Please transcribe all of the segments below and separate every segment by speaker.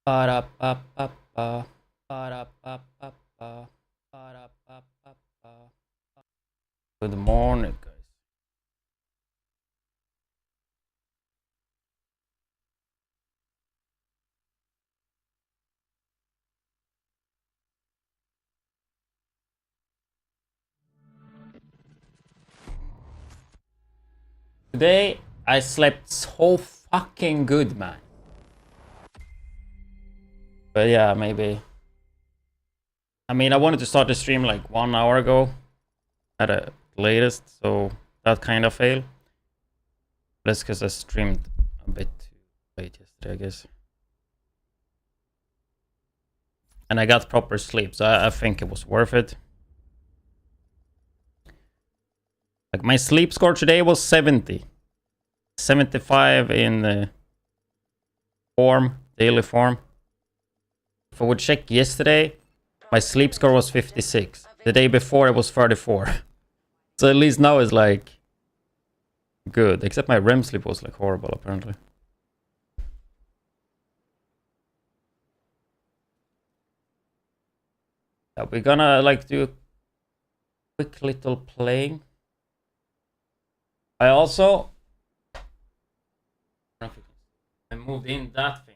Speaker 1: Ba-da-ba-ba-ba. Ba-da-ba-ba-ba. Ba-da-ba-ba-ba. Good morning, guys. Today I slept so fucking good, man. But yeah, maybe. I mean, I wanted to start the stream like 1 hour ago at the latest, so that kind of failed. That's because I streamed a bit too late yesterday, I guess. And I got proper sleep, so I think it was worth it. Like my sleep score today was 70. 75 in the daily form. If I would check yesterday, my sleep score was 56. The day before it was 34. So at least now it's like good. Except my REM sleep was like horrible apparently. Yeah, we're gonna like do a quick little playing. I also I moved in that thing.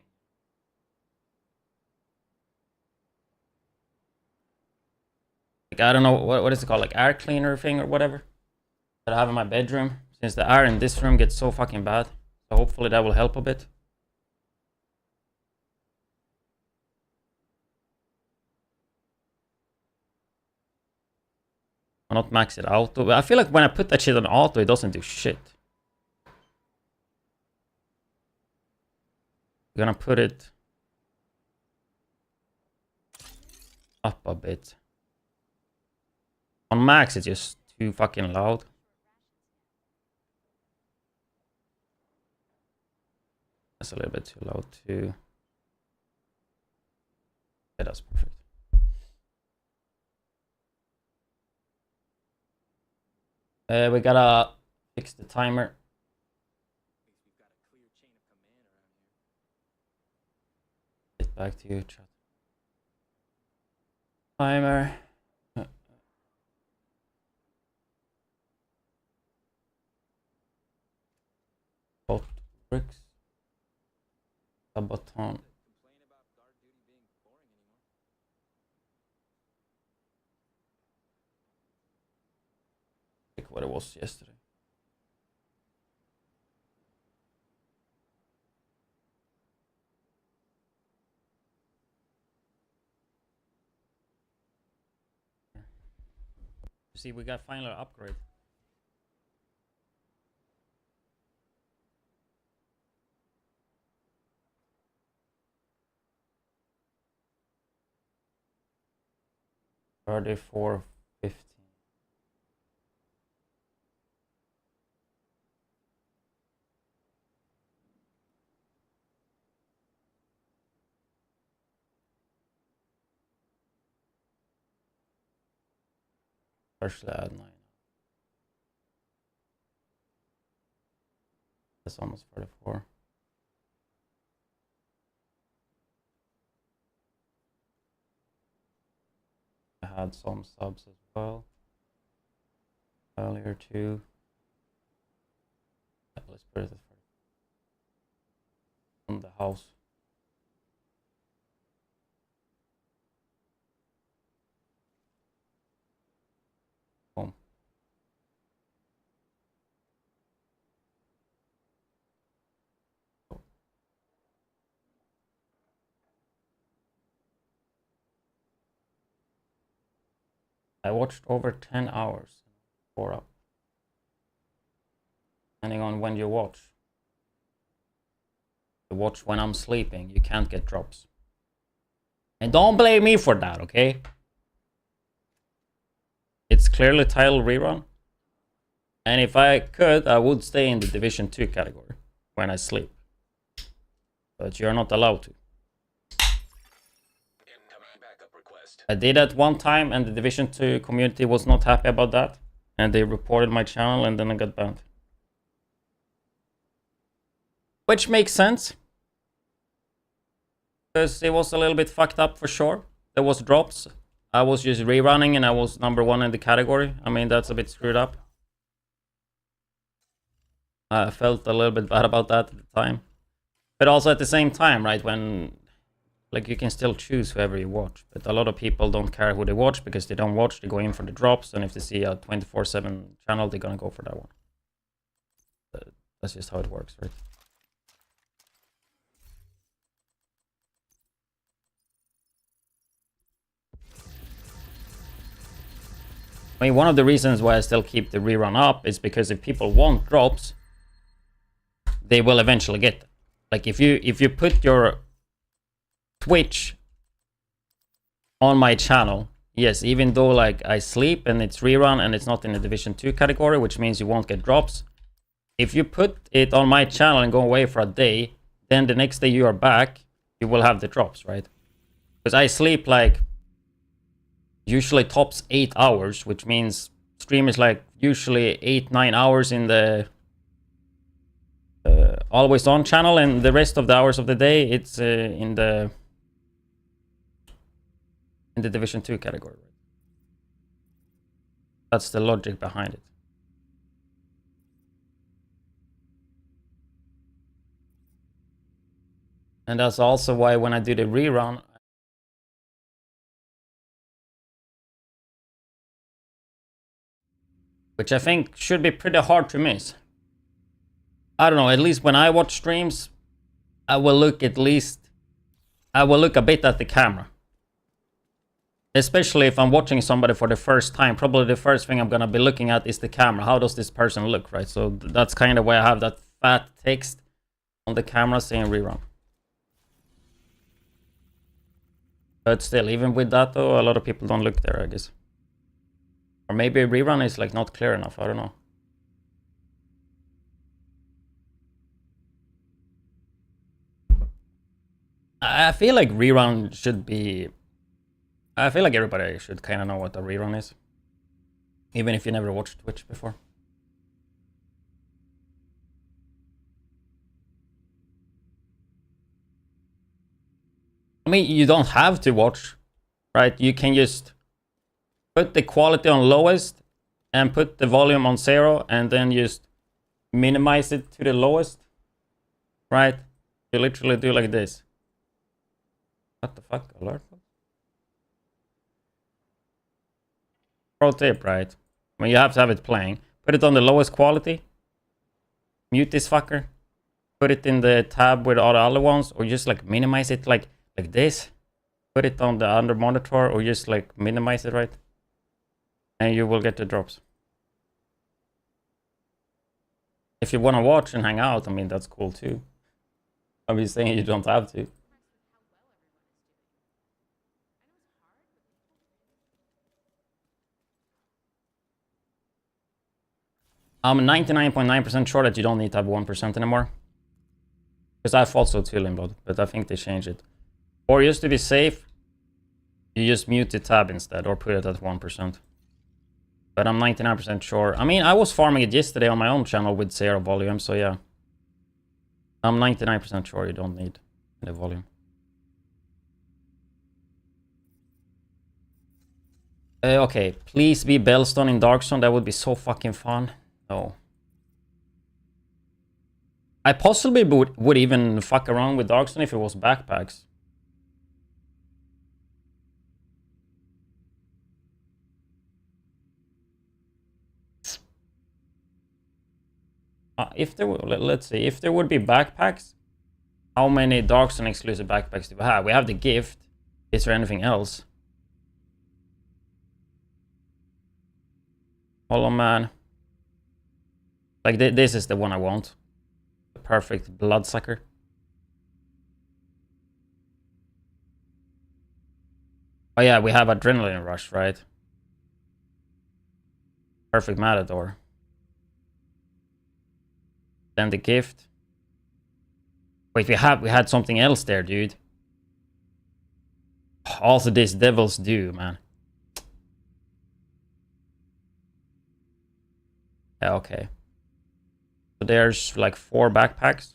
Speaker 1: Like I don't know what is it called, like air cleaner thing or whatever that I have in my bedroom. Since the air in this room gets so fucking bad, so hopefully that will help a bit. I'll not max it auto, but I feel like when I put that shit on auto, it doesn't do shit. I'm gonna put it up a bit. On max, it's just too fucking loud. That's a little bit too loud too. Yeah, that's perfect. We gotta fix the timer. Get back to you, chat. Timer. Bot bricks. Subathon. Like what it was yesterday. See, we got final upgrade. $34.50. Partially add 9. That's almost 44. I had some subs as well earlier too. Let's put it on the house. Boom. I watched over 10 hours. 4 up. Depending on when you watch. You watch when I'm sleeping, you can't get drops. And don't blame me for that, okay? It's clearly titled rerun. And if I could, I would stay in the Division 2 category when I sleep. But you're not allowed to. I did that one time and the Division 2 community was not happy about that. And they reported my channel and then I got banned. Which makes sense. because it was a little bit fucked up for sure. There was drops. I was just rerunning and I was #1 in the category. I mean, that's a bit screwed up. I felt a little bit bad about that at the time. But also at the same time, right, when like you can still choose whoever you watch, but a lot of people don't care who they watch because they don't watch, they go in for the drops, and if they see a 24/7 channel, they're gonna go for that one. That's just how it works, right? I mean, one of the reasons why I still keep the rerun up is because if people want drops, they will eventually get them. Like if you put your Twitch on my channel, yes, even though like I sleep and it's rerun and it's not in the Division 2 category, which means you won't get drops. If you put it on my channel and go away for a day, then the next day you are back, you will have the drops, right? Because I sleep like usually tops 8 hours, which means stream is like usually 8-9 hours in the always on channel, and the rest of the hours of the day it's in the Division 2 category. That's the logic behind it. And that's also why when I do the rerun, which I think should be pretty hard to miss. I don't know, at least when I watch streams, I will look a bit at the camera. Especially if I'm watching somebody for the first time, probably the first thing I'm gonna be looking at is the camera. How does this person look, right? So that's kind of why I have that fat text on the camera saying rerun. But still, even with that though, a lot of people don't look there, I guess. Or maybe rerun is like not clear enough, I don't know. I feel like rerun should be... I feel like everybody should kind of know what a rerun is. Even if you never watched Twitch before. I mean, you don't have to watch, right? You can just put the quality on lowest and put the volume on 0 and then just minimize it to the lowest, right? You literally do like this. What the fuck? Alert? Pro tip, right? I mean, you have to have it playing. Put it on the lowest quality. Mute this fucker. Put it in the tab with all the other ones, or just like minimize it like this. Put it on the under monitor, or just like minimize it, right? And you will get the drops. If you want to watch and hang out, I mean, that's cool too. I'm just saying you don't have to. I'm 99.9% sure that you don't need to have 1% anymore. Because I thought so too, Limbo, but I think they changed it. Or just to be safe, you just mute the tab instead, or put it at 1%. But I'm 99% sure. I mean, I was farming it yesterday on my own channel with 0 volume, so yeah. I'm 99% sure you don't need the volume. Okay, please be Bellstone in Dark Zone. That would be so fucking fun. No. I possibly would even fuck around with Dark Zone if it was backpacks. If there were, let's see, if there would be backpacks, how many Dark Zone exclusive backpacks do we have? We have the gift. Is there anything else? Hollow Man. Like this is the one I want. The perfect bloodsucker. Oh yeah, we have Adrenaline Rush, right? Perfect Matador. Then the gift. Wait, we had something else there, dude. Also this Devil's Due, man. Yeah, okay. So there's like 4 backpacks.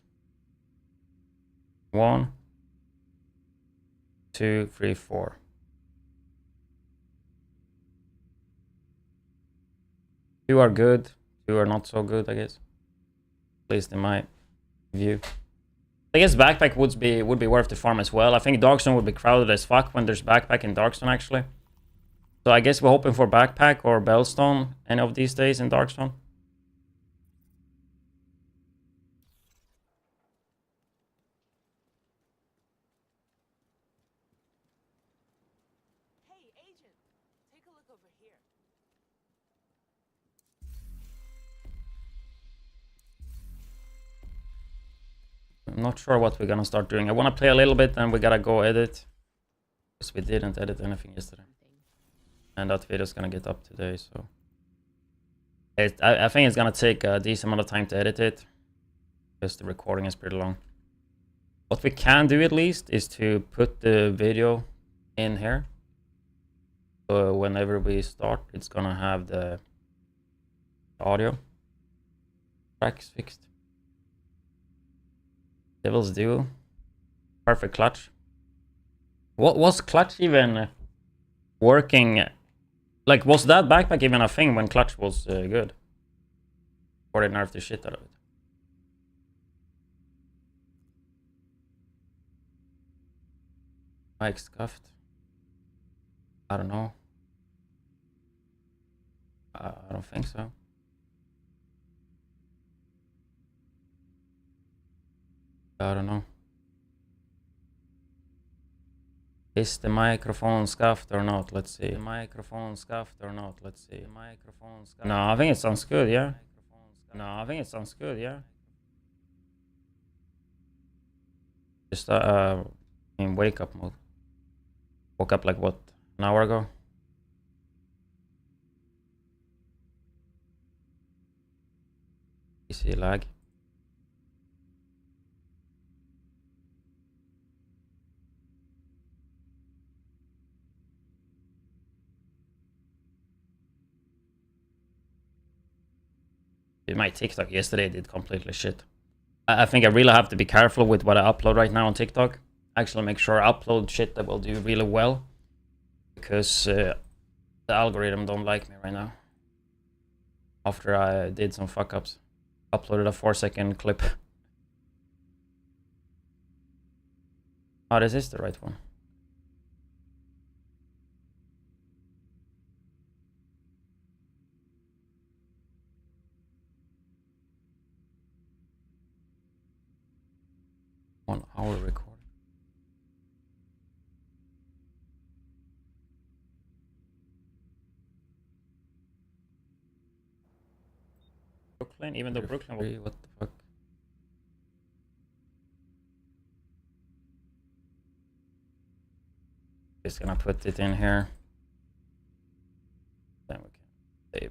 Speaker 1: 1, 2, 3, 4. Two are good, two are not so good, I guess. At least in my view. I guess backpack would be worth the farm as well. I think Darkstone would be crowded as fuck when there's backpack in Darkstone actually. So I guess we're hoping for backpack or Bellstone any of these days in Darkstone.
Speaker 2: Hey, agent, take a look over here.
Speaker 1: I'm not sure what we're gonna start doing. I wanna play a little bit and we gotta go edit. Because we didn't edit anything yesterday. And that video's gonna get up today, so... I think it's gonna take a decent amount of time to edit it. Because the recording is pretty long. What we can do at least is to put the video in here. So whenever we start, it's gonna have the audio tracks fixed. Devil's Duo. Perfect clutch. What was clutch even working? Like, was that backpack even a thing when clutch was good? Or they nerfed the shit out of it? Mike scuffed. I don't know. I don't think so. I don't know. Is the microphone scuffed or not? Let's see. The microphone scuffed or not? Let's see. Microphone scuffed. No, I think it sounds good, yeah. No, I think it sounds good, yeah. Just in wake up mode. Woke up like what, an hour ago? PC lag. My TikTok yesterday did completely shit. I think I really have to be careful with what I upload right now on TikTok. Actually make sure I upload shit that will do really well. Because the algorithm don't like me right now. After I did some fuck ups. Uploaded a 4-second clip. Oh, this is the right one. One hour recording. Brooklyn, even though Brooklyn will be, what the fuck? Just gonna put it in here. Then we can save.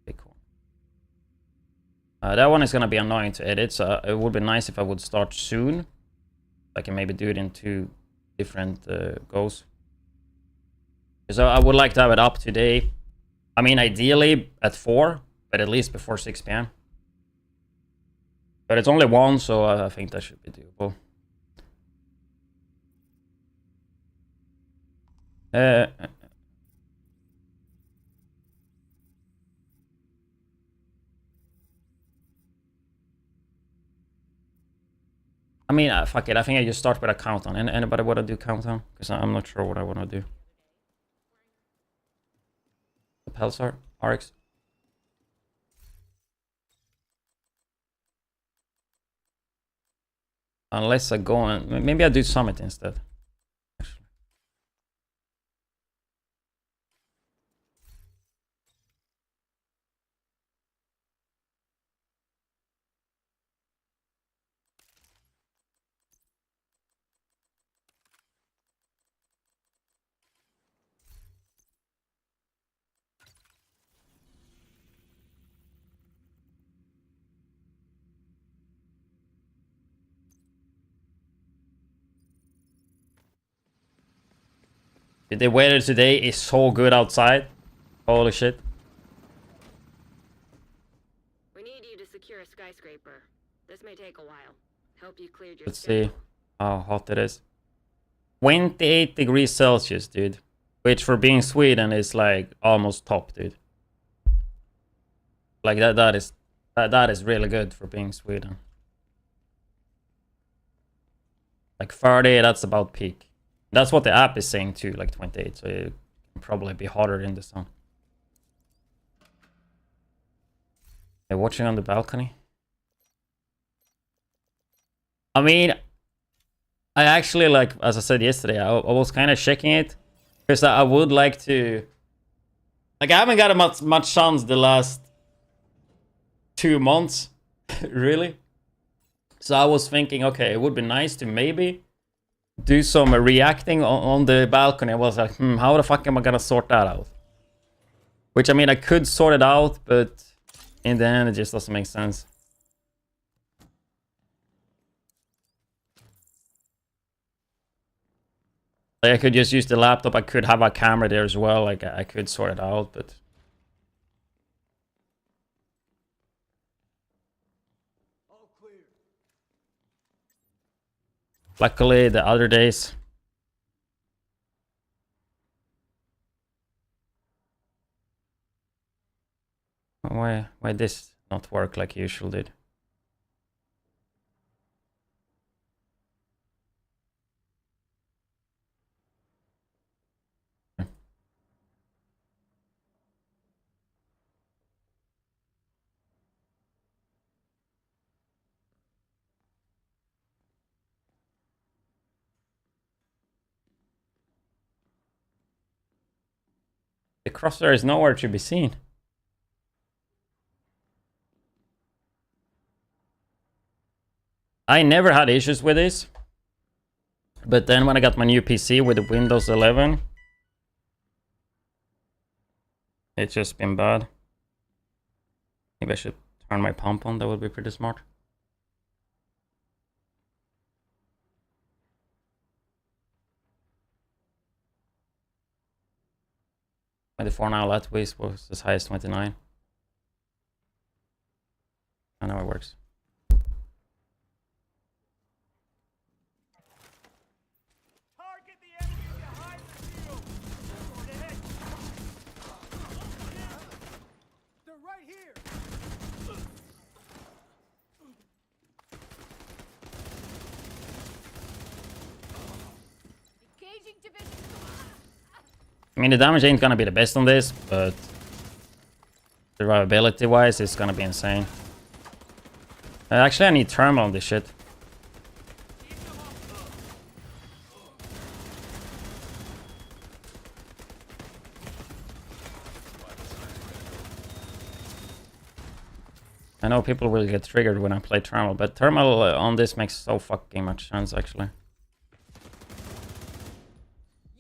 Speaker 1: Okay, cool. That one is gonna be annoying to edit, so it would be nice if I would start soon. I can maybe do it in 2 different goes. So I would like to have it up today. I mean, ideally at 4, but at least before 6 p.m. But it's only 1, so I think that should be doable. I mean, fuck it. I think I just start with a countdown. Anybody want to do countdown? Because I'm not sure what I want to do. The Pelsar, RX. Unless I go and maybe I do Summit instead. Actually. The weather today is so good outside. Holy shit.
Speaker 3: We need you to secure a skyscraper. This may take a while. Hope you cleared your
Speaker 1: Let's
Speaker 3: schedule.
Speaker 1: see how hot it is. 28 degrees Celsius, dude. Which for being Sweden is like almost top, dude. Like that is really good for being Sweden. Like 30, that's about peak. That's what the app is saying too, like 28. So it can probably be hotter in the sun. They're watching on the balcony. I mean, I actually, like, as I said yesterday, I was kind of checking it. Because I would like to... Like, I haven't got much chance the last 2 months, really. So I was thinking, okay, it would be nice to maybe do some reacting on the balcony. I was like, how the fuck am I gonna sort that out? Which, I mean, I could sort it out, but in the end, it just doesn't make sense. Like, I could just use the laptop. I could have a camera there as well. Like, I could sort it out, but...
Speaker 4: All clear.
Speaker 1: Luckily, the other days... Why this not work like usual did? The crosshair is nowhere to be seen. I never had issues with this. But then when I got my new PC with the Windows 11, it's just been bad. Maybe I should turn my pump on, that would be pretty smart. For now, Latvies was as high as 29. I know it works.
Speaker 4: Target the enemy behind the shield. Sword ahead. They're right here.
Speaker 2: Engaging division.
Speaker 1: I mean, the damage ain't gonna be the best on this, but survivability wise, it's gonna be insane. Actually, I need thermal on this shit. I know people will get triggered when I play thermal, but thermal on this makes so fucking much sense, actually.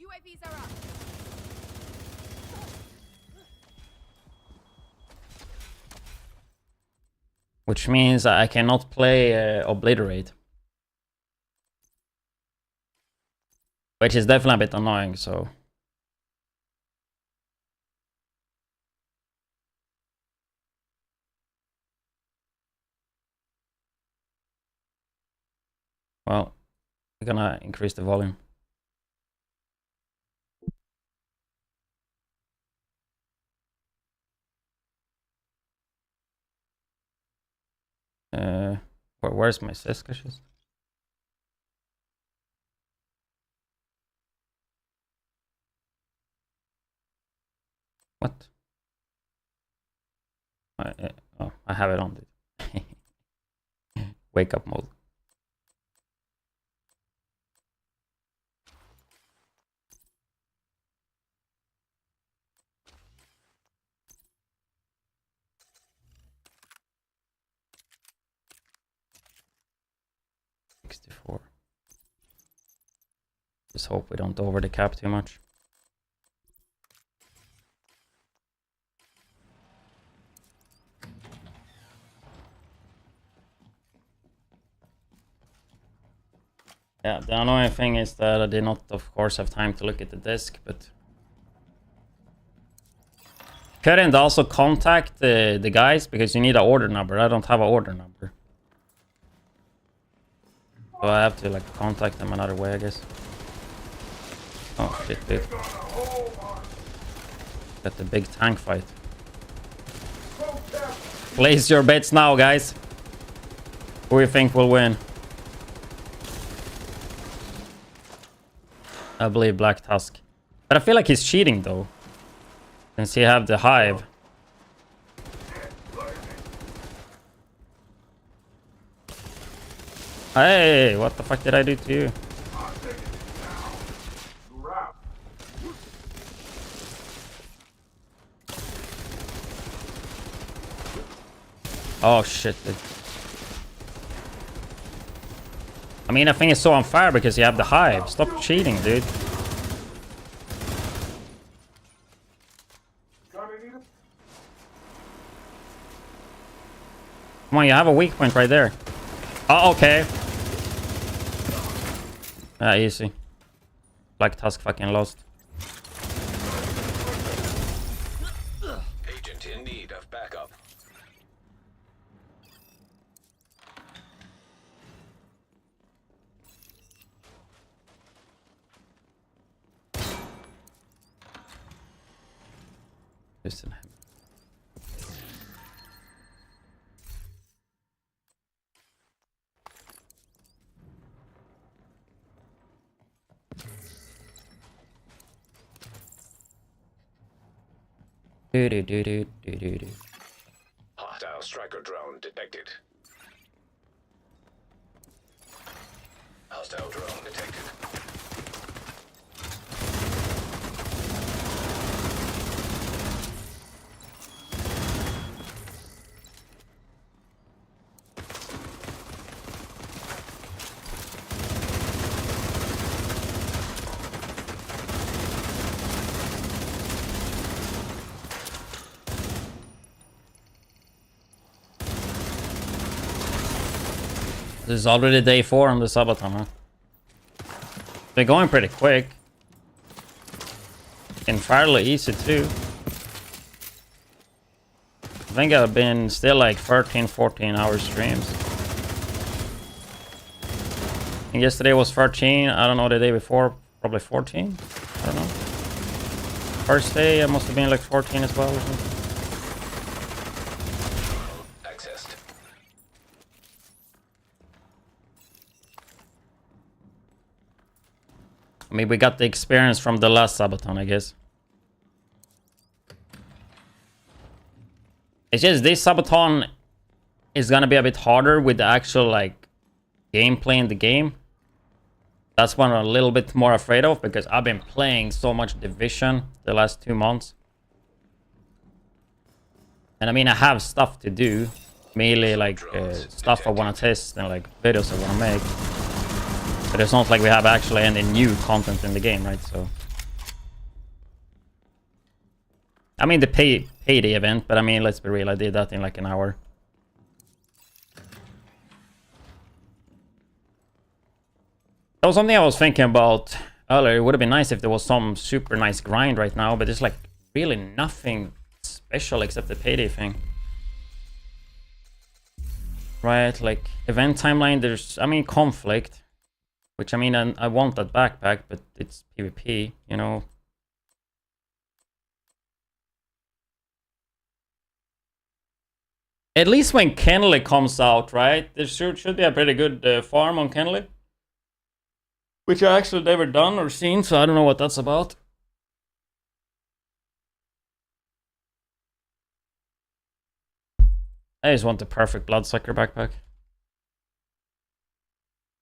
Speaker 2: UAVs are up.
Speaker 1: Which means I cannot play Obliterate. Which is definitely a bit annoying, so... Well, we're gonna increase the volume. Where's my sescaches? What? Oh, I have it on. Wake up mode. Just hope we don't over the cap too much. Yeah, the annoying thing is that I did not, of course, have time to look at the disc, but... Couldn't also contact the guys because you need an order number. I don't have an order number. So I have to like contact them another way, I guess. Oh shit, dude. Got the big tank fight. Place your bets now, guys. Who you think will win? I believe Black Tusk. But I feel like he's cheating though. Since he have the hive. Hey, what the fuck did I do to you? Oh shit, dude. I mean, I think it's so unfair because you have the hive. Stop cheating, dude. Come on, you have a weak point right there. Oh, okay. Ah, easy. Black Tusk fucking lost.
Speaker 5: Agent in need of backup.
Speaker 1: Listen. Do.
Speaker 5: Hostile striker drone detected. Hostile drone detected.
Speaker 1: This is already day 4 on the Subathon, huh? Been going pretty quick. And fairly easy too. I think I've been still like 13, 14 hour streams. And yesterday was 13. I don't know the day before. Probably 14. I don't know. First day I must have been like 14 as well or something.
Speaker 5: Accessed.
Speaker 1: I mean, we got the experience from the last Subathon, I guess. It's just this Subathon is gonna be a bit harder with the actual like gameplay in the game. That's what I'm a little bit more afraid of because I've been playing so much Division the last 2 months. And I mean, I have stuff to do, mainly like stuff I want to test and like videos I want to make. But it's not like we have actually any new content in the game, right? So, I mean, the payday event, but I mean, let's be real, I did that in like an hour. That was something I was thinking about earlier. It would have been nice if there was some super nice grind right now, but there's like really nothing special except the payday thing. Right, like event timeline, there's, I mean, conflict. Which, I mean, I want that backpack, but it's PvP, you know. At least when Kenley comes out, right? There should be a pretty good farm on Kenley. Which I actually never done or seen, so I don't know what that's about. I just want the perfect Bloodsucker backpack.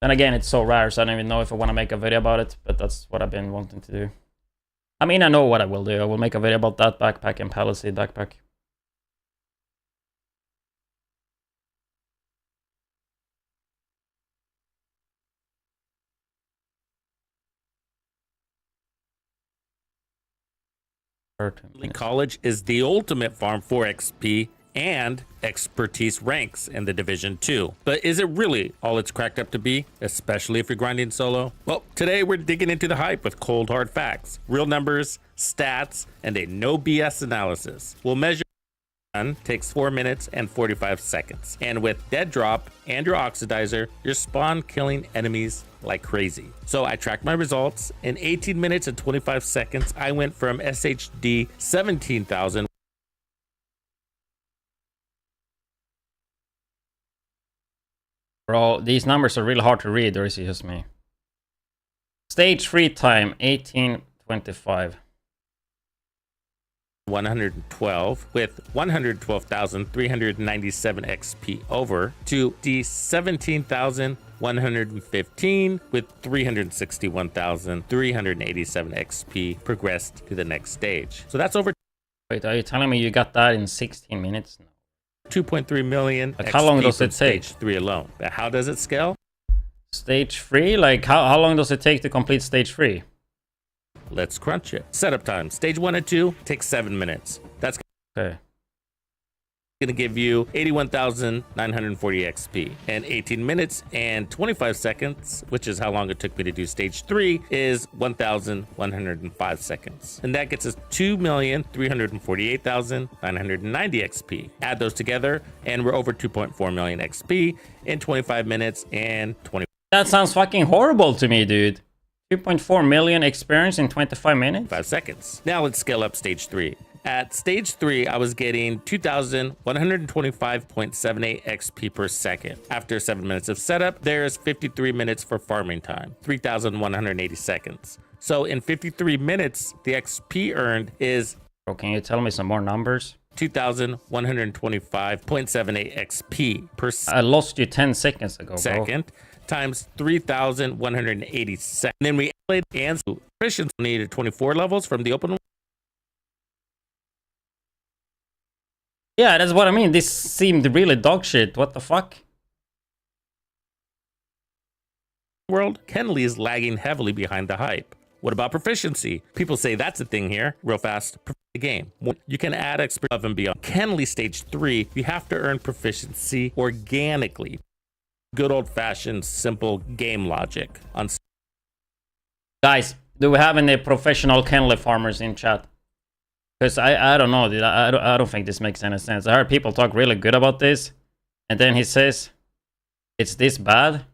Speaker 1: Then again, it's so rare, so I don't even know if I want to make a video about it, but that's what I've been wanting to do. I mean, I know what I will do. I will make a video about that backpack and Palisade backpack.
Speaker 6: College is the ultimate farm for XP and expertise ranks in the Division 2. But is it really all it's cracked up to be, especially if you're grinding solo? Well, today we're digging into the hype with cold hard facts, real numbers, stats, and a no BS analysis. We'll measure takes 4 minutes and 45 seconds. And with Dead Drop and your Oxidizer, you're spawn killing enemies like crazy. So I tracked my results. In 18 minutes and 25 seconds, I went from SHD 17,000.
Speaker 1: Bro, these numbers are really hard to read, or is it just me? Stage 3 time, 18:25.
Speaker 6: 112 with 112,397 XP over to the 17,115 with 361,387 XP progressed to the next stage. So that's over
Speaker 1: Wait, are you telling me you got that in 16 minutes?
Speaker 6: 2.3 million.
Speaker 1: Like, how long does it take?
Speaker 6: Stage 3 alone. But how does it scale?
Speaker 1: Stage 3? Like, how long does it take to complete stage 3?
Speaker 6: Let's crunch it. Setup time. Stage 1 and 2 takes 7 minutes. That's
Speaker 1: Okay.
Speaker 6: going to give you 81,940 XP. And 18 minutes and 25 seconds, which is how long it took me to do stage 3, is 1,105 seconds. And that gets us 2,348,990 XP. Add those together, and we're over 2.4 million XP in 25 minutes and 20.
Speaker 1: That sounds fucking horrible to me, dude. 2.4 million experience in 25 minutes?
Speaker 6: 5 seconds. Now let's scale up stage 3. At stage 3, I was getting 2,125.78 XP per second. After 7 minutes of setup, there's 53 minutes for farming time, 3,180 seconds. So in 53 minutes, the XP earned is...
Speaker 1: Bro, can you tell me some more numbers?
Speaker 6: 2,125.78 XP per
Speaker 1: I lost you 10 seconds ago, bro.
Speaker 6: second times 3,180 seconds. Then we added and proficiency needed 24 levels from the open.
Speaker 1: Yeah, that's what I mean. This seemed really dog shit. What the fuck?
Speaker 6: World, Kenley is lagging heavily behind the hype. What about proficiency? People say that's a thing here. Real fast. The game. You can add expert above and beyond. Kenley stage 3, you have to earn proficiency organically. Good old-fashioned, simple game logic.
Speaker 1: Guys, do we have any professional Kenley farmers in chat? Because I don't know, dude. I don't think this makes any sense. I heard people talk really good about this, and then he says it's this bad.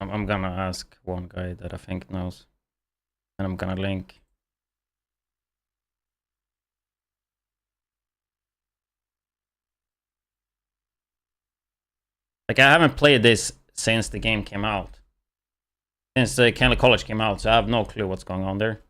Speaker 1: I'm gonna ask one guy that I think knows, and I'm gonna link. Like, I haven't played this since the game came out. Since the Kenley College came out, so I have no clue what's going on there.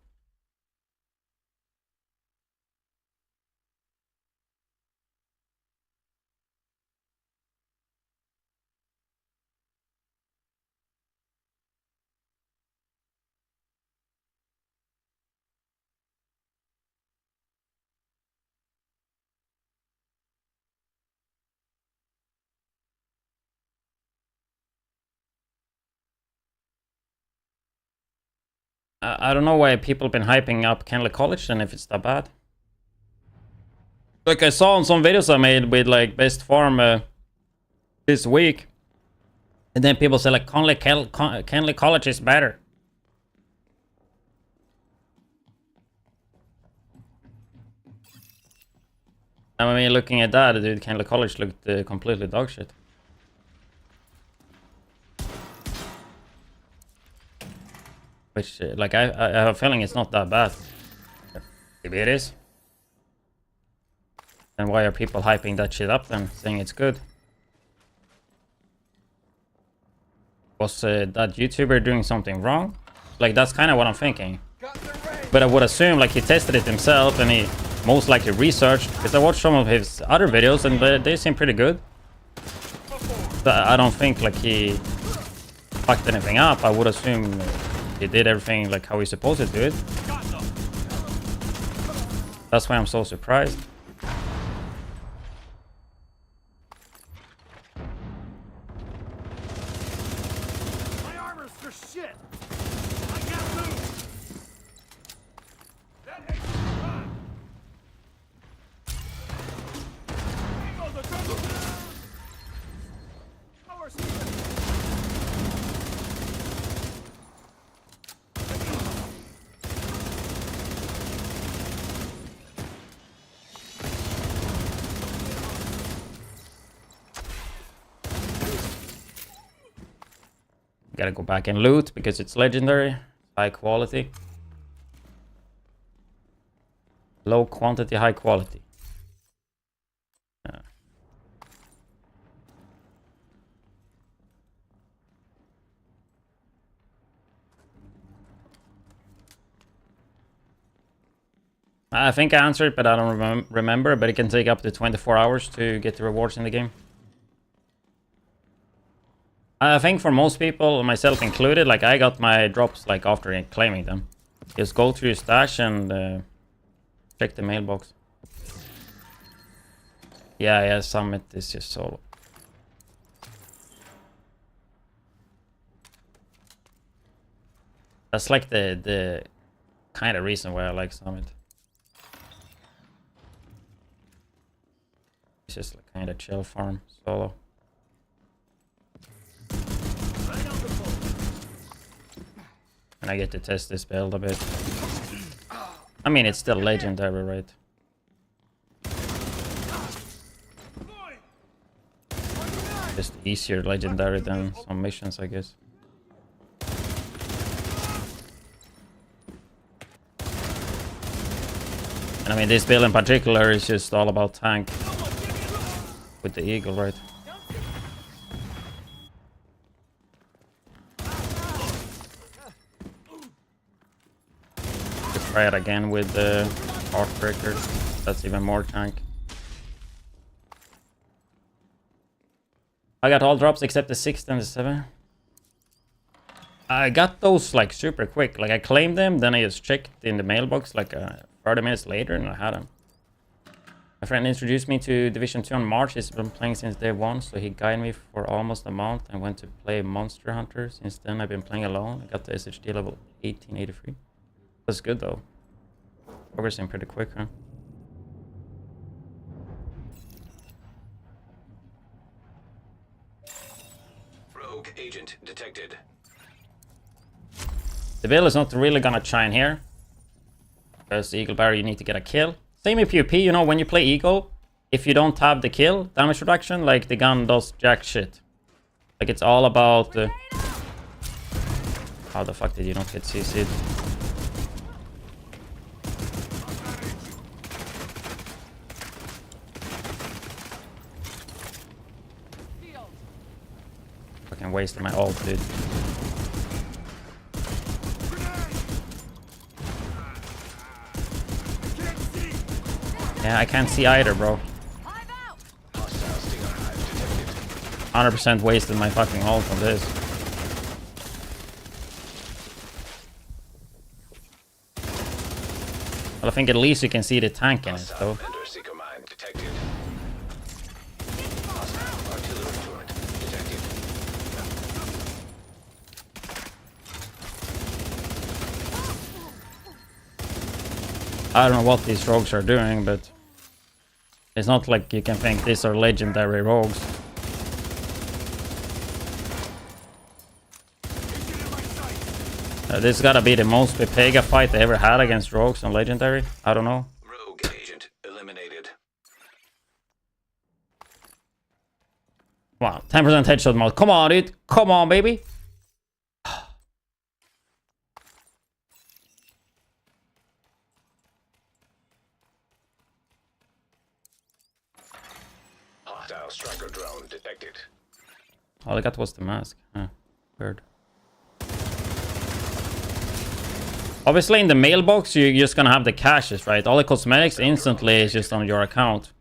Speaker 1: I don't know why people have been hyping up Kenley College and if it's that bad. Like, I saw on some videos I made with like best farm this week, and then people say like Kenley College is better. I mean, looking at that, dude, Kenley College looked completely dog shit. Which, like, I have a feeling it's not that bad. Maybe it is. Then why are people hyping that shit up then, saying it's good? Was that YouTuber doing something wrong? Like, that's kind of what I'm thinking. But I would assume, like, he tested it himself and he most likely researched, because I watched some of his other videos and they seem pretty good. So I don't think, like, he fucked anything up. I would assume he did everything like how he's supposed to do it. That's why I'm so surprised.
Speaker 4: My armor's for shit. I can't move. That ain't run. Eagle the turtle. Power speed.
Speaker 1: Gotta go back and loot because it's legendary. High quality. Low quantity, high quality. I think I answered, but I don't remember. But it can take up to 24 hours to get the rewards in the game. I think for most people, myself included, like I got my drops like after claiming them. Just go to your stash and check the mailbox. Yeah, Summit is just solo. That's like the kind of reason why I like Summit. It's just like kind of chill farm solo. And I get to test this build a bit. I mean, it's still legendary, right? Just easier legendary than some missions, I guess. And I mean, this build in particular is just all about tank. With the eagle, right? Try it again with the Heartbreaker. That's even more tank. I got all drops except the 6th and the 7th. I got those like super quick. Like I claimed them, then I just checked in the mailbox like 30 minutes later and I had them. My friend introduced me to Division 2 on March. He's been playing since day 1, so he guided me for almost a month and went to play Monster Hunter. Since then I've been playing alone. I got the SHD level 1883. That's good though. Progressing pretty quick, huh?
Speaker 5: Rogue agent detected.
Speaker 1: The build is not really gonna shine here. Because the Eagle Barrier you need to get a kill. Same with PvP, you know, when you play Eagle, if you don't have the kill, damage reduction, like the gun does jack shit. Like it's all about how the fuck did you not get CC'd? Fucking wasted my ult, dude. Yeah, I can't see either, bro. 100% wasted my fucking ult on this. Well, I think at least you can see the tank in it, though.
Speaker 5: Underseeker mine detected. Hostile artillery turret detected.
Speaker 1: I don't know what these rogues are doing, but it's not like you can think these are legendary rogues. This gotta be the most Pepega fight they ever had against rogues on legendary. I don't know.
Speaker 5: Rogue agent eliminated.
Speaker 1: Wow, 10% headshot mode. Come on, dude. Come on, baby.
Speaker 5: Hostile striker drone detected.
Speaker 1: All I got was the mask. Weird. Obviously, in the mailbox, you're just gonna have the caches, right? All the cosmetics instantly is just on your account.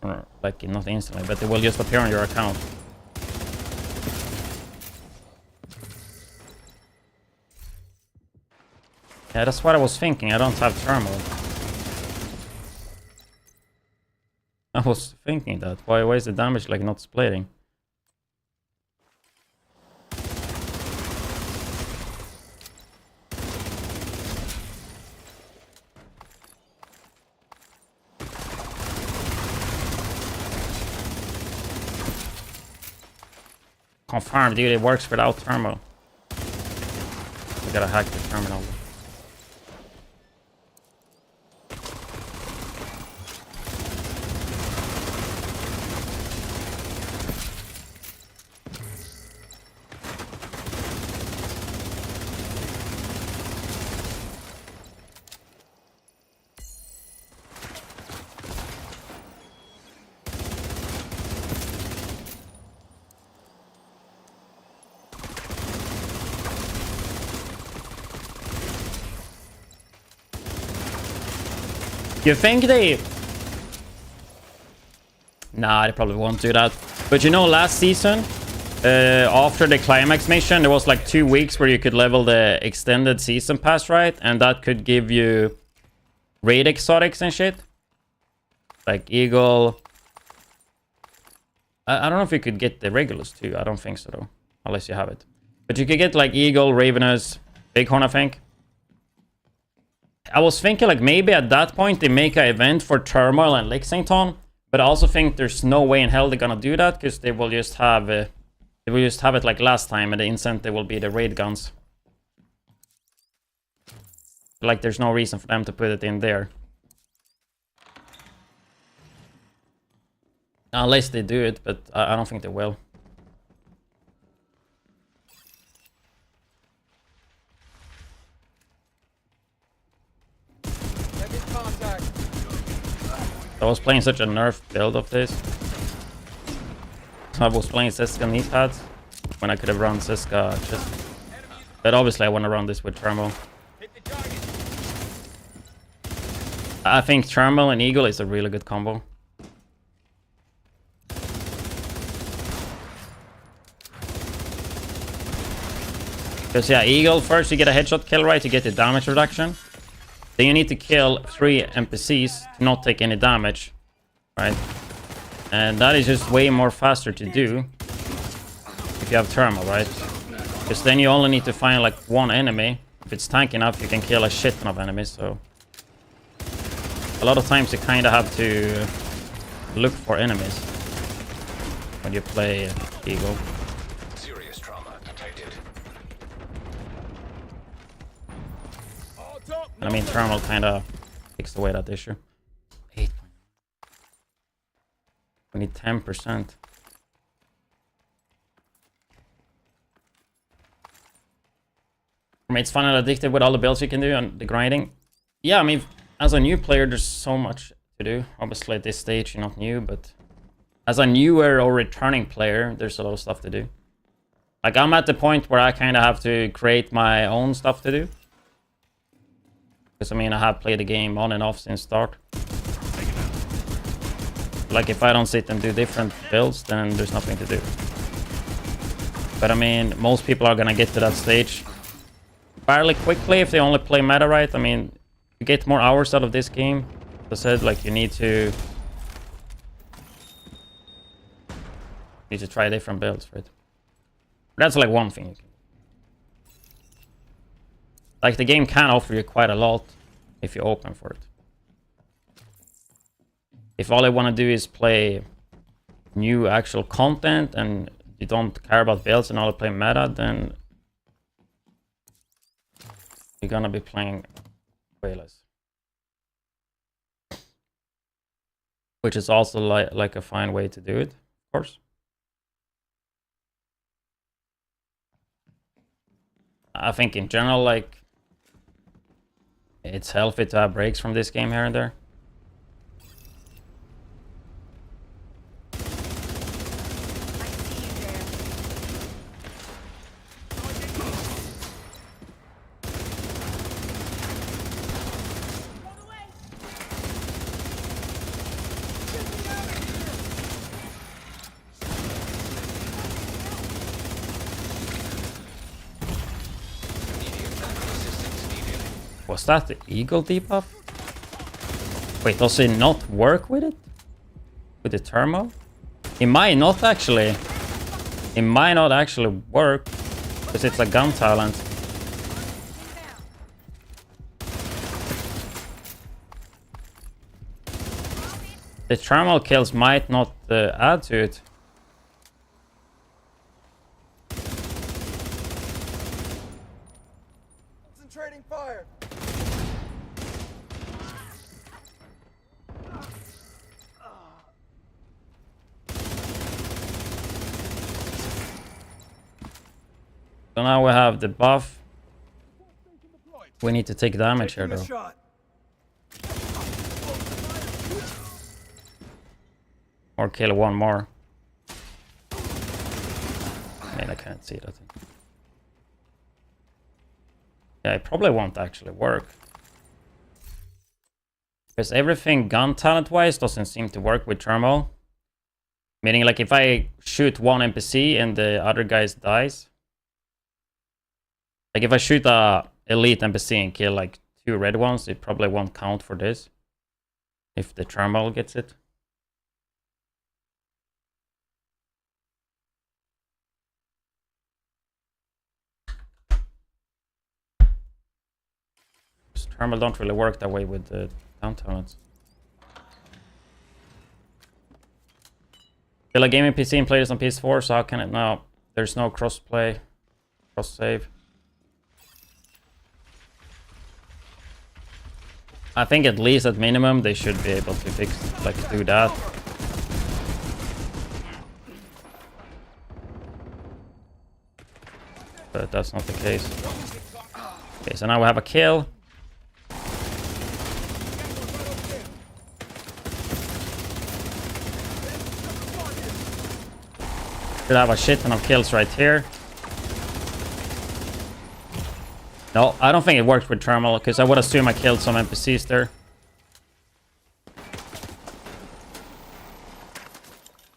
Speaker 1: Or, like, not instantly, but they will just appear on your account. Yeah, that's what I was thinking. I don't have thermal. I was thinking that. Why is the damage like not splitting? Confirmed, dude, it works without thermal. We gotta hack the terminal. You think they... Nah, they probably won't do that. But you know, last season, after the climax mission, there was like 2 weeks where you could level the extended season pass, right? And that could give you raid exotics and shit. Like Eagle. I don't know if you could get the regulars too. I don't think so though. Unless you have it. But you could get like Eagle, Ravenous, Bighorn, I think. I was thinking like maybe at that point they make an event for Turmoil and Lexington. But I also think there's no way in hell they're gonna do that, because they will just have it like last time, and the incentive will be the raid guns. Like there's no reason for them to put it in there. Unless they do it, but I don't think they will.
Speaker 4: Enemy contact.
Speaker 1: I was playing such a nerf build of this. I was playing Siska knee pads when I could have run Siska just. But obviously I want to run this with Thermal.
Speaker 4: Hit the target.
Speaker 1: I think Thermal and Eagle is a really good combo. Because yeah, Eagle, first you get a headshot kill, right? You get the damage reduction. Then you need to kill 3 NPCs to not take any damage, right? And that is just way more faster to do if you have Thermal, right? Because then you only need to find like 1 enemy. If it's tank enough, you can kill a shit ton of enemies, so... A lot of times you kind of have to look for enemies when you play Eagle.
Speaker 5: Serious trauma detected.
Speaker 4: All talk,
Speaker 1: I mean, Thermal kind of takes away that issue. 8. We need 10%. I mean, it's fun and addictive with all the builds you can do and the grinding. Yeah, I mean, as a new player, there's so much to do. Obviously, at this stage, you're not new, but as a newer or returning player, there's a lot of stuff to do. Like, I'm at the point where I kind of have to create my own stuff to do. Because, I mean, I have played the game on and off since start. Like, if I don't sit and do different builds, then there's nothing to do. But, I mean, most people are going to get to that stage fairly quickly if they only play meta right. I mean, you get more hours out of this game. As I said, like, you need to try different builds, right? That's like one thing. Like, the game can offer you quite a lot if you're open for it. If all I want to do is play new actual content and you don't care about builds and only play meta, then you're gonna be playing way less. Which is also like a fine way to do it, of course. I think in general, like, it's healthy to have breaks from this game here and there. Was that the Eagle debuff? Wait, does it not work with it? With the thermal? It might not actually. It might not actually work. Because it's a gun talent. The thermal kills might not add to it.
Speaker 4: Concentrating fire.
Speaker 1: So now we have the buff. We need to take damage here though.
Speaker 4: Shot.
Speaker 1: Or kill one more. I mean, I can't see that. Yeah, it probably won't actually work. Because everything gun talent wise doesn't seem to work with thermal. Meaning like if I shoot one NPC and the other guy dies. Like if I shoot a elite NPC and kill like 2 red ones, it probably won't count for this. If the thermal gets it. Thermal don't really work that way with the down talents. Feel like gaming PC and play this on PS4, so how can it now? There's no cross-play, cross-save. I think at least at minimum they should be able to fix, like, do that. But that's not the case. Okay, so now we have a kill. Should have a shit ton of kills right here. No, I don't think it works with thermal, because I would assume I killed some NPCs there.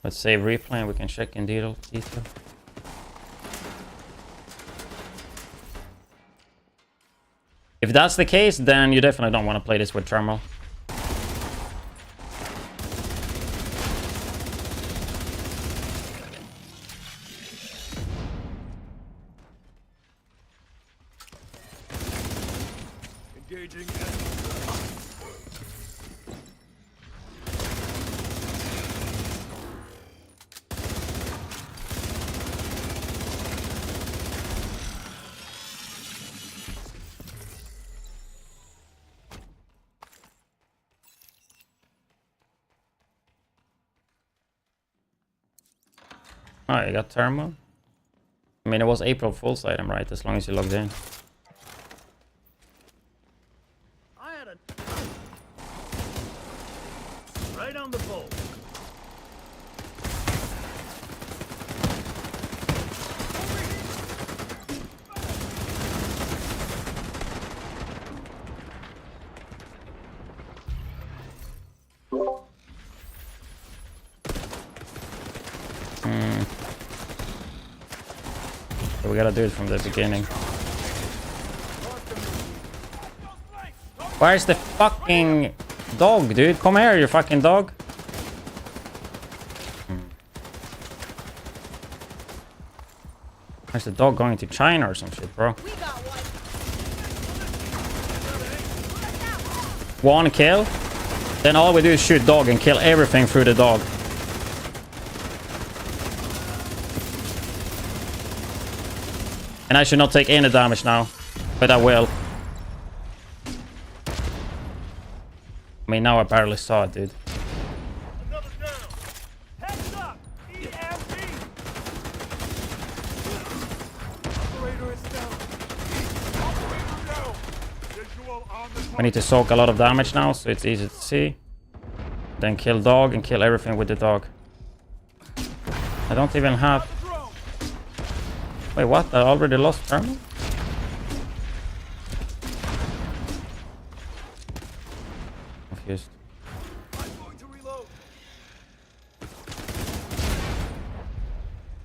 Speaker 1: Let's save replay and we can check in detail. If that's the case, then you definitely don't want to play this with thermal.
Speaker 4: Engaging.
Speaker 1: Alright, you got thermal. I mean, it was April Fool's item, right? As long as you logged in.
Speaker 4: I had a right on the bolt.
Speaker 1: So we gotta do it from the beginning. Where's the fucking dog, dude? Come here, you fucking dog. Where's the dog going to China or some shit, bro?
Speaker 2: We got one.
Speaker 1: One kill. Then all we do is shoot dog and kill everything through the dog. And I should not take any damage now, but I will. I mean, now I barely saw it, dude.
Speaker 4: Another down. Heads up. EMP. Operator is down. Operator down. Visual on the
Speaker 1: I need to soak a lot of damage now, so it's easy to see. Then kill dog and kill everything with the dog. I don't even have...
Speaker 4: drone.
Speaker 1: Wait, what? I already lost thermal? Confused.
Speaker 4: I'm going to reload.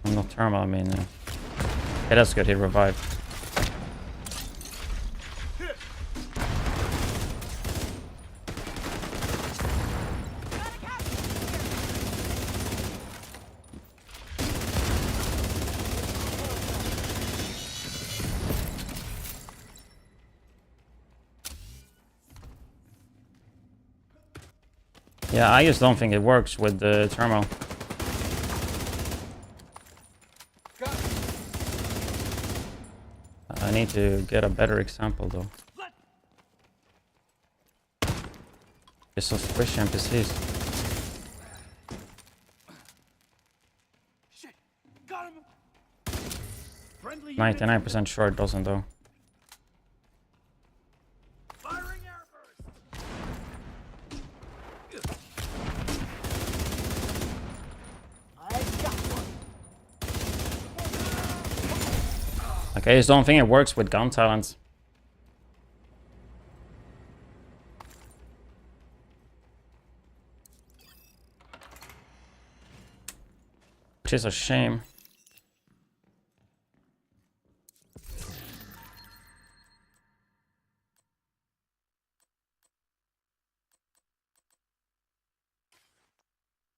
Speaker 1: I'm not thermal, I mean... yeah, that's good, he revived. Yeah, I just don't think it works with the thermal. I need to get a better example though. It's so squishy NPCs.
Speaker 4: Shit. Got him. Friendly
Speaker 1: 99% sure it doesn't though.
Speaker 4: firing airburst. I got one.
Speaker 1: Like, I just don't think it works with gun talents. Which is a shame.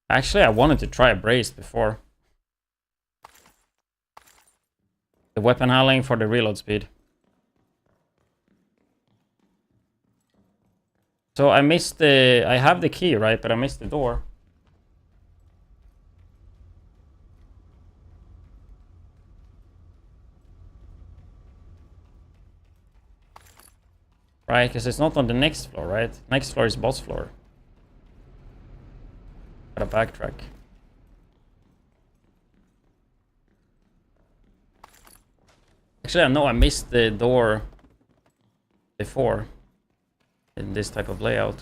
Speaker 1: Actually, I wanted to try a brace before. The weapon handling for the reload speed. So I missed the... I have the key, right? But I missed the door. Right, because it's not on the next floor, right? Next floor is boss floor. Gotta backtrack. Actually, I know I missed the door before in this type of layout.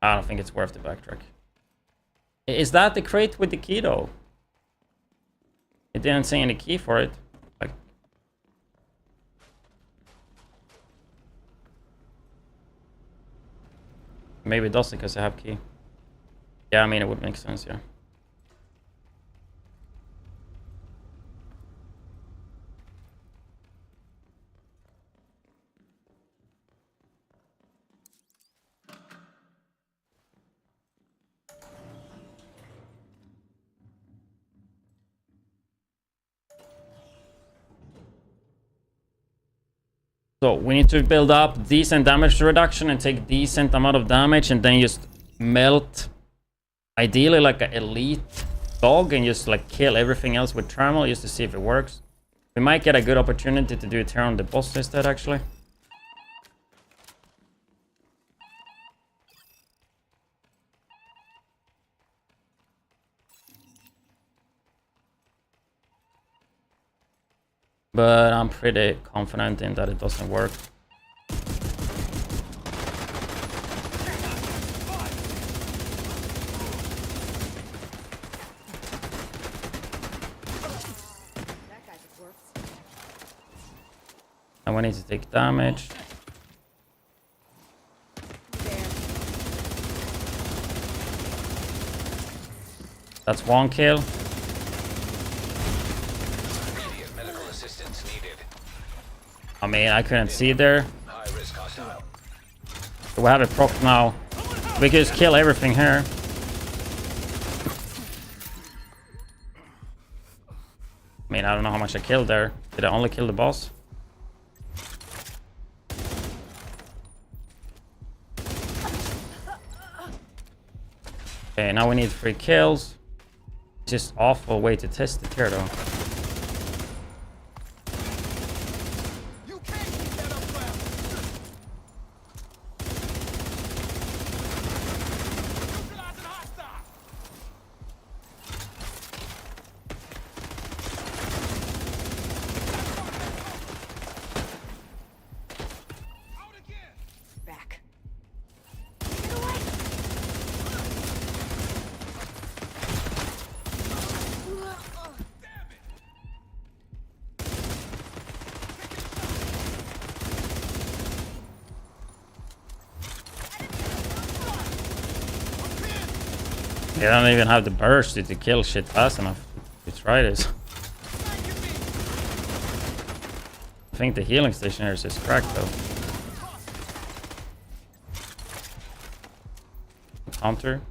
Speaker 1: I don't think it's worth the backtrack. Is that the crate with the key though? It didn't say any key for it. Like, maybe it doesn't because I have key. Yeah, I mean it would make sense, yeah. So we need to build up decent damage reduction and take decent amount of damage and then just melt, ideally like an elite dog, and just like kill everything else with thermal just to see if it works. We might get a good opportunity to do it here on the boss instead actually. But I'm pretty confident in that it doesn't work.
Speaker 2: That guy's a corpse.
Speaker 1: And we need to take damage.
Speaker 2: There.
Speaker 1: That's one kill.
Speaker 5: Immediate medical assistance needed.
Speaker 1: I mean, I couldn't see there.
Speaker 5: High risk hostile.
Speaker 1: We have a proc now. We can just kill everything here. I mean, I don't know how much I killed there. Did I only kill the boss? Okay, now we need 3 kills. Just awful way to test it here though.
Speaker 4: You can't keep that up loud. Neutralizing hostile. Out again.
Speaker 2: Back.
Speaker 1: They don't even have the burst to kill shit fast enough. To try this. I think the healing station here is just cracked though. Counter.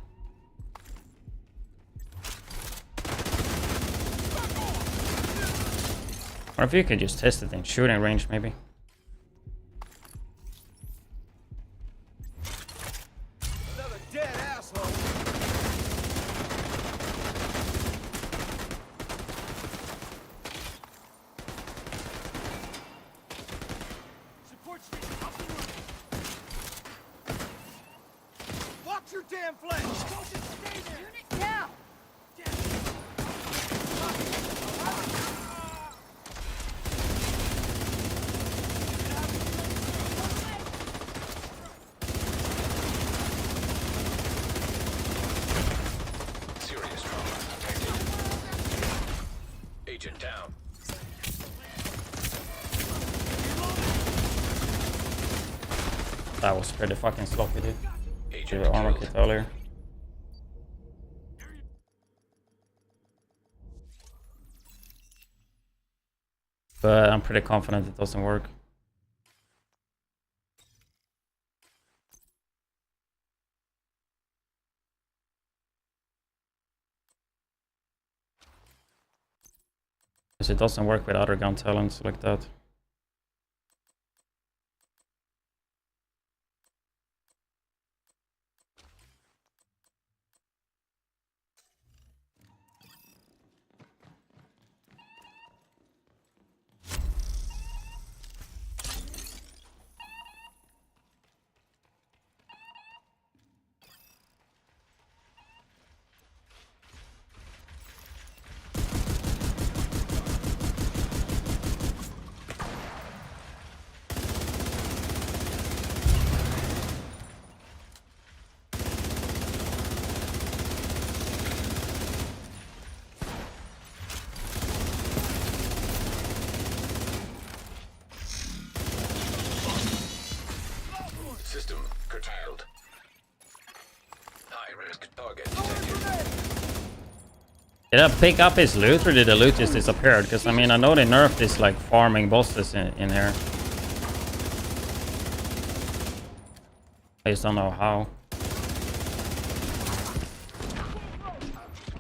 Speaker 1: Or if you could just test it in shooting range maybe.
Speaker 4: Another dead asshole. Support station up and running. Watch your damn flank. Don't just stay there.
Speaker 2: Unit down.
Speaker 5: Serious trauma detected. Agent down.
Speaker 1: That was pretty fucking sloppy, dude.
Speaker 5: Agent
Speaker 1: The armor
Speaker 5: killed.
Speaker 1: kit earlier. But I'm pretty confident it doesn't work. Because it doesn't work with other gun talents like that.
Speaker 5: System curtailed. High-risk target detected.
Speaker 1: Did I pick up his loot or did the loot just disappear? Because I mean, I know they nerfed this like farming bosses in here. I just don't know how.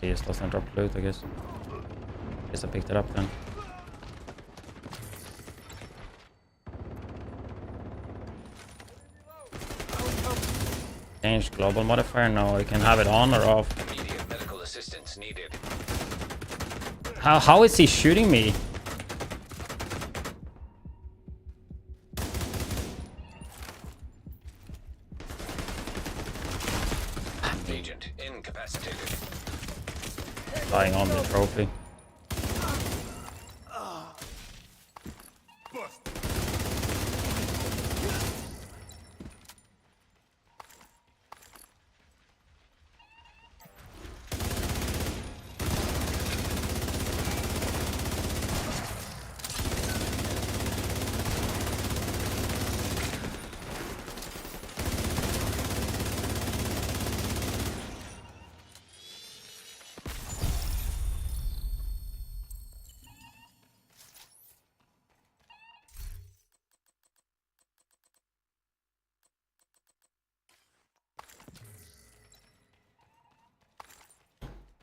Speaker 1: He just doesn't drop loot, I guess. Guess I picked it up then. Change global modifier? No, you can have it on or off.
Speaker 5: Immediate medical assistance needed.
Speaker 1: How is he shooting me?
Speaker 5: Agent incapacitated.
Speaker 1: Dying on the trophy.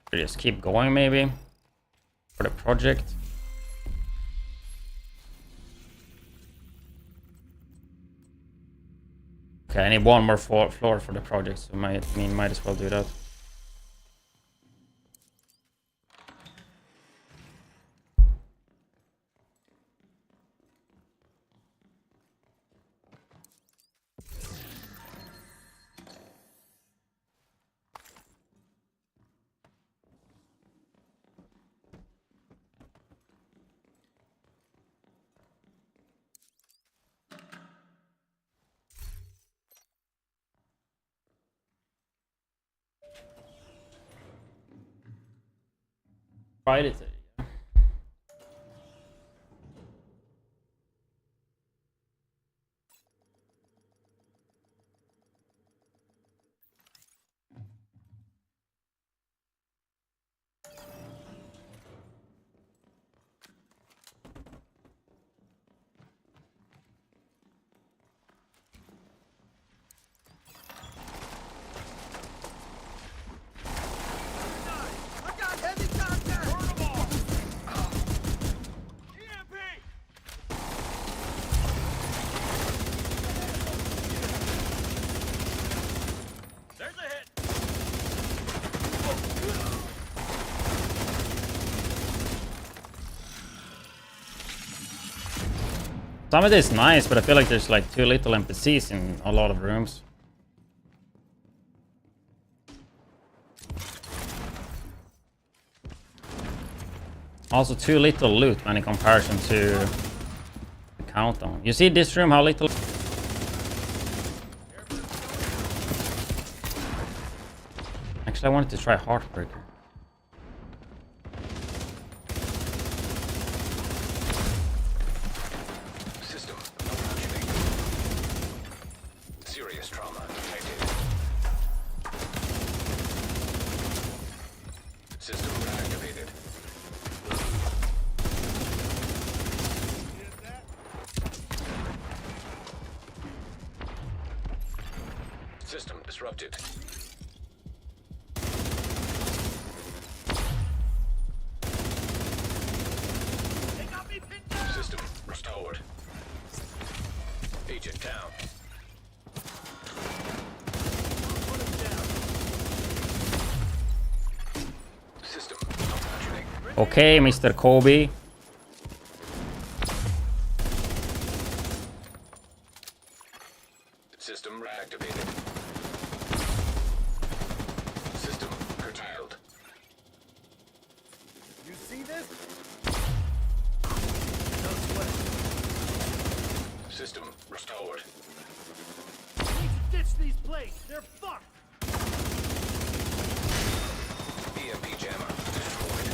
Speaker 1: We just keep going maybe for the project. Okay, I need one more floor for the project, so might as well do that. Right, it's
Speaker 4: I got heavy contact! Burn 'em all! EMP! There's a hit!
Speaker 1: some of this is nice, but I feel like there's like too little NPCs in a lot of rooms. Also too little loot when in comparison to the countdown. You see this room, how little... Actually, I wanted to try Heartbreaker.
Speaker 5: System malfunctioning. Serious trauma detected. System reactivated. System disrupted.
Speaker 4: They got me pinned down.
Speaker 5: System restored. Agent down.
Speaker 4: Put him down.
Speaker 5: System malfunctioning.
Speaker 1: Okay, Mr. Kobe.
Speaker 5: System reactivated. System curtailed.
Speaker 4: You see this? No sweat.
Speaker 5: System restored.
Speaker 4: Need to ditch these plates. They're fucked.
Speaker 5: EMP jammer destroyed.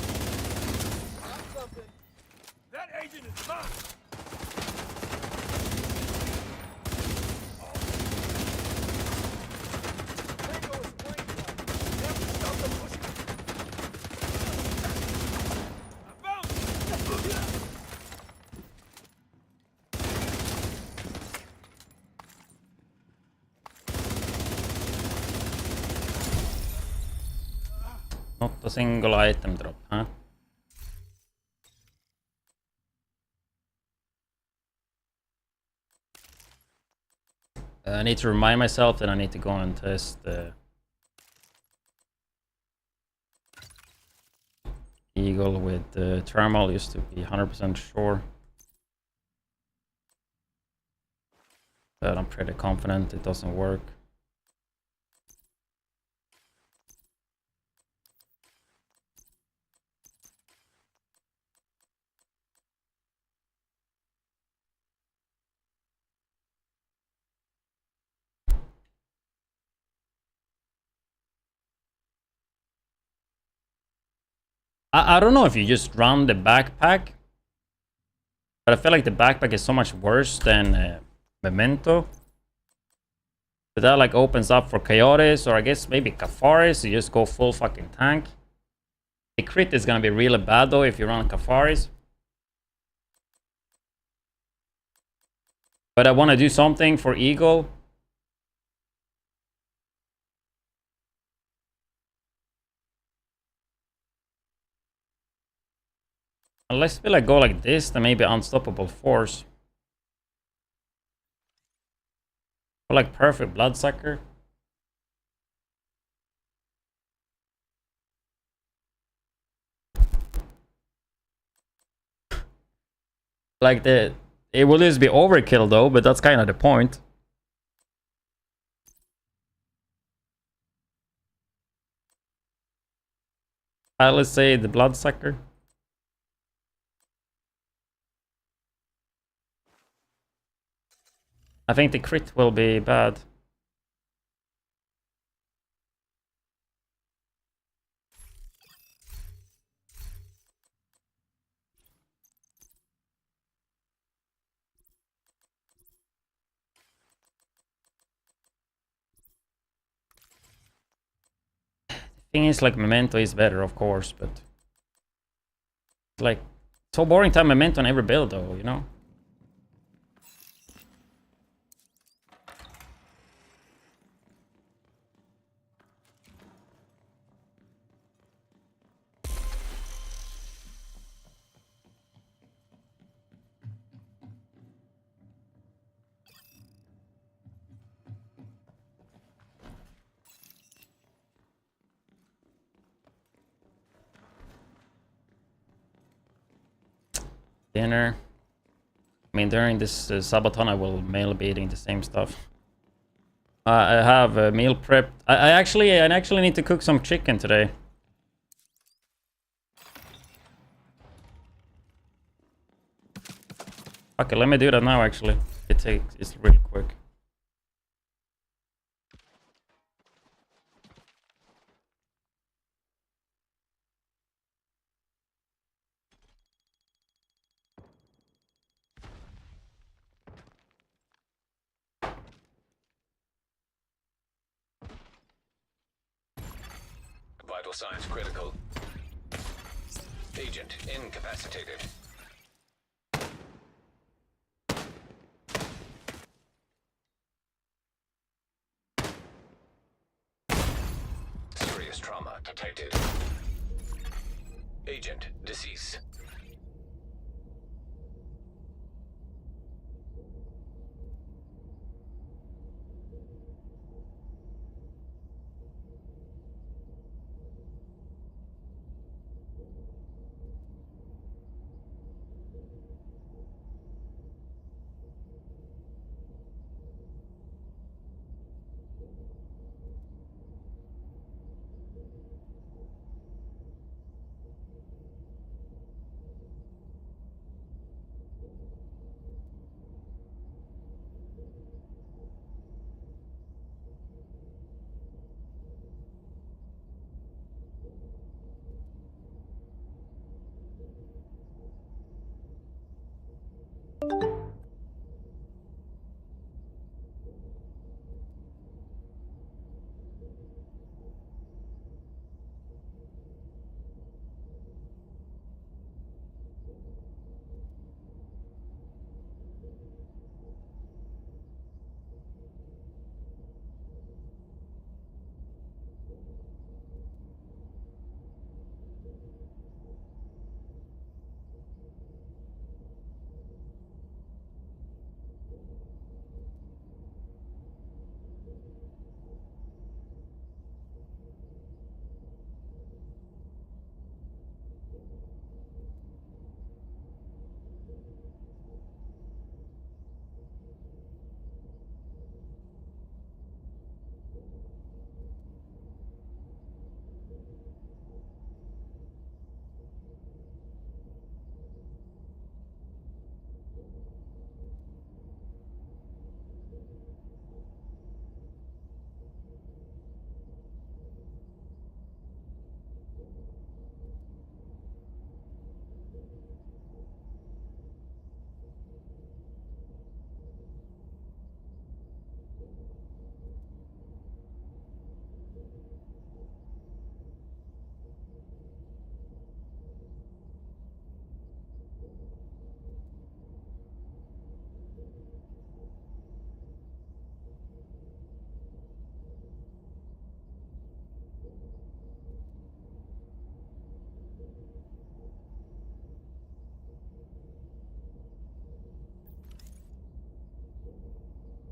Speaker 4: That agent is mine. Tango is flamethrower. Have to stop the pushing. I found it.
Speaker 1: Not a single item drop, huh? I need to remind myself that I need to go and test the Eagle with the thermal just to be 100% sure. But I'm pretty confident it doesn't work. I don't know if you just run the backpack, but I feel like the backpack is so much worse than Memento. But that like opens up for Coyotes, or I guess maybe Kafaris, you just go full fucking tank. The crit is gonna be really bad though if you run Kafaris. But I want to do something for Eagle. Unless we like go like this, then maybe Unstoppable Force. Or like Perfect Bloodsucker. Like it will just be overkill though, but that's kind of the point. Let's say the Bloodsucker. I think the crit will be bad. The thing is, like, Memento is better, of course, but it's like so boring to have Memento on every build, though, you know. Dinner. I mean, during this Subathon, I will mainly be eating the same stuff. I have a meal prepped. I actually need to cook some chicken today. Okay, let me do that now. Actually, it's really quick.
Speaker 5: Vital signs critical. Agent incapacitated. detected. Agent deceased.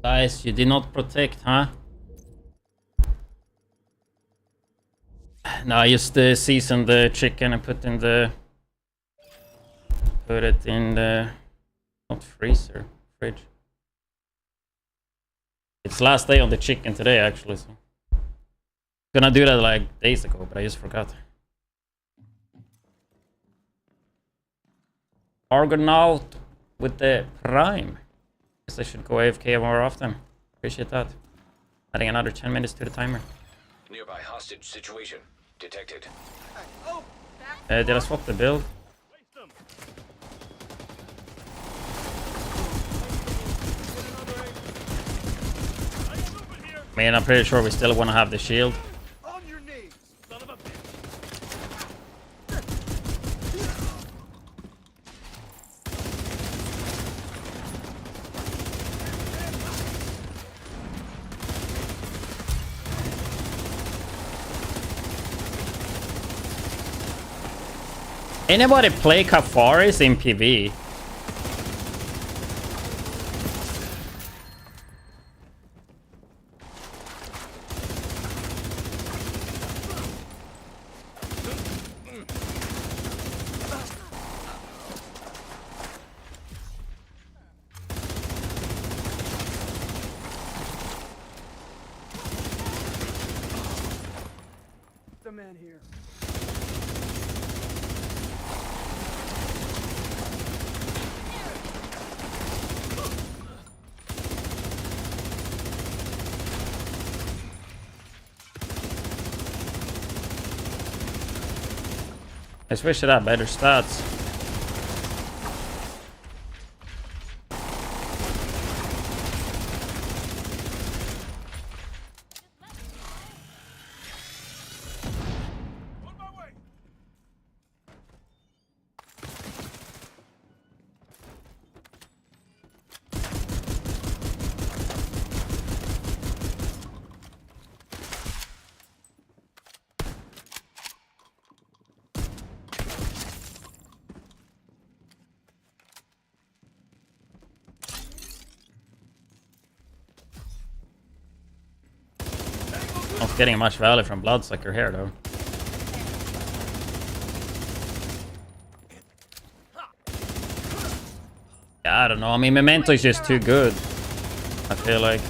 Speaker 1: Guys, you did not protect, huh? No, I just seasoned the chicken and put it in the not freezer, fridge. It's last day on the chicken today, actually. So gonna do that like days ago, but I just forgot. Argonaut with the Prime. Guess I should go AFK more often. Appreciate that. Adding another 10 minutes to the timer.
Speaker 5: Nearby hostage situation detected.
Speaker 1: Did I swap the build?
Speaker 4: Waste them. I am moving here.
Speaker 1: Man, I'm pretty sure we still want to have the shield.
Speaker 4: On your knees, son of a bitch.
Speaker 1: Anybody play Kafaris in PV?
Speaker 4: The man here.
Speaker 1: I just wish it had better stats.
Speaker 4: On my way.
Speaker 1: Not getting much value from Bloodsucker here though. Yeah, I don't know. I mean, Memento is just too good. I feel like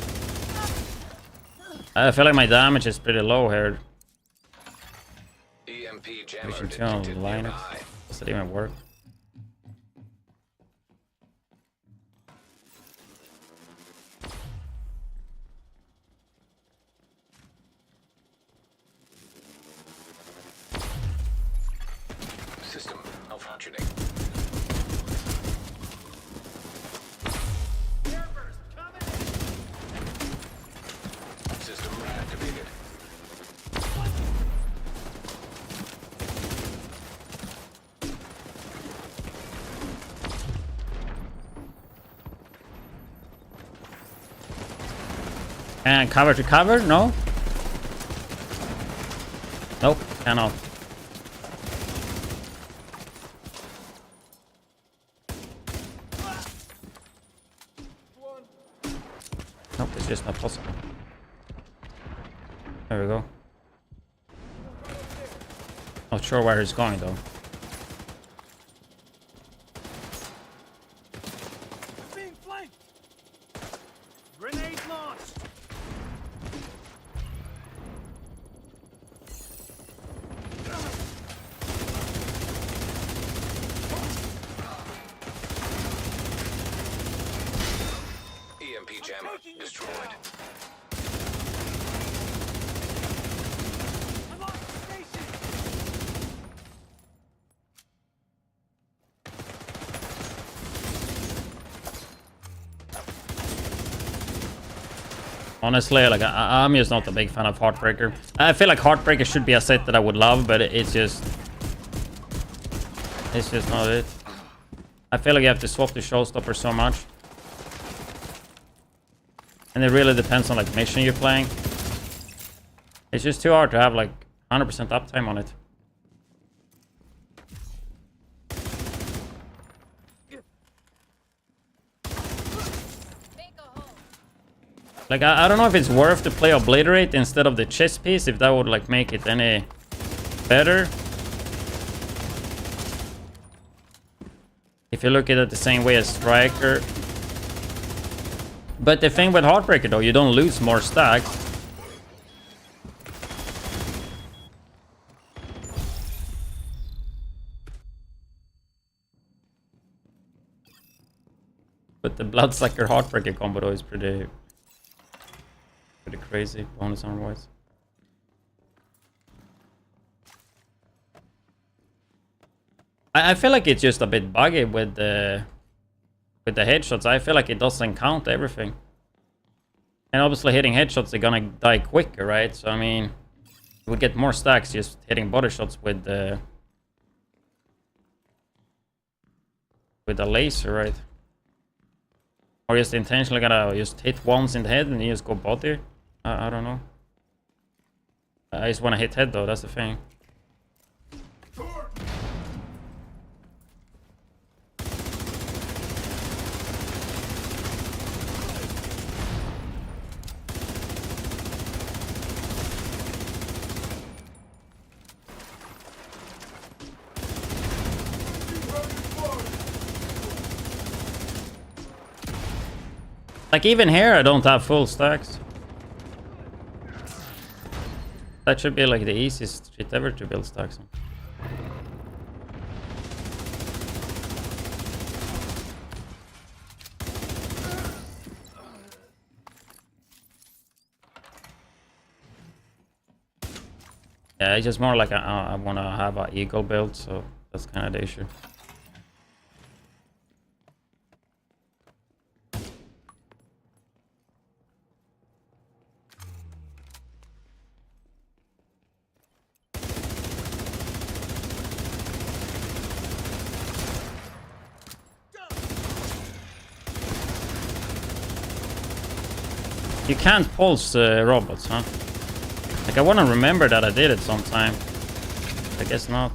Speaker 1: my damage is pretty low here.
Speaker 5: EMP
Speaker 1: We
Speaker 5: jammer
Speaker 1: should turn on the
Speaker 5: detected
Speaker 1: Linux.
Speaker 5: nearby.
Speaker 1: Does it even work?
Speaker 5: System malfunctioning. System reactivated.
Speaker 1: And cover to cover? No? Nope, cannot. Nope, it's just not possible. There we go. Not sure where he's going though.
Speaker 4: Being flanked. Grenade launched.
Speaker 5: EMP jammer destroyed.
Speaker 4: I'm on station.
Speaker 1: Honestly, like I'm just not a big fan of Heartbreaker. I feel like Heartbreaker should be a set that I would love, but it's just not it. I feel like you have to swap the showstopper so much, and it really depends on like mission you're playing. It's just too hard to have like 100% uptime on it. Like I don't know if it's worth to play Obliterate instead of the chest piece, if that would like make it any better. If you look at it the same way as Striker. But the thing with Heartbreaker though, you don't lose more stacks. But the Bloodsucker Heartbreaker combo though is pretty crazy, bonus armor wise. I feel like it's just a bit buggy with the headshots. I feel like it doesn't count everything. And obviously hitting headshots, they're gonna die quicker, right? So I mean, we get more stacks just hitting body shots with the laser, right? Or just intentionally gonna just hit once in the head and you just go body. I don't know. I just wanna hit head though, that's the thing. Like even here I don't have full stacks. That should be like the easiest shit ever to build stacks on. Yeah, it's just more like I want to have an eagle build, so that's kind of the issue. You can't pulse robots, huh? Like I want to remember that I did it sometime. I guess not.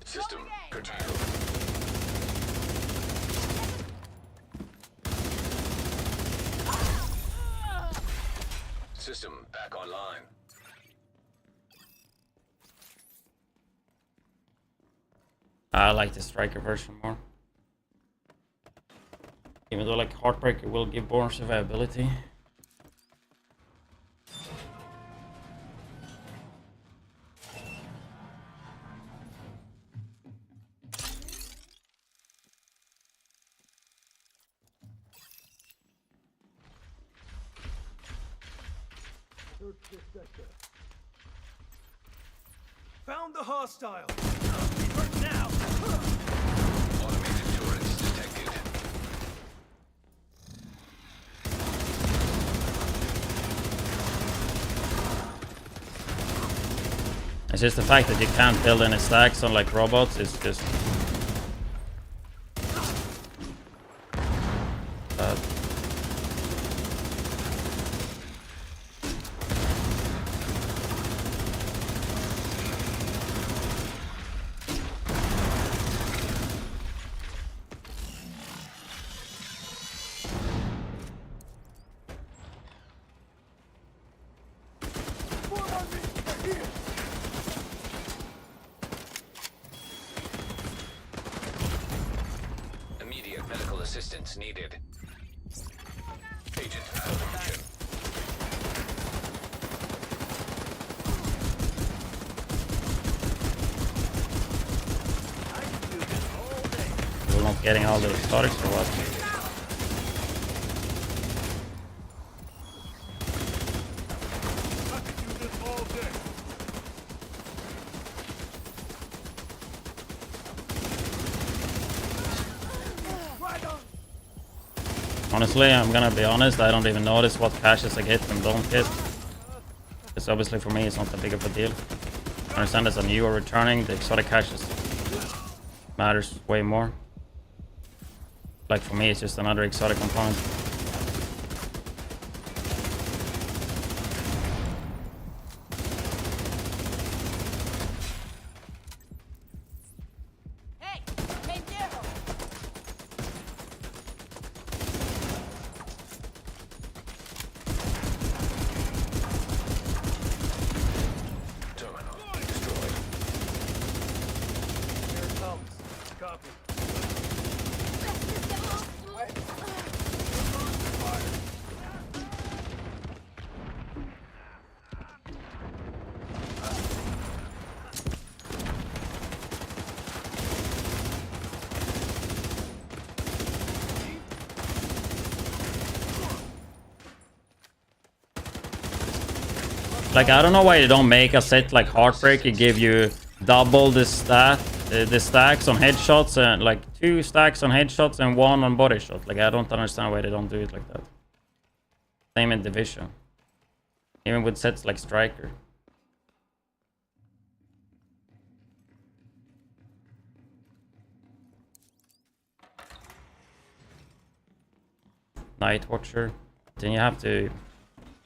Speaker 5: System curtailed. system back online.
Speaker 1: I like the striker version more. Even though like Heartbreaker will give more survivability.
Speaker 4: Found the hostile. Hurt now.
Speaker 5: Automated turrets detected.
Speaker 1: It's just the fact that you can't build any stacks on like robots. It's just
Speaker 4: More on me. Here.
Speaker 5: Immediate medical assistance needed. Agent malfunction.
Speaker 4: I can do this all day.
Speaker 1: we're not getting all the exotics or what.
Speaker 4: I can do this all day. Right on.
Speaker 1: Honestly, I'm gonna be honest, I don't even notice what caches I get and don't get. Because obviously for me it's not that big of a deal. I understand as a new or returning, the exotic caches matters way more. Like for me it's just another exotic component.
Speaker 2: Hey, pendejo!
Speaker 5: Terminal destroyed.
Speaker 4: Here it comes. Copy.
Speaker 1: Like I don't know why you don't make a set like Heartbreak. You give you double the stacks on headshots and like 2 stacks on headshots and 1 on body shot. Like I don't understand why they don't do it like that. Same in Division. Even with sets like Striker. Night Watcher. Then you have to,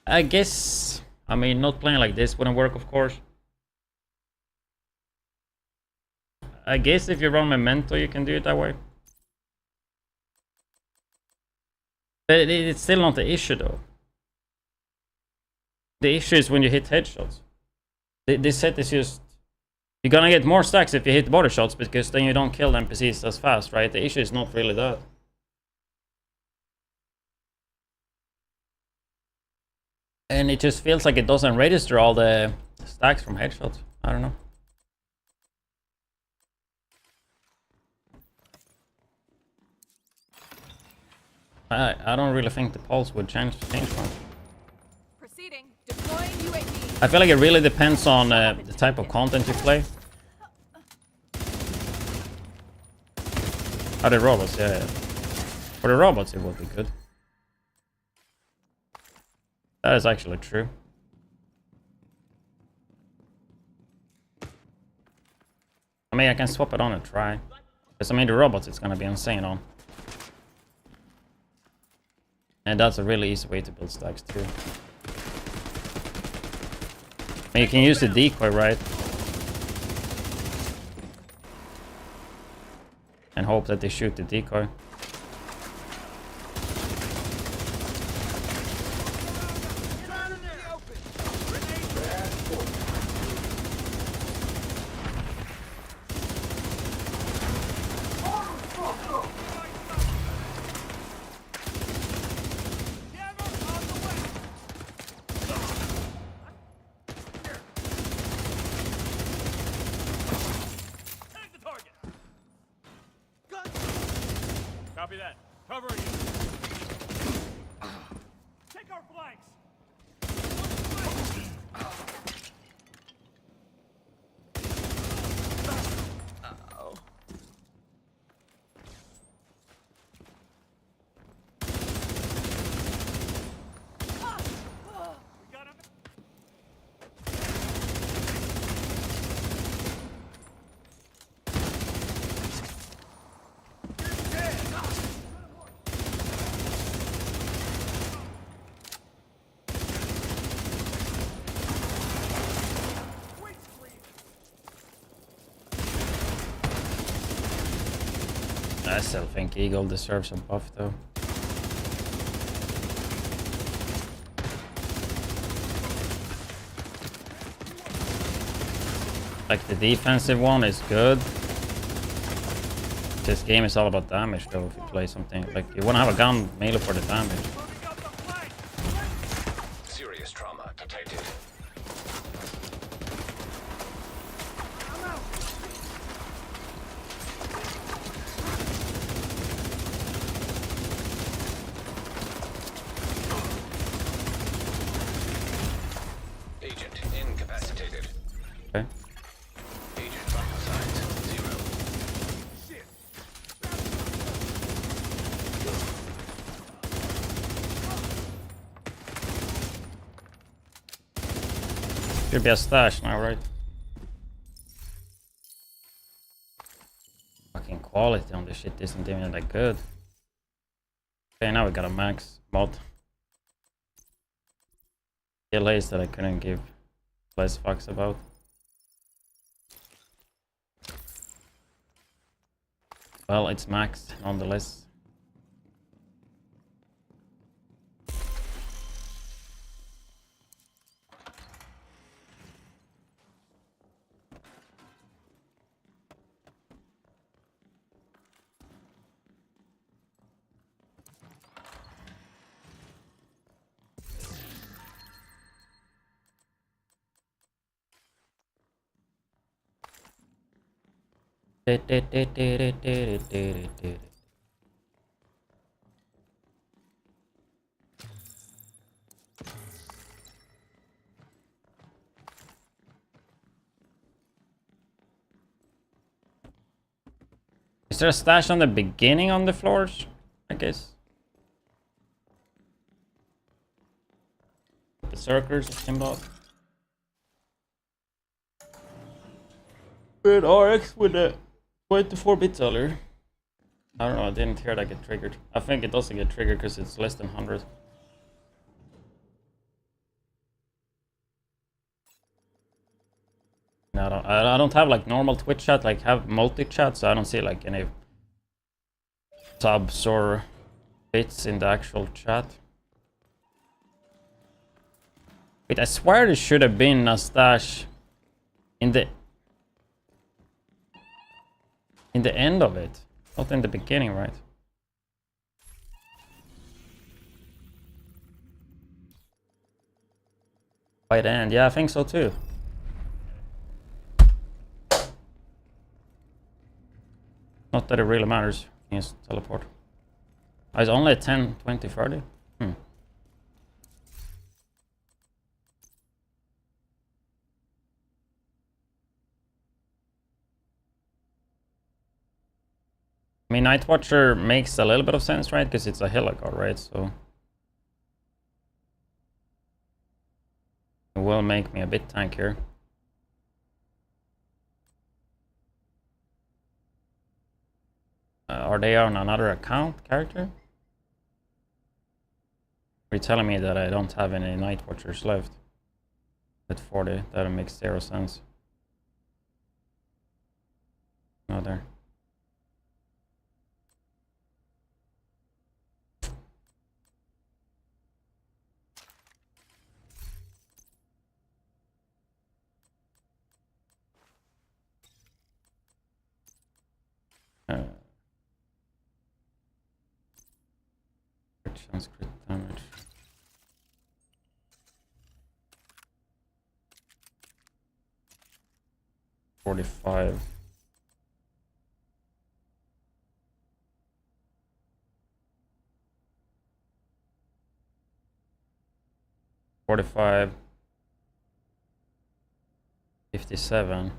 Speaker 1: I guess, I mean, not playing like this wouldn't work, of course. I guess if you run Memento, you can do it that way. But it's still not the issue, though. The issue is when you hit headshots. This set is just... You're gonna get more stacks if you hit body shots, because then you don't kill NPCs as fast, right? The issue is not really that. And it just feels like it doesn't register all the stacks from headshots. I don't know. I don't really think the pulse would change much.
Speaker 2: Proceeding. Deploying UAV.
Speaker 1: I feel like it really depends on the type of content you play. Oh, the robots, yeah. For the robots, it would be good. That is actually true. I mean, I can swap it on and try. Because, I mean, the robots, it's gonna be insane on. And that's a really easy way to build stacks, too. I mean, you can use the decoy, right? And hope that they shoot the decoy.
Speaker 4: Copy that. Covering you. Take our flanks. We got him.
Speaker 1: I still think Eagle deserves a buff though. Like the defensive one is good. This game is all about damage though. If you play something like you want to have a gun mainly for the damage.
Speaker 4: Moving up the flank.
Speaker 5: Serious trauma detected. Agent incapacitated.
Speaker 1: Okay.
Speaker 5: Agent vital signs 0.
Speaker 1: Should be a stash now, right? Fucking quality on this shit isn't even that good. Okay, now we got a max mod. DLAs that I couldn't give less fucks about. Well, it's maxed nonetheless. Is there a stash on the beginning on the floors? I guess. Berserkers, Kimball. Weird RX with a 24-bit earlier. I don't know, I didn't hear that get triggered. I think it doesn't get triggered because it's less than 100. No, I don't have like normal Twitch chat, like have multi-chat, so I don't see like any subs or bits in the actual chat. Wait, I swear there should have been a stash in the end of it, not in the beginning, right? By the end, yeah, I think so too. Not that it really matters. Yes, teleport. Oh, it's only 10, 20, 30. I mean, Night Watcher makes a little bit of sense, right? Because it's a Helicar, right? So it will make me a bit tankier. Are they on another account character? Are you telling me that I don't have any Night Watchers left? At 40, that makes 0 sense. No, there. Chance crit damage. $45. 45. 57.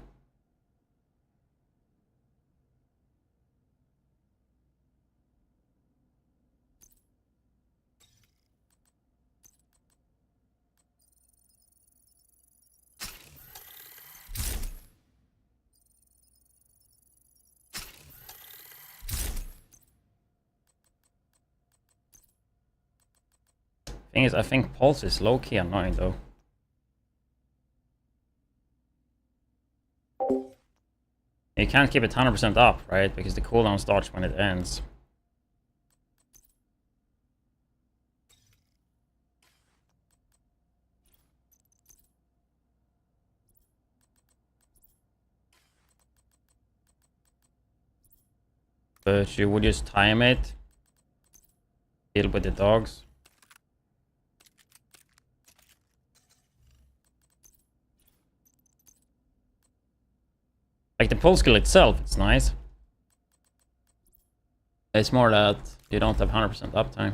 Speaker 1: Thing is, I think pulse is low-key annoying though. You can't keep it 100% up, right? Because the cooldown starts when it ends. But you would just time it. Deal with the dogs. Like the pull skill itself, it's nice. It's more that you don't have 100% uptime.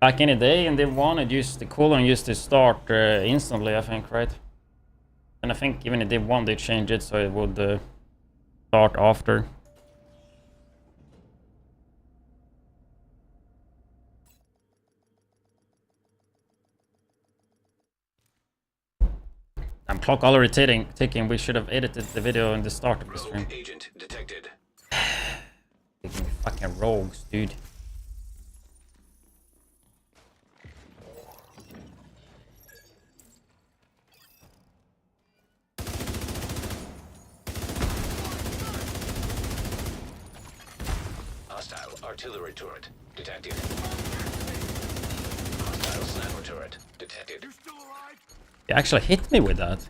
Speaker 1: Back in the day, in Div 1, it used the cooldown used to start instantly, I think, right? And I think even in Div 1 they changed it so it would start after. Clock already ticking. We should have edited the video in the start of the stream.
Speaker 5: Rogue agent detected.
Speaker 1: Taking fucking rogues, dude.
Speaker 5: Hostile artillery turret detected. Hostile sniper turret detected.
Speaker 4: You still alive?
Speaker 1: You actually hit me with that.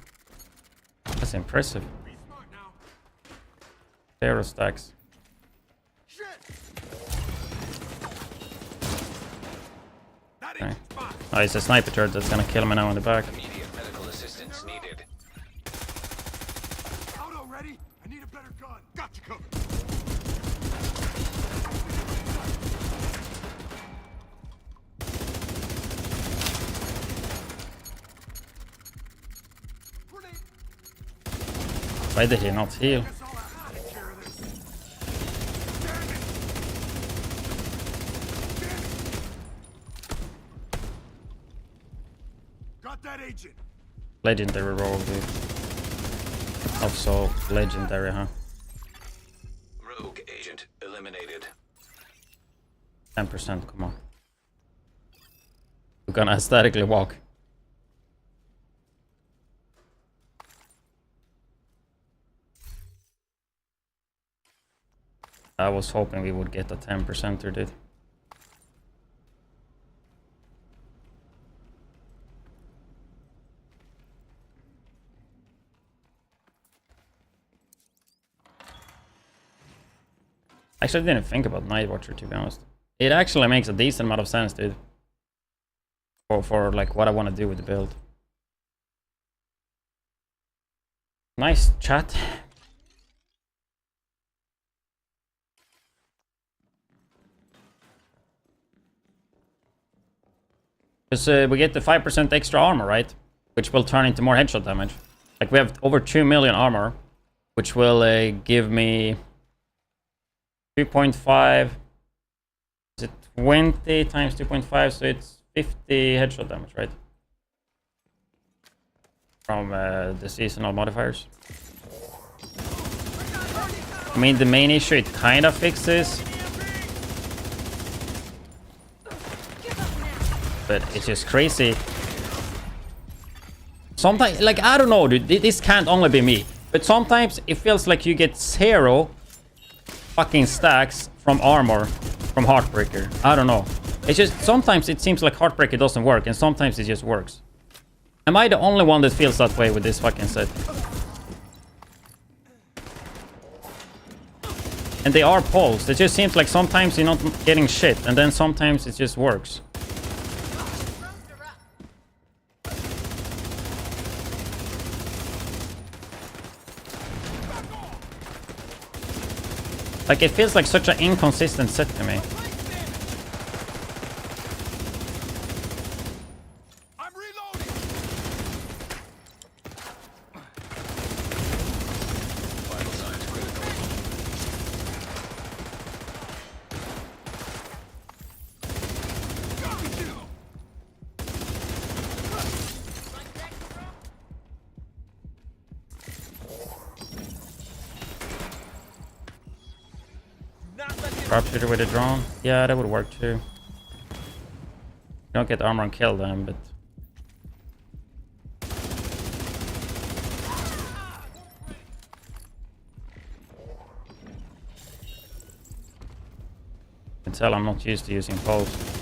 Speaker 1: That's impressive.
Speaker 4: Be smart now.
Speaker 1: 0 stacks.
Speaker 4: Shit! That
Speaker 1: Okay.
Speaker 4: ain't fine.
Speaker 1: Oh, it's a sniper turret that's gonna kill me now in the back.
Speaker 5: Immediate medical assistance needed.
Speaker 4: Auto ready? I need a better gun. Got you covered. Grenade.
Speaker 1: Why did he not heal?
Speaker 4: Guess I'll have to take care of this. Damn it! Damn it! Got that agent.
Speaker 1: Legendary roll, dude. Also legendary, huh?
Speaker 5: Rogue agent eliminated.
Speaker 1: 10%, come on. We're gonna aesthetically walk. I was hoping we would get a 10%er, dude. Actually, I didn't think about Night Watcher, to be honest. It actually makes a decent amount of sense, dude. For like what I want to do with the build. Nice chat. Because we get the 5% extra armor, right? Which will turn into more headshot damage. Like we have over 2 million armor, which will give me 2.5. Is it 20 times 2.5? So it's 50 headshot damage, right? From the seasonal modifiers. I mean, the main issue it kind of fixes. But it's just crazy. Sometimes, like, I don't know, dude. This can't only be me. But sometimes it feels like you get 0 fucking stacks from armor from Heartbreaker. I don't know. It's just, sometimes it seems like Heartbreaker doesn't work, and sometimes it just works. Am I the only one that feels that way with this fucking set? And they are pulsed. It just seems like sometimes you're not getting shit, and then sometimes it just works. Like, it feels like such an inconsistent set to me. Sharpshooter with a drone. Yeah, that would work too. You don't get armor and kill them, but you can tell I'm not used to using pulse.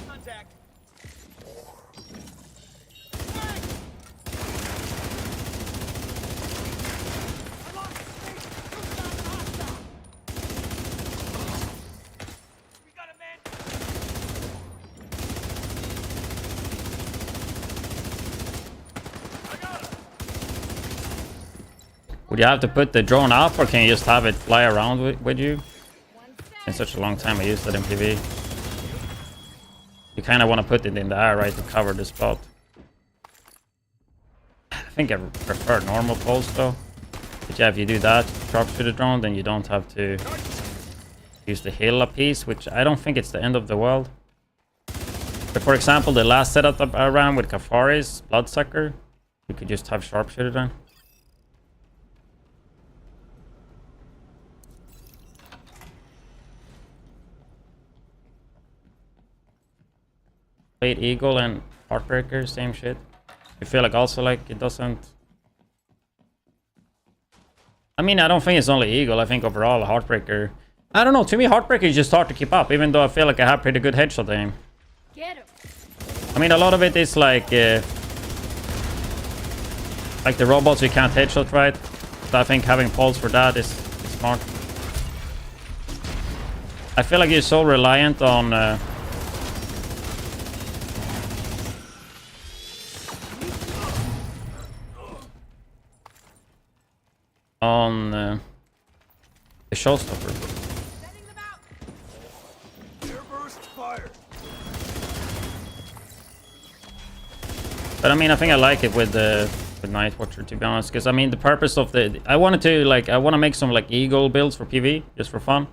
Speaker 4: Contact. I lost space. Hostile. We got a man. I got him.
Speaker 1: Would you have to put the drone up, or can you just have it fly around with you? In such a long time I used it in PV. You kind of want to put it in the air, right, to cover the spot. I think I prefer normal pulse though. But yeah, if you do that, drop to the drone, then you don't have to use the hill a piece, which I don't think it's the end of the world. But for example, the last setup I ran with Kafari's Bloodsucker, you could just have sharpshooter then. Played Eagle and Heartbreaker, same shit. You feel like also like it doesn't... I mean, I don't think it's only Eagle. I think overall Heartbreaker... I don't know, to me Heartbreaker is just hard to keep up, even though I feel like I have pretty good headshot aim.
Speaker 2: Get him.
Speaker 1: I mean, a lot of it is like the robots you can't headshot, right? So I think having pulse for that is smart. I feel like you're so reliant on... the showstopper.
Speaker 2: Setting them out.
Speaker 4: Airburst fire.
Speaker 1: But I mean, I think I like it with Night Watcher, to be honest, because I mean the purpose of I wanted to I want to make some like Eagle builds for PV just for fun,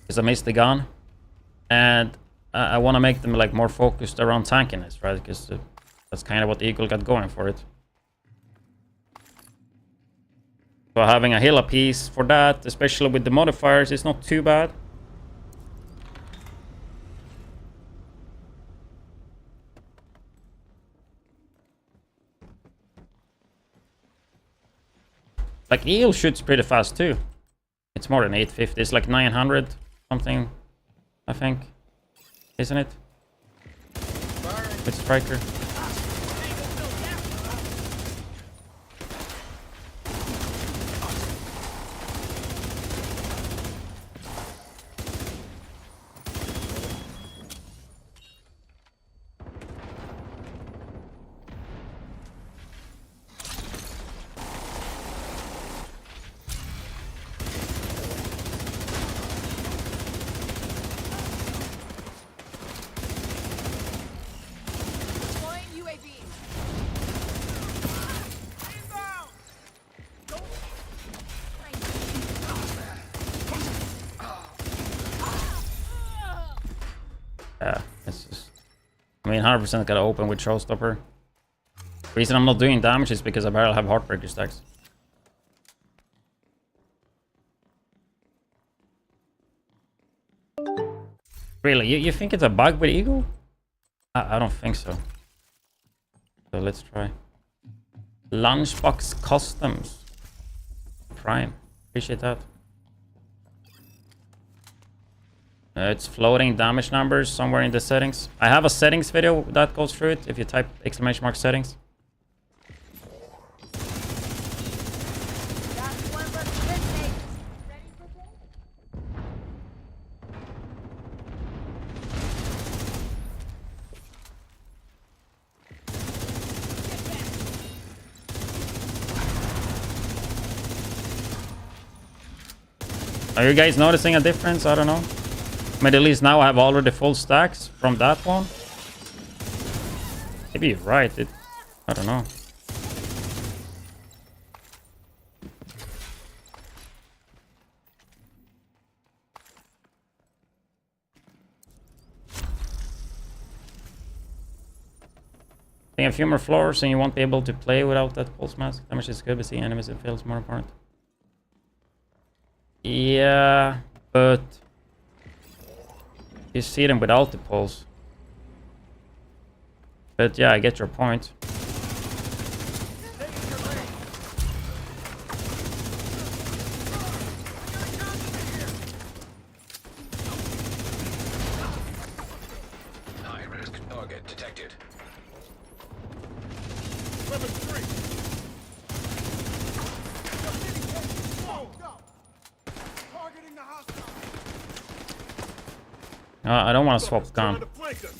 Speaker 1: because I missed the gun, and I want to make them like more focused around tankiness, right? Because that's kind of what Eagle got going for it. So having a heal piece for that, especially with the modifiers, is not too bad. Like Eel shoots pretty fast too. It's more than 850. It's like 900 something, I think, isn't it? With Striker.
Speaker 2: Deploying UAV.
Speaker 4: Inbound.
Speaker 1: Yeah, it's just... I mean, 100% gotta open with Showstopper. Reason I'm not doing damage is because I barely have Heartbreaker stacks. Really? You think it's a bug with Eagle? I don't think so. So let's try. Lunchbox Customs. Prime. Appreciate that. It's floating damage numbers somewhere in the settings. I have a settings video that goes through it if you type !settings.
Speaker 2: Got one left to eliminate. Ready for this?
Speaker 1: Are you guys noticing a difference? I don't know. But at least now I have already full stacks from that one. Maybe you're right. I don't know. a few more floors and you won't be able to play without that pulse mask. Damage is good, but seeing enemies in fields more important. Yeah, but you see them without the pulse. But yeah, I get your point.
Speaker 5: High risk target detected.
Speaker 4: Level 3. Whoa, go. Targeting the hostile.
Speaker 1: I don't want to swap
Speaker 4: Trying
Speaker 1: gun.
Speaker 4: to flank us.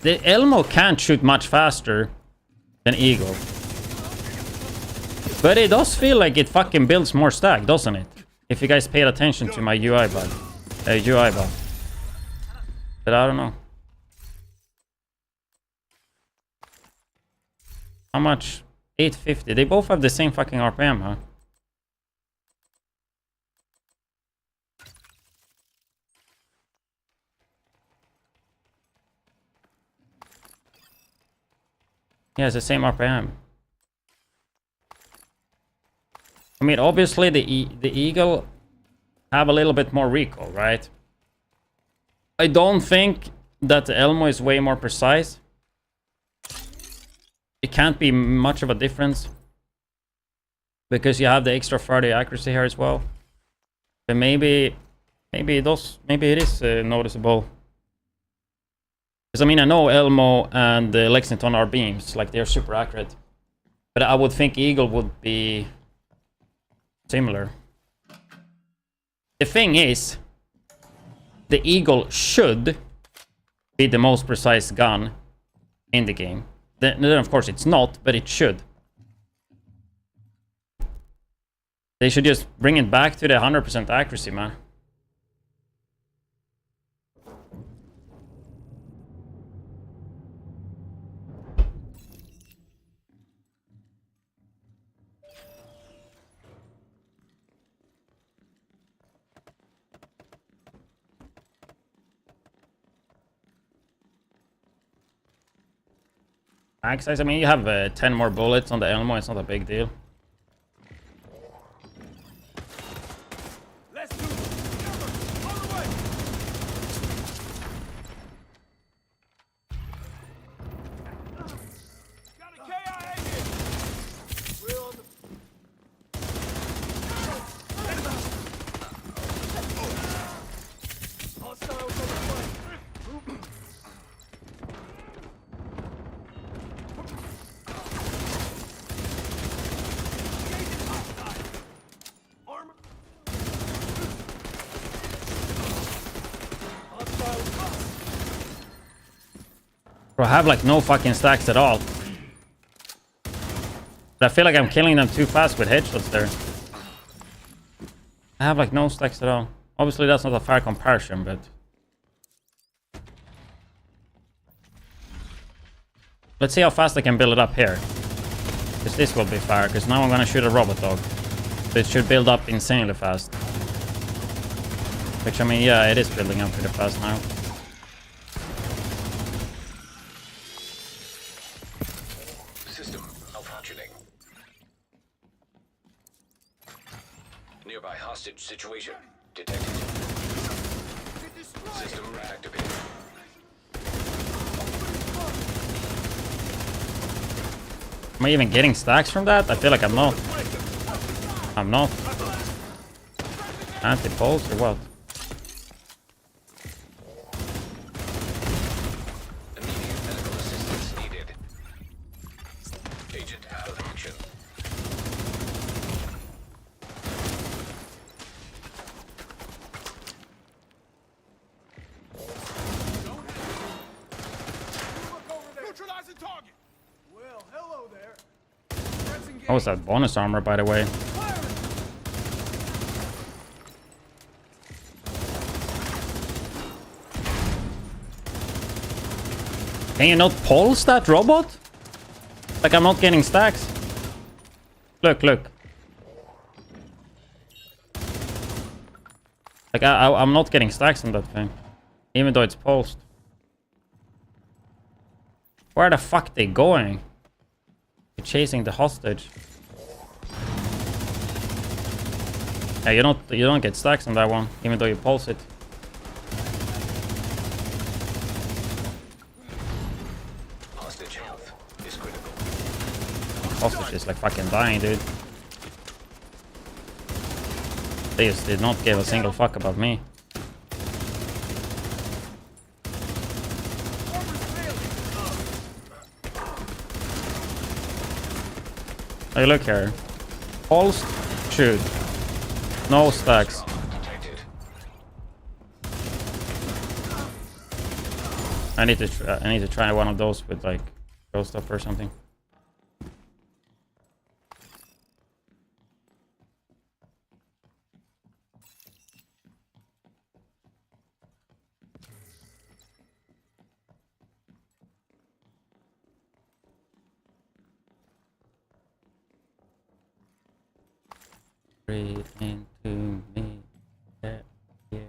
Speaker 1: The Elmo can't shoot much faster than Eagle. But it does feel like it fucking builds more stack, doesn't it? If you guys paid attention to my UI buff. But I don't know. How much? 850. They both have the same fucking RPM, huh? Yeah, it's the same RPM. I mean, obviously the Eagle have a little bit more recoil, right? I don't think that the Elmo is way more precise. It can't be much of a difference because you have the extra 30 accuracy here as well. But maybe it is noticeable. Because I mean, I know Elmo and Lexington are beams, like they're super accurate. But I would think Eagle would be similar. The thing is, the Eagle should be the most precise gun in the game. Then of course it's not, but it should. They should just bring it back to the 100% accuracy, man. Access, I mean, you have 10 more bullets on the Elmo, it's not a big deal.
Speaker 4: Let's do it. Cover. On the way. Got a KIA here. We're on the... Hostiles on the flank. Armor. Hostile.
Speaker 1: Bro, I have like no fucking stacks at all. But I feel like I'm killing them too fast with headshots there. I have like no stacks at all. Obviously that's not a fair comparison, but... Let's see how fast I can build it up here. Because this will be fair, because now I'm gonna shoot a robot dog. So it should build up insanely fast. Which, I mean, yeah, it is building up pretty fast now.
Speaker 5: System malfunctioning. Nearby hostage situation detected. System activated.
Speaker 1: Am I even getting stacks from that? I feel like I'm not. I'm not. Anti-pulse or what?
Speaker 5: Immediate medical assistance needed. Agent out of action.
Speaker 4: Neutralizing target. Well, hello there.
Speaker 1: What was that bonus armor, by the way? Can you not pulse that robot? Like, I'm not getting stacks. Look, look. Like, I'm not getting stacks on that thing. Even though it's pulsed. Where the fuck they going? They're chasing the hostage. Yeah, you don't get stacks on that one, even though you pulse it.
Speaker 5: Hostage health is critical.
Speaker 1: Hostage is like fucking dying, dude. They just did not give a single fuck about me. Hey, look here. Pulsed, shoot. No stacks.
Speaker 5: Detected.
Speaker 1: I need to try one of those with like ghost up or something. Breathe into me. Yeah, yeah.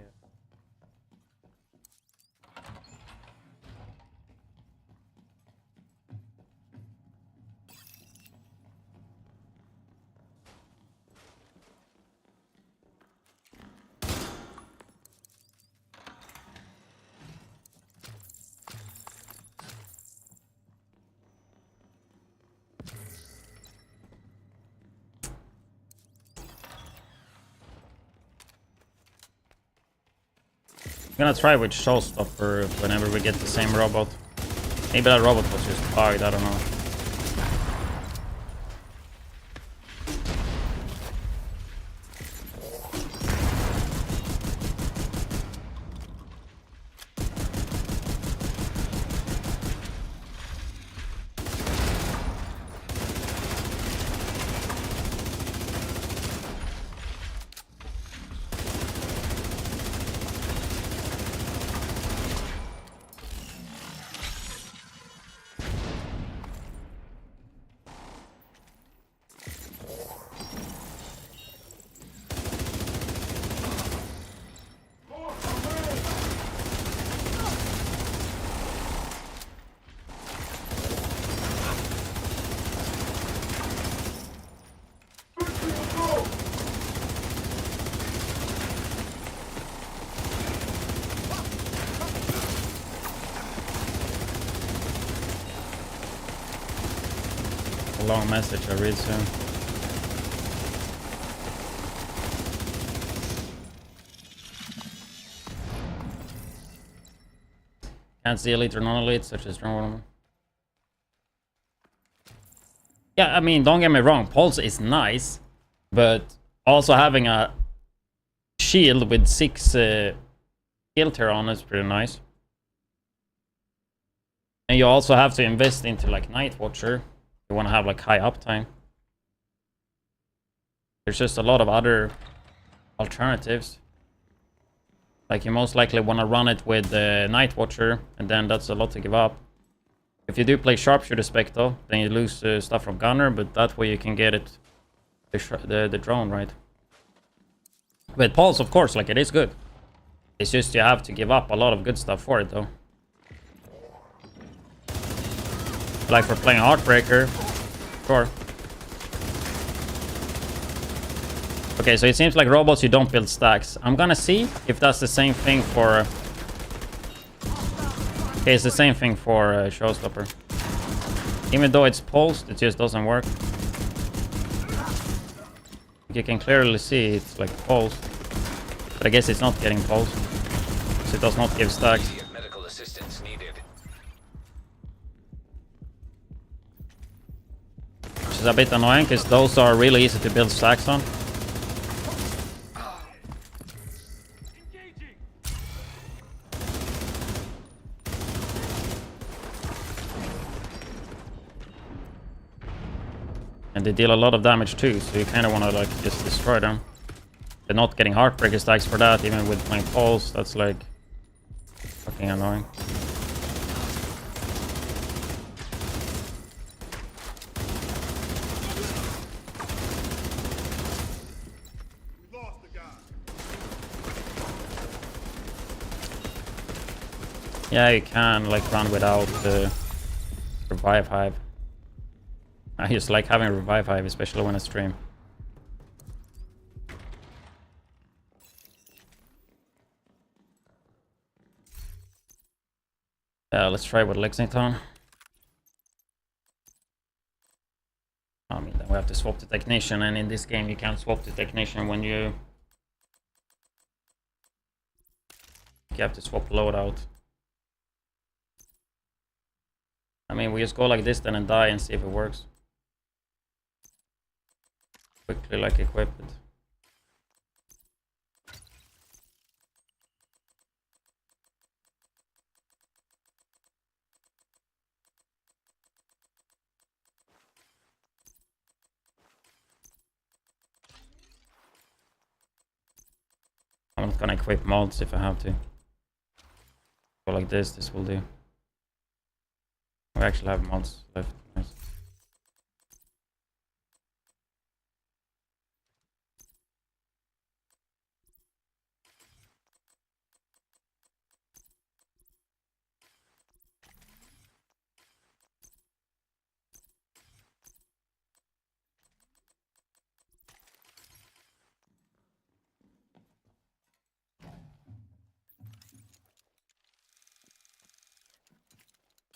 Speaker 1: I'm gonna try with showstopper whenever we get the same robot. Maybe that robot was just bugged, I don't know. A long message I read soon. Can't see elite or non-elite, such as drone. Yeah, I mean, don't get me wrong, Pulse is nice, but also having a shield with 6 skill tier on is pretty nice. And you also have to invest into like Night Watcher. You want to have like high uptime. There's just a lot of other alternatives. Like you most likely want to run it with the Night Watcher, and then that's a lot to give up. If you do play Sharpshooter Spec though, then you lose stuff from Gunner, but that way you can get it the drone, right? With Pulse, of course, like it is good. It's just you have to give up a lot of good stuff for it though. Like for playing Heartbreaker, sure. Okay, so it seems like robots you don't build stacks. I'm gonna see if that's the same thing for... Okay, it's the same thing for Showstopper. Even though it's pulsed, it just doesn't work. You can clearly see it's like pulsed. But I guess it's not getting pulsed. So it does not give stacks.
Speaker 5: Medical assistance needed.
Speaker 1: Which is a bit annoying, because those are really easy to build stacks on.
Speaker 4: Engaging.
Speaker 1: And they deal a lot of damage too, so you kind of want to like just destroy them. They're not getting Heartbreaker stacks for that, even with playing Pulse. That's like fucking annoying. Yeah, you can like run without revive hive. I just like having revive hive, especially when I stream. Yeah, let's try with Lexington. I mean, then we have to swap the technician, and in this game you can't swap the technician when you have to swap loadout. I mean, we just go like this then and die and see if it works. Quickly like equip it. I'm not gonna equip mods if I have to. Go like this will do. We actually have mods left. Nice.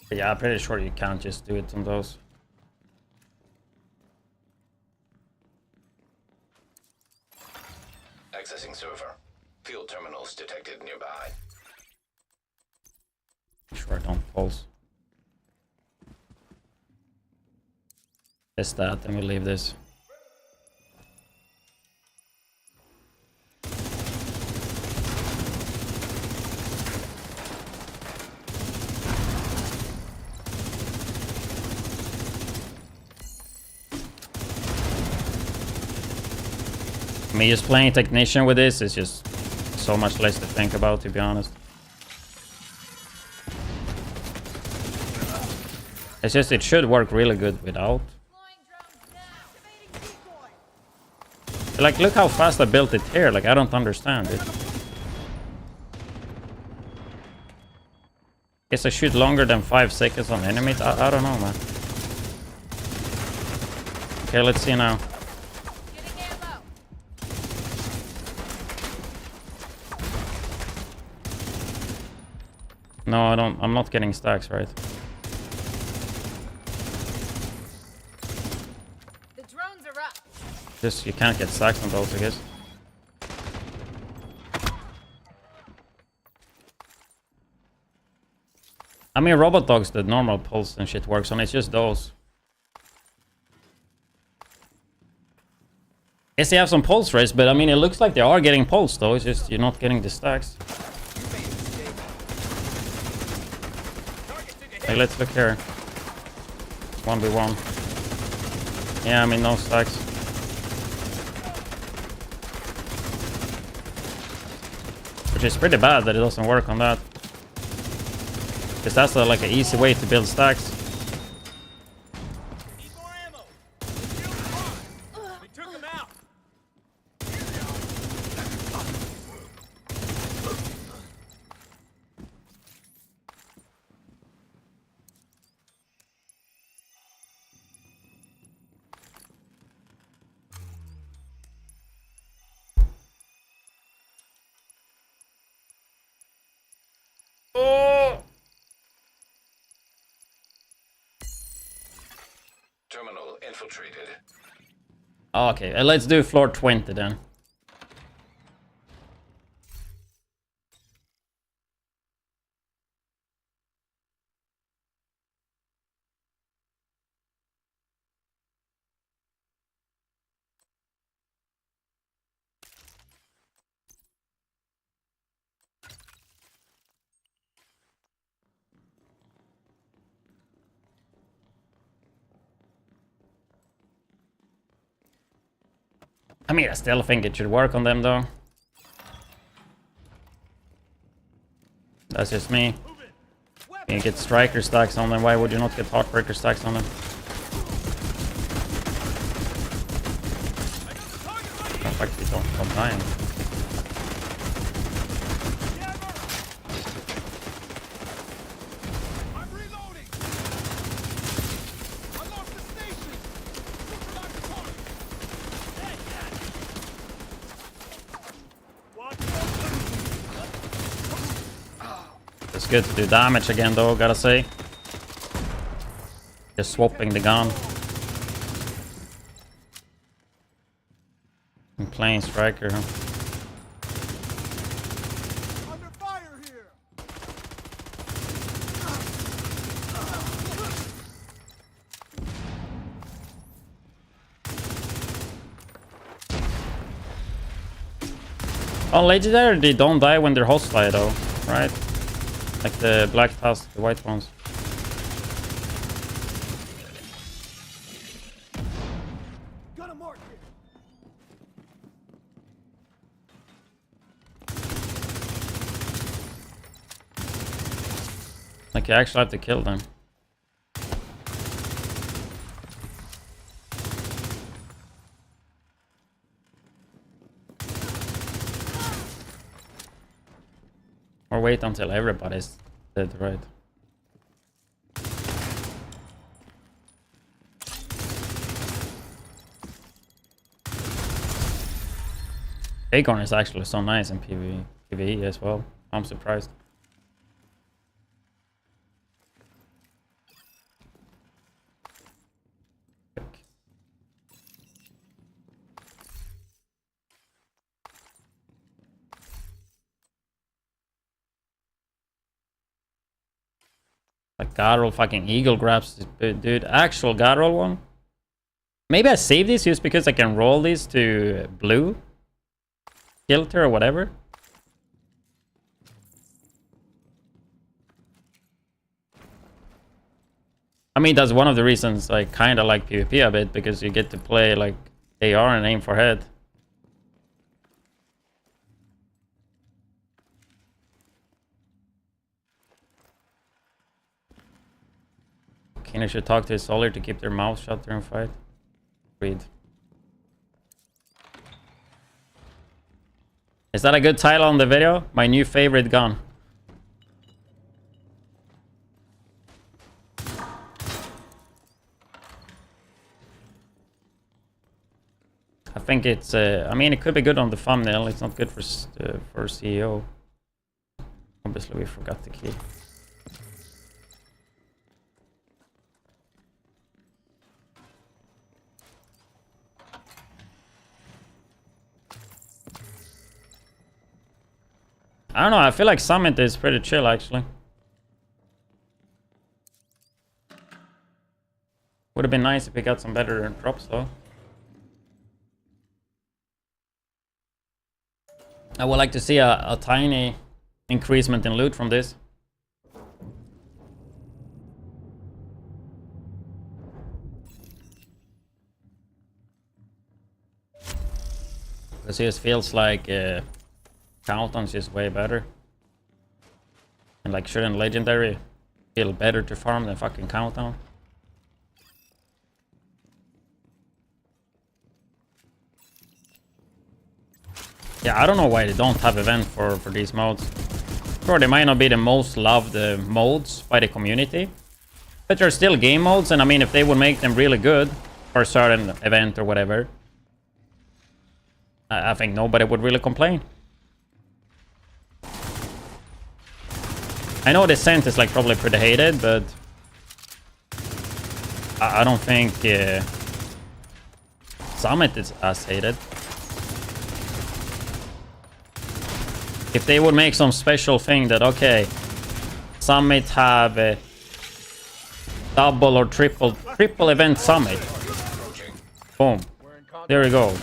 Speaker 1: But yeah, I'm pretty sure you can't just do it on those.
Speaker 5: Accessing server. Field terminals detected nearby.
Speaker 1: Sure, don't pulse. Test that, and we leave this. I mean, just playing technician with this is just so much less to think about, to be honest. It's just, it should work really good without.
Speaker 2: Flying drones now. Activating decoy.
Speaker 1: Like, look how fast I built it here. Like, I don't understand it. Guess I shoot longer than 5 seconds on enemies. I don't know, man. Okay, let's see now.
Speaker 2: Getting ammo.
Speaker 1: No, I don't. I'm not getting stacks, right?
Speaker 2: The drones are up.
Speaker 1: Just, you can't get stacks on those, I guess. I mean, robot dogs, the normal pulse and shit works on. It's just those. Yes, they have some pulse rates, but I mean, it looks like they are getting pulse, though. It's just you're not getting the stacks. Hey, let's look here. 1v1. Yeah, I mean, no stacks. Which is pretty bad that it doesn't work on that. Because that's like an easy way to build stacks.
Speaker 4: Need more ammo. The shield's hot. We took them out.
Speaker 1: Oh!
Speaker 5: Terminal infiltrated.
Speaker 1: Okay, let's do floor 20 then. I mean, I still think it should work on them, though. That's just me. You get striker stacks on them. Why would you not get heartbreaker stacks on them? In fact, you don't die. Feels good to do damage again though, gotta say. Just swapping the gun. And playing striker, huh?
Speaker 4: Under fire here.
Speaker 1: On legendary, they don't die when they're hostile though, right? Like the black tusk, the white ones.
Speaker 4: Got a mark here.
Speaker 1: Like you actually have to kill them. Or wait until everybody's dead, right? Acorn is actually so nice in PvE as well. I'm surprised. Like Garrel fucking eagle grabs this dude. Actual Garrel one. Maybe I save this just because I can roll these to blue filter or whatever. I mean, that's one of the reasons I kind of like PvP a bit, because you get to play like AR and aim for head. Keener should talk to his soldier to keep their mouths shut during fight. Read. Is that a good title on the video? My new favorite gun. I think it's, I mean, it could be good on the thumbnail. It's not good for CEO. Obviously, we forgot the key. I don't know, I feel like Summit is pretty chill actually. Would have been nice if we got some better drops though. I would like to see a tiny increasement in loot from this. Because it feels like countdown's just way better. And like, shouldn't legendary feel better to farm than fucking countdown? Yeah, I don't know why they don't have event for these modes. Sure, they might not be the most loved modes by the community, but they're still game modes, and I mean, if they would make them really good for a certain event or whatever, I think nobody would really complain. I know the scent is like probably pretty hated, but I don't think Summit is as hated. If they would make some special thing that, okay, Summit have a double or triple event Summit. Boom. There we go.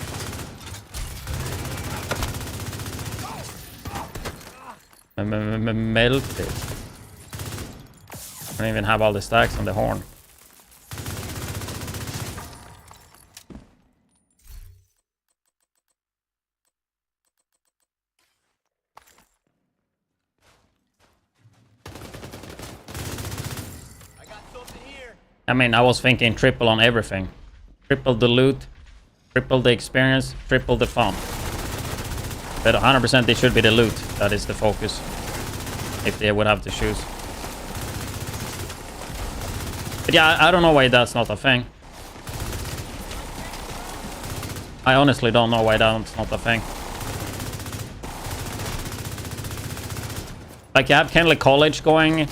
Speaker 1: Melted. I don't even have all the stacks on the horn. I mean, I was thinking triple on everything. Triple the loot, triple the experience, triple the fun. But 100% it should be the loot that is the focus, if they would have to choose. But yeah, I don't know why that's not a thing. I honestly don't know why that's not a thing. Like you have kind of like college going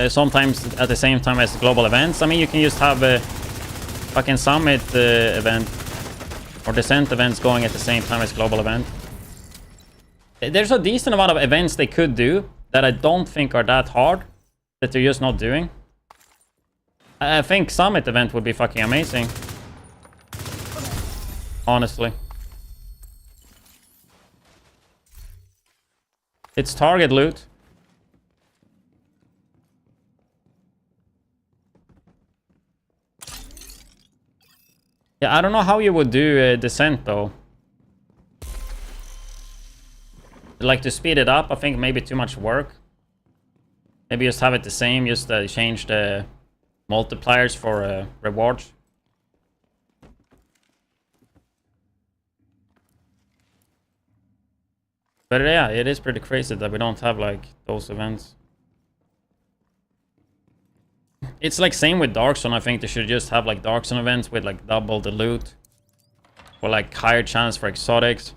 Speaker 1: sometimes at the same time as global events. I mean, you can just have a fucking summit event or descent events going at the same time as global event. There's a decent amount of events they could do that I don't think are that hard that they're just not doing. I think summit event would be fucking amazing. Honestly. It's target loot. Yeah, I don't know how you would do descent though. Like to speed it up, I think maybe too much work. Maybe just have it the same, just change the multipliers for rewards. But yeah, it is pretty crazy that we don't have like those events. It's like same with Dark Zone. I think they should just have like Dark Zone events with like double the loot. Or like higher chance for exotics.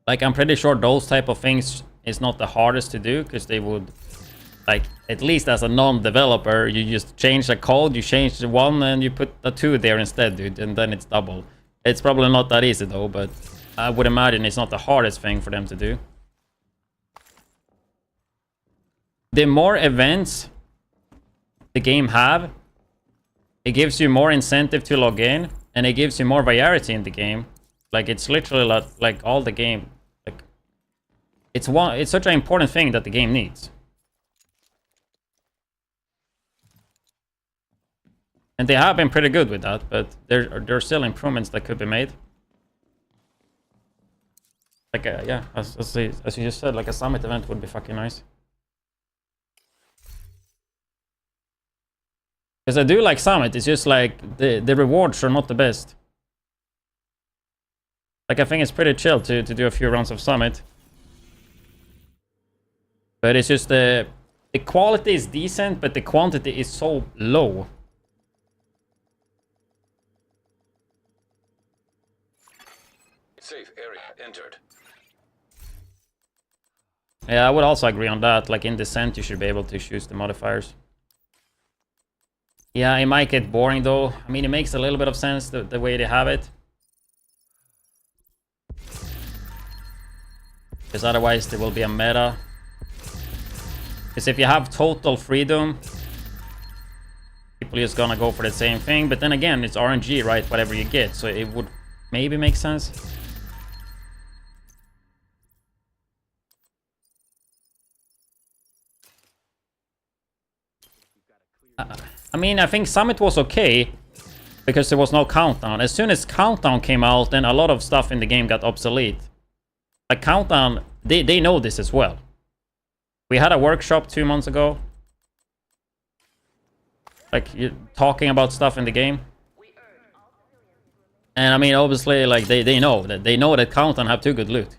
Speaker 1: Like I'm pretty sure those type of things is not the hardest to do. Because they would, like at least as a non-developer, you just change the code. You change the 1 and you put the 2 there instead, dude. And then it's double. It's probably not that easy though. But I would imagine it's not the hardest thing for them to do. The more events the game have, it gives you more incentive to log in, and it gives you more variety in the game. Like it's literally like all the game, like it's such an important thing that the game needs. And they have been pretty good with that, but there are still improvements that could be made. Like yeah, as you just said, like a summit event would be fucking nice. Because I do like summit, it's just like the rewards are not the best. Like I think it's pretty chill to do a few rounds of summit. But it's just the quality is decent, but the quantity is so low.
Speaker 5: Safe area entered.
Speaker 1: Yeah, I would also agree on that. Like in Descent, you should be able to choose the modifiers. Yeah, it might get boring though. I mean, it makes a little bit of sense the way they have it. Because otherwise there will be a meta. Because if you have total freedom, people just gonna go for the same thing. But then again, it's RNG, right? Whatever you get. So it would maybe make sense. I mean, I think Summit was okay because there was no countdown. As soon as countdown came out, then a lot of stuff in the game got obsolete. Like countdown, they know this as well. We had a workshop 2 months ago. Like, talking about stuff in the game. And I mean, obviously, like, they know that countdown have too good loot.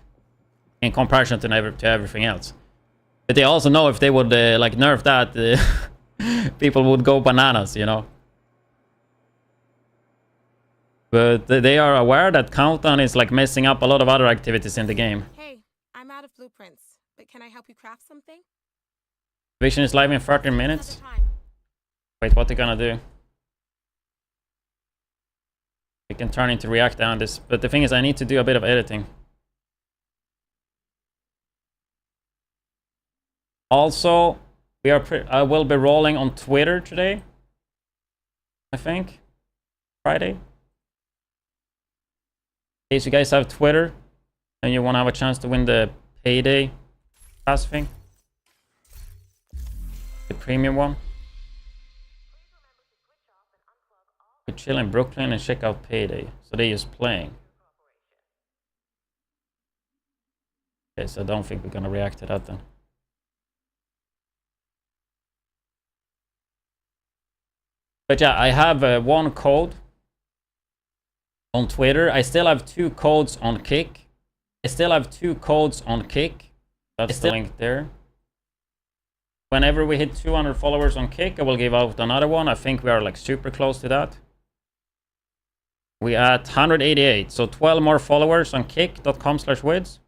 Speaker 1: In comparison to everything else. But they also know if they would, like, nerf that... people would go bananas, you know. But they are aware that countdown is like messing up a lot of other activities in the game.
Speaker 2: Hey, I'm out of blueprints, but can I help you craft something?
Speaker 1: Vision is live in 13 minutes.
Speaker 2: Another time.
Speaker 1: Wait, what are you gonna do? We can turn into React on this, but the thing is I need to do a bit of editing. Also, I will be rolling on Twitter today. I think. Friday. In case you guys have Twitter and you want to have a chance to win the payday pass thing. The premium one. We chill in Brooklyn and check out payday. So they're just playing. Okay, so I don't think we're gonna react to that then. But yeah, I have one code on Twitter. I still have 2 codes on Kick. That's the link there. Whenever we hit 200 followers on Kick, I will give out another one. I think we are like super close to that. We are at 188. So 12 more followers on kick.com/widdz.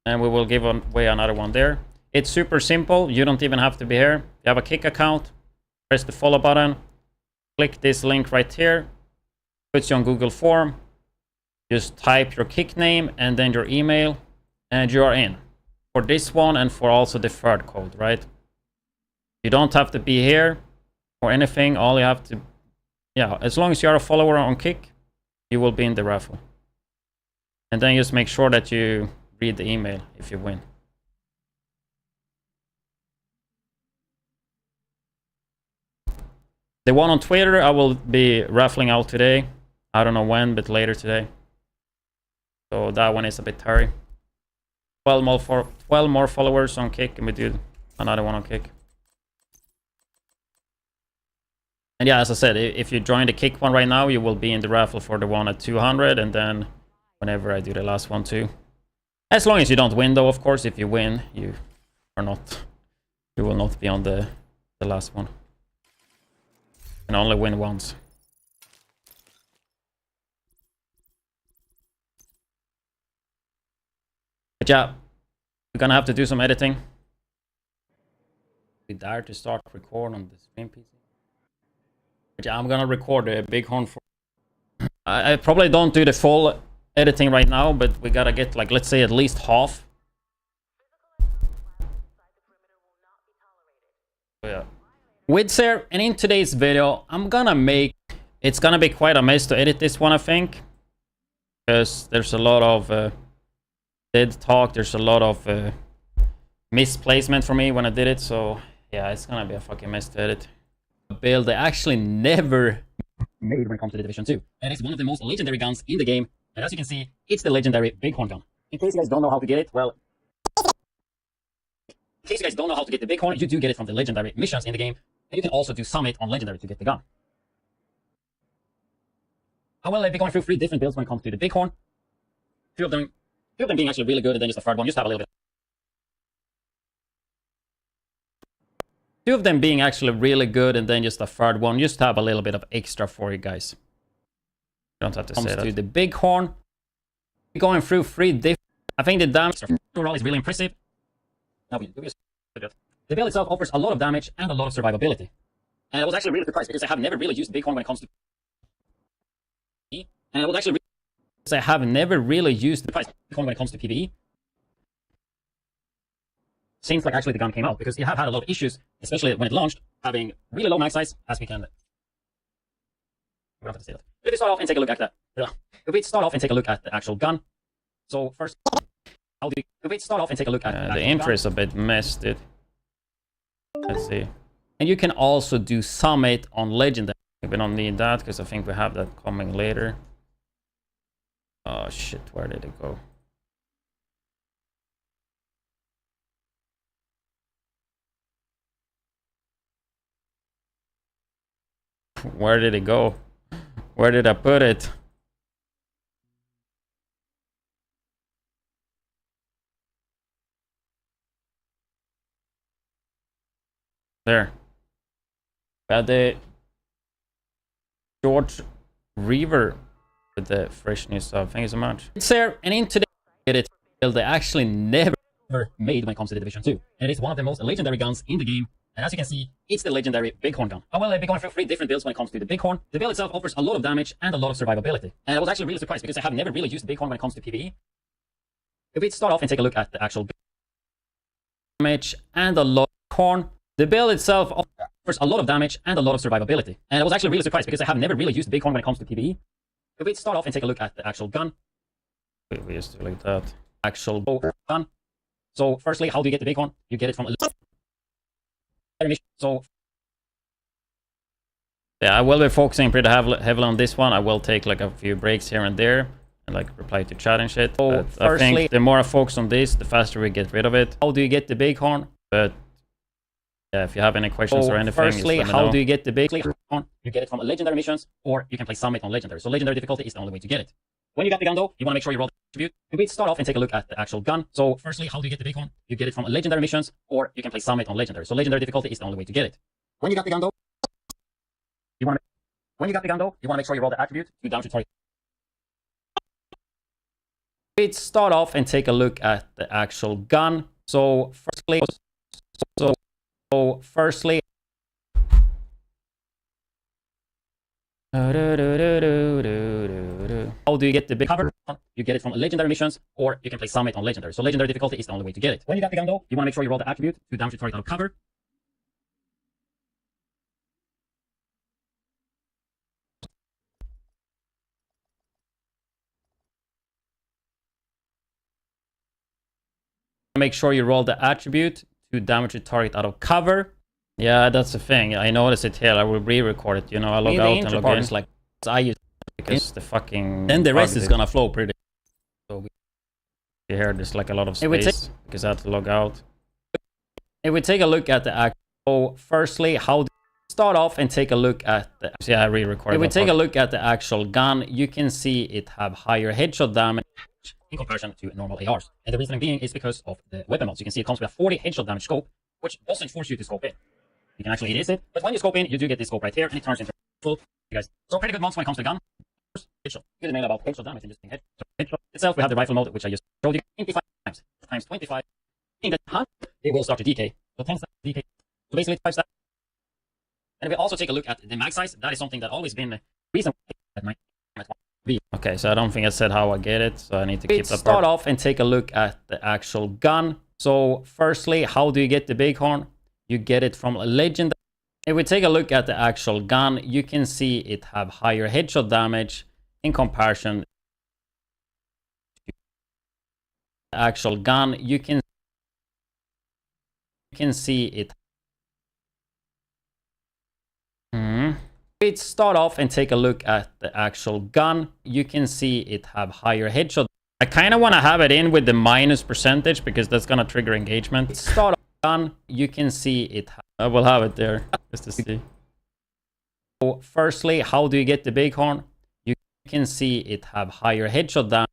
Speaker 1: and we will give away another one there. It's super simple. You don't even have to be here. If you have a Kick account, press the follow button, click this link right here, puts you on Google Form. Just type your Kick name and then your email, and you are in for this one and for also the third code, right? You don't have to be here or anything. All you have to, yeah, as long as you are a follower on Kick, you will be in the raffle. And then just make sure that you read the email if you win. The one on Twitter, I will be raffling out today. I don't know when, but later today. So that one is a bit hurry. 12 more followers on Kick, and we do another one on Kick. And yeah, as I said, if you join the Kick one right now, you will be in the raffle for the one at 200, and then whenever I do the last one too. As long as you don't win, though, of course. If you win, you are not. You will not be on the last one. You can only win once. But yeah, we're gonna have to do some editing. We dare to start record on the stream PC. But yeah, I'm gonna record the Bighorn for. I probably don't do the full editing right now, but we gotta get, like, let's say at least half. So yeah. Widdz here, and in today's video, it's gonna be quite a mess to edit this one, I think. Because there's a lot of dead talk, there's a lot of misplacement for me when I did it, so yeah, it's gonna be a fucking mess to edit. A build I actually never made when it comes to the Division 2. And it's one of the most legendary guns in the game, and as you can see, it's the legendary Bighorn gun. In case you guys don't know how to get it, well, in case you guys don't know how to get the Bighorn, you do get it from the legendary missions in the game, and you can also do summit on legendary to get the gun. I will be going through 3 different builds when it comes to the Bighorn. Two of them being actually really good, and then just a third one, just have a little bit. 2 of them being actually really good, and then just a third one, just have a little bit of extra for you guys. You don't have to say that. To the Bighorn, we're going through 3 different. I think the damage overall is really impressive. Now the build itself offers a lot of damage and a lot of survivability. And I was actually really surprised because I have never really used Bighorn when it comes to. And I was actually. I have never really used the Bighorn when it comes to PvE. Seems like actually the gun came out, because it have had a lot of issues, especially when it launched, having really low mag size, as we can. We don't have to say that. If we start off and take a look at that. If we start off and take a look at the actual gun. So first, if we start off and take a look at the info is a bit messed, dude. Let's see. And you can also do summit on legendary. We don't need that because I think we have that coming later. Oh shit, where did it go? Where did it go? Where did I put it? There. Got the George Reaver with the fresh new stuff. Thank you so much. It's there, and in today's build I actually never made when it comes to the Division 2. And it's one of the most legendary guns in the game. And as you can see, it's the legendary Bighorn gun. I will be going through 3 different builds when it comes to the Bighorn. The build itself offers a lot of damage and a lot of survivability. And I was actually really surprised because I have never really used the Bighorn when it comes to PvE. If we start off and take a look at the actual damage and a lot of corn, the build itself offers a lot of damage and a lot of survivability. And I was actually really surprised because I have never really used the Bighorn when it comes to PvE. If we start off and take a look at the actual gun. We used to like that. Actual gun. So firstly, how do you get the Bighorn? You get it from a. So yeah, I will be focusing pretty heavily on this one. I will take like a few breaks here and there and like reply to chat and shit. So I think the more I focus on this, the faster we get rid of it. How do you get the Bighorn? But yeah, if you have any questions or anything, firstly, how do you get the Bighorn? You get it from legendary missions, or you can play summit on legendary. So legendary difficulty is the only way to get it. When you got the gun though, you want to make sure you roll the attribute. If we start off and take a look at the actual gun. So firstly, how do you get the Bighorn? You get it from legendary missions, or you can play summit on legendary. So legendary difficulty is the only way to get it. When you got the gun though, you want to make sure you roll the attribute to damage to target. Let's start off and take a look at the actual gun. So firstly, how do you get the big cover? You get it from legendary missions, or you can play summit on legendary. So legendary difficulty is the only way to get it. When you got the gun though, you want to make sure you roll the attribute to damage your target out of cover. Make sure you roll the attribute to damage your target out of cover. Yeah, that's the thing. I noticed it here. I will re-record it. You know, I log out and log in. It's like I use because the fucking. Then the rest is gonna flow pretty. So you hear there's like a lot of space because I have to log out. If we take a look at the actual. So firstly, how do start off and take a look at the. Yeah, I re-recorded. If we take a look at the actual gun, you can see it have higher headshot damage in comparison to normal ARs. And the reason being is because of the weapon mods. You can see it comes with a 40 headshot damage scope, which doesn't force you to scope in. You can actually erase it, but when you scope in, you do get this scope right here, and it turns into full. You guys, so pretty good mods when it comes to the gun. First, headshot. Here's the mail about headshot damage and just headshot itself. We have the rifle mode, which I just showed you 25 times 25. In the hunt, it will start to decay. So 10 stacks decay. So basically 5 stacks. And we also take a look at the mag size. That is something that always been the reason that my okay, so I don't think I said how I get it, so I need to keep that start off and take a look at the actual gun. So firstly, how do you get the bighorn? You get it from a legend. If we take a look at the actual gun, you can see it have higher headshot damage in comparison to the actual gun. You can see it. Let's start off and take a look at the actual gun. You can see it have higher headshot. I kind of want to have it in with the minus percentage because that's going to trigger engagement. Start off gun. You can see it. I will have it there just to see. So firstly, how do you get the bighorn? You can see it have higher headshot damage.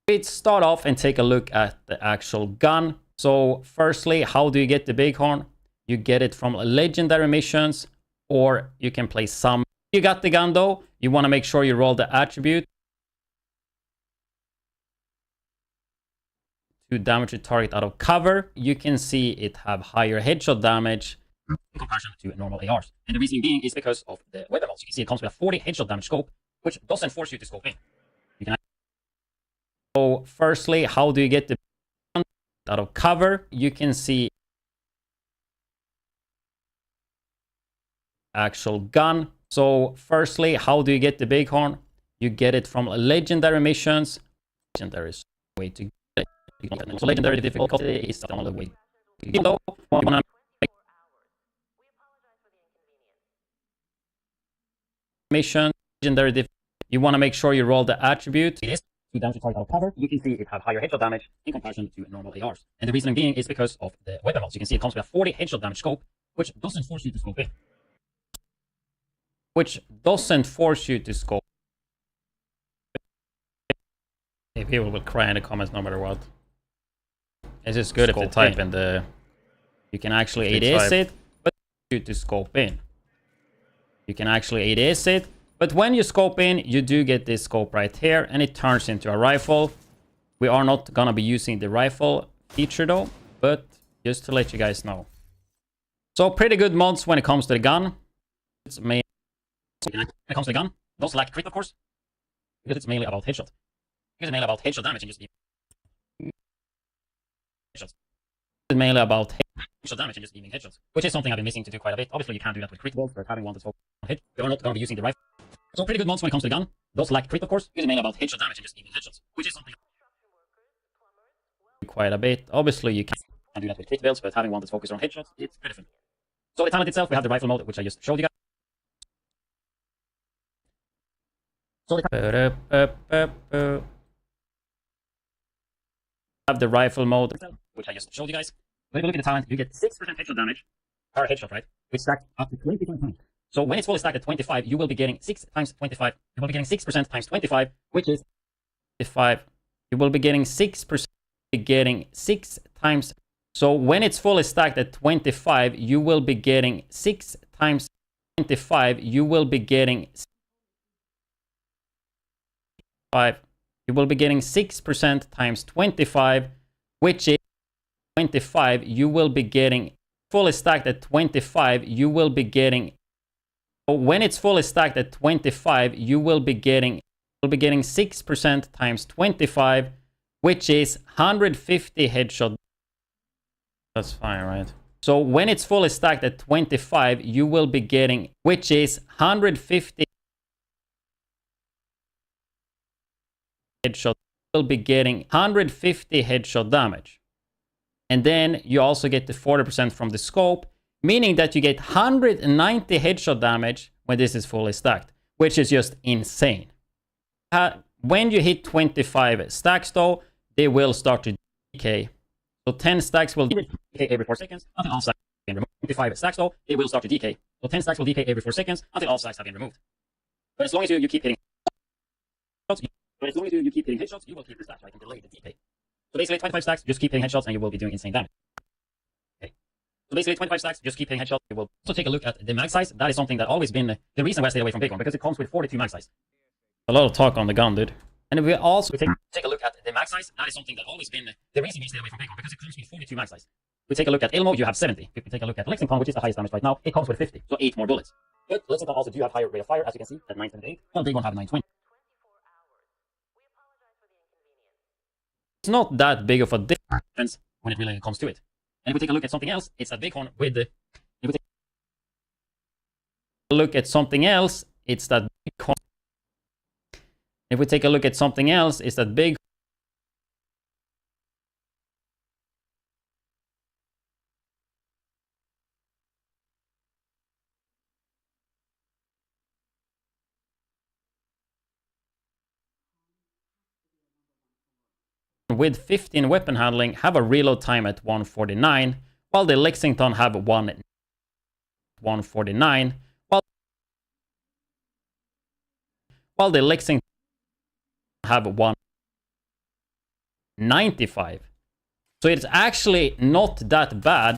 Speaker 1: Let's start off and take a look at the actual gun. So firstly, how do you get the bighorn? You get it from legendary missions, or you can play some. You got the gun though, you want to make sure you roll the attribute to damage your target out of cover. You can see it have higher headshot damage in comparison to normal ARs. And the reason being is because of the weapon mods. You can see it comes with a 40 headshot damage scope, which doesn't force you to scope in. You can. So firstly, how do you get the gun out of cover? You can see actual gun. So firstly, how do you get the bighorn? You get it from legendary missions. Legendary is the way to get it. So legendary difficulty is the only way. Even though you want to mission legendary you want to make sure you roll the attribute to damage target out of cover. You can see it have higher headshot damage in comparison to normal ARs. And the reason being is because of the weapon mods. You can see it comes with a 40 headshot damage scope, which doesn't force you to scope in. If people will cry in the comments no matter what. It's just good if they type in the. You can actually ADS it, but you to scope in. You can actually ADS it, but when you scope in, you do get this scope right here, and it turns into a rifle. We are not gonna be using the rifle feature though, but just to let you guys know. So pretty good mods when it comes to the gun. It's mainly when it comes to the gun, those lack crit of course, because it's mainly about headshot. It's mainly about headshot damage and just headshots. It's mainly about headshot damage and just aiming headshots, which is something I've been missing to do quite a bit. Obviously, you can't do that with crit balls, but having one that's focused on hit, we are not going to be using the rifle. So pretty good mods when it comes to the gun. Those lack crit of course, it's mainly about headshot damage and just aiming headshots, which is something quite a bit. Obviously, you can't do that with crit balls, but having one that's focused on headshots, it's pretty fun. So the talent itself, we have the rifle mode, which I just showed you guys. So have the rifle mode, which I just showed you guys. But if you look at the talent, you get 6% headshot damage per headshot, right? Which stacked up to 25 times. So when it's fully stacked at 25, you will be getting 6 times 25. You will be getting 6% times 25, which is 5. You will be getting 6%, getting 6 times. So when it's fully stacked at 25, you will be getting 6 times 25. You will be getting 5, you will be getting 6% times 25, which is 25. You will be getting fully stacked at 25. You will be getting, when it's fully stacked at 25, you will be getting 6% times 25, which is 150 headshot. That's fine, right? So when it's fully stacked at 25, you will be getting, which is 150 headshot. You will be getting 150 headshot damage. And then you also get the 40% from the scope, meaning that you get 190 headshot damage when this is fully stacked, which is just insane. When you hit 25 stacks though, they will start to decay. So 10 stacks will decay every 4 seconds until all stacks have been removed. 25 stacks though, they will start to decay. So 10 stacks will decay every 4 seconds until all stacks have been removed. But as long as you keep hitting headshots, you will keep your stacks, right, and delay the decay. So basically 25 stacks, just keep hitting headshots and you will be doing insane damage. Okay. So basically 25 stacks, just keep hitting headshots. You will also take a look at the mag size. That is something that always been the reason why I stayed away from Bighorn, because it comes with 42 mag size. A lot of talk on the gun, dude. And we also take a look at the mag size. That is something that always been the reason we stay away from Bighorn, because it comes with 42 mag size. We take a look at Ilmo, you have 70. If we take a look at Lexington, which is the highest damage right now, it comes with 50. So 8 more bullets. But Lexington also do have higher rate of fire, as you can see, at 978. Well, Bighorn have 920. It's not that big of a difference when it really comes to it. And if we take a look at something else, it's that Bighorn with the... If we take a look at something else, it's that Bighorn... If we take a look at something else, it's that big... with 15 weapon handling have a reload time at 149, while the Lexington have 149, while the Lexington have 195. So it's actually not that bad.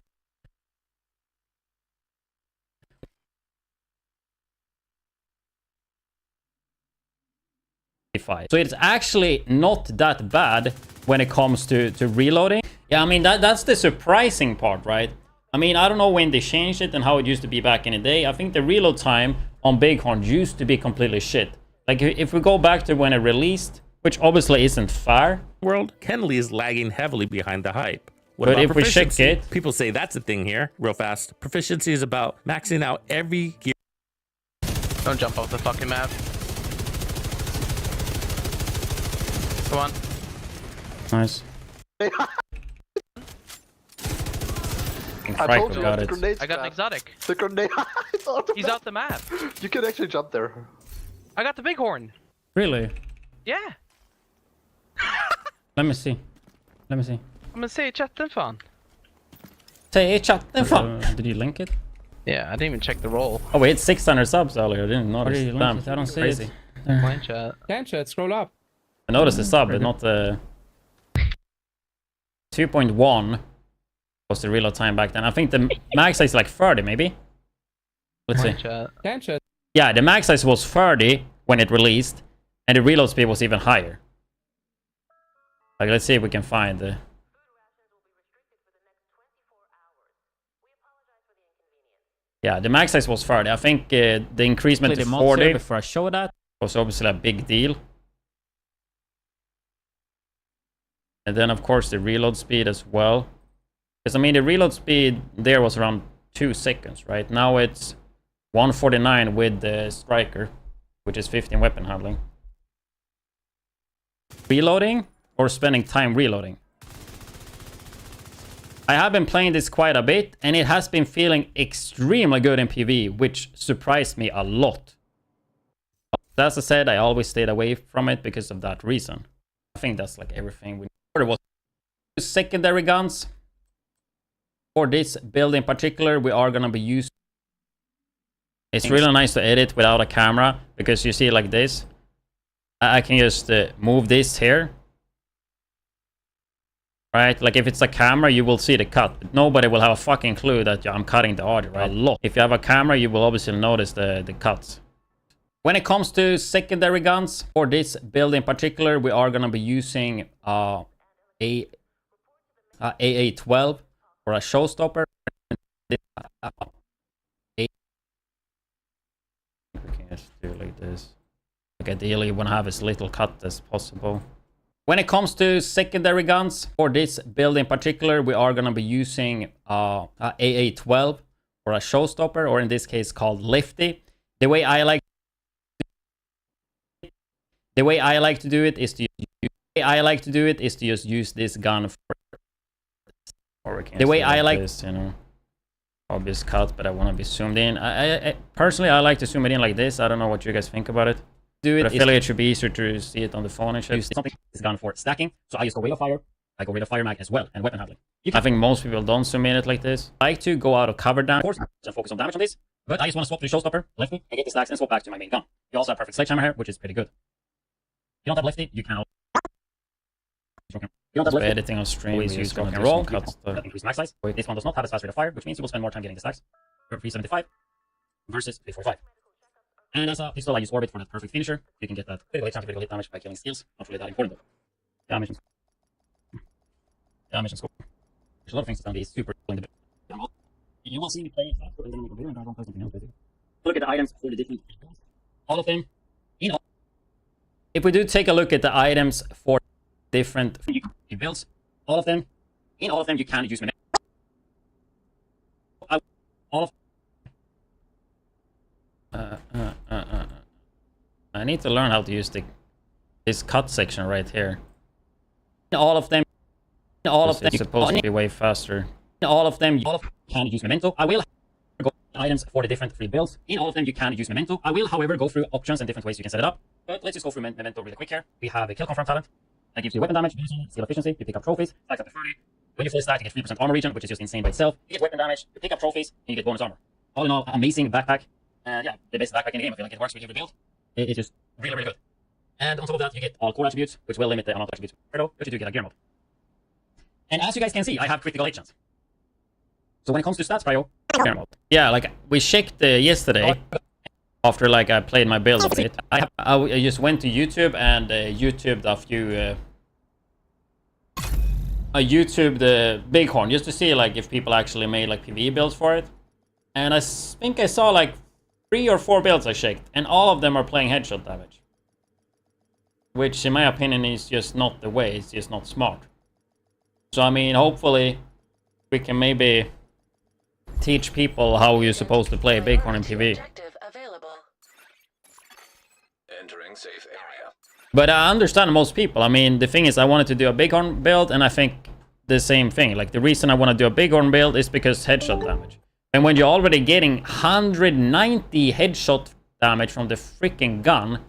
Speaker 1: So it's actually not that bad when it comes to reloading. Yeah, I mean, that's the surprising part, right? I mean, I don't know when they changed it and how it used to be back in the day. I think the reload time on Bighorn used to be completely shit. Like, if we go back to when it released, which obviously isn't fair.
Speaker 6: World, Kenley is lagging heavily behind the hype. What
Speaker 1: But
Speaker 6: about
Speaker 1: if we check
Speaker 6: proficiency?
Speaker 1: it...
Speaker 6: People say that's a thing here, real fast. Proficiency is about maxing out every gear.
Speaker 7: Don't jump off the fucking map. Come on.
Speaker 1: Nice.
Speaker 8: I told you,
Speaker 1: got
Speaker 8: the
Speaker 1: it.
Speaker 8: grenades
Speaker 7: I got an
Speaker 8: trap.
Speaker 7: exotic.
Speaker 8: The grenade. It's out the
Speaker 7: He's
Speaker 8: map.
Speaker 7: out the map.
Speaker 8: You can actually jump there.
Speaker 7: I got the bighorn.
Speaker 1: Really?
Speaker 7: Yeah.
Speaker 1: Let me see. Let me see.
Speaker 7: I'm gonna say chatten fan.
Speaker 1: Say i chatten fan. Did you link it?
Speaker 7: Yeah, I didn't even check the roll.
Speaker 1: Oh, we had 600 subs earlier. I didn't notice.
Speaker 9: you link
Speaker 1: Damn,
Speaker 9: it? I don't see
Speaker 1: crazy.
Speaker 9: it.
Speaker 7: Blind chat.
Speaker 9: Can't chat, scroll up.
Speaker 1: I noticed the sub, but not the 2.1 was the reload time back then. I think the max size is like 30, maybe. Let's see.
Speaker 7: Blind chat.
Speaker 9: Can't chat.
Speaker 1: Yeah, the max size was 30 when it released, and the reload speed was even higher. Like, let's see if we can find the... Yeah, the max size was 30. I think the increasement to 40
Speaker 9: before I show that.
Speaker 1: was obviously a big deal. And then, of course, the reload speed as well. Because, I mean, the reload speed there was around 2 seconds, right? Now it's 149 with the striker, which is 15 weapon handling. Reloading or spending time reloading? I have been playing this quite a bit, and it has been feeling extremely good in PvE, which surprised me a lot. As I said, I always stayed away from it because of that reason. I think that's like everything we... There was secondary guns. For this build in particular, we are gonna be using... It's really nice to edit without a camera, because you see like this. I can just move this here. Right? Like if it's a camera, you will see the cut. But nobody will have a fucking clue that I'm cutting the audio, right? If you have a camera, you will obviously notice the cuts. When it comes to secondary guns, for this build in particular, we are going to be using AA-12 for a showstopper. We can just do like this. Like ideally, you want to have as little cut as possible. When it comes to secondary guns, for this build in particular, we are going to be using AA-12 for a showstopper, or in this case called Lifty. The way I like to do it is to just use this gun for, or we can the way I like this, you know, obvious cut, but I want to be zoomed in. I personally I like to zoom it in like this. I don't know what you guys think about it. Do it. But I feel like it should be easier to see it on the phone and shit. Use something this gun for stacking, so I just go rate of fire. I go rate of fire mag as well, and weapon handling. I think most people don't zoom in it like this. I like to go out of cover down, of course, and focus on damage on this. But I just want to swap to the showstopper, lefty, and get the stacks and swap back to my main gun. You also have perfect sledgehammer here, which is pretty good. You don't have lefty, you can. You don't have lefty. Editing on stream, always use rock and roll. Increase max size. This one does not have as fast rate of fire, which means you will spend more time getting the stacks. 375 versus 345. And as a pistol, I use Orbit for that perfect finisher. You can get that critical hit chance, critical hit damage by killing steals. Not really that important though. Damage and scope. There's a lot of things that's going to be super cool in the build. You will see me play faster and then we can do it, and I don't play something else basically. Look at the items for the different builds. All of them, you know. If we do take a look at the items for different builds, all of them, in all of them you can use memento. I need to learn how to use this cut section right here. In all of them, it's supposed to be way faster. In all of them, you can use memento. I will go items for the different free builds. In all of them, you can use memento. I will, however, go through options and different ways you can set it up. But let's just go through memento really quick here. We have a kill confirm talent that gives you weapon damage, skill efficiency. You pick up trophies, stacks up to 30. When you fully stack, you get 3% armor regen, which is just insane by itself. You get weapon damage, you pick up trophies, and you get bonus armor. All in all, amazing backpack. Yeah, the best backpack in the game. I feel like it works with every build. It's just really, really good. And on top of that, you get all core attributes, which will limit the amount of attributes. But you do get a gear mode. And as you guys can see, I have critical hit chance. So when it comes to stats, Cryo, gear mode. Yeah, like we checked yesterday, after like I played my build a bit. I just went to YouTube and YouTubed a few. I YouTubed the Bighorn just to see like if people actually made like PvE builds for it. And I think I saw like 3 or 4 builds I checked, and all of them are playing headshot damage. Which in my opinion is just not the way, it's just not smart. So I mean, hopefully we can maybe teach people how you're supposed to play Bighorn in PvE.
Speaker 5: Entering safe area.
Speaker 1: But I understand most people. I mean, the thing is, I wanted to do a Bighorn build, and I think the same thing. Like, the reason I want to do a Bighorn build is because headshot damage. And when you're already getting 190 headshot damage from the freaking gun,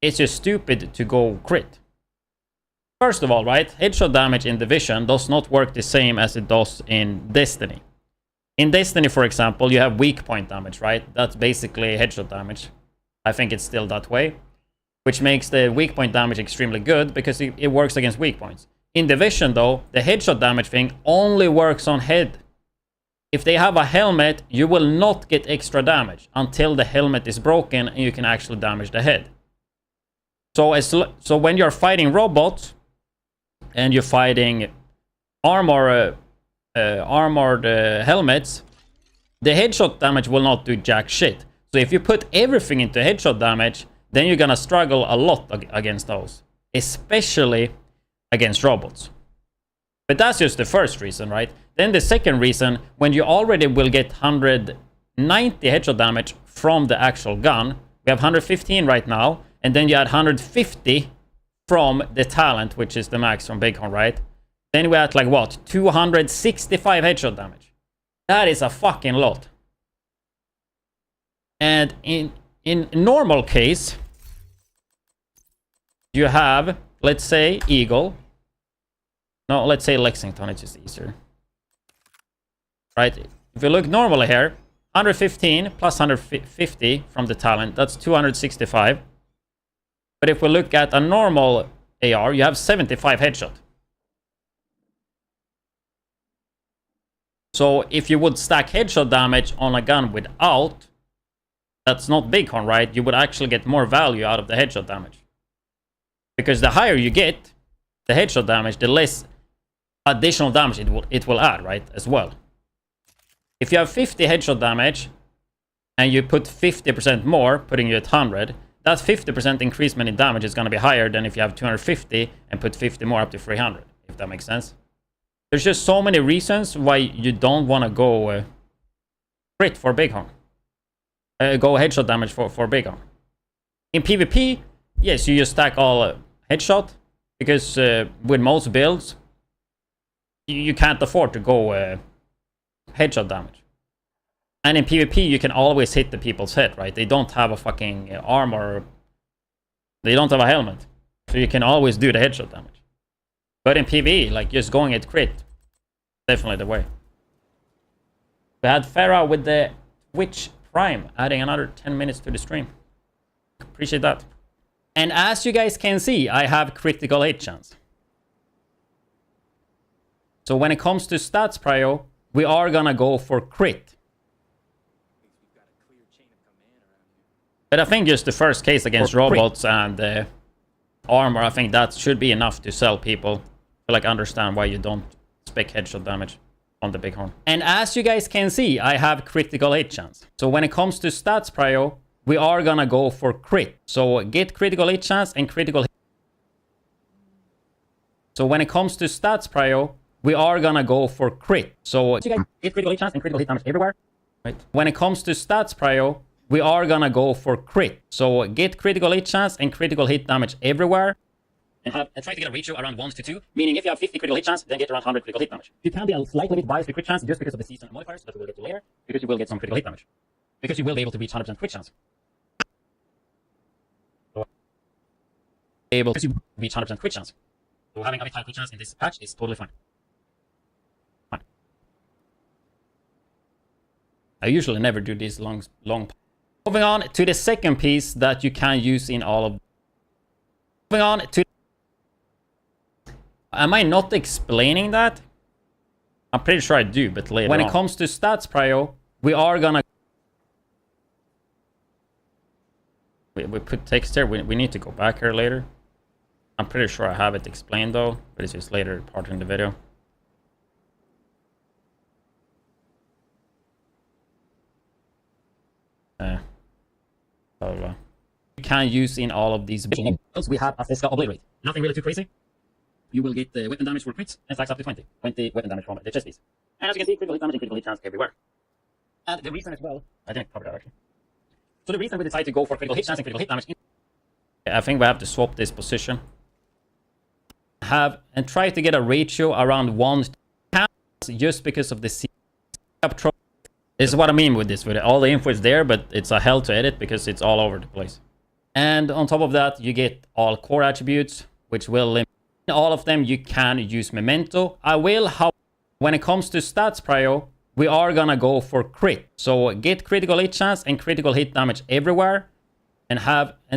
Speaker 1: it's just stupid to go crit. First of all, right, headshot damage in Division does not work the same as it does in Destiny. In Destiny, for example, you have weak point damage, right? That's basically headshot damage. I think it's still that way. Which makes the weak point damage extremely good, because it works against weak points. In Division, though, the headshot damage thing only works on head. If they have a helmet, you will not get extra damage until the helmet is broken and you can actually damage the head. So when you're fighting robots and you're fighting armored helmets, the headshot damage will not do jack shit. So if you put everything into headshot damage, then you're gonna struggle a lot against those, especially against robots. But that's just the first reason, right? Then the second reason, when you already will get 190 headshot damage from the actual gun, we have 115 right now, and then you add 150 from the talent, which is the max from Bighorn, right? Then we're at like what? 265 headshot damage. That is a fucking lot. And in normal case, you have, let's say, Eagle. No, let's say Lexington, it's just easier. Right? If you look normally here, 115 plus 150 from the talent, that's 265. But if we look at a normal AR, you have 75 headshot. So if you would stack headshot damage on a gun without that's not bighorn, right? You would actually get more value out of the headshot damage. Because the higher you get the headshot damage, the less additional damage it will add, right? As well. If you have 50 headshot damage and you put 50% more, putting you at 100, that 50% increasement in damage is going to be higher than if you have 250 and put 50 more up to 300, if that makes sense. There's just so many reasons why you don't want to go crit for bighorn. Go headshot damage for bighorn. In PvP, yes, you just stack all headshot, because with most builds, you can't afford to go headshot damage. And in PvP, you can always hit the people's head, right? They don't have a fucking armor. They don't have a helmet. So you can always do the headshot damage. But in PvE, like just going at crit, definitely the way. We had Farah with the Twitch Prime, adding another 10 minutes to the stream. Appreciate that. And as you guys can see, I have critical hit chance. So when it comes to stats prio, we are gonna go for crit. But I think just the first case against robots and armor, I think that should be enough to sell people to like understand why you don't spec headshot damage on the bighorn. And as you guys can see, I have critical hit chance. So when it comes to stats prio, we are gonna go for crit. So get critical hit chance and critical hit. So when it comes to stats prio, we are gonna go for crit. So you guys get critical hit chance and critical hit damage everywhere. Right. When it comes to stats prio, we are gonna go for crit. So get critical hit chance and critical hit damage everywhere. And try to get a ratio around 1 to 2. Meaning if you have 50 critical hit chance, then get around 100 critical hit damage. You can be a slightly bit biased with crit chance just because of the season modifiers that we will get to later. Because you will get some critical hit damage. Because you will be able to reach 100% crit chance. Able to reach 100% crit chance. So having a bit high crit chance in this patch is totally fine. I usually never do these long. Moving on to the second piece that you can use in all of. Moving on to. Am I not explaining that? I'm pretty sure I do, but later. When it comes to stats prio, we are gonna. We put text here. We need to go back here later. I'm pretty sure I have it explained though, but it's just later part in the video. Blah, blah, blah. You can use in all of these builds. We have a Fiska Obliterate. Nothing really too crazy. You will get weapon damage for crits and stacks up to 20. 20 weapon damage from the chest piece. And as you can see, critical hit damage and critical hit chance everywhere. And the reason as well, I didn't cover that actually. So the reason we decided to go for critical hit chance and critical hit damage. I think we have to swap this position. And try to get a ratio around 1 to just because of the control. This is what I mean with this video. All the info is there, but it's a hell to edit because it's all over the place. And on top of that, you get all core attributes, which will limit all of them. You can use memento. I will, how when it comes to stats prio, we are gonna go for crit. So get critical hit chance and critical hit damage everywhere, and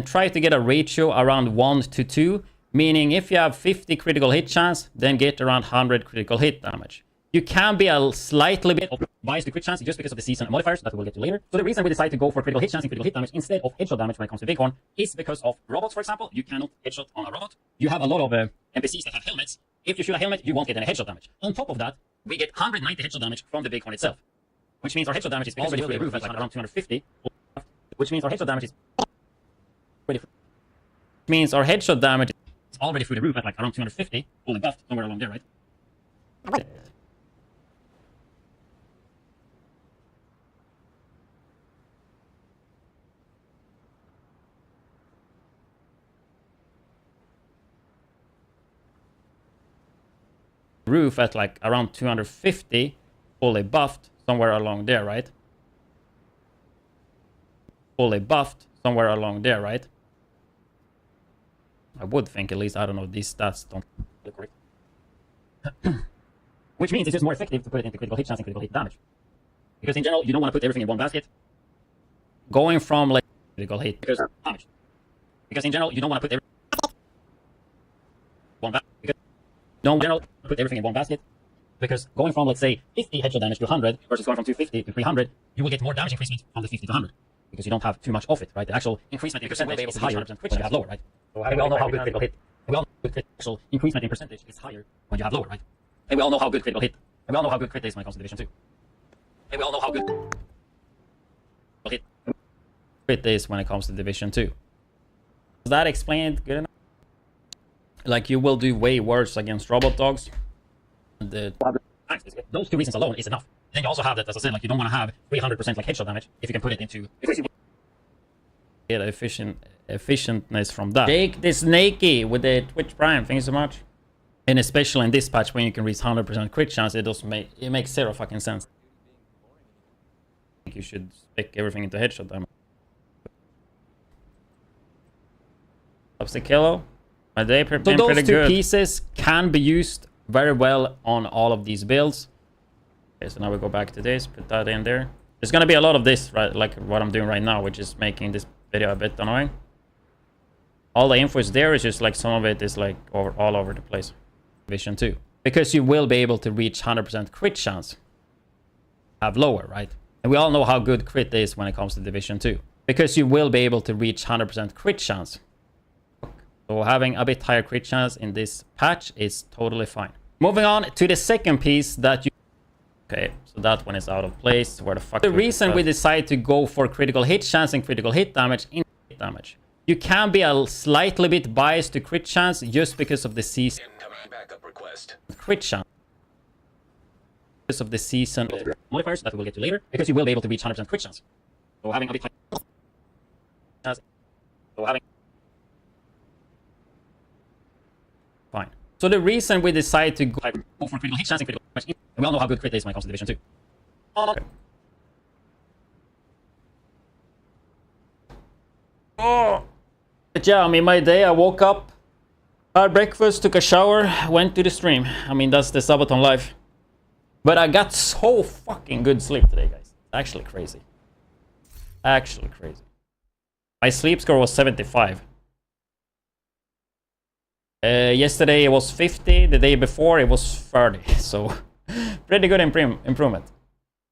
Speaker 1: try to get a ratio around 1 to 2. Meaning if you have 50 critical hit chance, then get around 100 critical hit damage. You can be a slightly bit biased to crit chance just because of the season modifiers that we'll get to later. So the reason we decided to go for critical hit chance and critical hit damage instead of headshot damage when it comes to bighorn is because of robots, for example. You cannot headshot on a robot. You have a lot of NPCs that have helmets. If you shoot a helmet, you won't get any headshot damage. On top of that, we get 190 headshot damage from the bighorn itself. Which means our headshot damage is already through the roof at like around 250. Which means our headshot damage is already through the roof at like around 250. Fully buffed, somewhere along there, right? Roof at like around 250, fully buffed, somewhere along there, right? Fully buffed, somewhere along there, right? I would think at least, I don't know, these stats don't look correct. Which means it's just more effective to put it into critical hit chance and critical hit damage. Because in general, you don't want to put everything in one basket. Going from like critical hit damage. Because in general, you don't want to put everything in one basket. Because going from, let's say, 50 headshot damage to 100 versus going from 250 to 300, you will get more damage increasement from the 50 to 100. because you don't have too much of it, right? The actual increasement in percentage is higher when you have lower, right? And we all know how good critical hit. And we all know good actual increasement in percentage is higher when you have lower, right? And we all know how good critical hit. And we all know how good crit is when it comes to Division 2. And we all know how good hit crit is when it comes to Division 2. Does that explain it good enough? Like, you will do way worse against robot dogs. Those two reasons alone is enough. Then you also have that, as I said, like, you don't want to have 300% like headshot damage if you can put it into get efficientness from that. Jake the Snakey with the Twitch Prime, thank you so much. And especially in this patch when you can reach 100% crit chance, it makes zero fucking sense. I think you should stick everything into headshot damage. Ups the kilo. My day been pretty good. So those two pieces can be used very well on all of these builds. Okay, so now we go back to this, put that in there. There's gonna be a lot of this, right? Like what I'm doing right now, which is making this video a bit annoying. All the info is there, it's just like some of it is like all over the place. Division 2. Because you will be able to reach 100% crit chance. Have lower, right? And we all know how good crit is when it comes to Division 2. Because you will be able to reach 100% crit chance. So having a bit higher crit chance in this patch is totally fine. Moving on to the second piece that you... Okay, so that one is out of place. Where the fuck... The reason we decided to go for critical hit chance and critical hit damage in hit damage. You can be a slightly bit biased to crit chance just because of the season.
Speaker 5: Backup request.
Speaker 1: Crit chance. Because of the season modifiers that we will get to later. Because you will be able to reach 100% crit chance. So having a bit higher chance. So having... Fine. So the reason we decided to go for critical hit chance and critical damage, and we all know how good crit is when it comes to Division 2. Okay. Oh. But yeah, I mean, my day, I woke up, had breakfast, took a shower, went to the stream. I mean, that's the Subathon life. But I got so fucking good sleep today, guys. Actually crazy. Actually crazy. My sleep score was 75. Yesterday it was 50, the day before it was 30, so pretty good improvement.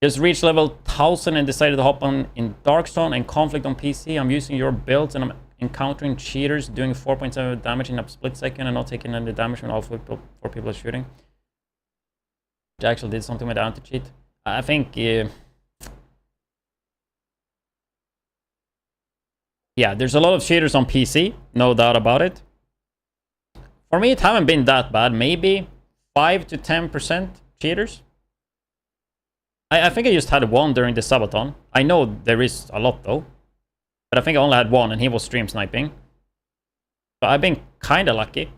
Speaker 1: Just reached level 1000 and decided to hop on in Darkstone and Conflict on PC. I'm using your builds and I'm encountering cheaters doing 4.7 damage in a split second and not taking any damage when all four people are shooting. Which actually did something with the anti-cheat. I think... yeah, there's a lot of cheaters on PC, no doubt about it. For me, it haven't been that bad. Maybe 5 to 10% cheaters. I think I just had one during the Subathon. I know there is a lot though. But I think I only had one and he was stream sniping. So I've been kind of lucky.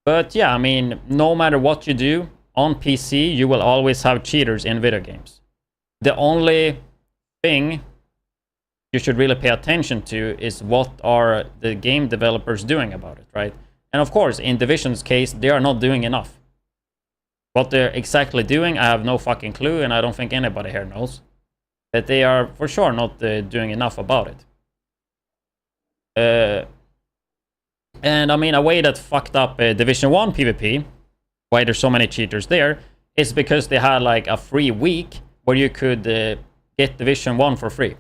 Speaker 1: But yeah, I mean, no matter what you do on PC, you will always have cheaters in video games. The only thing you should really pay attention to is what are the game developers doing about it, right? And of course, in Division's case, they are not doing enough. What they're exactly doing, I have no fucking clue, and I don't think anybody here knows. But they are for sure not doing enough about it. And I mean, a way that fucked up Division 1 PvP, why there's so many cheaters there, is because they had like a free week where you could get Division 1 for free.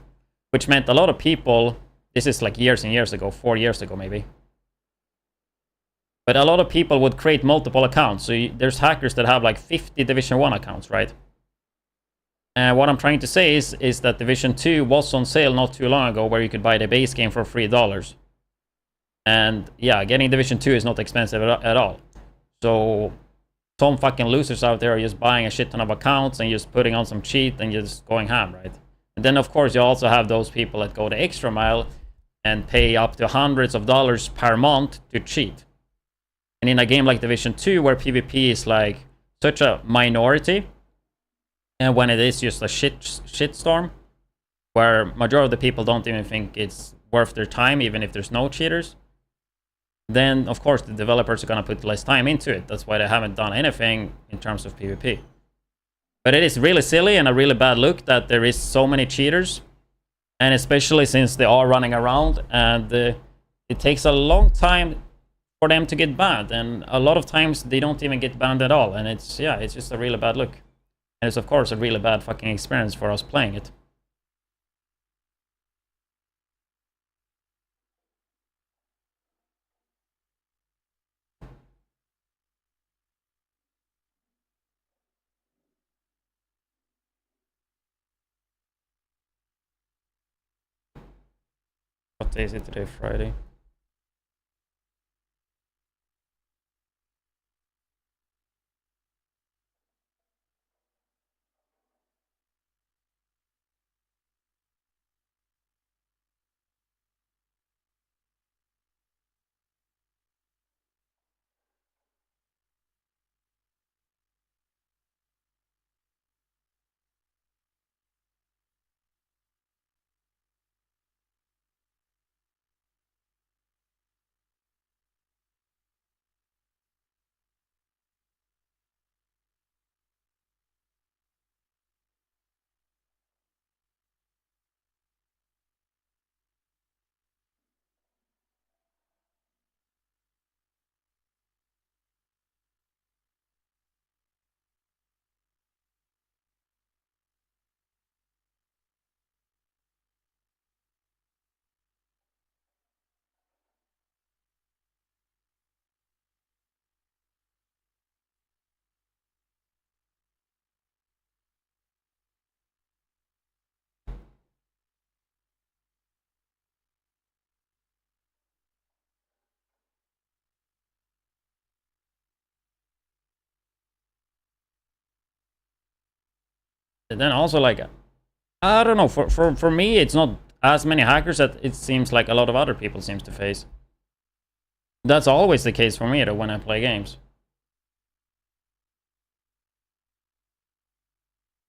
Speaker 1: Which meant a lot of people, this is like years and years ago, 4 years ago maybe. But a lot of people would create multiple accounts. So there's hackers that have like 50 Division 1 accounts, right? And what I'm trying to say is that Division 2 was on sale not too long ago where you could buy the base game for $3. And yeah, getting Division 2 is not expensive at all. So some fucking losers out there are just buying a shit ton of accounts and just putting on some cheat and just going ham, right? And then, of course, you also have those people that go the extra mile and pay up to hundreds of dollars per month to cheat. And in a game like Division 2, where PvP is like such a minority, and when it is just a shitstorm, where majority of the people don't even think it's worth their time, even if there's no cheaters, then, of course, the developers are going to put less time into it. That's why they haven't done anything in terms of PvP. But it is really silly and a really bad look that there is so many cheaters. And especially since they are running around and it takes a long time for them to get banned. And a lot of times they don't even get banned at all. And it's, yeah, it's just a really bad look. And it's of course a really bad fucking experience for us playing it. What day is it today? Friday. And then also like, I don't know, for me it's not as many hackers that it seems like a lot of other people seems to face. That's always the case for me though when I play games.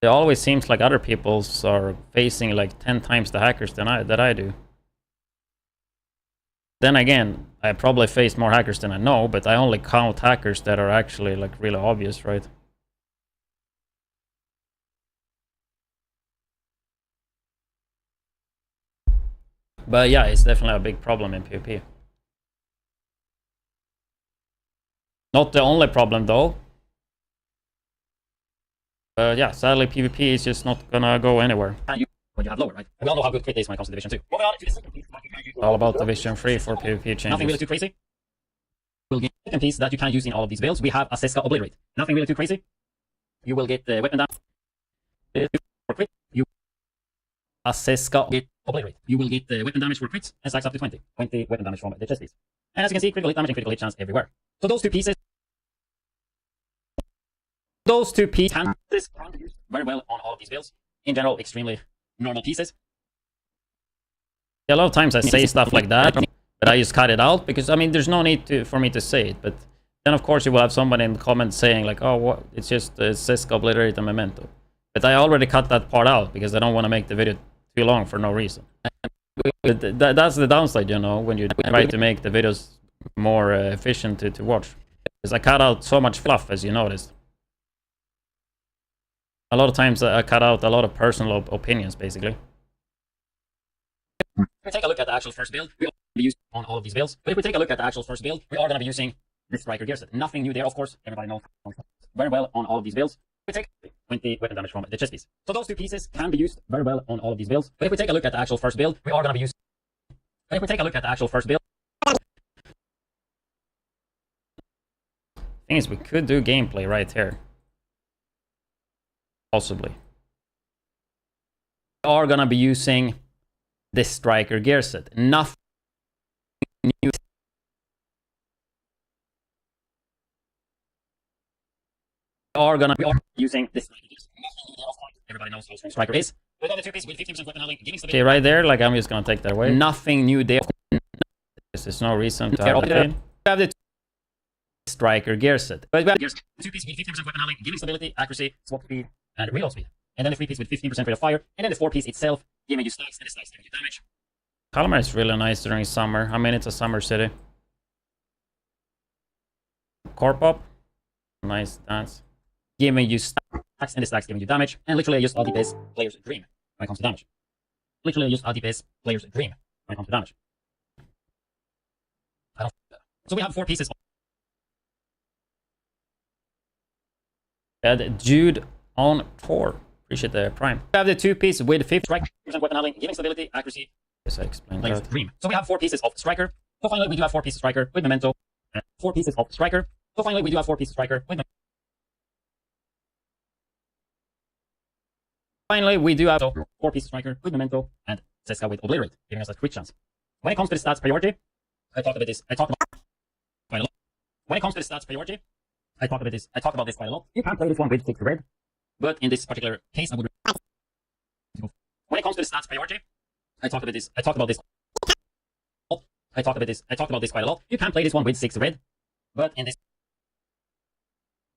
Speaker 1: It always seems like other people's are facing like 10 times the hackers than I do. Then again, I probably face more hackers than I know, but I only count hackers that are actually like really obvious, right? But yeah, it's definitely a big problem in PvP. Not the only problem though. Yeah, sadly PvP is just not gonna go anywhere. When you have lower, right? We all know how good crit is when it comes to Division 2. Moving on to the second piece. All about Division 3 for PvP changes. Nothing really too crazy. We'll get the second piece that you can use in all of these builds. We have a Seska Obliterate. Nothing really too crazy. You will get the weapon damage for crit. You a Seska Obliterate. You will get the weapon damage for crits and stacks up to 20. 20 weapon damage from the chest piece. And as you can see, critical hit damage and critical hit chance everywhere. So those two pieces can be used very well on all of these builds. In general, extremely normal pieces. A lot of times I say stuff like that, but I just cut it out because I mean there's no need for me to say it. But then of course you will have somebody in the comments saying like, oh, what? It's just Seska Obliterate and Memento. But I already cut that part out because I don't want to make the video too long for no reason. That's the downside, you know, when you try to make the videos more efficient to watch. Because I cut out so much fluff, as you noticed. A lot of times I cut out a lot of personal opinions, basically. If we take a look at the actual first build, we are going to be using on all of these builds. But if we take a look at the actual first build, we are going to be using this Striker gear set. Nothing new there, of course. Everybody knows very well on all of these builds. We take 20 weapon damage from the chest piece. So those two pieces can be used very well on all of these builds. But if we take a look at the actual first build, we are going to be using... But if we take a look at the actual first build... Thing is, we could do gameplay right here. Possibly. We are gonna be using this Striker gear set. Nothing new. We are using this Striker gear set. Everybody knows how strong Striker is. We got the two pieces with 15% weapon handling, giving stability. Okay, right there, like I'm just gonna take that away. Nothing new there. There's no reason to have it. We have the Striker gear set. But we have two pieces with 15% weapon handling, giving stability, accuracy, swap speed, and reload speed. And then the 3 piece with 15% rate of fire. And then the 4 piece itself, giving you stacks, and the stacks giving you damage. Kalmar is really nice during summer. I mean, it's a summer city. Core pop. Nice dance. Giving you stacks, and the stacks giving you damage. And literally just all DPS players' dream when it comes to damage. Literally just all DPS players' dream when it comes to damage. So we have 4 pieces. Jude on tour. Appreciate the prime. We have the 2 piece with 50% weapon handling, giving stability, accuracy. Yes, I explained that. Dream. So we have 4 pieces of Striker. So finally we do have 4 pieces of Striker with Memento. 4 pieces of Striker. So finally we do have 4 pieces of Striker with Memento. Finally we do have 4 pieces of Striker with Memento and Seska with Obliterate, giving us a crit chance. when it comes to the stats priority, I talked about this. I talked about quite a lot. When it comes to the stats priority, I talked about this. I talked about this quite a lot. You can play this one with 6 red, but in this particular case, I would. When it comes to the stats priority, I talked about this. I talked about this. I talked about this. I talked about this quite a lot. You can play this one with 6 red, but in this.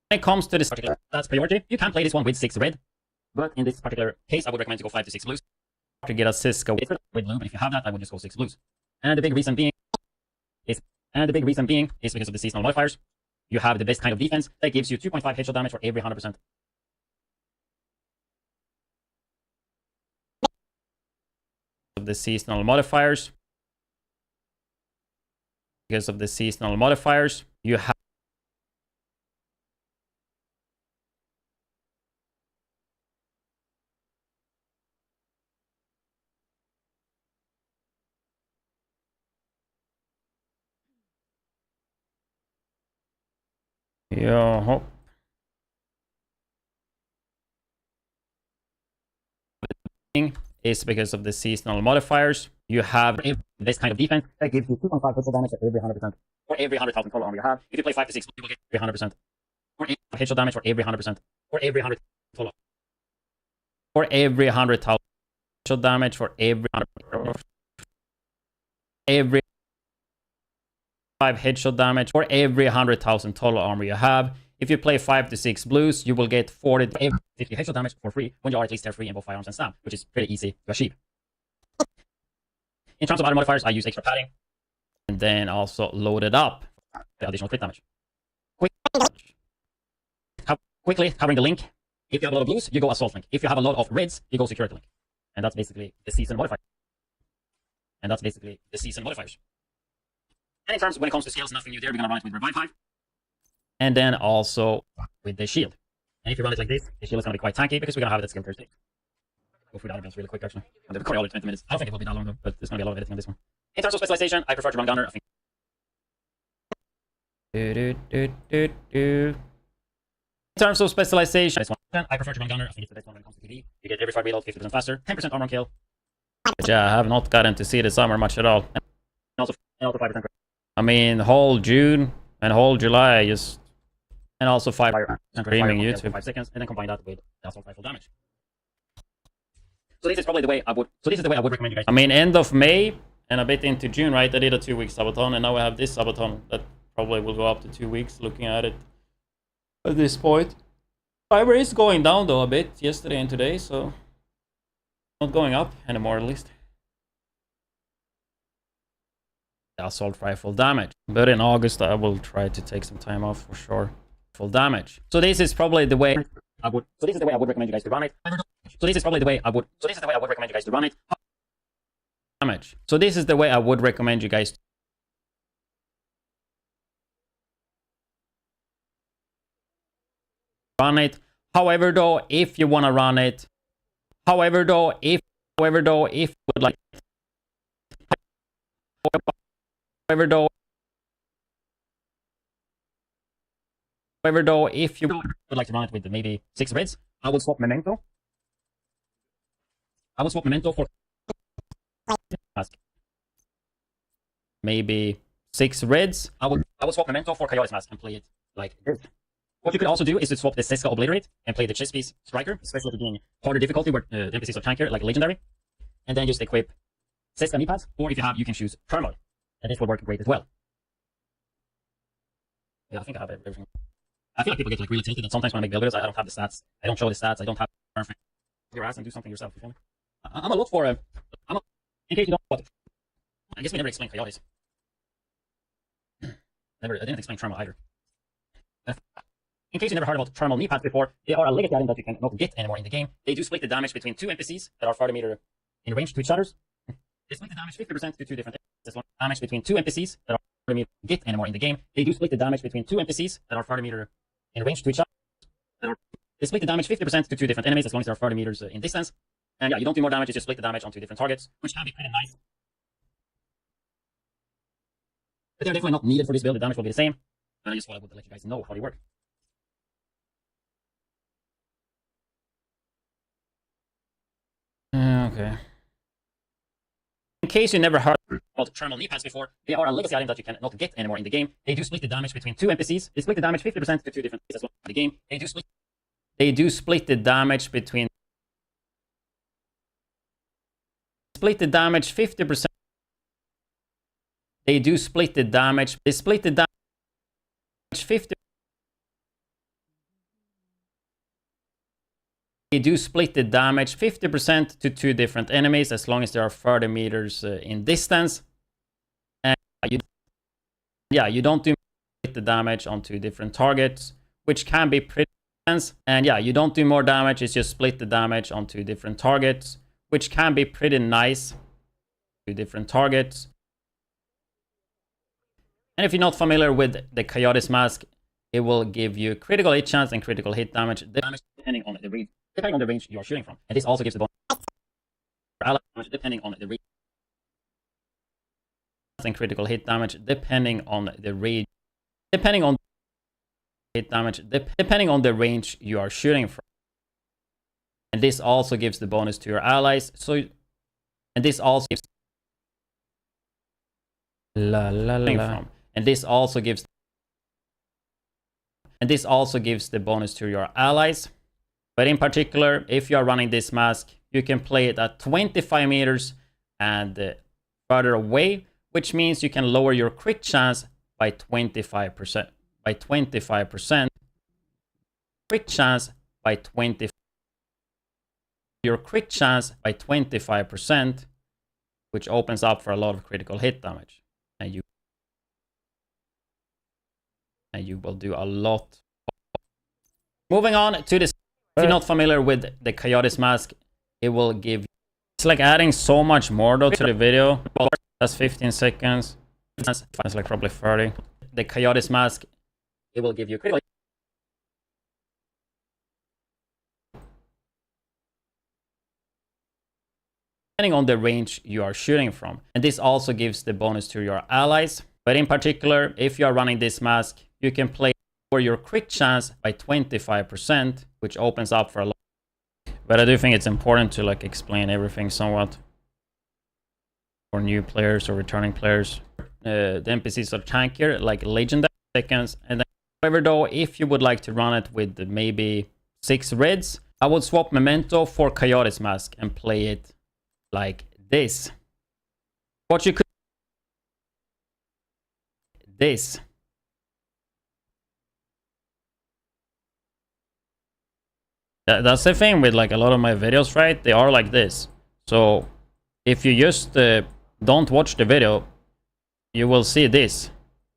Speaker 1: When it comes to this particular stats priority, you can play this one with 6 red, but in this particular case, I would recommend to go 5 to 6 blues. To get a Cisco with blue, but if you have that, I would just go 6 blues. And the big reason being is because of the seasonal modifiers. You have the best kind of defense that gives you 2.5 headshot damage for every 100%. Of the seasonal modifiers. Because of the seasonal modifiers, you have Yo, is because of the seasonal modifiers. You have this kind of defense that gives you 2.5 headshot damage for every 100%. For every 100,000 total armor you have. If you play 5 to 6, you will get every 100%. For every headshot damage for every 100%. For every 100 total. For every 100,000 headshot damage for every 100. Every 5 headshot damage for every 100,000 total armor you have. If you play 5 to 6 blues, you will get 40 to 50 headshot damage for free when you are at least tier 3 in both firearms and stab, which is pretty easy to achieve. In terms of other modifiers, I use extra padding and then also loaded up the additional crit damage. Quickly covering the link. If you have a lot of blues, you go assault link. If you have a lot of reds, you go security link. And that's basically the season modifier. And in terms, when it comes to skills, nothing new there. We're gonna run it with Revive 5. And then also with the shield. And if you run it like this, the shield is gonna be quite tanky because we're gonna have that skill Thursday. Go through the other builds really quick actually. I'm gonna record all 20 minutes. I don't think it will be that long though, but there's gonna be a lot of editing on this one. In terms of specialization, I prefer to run gunner. I think. In terms of specialization, I prefer to run gunner. I think it's the best one when it comes to PvE. You get every 5 reload 50% faster, 10% armor on kill. But yeah, I have not gotten to see this armor much at all. And also 5%. I mean, whole June and whole July, just and also 5% streaming YouTube for 5 seconds, and then combine that with assault rifle damage. So this is probably the way I would. So this is the way I would recommend you guys. I mean, end of May and a bit into June, right? I did a 2-week Subathon, and now I have this Subathon that probably will go up to 2 weeks. Looking at it at this point, fiber is going down though a bit yesterday and today, so not going up anymore at least. Assault rifle damage, but in August I will try to take some time off for sure. Full damage. So this is probably the way I would. So this is the way I would recommend you guys to run it. So this is probably the way I would. So this is the way I would recommend you guys to run it. Damage. So this is the way I would recommend you guys to run it. However, though, if you want to run it, however, though, if you would like. However, though, if you would like to run it with maybe 6 reds, I would swap Memento. I would swap Memento for mask. Maybe 6 reds. I would swap Memento for Coyote's mask and play it like this. What you could also do is to swap the Seska Obliterate and play the chest piece Striker, especially if you're doing harder difficulty where the NPCs are tankier, like Legendary, and then just equip Seska knee pads, or if you have, you can choose Turmoil. And this will work great as well. Yeah, I think I have everything. I feel like people get like really tilted, and sometimes when I make build videos, I don't have the stats. I don't show the stats. I don't have perfect. Your ass and do something yourself. You feel me? I'm a lot for. In case you don't know what. I guess we never explained Coyotes. I didn't explain Turmoil either. In case you never heard about Turmoil knee pads before, they are a legacy item that you cannot get anymore in the game. They do split the damage between 2 NPCs that are 40 meter in range to each other. They split the damage 50% to 2 different damage between 2 NPCs that are 40 meter get anymore in the game. They do split the damage between 2 NPCs that are 40 meter in range to each other. They split the damage 50% to 2 different enemies as long as they are 40 meters in distance. And yeah, you don't do more damage, you just split the damage on 2 different targets, which can be pretty nice. But they're definitely not needed for this build, the damage will be the same. But I just thought I would let you guys know how they work. Okay. In case you never heard about thermal knee pads before, they are a legacy item that you cannot get anymore in the game. They do split the damage between two NPCs. They split the damage 50% to two different NPCs as well in the game. They do split the damage between 50%. They do split the damage. They split the damage 50. They do split the damage 50% to two different enemies as long as they are 30 meters in distance. And you don't do split the damage on two different targets, which can be pretty intense. And yeah, you don't do more damage. It's just split the damage on two different targets, which can be pretty nice. Two different targets. And if you're not familiar with the Coyote's Mask, it will give you critical hit chance and critical hit damage depending on the range you are shooting from. And this also gives the bonus damage depending on the range and critical hit damage depending on the range. Depending on hit damage depending on the range you are shooting from. And this also gives the bonus to your allies. And this also gives And this also gives the bonus to your allies. But in particular, if you are running this mask, you can play it at 25 meters and further away, which means you can lower your crit chance by 25%. By 25%. Crit chance by 20. Your crit chance by 25%, which opens up for a lot of critical hit damage. And you will do a lot. Moving on to this. If you're not familiar with the Coyote's Mask, it will give you... It's like adding so much more though to the video. That's 15 seconds. It's like probably 30. The Coyote's Mask, it will give you critical... Depending on the range you are shooting from. And this also gives the bonus to your allies. But in particular, if you are running this mask, you can play for your crit chance by 25%, which opens up for a lot. But I do think it's important to like explain everything somewhat for new players or returning players. The NPCs are tankier, like legendary seconds. And then, however, though, if you would like to run it with maybe 6 widdz, I would swap Memento for Coyote's Mask and play it like this. What you could this. That's the thing with like a lot of my videos, right? They are like this. So if you just don't watch the video, you will see this.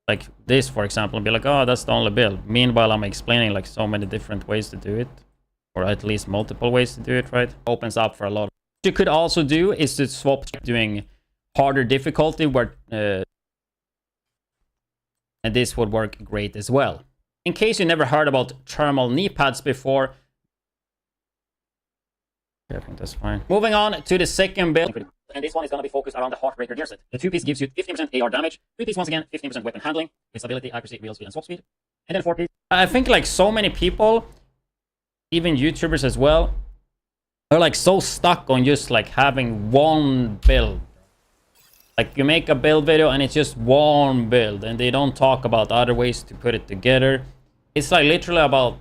Speaker 1: Like this, for example, and be like, oh, that's the only build. Meanwhile, I'm explaining like so many different ways to do it. Or at least multiple ways to do it, right? Opens up for a lot. What you could also do is to swap doing harder difficulty where... and this would work great as well. In case you never heard about thermal knee pads before, I think that's fine. Moving on to the second build. And this one is going to be focused around the Heartbreaker gear set. The 2-piece gives you 15% AR damage. 3-piece, once again, 15% weapon handling. Its ability, accuracy, wheel speed, and swap speed. And then 4-piece. I think like so many people, even YouTubers as well, are like so stuck on just like having one build. Like you make a build video and it's just one build. And they don't talk about other ways to put it together. It's like literally about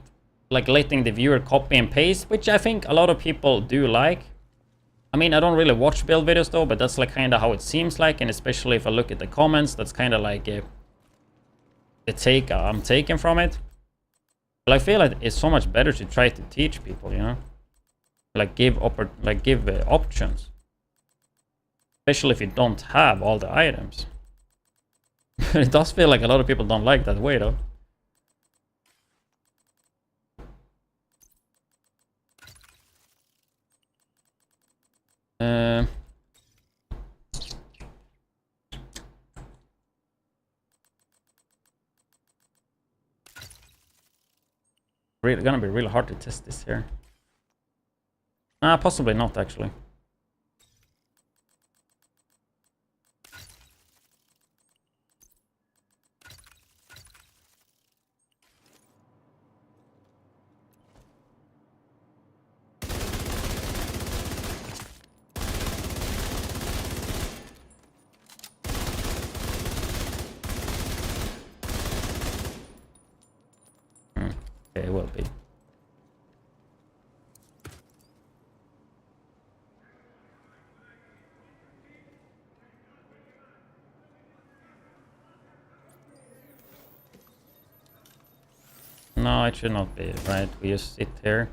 Speaker 1: like letting the viewer copy and paste, which I think a lot of people do like. I mean, I don't really watch build videos though, but that's like kind of how it seems like, and especially if I look at the comments, that's kind of like the take I'm taking from it. But I feel like it's so much better to try to teach people, you know, like give options, especially if you don't have all the items. It does feel like a lot of people don't like that way though. Really gonna be really hard to test this here. Possibly not actually. Okay, it will be. No, it should not be, right? We just sit here.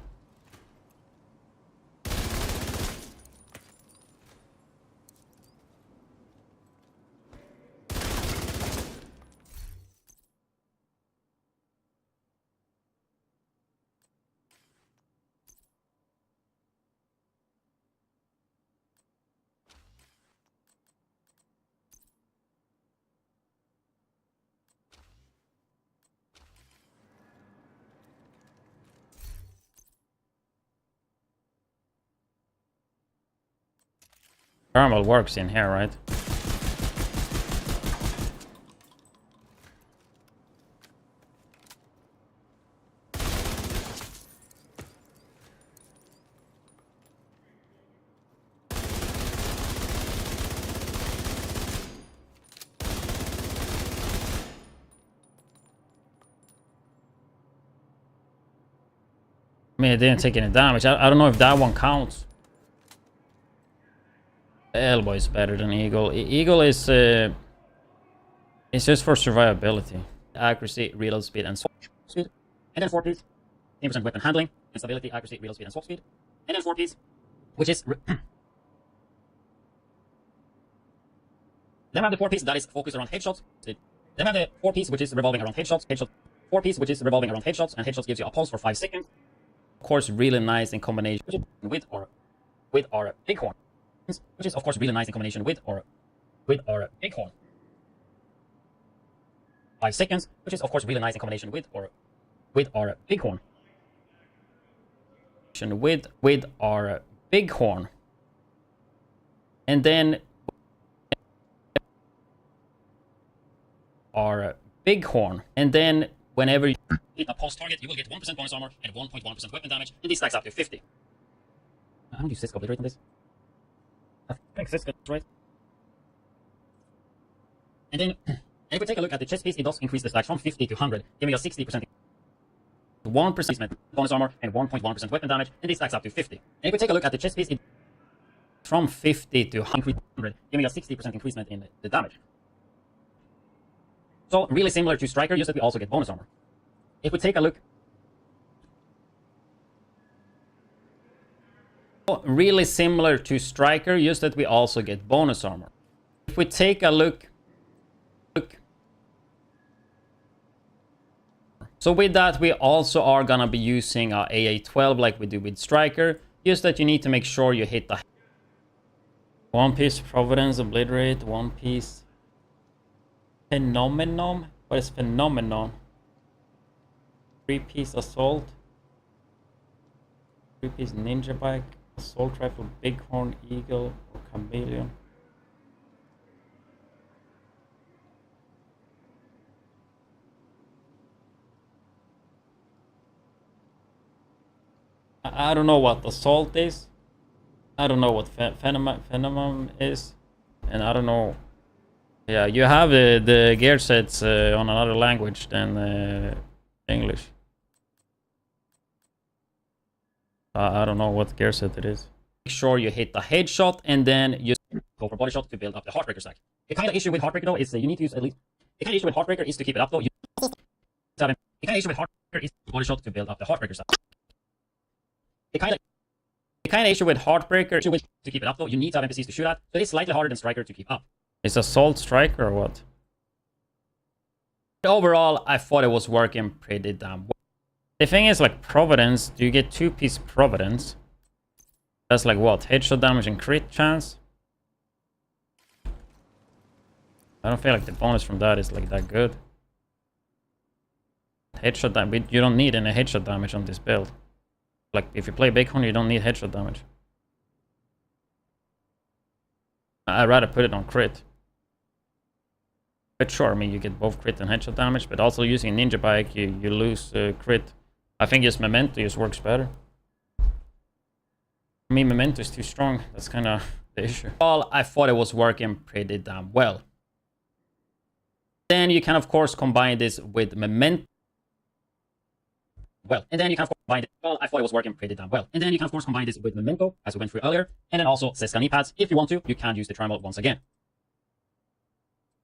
Speaker 1: Thermal works in here, right? I mean, it didn't take any damage. I don't know if that one counts. Elbow is better than Eagle. Eagle is it's just for survivability. Accuracy, reload speed, and swap speed. And then 4-piece, 10% weapon handling, and stability, accuracy, reload speed, and swap speed. And then 4-piece, which is then we have the 4-piece that is focused around headshots. Then we have the 4-piece which is revolving around headshots. 4-piece which is revolving around headshots, and headshots gives you a pulse for 5 seconds. Of course, really nice in combination with our bighorn, which is of course really nice in combination with our bighorn. 5 seconds, which is of course really nice in combination with our bighorn. With our bighorn, and then our bighorn, and then whenever you hit a pulse target, you will get 1% bonus armor and 1.1% weapon damage, and this stacks up to 50. I don't use Cisco obliterate on this. I think Cisco, right? And then, if we take a look at the chest piece, it does increase the stacks from 50 to 100, giving us 60%. 1% bonus armor and 1.1% weapon damage, and this stacks up to 50. And if we take a look at the chest piece, it from 50 to 100, giving us 60% increasement in the damage. So really similar to Striker, just that we also get bonus armor. If we take a look, really similar to Striker, just that we also get bonus armor. If we take a look, so with that we also are gonna be using our AA12 like we do with Striker, just that you need to make sure you hit the 1-piece Providence, Obliterate, 1-piece Phenomenon. What is Phenomenon? 3-piece Assault, 3-piece Ninja Bike, Assault Rifle, Bighorn, Eagle, or Chameleon. I don't know what Assault is. I don't know what Phenomenon is. And I don't know. Yeah, you have the gear sets on another language than English. I don't know what gear set it is. Make sure you hit the headshot and then you go for body shot to build up the Heartbreaker stack. The kind of issue with Heartbreaker though is you need to use at least. The kind of issue with Heartbreaker is to keep it up though. The kind of issue with Heartbreaker is body shot to build up the Heartbreaker stack. The kind of issue with Heartbreaker is to keep it up though. You need to have NPCs to shoot at, so it's slightly harder than Striker to keep up. Is Assault Striker or what? But overall, I thought it was working pretty damn well. The thing is, like Providence, do you get 2-piece Providence? That's like what? Headshot damage and crit chance? I don't feel like the bonus from that is like that good. Headshot damage, you don't need any headshot damage on this build. Like if you play Bighorn, you don't need headshot damage. I'd rather put it on crit. But sure, I mean, you get both crit and headshot damage, but also using Ninja Bike, you lose crit. I think just Memento just works better. I mean, Memento is too strong. That's kind of the issue. Well, I thought it was working pretty damn well. Then you can, of course, combine this with Memento. well. And then you can of course combine it. Well, I thought it was working pretty damn well. And then you can of course combine this with Memento, as we went through earlier. And then also Seska knee pads. If you want to, you can use the thermal once again.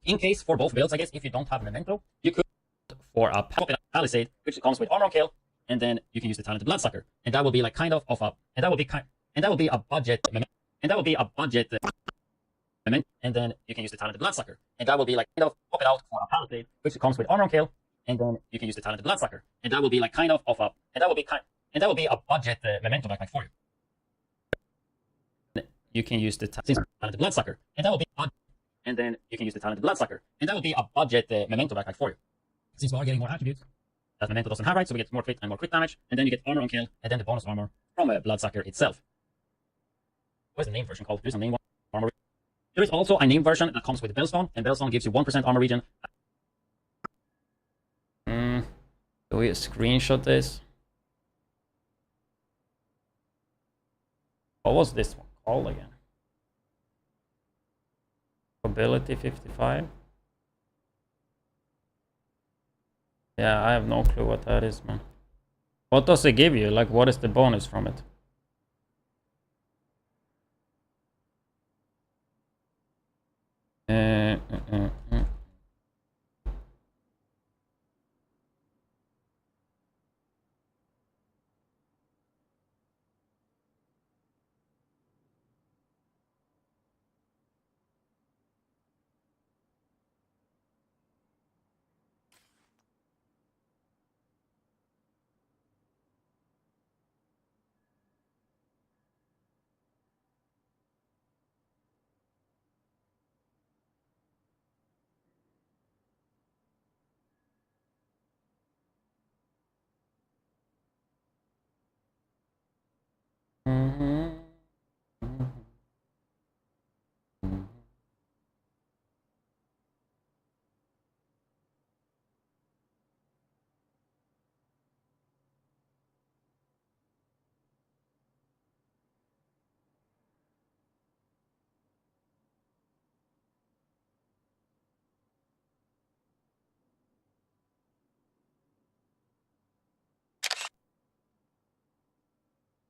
Speaker 1: In case for both builds, I guess, if you don't have Memento, you could for a Palisade, which comes with armor on kill, and then you can use the Talented Bloodsucker. And that will be like kind of a, and that will be a budget, and that will be a budget, and then you can use the Talented Bloodsucker. And that will be like kind of pop it out for a Palisade, which comes with armor on kill, and then you can use the Talented Bloodsucker. And that will be like kind of a, and that will be a budget memento backpack for you. You can use the Talented Bloodsucker, and that will be, and then you can use the Talented Bloodsucker, and that will be a budget memento backpack for you. Since we are getting more attributes that Memento doesn't have, right? So we get more crit and more crit damage, and then you get armor on kill, and then the bonus armor from a Bloodsucker itself. What is the name version called? There's a name armor. There is also a name version that comes with Bellstone, and Bellstone gives you 1% armor regen. Do we screenshot this? What was this one called again? Ability 55. Yeah, I have no clue what that is, man. What does it give you? Like, what is the bonus from it?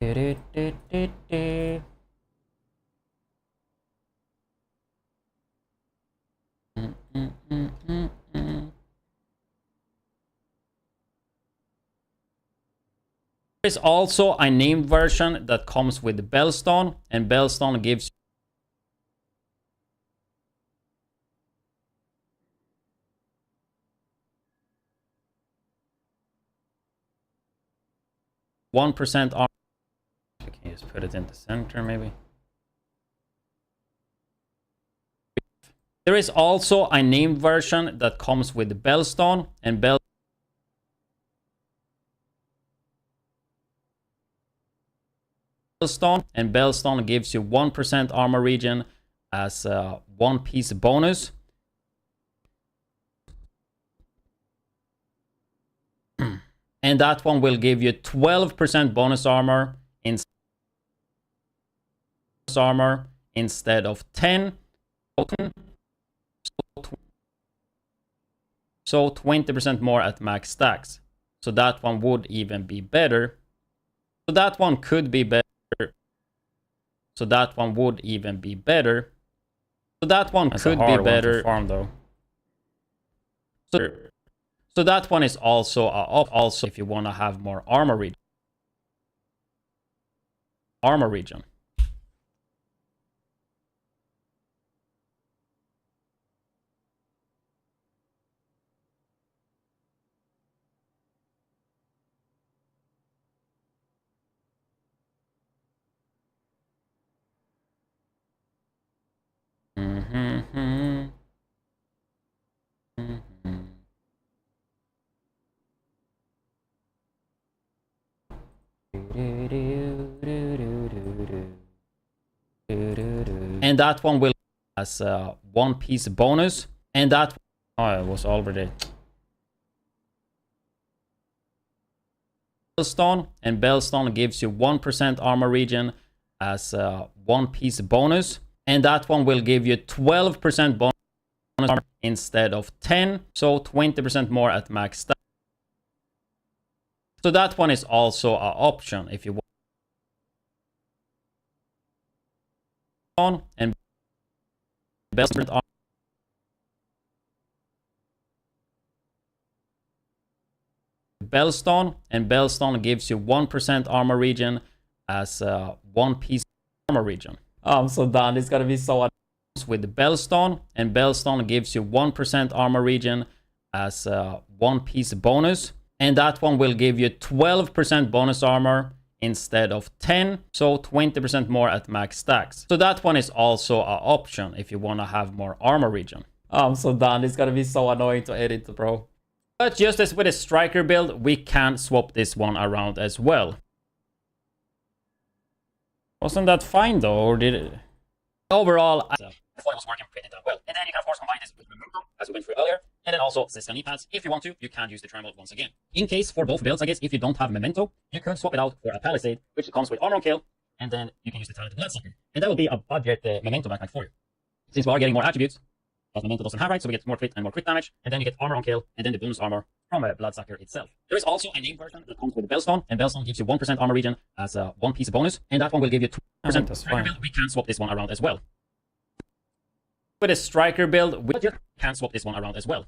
Speaker 1: There is also a named version that comes with Bellstone, and Bellstone gives you 1% armor. I can just put it in the center, maybe. There is also a named version that comes with Bellstone, and Bellstone gives you 1% armor regen as a one-piece bonus. And that one will give you 12% bonus armor instead of 10. So 20% more at max stacks. So that one would even be better. So that one could be better. So that one would even be better. So that one could be better. Farm, though. So that one is also also if you want to have more armor regen. And that one will as a one-piece bonus. And that it was already Bellstone, and Bellstone gives you 1% armor regen as a one-piece bonus. And that one will give you 12% bonus armor instead of 10. So 20% more at max stack. So that one is also an option if you want on and Bellstone, and Bellstone gives you 1% armor regen as one piece armor regen. I'm so done. It's gonna be so with the Bellstone, and Bellstone gives you 1% armor regen as one piece bonus, and that one will give you 12% bonus armor instead of 10, so 20% more at max stacks. So that one is also an option if you want to have more armor regen. I'm so done. It's gonna be so annoying to edit, bro. But just as with a striker build, we can swap this one around as well. Wasn't that fine though, or did it? Overall, I thought it was working pretty damn well. And then you can of course combine this with Memento, as we went through earlier, and then also Cisco knee pads. If you want to, you can use the triangle once again. In case for both builds, I guess, if you don't have Memento, you could swap it out for a Palisade, which comes with armor on kill, and then you can use the talented Bloodsucker. And that will be a budget Memento backpack for you. Since we are getting more attributes, that Memento doesn't have, right? So we get more crit and more crit damage, and then you get armor on kill, and then the bonus armor from a Bloodsucker itself. There is also a name version that comes with Bellstone, and Bellstone gives you 1% armor regen as a one piece bonus, and that one will give you 2%. We can swap this one around as well. With a striker build, we can swap this one around as well.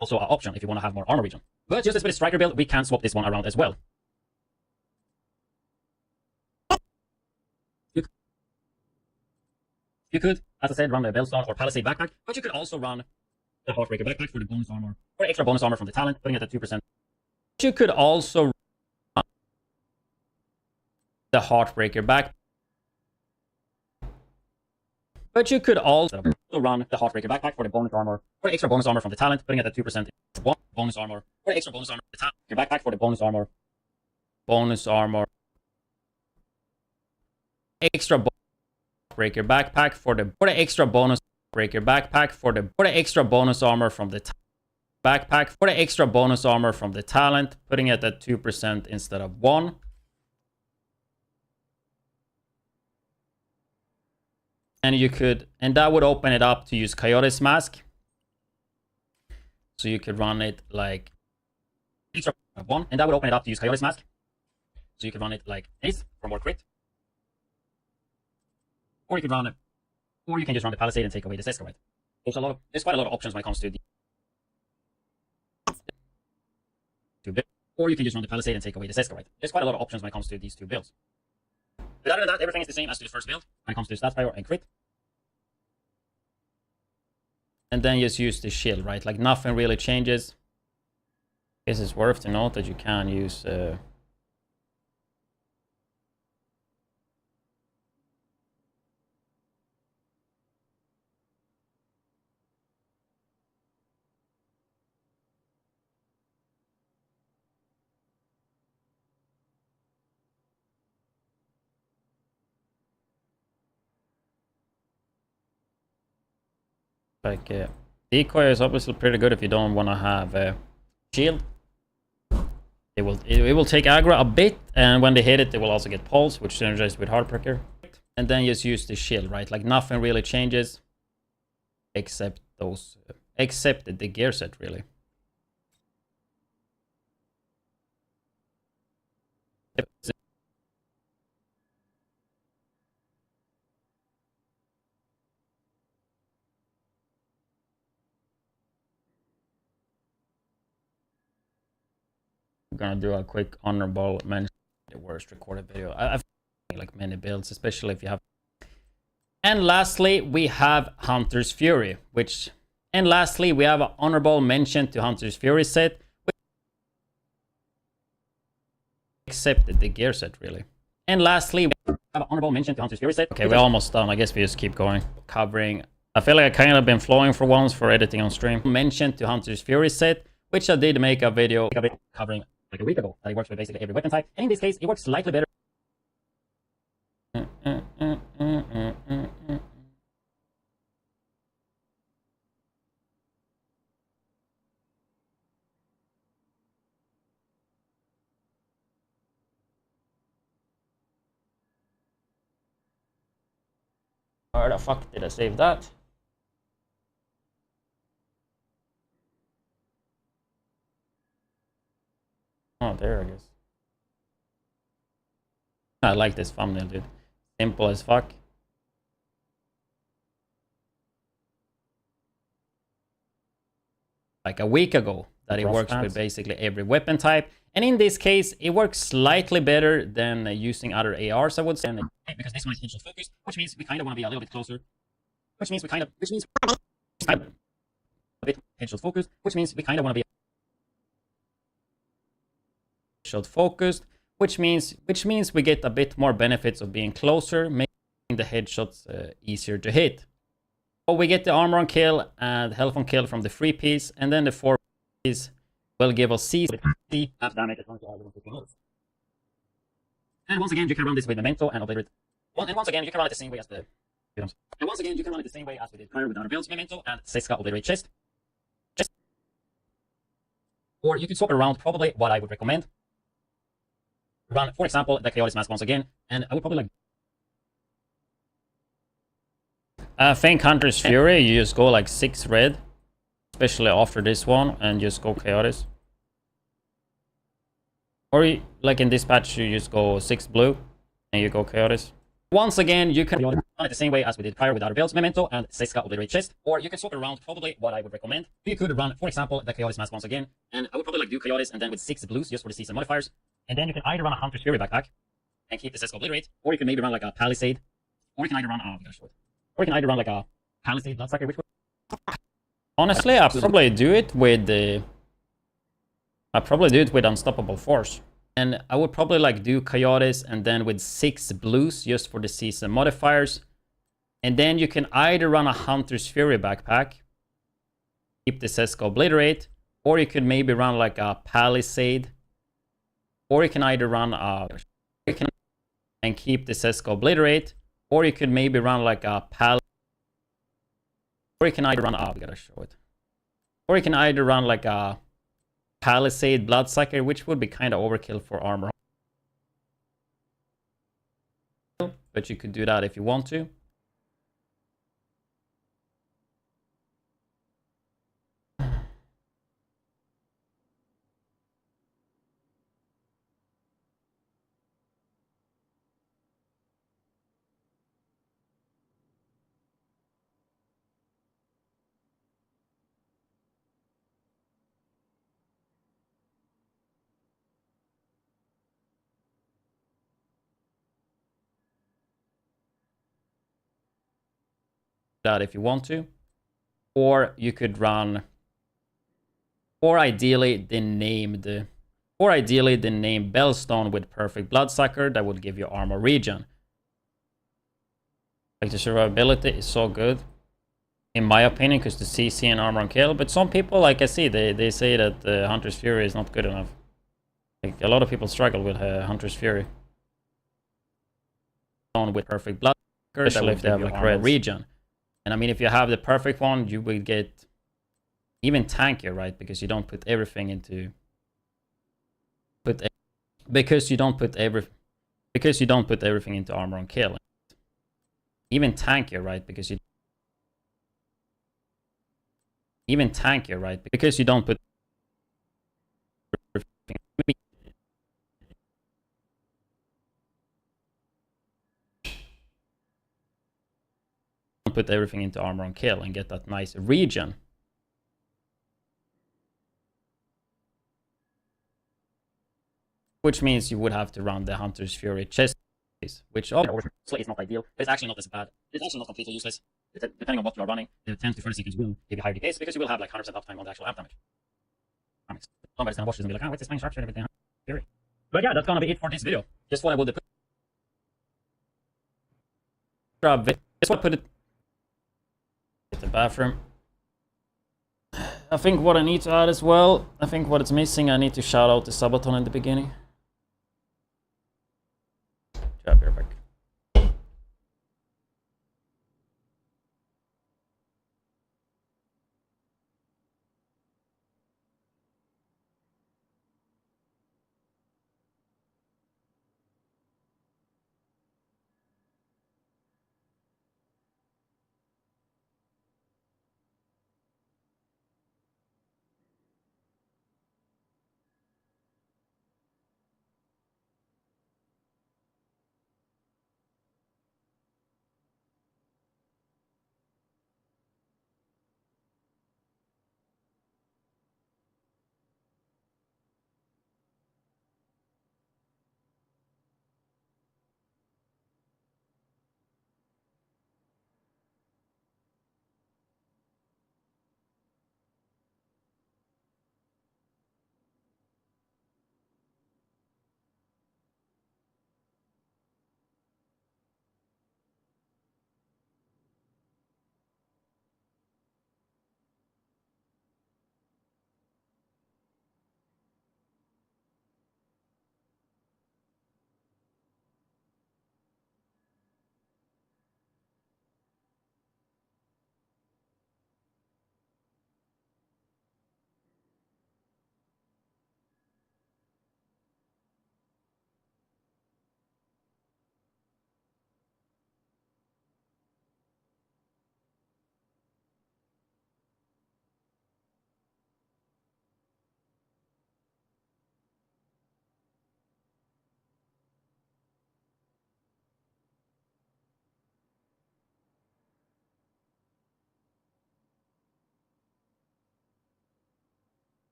Speaker 1: Also an option if you want to have more armor regen. But just as with a striker build, we can swap this one around as well. You could, as I said, run the Bellstone or Palisade backpack, but you could also run the Heartbreaker backpack for the bonus armor, or extra bonus armor from the talent, putting it at 2%. You could also run the Heartbreaker back. But you could also run the Heartbreaker backpack for the bonus armor, or extra bonus armor from the talent, putting it at 2%. One bonus armor, or extra bonus armor from the talent. Your backpack for the bonus armor. Bonus armor. Extra breaker backpack for the extra bonus breaker backpack for the extra bonus armor from the backpack for the extra bonus armor from the talent, putting it at 2% instead of 1. And you could, and that would open it up to use Coyote's Mask. So you could run it like extra 1, and that would open it up to use Coyote's Mask. So you could run it like this for more crit. Or you could run it, or you can just run the Palisade and take away the Cisco, right? There's quite a lot of options when it comes to the or you can just run the Palisade and take away the Cisco, right? There's quite a lot of options when it comes to these two builds. But other than that, everything is the same as to the first build when it comes to stats power and crit. And then just use the shield, right? Like nothing really changes. I guess it's worth to note that you can use like decoy is obviously pretty good if you don't want to have shield. It will take aggro a bit, and when they hit it, they will also get pulse, which synergizes with Heartbreaker. And then just use the shield, right? Like nothing really changes, except those, except the gear set, really. I'm gonna do a quick honorable mention. The worst recorded video. I've like many builds, especially if you have. And lastly, we have Hunter's Fury, which. And lastly, we have an honorable mention to Hunter's Fury set, except the gear set, really. And lastly, we have an honorable mention to Hunter's Fury set. Okay, we're almost done. I guess we just keep going, covering. I feel like I kind of been flowing for once for editing on stream. Mention to Hunter's Fury set, which I did make a video covering like a week ago. That it works with basically every weapon type. And in this case, it works slightly better. Where the fuck did I save that? Oh, there, I guess. I like this thumbnail, dude. Simple as fuck. like a week ago that it works with basically every weapon type. And in this case, it works slightly better than using other ARs, I would say. Because this one is headshot focused, which means we kind of want to be a little bit closer. Which means a bit headshot focused, which means we kind of want to be headshot focused, which means we get a bit more benefits of being closer, making the headshots easier to hit. So we get the armor on kill and health on kill from the 3 piece, and then the 4 piece will give us C half damage as long as you have 150 moves. And once again, you can run this with Memento and Obliterate. And once again, you can run it the same way as the items. And once again, you can run it the same way as we did prior with our builds, Memento and Seska Obliterate Chest. Or you could swap around, probably what I would recommend. Run, for example, the Chaotic Mask once again, and I would probably like Feint Hunter's Fury, you just go like 6 red, especially after this one, and just go Chaotic. Or like in this patch, you just go 6 blue, and you go Chaotic. Once again, you can run it the same way as we did prior with our builds, Memento and Seska Obliterate Chest. Or you can swap around, probably what I would recommend. You could run, for example, the Chaotic Mask once again, and I would probably like do Chaotic and then with 6 blues just for the season modifiers. And then you can either run a Hunter's Fury backpack and keep the Seska Obliterate, or you can maybe run like a Palisade, or you can either run like a Palisade Bloodsucker, which would... Honestly, I'll probably do it with Unstoppable Force. And I would probably like do Coyotes and then with 6 blues just for the season modifiers. And then you can either run a Hunter's Fury backpack, keep the Seska Obliterate, or you could maybe run like a Palisade, or you can either run a... and keep the Seska Obliterate, or you could maybe run like a Palisade, or you can either run we gotta show it. Or you can either run like a Palisade Bloodsucker, which would be kind of overkill for armor. But you could do that if you want to. That if you want to, or you could run, or ideally the named Bellstone with Perfect Bloodsucker that would give you armor regen. Like the survivability is so good, in my opinion, because the CC and armor on kill. But some people, like I see, they say that Hunter's Fury is not good enough. Like a lot of people struggle with Hunter's Fury. With Perfect Bloodsucker, especially if they have like red regen. And I mean, if you have the perfect one, you will get even tankier, right? Because you don't put everything into because you don't put everything into armor on kill. Even tankier, right? Because you don't put everything into armor on kill and get that nice regen. Which means you would have to run the Hunter's Fury chest, which obviously is not ideal, but it's actually not as bad. It's actually not completely useless. Depending on what you are running, the 10 to 30 seconds will give you higher decays because you will have like 100% uptime on the actual amp damage. Somebody's gonna watch this and be like, what's this main structure and everything? Fury. But yeah, that's gonna be it for this video. Just what I would put. Just what I put it. The bathroom. I think what I need to add as well, I think what it's missing, I need to shout out the Subathon in the beginning. Be right back.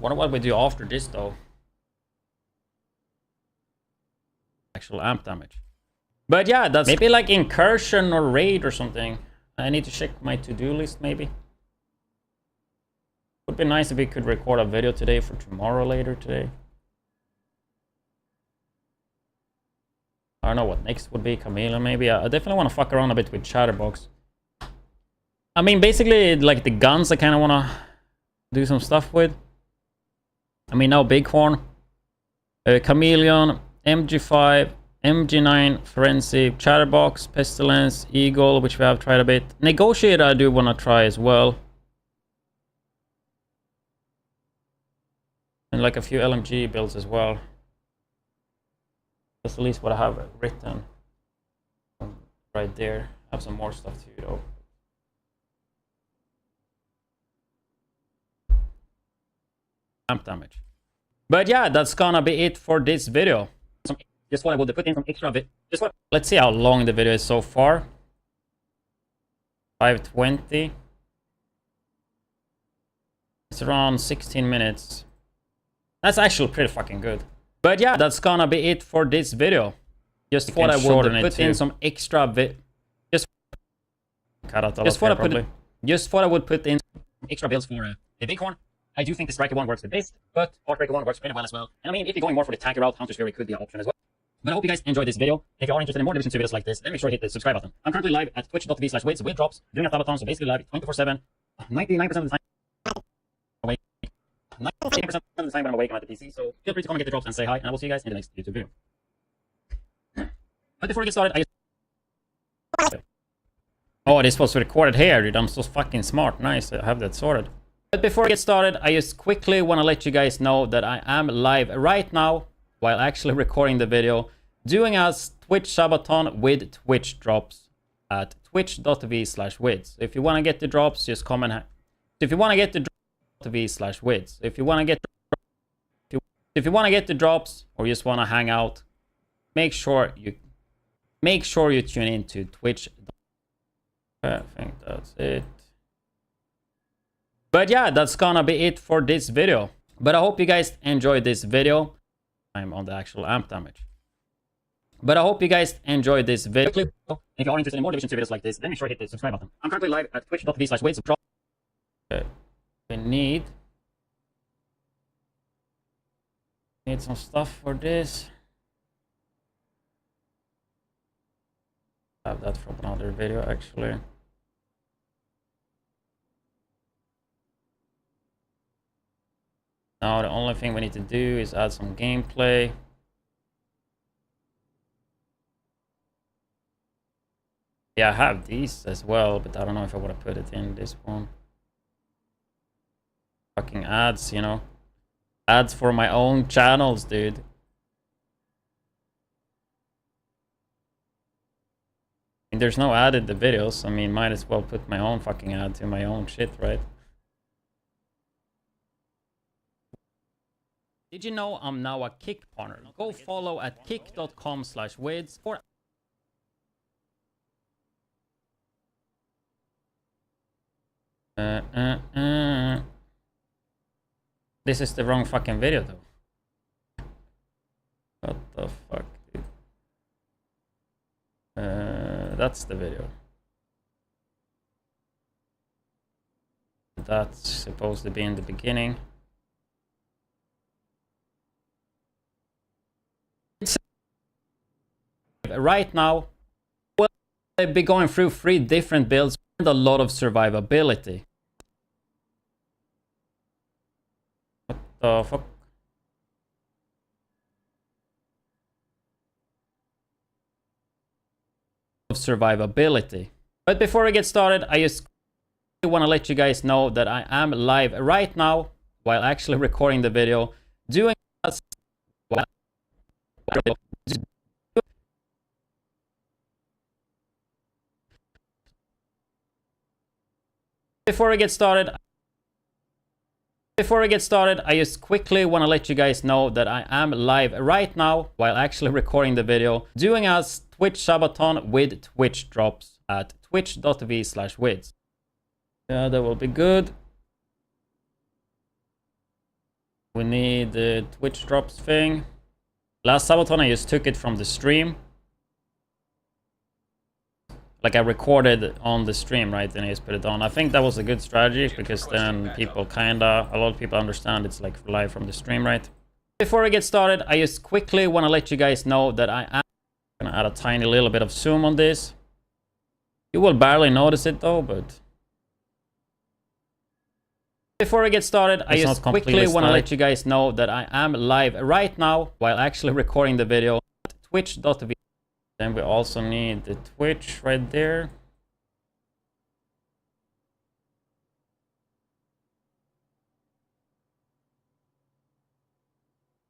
Speaker 1: Wonder what we do after this though. Actual amp damage. But yeah, that's maybe like incursion or raid or something. I need to check my to-do list maybe. Would be nice if we could record a video today for tomorrow later today. I don't know what next would be. Chameleon maybe. I definitely want to fuck around a bit with Chatterbox. I mean, basically, like the guns I kind of want to do some stuff with. I mean, now Bighorn, Chameleon, MG5, MG9, Frenzy, Chatterbox, Pestilence, Eagle, which we have tried a bit. Negotiator I do want to try as well. And like a few LMG builds as well. That's at least what I have written right there. I have some more stuff too though. Amp damage. But yeah, that's gonna be it for this video. Just what I would put in some extra bit. Let's see how long the video is so far. 5:20. It's around 16 minutes. That's actually pretty fucking good. But yeah, that's gonna be it for this video. Just what I would put in some extra bit. Just what I would put in extra builds for the Bighorn. I do think the Striker one works the best, but Heartbreaker one works pretty well as well. And I mean, if you're going more for the tanker route, Hunter's Fury could be an option as well. But I hope you guys enjoyed this video. If you are interested in more Division 2 videos like this, then make sure to hit the subscribe button. I'm currently live at twitch.tv/widdz with drops, doing a Subathon, so basically live 24/7, 99% of the time awake. 99% of the time when I'm awake, I'm at the PC, so feel free to come and get the drops and say hi, and I will see you guys in the next YouTube video. But before we get started, oh, this was recorded here, dude. I'm so fucking smart. Nice, I have that sorted. But before we get started, I just quickly want to let you guys know that I am live right now, while actually recording the video, doing a Twitch Subathon with Twitch drops at twitch.tv/widdz. If you want to get the drops, just come and if you want to get the drops, if you want to get the drops or just want to hang out, make sure you tune in to Twitch. I think that's it. But yeah, that's gonna be it for this video. But I hope you guys enjoyed this video. I'm on the actual amp damage. But I hope you guys enjoyed this video. If you are interested in more Division 2 videos like this, then make sure to hit the subscribe button. I'm currently live at twitch.tv/widdz. We need some stuff for this. I have that from another video actually. Now the only thing we need to do is add some gameplay. Yeah, I have these as well, but I don't know if I want to put it in this one. Fucking ads, you know. Ads for my own channels, dude. And there's no ad in the videos. I mean, might as well put my own fucking ad to my own shit, right? Did you know I'm now a Kick partner? Go follow at kick.com/widdz or This is the wrong fucking video though. What the fuck, dude? That's the video. That's supposed to be in the beginning. Right now, we'll be going through 3 different builds and a lot of survivability. What the fuck? Of survivability. But before we get started, I just want to let you guys know that I am live right now, while actually recording the video, doing Before we get started, I just quickly want to let you guys know that I am live right now, while actually recording the video, doing a Twitch Subathon with Twitch drops at twitch.tv/widdz. Yeah, that will be good. We need the Twitch drops thing. Last Subathon I just took it from the stream. Like I recorded on the stream, right? Then I just put it on. I think that was a good strategy because then people a lot of people understand it's like live from the stream, right? Before I get started, I just quickly want to let you guys know that I am going to add a tiny little bit of zoom on this. You will barely notice it though, but... Before I get started, I just quickly want to let you guys know that I am live right now while actually recording the video at twitch.tv. Then we also need the Twitch right there.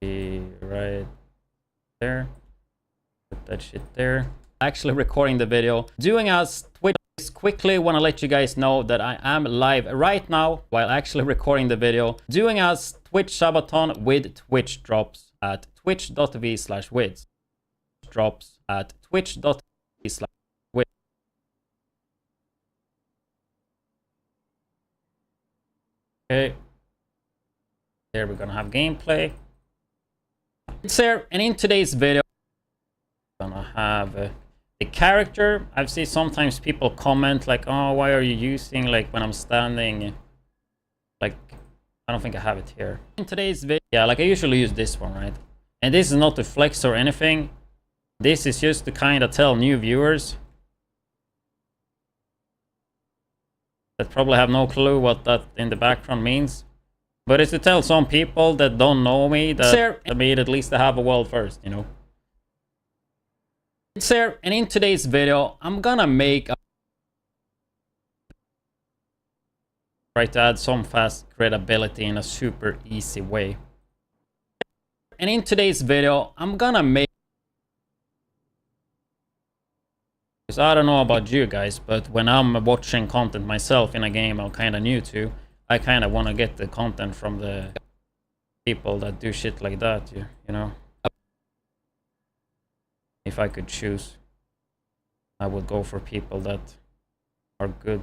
Speaker 1: Right there. Put that shit there. Actually recording the video. Doing as Twitch. Quickly want to let you guys know that I am live right now while actually recording the video. Doing as Twitch Subathon with Twitch drops at twitch.tv/widdz. Drops at twitch.tv/widdz. Okay. There we're gonna have gameplay. It's here, and in today's video, we're gonna have the character. I've seen sometimes people comment like, oh, why are you using like when I'm standing, like I don't think I have it here. In today's video, yeah, like I usually use this one, right? And this is not to flex or anything. This is just to kind of tell new viewers that probably have no clue what that in the background means. But it's to tell some people that don't know me that I mean at least I have a world first, you know. It's here, and in today's video, I'm gonna make try to add some fast credibility in a super easy way. And in today's video, I'm gonna make, because I don't know about you guys, but when I'm watching content myself in a game I'm kind of new to, I kind of want to get the content from the people that do shit like that, you know. If I could choose, I would go for people that are good,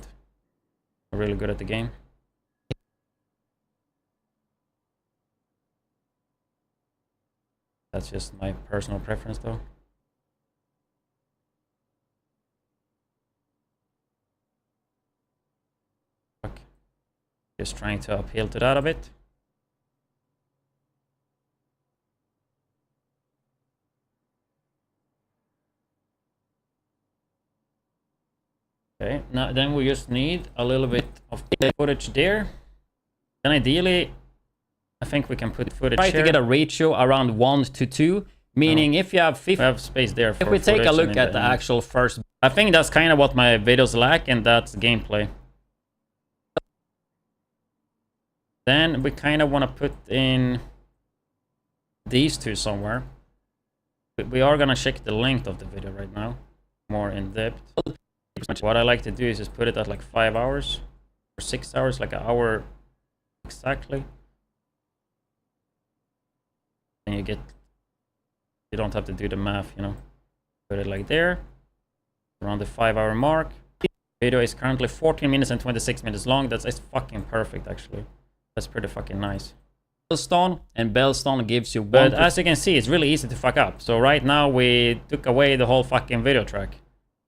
Speaker 1: are really good at the game. That's just my personal preference though. Just trying to appeal to that a bit. Okay, now then we just need a little bit of footage there. Then ideally, I think we can put footage here. Try to get a ratio around 1:2, meaning if you have 50, we have space there. If we take a look at the actual first, I think that's kind of what my videos lack, and that's gameplay. Then we kind of want to put in these two somewhere. We are gonna check the length of the video right now, more in depth. What I like to do is just put it at like 5 hours or 6 hours, like an hour exactly. And you don't have to do the math, you know. Put it like there, around the 5 hour mark. The video is currently 14 minutes and 26 minutes long. It's fucking perfect actually. That's pretty fucking nice. Bellstone, and Bellstone gives you one. But as you can see, it's really easy to fuck up. So right now we took away the whole fucking video track.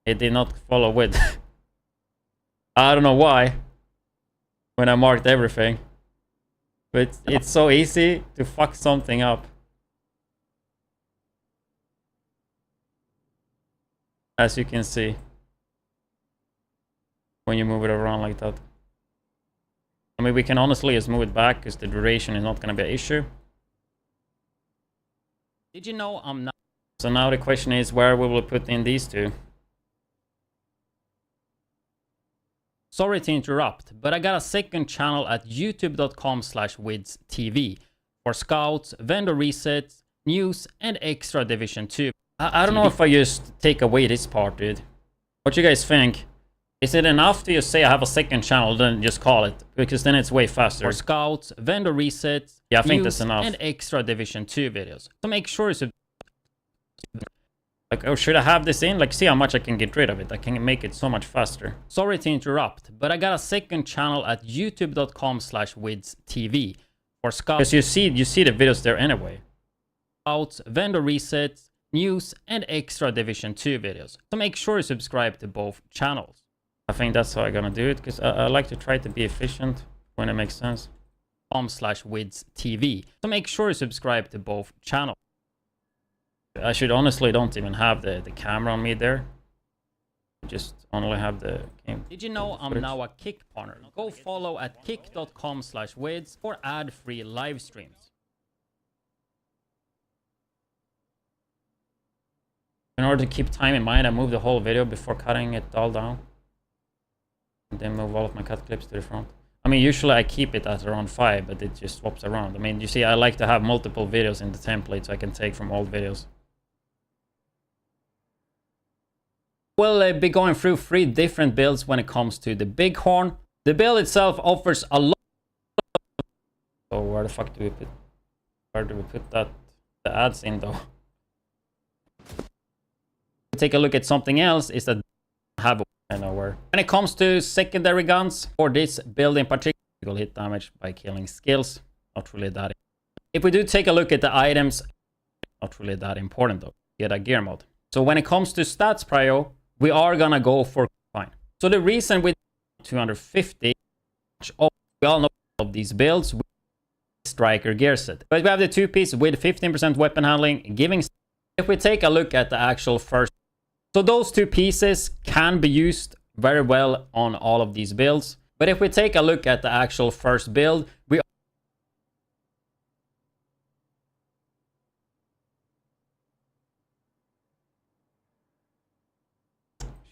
Speaker 1: It did not follow with. I don't know why. When I marked everything. But it's so easy to fuck something up. As you can see. When you move it around like that. I mean, we can honestly just move it back because the duration is not going to be an issue. Did you know I'm not? So now the question is, where we will put in these two? Sorry to interrupt, but I got a second channel at youtube.com/widdz for scouts, vendor resets, news, and extra Division 2. I don't know if I just take away this part, dude. What you guys think? Is it enough to just say I have a second channel, then just call it? Because then it's way faster. For scouts, vendor resets, yeah, I think that's enough. And extra Division 2 videos. So make sure you like, oh, should I have this in? Like, see how much I can get rid of it. I can make it so much faster. Sorry to interrupt, but I got a second channel at youtube.com/widdz or scout, because you see the videos there anyway. Outs, vendor resets, news, and extra Division 2 videos. So make sure you subscribe to both channels. I think that's how I'm gonna do it, because I like to try to be efficient when it makes sense. /widdz TV. So make sure you subscribe to both channels. I should honestly don't even have the camera on me there. Just only have the game. Did you know I'm now a Kick partner? Go follow at kick.com/widdz for ad-free live streams. In order to keep time in mind, I move the whole video before cutting it all down. And then move all of my cut clips to the front. I mean, usually I keep it at around 5, but it just swaps around. I mean, you see, I like to have multiple videos in the template so I can take from old videos. We'll be going through 3 different builds when it comes to the Bighorn. The build itself offers a lot. So where the fuck do we put that the ads in though? Take a look at something else is that have I know where. When it comes to secondary guns for this build in particular, you'll hit damage by killing skills. Not really that. If we do take a look at the items, not really that important though. Get a gear mod. So when it comes to stats prio, we are gonna go for fine. So the reason with 250, we all know of these builds, with striker gear set. But we have the 2-piece with 15% weapon handling, giving. If we take a look at the actual first, so those 2 pieces can be used very well on all of these builds. But if we take a look at the actual first build, we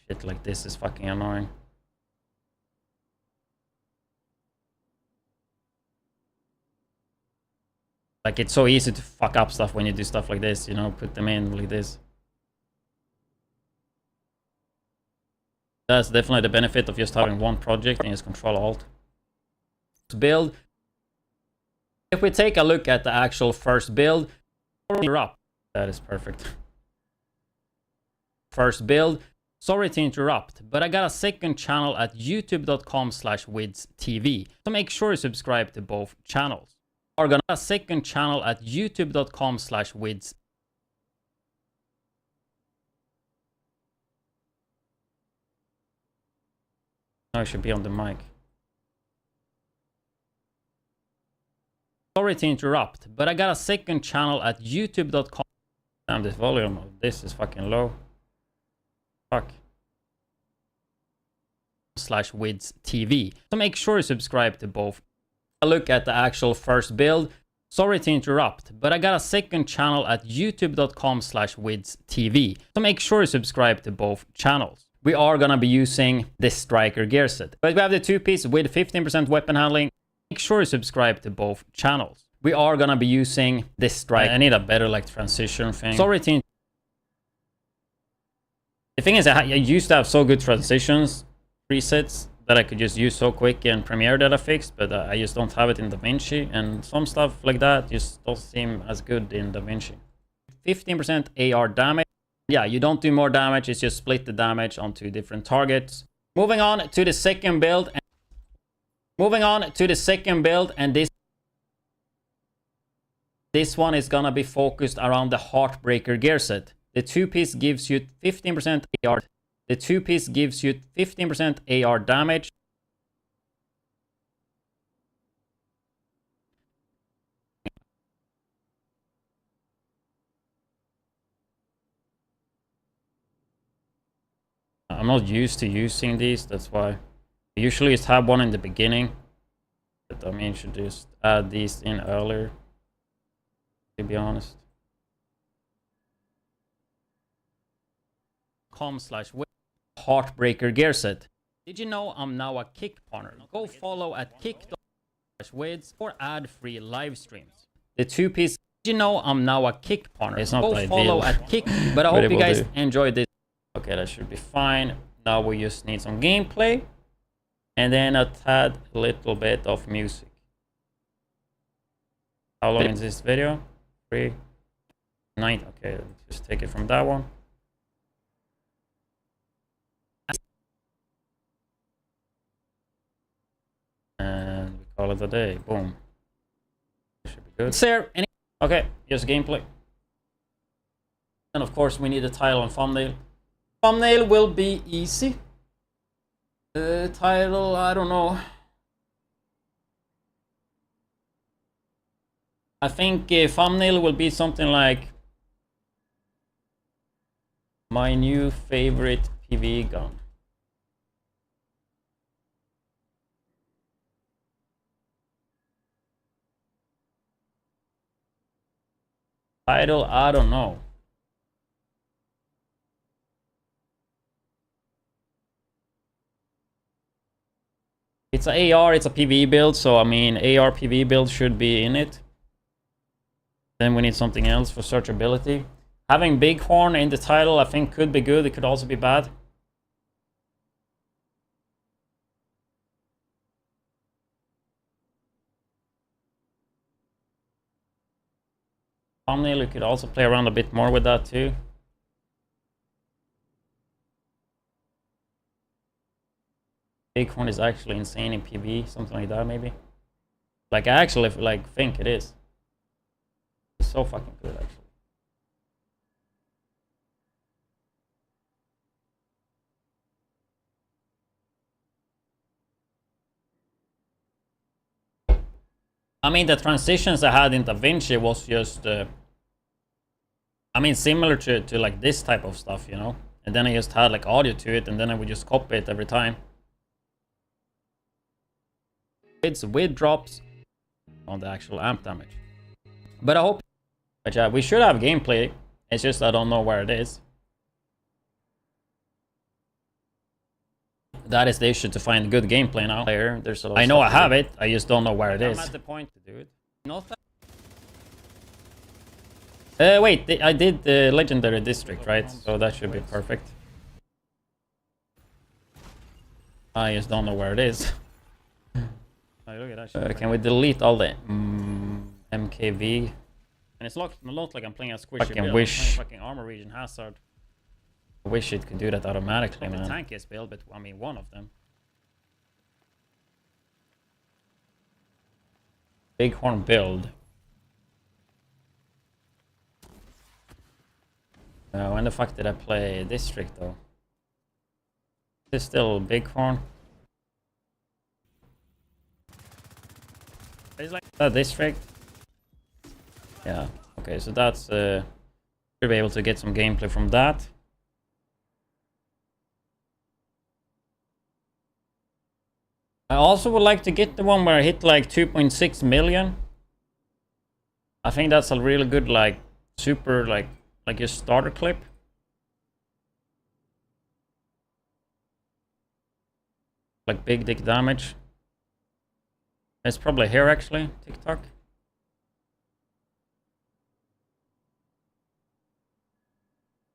Speaker 1: shit like this is fucking annoying. Like, it's so easy to fuck up stuff when you do stuff like this, you know, put them in like this. That's definitely the benefit of just having one project and just Control Alt. Build. If we take a look at the actual first build, you're up. That is perfect. First build. Sorry to interrupt, but I got a second channel at youtube.com/widdz TV. So make sure you subscribe to both channels. Or gonna have a second channel at youtube.com/widdz. No, I should be on the mic. Sorry to interrupt, but I got a second channel at youtube.com. Damn, this volume of this is fucking low. Fuck. /widdz TV. So make sure you subscribe to both. A look at the actual first build. Sorry to interrupt, but I got a second channel at youtube.com/widdz TV. So make sure you subscribe to both channels. We are gonna be using this striker gear set. But we have the 2-piece with 15% weapon handling. Make sure you subscribe to both channels. We are gonna be using this striker. I need a better like transition thing. Sorry to. The thing is, I used to have so good transitions presets that I could just use so quick in Premiere that I fixed, but I just don't have it in DaVinci, and some stuff like that just doesn't seem as good in DaVinci. 15% AR damage. Yeah, you don't do more damage, it's just split the damage on 2 different targets. Moving on to the second build. And this one is gonna be focused around the Heartbreaker gear set. The 2-piece gives you 15% AR. The 2-piece gives you 15% AR damage. I'm not used to using these, that's why. I usually just have one in the beginning. But I mean, should just add these in earlier, to be honest. Heartbreaker gear set. Did you know I'm now a Kick partner? Go follow at kick.com/widdz for ad-free live streams. The 2-piece. Did you know I'm now a Kick partner? It's not ideal. Go follow at Kick. But I hope you guys enjoyed this. Okay, that should be fine. Now we just need some gameplay. And then a tad little bit of music. How long is this video? 3, 9. Okay, let's just take it from that one. And we call it a day. Boom. Good. Sir, any? Okay, just gameplay. And of course, we need a title and thumbnail. Thumbnail will be easy. Title, I don't know. I think thumbnail will be something like my new favorite PvE gun. Title, I don't know. It's an AR, it's a PvE build, so I mean AR PvE build should be in it. Then we need something else for searchability. Having Bighorn in the title I think could be good, it could also be bad. Thumbnail, you could also play around a bit more with that too. Bighorn is actually insane in PvE, something like that maybe. Like I actually like think it is. It's so fucking good actually. I mean the transitions I had in DaVinci was just I mean similar to like this type of stuff, you know. And then I just had like audio to it and then I would just copy it every time. It's width drops on the actual amp damage. But I hope, but yeah, we should have gameplay. It's just I don't know where it is. That is the issue, to find good gameplay now. There's a lot I know I have it, I just don't know where it is. I'm at the point to do it. Not that. Wait, I did the legendary district, right? So that should be perfect. I just don't know where it is. Can we delete all the MKV? And it's not like I'm playing a squishy fucking build. Wish. Fucking armor region hazard. I wish it could do that automatically, man. The tank is built, but I mean one of them. Bighorn build. When the fuck did I play district though? Is it still Bighorn? It's like that district. Yeah. Okay, so that's should be able to get some gameplay from that. I also would like to get the one where I hit like 2.6 million. I think that's a really good like super like a starter clip. Like big dick damage. It's probably here actually, TikTok.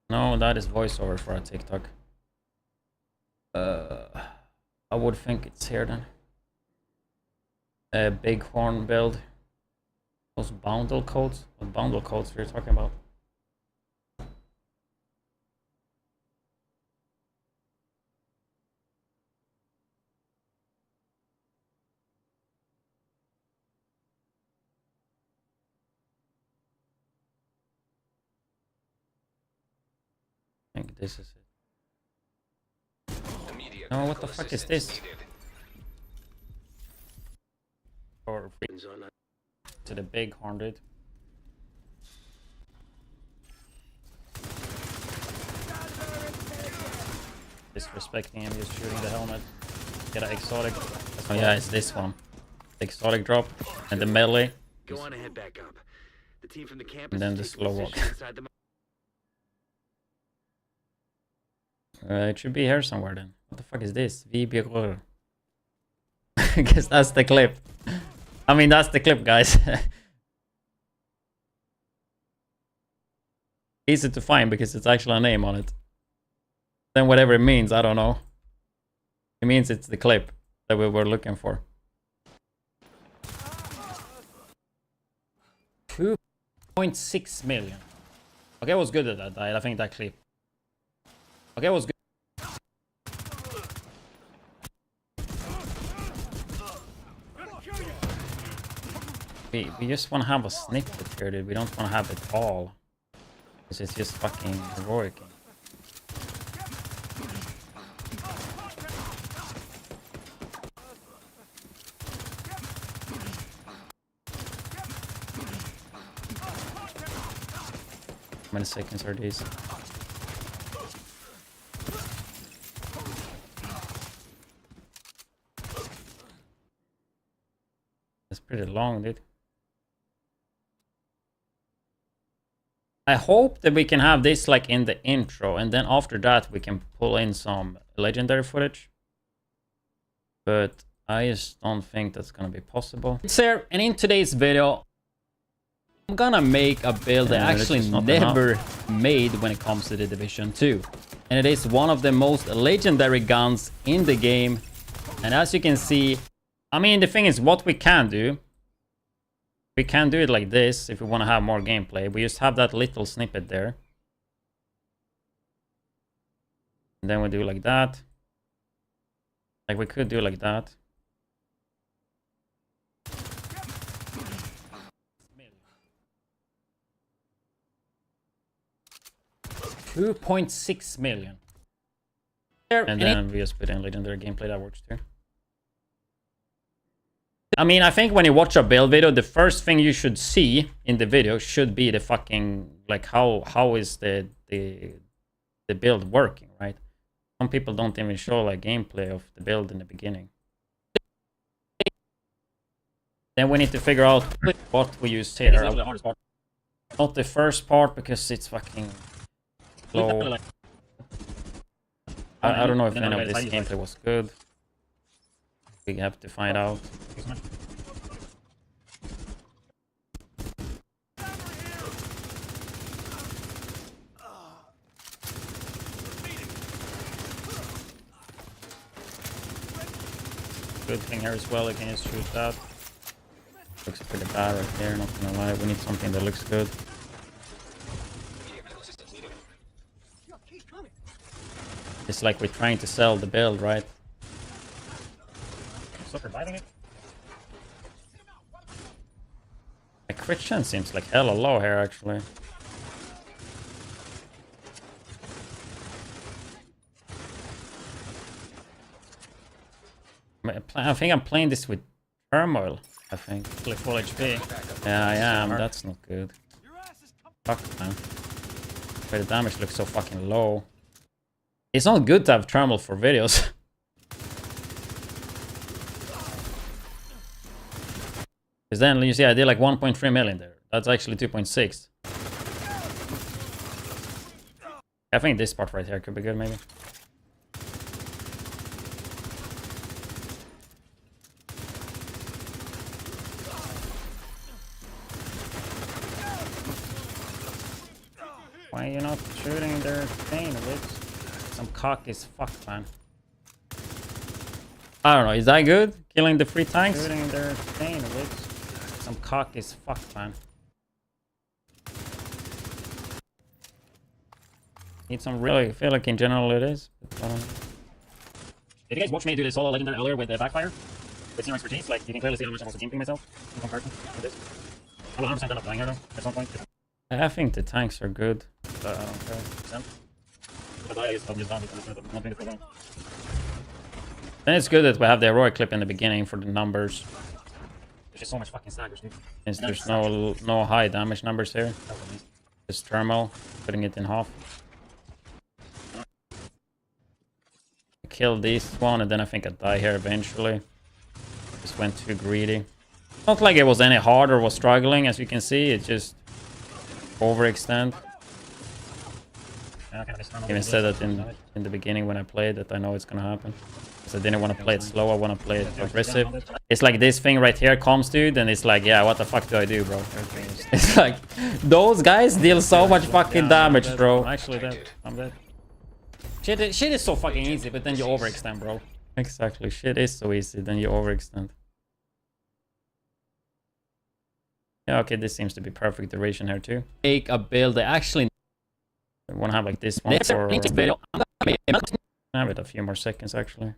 Speaker 1: No, that is voiceover for a TikTok. I would think it's here then. Bighorn build. Those bundle codes? What bundle codes are you talking about? I think this is it. No, what the fuck is this? Or to the Bighorn, dude. Disrespecting him, just shooting the helmet. Get an exotic. Oh yeah, it's this one. The exotic drop and the melee.
Speaker 9: Go on ahead, back up. The team from the campus
Speaker 1: And then the slow walk. It should be here somewhere then. What the fuck is this? VB. I guess that's the clip. I mean, that's the clip, guys. Easy to find because it's actually a name on it. Then whatever it means, I don't know. It means it's the clip that we were looking for. 2.6 million. Okay, I was good at that. I think that clip. Okay, I was good. We just want to have a snippet here, dude. We don't want to have it all. Because it's just fucking heroic. How many seconds are these? It's pretty long, dude. I hope that we can have this like in the intro, and then after that we can pull in some legendary footage. But I just don't think that's gonna be possible. It's here, and in today's video, I'm gonna make a build that I actually never made when it comes to the Division 2. And it is one of the most legendary guns in the game. And as you can see, I mean, the thing is, what we can do, we can do it like this if we want to have more gameplay. We just have that little snippet there. And then we do like that. Like we could do like that. $2.6 million. And then we just put in legendary gameplay. That works too. I mean, I think when you watch a build video, the first thing you should see in the video should be the fucking, like, how is the build working, right? Some people don't even show like gameplay of the build in the beginning. Then we need to figure out what we use here. Not the first part because it's fucking slow. I don't know if any of this gameplay was good. We have to find out. Good thing here as well, I can just shoot that. Looks pretty bad right there, not gonna lie. We need something that looks good. It's like we're trying to sell the build, right? So providing it. The crit chance seems like hella low here, actually. I think I'm playing this with turmoil. I think like full HP. Yeah, I am. That's not good. Fuck, man. But the damage looks so fucking low. It's not good to have turmoil for videos. Because then you see I did like 1.3 million there. That's actually 2.6. I think this part right here could be good, maybe. Why are you not shooting their thing, bitch? Some cock is fucked, man. I don't know, is that good? Killing the free tanks? Shooting their thing, bitch. Some cock is fucked, man. Need some really, I feel like in general it is. But, did you guys watch me do this solo legendary earlier with the backfire? With zero expertise? Like, you can clearly see how much I was teaming myself in comparison with this. I'm 100% done up dying here though, at some point. I think the tanks are good, but I don't care. Then it's good that we have the heroic clip in the beginning for the numbers. There's just so much fucking staggers, dude. Since there's no high damage numbers here. Just thermal, putting it in half. Kill this one, and then I think I die here eventually. Just went too greedy. Not like it was any hard or was struggling, as you can see. It just overextend. I even said that in the beginning when I played that I know it's gonna happen. Because I didn't want to play it slow, I want to play it aggressive. It's like this thing right here comes, dude, and it's like, yeah, what the fuck do I do, bro? It's like, those guys deal so much fucking damage, bro. I'm actually dead. I'm dead. Shit is so fucking easy, but then you overextend, bro. Exactly, shit is so easy, then you overextend. Yeah, okay, this seems to be perfect duration here too. Make a build that actually I want to have like this one for I have it a few more seconds actually.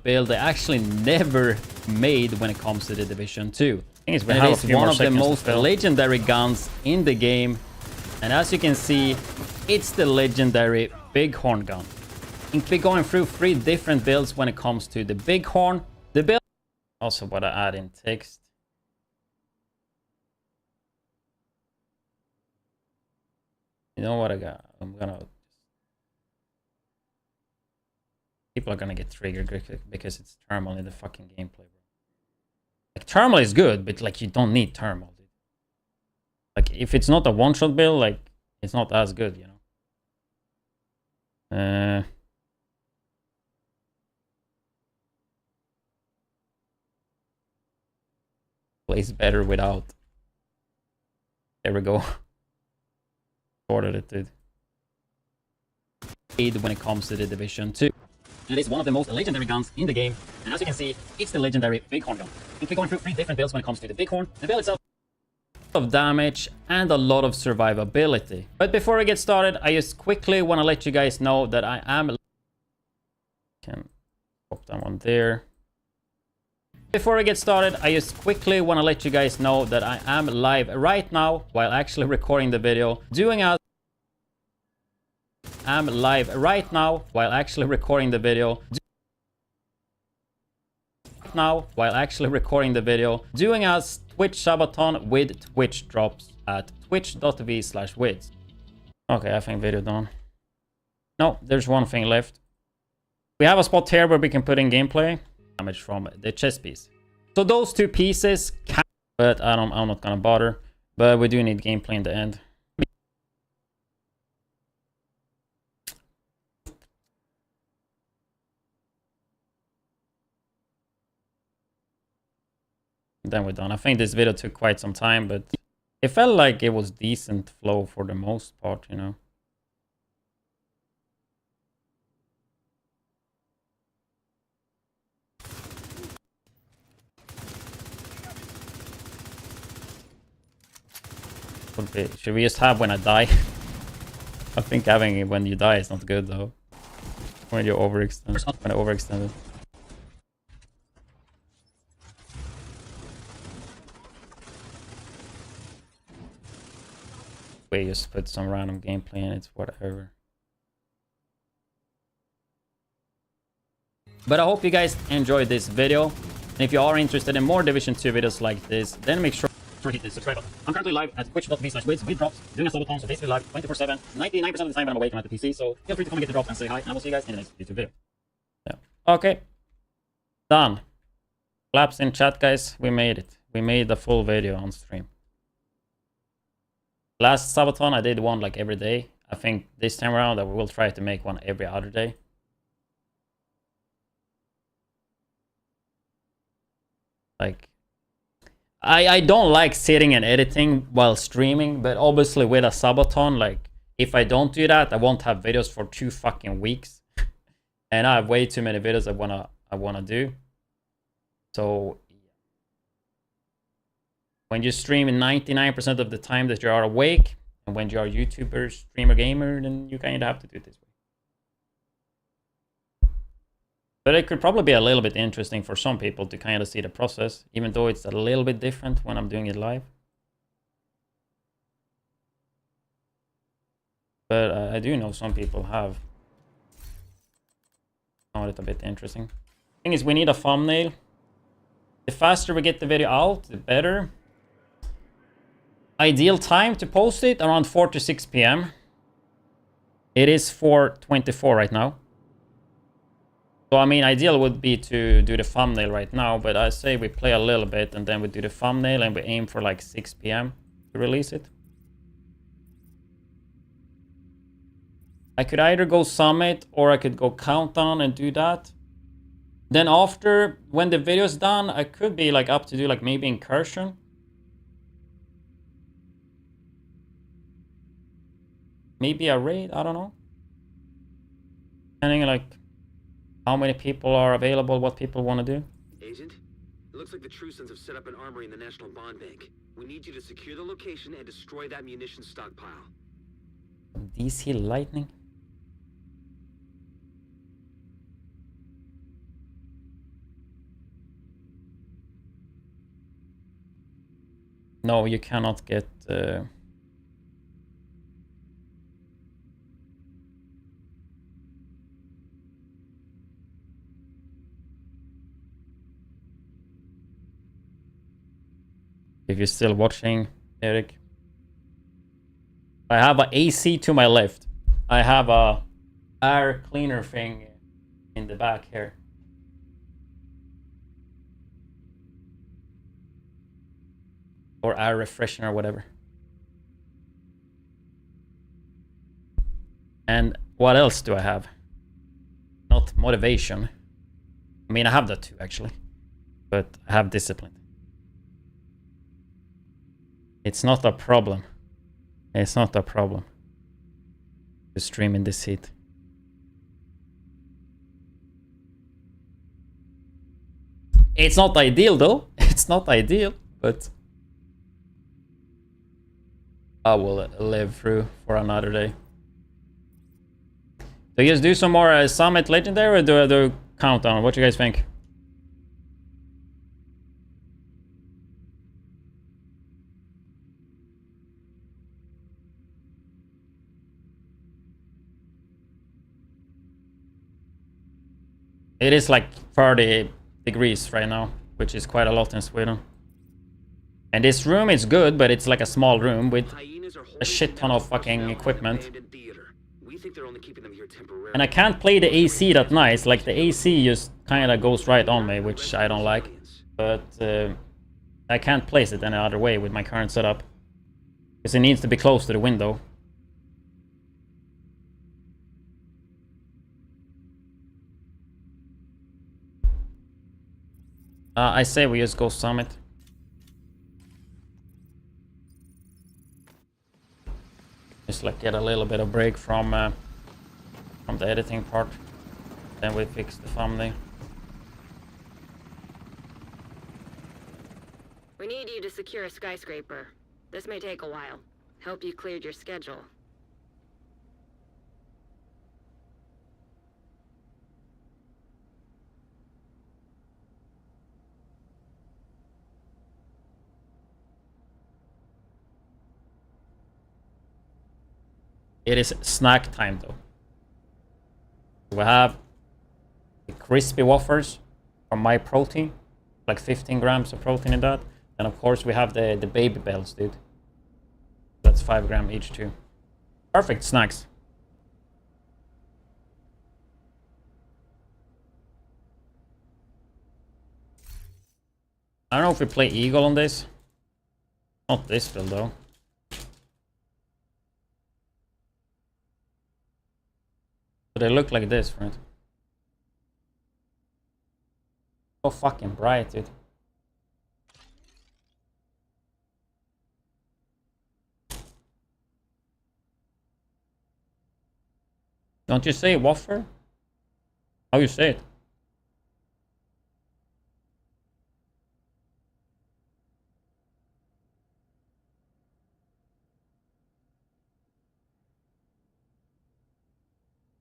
Speaker 1: Build that actually never made when it comes to the Division 2. Thing is, we have a few one of the most legendary guns in the game, and as you can see, it's the legendary Bighorn gun. I think we're going through 3 different builds when it comes to the Bighorn. The build also what I add in text. You know what I got? People are gonna get triggered because it's thermal in the fucking gameplay, bro. Like, thermal is good, but like, you don't need thermal, dude. Like, if it's not a one-shot build, like, it's not as good, you know. Plays better without. There we go. Sorted it, dude. When it comes to the Division 2. It is one of the most legendary guns in the game, and as you can see, it's the legendary Bighorn gun. We're going through 3 different builds when it comes to the Bighorn. The build itself, of damage and a lot of survivability. But before I get started, I just quickly want to let you guys know that I am. Can pop that one there. Before I get started, I just quickly want to let you guys know that I am live right now while actually recording the video, doing a I'm live right now while actually recording the video. Doing a Twitch Subathon with Twitch drops at twitch.tv/widdz. Okay, I think video done. No, there's one thing left. We have a spot here where we can put in gameplay damage from the chest piece. So those 2 pieces can, but I'm not gonna bother. But we do need gameplay in the end. Then we're done. I think this video took quite some time, but it felt like it was decent flow for the most part, you know. Should we just have when I die? I think having it when you die is not good though. When you overextend. When I overextended. We just put some random gameplay in, it's whatever. But I hope you guys enjoyed this video. And if you are interested in more Division 2 videos like this, then make sure to hit the subscribe button. I'm currently live at twitch.tv/widdz with drops, doing a Subathon, so basically live 24/7, 99% of the time when I'm awake and at the PC, so feel free to come and get the drop and say hi, and I will see you guys in the next YouTube video. Yeah. Okay. Done. Claps in chat, guys. We made it. We made the full video on stream. Last Subathon, I did one like every day. I think this time around, I will try to make one every other day. Like, I don't like sitting and editing while streaming, but obviously with a Subathon, like, if I don't do that, I won't have videos for 2 fucking weeks. And I have way too many videos I wanna do. So when you stream 99% of the time that you are awake, and when you are a YouTuber, streamer, gamer, then you kind of have to do it this way. But it could probably be a little bit interesting for some people to kind of see the process, even though it's a little bit different when I'm doing it live. But I do know some people have found it a bit interesting. Thing is, we need a thumbnail. The faster we get the video out, the better. Ideal time to post it, around 4 to 6 p.m. It is 4:24 right now. So, I mean, ideal would be to do the thumbnail right now, but I say we play a little bit and then we do the thumbnail and we aim for like 6 p.m. to release it. I could either go Summit or I could go Countdown and do that. Then after, when the video's done, I could be like up to do like maybe Incursion. Maybe a raid, I don't know. Depending like how many people are available, what people want to do.
Speaker 9: Agent, it looks like the True Sons have set up an armory in the National Bond Bank. We need you to secure the location and destroy that munitions stockpile.
Speaker 1: DC lightning. No, you cannot get... If you're still watching, Eric. I have a AC to my left. I have a air cleaner thing in the back here. Or air refreshener or whatever. And what else do I have? Not motivation. I mean, I have that too, actually. But I have discipline. It's not a problem. It's not a problem to stream in this heat. It's not ideal though. It's not ideal, but I will live through for another day. Do you guys do some more Summit Legendary or do I do Countdown? What do you guys think? It is like 30 degrees right now, which is quite a lot in Sweden. And this room is good, but it's like a small room with a shit ton of fucking equipment. And I can't play the AC that nice, like the AC just kinda goes right on me, which I don't like. But I can't place it any other way with my current setup. Because it needs to be close to the window. I say we just go Summit. Just like get a little bit of break from the editing part. Then we fix the thumbnail.
Speaker 3: We need you to secure a skyscraper. This may take a while. Hope you cleared your schedule.
Speaker 1: It is snack time though. We have the crispy wafers from My Protein, like 15 grams of protein in that. And of course we have the baby bells, dude. That's 5 grams each too. Perfect snacks. I don't know if we play Eagle on this. Not this build though. They look like this, right? So fucking bright, dude. Don't you say wafer? How you say it?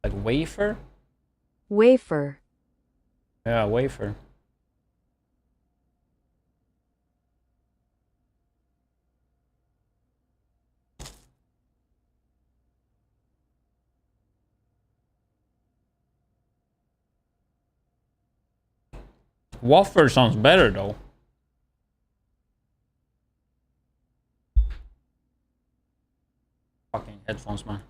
Speaker 1: Like wafer?
Speaker 2: Wafer.
Speaker 1: Yeah, wafer. Wafer sounds better though. Fucking headphones, man.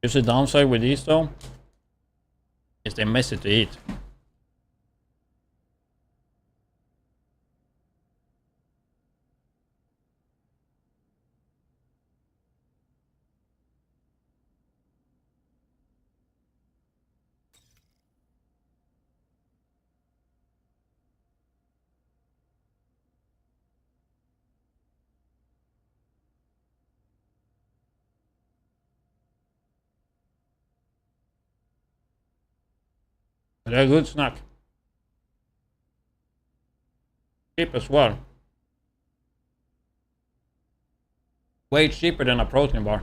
Speaker 1: Just the downside with these though is they're messy to eat. They're a good snack. Cheap as well. Way cheaper than a protein bar.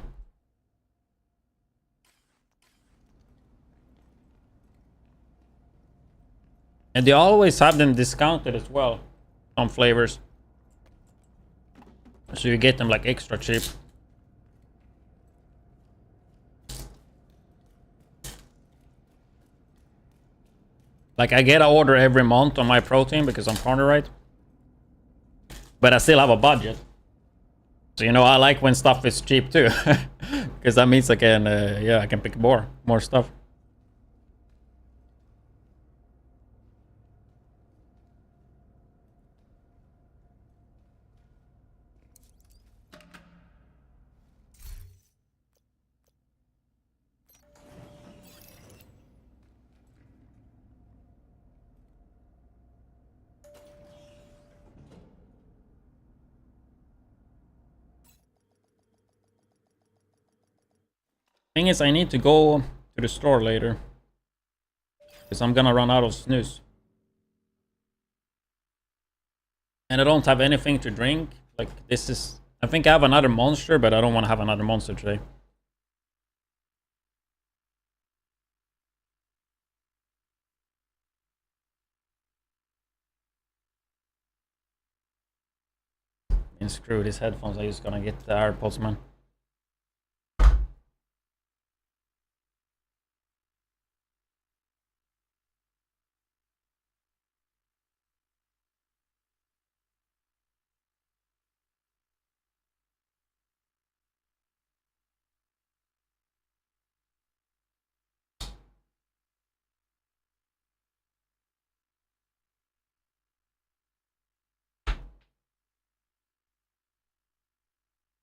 Speaker 1: And they always have them discounted as well. Some flavors. So you get them like extra cheap. Like I get an order every month on my protein because I'm partner, right? But I still have a budget. So, you know, I like when stuff is cheap too. Because that means I can, yeah, I can pick more stuff. Thing is, I need to go to the store later. Because I'm gonna run out of snus. And I don't have anything to drink. Like, this is... I think I have another monster, but I don't want to have another monster today. And screw these headphones, I'm just gonna get the AirPods, man.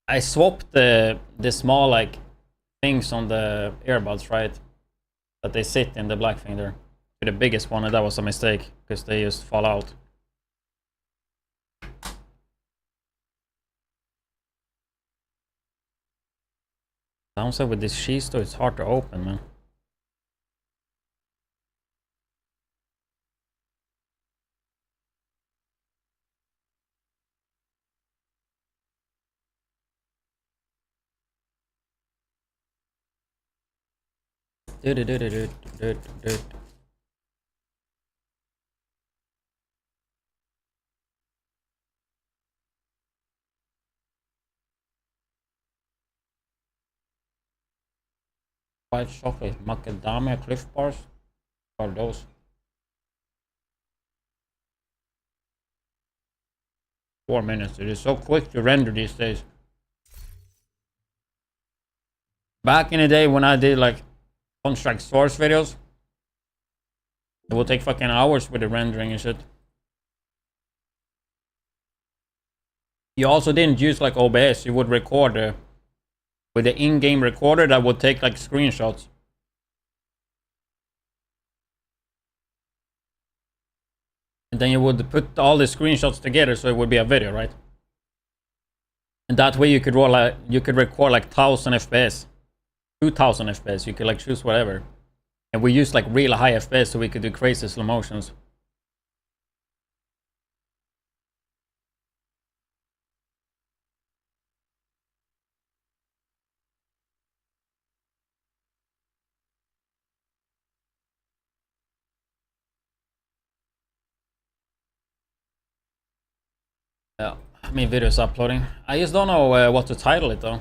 Speaker 1: I swapped the small like things on the earbuds, right? That they sit in the black thing there. To the biggest one, and that was a mistake because they just fall out. Downside with this cheese though, it's hard to open, man. White chocolate macadamia Cliff Bars. What are those? Four minutes. It is so quick to render these days. Back in the day when I did like contract source videos, it would take fucking hours with the rendering and shit. You also didn't use like OBS. You would record with the in-game recorder that would take like screenshots. And then you would put all the screenshots together so it would be a video, right? And that way you could roll like, you could record like 1000 FPS, 2000 FPS. You could like choose whatever. And we used like real high FPS so we could do crazy slow motions. Yeah, I mean videos uploading. I just don't know what to title it though.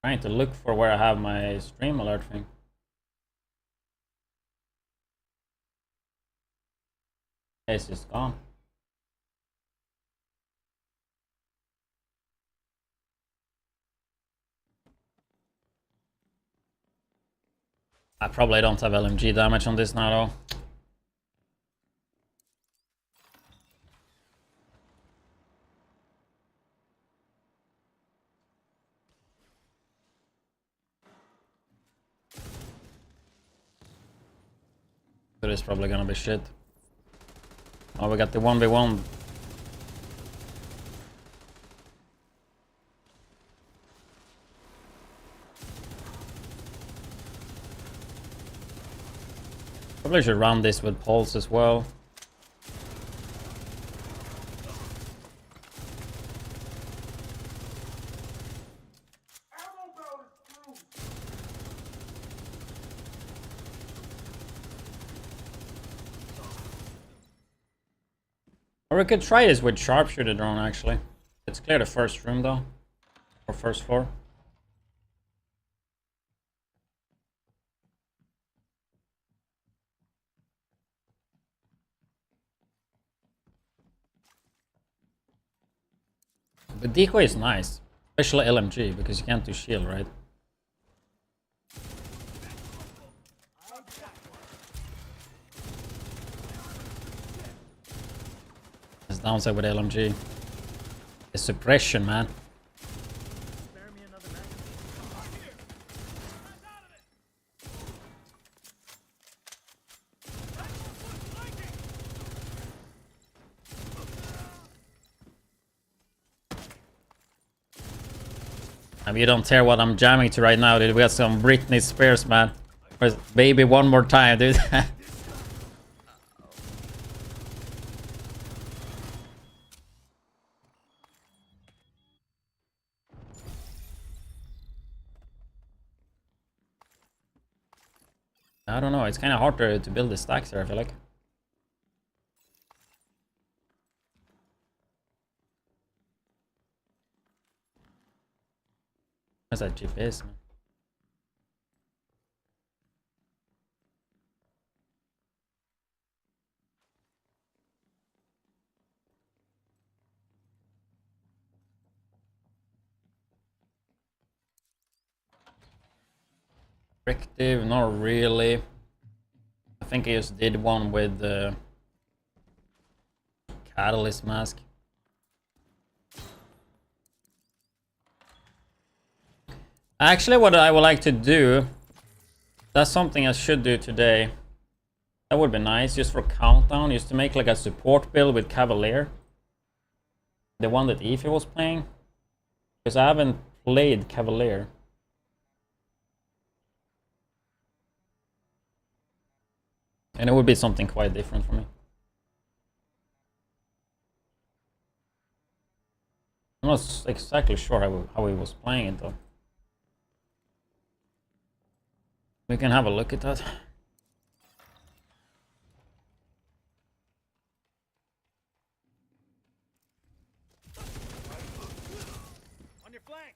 Speaker 1: Trying to look for where I have my stream alert thing. It's just gone. I probably don't have LMG damage on this now though. So it's probably gonna be shit. Oh, we got the 1v1. Probably should run this with pulse as well. Or we could try this with sharpshooter drone actually. Let's clear the first room though. Or first floor. The decoy is nice. Especially LMG because you can't do shield, right? That's downside with LMG. The suppression, man. I mean, you don't care what I'm jamming to right now, dude. We got some Britney Spears, man. Where's Baby One More Time, dude? I don't know. It's kind of harder to build the stacks here, I feel like. Where's that GPS, man? Restrictive, not really. I think I just did one with the catalyst mask. Actually, what I would like to do, that's something I should do today. That would be nice, just for countdown, just to make like a support build with Cavalier. The one that Efi was playing. Because I haven't played Cavalier. And it would be something quite different for me. I'm not exactly sure how he was playing it though. We can have a look at that.
Speaker 4: On your flank.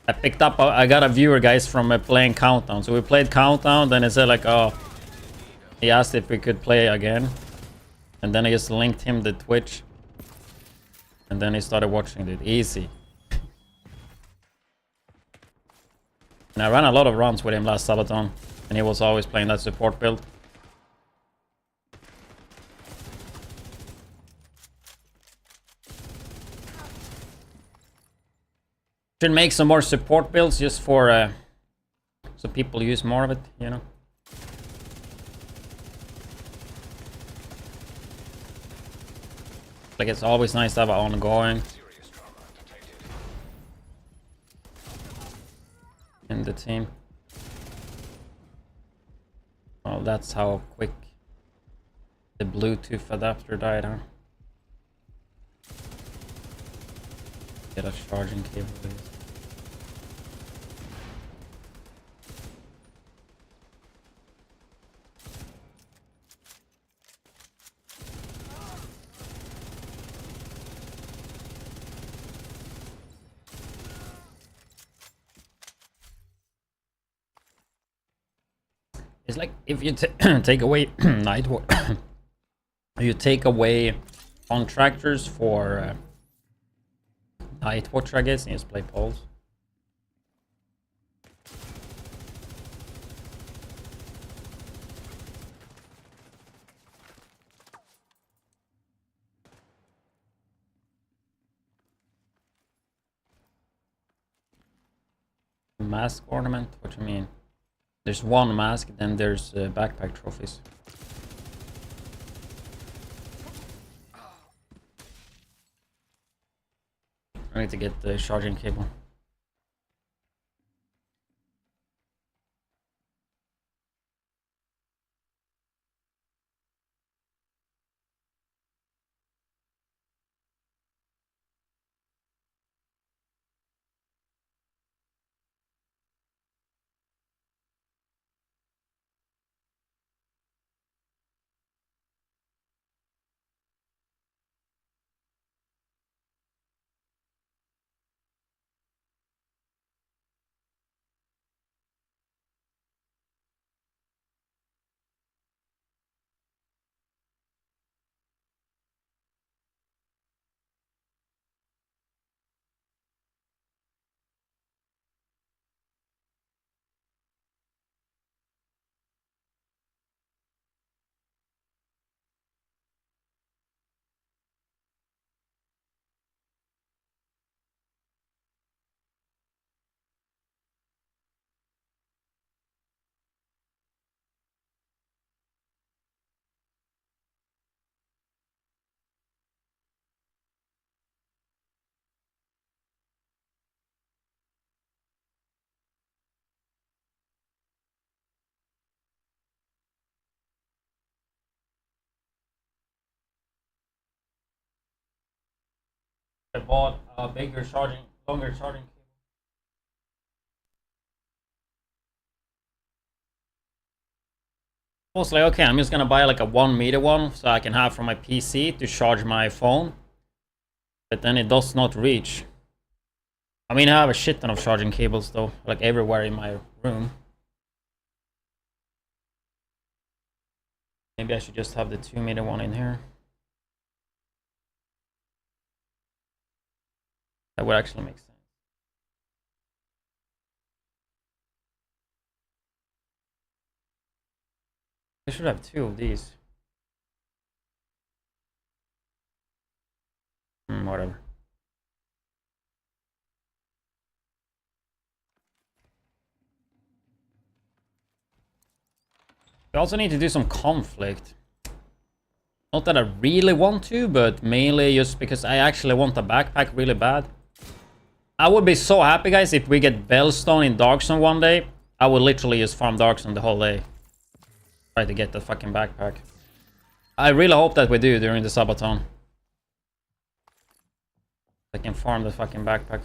Speaker 1: I picked up, I got a viewer, guys, from playing Countdown. So we played Countdown, then it said like, oh, he asked if we could play again. And then I just linked him the Twitch. And then he started watching it. Easy. And I ran a lot of runs with him last Subathon. And he was always playing that support build. Should make some more support builds just for so people use more of it, you know. Like it's always nice to have an ongoing in the team. Well, that's how quick the Bluetooth adapter died, huh? Get a charging cable, please. It's like if you take away night watch, you take away contractors for night watch, I guess, and just play polls. Mask ornament? What do you mean? There's one mask, then there's backpack trophies. I need to get the charging cable. I bought a bigger charging, longer charging cable. I was like, okay, I'm just gonna buy like a 1 meter one so I can have from my PC to charge my phone. But then it does not reach. I mean, I have a shit ton of charging cables though, like everywhere in my room. Maybe I should just have the 2 meter one in here. That would actually make sense. I should have 2 of these. Whatever. We also need to do some conflict. Not that I really want to, but mainly just because I actually want a backpack really bad. I would be so happy, guys, if we get Bellstone in Darkstone one day. I would literally just farm Darkstone the whole day. Try to get the fucking backpack. I really hope that we do during the Subathon. I can farm the fucking backpack.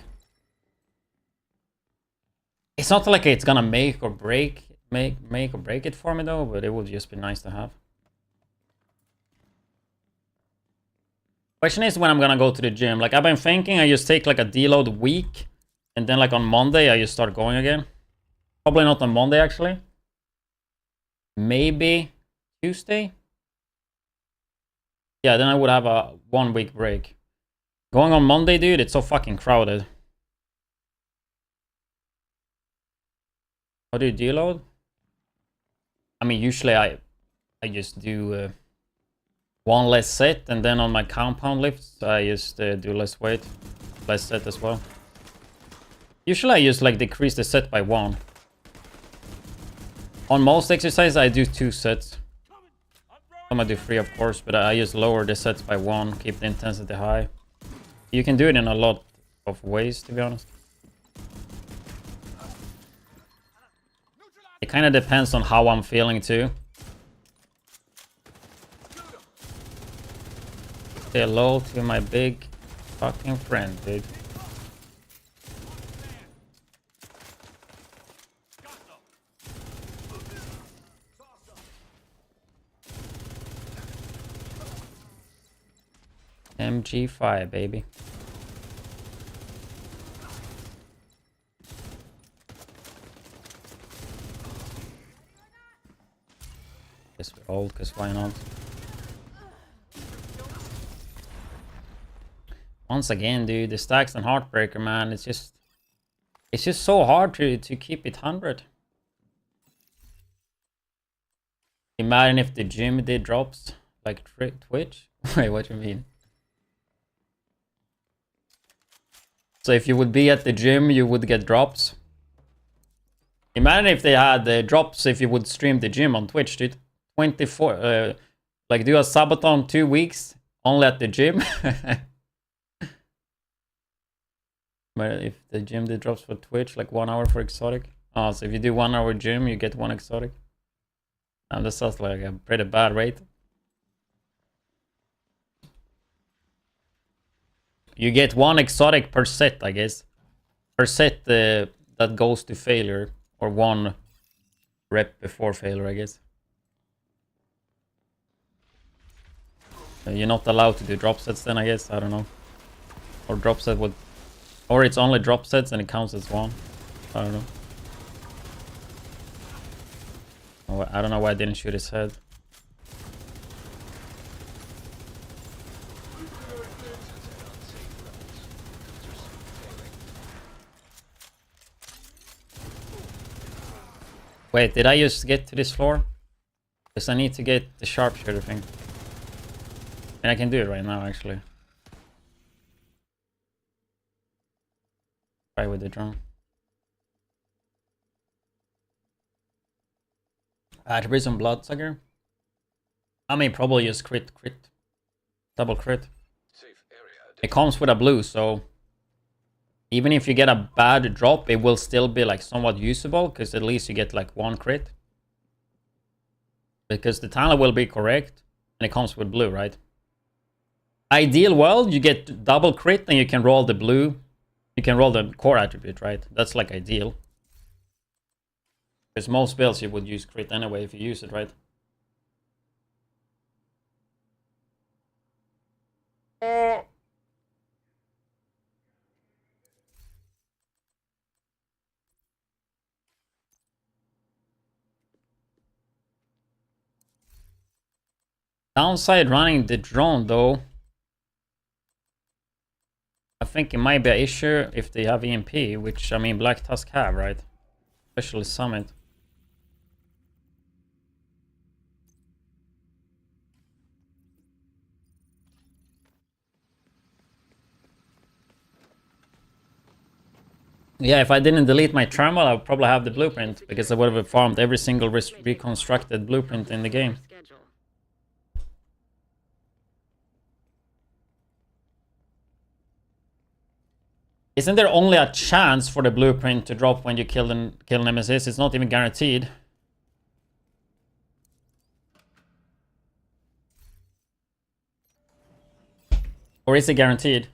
Speaker 1: It's not like it's gonna make or break it for me though, but it would just be nice to have. Question is when I'm gonna go to the gym. Like I've been thinking I just take like a deload week and then like on Monday I just start going again. Probably not on Monday actually. Maybe Tuesday. Yeah, then I would have a 1 week break. Going on Monday, dude, it's so fucking crowded. How do you deload? I mean, usually I just do 1 less set, and then on my compound lifts, I just do less weight, less set as well. Usually I just like decrease the set by 1. On most exercises, I do 2 sets. I'm gonna do 3, of course, but I just lower the sets by 1, keep the intensity high. You can do it in a lot of ways, to be honest. It kind of depends on how I'm feeling too. Say hello to my big fucking friend, dude. MG5, baby. Guess we're old, cause why not? Once again, dude, the stacks and Heartbreaker, man, it's just so hard to keep it 100. Imagine if the gym did drops like Twitch. Wait, what do you mean? So if you would be at the gym, you would get drops. Imagine if they had drops if you would stream the gym on Twitch, dude. 24, like do a Subathon 2 weeks only at the gym. But if the gym did drops for Twitch, like 1 hour for exotic. Oh, so if you do 1 hour gym, you get 1 exotic. And that sounds like a pretty bad rate. You get 1 exotic per set, I guess. Per set that goes to failure. Or 1 rep before failure, I guess. You're not allowed to do drop sets then, I guess. I don't know. Or drop set would... Or it's only drop sets and it counts as 1. I don't know. Oh, I don't know why I didn't shoot his head. Wait, did I just get to this floor? Because I need to get the sharpshooter thing. And I can do it right now, actually. Try with the drone. To be some bloodsucker. I mean, probably just crit. Double crit. It comes with a blue, so... Even if you get a bad drop, it will still be like somewhat usable, because at least you get like 1 crit. Because the talent will be correct, and it comes with blue, right? Ideal world, you get double crit, and you can roll the blue. You can roll the core attribute, right? That's like ideal. Because most builds you would use crit anyway if you use it, right? Downside running the drone though, I think it might be an issue if they have EMP, which I mean Black Tusk have, right? Especially Summit. Yeah, if I didn't delete my thermal, I would probably have the blueprint, because I would have farmed every single reconstructed blueprint in the game. Isn't there only a chance for the blueprint to drop when you kill Nemesis? It's not even guaranteed. Or is it guaranteed?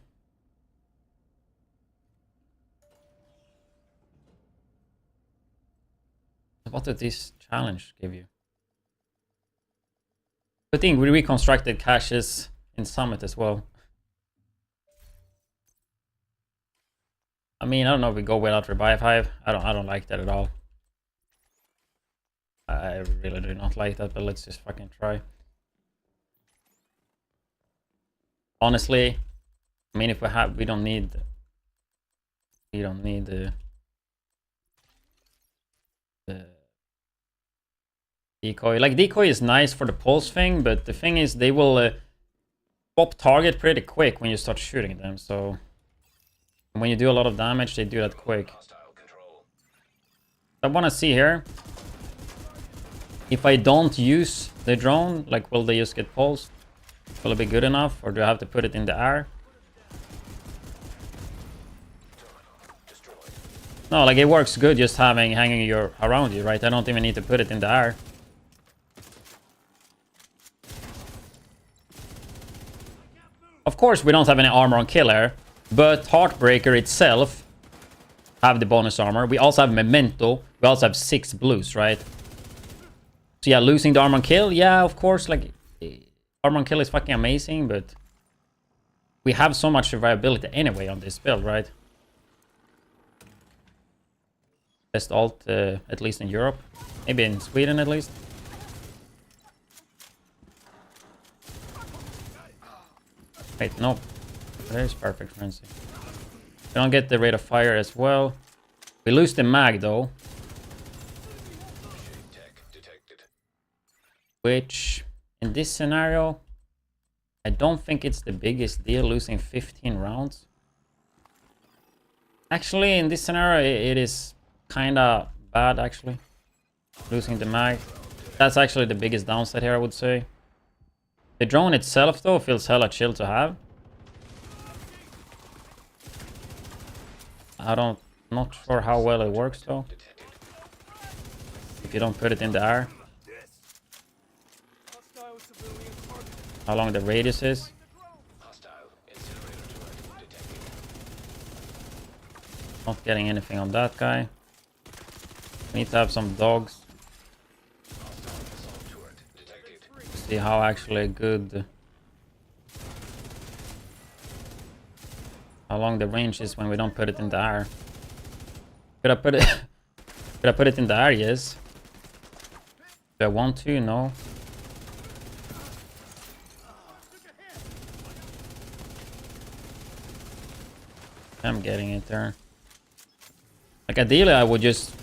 Speaker 1: What did this challenge give you? I think we reconstructed caches in Summit as well. I mean, I don't know if we go without Revive Hive. I don't like that at all. I really do not like that, but let's just fucking try. Honestly, I mean, if we don't need the decoy. Like, decoy is nice for the pulse thing, but the thing is they will pop target pretty quick when you start shooting them, so when you do a lot of damage, they do that quick. I want to see here if I don't use the drone, like, will they just get pulsed? Will it be good enough, or do I have to put it in the air? No, like, it works good just hanging around you, right? I don't even need to put it in the air. Of course, we don't have any armor on Killer, but Heartbreaker itself have the bonus armor. We also have Memento. We also have 6 blues, right? So yeah, losing the armor on kill, yeah, of course, like, armor on kill is fucking amazing, but we have so much survivability anyway on this build, right? Best ult, at least in Europe. Maybe in Sweden, at least. Wait, no. There's perfect frenzy. We don't get the rate of fire as well. We lose the mag, though. Which, in this scenario, I don't think it's the biggest deal, losing 15 rounds. Actually, in this scenario, it is kind of bad actually. Losing the mag. That's actually the biggest downside here, I would say. The drone itself though feels hella chill to have. Not sure how well it works though. If you don't put it in the air.
Speaker 4: Hostile civilian target.
Speaker 1: How long the radius is.
Speaker 5: Hostile incinerator turret detected.
Speaker 1: Not getting anything on that guy. We need to have some dogs.
Speaker 5: Hostile assault turret detected.
Speaker 1: See how actually good. How long the range is when we don't put it in the air. Could I put it? Could I put it in the air? Yes. Do I want to? No. I'm getting it there. Like ideally, I would just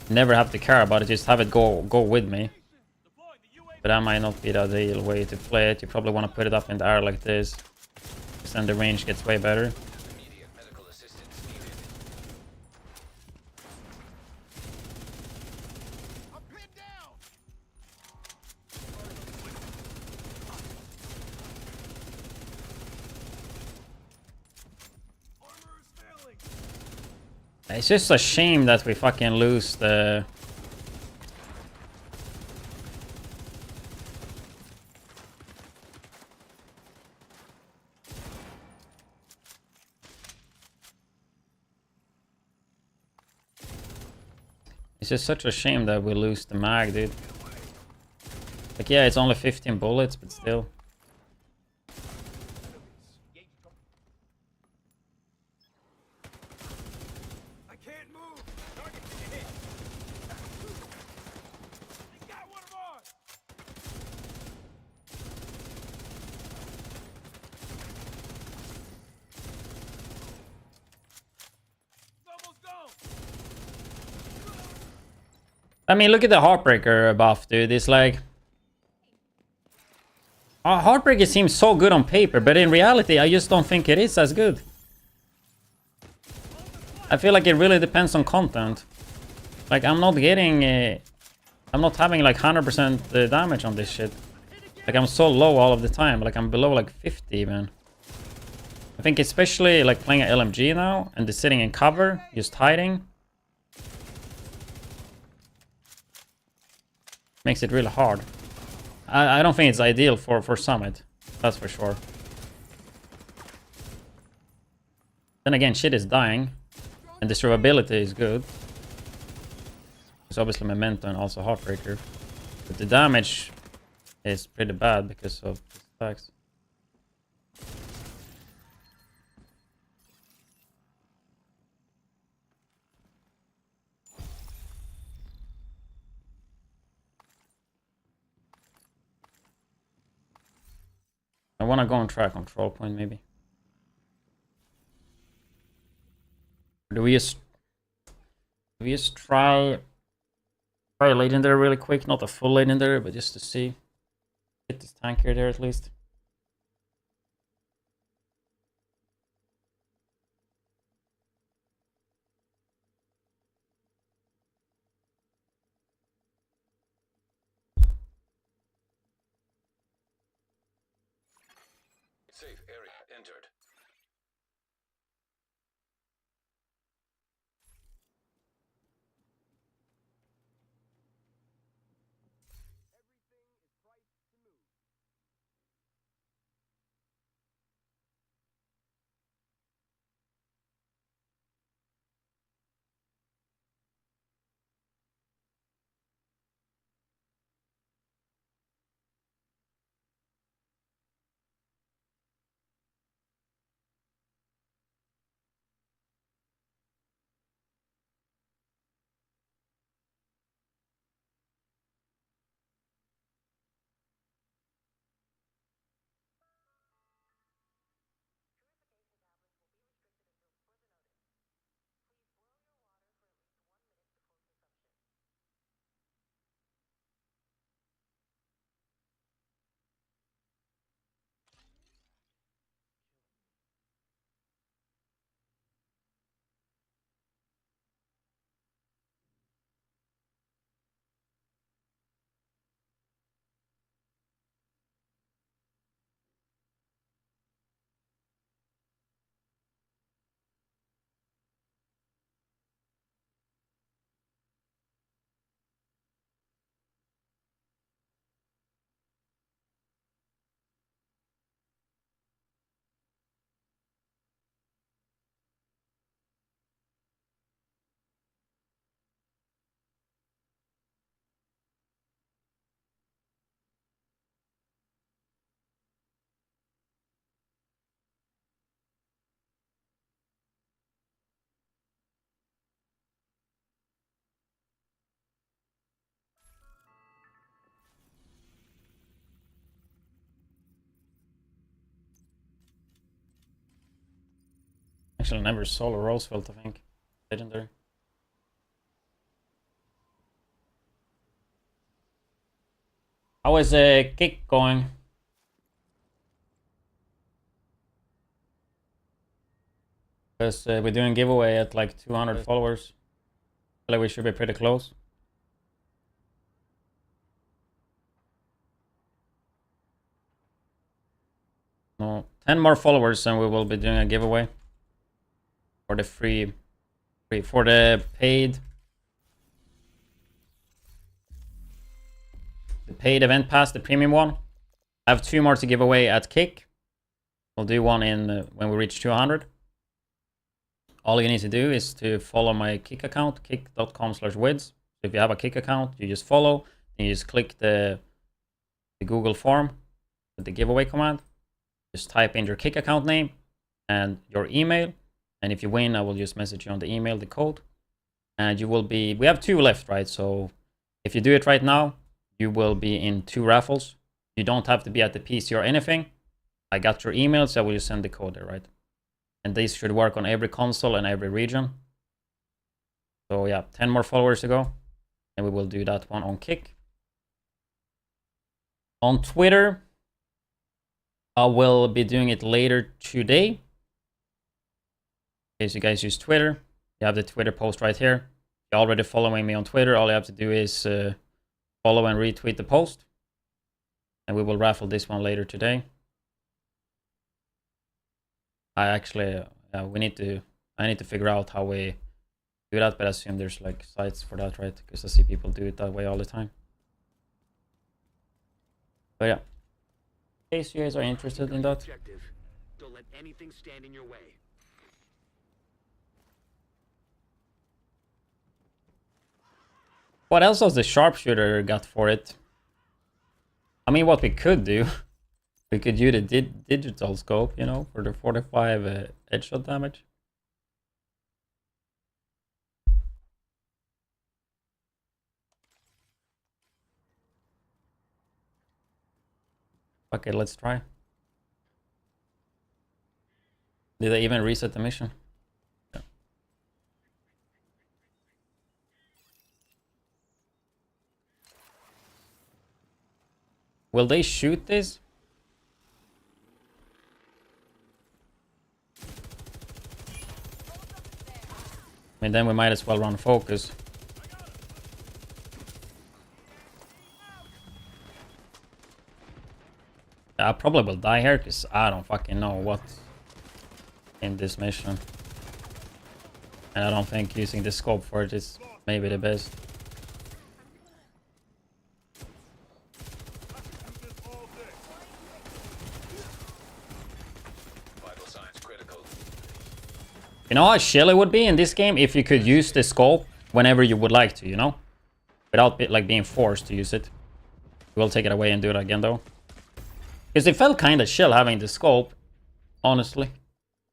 Speaker 1: never have to care about it. Just have it go with me. But that might not be the ideal way to play it. You probably want to put it up in the air like this. Because then the range gets way better.
Speaker 5: Immediate medical assistance needed.
Speaker 4: I'm pinned down. Armor is failing.
Speaker 1: It's just a shame that we fucking lose the... It's just such a shame that we lose the mag, dude. Like, yeah, it's only 15 bullets, but still.
Speaker 4: I can't move. Target hit. They got one of ours. It's almost gone.
Speaker 1: I mean, look at the Heartbreaker buff, dude. It's like... Heartbreaker seems so good on paper, but in reality, I just don't think it is as good. I feel like it really depends on content. Like, I'm not getting... I'm not having like 100% damage on this shit. Like, I'm so low all of the time. Like, I'm below like 50 even. I think especially like playing an LMG now and just sitting in cover, just hiding. Makes it really hard. I don't think it's ideal for Summit. That's for sure. Then again, shit is dying. And the survivability is good. It's obviously Memento and also Heartbreaker. But the damage is pretty bad because of the stacks. I want to go and try a control point, maybe. Do we just try a legendary really quick? Not a full legendary, but just to see. Get this tanker there at least.
Speaker 5: Safe area entered.
Speaker 1: actually never solo Roosevelt, I think. Legendary. How is a kick going? Because we're doing giveaway at like 200 followers. I feel like we should be pretty close. No, 10 more followers and we will be doing a giveaway for the for the paid event pass, the premium one. I have 2 more to give away at Kick. We'll do one in when we reach 200. All you need to do is to follow my Kick account, kick.com/widdz. If you have a Kick account, you just follow, and you just click the Google form with the giveaway command. Just type in your Kick account name and your email, and if you win, I will just message you on the email the code, and you will be. We have 2 left, right? So if you do it right now, you will be in 2 raffles. You don't have to be at the PC or anything. I got your email, so I will just send the code there, right? And this should work on every console and every region. So yeah, 10 more followers to go, and we will do that one on Kick. On Twitter, I will be doing it later today. In case you guys use Twitter, you have the Twitter post right here. If you're already following me on Twitter, all you have to do is follow and retweet the post. And we will raffle this one later today. I actually, I need to figure out how we do that, but I assume there's like sites for that, right? Because I see people do it that way all the time. But yeah, in case you guys are interested in that.
Speaker 9: Don't let anything stand in your way.
Speaker 1: What else does the sharpshooter got for it? I mean, what we could do, we could use the digital scope, you know, for the 45 headshot damage. Okay, let's try. Did I even reset the mission? Yeah. Will they shoot this? I mean, then we might as well run focus. I probably will die here because I don't fucking know what's in this mission. And I don't think using the scope for it is maybe the best.
Speaker 5: Vital signs critical.
Speaker 1: You know how chill it would be in this game if you could use the scope whenever you would like to, you know? Without like being forced to use it. We'll take it away and do it again though. Because it felt kind of chill having the scope, honestly.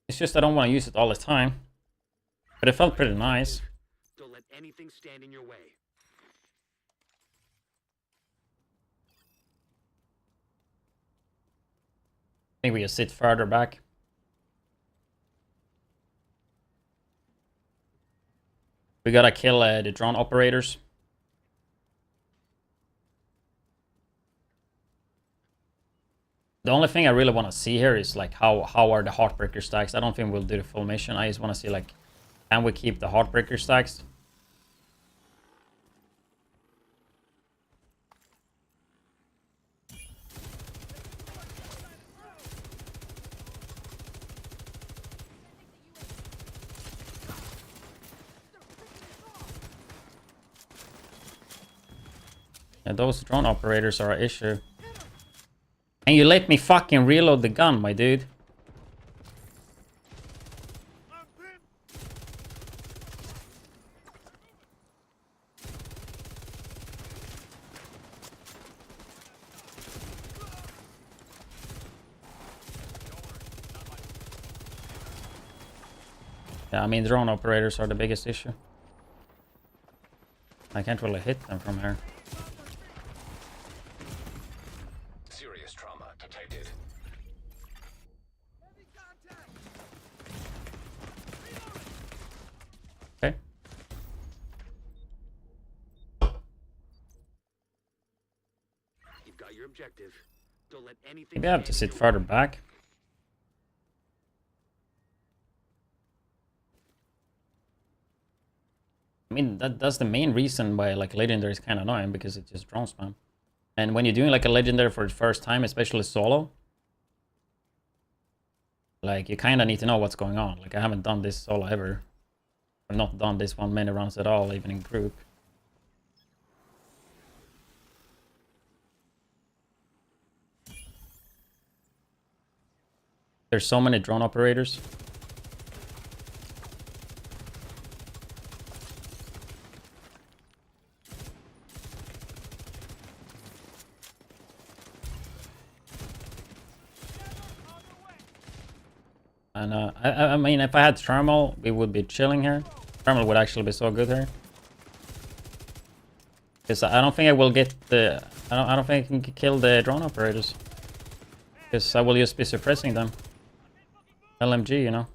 Speaker 1: It's just I don't want to use it all the time. But it felt pretty nice.
Speaker 9: Don't let anything stand in your way.
Speaker 1: I think we can sit further back. We gotta kill the drone operators. The only thing I really want to see here is like how are the heartbreaker stacks. I don't think we'll do the full mission. I just want to see like, can we keep the heartbreaker stacks? Yeah, those drone operators are an issue. And you let me fucking reload the gun, my dude. Yeah, I mean, drone operators are the biggest issue. I can't really hit them from here.
Speaker 5: Serious trauma detected.
Speaker 9: your objective. Don't let anything.
Speaker 1: Maybe I have to
Speaker 9: stand
Speaker 1: sit
Speaker 9: in your
Speaker 1: further
Speaker 9: way.
Speaker 1: back. I mean, that's the main reason why like legendary is kind of annoying, because it's just drone spam. And when you're doing like a legendary for the first time, especially solo, like you kind of need to know what's going on. Like I haven't done this solo ever. I've not done this one many rounds at all, even in group. There's so many drone operators. And I mean, if I had thermal, we would be chilling here. Thermal would actually be so good here. Because I don't think I will get the... I don't think I can kill the drone operators. Because I will just be suppressing them. LMG, you know.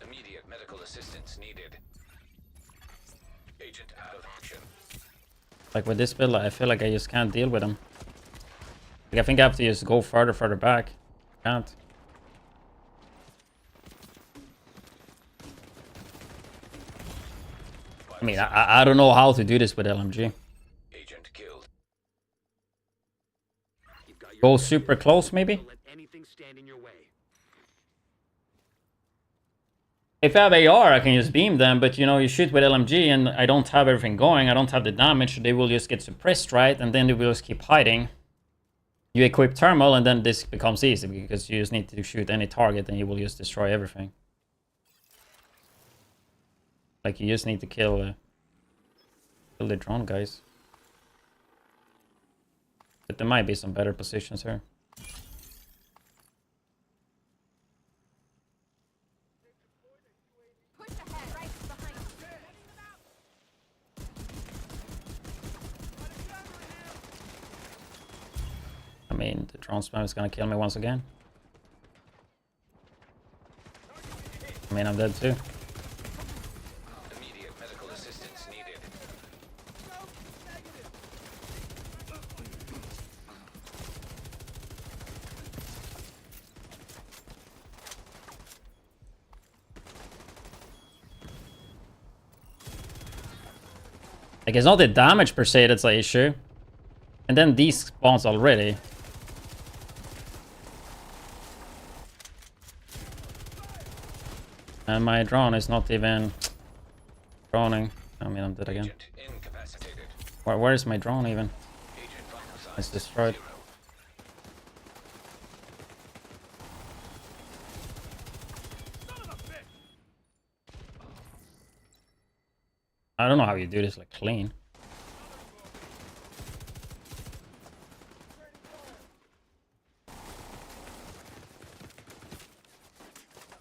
Speaker 5: Immediate medical assistance needed. Agent out of action.
Speaker 1: Like with this build, I feel like I just can't deal with them. Like I think I have to just go further back. Can't. I mean, I don't know how to do this with LMG.
Speaker 5: Agent killed.
Speaker 9: You've got your
Speaker 1: Go
Speaker 9: objective.
Speaker 1: super close, maybe?
Speaker 9: Don't let anything stand in your way.
Speaker 1: If I have AR, I can just beam them, but you know, you shoot with LMG and I don't have everything going, I don't have the damage, they will just get suppressed, right? And then they will just keep hiding. You equip thermal and then this becomes easy, because you just need to shoot any target and you will just destroy everything. Like you just need to kill the drone guys. But there might be some better positions here.
Speaker 2: Push ahead, right behind you.
Speaker 1: I mean, the drone spam is gonna kill me once again. I mean, I'm dead too.
Speaker 5: Immediate medical assistance needed.
Speaker 1: Like, it's not the damage per se that's the issue. And then these spawns already. And my drone is not even droning. I mean, I'm dead again.
Speaker 5: Agent incapacitated.
Speaker 1: Where is my drone even?
Speaker 5: Agent vital signs
Speaker 1: It's destroyed.
Speaker 5: 0.
Speaker 1: I don't know how you do this like clean.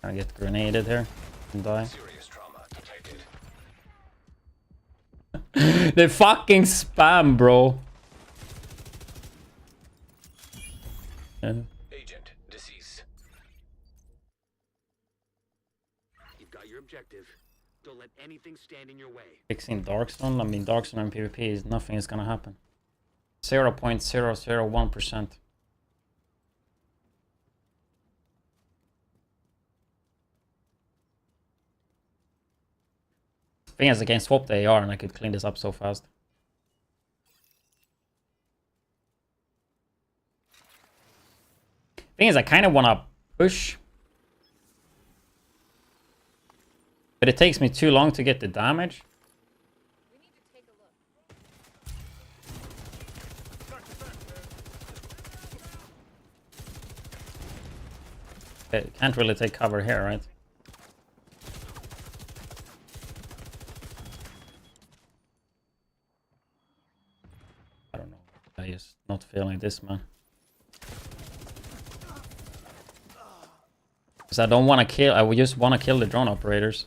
Speaker 1: I get grenaded here and die.
Speaker 5: Serious trauma detected.
Speaker 1: They fucking spam, bro. Yeah.
Speaker 5: Agent deceased.
Speaker 9: You've got your objective. Don't let anything stand in your way.
Speaker 1: Fixing Darkstone. I mean, Darkstone and PvP is nothing is gonna happen. 0.001%. Thing is, I can swap the AR and I could clean this up so fast. Thing is, I kind of want to push, but it takes me too long to get the damage.
Speaker 2: We need to take a look.
Speaker 1: Can't really take cover here, right? I don't know. I just not feeling this, man. Because I don't want to kill. I would just want to kill the drone operators.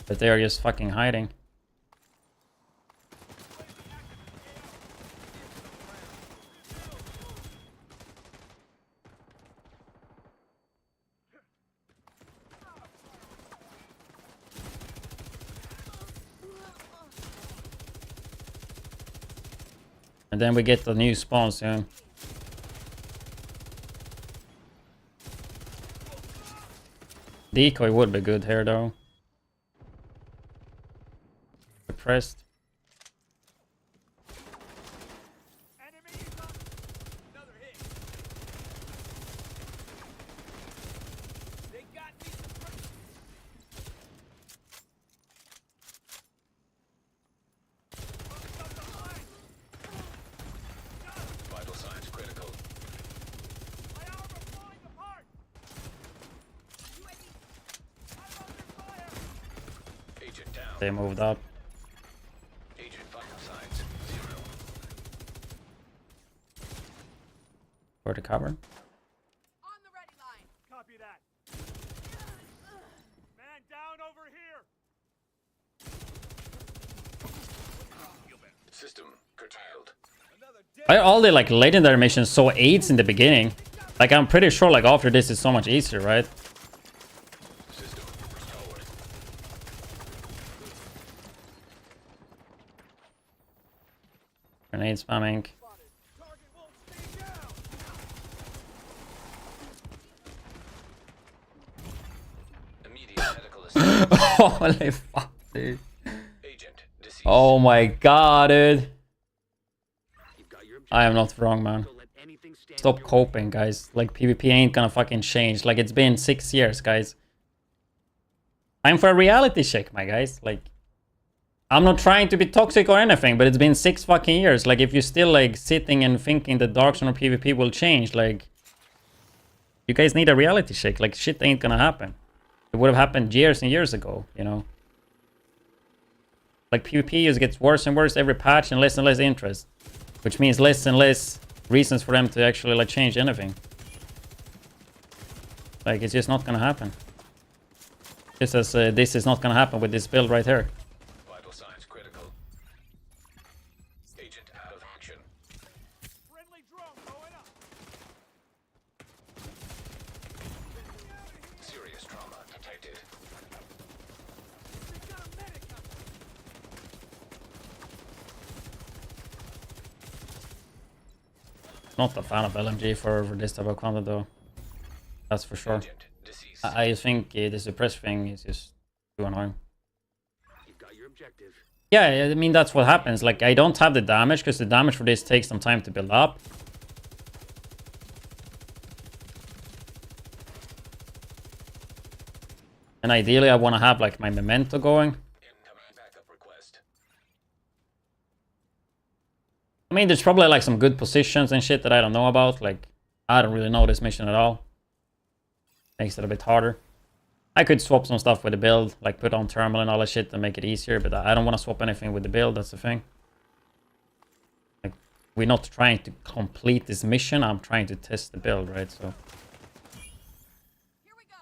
Speaker 1: But they are just fucking hiding. And then we get the new spawn soon. Decoy would be good here though. Depressed.
Speaker 4: Enemy is up. Another hit. They got me suppressed. Focus on the line.
Speaker 5: Vital signs critical.
Speaker 4: My armor falling apart. I'm under fire.
Speaker 5: Agent down.
Speaker 1: They moved up.
Speaker 5: Agent vital signs 0.
Speaker 1: For the cover.
Speaker 2: On the ready line.
Speaker 4: Copy that. Man down over here.
Speaker 5: System curtailed.
Speaker 4: Another dead.
Speaker 1: Why are all the like legendary missions so AIDS in the beginning? Like I'm pretty sure like after this is so much easier, right?
Speaker 5: System restored.
Speaker 1: Grenade spamming.
Speaker 4: Target won't stay down.
Speaker 5: Immediate medical assistance.
Speaker 1: Holy fuck, dude.
Speaker 5: Agent deceased.
Speaker 1: Oh my god, dude.
Speaker 9: You've got your
Speaker 1: I am not wrong, man.
Speaker 9: Don't let anything stand in
Speaker 1: Stop
Speaker 9: your way.
Speaker 1: coping, guys. Like PvP ain't gonna fucking change. Like it's been 6 years, guys. Time for a reality check, my guys. Like I'm not trying to be toxic or anything, but it's been 6 fucking years. Like if you're still like sitting and thinking that Dark Zone or PvP will change, like you guys need a reality check. Like shit ain't gonna happen. It would have happened years and years ago, you know. Like PvP just gets worse and worse every patch and less interest, which means less and less reasons for them to actually like change anything. Like it's just not gonna happen. Just as this is not gonna happen with this build right here.
Speaker 5: Vital signs critical. Agent out of action.
Speaker 4: Friendly drone going up.
Speaker 5: Serious trauma detected.
Speaker 4: We've got a medic up.
Speaker 1: Not a fan of LMG for this type of content though. That's for sure.
Speaker 5: Agent deceased.
Speaker 1: I just think the suppress thing is just too annoying.
Speaker 9: You've got your objective.
Speaker 1: Yeah, I mean that's what happens. Like I don't have the damage because the damage for this takes some time to build up. And ideally I want to have like my memento going.
Speaker 5: Incoming backup request.
Speaker 1: I mean there's probably like some good positions and shit that I don't know about. Like I don't really know this mission at all. Makes it a bit harder. I could swap some stuff with the build, like put on thermal and all that shit to make it easier, but I don't want to swap anything with the build, that's the thing. Like, we're not trying to complete this mission, I'm trying to test the build, right? So
Speaker 2: Here we go.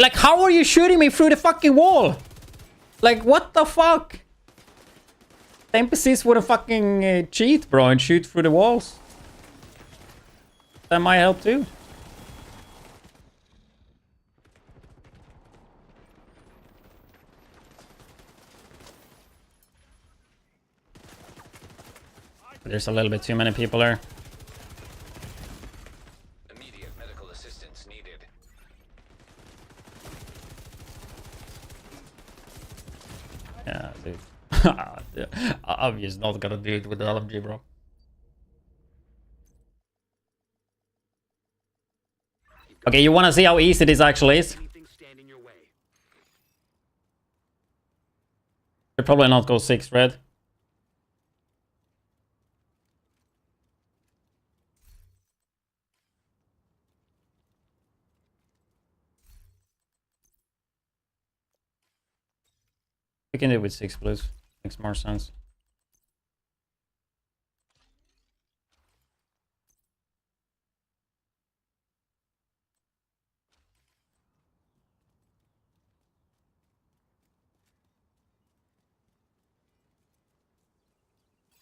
Speaker 1: like, how are you shooting me through the fucking wall? Like, what the fuck? The NPCs would fucking cheat, bro, and shoot through the walls. That might help too. There's a little bit too many people there.
Speaker 5: Immediate medical assistance needed.
Speaker 1: Yeah, dude. I'm just not gonna do it with the LMG, bro. Okay, you wanna see how easy this actually is?
Speaker 9: Anything stand in your way.
Speaker 1: They'll probably not go 6 red. We can do it with 6 blues. Makes more sense.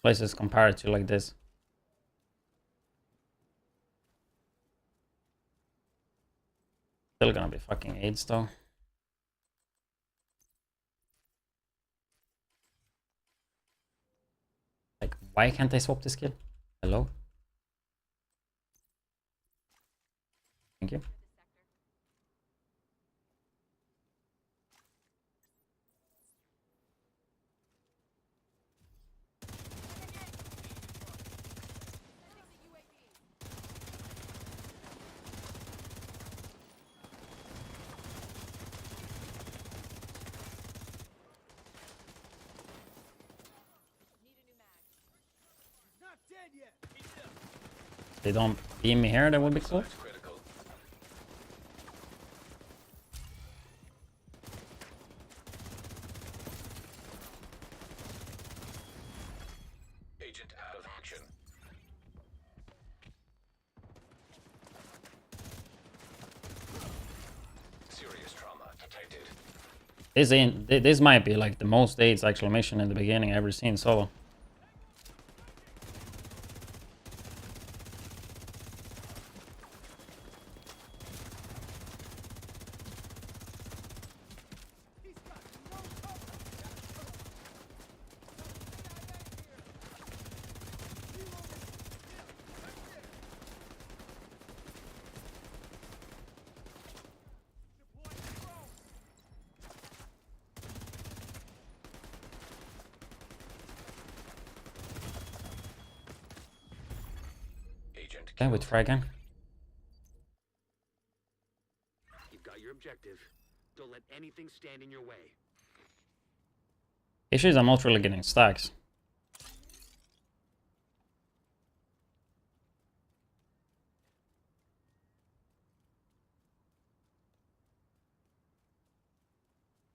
Speaker 1: places compared to like this. Still gonna be fucking AIDS though. Like, why can't I swap this skill? Hello? Thank you.
Speaker 4: Not dead yet.
Speaker 1: They don't beam me here, that would be cool.
Speaker 5: Size critical. Agent out of action. Serious trauma detected.
Speaker 1: This might be like the most AIDS exclamation in the beginning I've ever seen solo.
Speaker 4: He's got no cover. Deploying drone.
Speaker 5: Agent
Speaker 1: Okay, with fragging.
Speaker 9: You've got your objective. Don't let anything stand in your way.
Speaker 1: Issue is I'm not really getting stacks.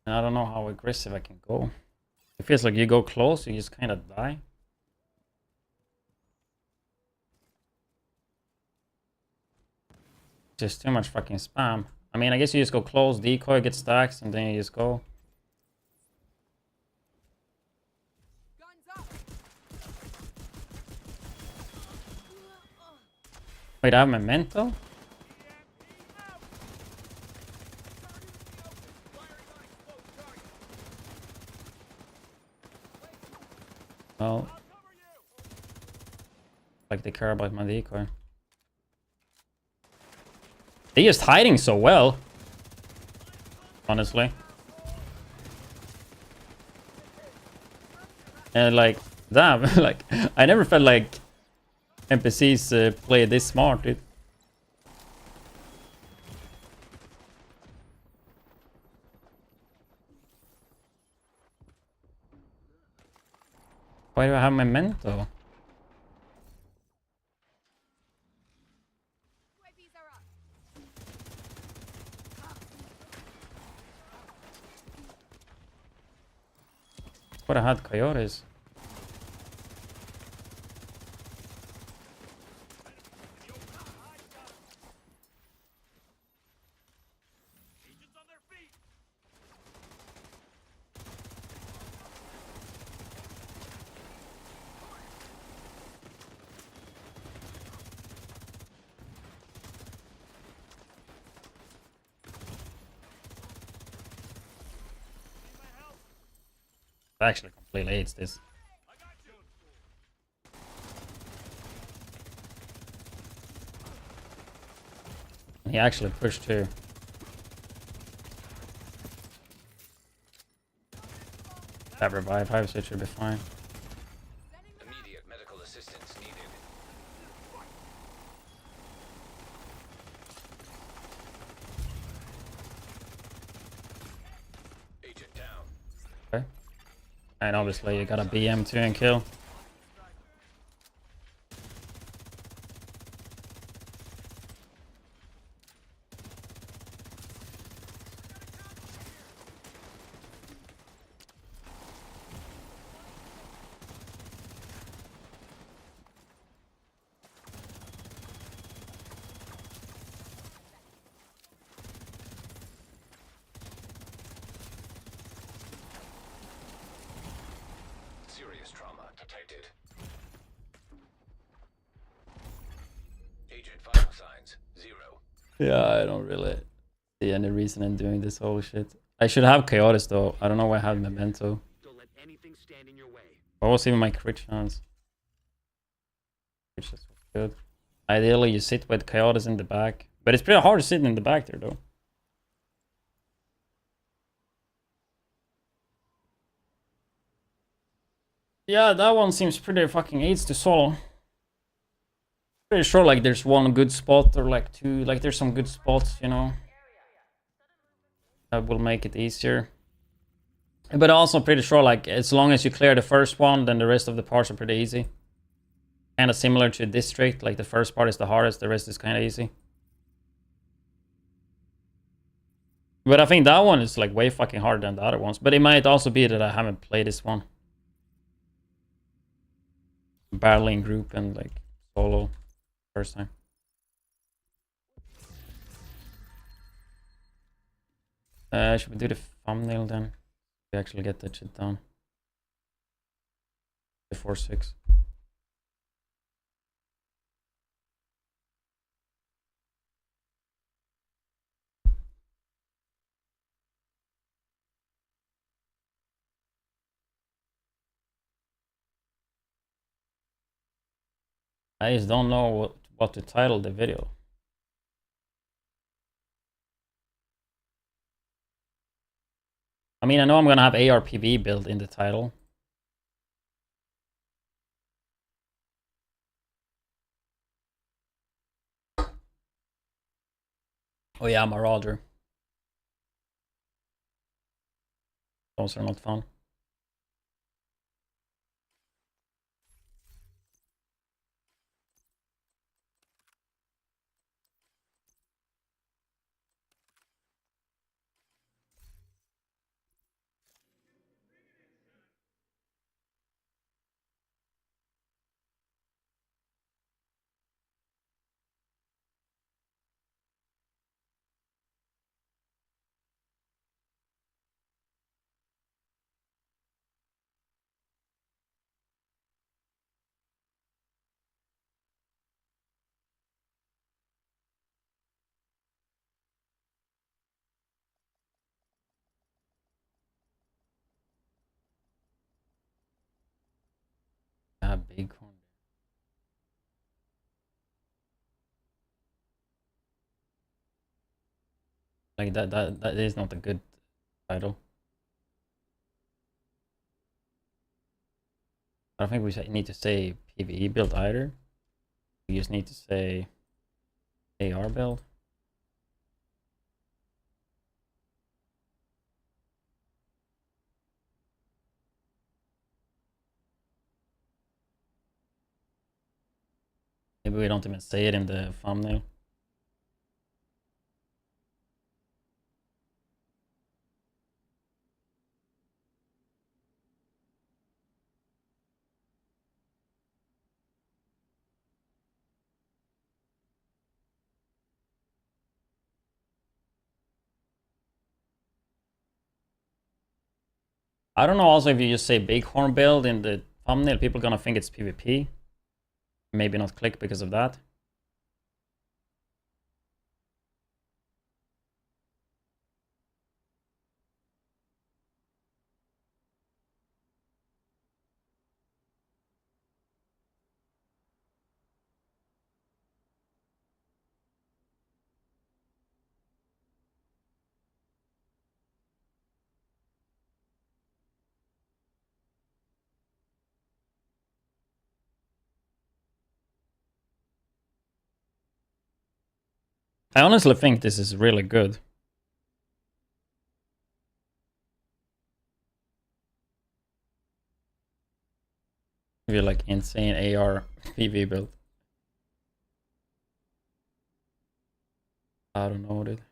Speaker 1: And I don't know how aggressive I can go. It feels like you go close, you just kind of die. Just too much fucking spam. I mean, I guess you just go close, decoy, get stacks, and then you just go.
Speaker 2: Guns up.
Speaker 1: Wait, I have memento? Well, like they care about my decoy. They're just hiding so well. Honestly. And like, damn, like, I never felt like NPCs play this smart, dude. Why do I have memento?
Speaker 2: UAVs are up.
Speaker 1: What I had coyotes.
Speaker 4: Agents on their feet.
Speaker 1: I actually completely hates this.
Speaker 4: I got you.
Speaker 1: He actually pushed too. That revive hive, so it should be fine.
Speaker 5: Immediate medical assistance needed. Agent down.
Speaker 1: Okay. And obviously you got a BM2 and kill.
Speaker 5: Serious trauma detected.
Speaker 1: Yeah, I don't really see any reason in doing this whole shit. I should have Chaotis though. I don't know why I have Memento.
Speaker 9: Don't let anything stand in your way.
Speaker 1: What was even my crit chance? Which is good. Ideally, you sit with Chaotis in the back. But it's pretty hard to sit in the back there though. Yeah, that one seems pretty fucking easy to solo. Pretty sure like there's one good spot or like two, like there's some good spots, you know. That will make it easier. But also pretty sure like as long as you clear the first one, then the rest of the parts are pretty easy. Kind of similar to District, like the first part is the hardest, the rest is kind of easy. But I think that one is like way fucking harder than the other ones. But it might also be that I haven't played this one. Battling group and like solo first time. Should we do the thumbnail then? We actually get that shit done. Before 6. I just don't know what to title the video. I mean, I know I'm gonna have ARPB build in the title. Oh yeah, Marauder. Those are not fun. Ah, big one. Like that is not a good title. I don't think we need to say PvE build either. We just need to say AR build. Maybe we don't even say it in the thumbnail. I don't know also if you just say Bighorn build in the thumbnail, people are gonna think it's PvP. Maybe not click because of that. I honestly think this is really good. If you're like insane AR PV build. I don't know, dude.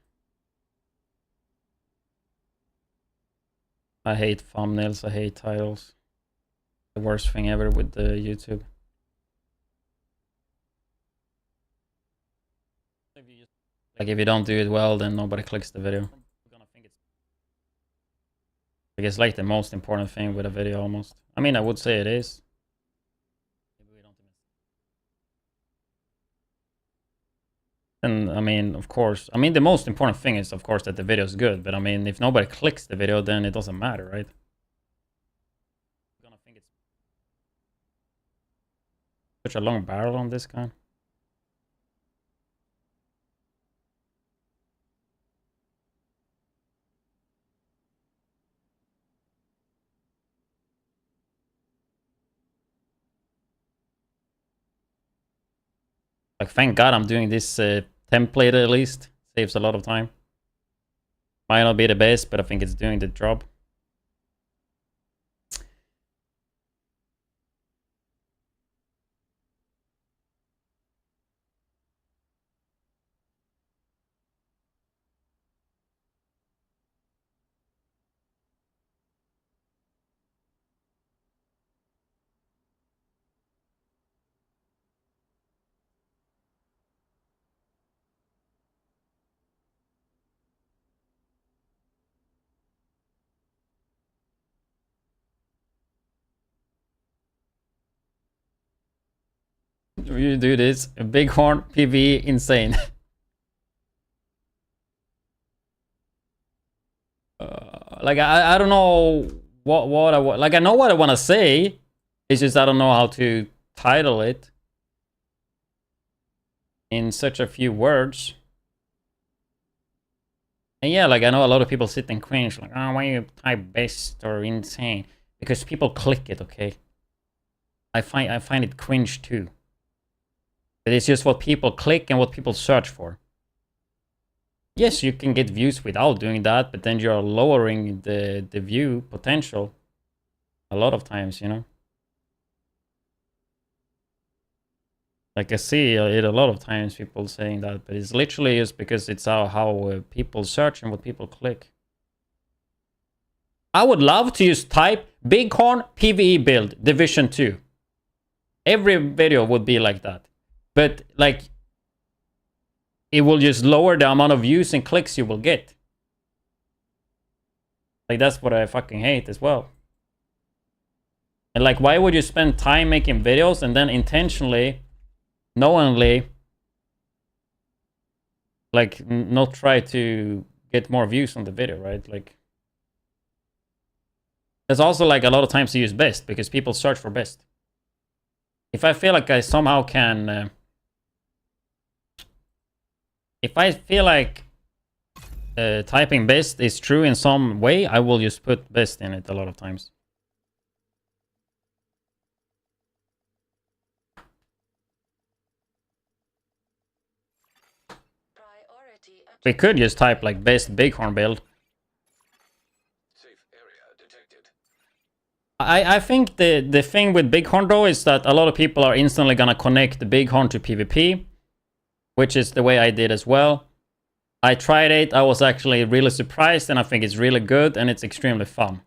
Speaker 1: I hate thumbnails, I hate titles. The worst thing ever with the YouTube. Like if you don't do it well, then nobody clicks the video. Like it's like the most important thing with a video almost. I mean, I would say it is. then I mean, of course, I mean, the most important thing is, of course, that the video is good. But I mean, if nobody clicks the video, then it doesn't matter, right? I'm gonna think it's such a long barrel on this guy. Like, thank God I'm doing this template at least. Saves a lot of time. Might not be the best, but I think it's doing the job. You do this. A bighorn PvE insane. Like I don't know what I want. Like I know what I want to say. It's just I don't know how to title it in such a few words. And yeah, like I know a lot of people sit and cringe, like, oh, why you type best or insane? Because people click it, okay? I find it cringe too. But it's just what people click and what people search for. Yes, you can get views without doing that, but then you're lowering the view potential a lot of times, you know? Like I see it a lot of times, people saying that, but it's literally just because it's how people search and what people click. I would love to just type Bighorn PvE build Division 2. Every video would be like that. But like, it will just lower the amount of views and clicks you will get. Like that's what I fucking hate as well. And like, why would you spend time making videos and then intentionally, knowingly, like not try to get more views on the video, right? Like, there's also like a lot of times to use best because people search for best. If I feel like I somehow can, if I feel like typing best is true in some way, I will just put best in it a lot of times. We could just type like best bighorn build.
Speaker 5: Safe area detected.
Speaker 1: I think the thing with bighorn though is that a lot of people are instantly gonna connect the bighorn to PvP, which is the way I did as well. I tried it, I was actually really surprised, and I think it's really good and it's extremely fun.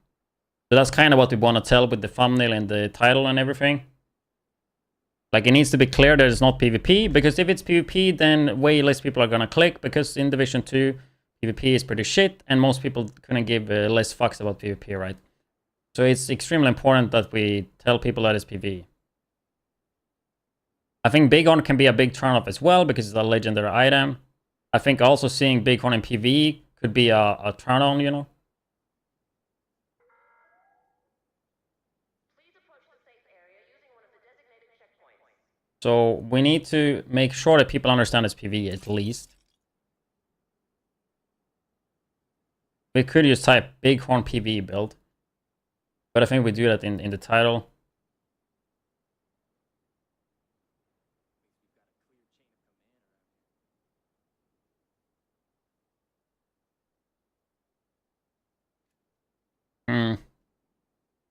Speaker 1: So that's kind of what we want to tell with the thumbnail and the title and everything. Like, it needs to be clear that it's not PvP, because if it's PvP, then way less people are gonna click, because in Division 2, PvP is pretty shit, and most people couldn't give less fucks about PvP, right? So it's extremely important that we tell people that it's PvE. I think Bighorn can be a big turn-off as well, because it's a legendary item. I think also seeing Bighorn in PvE could be a turn-on, you know? So we need to make sure that people understand it's PvE at least. We could just type Bighorn PvE build, but I think we do that in the title.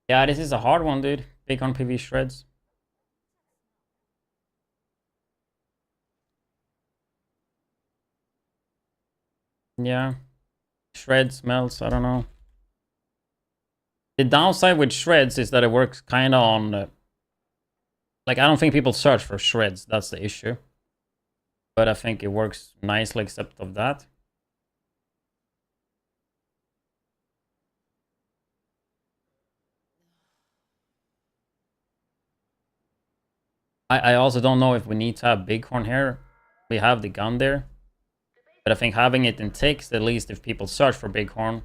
Speaker 1: Yeah, this is a hard one, dude. Bighorn PvE shreds. Yeah. Shreds, melts, I don't know. The downside with shreds is that it works kind of on... like, I don't think people search for shreds. That's the issue. But I think it works nicely except of that. I also don't know if we need to have Bighorn here. We have the gun there. But I think having it in text, at least if people search for bighorn,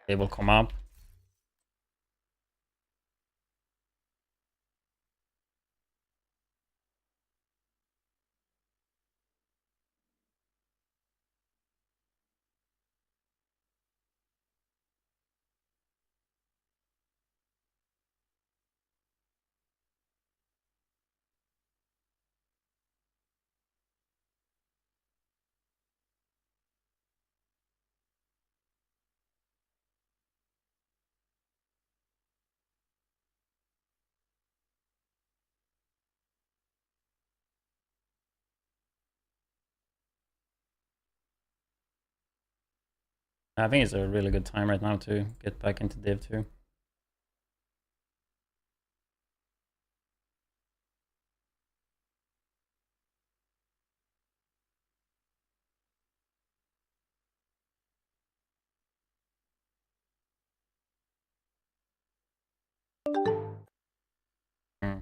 Speaker 1: they will come up. I think it's a really good time right now to get back into Div 2. Hmm.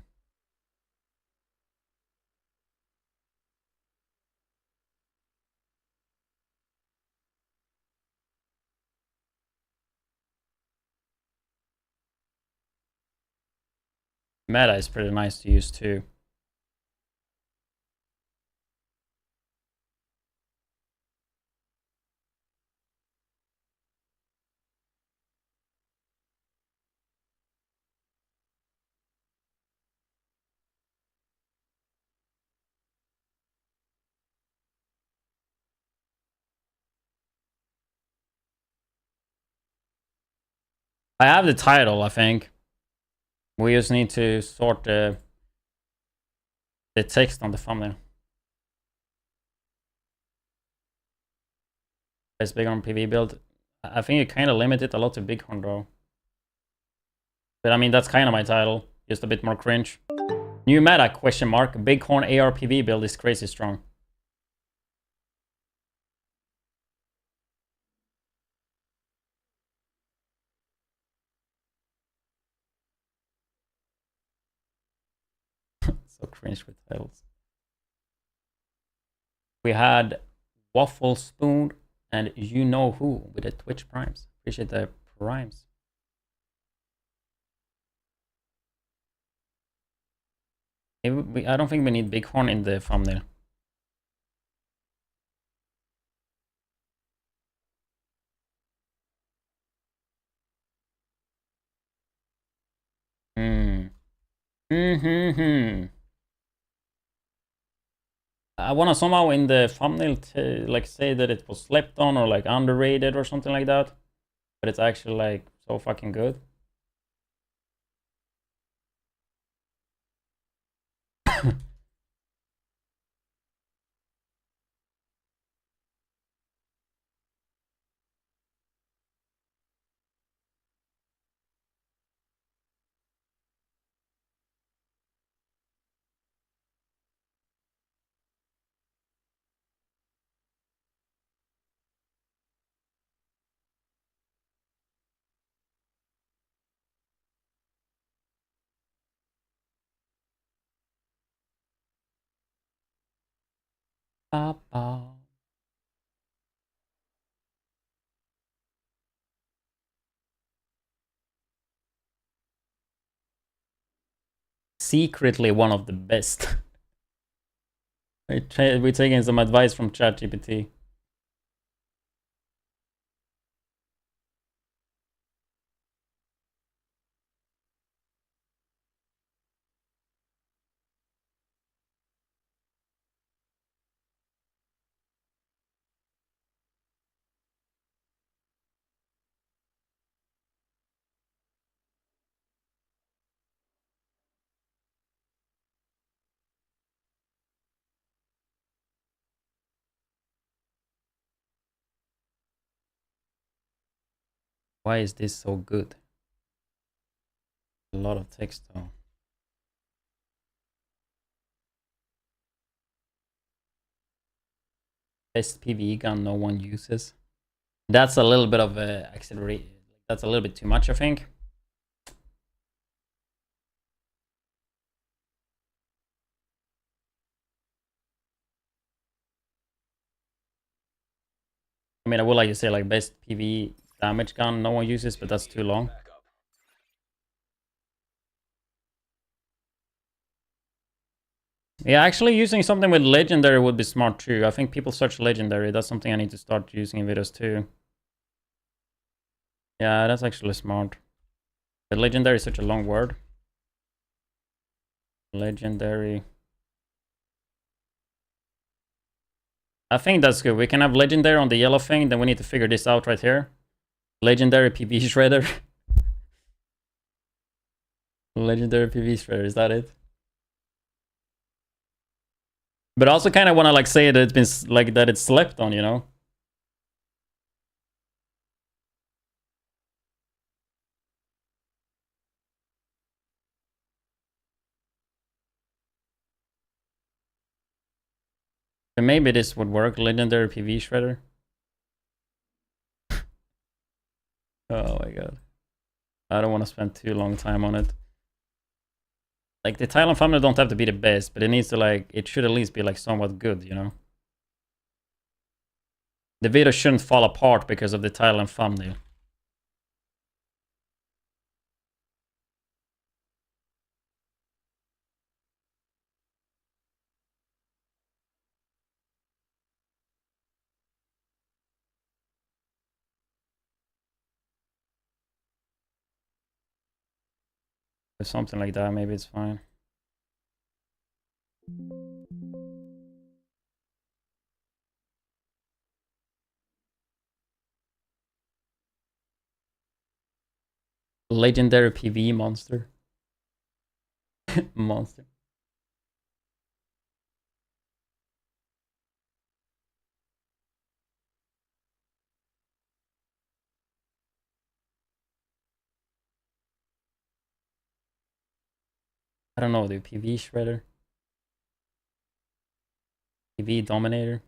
Speaker 1: Meta is pretty nice to use too. I have the title, I think. We just need to sort the text on the thumbnail. It's bighorn PV build. I think it kind of limited a lot to bighorn though. But I mean, that's kind of my title. Just a bit more cringe. New meta, question mark. Bighorn AR PV build is crazy strong. So cringe with titles. We had Waffle Spoon and You Know Who with the Twitch Primes. Appreciate the Primes. I don't think we need bighorn in the thumbnail. I want to somehow in the thumbnail to like say that it was slept on or like underrated or something like that. But it's actually like so fucking good. Papa. Secretly one of the best. We're taking some advice from ChatGPT. Why is this so good? A lot of text though. Best PvE gun no one uses. That's a little bit of a accelerate. That's a little bit too much, I think. I mean, I would like to say like best PV damage gun no one uses, but that's too long. Yeah, actually using something with legendary would be smart too. I think people search legendary. That's something I need to start using in videos too. Yeah, that's actually smart. But legendary is such a long word. Legendary. I think that's good. We can have legendary on the yellow thing. Then we need to figure this out right here. Legendary PV shredder. Legendary PV shredder. Is that it? But I also kind of want to like say that it's been like that it's slept on, you know? But maybe this would work. Legendary PV shredder. Oh my god. I don't want to spend too long time on it. Like the Thailand thumbnail don't have to be the best, but it needs to like, it should at least be like somewhat good, you know? The video shouldn't fall apart because of the Thailand thumbnail. Or something like that, maybe it's fine. Legendary PV monster. Monster. I don't know, dude. PV shredder. PV dominator.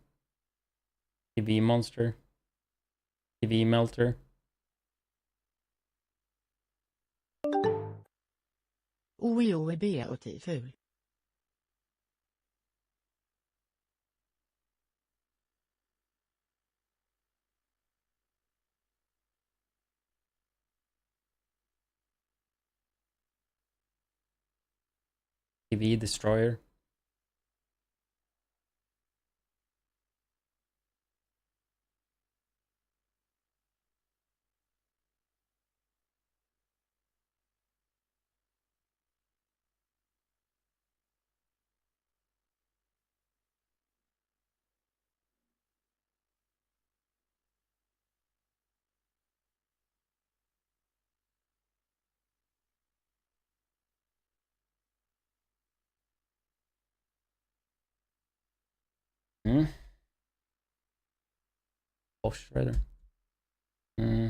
Speaker 1: PV monster. PV melter.
Speaker 10: OEOB ful.
Speaker 1: PV destroyer. Hmm. Off shredder. Hmm.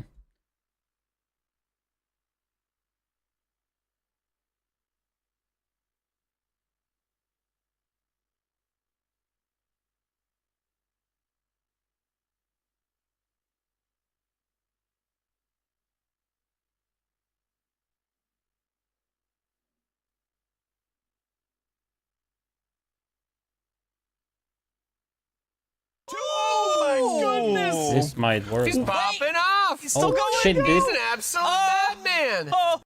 Speaker 4: Oh my goodness!
Speaker 1: This might work.
Speaker 4: He's popping off! He's still
Speaker 1: Oh,
Speaker 4: going!
Speaker 1: shit, dude.
Speaker 4: He's an absolute madman! Oh.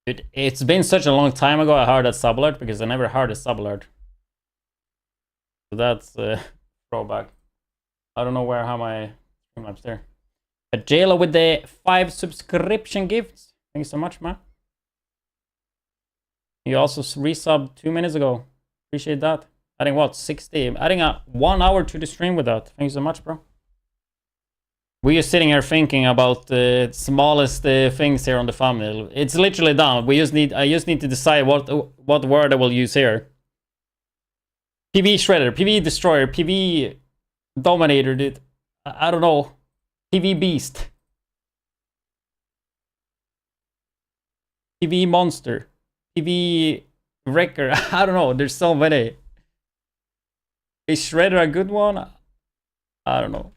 Speaker 1: Dude, it's been such a long time ago I heard that sub alert because I never heard a sub alert. So that's throwback. I don't know how my streamlabs there. But Jayla with the 5 subscription gifts. Thank you so much, man. You also resubbed 2 minutes ago. Appreciate that. Adding what? 60. Adding 1 hour to the stream with that. Thank you so much, bro. We're just sitting here thinking about the smallest things here on the thumbnail. It's literally done. I just need to decide what word I will use here. PV shredder, PV destroyer, PV dominator, dude. I don't know. PV beast. PV monster. PV wrecker. I don't know. There's so many. Is shredder a good one? I don't know.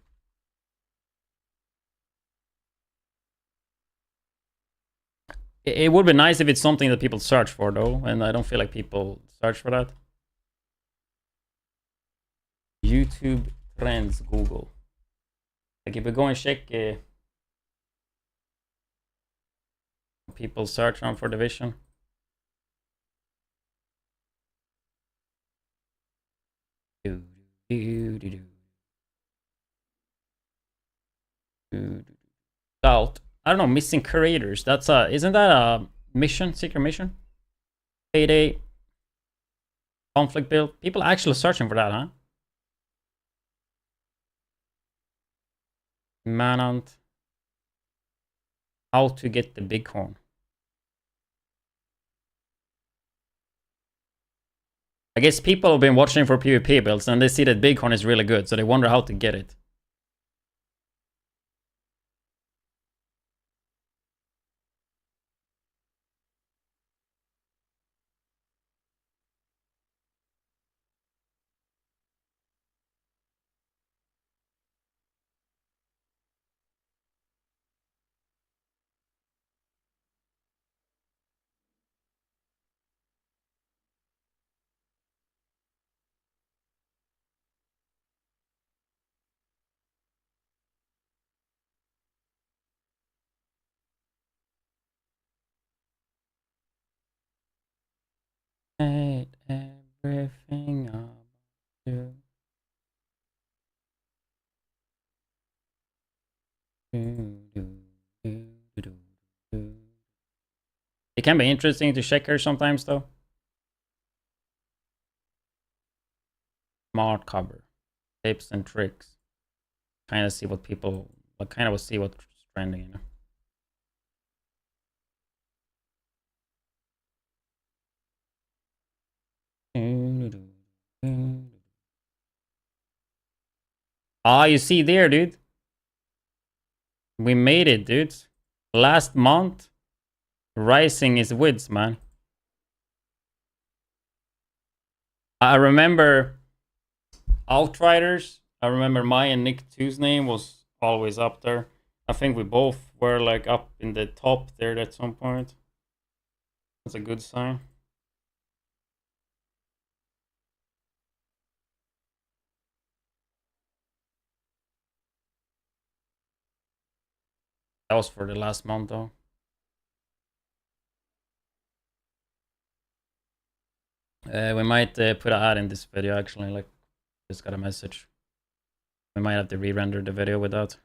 Speaker 1: It would be nice if it's something that people search for, though, and I don't feel like people search for that. YouTube trends Google. Like if we go and check people search on for division. Out. I don't know, missing creators. That's isn't that a mission, secret mission? Payday conflict build. People actually searching for that, huh? Manhunt. How to get the bighorn. I guess people have been watching for PvP builds and they see that bighorn is really good, so they wonder how to get it. Hate everything about you. It can be interesting to check her sometimes though. Smart cover. Tips and tricks. Kind of see what people like, kind of see what's trending, you know. Ah, you see there, dude. We made it, dude. Last month, Rising is widdz, man. I remember Outriders. I remember my and Nick 2's name was always up there. I think we both were like up in the top there at some point. That's a good sign. That was for the last month though. We might put an ad in this video actually, like just got a message. We might have to re-render the video with that.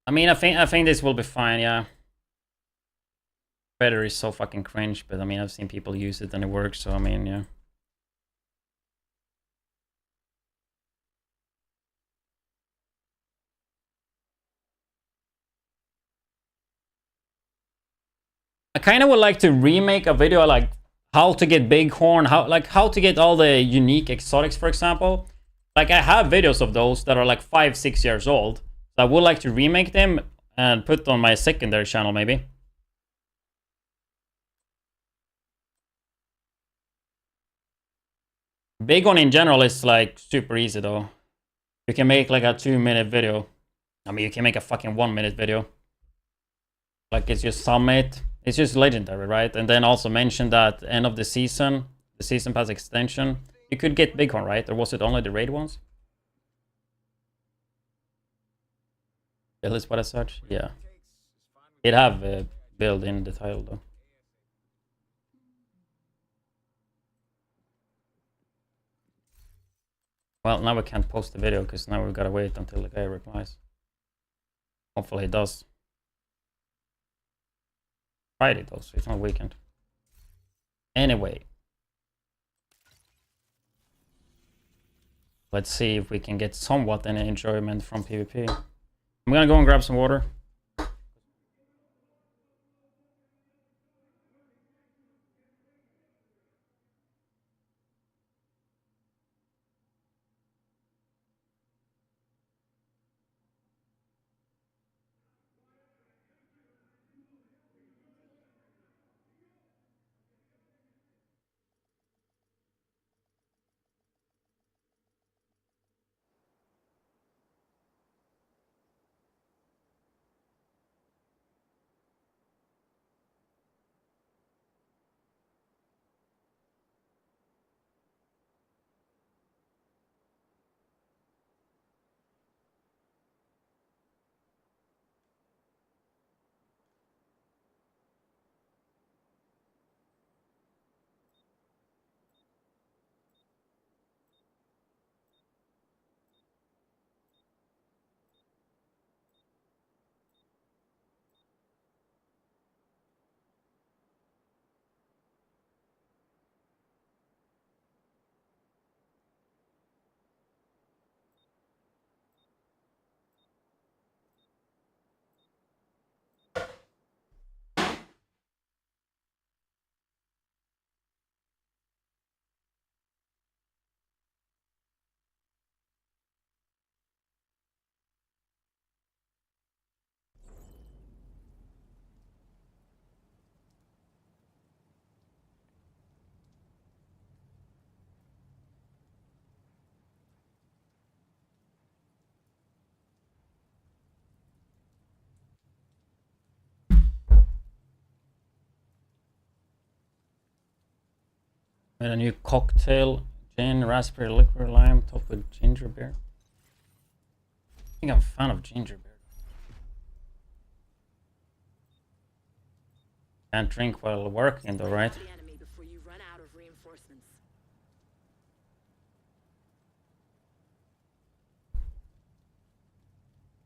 Speaker 1: I mean, I think this will be fine, yeah. Better is so fucking cringe, but I mean, I've seen people use it and it works, so I mean, yeah. I kind of would like to remake a video like how to get bighorn, how to get all the unique exotics, for example. Like I have videos of those that are like 5-6 years old. So I would like to remake them and put on my secondary channel maybe. Bighorn in general is like super easy though. You can make like a 2-minute video. I mean, you can make a fucking 1-minute video. Like it's just summit. It's just legendary, right? And then also mention that end of the season pass extension, you could get bighorn, right? Or was it only the raid ones? Build is what I search? Yeah. It have build in the title though. Well, now we can't post the video because now we've got to wait until the guy replies. Hopefully he does. Friday though, so it's not weekend. Anyway. Let's see if we can get somewhat any enjoyment from PvP. I'm gonna go and grab some water. Made a new cocktail. Gin, raspberry liqueur, lime, topped with ginger beer. I think I'm a fan of ginger beer. Can't drink while working though, right?
Speaker 3: The enemy before you run out of reinforcements.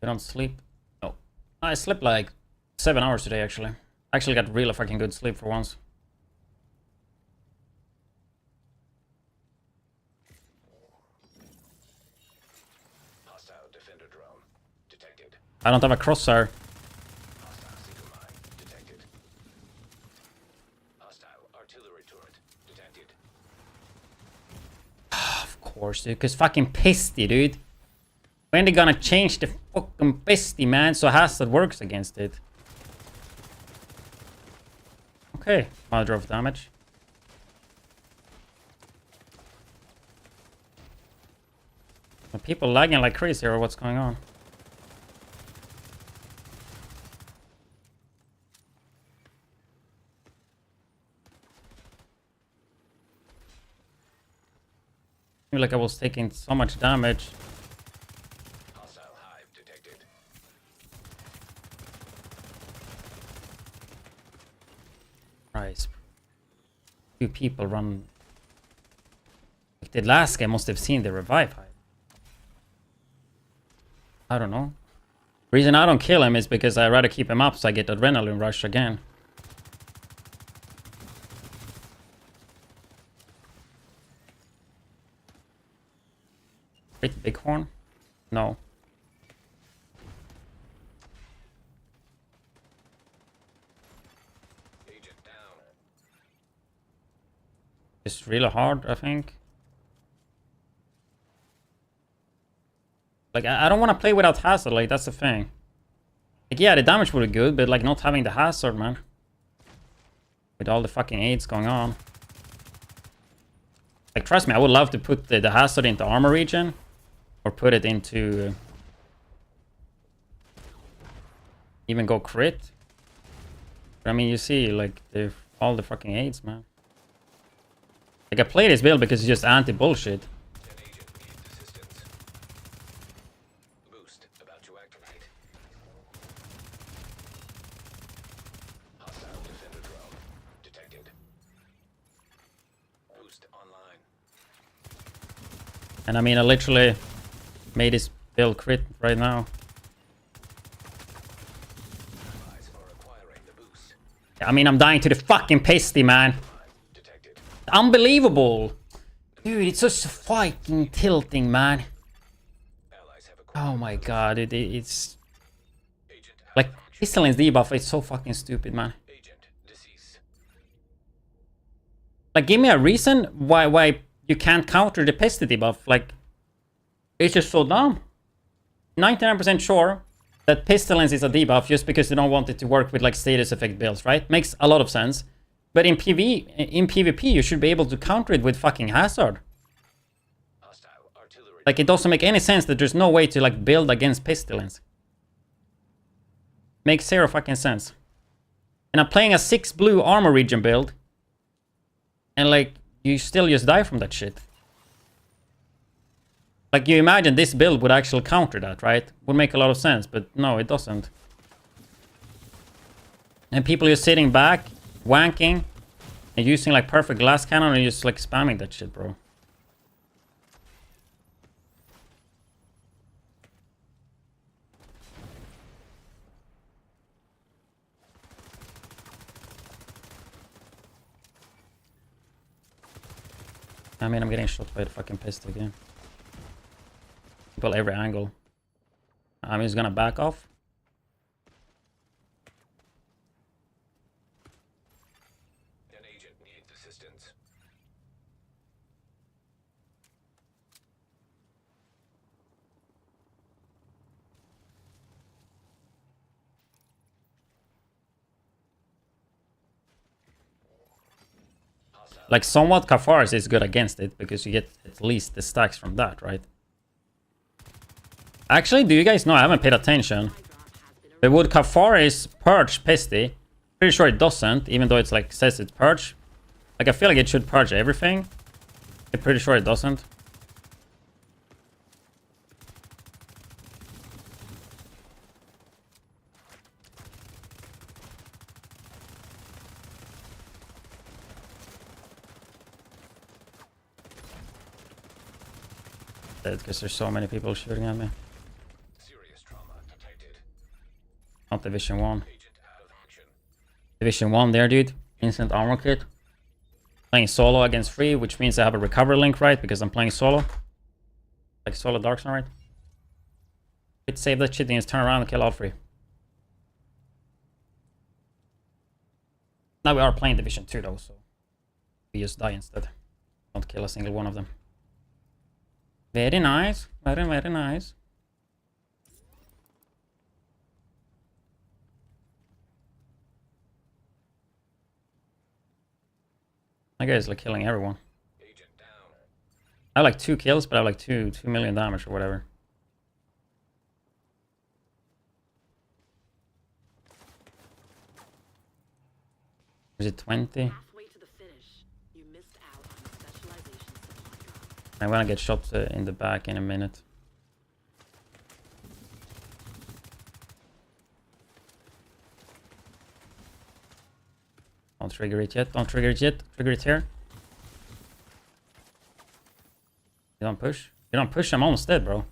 Speaker 1: You don't sleep? No. I slept like 7 hours today actually. Actually got really fucking good sleep for once.
Speaker 5: Hostile defender drone detected.
Speaker 1: I don't have a crosshair.
Speaker 5: Hostile seeker mine detected. Hostile artillery turret detected.
Speaker 1: Of course, dude, cause fucking Pesty, dude. When they gonna change the fucking Pesty, man, so Hazard works against it? Okay, Mother of damage. Are people lagging like crazy or what's going on? I feel like I was taking so much damage.
Speaker 5: Hostile hive detected.
Speaker 1: Christ. Few people run. Like the last guy must have seen the revive hive. I don't know. Reason I don't kill him is because I'd rather keep him up so I get adrenaline rush again. Wait, bighorn? No.
Speaker 5: Agent down.
Speaker 1: It's really hard, I think. Like, I don't want to play without hazard, like, that's the thing. Like, yeah, the damage would be good, but, like, not having the hazard, man. With all the fucking aids going on. Like, trust me, I would love to put the hazard into armor region. Or put it into... even go crit. But, I mean, you see, like, all the fucking aids, man. Like, I play this build because it's just anti-bullshit.
Speaker 5: An agent needs assistance. Boost about to activate. Hostile defender drone detected. Boost online.
Speaker 1: And I mean, I literally made this build crit right now.
Speaker 5: Allies are acquiring the boost.
Speaker 1: I mean, I'm dying to the fucking Pesty, man.
Speaker 5: Detected.
Speaker 1: Unbelievable. Dude, it's just fucking tilting, man.
Speaker 5: Allies have acquired.
Speaker 1: Oh my god, it's...
Speaker 5: Agent
Speaker 1: like, Pestilence debuff is so fucking stupid, man.
Speaker 5: agent deceased.
Speaker 1: Like, give me a reason why you can't counter the Pesty debuff. Like, it's just so dumb. 99% sure that Pestilence is a debuff just because they don't want it to work with, like, status effect builds, right? Makes a lot of sense. But in PvP, you should be able to counter it with fucking Hazard.
Speaker 5: Hostile artillery.
Speaker 1: Like, it doesn't make any sense that there's no way to, like, build against Pestilence. Makes zero fucking sense. And I'm playing a 6 blue armor region build. And, like, you still just die from that shit. Like, you imagine this build would actually counter that, right? Would make a lot of sense, but no, it doesn't. And people just sitting back, wanking, and using, like, perfect glass cannon and just, like, spamming that shit, bro. I mean, I'm getting shot by the fucking pistol again. People every angle. I'm just gonna back off.
Speaker 5: An agent needs assistance.
Speaker 1: Like, somewhat Kafaris is good against it because you get at least the stacks from that, right? Actually, do you guys know? I haven't paid attention. But would Kafaris purge Pesty? Pretty sure it doesn't, even though it's like says it's purge. Like, I feel like it should purge everything. I'm pretty sure it doesn't. Because there's so many people shooting at me.
Speaker 5: Serious trauma detected.
Speaker 1: Not Division 1.
Speaker 5: Agent out of action.
Speaker 1: Division 1 there, dude. Instant armor kit. Playing solo against 3, which means I have a recovery link, right? Because I'm playing solo. Like solo Dark Sun, right? Could save that shit and just turn around and kill all 3. Now we are playing Division 2 though, so we just die instead. Don't kill a single one of them. Very nice. Very, very nice. My guy is like killing everyone.
Speaker 5: Agent down.
Speaker 1: I have like 2 kills, but I have like 2 million damage or whatever. Is it 20?
Speaker 3: Halfway to the finish, you missed out on the specialization supply drop.
Speaker 1: I'm gonna get shot in the back in a minute. Don't trigger it yet. Don't trigger it yet. Trigger it here. You don't push. You don't push. I'm almost dead, bro.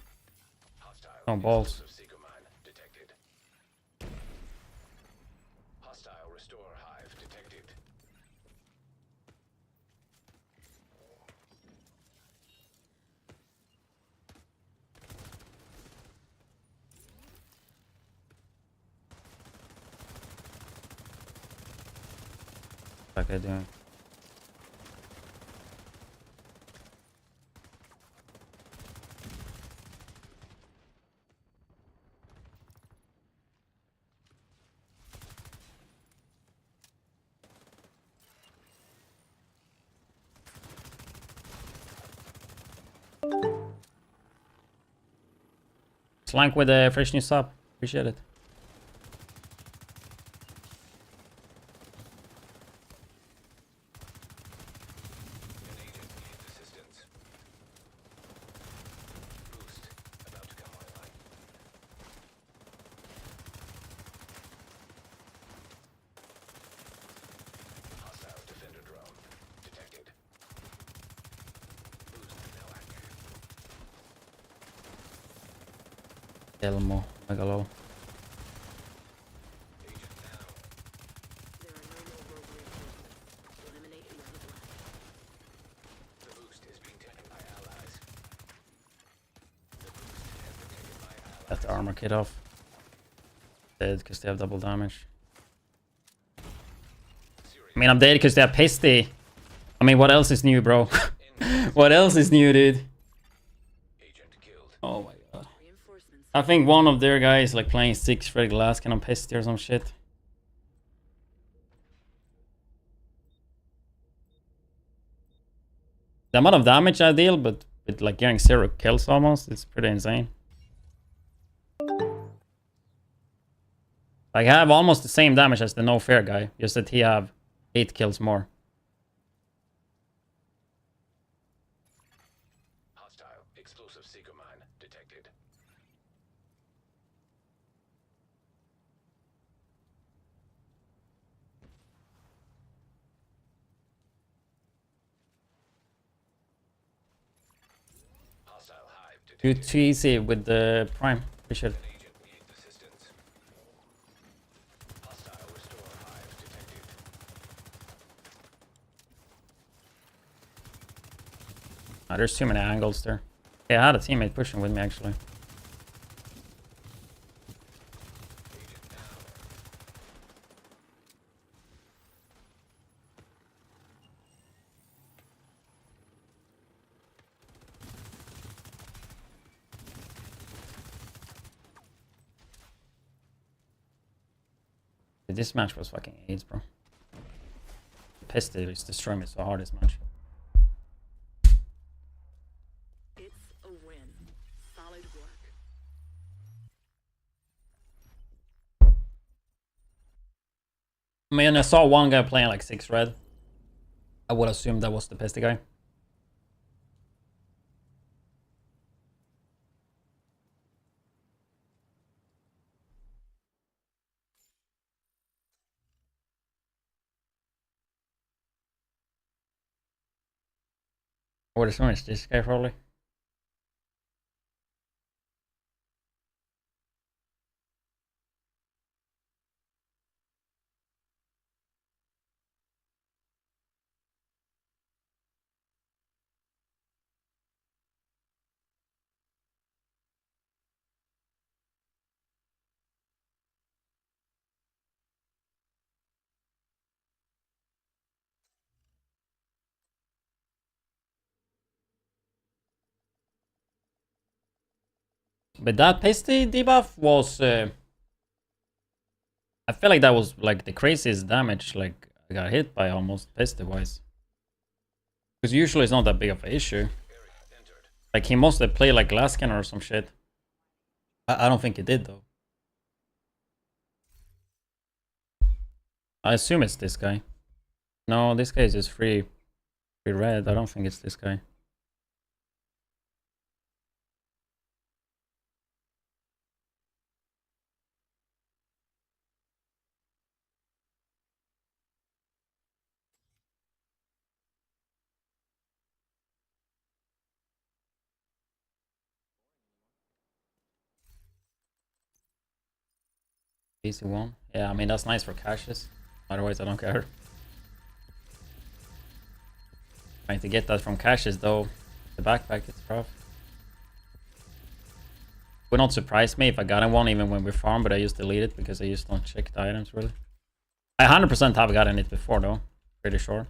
Speaker 5: Hostile.
Speaker 1: No balls.
Speaker 5: Explosive seeker mine detected. Hostile restore hive detected.
Speaker 1: What am I doing? Slank with a fresh new sub. Appreciate it.
Speaker 5: An agent needs assistance. Boost about to come online. Hostile defender drone detected. Boost now active.
Speaker 1: Elmo. Megalo.
Speaker 5: Agent down.
Speaker 3: There are no more rogue reinforcements. Eliminate whoever's left.
Speaker 5: The boost is being taken by allies. The boost has been taken by allies.
Speaker 1: Got the armor kit off. Dead because they have double damage. I mean, I'm dead because they have pasty. I mean, what else is new, bro? What else is new, dude?
Speaker 5: Agent killed.
Speaker 1: Oh my god.
Speaker 3: Reinforcements.
Speaker 1: I think one of their guys like playing 6 red glass can on pasty or some shit. The amount of damage I deal, but with like getting 0 kills almost, it's pretty insane. Like, I have almost the same damage as the no fair guy, just that he have 8 kills more.
Speaker 5: Hostile explosive seeker mine detected. Hostile hive
Speaker 1: You're
Speaker 5: detected.
Speaker 1: too easy with the prime. Appreciate it.
Speaker 5: Agent needs assistance. Hostile restore hive detected.
Speaker 1: Ah, there's too many angles there. Yeah, I had a teammate pushing with me actually.
Speaker 5: Agent down.
Speaker 1: Dude, this match was fucking AIDS, bro. Pissed it is destroying me so hard this match.
Speaker 3: It's a win. Solid work.
Speaker 1: I mean, I saw one guy playing like 6 red. I would assume that was the pesty guy. I would assume it's this guy probably. But that pasty debuff was... I feel like that was like the craziest damage like I got hit by almost pasty wise. Because usually it's not that big of an issue. Like he must have played like glass cannon or some shit. I don't think he did though. I assume it's this guy. No, this guy is just free red. I don't think it's this guy. Easy one. Yeah, I mean that's nice for caches. Otherwise I don't care. Trying to get that from caches though. The backpack is rough. Would not surprise me if I gotten one even when we farm, but I just delete it because I just don't check the items really. I 100% have gotten it before though. Pretty sure.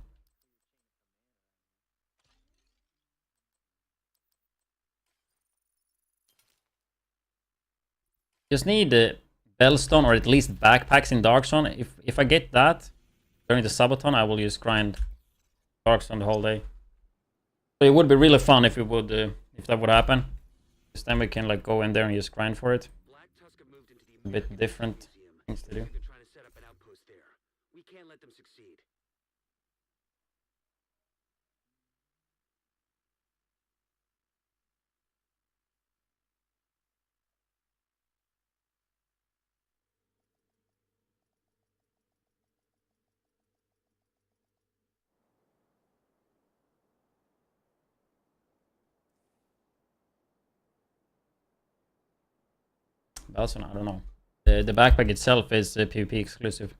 Speaker 1: Just need the Bellstone or at least backpacks in Darkstone. If I get that during the Subathon, I will just grind Darkstone the whole day. So it would be really fun if it would, if that would happen. This time we can like go in there and just grind for it.
Speaker 9: Black Tusk have moved into the
Speaker 1: A bit different things to do.
Speaker 9: They're trying to set up an outpost there. We can't let them succeed.
Speaker 1: Also, I don't know. The backpack itself is PvP exclusive.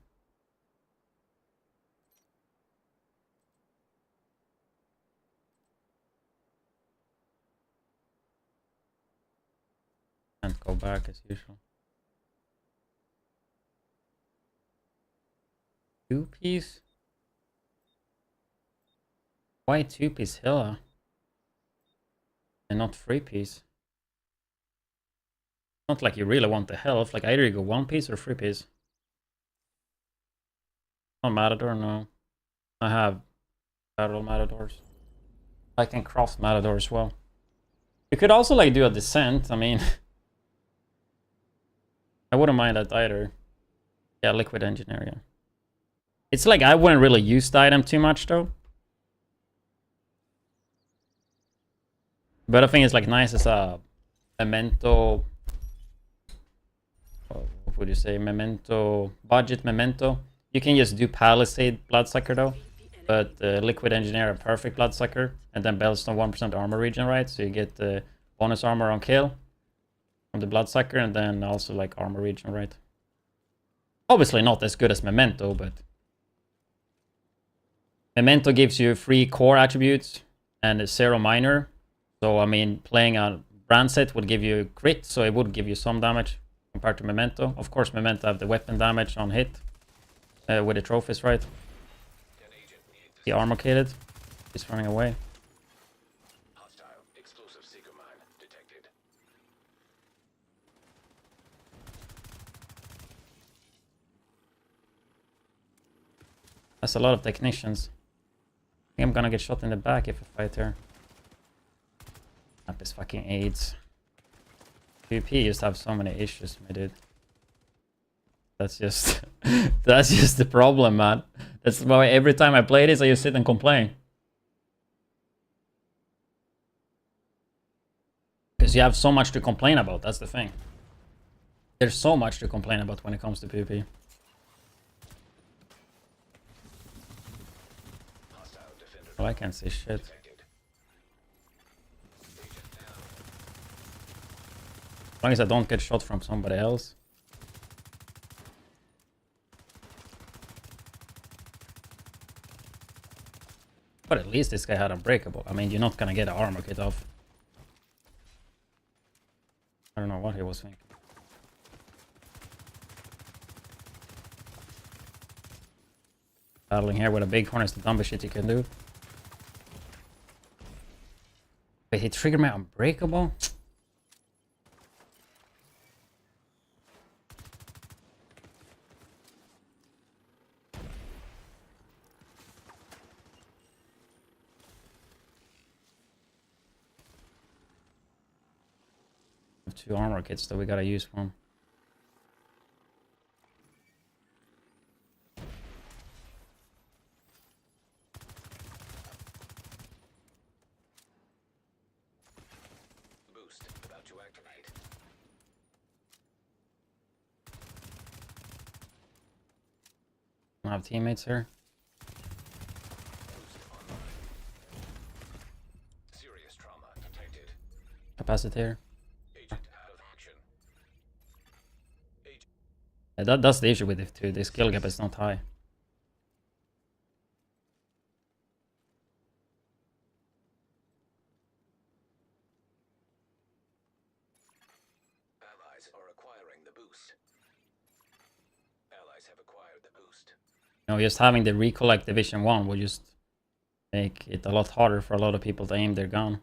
Speaker 1: Can't go back as usual. 2-piece? Why 2-piece Hilla? And not 3-piece? Not like you really want the health. Like either you go 1-piece or 3-piece. Not Matador, no. I have battle Matadors. I can cross Matador as well. You could also like do a descent. I mean, I wouldn't mind that either. Yeah, liquid engineer, yeah. It's like I wouldn't really use the item too much though. But I think it's like nice as a memento. What would you say? Memento, budget memento. You can just do Palisade Bloodsucker though. But Liquid Engineer a perfect Bloodsucker. And then Bellstone 1% armor regen, right? So you get the bonus armor on kill from the Bloodsucker and then also like armor regen, right? Obviously not as good as Memento, but Memento gives you 3 core attributes and 0 minor. So I mean, playing a brand set would give you crit, so it would give you some damage compared to Memento. Of course, Memento have the weapon damage on hit with the trophies, right? The armor kitted. He's running away.
Speaker 5: Hostile explosive seeker mine detected.
Speaker 1: That's a lot of technicians. I think I'm gonna get shot in the back if I fight here. Up his fucking AIDS. PvP used to have so many issues, my dude. That's just that's just the problem, man. That's why every time I play this, I just sit and complain. Because you have so much to complain about. That's the thing. There's so much to complain about when it comes to PvP. Well, I can't see shit. As long as I don't get shot from somebody else. But at least this guy had Unbreakable. I mean, you're not gonna get an armor kit off. I don't know what he was thinking. Battling here with a bighorn is the dumbest shit you can do. Wait, he triggered my Unbreakable? Two armor kits that we gotta use from.
Speaker 5: Boost about to activate.
Speaker 1: I have teammates here.
Speaker 5: Boost online. Serious trauma detected.
Speaker 1: Capacitor.
Speaker 5: Agent out of action.
Speaker 1: Yeah, that's the issue with it too. The skill gap is not high.
Speaker 5: Allies are acquiring the boost. Allies have acquired the boost.
Speaker 1: You know, just having the recollect Division 1 will just make it a lot harder for a lot of people to aim their gun.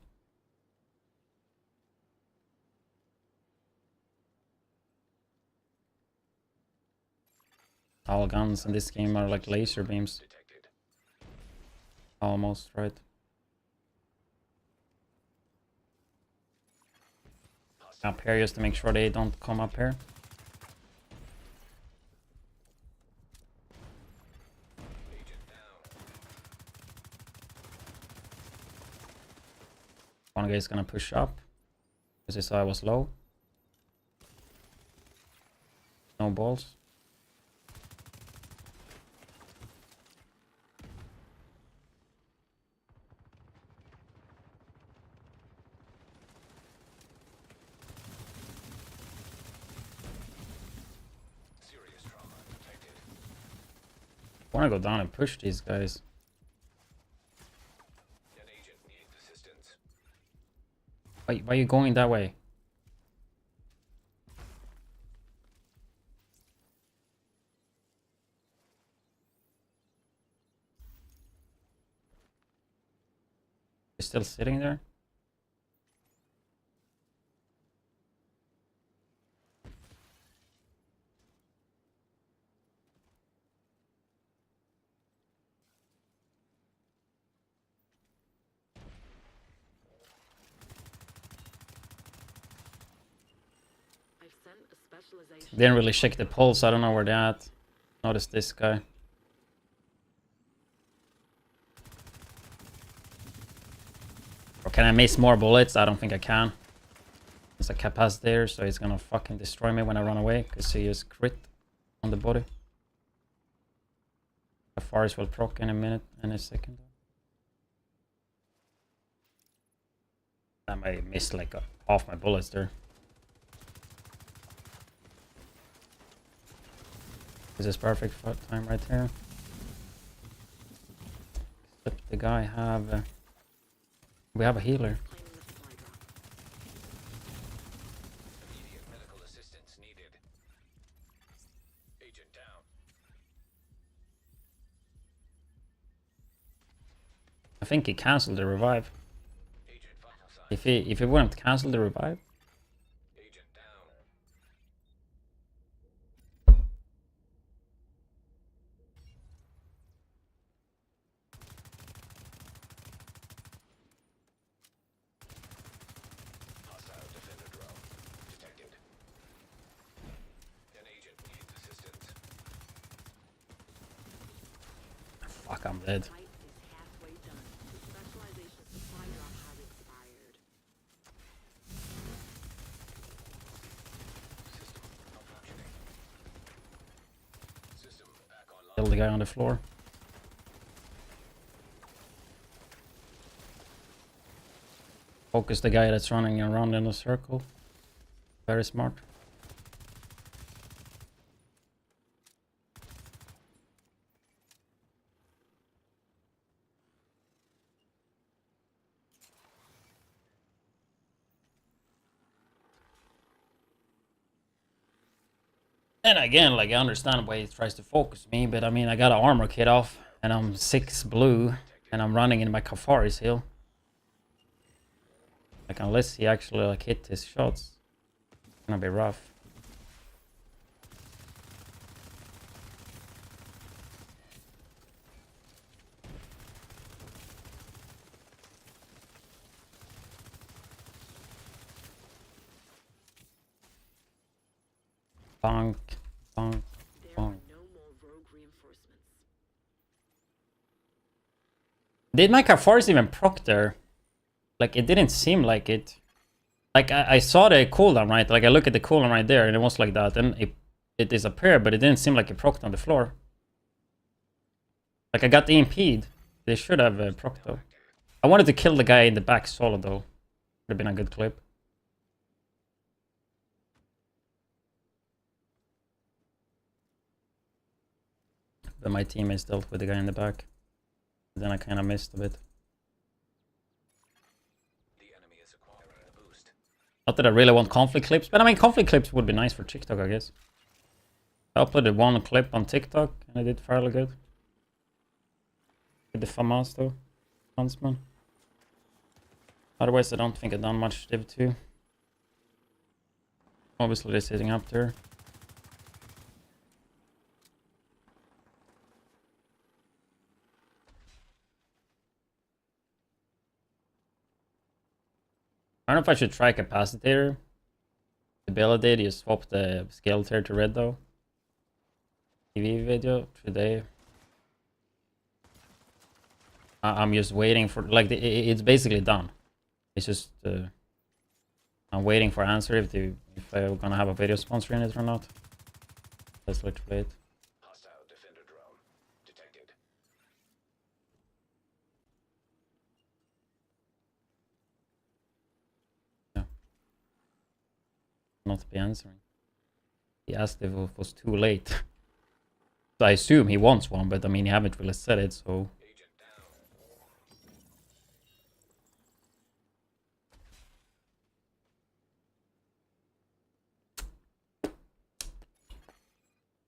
Speaker 1: All guns in this game are like laser beams.
Speaker 5: Detected.
Speaker 1: Almost, right? Up here just to make sure they don't come up here.
Speaker 5: Agent down.
Speaker 1: One guy is gonna push up because he saw I was low. No balls.
Speaker 5: Serious trauma detected.
Speaker 1: I wanna go down and push these guys.
Speaker 5: An agent needs assistance.
Speaker 1: Why are you going that way? You're still sitting there?
Speaker 3: I've sent a specialization.
Speaker 1: Didn't really check the pulse. I don't know where they're at. Notice this guy. Or can I miss more bullets? I don't think I can. There's a capacitor, so he's gonna fucking destroy me when I run away, because he just crit on the body. The forest will proc in a minute and a second. I may miss like half my bullets there. This is perfect for time right here. Except the guy have... we have a healer.
Speaker 3: Claiming the supply drop.
Speaker 5: Immediate medical assistance needed. Agent down.
Speaker 1: I think he cancelled the revive.
Speaker 5: Agent vital signs.
Speaker 1: If he wouldn't cancel the revive,
Speaker 5: Agent down. Hostile defender drone detected. An agent needs assistance.
Speaker 1: Fuck, I'm dead.
Speaker 3: Fight is halfway done. The specialization supply drop has expired.
Speaker 5: System malfunctioning. System back online.
Speaker 1: Kill the guy on the floor. Focus the guy that's running around in a circle. Very smart. And again, like I understand why he tries to focus me, but I mean I got an armor kit off and I'm 6 blue and I'm running in my Kafari's hill. Like unless he actually like hit his shots, it's gonna be rough. Bonk, bonk,
Speaker 3: There are
Speaker 1: bonk.
Speaker 3: no more rogue reinforcements.
Speaker 1: Did my Kafari's even proc there? Like it didn't seem like it. Like I saw the cooldown, right? Like I look at the cooldown right there and it was like that. And it disappeared, but it didn't seem like it procced on the floor. Like I got the EMP'd. They should have proc though. I wanted to kill the guy in the back solo though. Would have been a good clip. But my teammates dealt with the guy in the back. Then I kind of missed a bit.
Speaker 5: The enemy is acquiring a boost.
Speaker 1: Not that I really want conflict clips, but I mean conflict clips would be nice for TikTok, I guess. I uploaded one clip on TikTok and I did fairly good. With the FAMAS though. Huntsman. Otherwise I don't think I've done much Div 2. Obviously they're sitting up there. I don't know if I should try Capacitator. The ability to swap the scale tier to red though. TV video today. I'm just waiting for like it's basically done. It's just I'm waiting for answer if I'm gonna have a video sponsor in it or not. That's literally it.
Speaker 5: Hostile defender drone detected.
Speaker 1: Not be answering. He asked if it was too late. So I assume he wants one, but I mean, he haven't really said it, so.
Speaker 5: Agent down.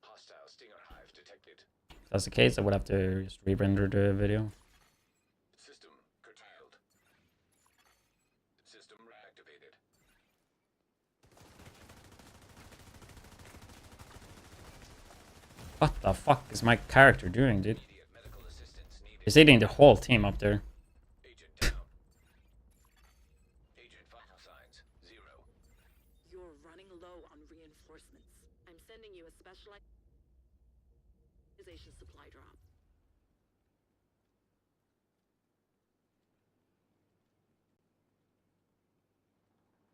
Speaker 5: Hostile stinger hive detected.
Speaker 1: If that's the case, I would have to just re-render the video.
Speaker 5: System curtailed. System reactivated.
Speaker 1: What the fuck is my character doing, dude?
Speaker 5: Immediate medical assistance needed.
Speaker 1: He's eating the whole team up there.
Speaker 5: Agent down. Agent vital signs 0.
Speaker 3: You're running low on reinforcements. I'm sending you a specialization supply drop.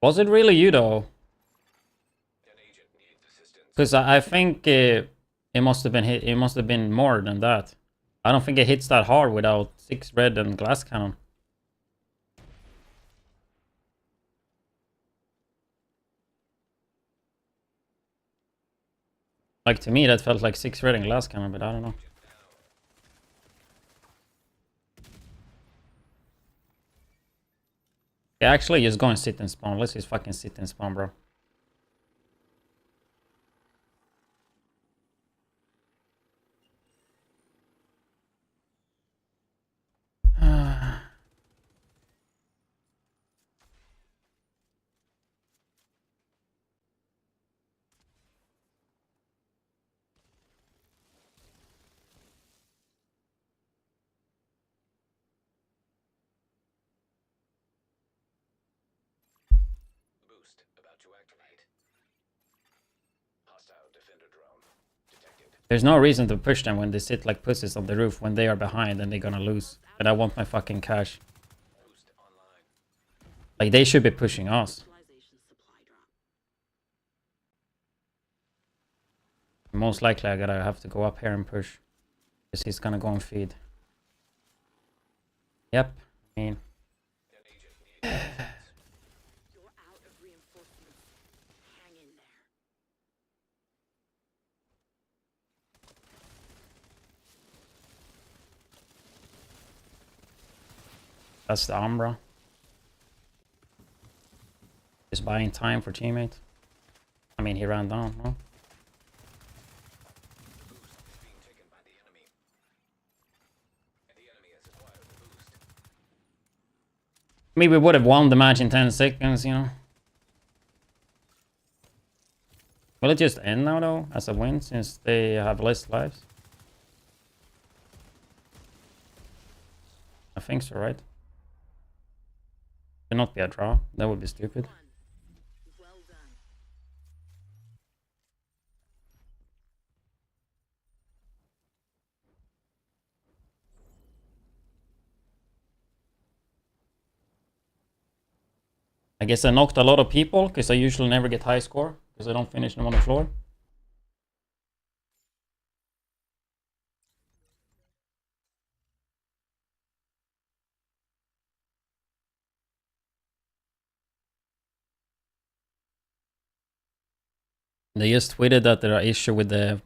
Speaker 1: Was it really you though?
Speaker 5: An agent needs assistance.
Speaker 1: Because I think it must have been hit. It must have been more than that. I don't think it hits that hard without 6 red and glass cannon. Like to me, that felt like 6 red and glass cannon, but I don't know. Yeah, actually, just go and sit and spawn. Let's just fucking sit and spawn, bro.
Speaker 5: Boost about to activate. Hostile defender drone detected.
Speaker 1: There's no reason to push them when they sit like pussies on the roof when they are behind and they're gonna lose. But I want my fucking cash. Like, they should be pushing us.
Speaker 3: Civilization supply drop.
Speaker 1: Most likely I gotta have to go up here and push. Because he's gonna go and feed. Yep. I mean...
Speaker 3: You're out of reinforcements. Hang in there.
Speaker 1: That's the Umbra. Just buying time for teammate. I mean, he ran down, no? I mean, we would have won the match in 10 seconds, you know? Will it just end now, though, as a win, since they have less lives? I think so, right? Could not be a draw. That would be stupid.
Speaker 3: Well done.
Speaker 1: I guess I knocked a lot of people, because I usually never get high score, because I don't finish them on the floor. They just tweeted that there are issue with the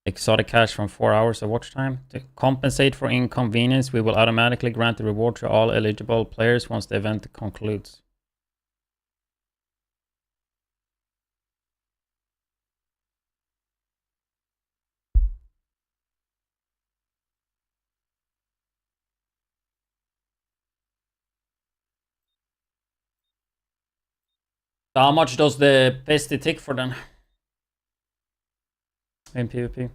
Speaker 1: exotic cash from 4 hours of watch time. To compensate for inconvenience, we will automatically grant the reward to all eligible players once the event concludes. So how much does the pesty tick for then? In PvP?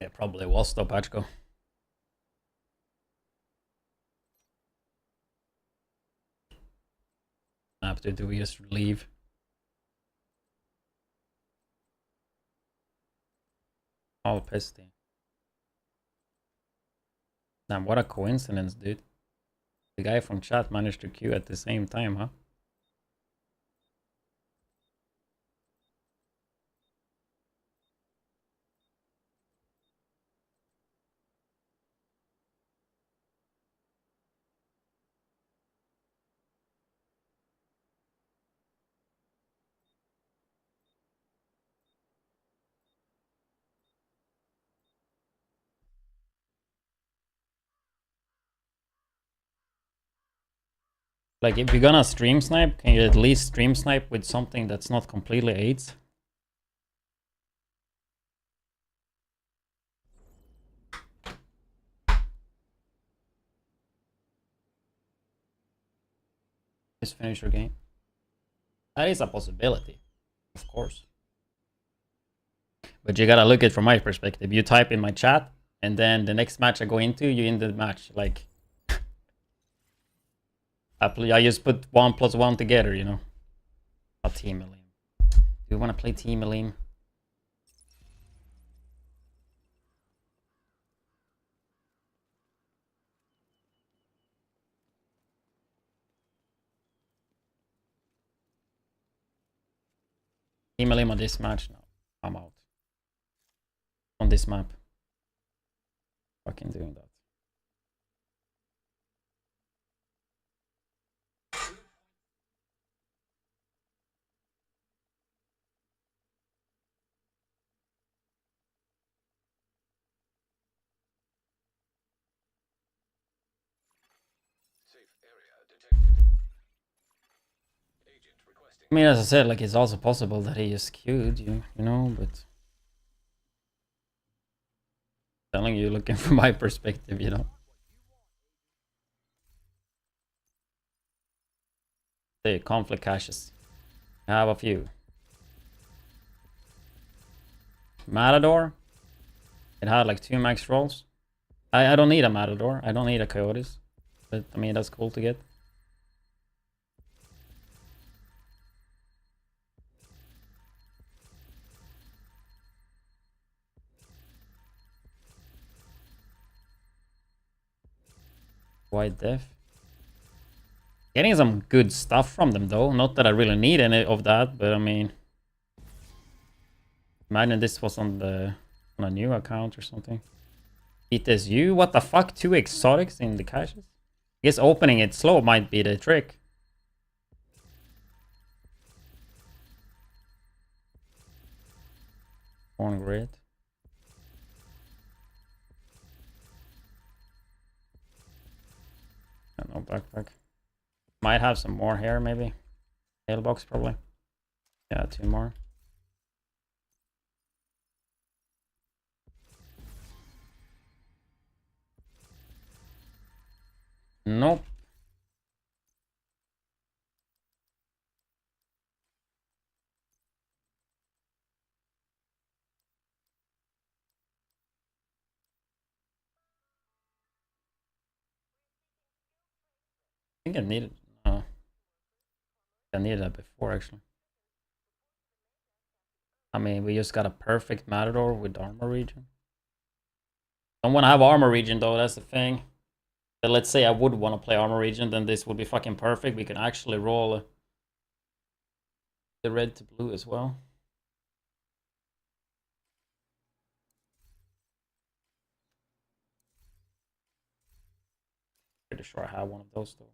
Speaker 1: It probably was though, Pachko. After do we just leave? All pesty. Damn, what a coincidence, dude. The guy from chat managed to queue at the same time, huh? Like, if you're gonna stream snipe, can you at least stream snipe with something that's not completely AIDS? Just finish your game. That is a possibility, of course. But you gotta look at it from my perspective. You type in my chat, and then the next match I go into, you in the match. Like, I just put 1 + 1 together, you know. A team Elim. Do you wanna play team Elim? Team Elim on this match? No, I'm out. On this map. Fucking doing that.
Speaker 5: Safe area detected.
Speaker 1: I mean, as I said, like, it's also possible that he is queued, you know, but telling you, looking from my perspective, you know. The conflict caches. I have a few. Matador. It had like 2 max rolls. I don't need a Matador. I don't need a Coyotes. But I mean, that's cool to get. White Def. Getting some good stuff from them though. Not that I really need any of that, but I mean, imagine this was on a new account or something. It is you. What the fuck? 2 exotics in the caches? I guess opening it slow might be the trick. Corn grid. No backpack. Might have some more here, maybe. Tailbox, probably. Yeah, 2 more. Nope. I think I needed. I needed that before, actually. I mean, we just got a perfect Matador with armor region. Don't want to have armor region though. That's the thing. But let's say I would want to play armor region, then this would be fucking perfect. We can actually roll the red to blue as well. Pretty sure I have one of those though.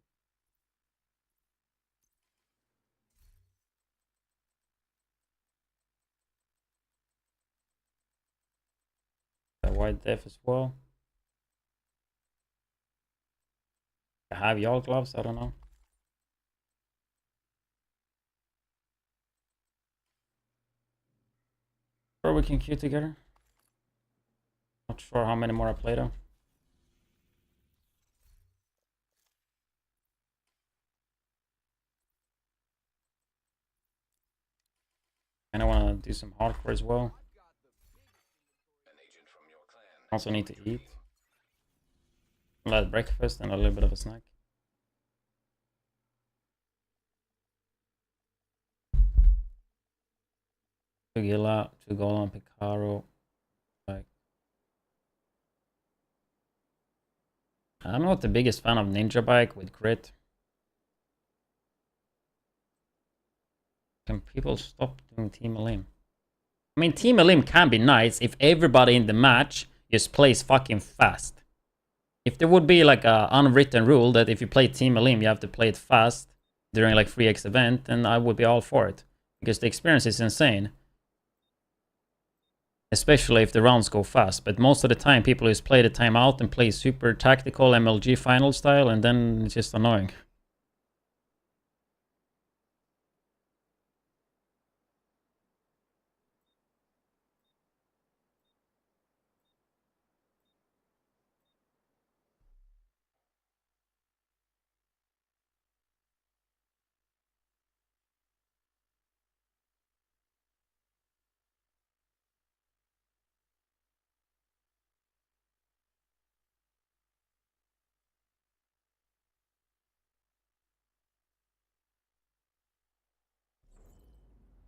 Speaker 1: The white def as well. I have y'all gloves. I don't know. Sure, we can queue together. Not sure how many more I play though. And I want to do some hardcore as well.
Speaker 5: An agent from your clan.
Speaker 1: Also need to eat. Light breakfast and a little bit of a snack. Tugila, Tugolan, Picaro. Like, I'm not the biggest fan of Ninja Bike with crit. Can people stop doing Team Elim? I mean, Team Elim can be nice if everybody in the match just plays fucking fast. If there would be like a unwritten rule that if you play Team Elim, you have to play it fast during like 3x event, then I would be all for it. Because the experience is insane. Especially if the rounds go fast. But most of the time, people just play the timeout and play super tactical MLG final style, and then it's just annoying.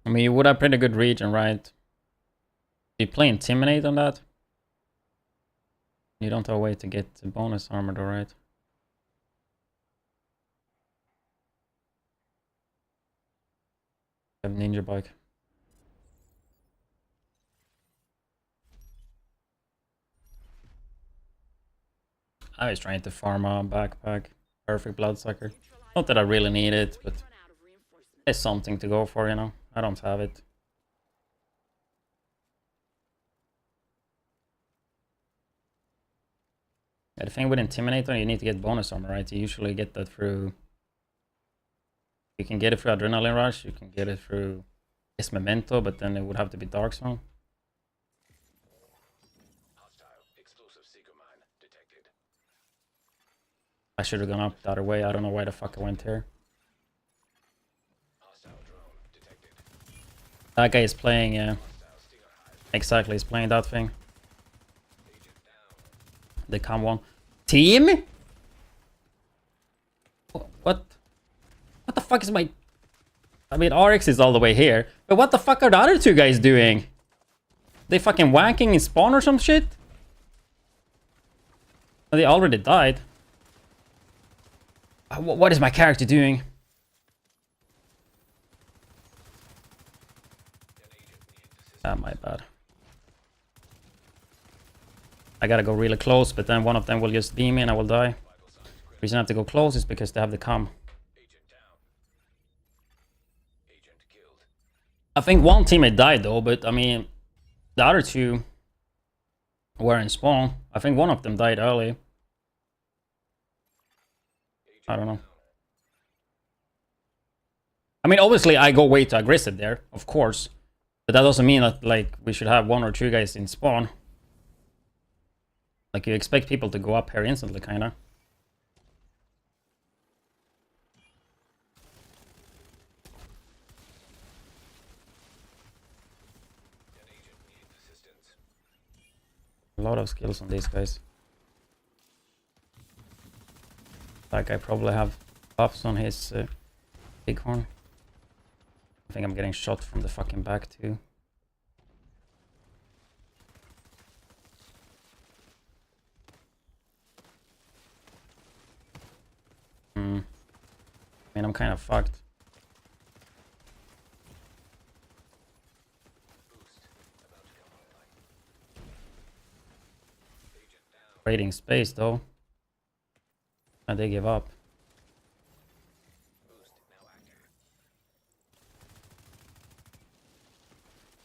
Speaker 1: I mean, you would have pretty good region, right? Do you play Intimidate on that? You don't have a way to get the bonus armor though, right? I have Ninja Bike. I was trying to farm a backpack. Perfect bloodsucker. Not that I really need it, but it's something to go for, you know? I don't have it. Yeah, the thing with Intimidator, you need to get bonus armor, right? You usually get that through You can get it through Adrenaline Rush, you can get it through this Memento, but then it would have to be Dark Zone.
Speaker 5: Hostile explosive seeker mine detected.
Speaker 1: I should have gone up the other way. I don't know why the fuck I went here.
Speaker 5: Hostile drone detected.
Speaker 1: That guy is playing,
Speaker 5: Hostile stinger hive.
Speaker 1: exactly, he's playing that thing.
Speaker 5: Agent down.
Speaker 1: The CAM one. Team? What? What the fuck is my... I mean, RX is all the way here. But what the fuck are the other two guys doing? They fucking wanking in spawn or some shit? Oh, they already died. What is my character doing? Ah, my bad. I gotta go really close, but then one of them will just beam me and I will die. The reason I have to go close is because they have the CAM.
Speaker 5: Agent down. Agent killed.
Speaker 1: I think one teammate died though, but I mean, the other two were in spawn. I think one of them died early. I don't know. I mean, obviously I go way too aggressive there, of course. But that doesn't mean that, like, we should have one or two guys in spawn. Like, you expect people to go up here instantly, kinda.
Speaker 5: An agent needs assistance.
Speaker 1: A lot of skills on these guys. That guy probably have buffs on his bighorn. I think I'm getting shot from the fucking back too. I mean, I'm kind of fucked.
Speaker 5: Boost about to come online. Agent down.
Speaker 1: Trading space though. And they give up.
Speaker 5: Boost now active.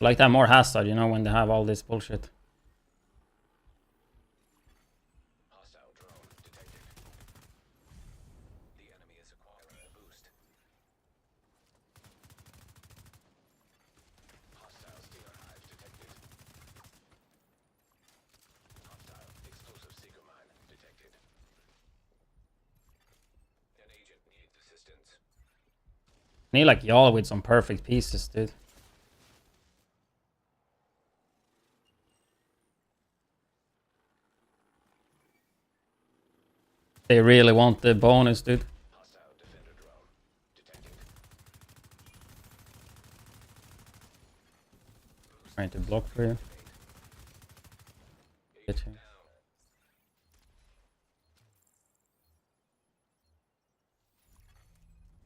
Speaker 1: Like that more hostile, you know, when they have all this bullshit.
Speaker 5: Hostile drone detected. The enemy is acquiring a boost. Hostile stinger hive detected. Hostile explosive seeker mine detected. An agent needs assistance.
Speaker 1: I need like y'all with some perfect pieces, dude. They really want the bonus, dude.
Speaker 5: Hostile defender drone detected.
Speaker 1: Trying to block for you. Get you.
Speaker 5: Down.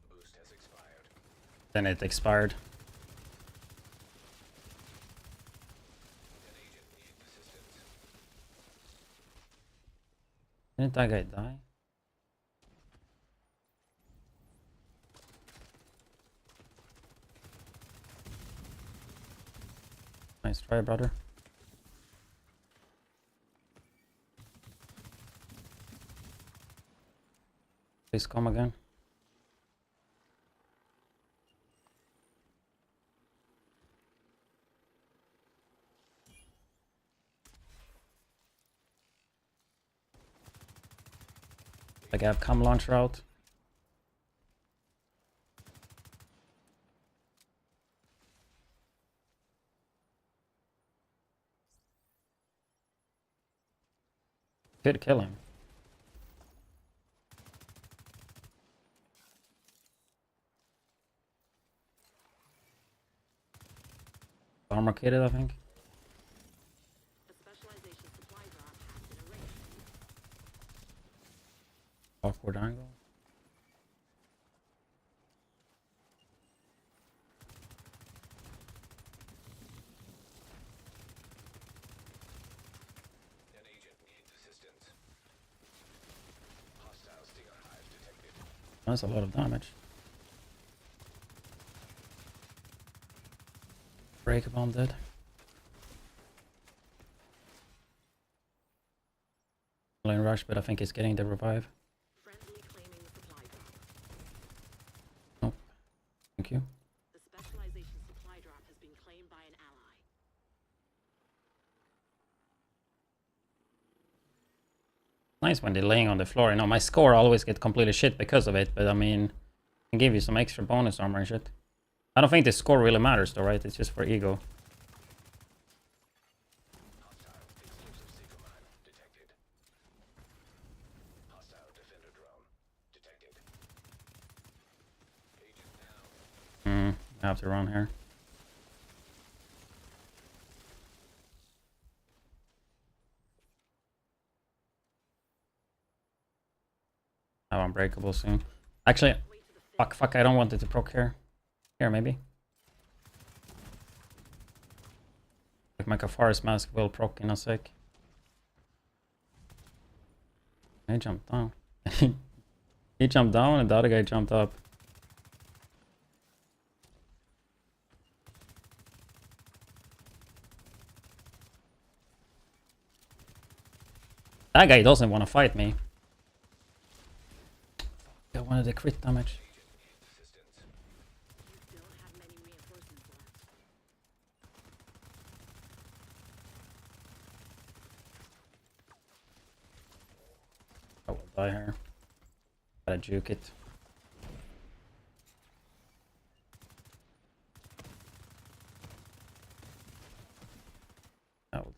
Speaker 5: Boost has expired.
Speaker 1: Then it expired.
Speaker 5: An agent needs assistance.
Speaker 1: Didn't that guy die? Nice try, brother. Please come again. Like I have come launcher out. Could kill him. Armor kitted, I think.
Speaker 3: A specialization supply drop has been erased.
Speaker 1: Awkward angle.
Speaker 5: An agent needs assistance. Hostile stinger hive detected.
Speaker 1: That's a lot of damage. Break bomb dead. Lane rush, but I think he's getting the revive.
Speaker 3: Friendly claiming the supply drop.
Speaker 1: Nope. Nice when they're laying on the floor. You know, my score always get completely shit because of it, but I mean, I can give you some extra bonus armor and shit. I don't think the score really matters though, right? It's just for ego.
Speaker 5: Hostile explosive seeker mine detected. Hostile defender drone detected. Agent down.
Speaker 1: I have to run here. Have unbreakable soon. Actually, fuck, I don't want it to proc here. Here, maybe. Like my Kafaris mask will proc in a sec. He jumped down. He jumped down and the other guy jumped up. That guy doesn't want to fight me. I wanted the crit damage.
Speaker 3: You don't have many reinforcements left.
Speaker 1: I will die here. Gotta juke it. I will die.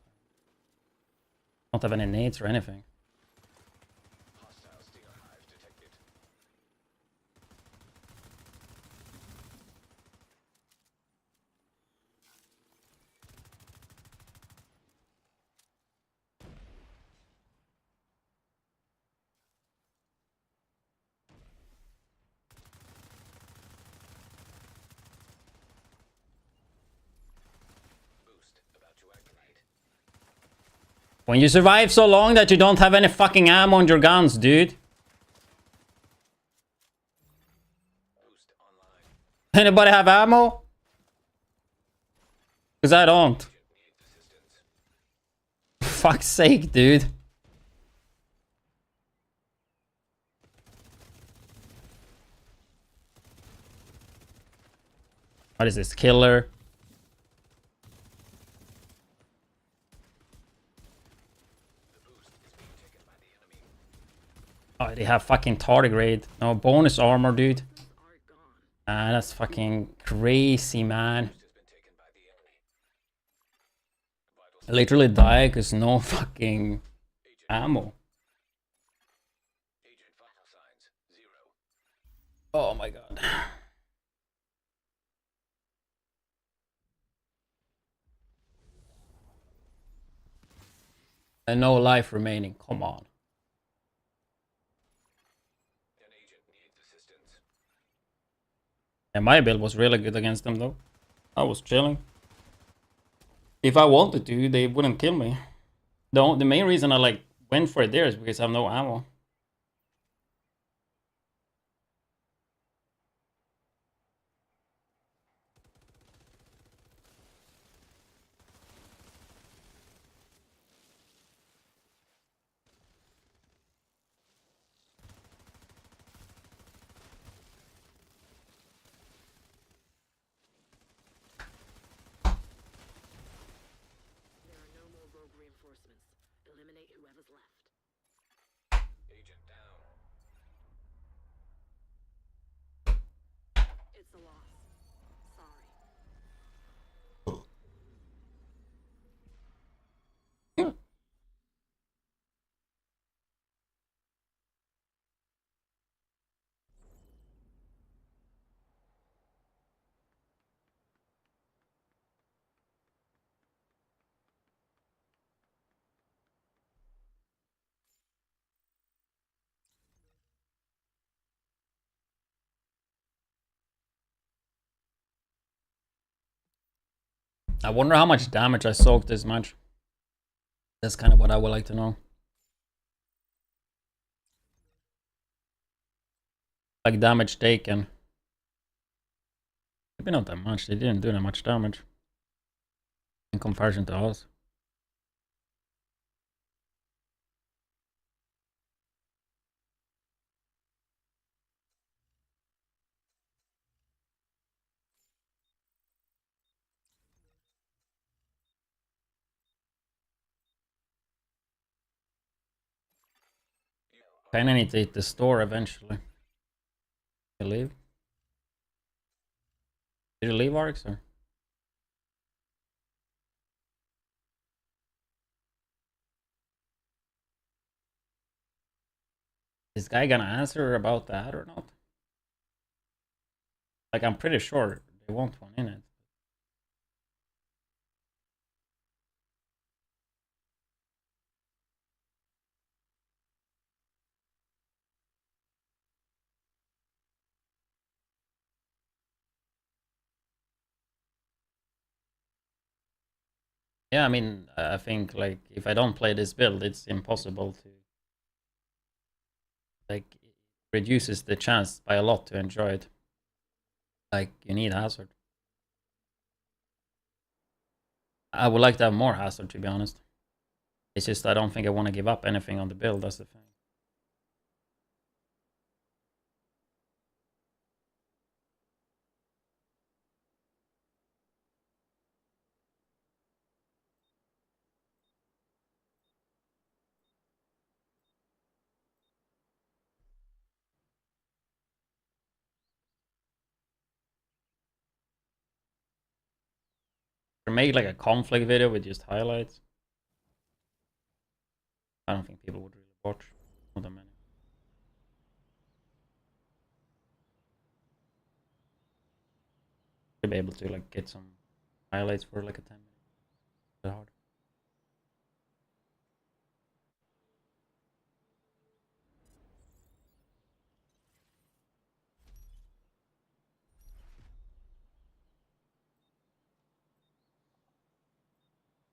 Speaker 1: Don't have any nades or anything.
Speaker 5: Hostile stinger hive detected. Boost about to activate.
Speaker 1: When you survive so long that you don't have any fucking ammo on your guns, dude.
Speaker 5: Boost online.
Speaker 1: Anybody have ammo? Because I don't.
Speaker 5: Need assistance.
Speaker 1: Fuck's sake, dude. What is this? Killer?
Speaker 5: The boost is being taken by the enemy.
Speaker 1: Oh, they have fucking tardigrade. No bonus armor, dude.
Speaker 3: Are gone.
Speaker 1: Ah, that's fucking crazy, man.
Speaker 5: Boost has been taken by the enemy. Vital
Speaker 1: I literally die because no fucking
Speaker 5: agent.
Speaker 1: ammo.
Speaker 5: Agent vital signs 0.
Speaker 1: Oh my god. And no life remaining. Come on.
Speaker 5: An agent needs assistance.
Speaker 1: And my build was really good against them, though. I was chilling. If I wanted to, they wouldn't kill me. The main reason I like went for it there is because I have no ammo.
Speaker 3: There are no more rogue reinforcements. Eliminate whoever's left.
Speaker 5: Agent down.
Speaker 3: It's a loss. Sorry.
Speaker 1: I wonder how much damage I soaked this match. That's kind of what I would like to know. Like damage taken. Maybe not that much. They didn't do that much damage in comparison to us. Kinda need to hit the store eventually. You leave? Did you leave, Arx, or? Is this guy gonna answer about that or not? Like, I'm pretty sure they want one in it. Yeah, I mean, I think like if I don't play this build, it's impossible to like it reduces the chance by a lot to enjoy it. Like you need hazard. I would like to have more hazard, to be honest. It's just I don't think I want to give up anything on the build. That's the thing. Or make like a conflict video with just highlights. I don't think people would really watch. Not that many. Should be able to like get some highlights for like a 10 minute. Bit hard.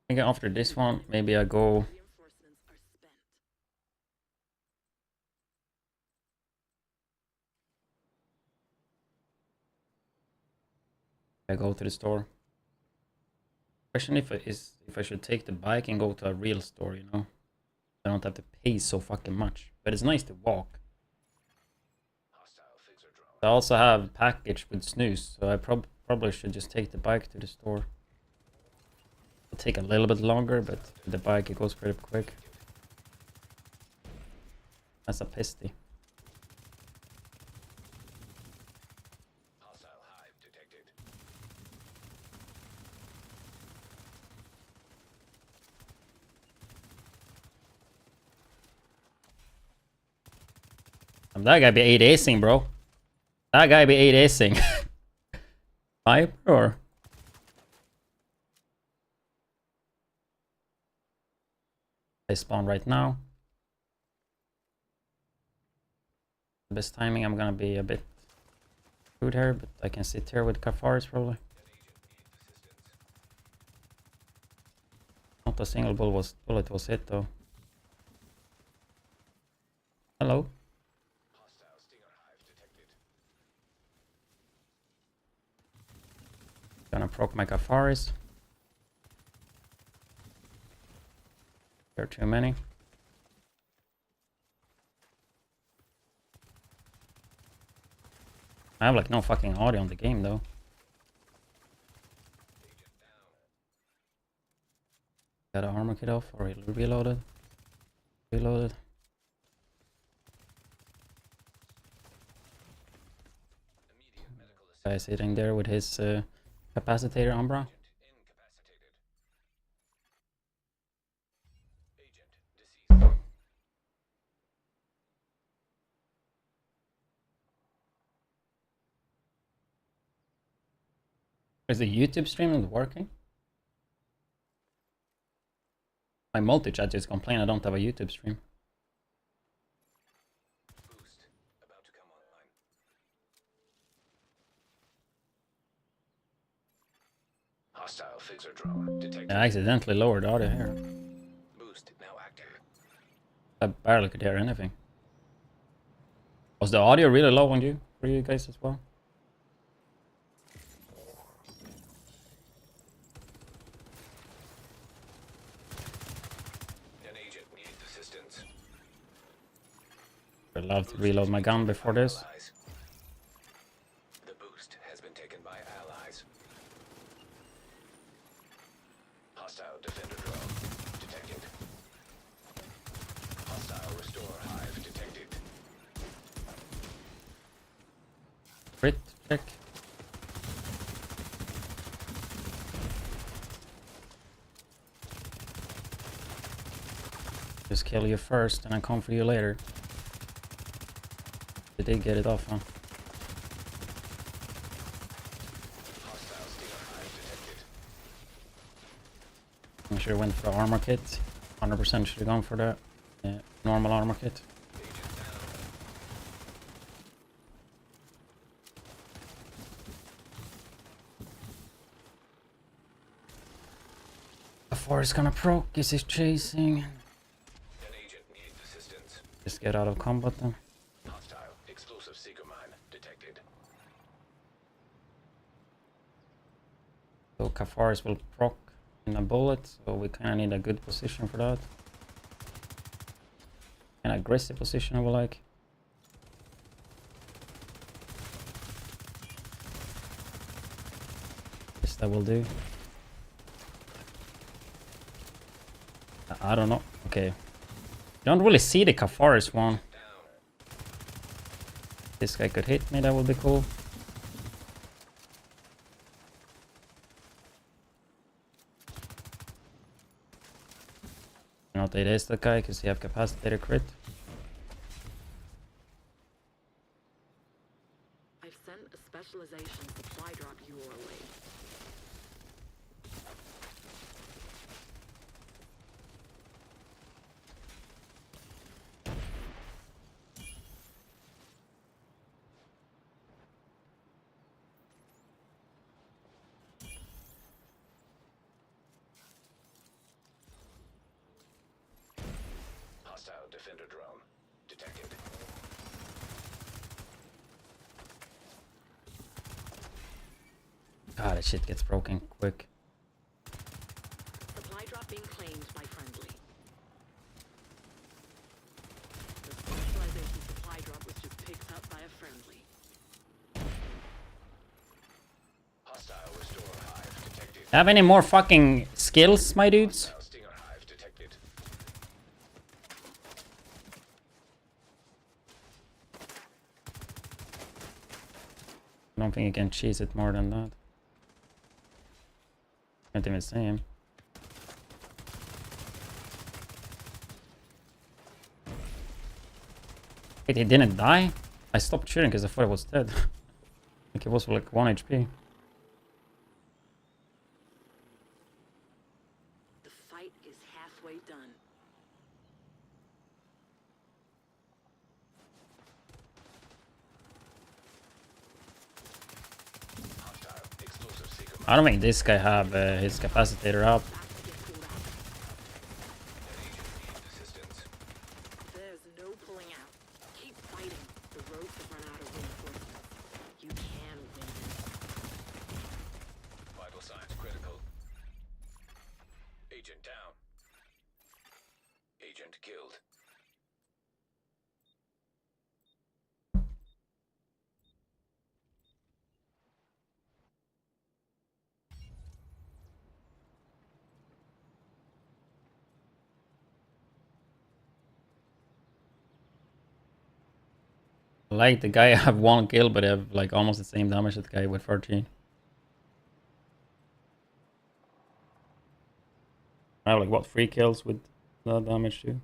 Speaker 1: I think after this one, maybe I go. I go to the store. Question if if I should take the bike and go to a real store, you know. I don't have to pay so fucking much. But it's nice to walk. I also have package with snooze, so I probably should just take the bike to the store. It'll take a little bit longer, but with the bike it goes pretty quick. That's a pisty. That guy be 8 acing, bro. That guy be 8 acing. Viper or? They spawn right now. Best timing, I'm gonna be a bit screwed here, but I can sit here with Kafaris probably. Not a single bullet was hit though. Hello. Gonna proc my Kafaris. There are too many. I have like no fucking audio on the game though. Got an armor kit off or reloaded. Reloaded. Guy sitting there with his capacitator Umbra. Is the YouTube stream not working? My multi-chat just complained I don't have a YouTube stream.
Speaker 5: Boost about to come online. Hostile phaser drone detected.
Speaker 1: I accidentally lowered the audio here.
Speaker 5: Boost now active.
Speaker 1: I barely could hear anything. Was the audio really low on you? For you guys as well?
Speaker 5: An agent needs assistance.
Speaker 1: I'd love to reload my gun before this.
Speaker 5: Allies. The boost has been taken by allies. Hostile defender drone detected. Hostile restore hive detected.
Speaker 1: Check. Just kill you first and I come for you later. They did get it off, huh?
Speaker 5: Hostile Stinger hive detected.
Speaker 1: I should have went for the armor kit. 100% should have gone for that. Yeah, normal armor kit.
Speaker 5: Agent down.
Speaker 1: Before it's gonna proc, is he chasing?
Speaker 5: An agent needs assistance.
Speaker 1: Just get out of combat then.
Speaker 5: Hostile explosive seeker mine detected.
Speaker 1: So Kafaris will proc in a bullet, so we kinda need a good position for that. An aggressive position I would like. Yes, that will do. I don't know. Okay. Don't really see the Kafaris one. This guy could hit me, that would be cool. Not it is that guy because he have capacitator crit.
Speaker 3: I've sent a specialization supply drop your way.
Speaker 5: Hostile defender drone detected.
Speaker 1: God, that shit gets broken quick.
Speaker 3: Supply drop being claimed by friendly. The specialization supply drop was just picked up by a friendly.
Speaker 5: Hostile restore hive detected.
Speaker 1: Have any more fucking skills, my dudes?
Speaker 5: Hostile Stinger hive detected.
Speaker 1: I don't think you can cheese it more than that. Can't even see him. Wait, he didn't die? I stopped shooting because I thought he was dead. I think he was like 1 HP.
Speaker 3: The fight is halfway done.
Speaker 5: Hostile explosive seeker mine.
Speaker 1: I don't think this guy have his capacitator up.
Speaker 3: About to get pulled out.
Speaker 5: An agent needs assistance.
Speaker 3: There's no pulling out. Keep fighting. The roads have run out of reinforcements. You can win this.
Speaker 5: Vital signs critical. Agent down. Agent killed.
Speaker 1: Like the guy have 1 kill, but have like almost the same damage as the guy with 13. I have like what 3 kills with that damage too.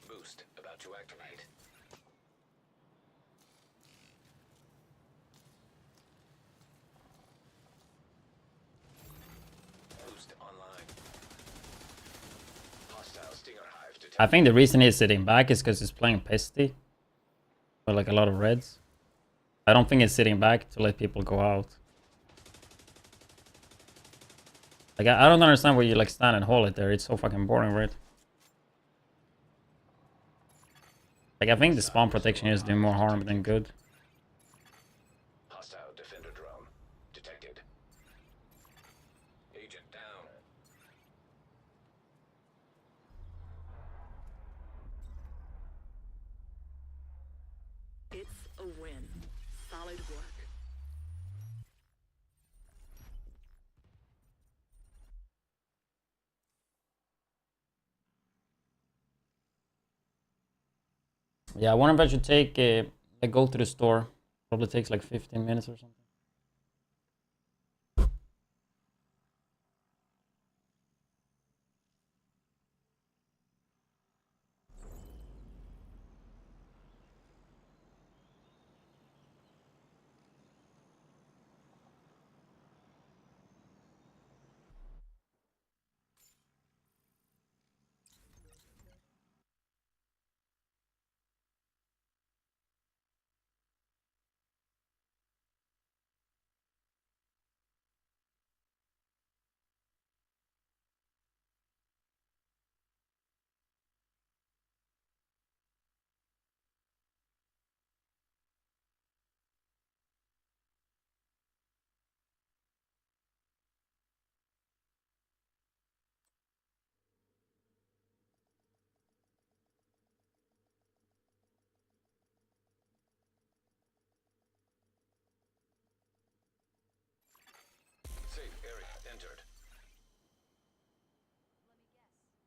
Speaker 5: Boost about to activate. Boost online. Hostile Stinger hive detected.
Speaker 1: I think the reason he's sitting back is because he's playing Pesty. With like a lot of reds. I don't think he's sitting back to let people go out. Like I don't understand why you like stand and hold it there. It's so fucking boring, right? Like I think the spawn protection is doing more harm than good.
Speaker 5: Hostile defender drone detected. Agent down.
Speaker 3: Good work.
Speaker 1: Yeah, I wonder if I should take like go to the store. Probably takes like 15 minutes or something.
Speaker 5: Safe area entered.
Speaker 2: Let me guess. We're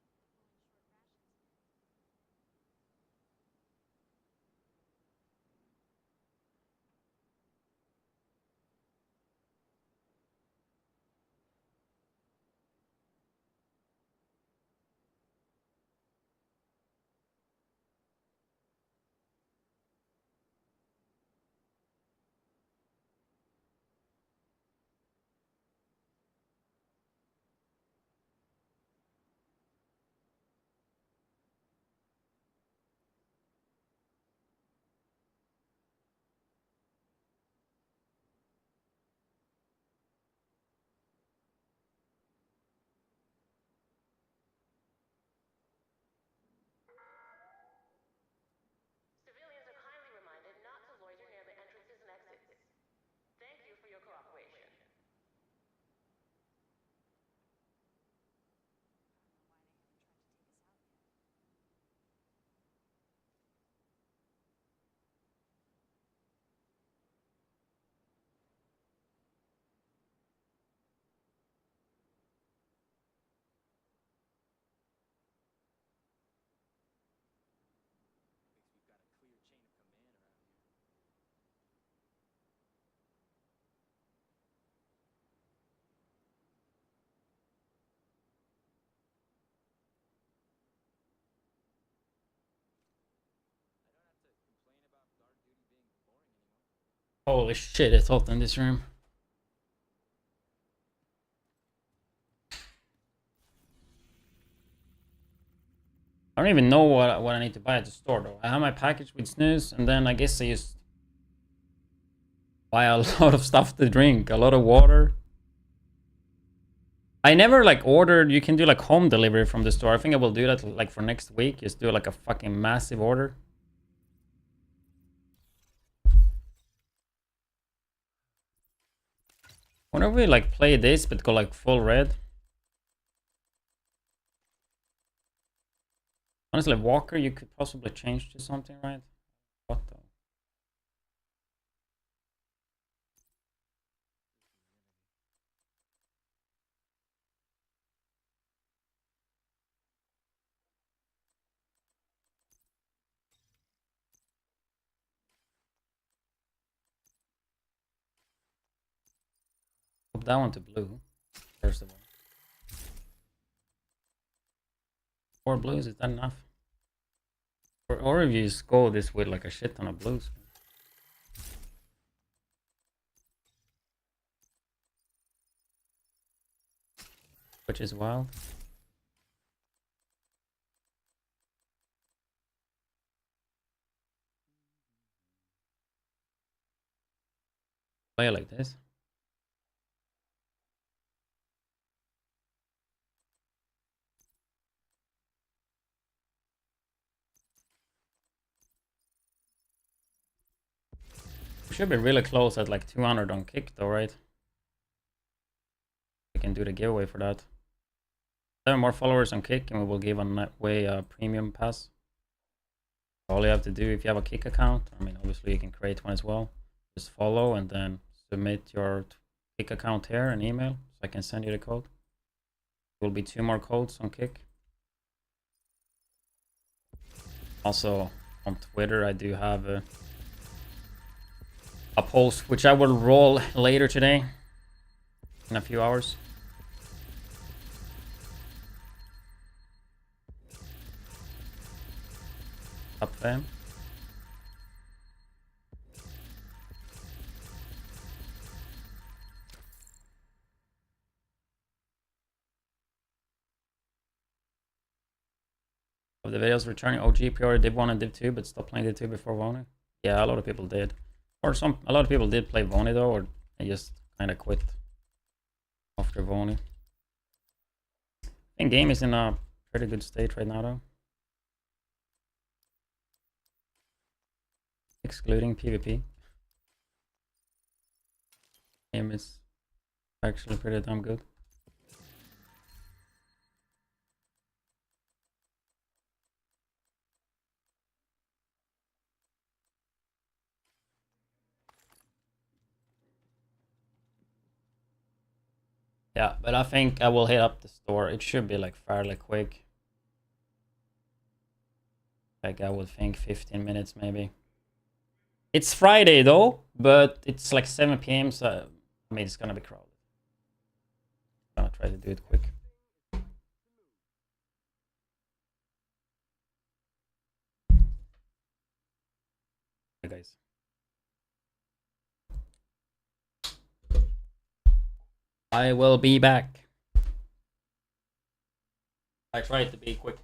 Speaker 2: pulling short rations.
Speaker 3: Civilians are kindly reminded not to loiter near the entrances and exits. Thank you for your cooperation.
Speaker 2: I don't know why they haven't tried to take us out yet.
Speaker 4: Thinks we've got a clear chain of command around here. I don't have to complain about guard duty being boring anymore.
Speaker 1: Holy shit, it's hot in this room. I don't even know what I need to buy at the store though. I have my package with snooze, and then I guess I just buy a lot of stuff to drink, a lot of water. I never like ordered. You can do like home delivery from the store. I think I will do that like for next week. Just do like a fucking massive order. Wonder if we like play this but go like full red. Honestly, Walker, you could possibly change to something, right? What though? Put that one to blue, first of all. 4 blues, is that enough? Or if you just go this with like a shit ton of blues. Which is wild. Play it like this. We should be really close at like 200 on kick though, right? We can do the giveaway for that. 7 more followers on kick and we will give away a premium pass. All you have to do if you have a kick account, I mean obviously you can create one as well. just follow and then submit your Kick account here and email so I can send you the code. There will be 2 more codes on Kick. Also on Twitter I do have a post which I will roll later today in a few hours. Up fam. Of the videos returning OG pre-order Div 1 and Div 2 but stopped playing Div 2 before Voni. Yeah, a lot of people did. Or a lot of people did play Voni though, or they just kind of quit after Voni. I think game is in a pretty good state right now though. Excluding PvP. Game is actually pretty damn good. Yeah, but I think I will hit up the store. It should be like fairly quick. Like I would think 15 minutes maybe. It's Friday though, but it's like 7 p.m. so I mean it's gonna be crowded. I'm gonna try to do it quick. Hey guys. I will be back. I tried to be quick.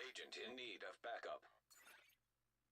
Speaker 5: Agent in need of backup.
Speaker 4: That transmitter failed, we're screwed.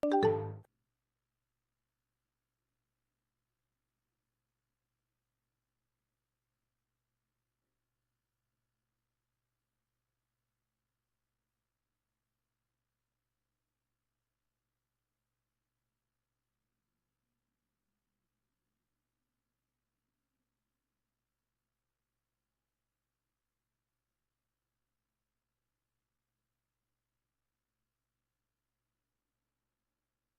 Speaker 4: So let's make sure it doesn't fail, okay?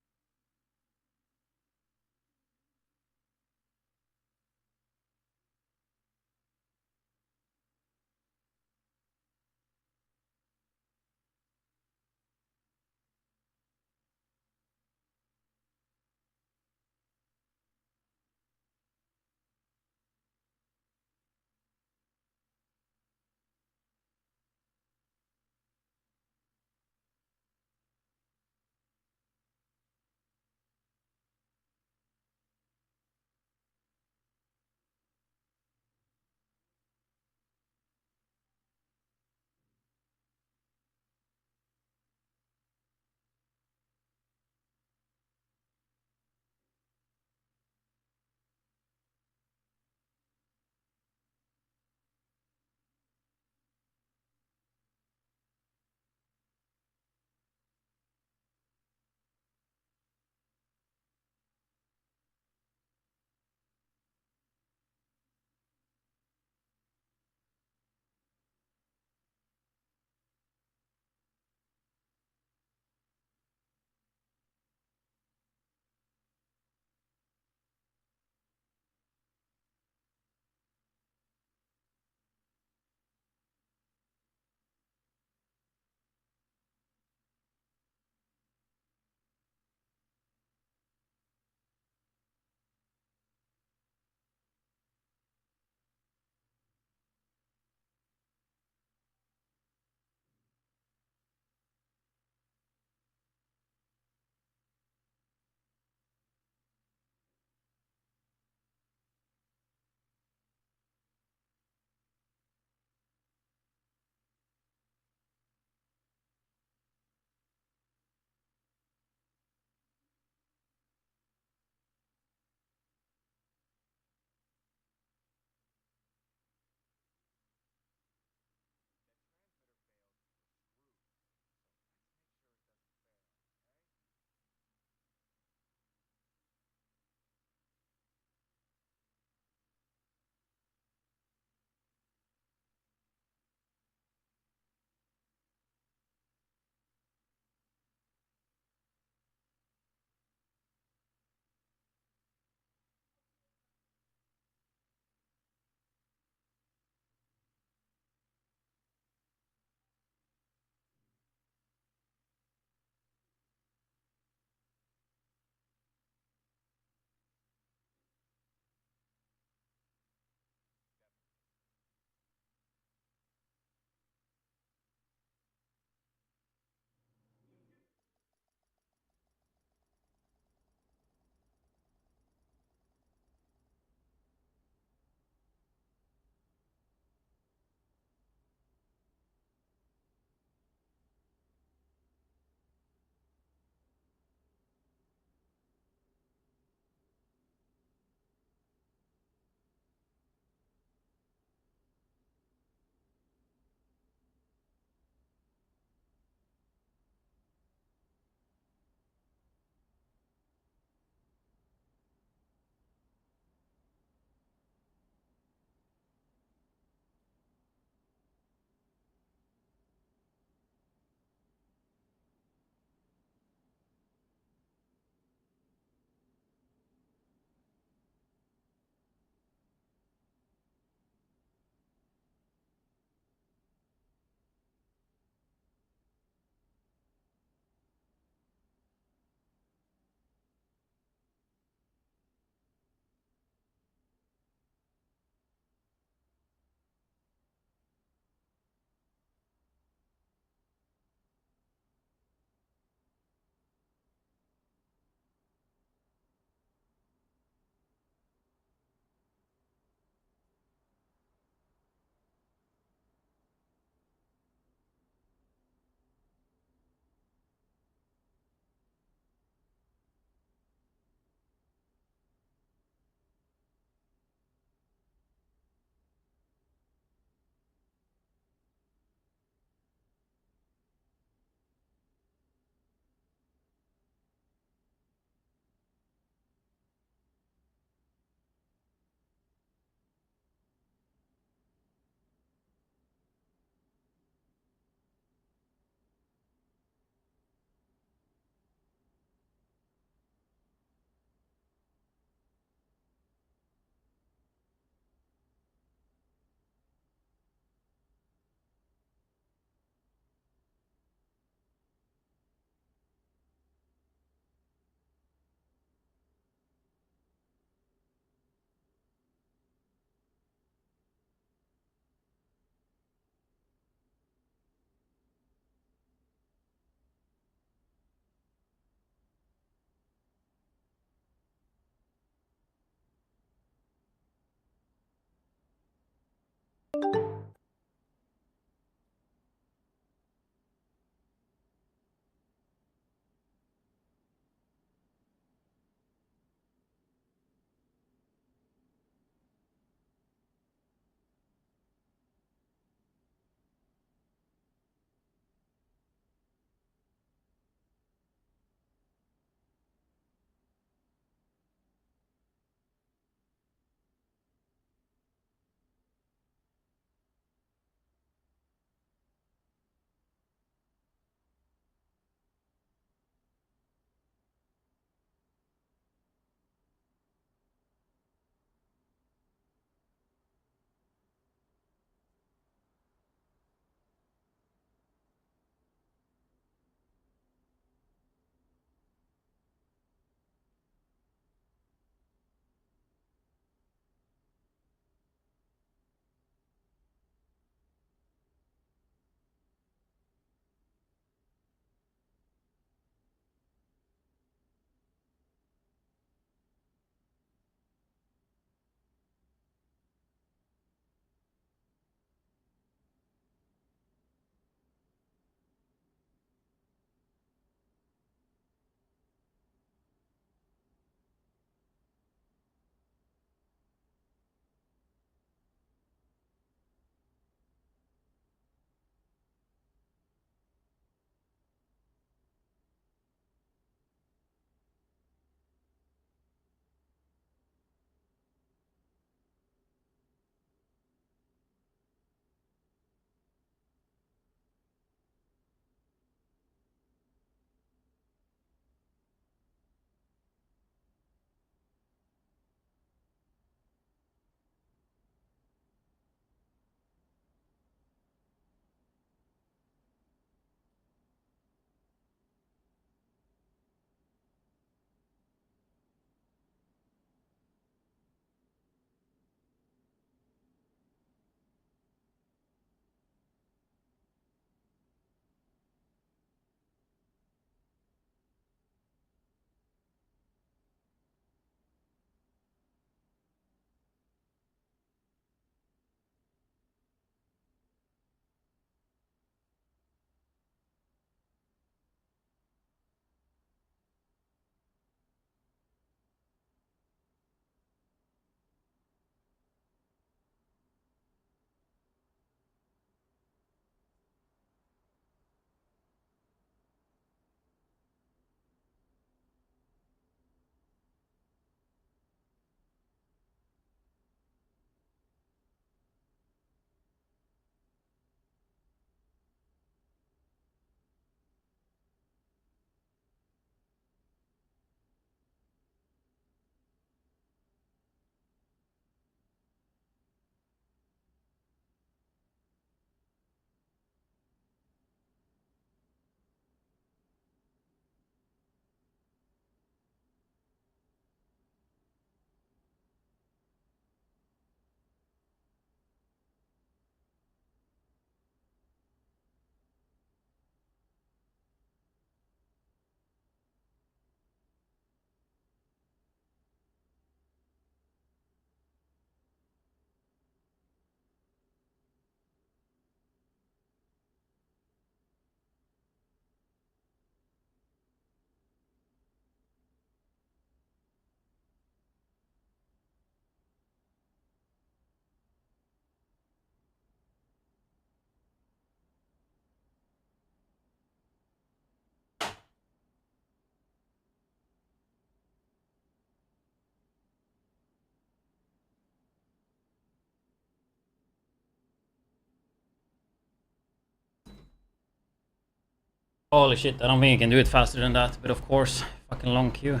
Speaker 1: Holy shit, I don't think you can do it faster than that, but of course, fucking long queue.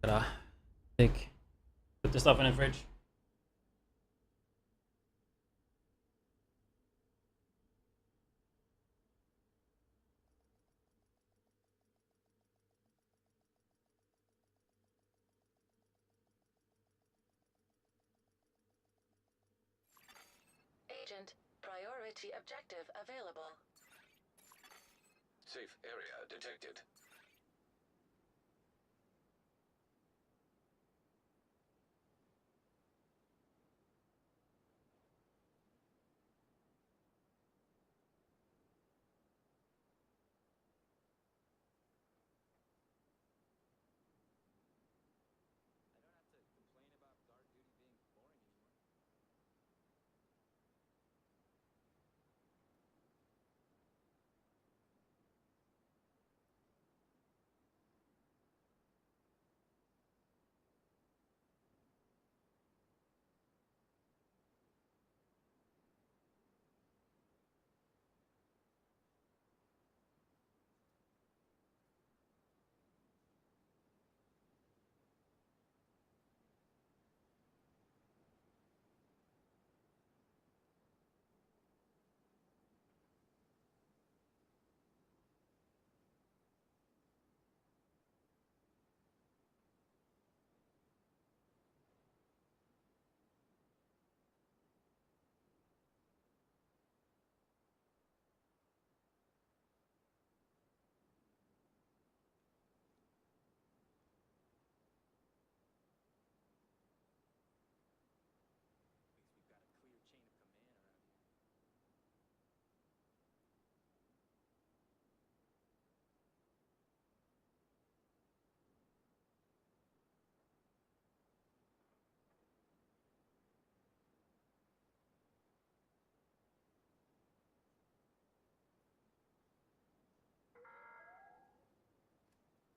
Speaker 1: Gotta take, put the stuff in the fridge.
Speaker 3: Agent, priority objective available.
Speaker 5: Safe area detected.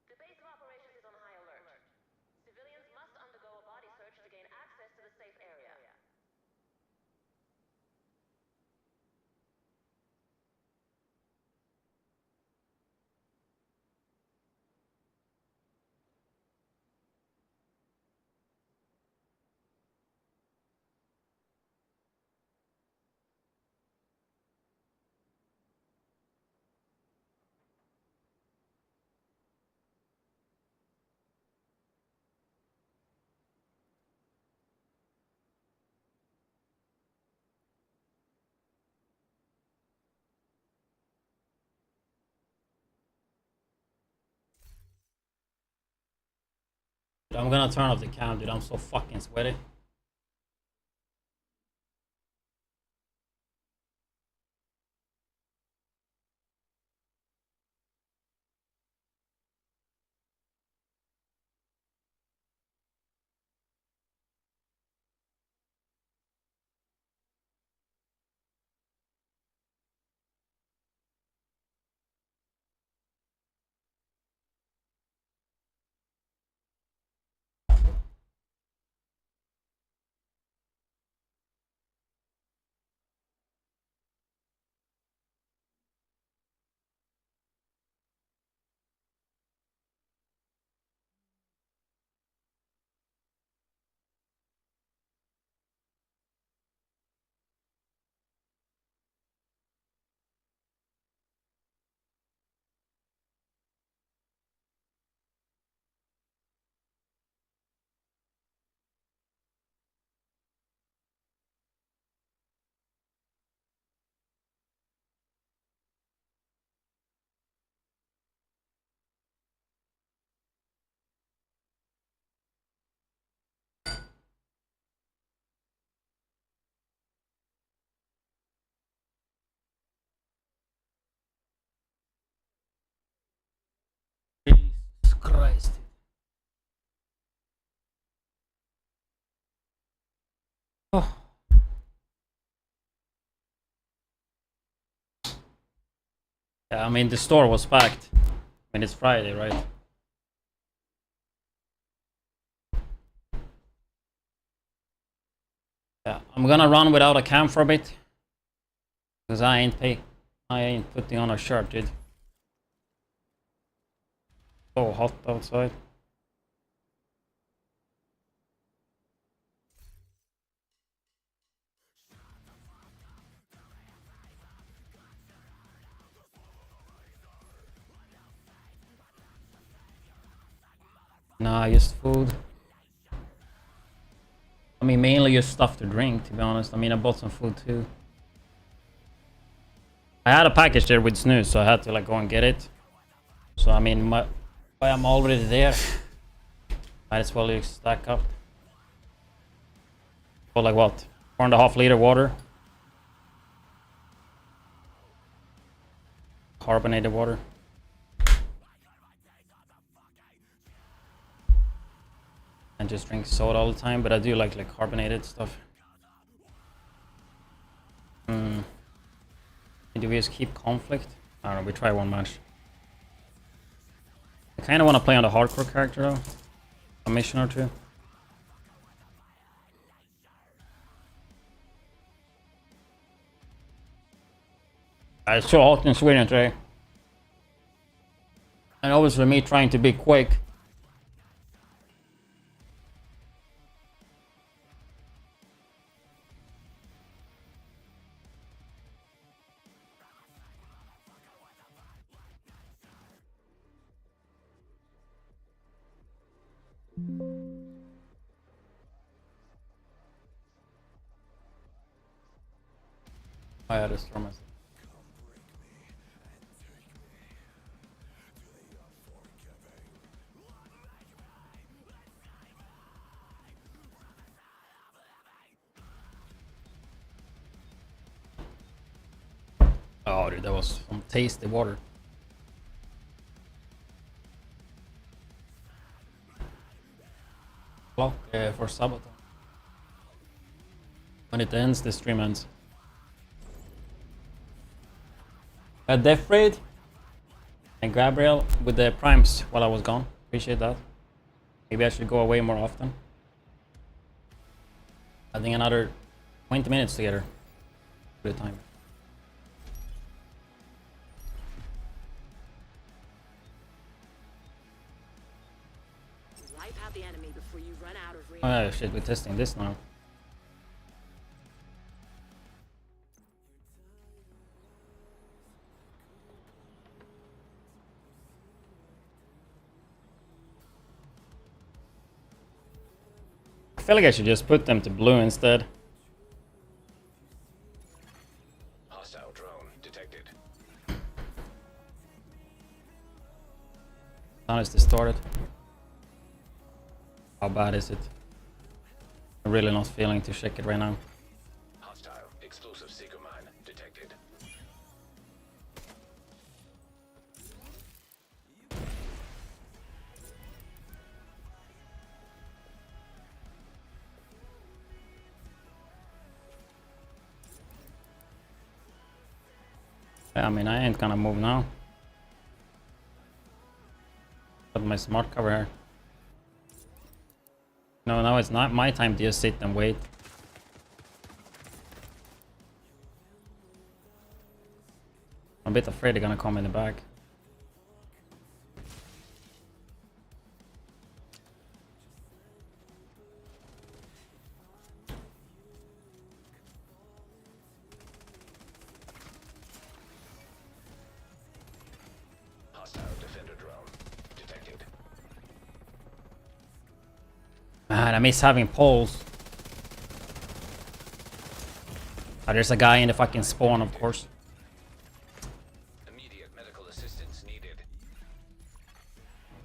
Speaker 3: The base of operations is on high alert. Civilians must undergo a body search to gain access to the safe area.
Speaker 1: I'm gonna turn off the cam, dude. I'm so fucking sweaty. Jesus Christ. Oh. Yeah, I mean, the store was packed. I mean, it's Friday, right? Yeah, I'm gonna run without a cam for a bit. Because I ain't pay. I ain't putting on a shirt, dude. So hot outside. Nah, just food. I mean, mainly just stuff to drink, to be honest. I mean, I bought some food too. I had a package there with snooze, so I had to like go and get it. So I mean, I'm already there. Might as well just stack up. For like what? 4.5 liter water. Carbonated water. And just drink soda all the time, but I do like carbonated stuff. Do we just keep conflict? I don't know, we try one match. I kinda wanna play on the hardcore character though. A mission or two. It's so hot in Sweden today. And obviously me trying to be quick. I had a storm. Oh, dude, that was some tasty water. Clock for Subathon. When it ends, the stream ends. Death Raid and Gabriel with the primes while I was gone. Appreciate that. Maybe I should go away more often. I think another 20 minutes together. Good time.
Speaker 3: Wipe out the enemy before you run out of range.
Speaker 1: Oh shit, we're testing this now. I feel like I should just put them to blue instead.
Speaker 5: Hostile drone detected.
Speaker 1: Sound is distorted. How bad is it? I'm really not feeling to check it right now.
Speaker 5: Hostile explosive seeker mine detected.
Speaker 1: I mean, I ain't gonna move now. Got my smart cover here. No, now it's not my time to just sit and wait. I'm a bit afraid they're gonna come in the back.
Speaker 5: Hostile defender drone detected.
Speaker 1: Man, I miss having poles. Oh, there's a guy in the fucking spawn, of course.
Speaker 5: Immediate medical assistance needed.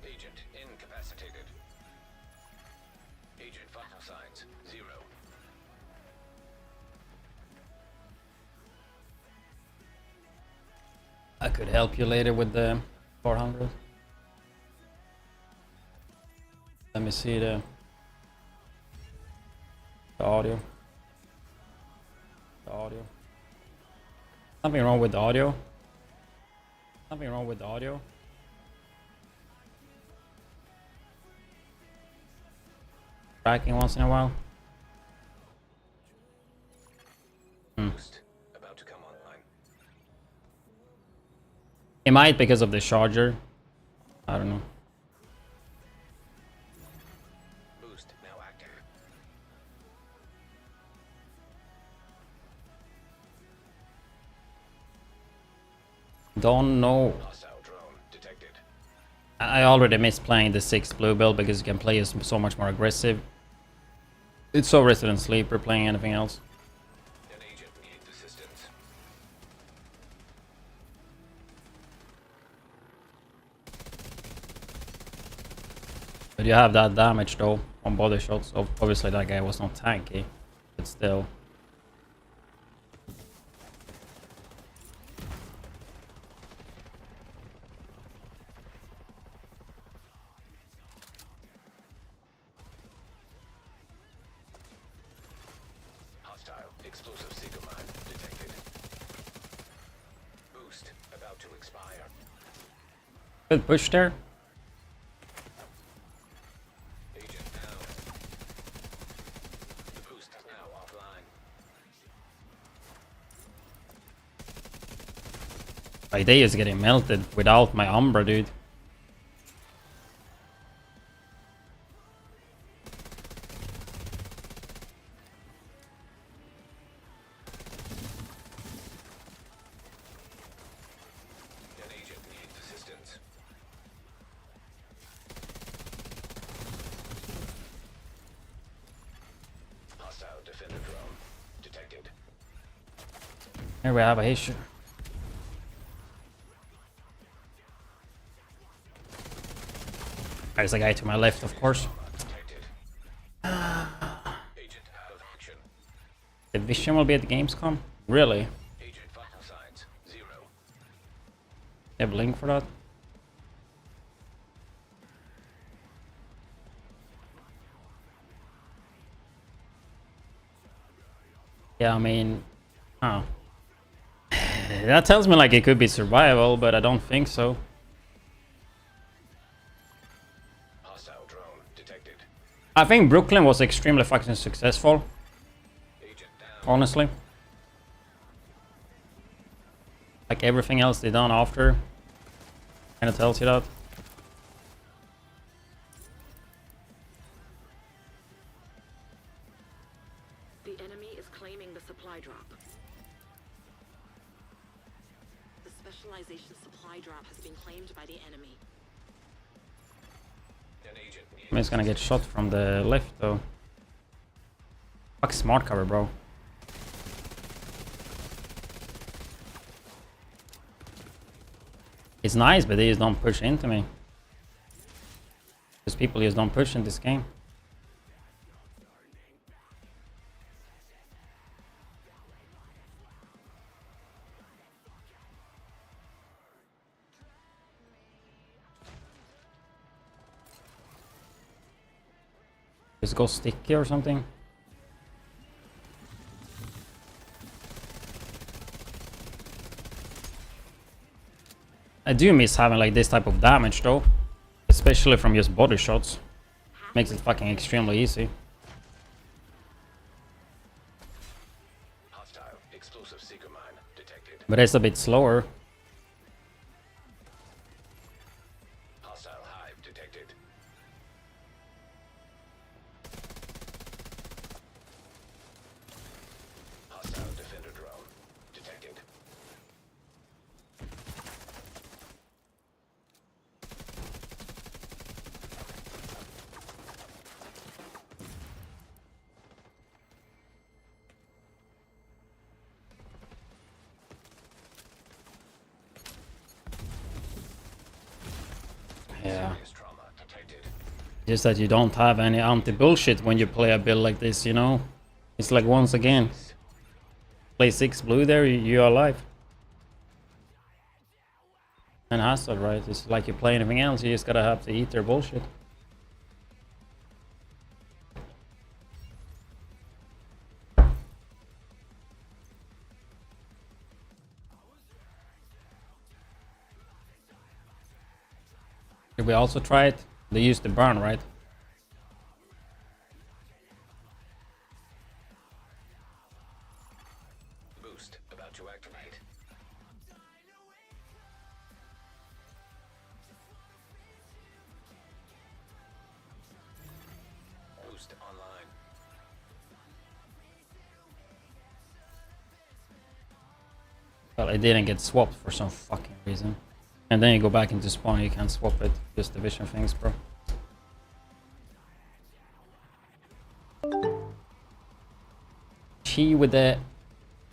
Speaker 5: Agent incapacitated. Agent vital signs 0.
Speaker 1: I could help you later with the 400. Let me see the audio. The audio. Something wrong with the audio. Something wrong with the audio. Tracking once in a while.
Speaker 5: Boost about to come online.
Speaker 1: It might because of the charger. I don't know.
Speaker 5: Boost now active.
Speaker 1: Don't know.
Speaker 5: Hostile drone detected.
Speaker 1: I already miss playing the 6 blue build because you can play as so much more aggressive. It's so Resident Sleeper playing anything else.
Speaker 5: An agent needs assistance.
Speaker 1: But you have that damage though on body shots. Obviously that guy was not tanky, but still.
Speaker 5: Hostile explosive seeker mine detected. Boost about to expire.
Speaker 1: Good push there.
Speaker 5: Agent down. The boost is now offline.
Speaker 1: My day is getting melted without my Umbra, dude.
Speaker 5: An agent needs assistance. Hostile defender drone detected.
Speaker 1: Here we have a issue. There's a guy to my left, of course.
Speaker 5: Detected. Agent out of action.
Speaker 1: The vision will be at the Gamescom? Really?
Speaker 5: Agent vital signs 0.
Speaker 1: They have a link for that? Yeah, I mean... Oh. That tells me like it could be survival, but I don't think so.
Speaker 5: Hostile drone detected.
Speaker 1: I think Brooklyn was extremely fucking successful,
Speaker 5: Agent down.
Speaker 1: honestly. Like everything else they done after kind of tells you that.
Speaker 3: The enemy is claiming the supply drop. The specialization supply drop has been claimed by the enemy.
Speaker 5: An agent needs
Speaker 1: I'm just gonna get shot from the left though. Fuck smart cover, bro. It's nice, but they just don't push into me. Because people just don't push in this game. Just go sticky or something. I do miss having like this type of damage though. Especially from just body shots. Makes it fucking extremely easy.
Speaker 5: hostile explosive seeker mine detected.
Speaker 1: But it's a bit slower.
Speaker 5: Hostile hive detected. Hostile defender drone detected.
Speaker 1: Yeah.
Speaker 5: Serious trauma detected.
Speaker 1: Just that you don't have any anti-bullshit when you play a build like this, you know? It's like once again. Play 6 blue there, you're alive. And Hostile, right? It's like you play anything else, you just gotta have to eat their bullshit. Did we also try it? They used the burn, right?
Speaker 5: Boost about to activate.
Speaker 1: Well, it didn't get swapped for some fucking reason. And then you go back into spawn, you can't swap it. Just division things, bro. She with the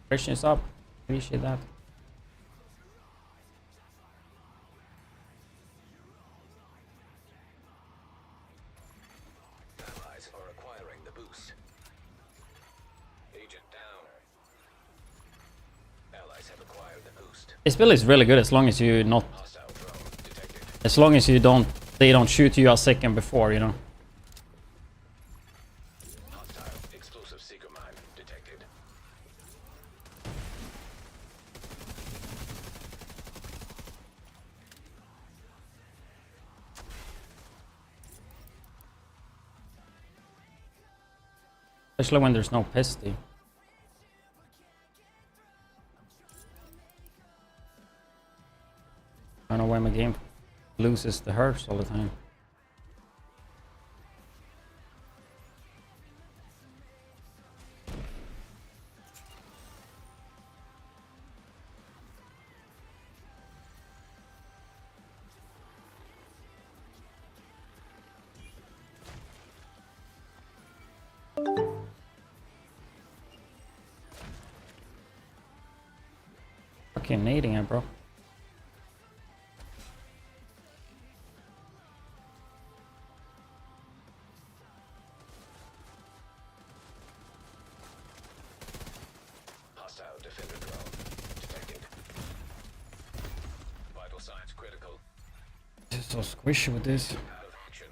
Speaker 1: questions up. Appreciate that.
Speaker 5: Allies are acquiring the boost. Agent down. Allies have acquired the boost.
Speaker 1: This build is really good as long as you not,
Speaker 5: Hostile drone detected.
Speaker 1: as long as you don't, they don't shoot you a second before, you know.
Speaker 5: Hostile explosive seeker mine detected.
Speaker 1: Especially when there's no pesty. I don't know why my game loses the hearts all the time. Fucking nading it, bro.
Speaker 5: Hostile defender drone detected. Vital signs critical.
Speaker 1: This is so squishy with this.
Speaker 5: Out of action.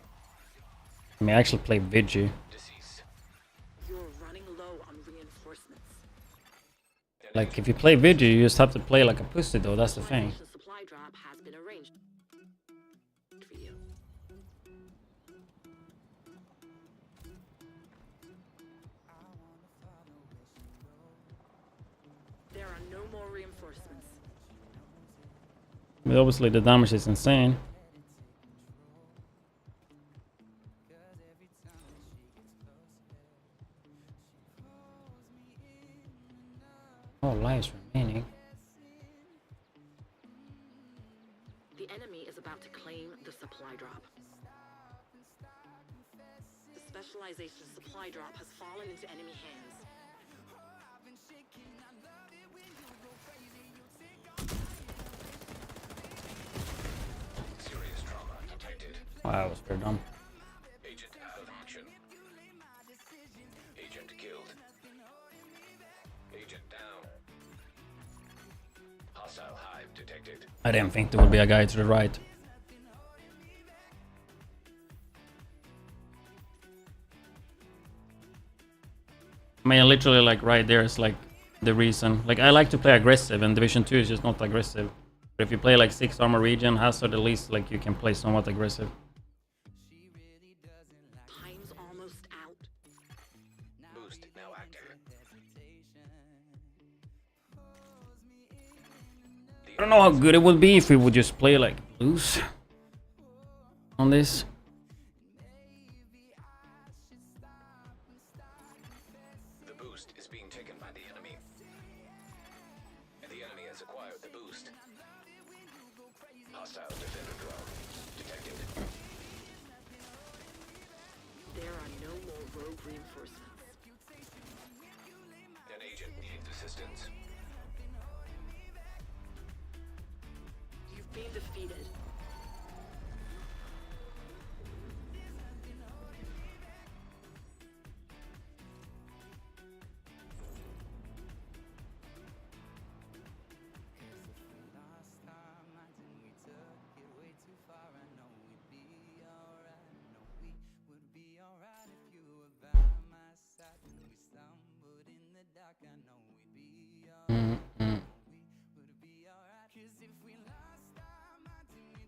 Speaker 1: I mean, I actually play Vigi.
Speaker 5: Deceased.
Speaker 3: You're running low on reinforcements.
Speaker 1: Like, if you play Vigi, you just have to play like a pussy, though. That's the thing.
Speaker 3: Civilization supply drop has been arranged for you. There are no more reinforcements.
Speaker 1: But obviously, the damage is insane. Oh, lives remaining.
Speaker 3: The enemy is about to claim the supply drop. The specialization supply drop has fallen into enemy hands.
Speaker 5: Serious trauma detected.
Speaker 1: Wow, that was very dumb.
Speaker 5: Agent out of action. Agent killed. Agent down. Hostile hive detected.
Speaker 1: I didn't think there would be a guy to the right. I mean, literally, like, right there is, like, the reason. Like, I like to play aggressive, and Division 2 is just not aggressive. But if you play, like, 6 armor region, Hazard, at least, like, you can play somewhat aggressive.
Speaker 3: Time's almost out.
Speaker 5: Boost now active.
Speaker 1: I don't know how good it would be if we would just play, like, blues on this.
Speaker 5: The boost is being taken by the enemy. And the enemy has acquired the boost. Hostile defender drone detected.
Speaker 3: There are no more rogue reinforcements.
Speaker 5: An agent needs assistance.
Speaker 3: You've been defeated.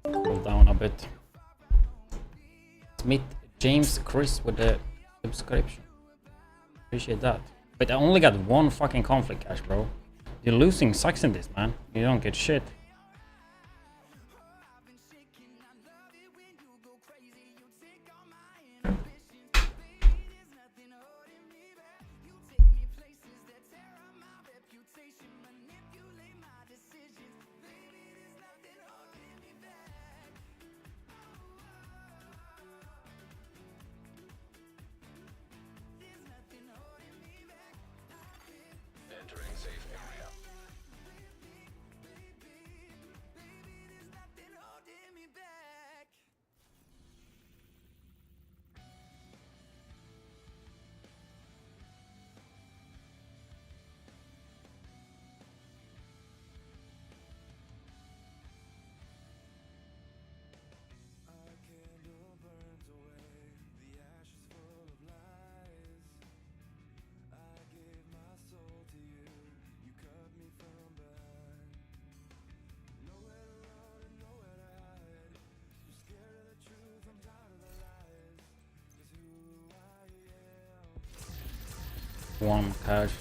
Speaker 1: Cool down a bit. Smith James Chris with the subscription. Appreciate that. But I only got one fucking conflict cash, bro. You're losing sucks in this, man. You don't get shit. 1 cash.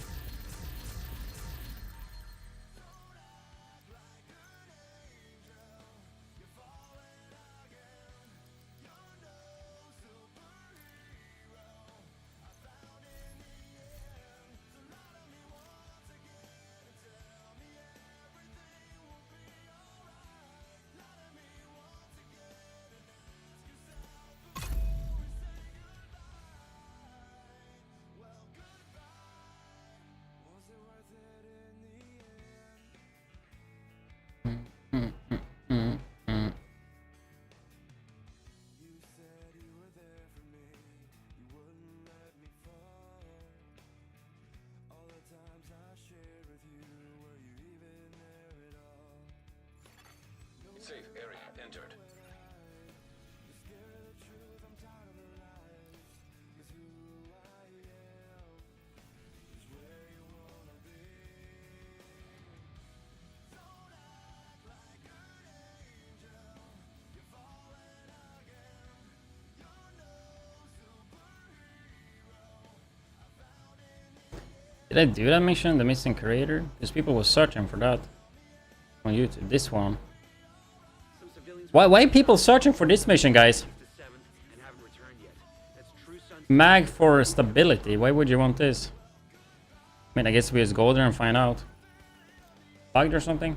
Speaker 5: Safe area entered.
Speaker 1: Did I do that mission, the missing creator? Because people were searching for that on YouTube. This one.
Speaker 9: Some civilians
Speaker 1: Why people searching for this mission, guys?
Speaker 9: the 7th and haven't returned yet. That's true sons.
Speaker 1: Mag for stability. Why would you want this? I mean, I guess we just go there and find out. Bugged or something?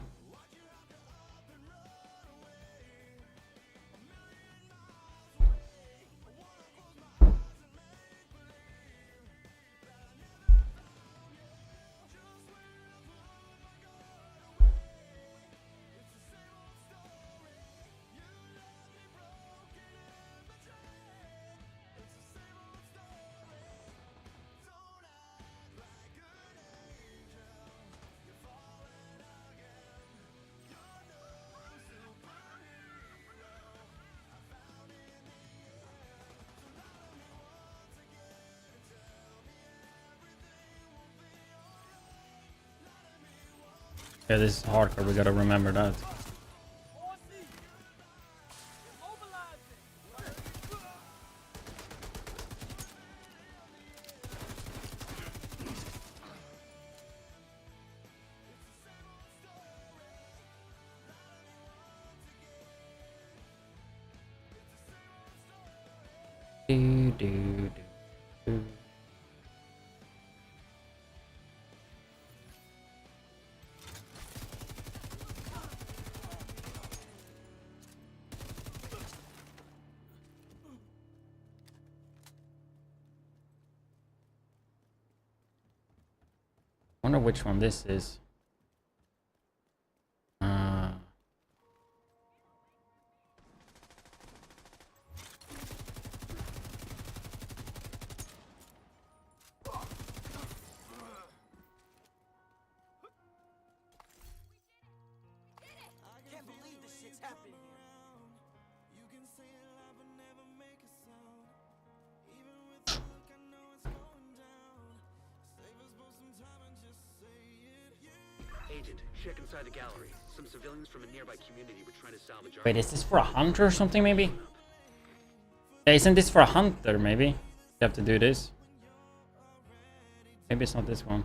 Speaker 1: Yeah, this is hardcore. We gotta remember that. Do, do, do. Wonder which one this is.
Speaker 4: Can't believe this shit's happening here.
Speaker 9: Agent, check inside the gallery. Some civilians from a nearby community were trying to salvage our...
Speaker 1: Wait, is this for a hunter or something, maybe? Yeah, isn't this for a hunter, maybe? You have to do this. Maybe it's not this one.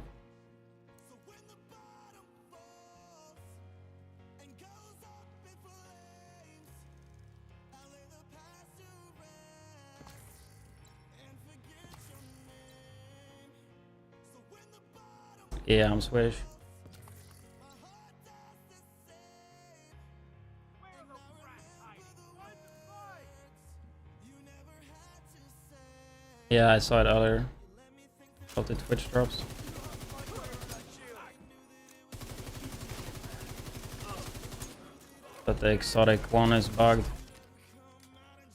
Speaker 1: Yeah, I'm Swedish. Yeah, I saw it earlier. Got the Twitch drops. But the exotic one is bugged.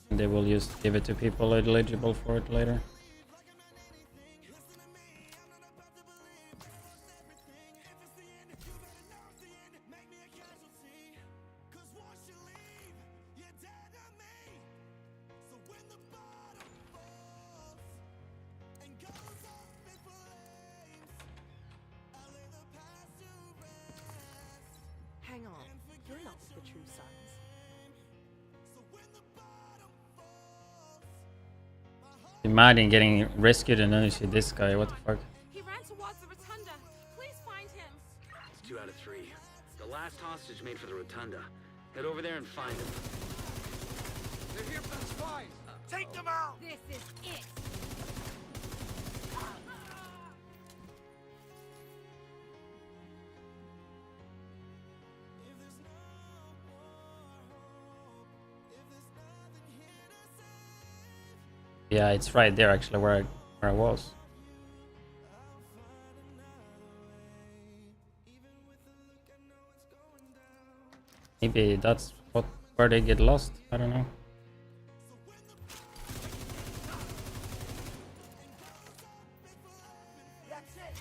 Speaker 1: And they will just give it to people eligible for it later.
Speaker 3: Hang on, you're not the true sons.
Speaker 1: Imagine getting rescued and then you see this guy. What the fuck?
Speaker 2: He ran
Speaker 9: 2 out of 3. The last hostage made for the rotunda. Head over there and find him.
Speaker 4: They're here for the spies. Take them out.
Speaker 2: This is it.
Speaker 1: Yeah, it's right there actually where I was. Maybe that's where they get lost. I don't know.
Speaker 4: That's it.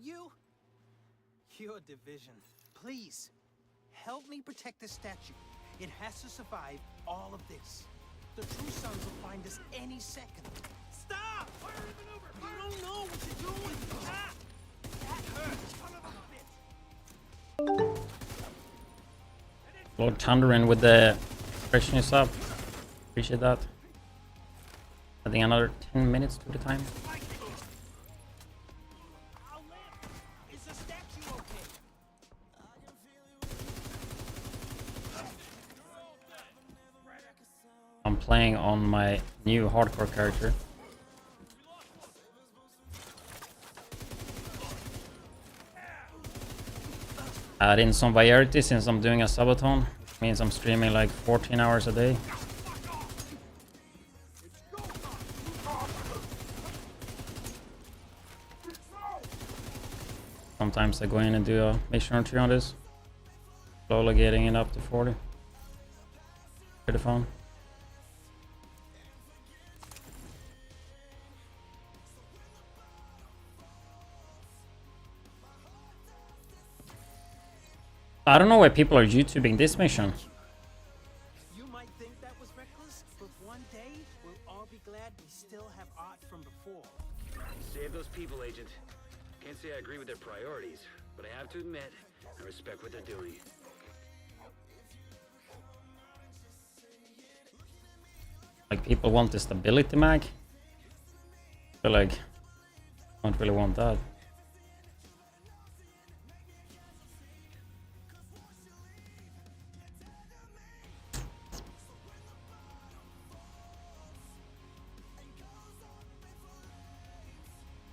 Speaker 10: You? Your division. Please, help me protect the statue. It has to survive all of this. The True Sons will find us any second. Stop! Fire the maneuver! You don't know what you're doing! Ah! That hurts! Son of a bitch!
Speaker 1: Lord Thunderin with the freshness up. Appreciate that. I think another 10 minutes to the time.
Speaker 10: I'll live! Is the statue okay?
Speaker 1: I'm playing on my new hardcore character. Add in some variety since I'm doing a Subathon. Which means I'm streaming like 14 hours a day. Sometimes I go in and do a mission or two on this. Slowly getting it up to 40. Pretty fun. I don't know why people are YouTubing this mission.
Speaker 10: You might think that was reckless, but one day we'll all be glad we still have art from before.
Speaker 9: Save those people, Agent. Can't say I agree with their priorities, but I have to admit, I respect what they're doing.
Speaker 1: Like, people want the stability mag. But like, I don't really want that.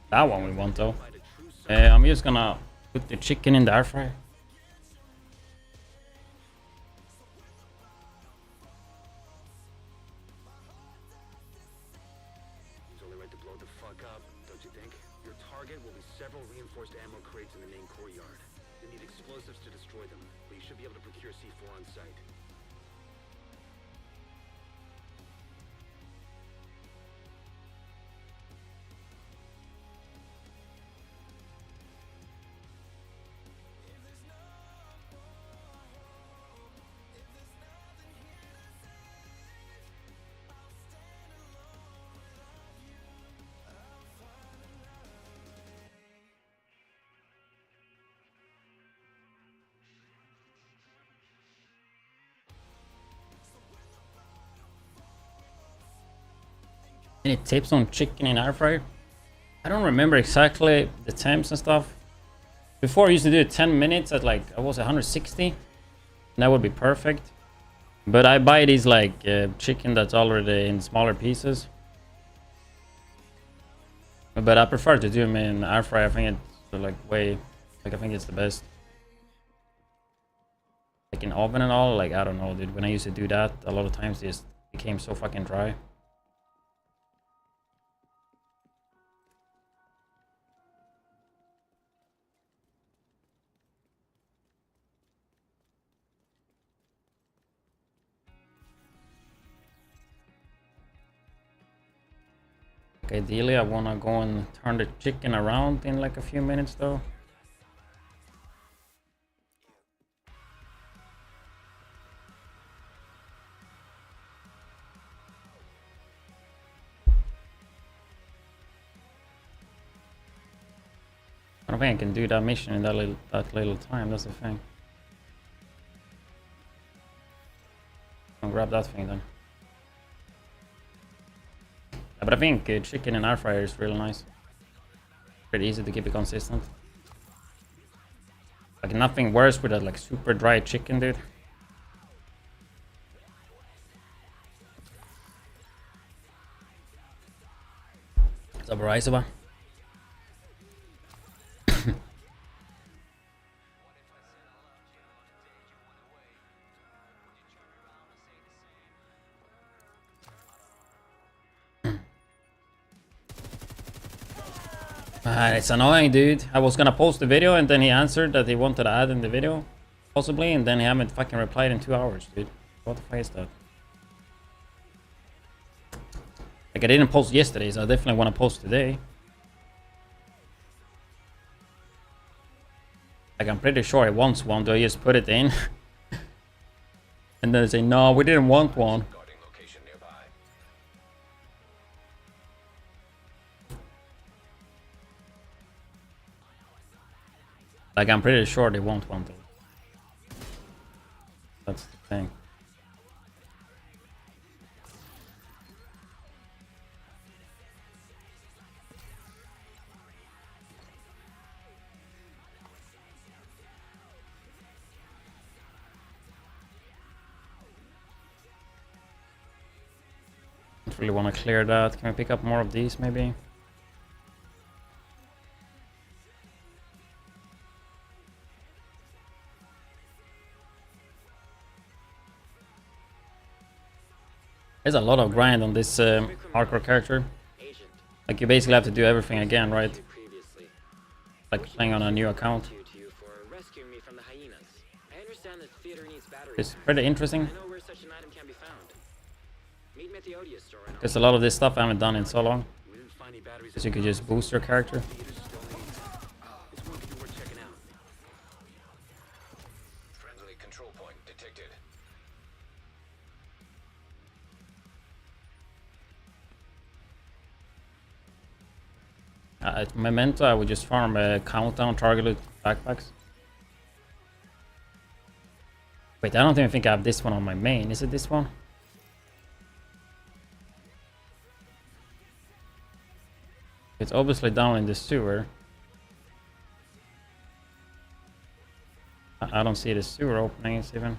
Speaker 1: That one we want though. I'm just gonna put the chicken in the air fryer.
Speaker 9: It's only right to blow the fuck up, don't you think? Your target will be several reinforced ammo crates in the main courtyard. You need explosives to destroy them, but you should be able to procure C4 on site.
Speaker 1: Any tips on chicken in air fryer? I don't remember exactly the temps and stuff. Before I used to do it 10 minutes at like, I was 160. And that would be perfect. But I buy these like chicken that's already in smaller pieces. But I prefer to do them in air fryer. I think it's like way, like I think it's the best. Like in oven and all, like I don't know, dude. When I used to do that, a lot of times it just became so fucking dry. Like ideally, I wanna go and turn the chicken around in like a few minutes though. I don't think I can do that mission in that little time. That's the thing. I'll grab that thing then. Yeah, but I think chicken in air fryer is really nice. Pretty easy to keep it consistent. Like nothing worse with a like super dry chicken, dude. What's up, Raisoba? It's annoying, dude. I was gonna post the video and then he answered that he wanted to add in the video, possibly, and then he haven't fucking replied in 2 hours, dude. What the fuck is that? Like I didn't post yesterday, so I definitely want to post today. Like I'm pretty sure he wants one, do I just put it in? And then they say, no, we didn't want one.
Speaker 5: Guarding location nearby.
Speaker 1: Like I'm pretty sure they won't want it. That's the thing. Don't really want to clear that. Can we pick up more of these maybe? There's a lot of grind on this hardcore character.
Speaker 9: Agent,
Speaker 1: Like you basically have to do everything again, right?
Speaker 9: previously.
Speaker 1: Like playing on a new account.
Speaker 9: To you for rescuing me from the hyenas. I understand that theater needs batteries.
Speaker 1: It's pretty interesting.
Speaker 9: I know where such an item can be found. Meet me at the Odia store and
Speaker 1: Because a lot of this stuff I haven't done in so long.
Speaker 9: we didn't find any batteries.
Speaker 1: Because you could just boost your character.
Speaker 9: Theater still needs. It's one could be worth checking out.
Speaker 5: Friendly control point detected.
Speaker 1: At Memento, I would just farm countdown targeted backpacks. Wait, I don't even think I have this one on my main. Is it this one? It's obviously down in the sewer. I don't see the sewer openings even.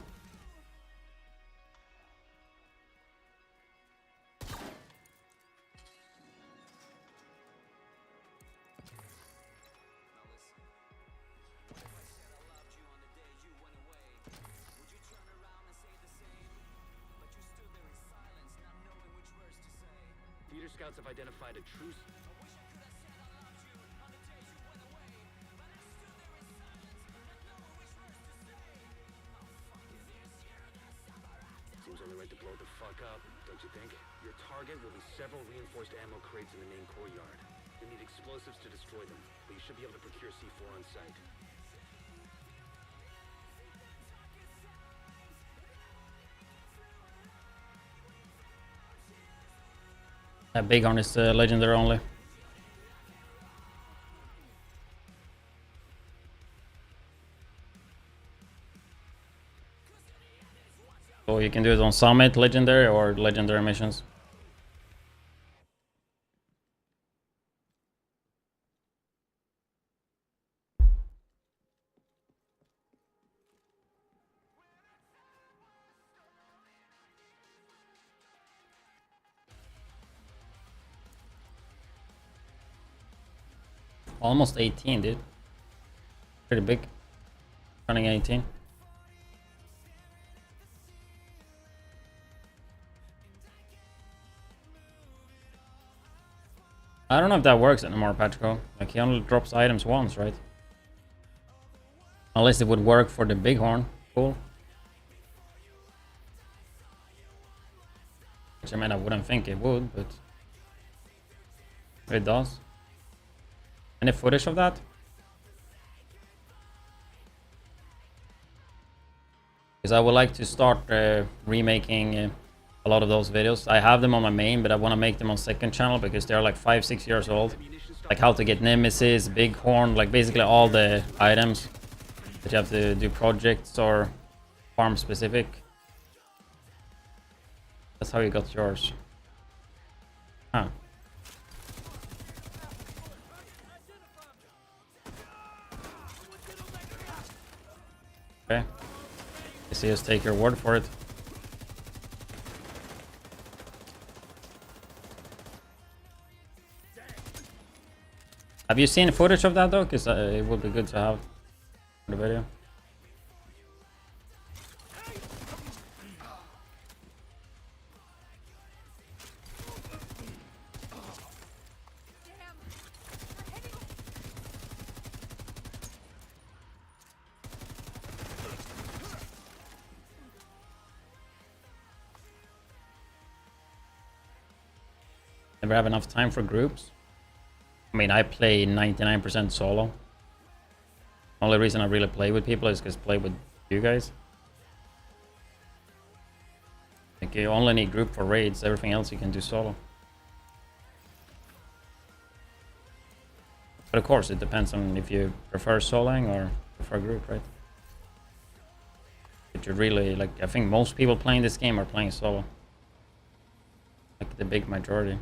Speaker 9: Theater scouts have identified a true. Seems only right to blow the fuck up, don't you think? Your target will be several reinforced ammo crates in the main courtyard. You need explosives to destroy them, but you should be able to procure C4 on site.
Speaker 1: That big one is legendary only. So you can do it on Summit, legendary, or legendary missions. Almost 18, dude. Pretty big. Running 18. I don't know if that works anymore, Patrico. Like, he only drops items once, right? Unless it would work for the bighorn. Cool. Which, I mean, I wouldn't think it would, but... It does. Any footage of that? Because I would like to start remaking a lot of those videos. I have them on my main, but I want to make them on second channel because they're like 5-6 years old. Like how to get Nemesis, Bighorn, like basically all the items that you have to do projects or farm specific. That's how you got yours. Huh. Okay. I see, just take your word for it. Have you seen footage of that though? Because it would be good to have for the video. Never have enough time for groups. I mean, I play 99% solo. Only reason I really play with people is because I play with you guys. Like, you only need group for raids. Everything else you can do solo. But of course, it depends on if you prefer soloing or prefer group, right? But you really, like, I think most people playing this game are playing solo. Like, the big majority.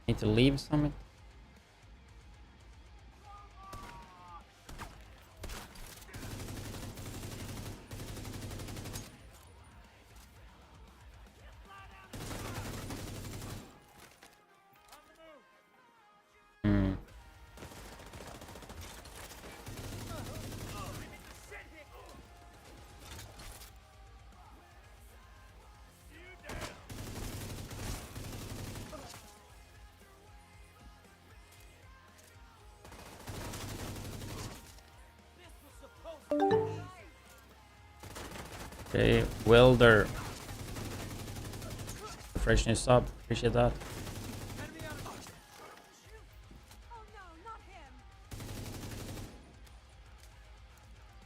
Speaker 1: Need to leave something. Okay, Wilder. Fresh new sub, appreciate that.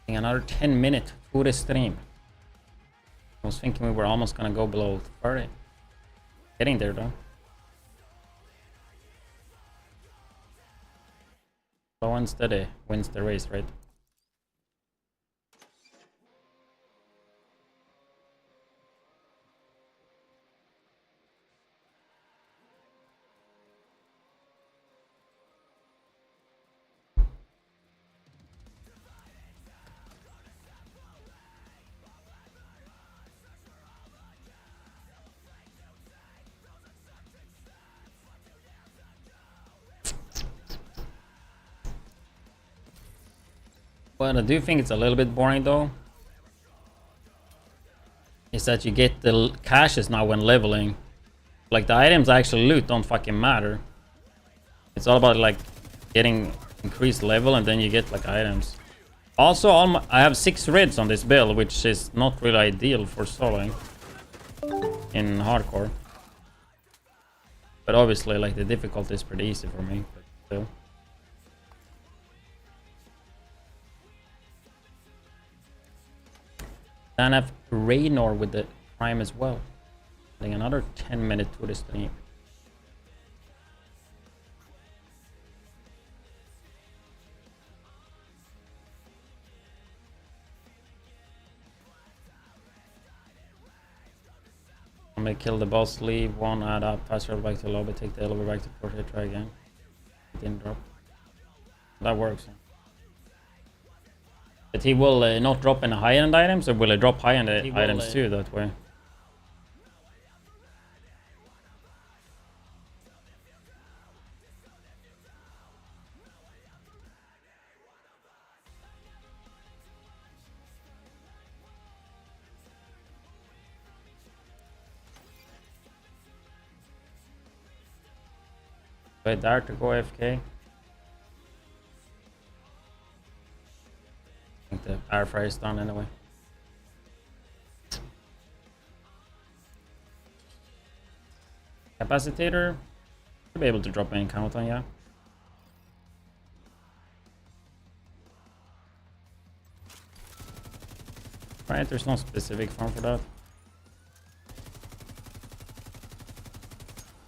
Speaker 1: Another 10-minute food stream. I was thinking we were almost gonna go below 30. Getting there though. Slow and steady wins the race, right? What I do think it's a little bit boring though is that you get the caches now when leveling. Like the items I actually loot don't fucking matter. It's all about like getting increased level and then you get like items. Also, I have 6 reds on this build, which is not really ideal for soloing in hardcore. But obviously, like the difficulty is pretty easy for me. But still. Then I have Raynor with the Prime as well. Getting another 10-minute to the stream. I'm gonna kill the boss, leave, 1, add up, fast travel back to lobby, take the elevator back to port, try again. It didn't drop. That works. But he will not drop any high-end items, or will he drop high-end items too that way? Wait, Dart to go AFK. I think the air fryer is done anyway. Capacitator. Should be able to drop in count on, yeah. Right, there's no specific farm for that.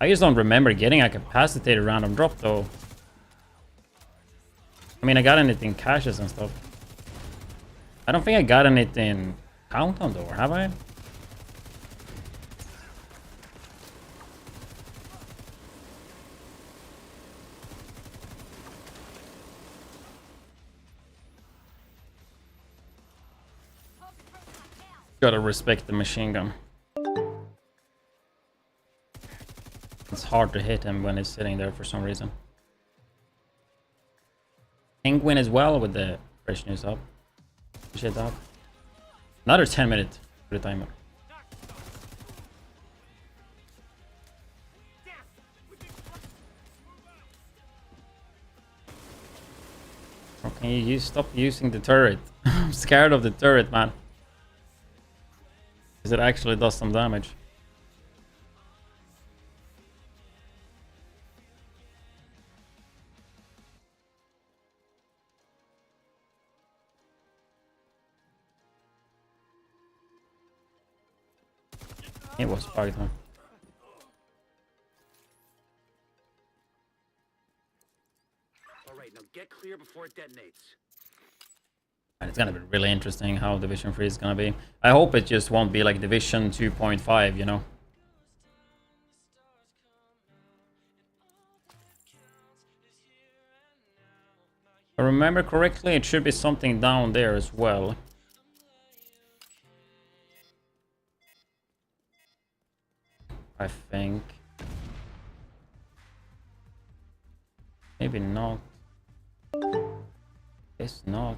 Speaker 1: I just don't remember getting a capacitator random drop though. I mean, I got anything caches and stuff. I don't think I got anything countdown though, have I? Gotta respect the machine gun. It's hard to hit him when he's sitting there for some reason. Penguin as well with the fresh news up. Appreciate that. Another 10 minutes for the timer. Or can you stop using the turret? I'm scared of the turret, man. Because it actually does some damage. It was bugged, man.
Speaker 9: All right, now get clear before it detonates.
Speaker 1: And it's gonna be really interesting how Division 3 is gonna be. I hope it just won't be like Division 2.5, you know? If I remember correctly, it should be something down there as well. I think. Maybe not. It's not.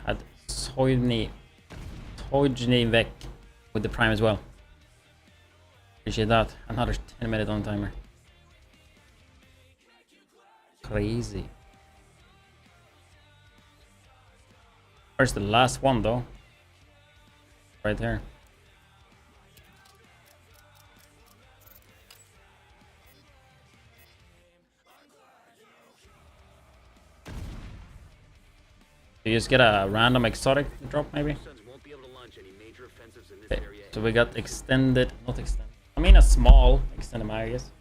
Speaker 1: Had Soidny Vec with the prime as well. Appreciate that. Another 10 minutes on timer. Crazy. Where's the last one though? Right here. You just get a random exotic drop maybe? Okay, so we got extended, not extended. I mean a small extended mag, I guess.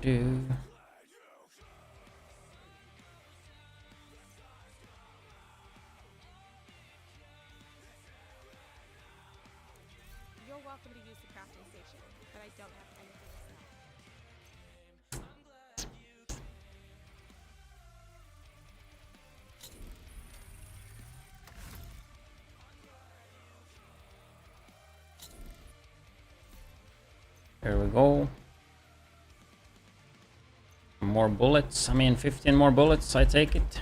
Speaker 1: Do.
Speaker 2: You're welcome to use the crafting station, but I don't have anything to sell.
Speaker 1: There we go. More bullets. I mean, 15 more bullets. I take it.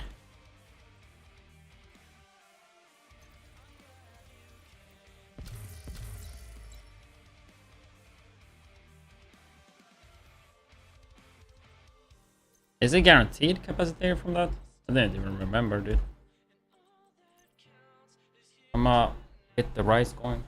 Speaker 1: Is it guaranteed capacity from that? I didn't even remember, dude. I'm get the rice going.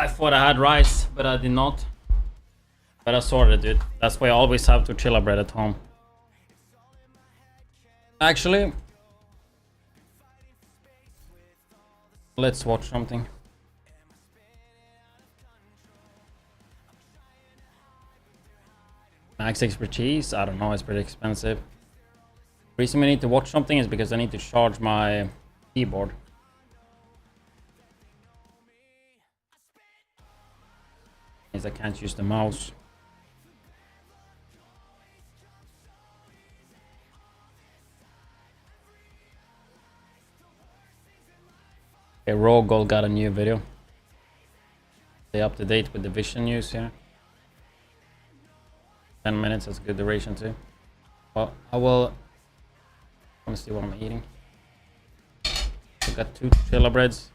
Speaker 1: I thought I had rice, but I did not. But I sorted it, dude. That's why I always have tortilla bread at home. Actually, let's watch something. Max expertise? I don't know, it's pretty expensive. The reason we need to watch something is because I need to charge my keyboard. Means I can't use the mouse. Okay, Raw Gold got a new video. Stay up to date with the Division news here. 10 minutes, that's a good duration too. Well, I want to see what I'm eating. I got 2 tortilla breads.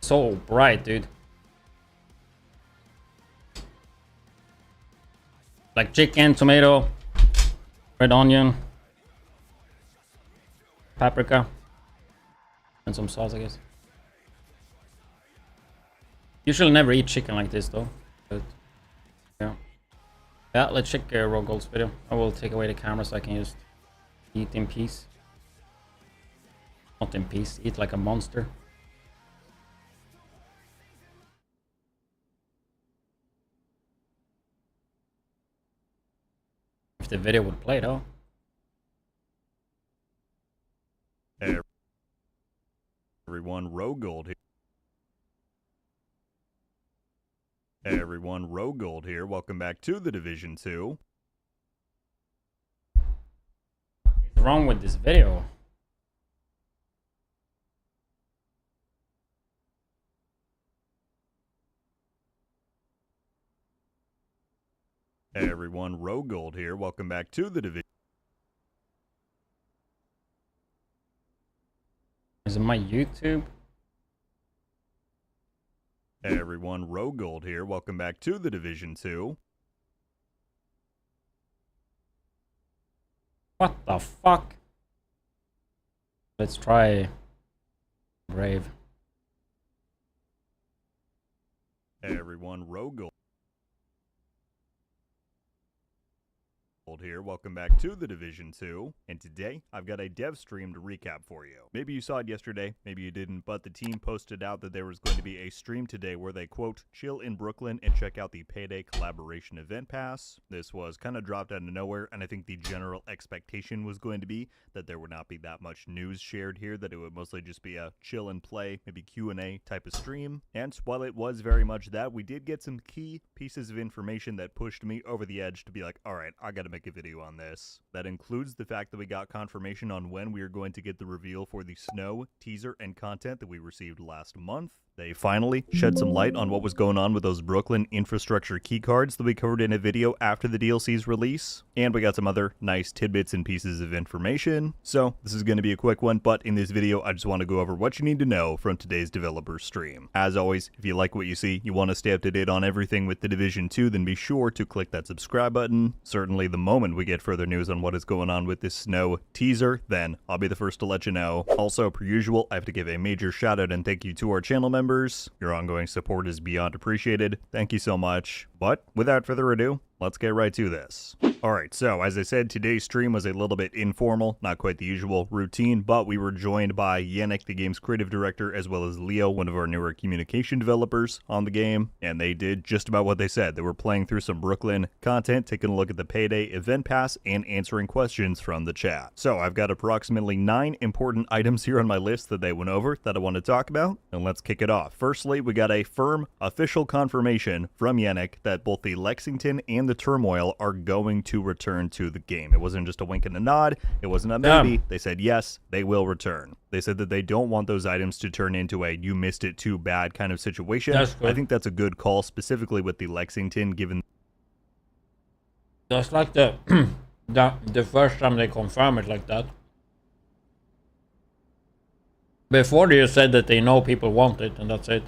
Speaker 1: So bright, dude. Like chicken, tomato, red onion, paprika, and some sauce, I guess. Usually never eat chicken like this though. But yeah. Yeah, let's check Raw Gold's video. I will take away the camera so I can just eat in peace. Not in peace, eat like a monster. If the video would play though.
Speaker 11: Hey everyone, Raw Gold here. Hey everyone, Raw Gold here. Welcome back to the Division 2.
Speaker 1: What's wrong with this video?
Speaker 11: Hey everyone, Raw Gold here. Welcome back to the Division.
Speaker 1: Is it my YouTube?
Speaker 11: Hey everyone, Raw Gold here. Welcome back to the Division 2.
Speaker 1: What the fuck? Let's try Brave.
Speaker 11: Hey everyone, Raw Gold here. Welcome back to the Division 2. And today, I've got a dev stream to recap for you. Maybe you saw it yesterday, maybe you didn't, but the team posted out that there was going to be a stream today where they, quote, chill in Brooklyn and check out the Payday collaboration event pass. This was kind of dropped out of nowhere, and I think the general expectation was going to be that there would not be that much news shared here, that it would mostly just be a chill and play, maybe Q&A type of stream. And while it was very much that, we did get some key pieces of information that pushed me over the edge to be like, alright, I gotta make a video on this. That includes the fact that we got confirmation on when we are going to get the reveal for the Snow teaser and content that we received last month. They finally shed some light on what was going on with those Brooklyn infrastructure keycards that we covered in a video after the DLC's release. And we got some other nice tidbits and pieces of information. So this is going to be a quick one, but in this video I just want to go over what you need to know from today's developer stream. As always, if you like what you see, you want to stay up to date on everything with the Division 2, then be sure to click that subscribe button. Certainly the moment we get further news on what is going on with this Snow teaser, then I'll be the first to let you know. Also, per usual, I have to give a major shout out and thank you to our channel members. Your ongoing support is beyond appreciated. Thank you so much. But without further ado, let's get right to this. Alright, so as I said, today's stream was a little bit informal, not quite the usual routine, but we were joined by Yannick, the game's creative director, as well as Leo, one of our newer communication developers on the game, and they did just about what they said. They were playing through some Brooklyn content, taking a look at the Payday event pass, and answering questions from the chat. So I've got approximately 9 important items here on my list that they went over that I want to talk about, and let's kick it off. Firstly, we got a firm, official confirmation from Yannick that both the Lexington and the Turmoil are going to return to the game. It wasn't just a wink and a nod. It wasn't a maybe. They said yes, they will return. They said that they don't want those items to turn into a you missed it too bad kind of situation. I think that's a good call, specifically with the Lexington, given
Speaker 1: That's like the the first time they confirm it like that. Before they said that they know people want it and that's it.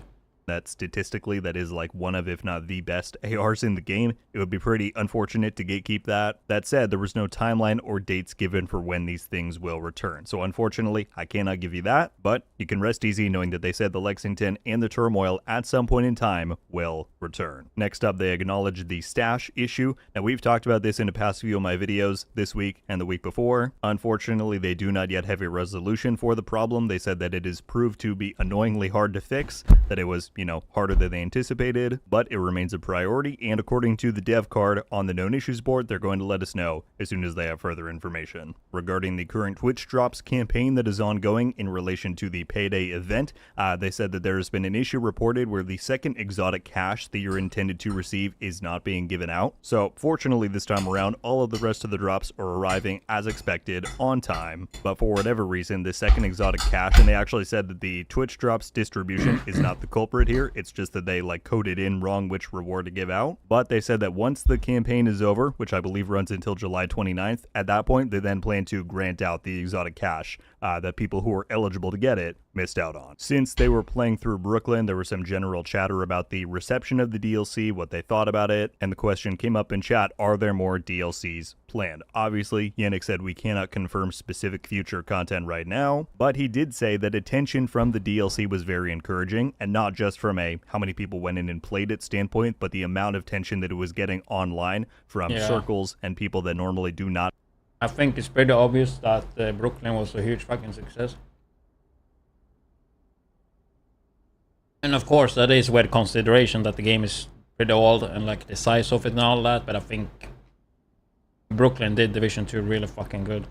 Speaker 11: that statistically that is like one of, if not the best ARs in the game. It would be pretty unfortunate to gatekeep that. That said, there was no timeline or dates given for when these things will return. So unfortunately, I cannot give you that, but you can rest easy knowing that they said the Lexington and the Turmoil at some point in time will return. Next up, they acknowledged the stash issue. Now, we've talked about this in a past few of my videos this week and the week before. Unfortunately, they do not yet have a resolution for the problem. They said that it is proved to be annoyingly hard to fix, that it was, harder than they anticipated, but it remains a priority, and according to the dev card on the known issues board, they're going to let us know as soon as they have further information. Regarding the current Twitch drops campaign that is ongoing in relation to the payday event, they said that there has been an issue reported where the second exotic cash that you're intended to receive is not being given out. So fortunately this time around, all of the rest of the drops are arriving as expected on time, but for whatever reason, the second exotic cash, and they actually said that the Twitch drops distribution is not the culprit here. It's just that they coded in wrong which reward to give out. But they said that once the campaign is over, which I believe runs until July 29th, at that point they then plan to grant out the exotic cash that people who are eligible to get it missed out on. Since they were playing through Brooklyn, there was some general chatter about the reception of the DLC, what they thought about it, and the question came up in chat, are there more DLCs planned? Obviously, Yannick said we cannot confirm specific future content right now, but he did say that attention from the DLC was very encouraging, and not just from a how many people went in and played it standpoint, but the amount of tension that it was getting online from circles and people that normally do not.
Speaker 1: I think it's pretty obvious that Brooklyn was a huge fucking success. And of course, that is with consideration that the game is pretty old and the size of it and all that, but I think Brooklyn did Division 2 really fucking good.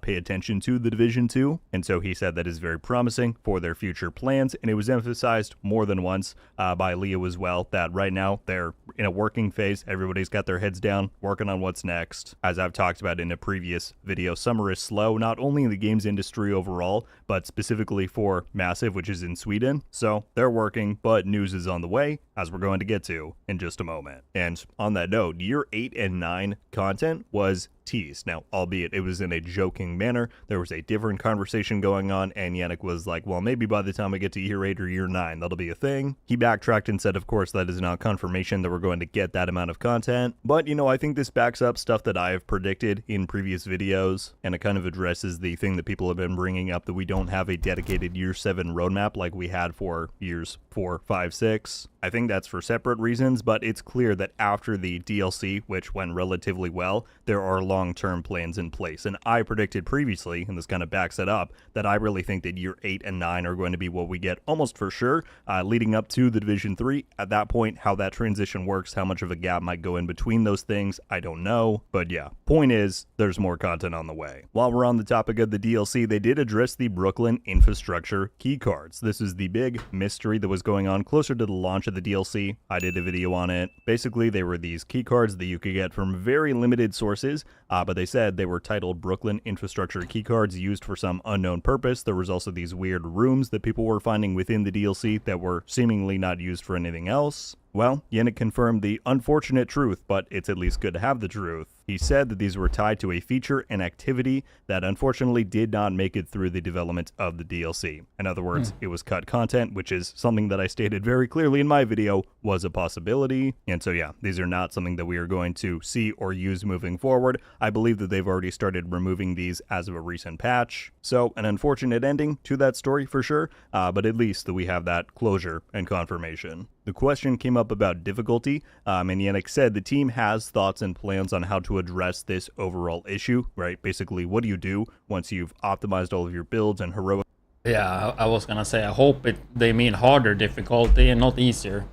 Speaker 11: Pay attention to the Division 2, and so he said that is very promising for their future plans, and it was emphasized more than once by Leo as well that right now they're in a working phase. Everybody's got their heads down, working on what's next. As I've talked about in a previous video, summer is slow, not only in the games industry overall, but specifically for Massive, which is in Sweden. So they're working, but news is on the way, as we're going to get to in just a moment. And on that note, year 8 and 9 content was teased. Now, albeit it was in a joking manner, there was a different conversation going on, and Yannick was like, well, maybe by the time I get to year 8 or year 9, that'll be a thing. He backtracked and said, of course, that is not confirmation that we're going to get that amount of content. But, I think this backs up stuff that I have predicted in previous videos, and it kind of addresses the thing that people have been bringing up, that we don't have a dedicated year 7 roadmap like we had for years 4, 5, 6. I think that's for separate reasons, but it's clear that after the DLC, which went relatively well, there are long-term plans in place. And I predicted previously, and this kind of backs it up, that I really think that year 8 and 9 are going to be what we get almost for sure, leading up to the Division 3. At that point, how that transition works, how much of a gap might go in between those things, I don't know. But yeah, point is, there's more content on the way. While we're on the topic of the DLC, they did address the Brooklyn infrastructure keycards. This is the big mystery that was going on closer to the launch of the DLC. I did a video on it. Basically, they were these keycards that you could get from very limited sources, but they said they were titled Brooklyn infrastructure keycards used for some unknown purpose. There was also these weird rooms that people were finding within the DLC that were seemingly not used for anything else. Well, Yannick confirmed the unfortunate truth, but it's at least good to have the truth. He said that these were tied to a feature and activity that unfortunately did not make it through the development of the DLC. In other words, it was cut content, which is something that I stated very clearly in my video was a possibility. And so yeah, these are not something that we are going to see or use moving forward. I believe that they've already started removing these as of a recent patch. So an unfortunate ending to that story for sure, but at least that we have that closure and confirmation. The question came up about difficulty, and Yannick said the team has thoughts and plans on how to address this overall issue, right? Basically, what do you do once you've optimized all of your builds and heroic?
Speaker 1: Yeah, I was gonna say, I hope they mean harder difficulty and not easier.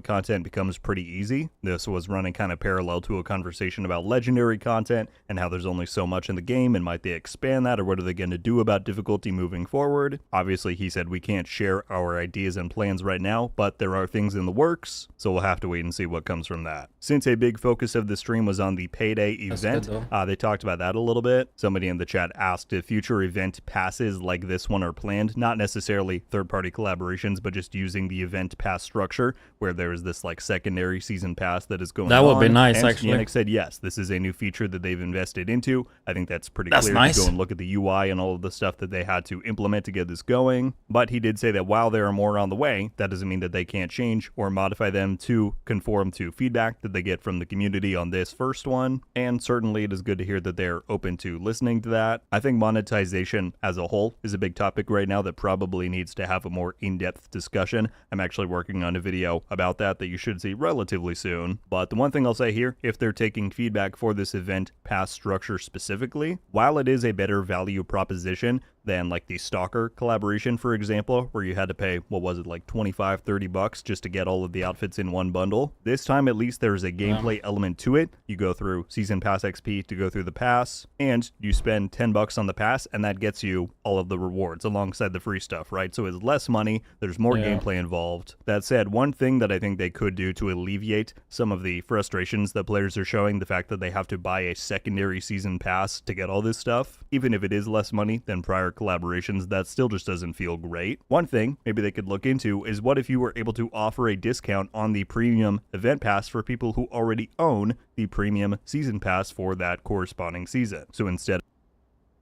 Speaker 11: Content becomes pretty easy. This was running kind of parallel to a conversation about legendary content and how there's only so much in the game, and might they expand that, or what are they going to do about difficulty moving forward? Obviously, he said we can't share our ideas and plans right now, but there are things in the works, so we'll have to wait and see what comes from that. Since a big focus of the stream was on the payday event, they talked about that a little bit. Somebody in the chat asked if future event passes like this one are planned, not necessarily third-party collaborations, but just using the event pass structure, where there is this like secondary season pass that is going on.
Speaker 1: That would be nice,
Speaker 11: and
Speaker 1: actually.
Speaker 11: Yannick said yes, this is a new feature that they've invested into. I think that's pretty
Speaker 1: That's
Speaker 11: clear.
Speaker 1: nice.
Speaker 11: To go and look at the UI and all of the stuff that they had to implement to get this going. But he did say that while there are more on the way, that doesn't mean that they can't change or modify them to conform to feedback that they get from the community on this first one. And certainly it is good to hear that they're open to listening to that. I think monetization as a whole is a big topic right now that probably needs to have a more in-depth discussion. I'm actually working on a video about that you should see relatively soon. But the one thing I'll say here, if they're taking feedback for this event pass structure specifically, while it is a better value proposition than like the Stalker collaboration, for example, where you had to pay, what was it, like 25, 30 bucks just to get all of the outfits in one bundle. This time, at least, there's a gameplay element to it. You go through Season Pass XP to go through the pass, and you spend 10 bucks on the pass, and that gets you all of the rewards alongside the free stuff, right? So it's less money, there's more gameplay involved. That said, one thing that I think they could do to alleviate some of the frustrations that players are showing, the fact that they have to buy a secondary Season Pass to get all this stuff, even if it is less money than prior collaborations, that still just doesn't feel great. One thing maybe they could look into is what if you were able to offer a discount on the premium event pass for people who already own the premium season pass for that corresponding season. So instead,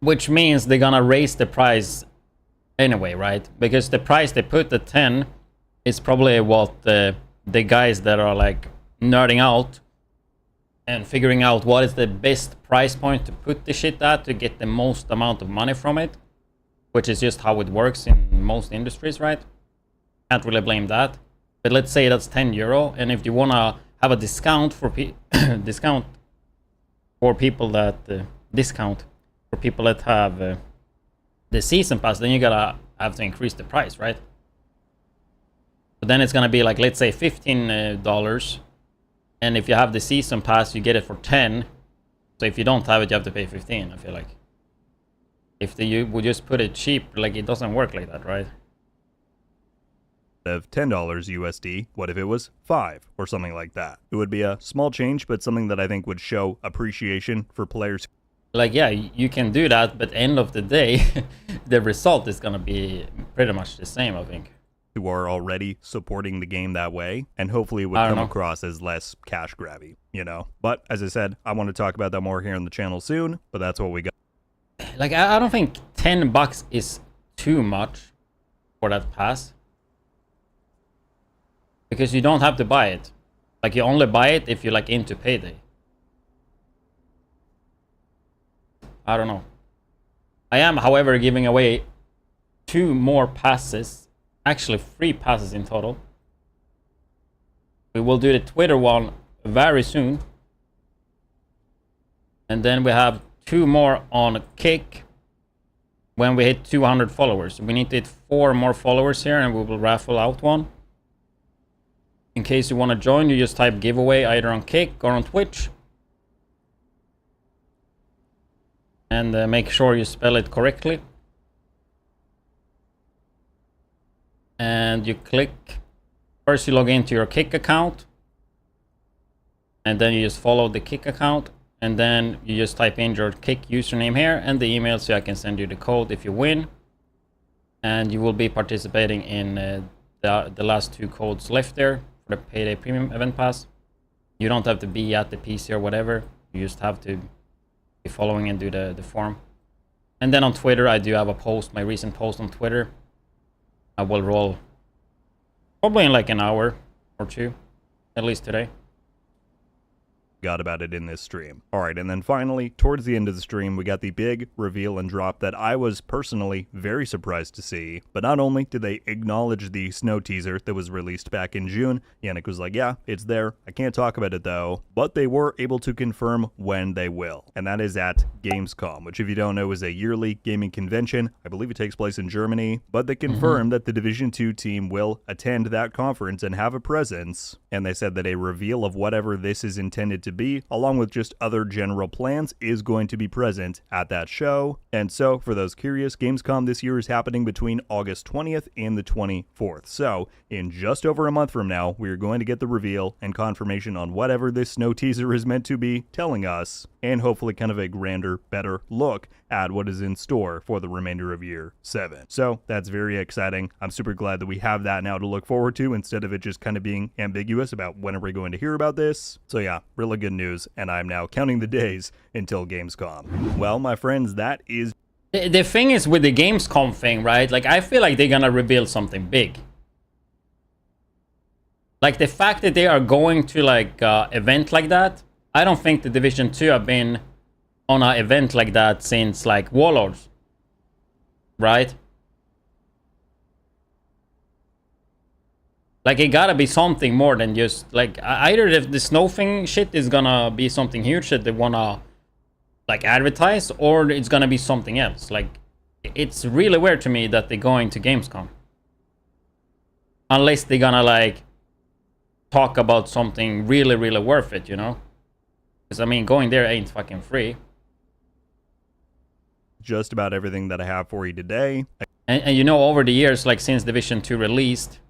Speaker 1: which means they're gonna raise the price anyway, right? Because the price they put at 10 is probably what the guys that are like nerding out and figuring out what is the best price point to put the shit at to get the most amount of money from it, which is just how it works in most industries, right? Can't really blame that. But let's say that's 10 euro, and if you wanna have a discount for discount for people that have the season pass, then you gotta have to increase the price, right? But then it's gonna be like, let's say $15, and if you have the season pass, you get it for 10. So if you don't have it, you have to pay 15. I feel like if you would just put it cheap, like it doesn't work like that, right?
Speaker 11: of $10 USD, what if it was 5 or something like that? It would be a small change, but something that I think would show appreciation for players.
Speaker 1: Like, yeah, you can do that, but end of the day, the result is gonna be pretty much the same, I think.
Speaker 11: Who are already supporting the game that way, and hopefully it would come across as less cash grabby, you know? But as I said, I want to talk about that more here on the channel soon, but that's what we got.
Speaker 1: Like, I don't think $10 is too much for that pass, because you don't have to buy it. Like, you only buy it if you're like into payday. I don't know. I am, however, giving away 2 more passes, actually 3 passes in total. We will do the Twitter one very soon, and then we have 2 more on Kick when we hit 200 followers. We need to hit 4 more followers here, and we will raffle out one. In case you want to join, you just type giveaway either on Kick or on Twitch. And make sure you spell it correctly. And you click, first you log into your Kick account. And then you just follow the Kick account. And then you just type in your Kick username here and the email so I can send you the code if you win. And you will be participating in the last 2 codes left there for the Payday Premium Event Pass. You don't have to be at the PC or whatever. You just have to be following and do the form. And then on Twitter, I do have a post, my recent post on Twitter. I will roll probably in like an hour or 2, at least today.
Speaker 11: Got about it in this stream. Alright, and then finally, towards the end of the stream, we got the big reveal and drop that I was personally very surprised to see. But not only did they acknowledge the snow teaser that was released back in June, Yannick was like, yeah, it's there, I can't talk about it though, but they were able to confirm when they will. And that is at Gamescom, which if you don't know is a yearly gaming convention. I believe it takes place in Germany, but they confirmed that the Division 2 team will attend that conference and have a presence. And they said that a reveal of whatever this is intended to be, along with just other general plans, is going to be present at that show. And so, for those curious, Gamescom this year is happening between August 20th and the 24th. So, in just over a month from now, we are going to get the reveal and confirmation on whatever this snow teaser is meant to be telling us. and hopefully kind of a grander, better look at what is in store for the remainder of year 7. So that's very exciting. I'm super glad that we have that now to look forward to instead of it just kind of being ambiguous about when are we going to hear about this. So yeah, really good news, and I'm now counting the days until Gamescom. Well, my friends, that is...
Speaker 1: The thing is with the Gamescom thing, right? Like, I feel like they're gonna reveal something big. Like, the fact that they are going to, like, event like that, I don't think the Division 2 have been on an event like that since, like, Warlords. Right? Like, it gotta be something more than just, like, either if the snow thing shit is gonna be something huge that they wanna, like, advertise, or it's gonna be something else. Like, it's really weird to me that they're going to Gamescom. Unless they're gonna, like, talk about something really, really worth it, you know? Because, I mean, going there ain't fucking free.
Speaker 11: just about everything that I have for you today.
Speaker 1: And you know, over the years, like, since Division 2 released,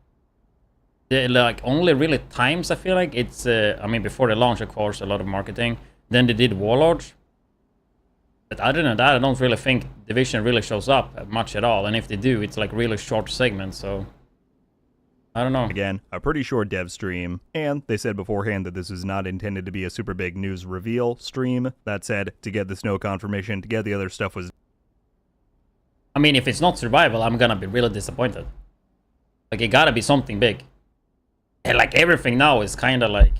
Speaker 1: like, only really times I feel like it's, I mean, before the launch, of course, a lot of marketing. Then they did Warlords. But other than that, I don't really think Division really shows up much at all. And if they do, it's like really short segments, so... I don't know.
Speaker 11: Again, a pretty short dev stream, and they said beforehand that this is not intended to be a super big news reveal stream. That said, to get the snow confirmation, to get the other stuff was...
Speaker 1: I mean, if it's not survival, I'm gonna be really disappointed. Like, it gotta be something big. And like, everything now is kind of like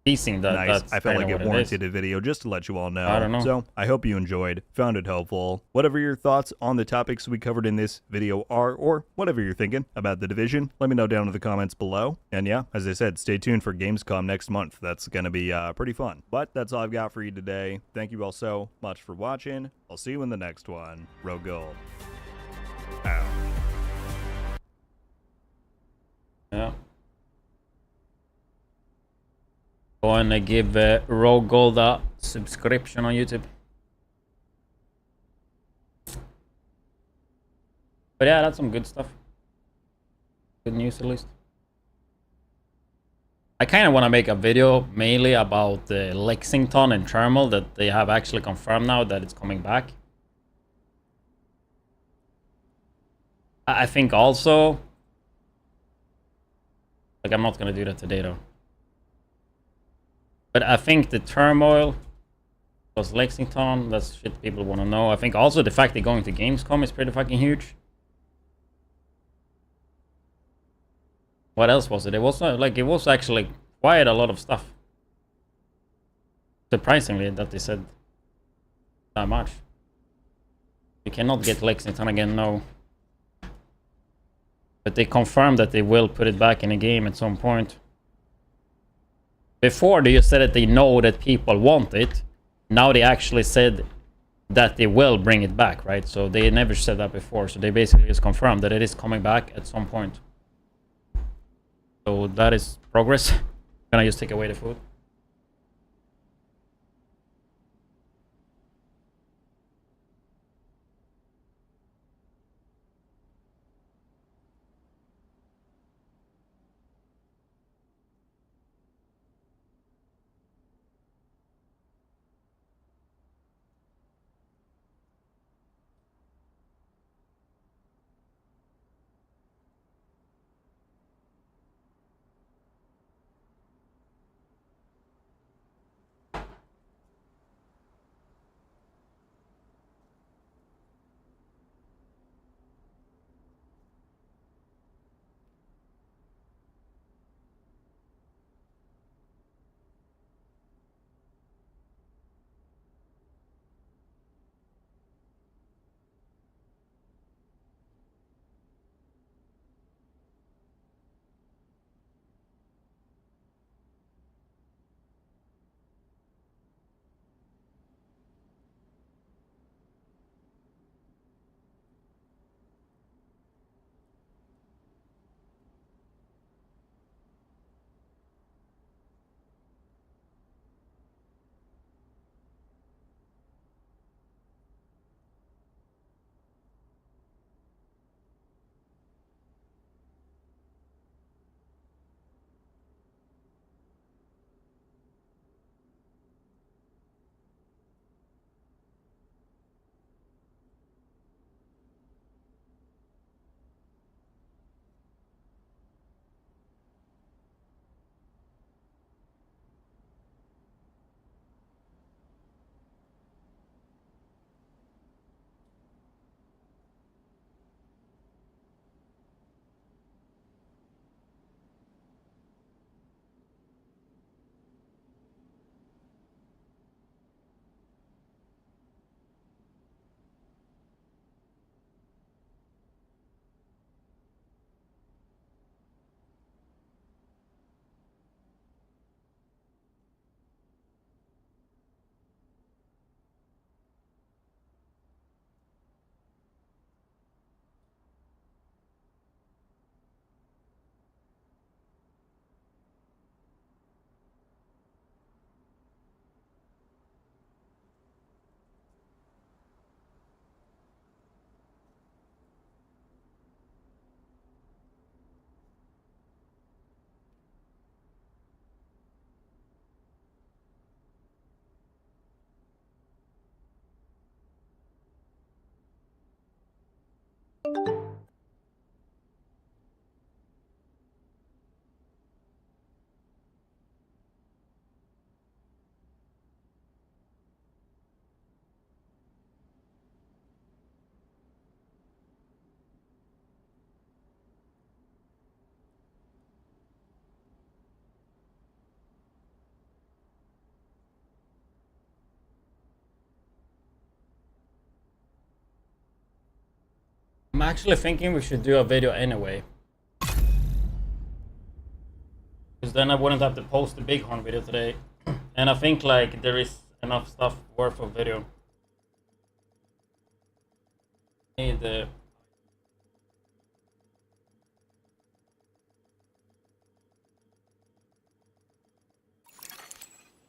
Speaker 1: teasing that.
Speaker 11: Nice.
Speaker 1: That's
Speaker 11: I felt like it
Speaker 1: it
Speaker 11: warranted a video just to let you all know.
Speaker 1: I don't know.
Speaker 11: So I hope you enjoyed, found it helpful. Whatever your thoughts on the topics we covered in this video are, or whatever you're thinking about the Division, let me know down in the comments below. And yeah, as I said, stay tuned for Gamescom next month. That's gonna be pretty fun. But that's all I've got for you today. Thank you all so much for watching. I'll see you in the next one. Rogue Gold. Out.
Speaker 1: Yeah. Go and give Rogue Gold a subscription on YouTube. But yeah, that's some good stuff. Good news, at least. I kind of want to make a video mainly about Lexington and Thermal, that they have actually confirmed now that it's coming back. I think also... Like, I'm not going to do that today, though. But I think the turmoil was Lexington. That's shit people want to know. I think also the fact they're going to Gamescom is pretty fucking huge. What else was it? It was like, it was actually quite a lot of stuff. Surprisingly, that they said that much. You cannot get Lexington again, no. But they confirmed that they will put it back in a game at some point. Before, they just said that they know that people want it. Now they actually said that they will bring it back, right? So they never said that before. So they basically just confirmed that it is coming back at some point. So that is progress. Can I just take away the food? I'm actually thinking we should do a video anyway. Because then I wouldn't have to post the Bighorn video today. And I think like there is enough stuff worth of video. Need the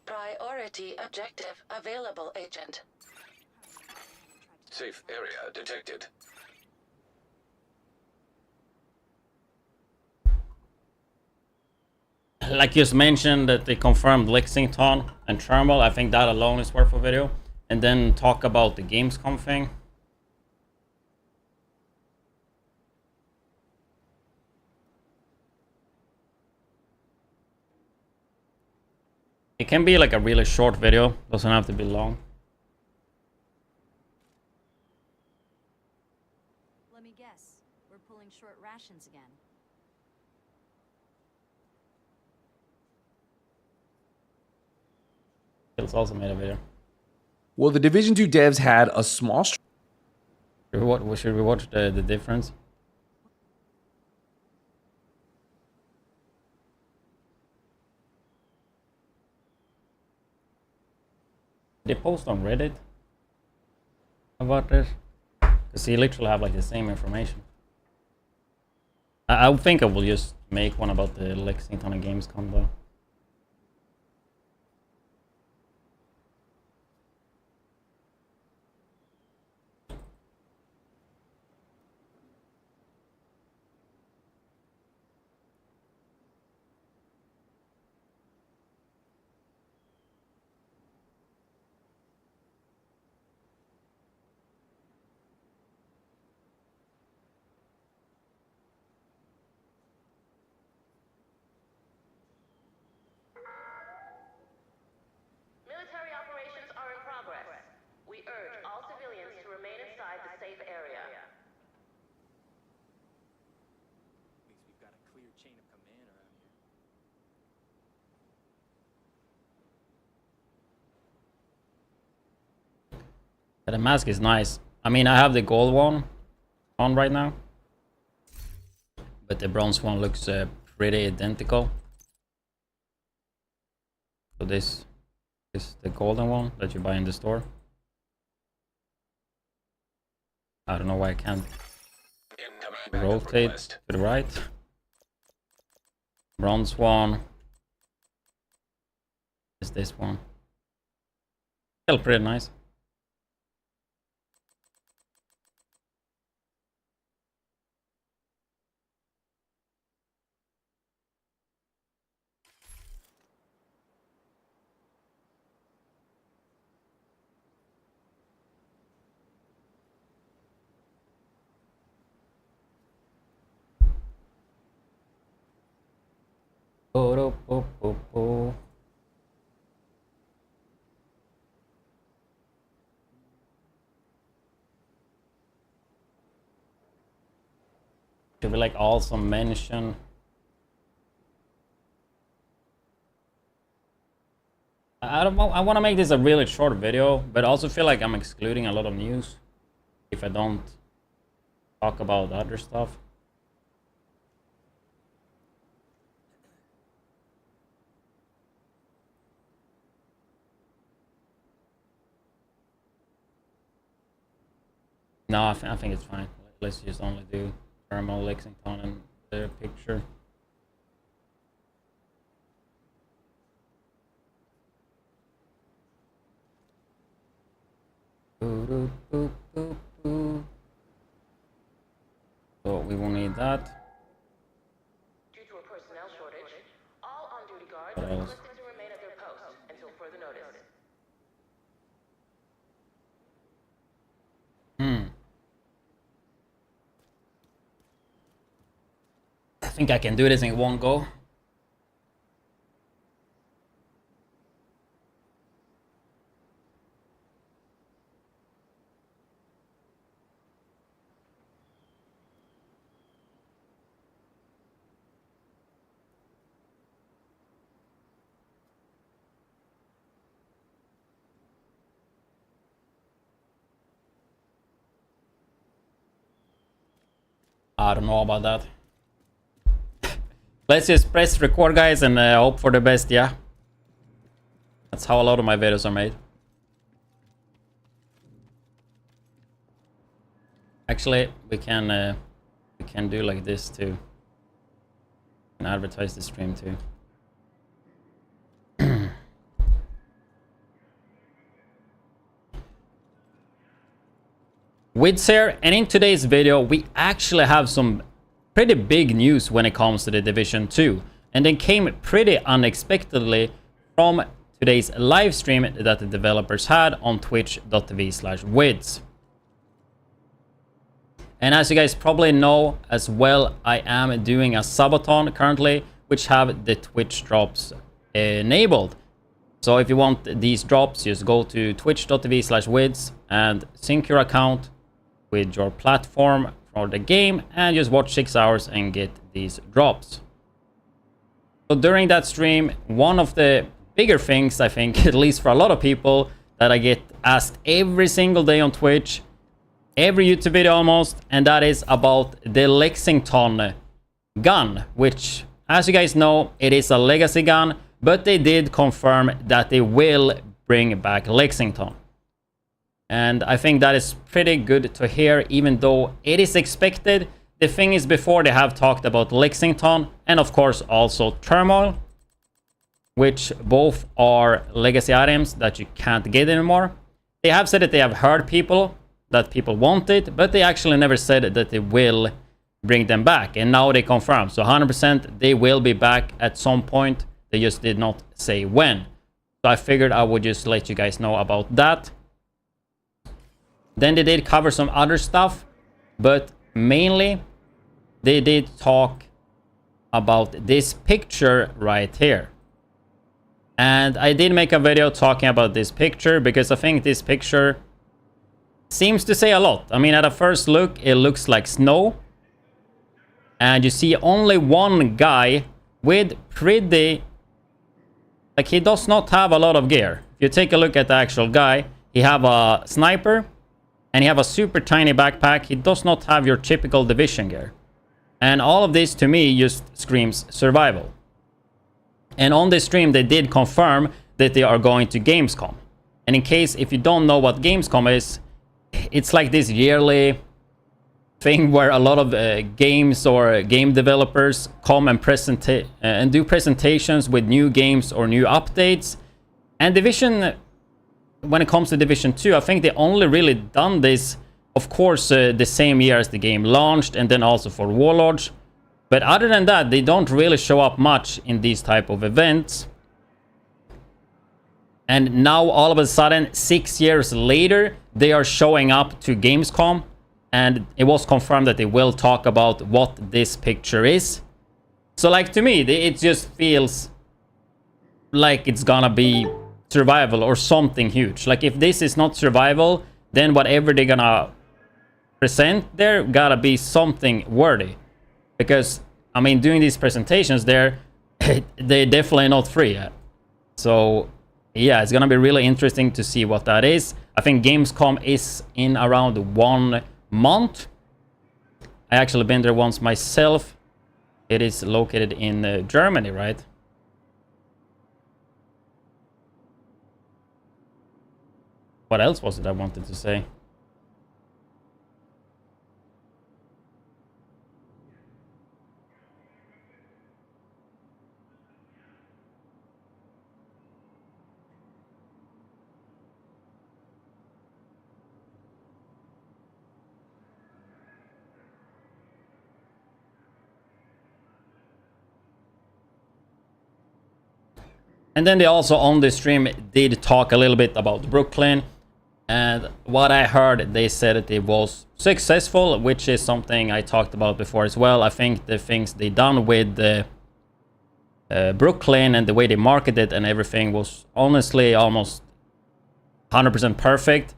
Speaker 3: Priority objective available, Agent.
Speaker 5: Safe area detected.
Speaker 1: like you just mentioned that they confirmed Lexington and Thermal. I think that alone is worth a video. And then talk about the Gamescom thing. It can be like a really short video, doesn't have to be long.
Speaker 2: Let me guess. We're pulling short rations again.
Speaker 1: It's also made a video.
Speaker 12: Well, the Division 2 devs had a small...
Speaker 1: Should we watch the difference? They post on Reddit about this? Because he literally have like the same information. I think I will just make one about the Lexington and Gamescom though.
Speaker 3: Military operations are in progress. We urge all civilians to remain inside the safe area.
Speaker 10: Means we've got a clear chain of command around here.
Speaker 1: But the mask is nice. I mean, I have the gold one on right now. But the bronze one looks pretty identical. So this is the golden one that you buy in the store. I don't know why I can't rotate to the right. Bronze one is this one. Still pretty nice. Should we like also mention I want to make this a really short video, but I also feel like I'm excluding a lot of news if I don't talk about other stuff. No, I think it's fine. Let's just only do Thermal, Lexington, and the picture. So we won't need that.
Speaker 3: Due to a personnel shortage, all on-duty guards
Speaker 1: What
Speaker 3: are
Speaker 1: else?
Speaker 3: requested to remain at their post until further notice.
Speaker 1: I think I can do this in one go. I don't know about that. Let's just press record, guys, and hope for the best, yeah? That's how a lot of my videos are made. Actually, we can do like this too. And advertise the stream too. widdz here, and in today's video we actually have some pretty big news when it comes to the Division 2, and they came pretty unexpectedly from today's live stream that the developers had on twitch.tv/widdz. And as you guys probably know as well, I am doing a Subathon currently, which have the Twitch drops enabled. So if you want these drops, just go to twitch.tv/widdz and sync your account with your platform for the game and just watch 6 hours and get these drops. So during that stream, one of the bigger things, I think, at least for a lot of people, that I get asked every single day on Twitch, every YouTube video almost, and that is about the Lexington gun, which, as you guys know, it is a legacy gun, but they did confirm that they will bring back Lexington. And I think that is pretty good to hear, even though it is expected. The thing is, before they have talked about Lexington and of course also Turmoil, which both are legacy items that you can't get anymore. They have said that they have heard that people want it, but they actually never said that they will bring them back. And now they confirm. So 100% they will be back at some point. They just did not say when. So I figured I would just let you guys know about that. Then they did cover some other stuff, but mainly they did talk about this picture right here. And I did make a video talking about this picture because I think this picture seems to say a lot. I mean, at a first look, it looks like snow. And you see only one guy with pretty... like, he does not have a lot of gear. If you take a look at the actual guy, he have a sniper and he have a super tiny backpack. He does not have your typical Division gear. And all of this to me just screams survival. And on this stream, they did confirm that they are going to Gamescom. And in case if you don't know what Gamescom is, it's like this yearly thing where a lot of games or game developers come and do presentations with new games or new updates. And Division, when it comes to Division 2, I think they only really done this, of course, the same year as the game launched, and then also for Warlords. But other than that, they don't really show up much in these type of events. And now all of a sudden, 6 years later, they are showing up to Gamescom. And it was confirmed that they will talk about what this picture is. So like, to me, it just feels like it's gonna be survival or something huge. Like, if this is not survival, then whatever they're gonna present there gotta be something worthy. Because, I mean, doing these presentations there, they're definitely not free yet. So, yeah, it's gonna be really interesting to see what that is. I think Gamescom is in around 1 month. I actually been there once myself. It is located in Germany, right? What else was it I wanted to say? And then they also on the stream did talk a little bit about Brooklyn. And what I heard, they said that it was successful, which is something I talked about before as well. I think the things they done with the Brooklyn and the way they marketed and everything was honestly almost 100% perfect.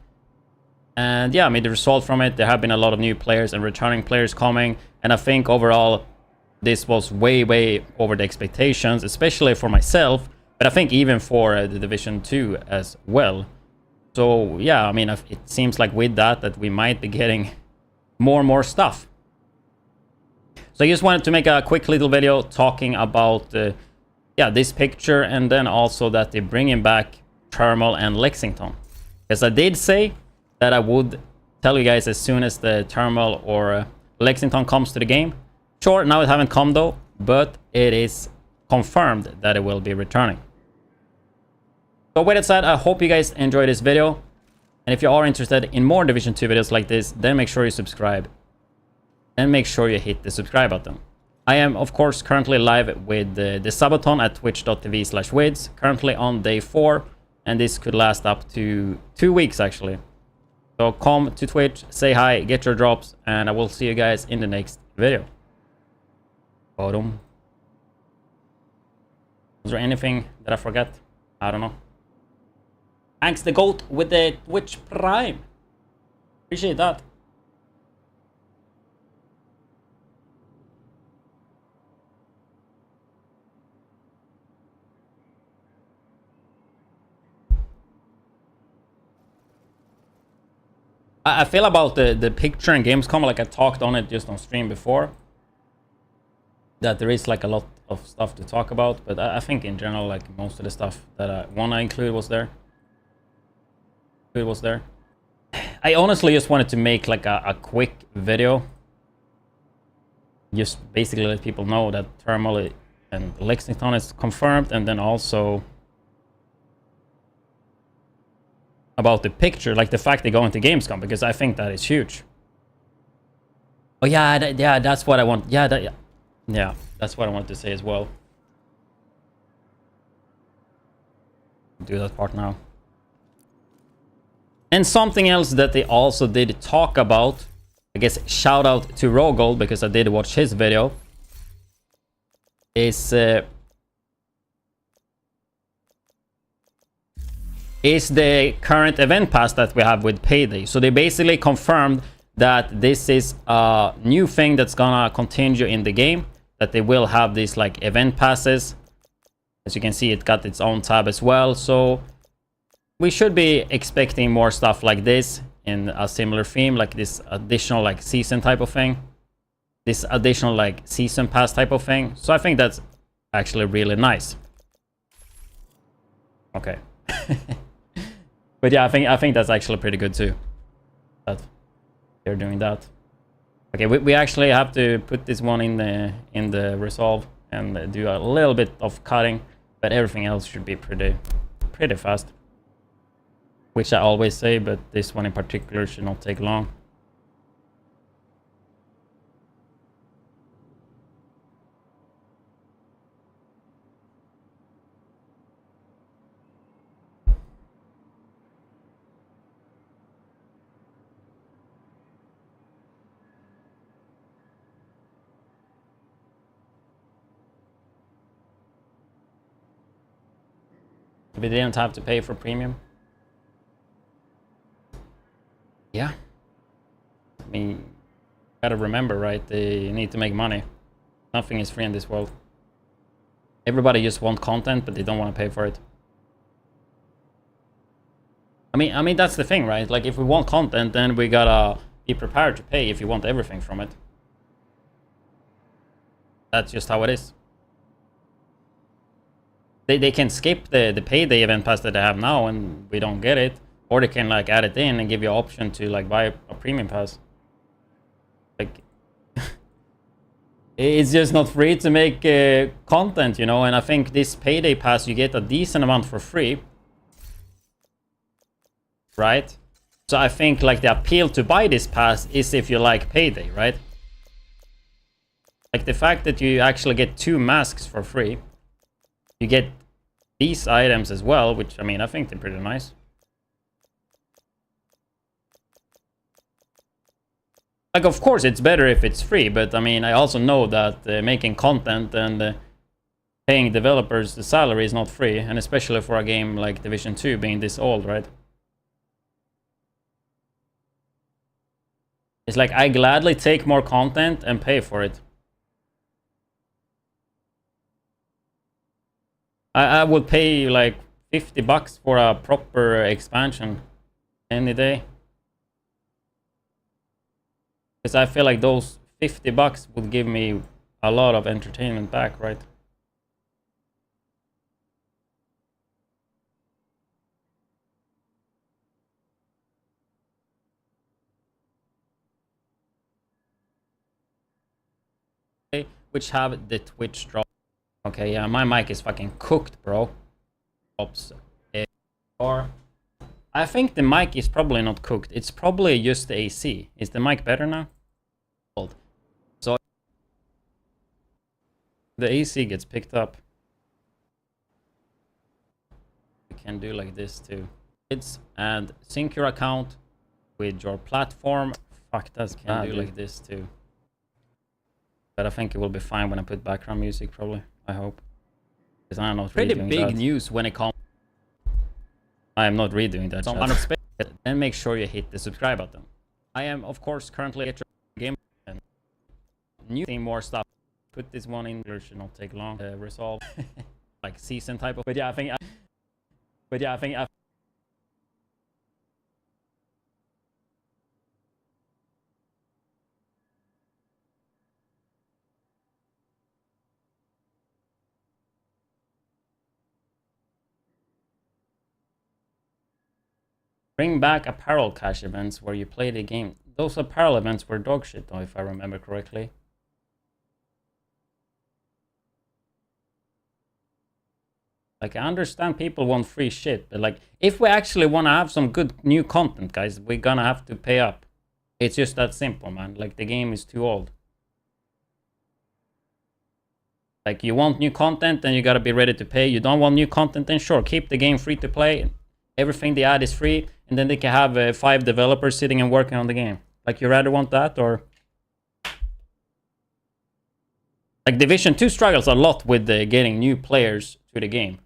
Speaker 1: And yeah, I mean, the result from it, there have been a lot of new players and returning players coming. And I think overall, this was way, way over the expectations, especially for myself. But I think even for the Division 2 as well. So yeah, I mean, it seems like with that we might be getting more and more stuff. So I just wanted to make a quick little video talking about this picture, and then also that they're bringing back Thermal and Lexington. Because I did say that I would tell you guys as soon as the Thermal or Lexington comes to the game. Sure, now it haven't come though, but it is confirmed that it will be returning. So with that said, I hope you guys enjoyed this video. And if you are interested in more Division 2 videos like this, then make sure you subscribe. And make sure you hit the subscribe button. I am, of course, currently live with the Subathon at twitch.tv/widdz. Currently on day 4. And this could last up to 2 weeks, actually. So come to Twitch, say hi, get your drops, and I will see you guys in the next video. Bottom. Was there anything that I forgot? I don't know. Thanks the GOAT with the Twitch Prime. Appreciate that. I feel about the picture in Gamescom, like I talked on it just on stream before, that there is like a lot of stuff to talk about, but I think in general, like most of the stuff that I want to include was there. I honestly just wanted to make like a quick video, just basically let people know that Thermal and Lexington is confirmed, and then also about the picture, like the fact they go into Gamescom, because I think that is huge. Oh yeah, that's what I want. Yeah, that's what I want to say as well. Do that part now. And something else that they also did talk about, I guess shout out to Rogol, because I did watch his video, is the current event pass that we have with Payday. So they basically confirmed that this is a new thing that's gonna continue in the game, that they will have these like event passes. As you can see, it got its own tab as well. So we should be expecting more stuff like this in a similar theme, like this additional like season type of thing, this additional like season pass type of thing. So I think that's actually really nice. Okay. But yeah, I think that's actually pretty good too, that they're doing that. Okay, we actually have to put this one in the resolve and do a little bit of cutting, but everything else should be pretty fast. Which I always say, but this one in particular should not take long. We didn't have to pay for premium. Yeah. I mean, you gotta remember, right? They need to make money. Nothing is free in this world. Everybody just wants content, but they don't want to pay for it. I mean that's the thing, right? Like if we want content, then we gotta be prepared to pay if you want everything from it. That's just how it is. They can skip the Payday event pass that they have now and we don't get it. Or they can like add it in and give you an option to like buy a premium pass. Like it's just not free to make content, you know. And I think this Payday pass, you get a decent amount for free, right? So I think like the appeal to buy this pass is if you like Payday, right? Like the fact that you actually get 2 masks for free, you get these items as well, which I mean I think they're pretty nice. Like, of course, it's better if it's free, but I mean, I also know that making content and paying developers the salary is not free, and especially for a game like Division 2 being this old, right? It's like, I gladly take more content and pay for it. I would pay like $50 for a proper expansion any day. Because I feel like those $50 would give me a lot of entertainment back, right? Which have the Twitch drop. Okay, yeah, my mic is fucking cooked, bro. Drops. Or I think the mic is probably not cooked. It's probably just the AC. Is the mic better now? So the AC gets picked up. You can do like this too. And sync your account with your platform. Fuck, that can do like this too. But I think it will be fine when I put background music, probably. I hope. Because I'm not pretty big news when it comes. I am not redoing that. So unexpected. Then make sure you hit the subscribe button. I am, of course, currently at game and new thing, more stuff. Put this one in. It should not take long to resolve. Like season type of. But yeah, I think. Bring back apparel cash events where you play the game. Those apparel events were dog shit, though, if I remember correctly. Like, I understand people want free shit, but like, if we actually want to have some good new content, guys, we're gonna have to pay up. It's just that simple, man. Like, the game is too old. Like, you want new content, then you gotta be ready to pay. You don't want new content, then sure, keep the game free to play. Everything they add is free, and then they can have 5 developers sitting and working on the game. Like, you rather want that, or... Like, Division 2 struggles a lot with getting new players to the game,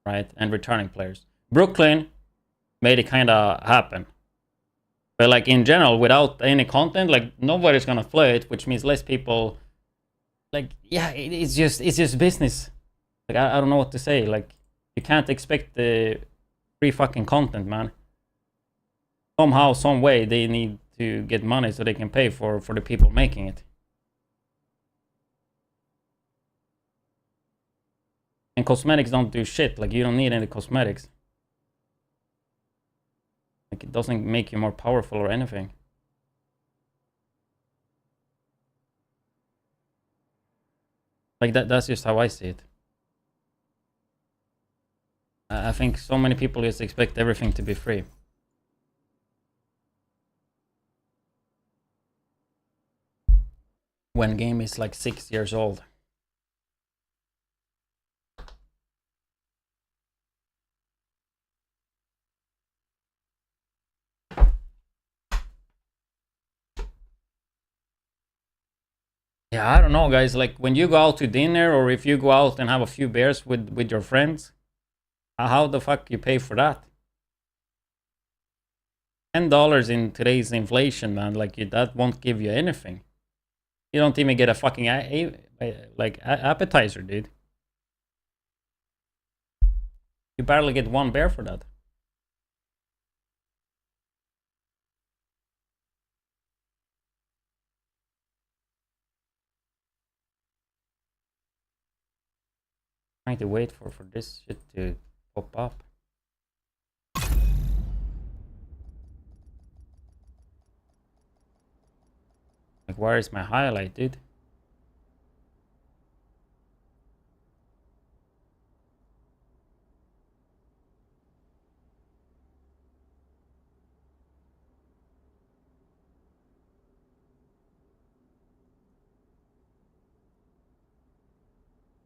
Speaker 1: right? And returning players. Brooklyn made it kind of happen. But, like, in general, without any content, like, nobody's gonna play it, which means less people... Like, yeah, it's just business. Like, I don't know what to say. Like, you can't expect the... free fucking content, man. Somehow, some way, they need to get money so they can pay for the people making it. And cosmetics don't do shit. Like, you don't need any cosmetics. Like, it doesn't make you more powerful or anything. Like, that's just how I see it. I think so many people just expect everything to be free. When game is like 6 years old. Yeah, I don't know, guys. Like, when you go out to dinner, or if you go out and have a few beers with your friends, how the fuck you pay for that? $10 in today's inflation, man. Like, that won't give you anything. You don't even get a fucking appetizer, dude. You barely get 1 beer for that. Trying to wait for this shit to pop up. Like, where is my highlight, dude?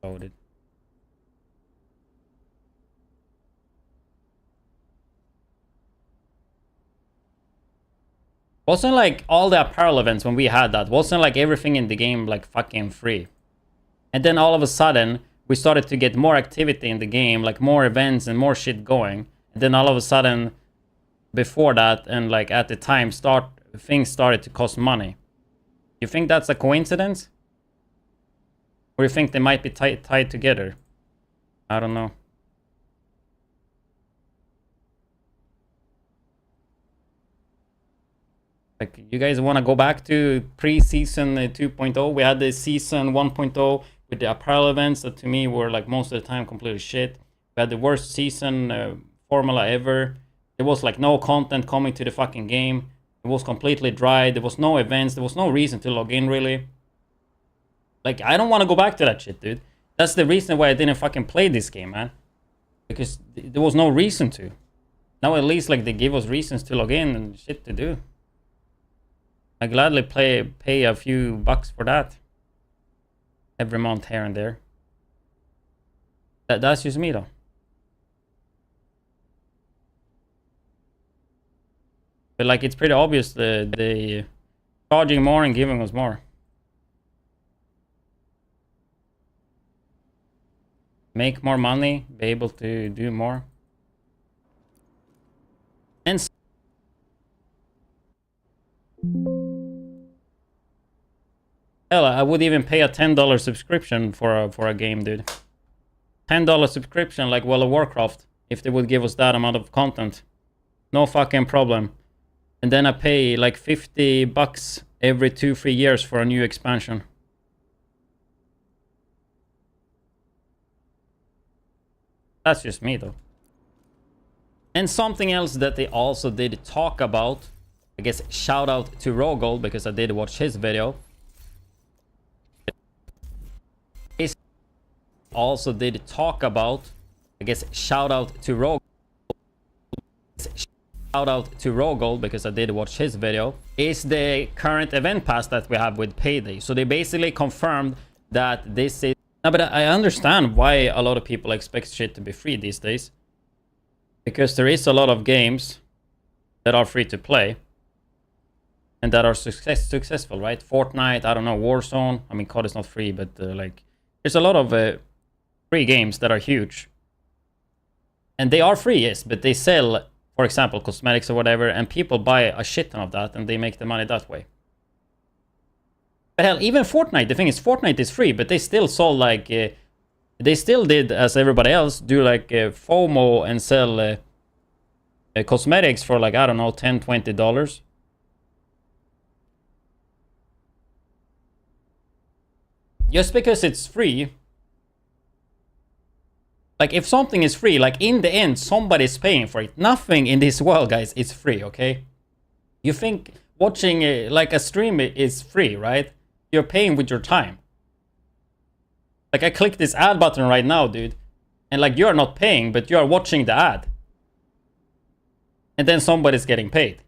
Speaker 1: Loaded. Wasn't like all the apparel events when we had that, wasn't like everything in the game like fucking free. And then all of a sudden, we started to get more activity in the game, like more events and more shit going. And then all of a sudden, before that, and like at the time, things started to cost money. You think that's a coincidence? Or you think they might be tied together? I don't know. Like, you guys want to go back to pre-season 2.0? We had the season 1.0 with the apparel events that to me were like most of the time completely shit. We had the worst season formula ever. There was like no content coming to the fucking game. It was completely dry. There was no events. There was no reason to log in, really. Like, I don't want to go back to that shit, dude. That's the reason why I didn't fucking play this game, man. Because there was no reason to. Now at least like they give us reasons to log in and shit to do. I gladly pay a few bucks for that. Every month here and there. That's just me though. But like it's pretty obvious the charging more and giving us more. Make more money, be able to do more. And hell, I would even pay a $10 subscription for a game, dude. $10 subscription like World of Warcraft, if they would give us that amount of content. No fucking problem. And then I pay like 50 bucks every 2-3 years for a new expansion. That's just me though. And something else that they also did talk about, I guess shout out to Rogol because I did watch his video. Also did talk about, I guess shout out to Rogol. Shout out to Rogol because I did watch his video. Is the current event pass that we have with Payday. So they basically confirmed that this is. No, but I understand why a lot of people expect shit to be free these days. Because there is a lot of games that are free to play. And that are successful, right? Fortnite, I don't know, Warzone. I mean, COD is not free, but like... There's a lot of free games that are huge. And they are free, yes, but they sell, for example, cosmetics or whatever. And people buy a shit ton of that and they make the money that way. But hell, even Fortnite, the thing is, Fortnite is free, but they still sold like... they still did, as everybody else, do like FOMO and sell cosmetics for like, I don't know, $10, $20. Just because it's free. Like, if something is free, like, in the end, somebody's paying for it. Nothing in this world, guys, is free, okay? You think watching, like, a stream is free, right? You're paying with your time. Like, I click this ad button right now, dude. And, like, you're not paying, but you're watching the ad. And then somebody's getting paid.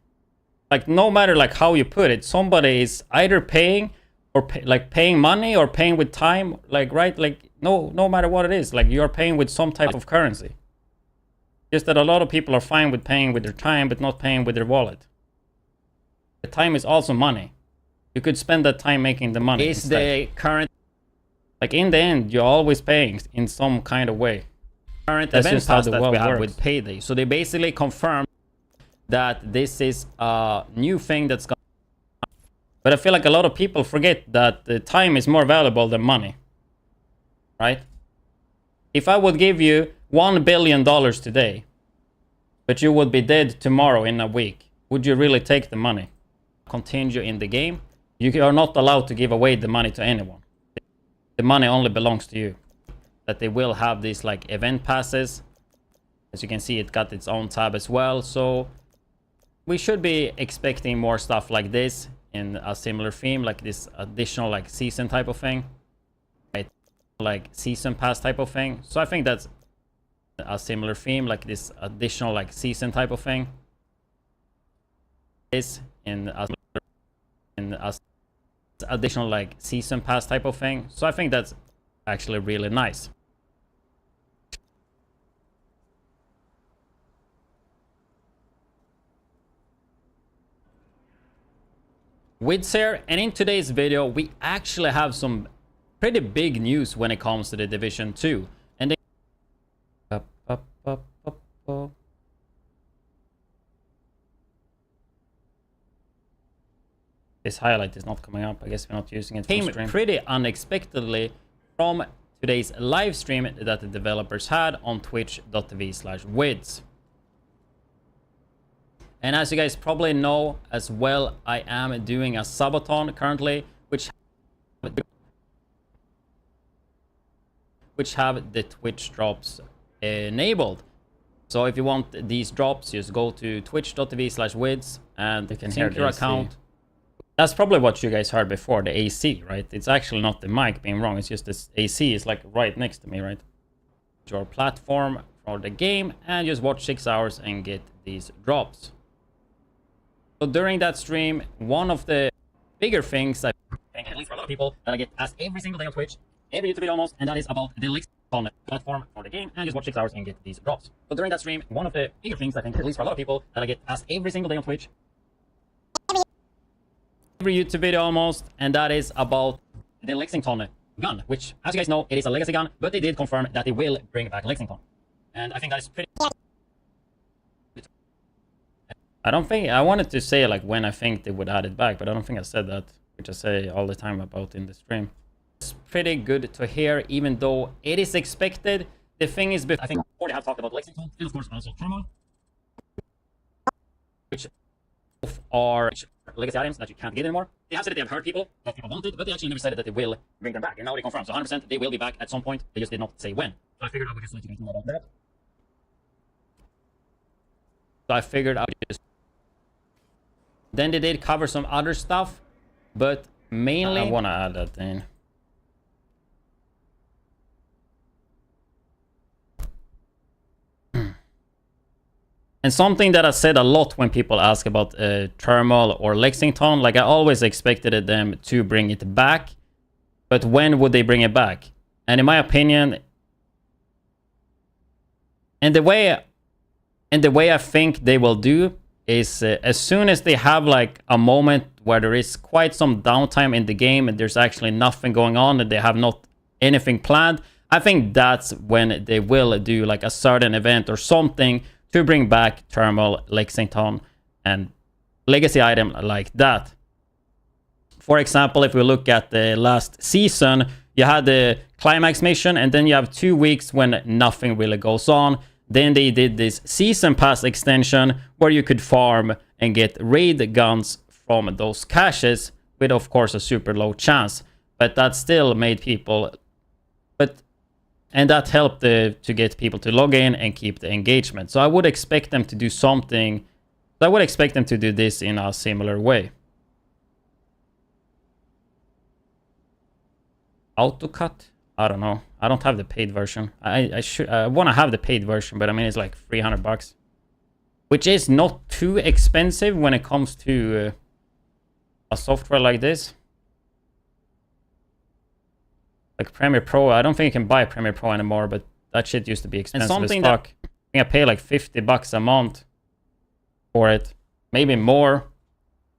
Speaker 1: Like, no matter, like, how you put it, somebody is either paying or, paying money or paying with time. Like, right? Like, no matter what it is. Like, you're paying with some type of currency. Just that a lot of people are fine with paying with their time, but not paying with their wallet. The time is also money. You could spend that time making the money. Is the current... Like, in the end, you're always paying in some kind of way. Current event pass that we have with Payday. So they basically confirmed that this is a new thing that's going on. But I feel like a lot of people forget that the time is more valuable than money. Right? If I would give you $1 billion today, but you would be dead tomorrow in a week, would you really take the money? Continue in the game. You are not allowed to give away the money to anyone. The money only belongs to you. That they will have these like event passes. As you can see, it got its own tab as well. So we should be expecting more stuff like this in a similar theme, like this additional like season type of thing. Right? Like season pass type of thing. So I think that's a similar theme, like this additional like season type of thing. Is in a additional like season pass type of thing. So I think that's actually really nice. Widdz here, and in today's video we actually have some pretty big news when it comes to the Division 2. And this highlight is not coming up. I guess we're not using it for stream. Came pretty unexpectedly from today's live stream that the developers had on twitch.tv/widdz. And as you guys probably know as well, I am doing a Subathon currently, which have the Twitch drops enabled. So if you want these drops, just go to twitch.tv/widdz and you can sync your account. That's probably what you guys heard before, the AC, right? It's actually not the mic being wrong, it's just this AC is like right next to me, right? Your platform for the game and just watch 6 hours and get these drops. So during that stream, one of the bigger things I think, at least for a lot of people, that I get asked every single day on Twitch, every YouTube video almost, and that is about the Lexington platform for the game, and just watch 6 hours and get these drops. So during that stream, one of the bigger things I think, at least for a lot of people, that I get asked every single day on Twitch, every YouTube video almost, and that is about the Lexington gun, which, as you guys know, it is a legacy gun, but they did confirm that they will bring back Lexington. And I think that is pretty... I don't think... I wanted to say, like, when I think they would add it back, but I don't think I said that, which I say all the time about in the stream. It's pretty good to hear, even though it is expected. The thing is, I think we already have talked about Lexington, and of course also Turmoil, which are legacy items that you can't get anymore. They have said that they have heard people that people wanted, but they actually never said that they will bring them back. And now they confirm. So 100% they will be back at some point. They just did not say when. So I figured I would just let you guys know about that. So I figured I would just... Then they did cover some other stuff, but mainly... I want to add that in. And something that I said a lot when people ask about Thermal or Lexington, like I always expected them to bring it back, but when would they bring it back? And in my opinion, and the way I think they will do is as soon as they have like a moment where there is quite some downtime in the game and there's actually nothing going on and they have not anything planned, I think that's when they will do like a certain event or something to bring back Thermal, Lexington, and legacy item like that. For example, if we look at the last season, you had the climax mission, and then you have 2 weeks when nothing really goes on. Then they did this season pass extension where you could farm and get raid guns from those caches with, of course, a super low chance. But that still made people... And that helped to get people to log in and keep the engagement. So I would expect them to do something. I would expect them to do this in a similar way. Autocut? I don't know. I don't have the paid version. I want to have the paid version, but I mean it's like $300, which is not too expensive when it comes to a software like this. Like Premiere Pro, I don't think you can buy Premiere Pro anymore, but that shit used to be expensive as fuck. I think I pay like $50 a month for it, maybe more.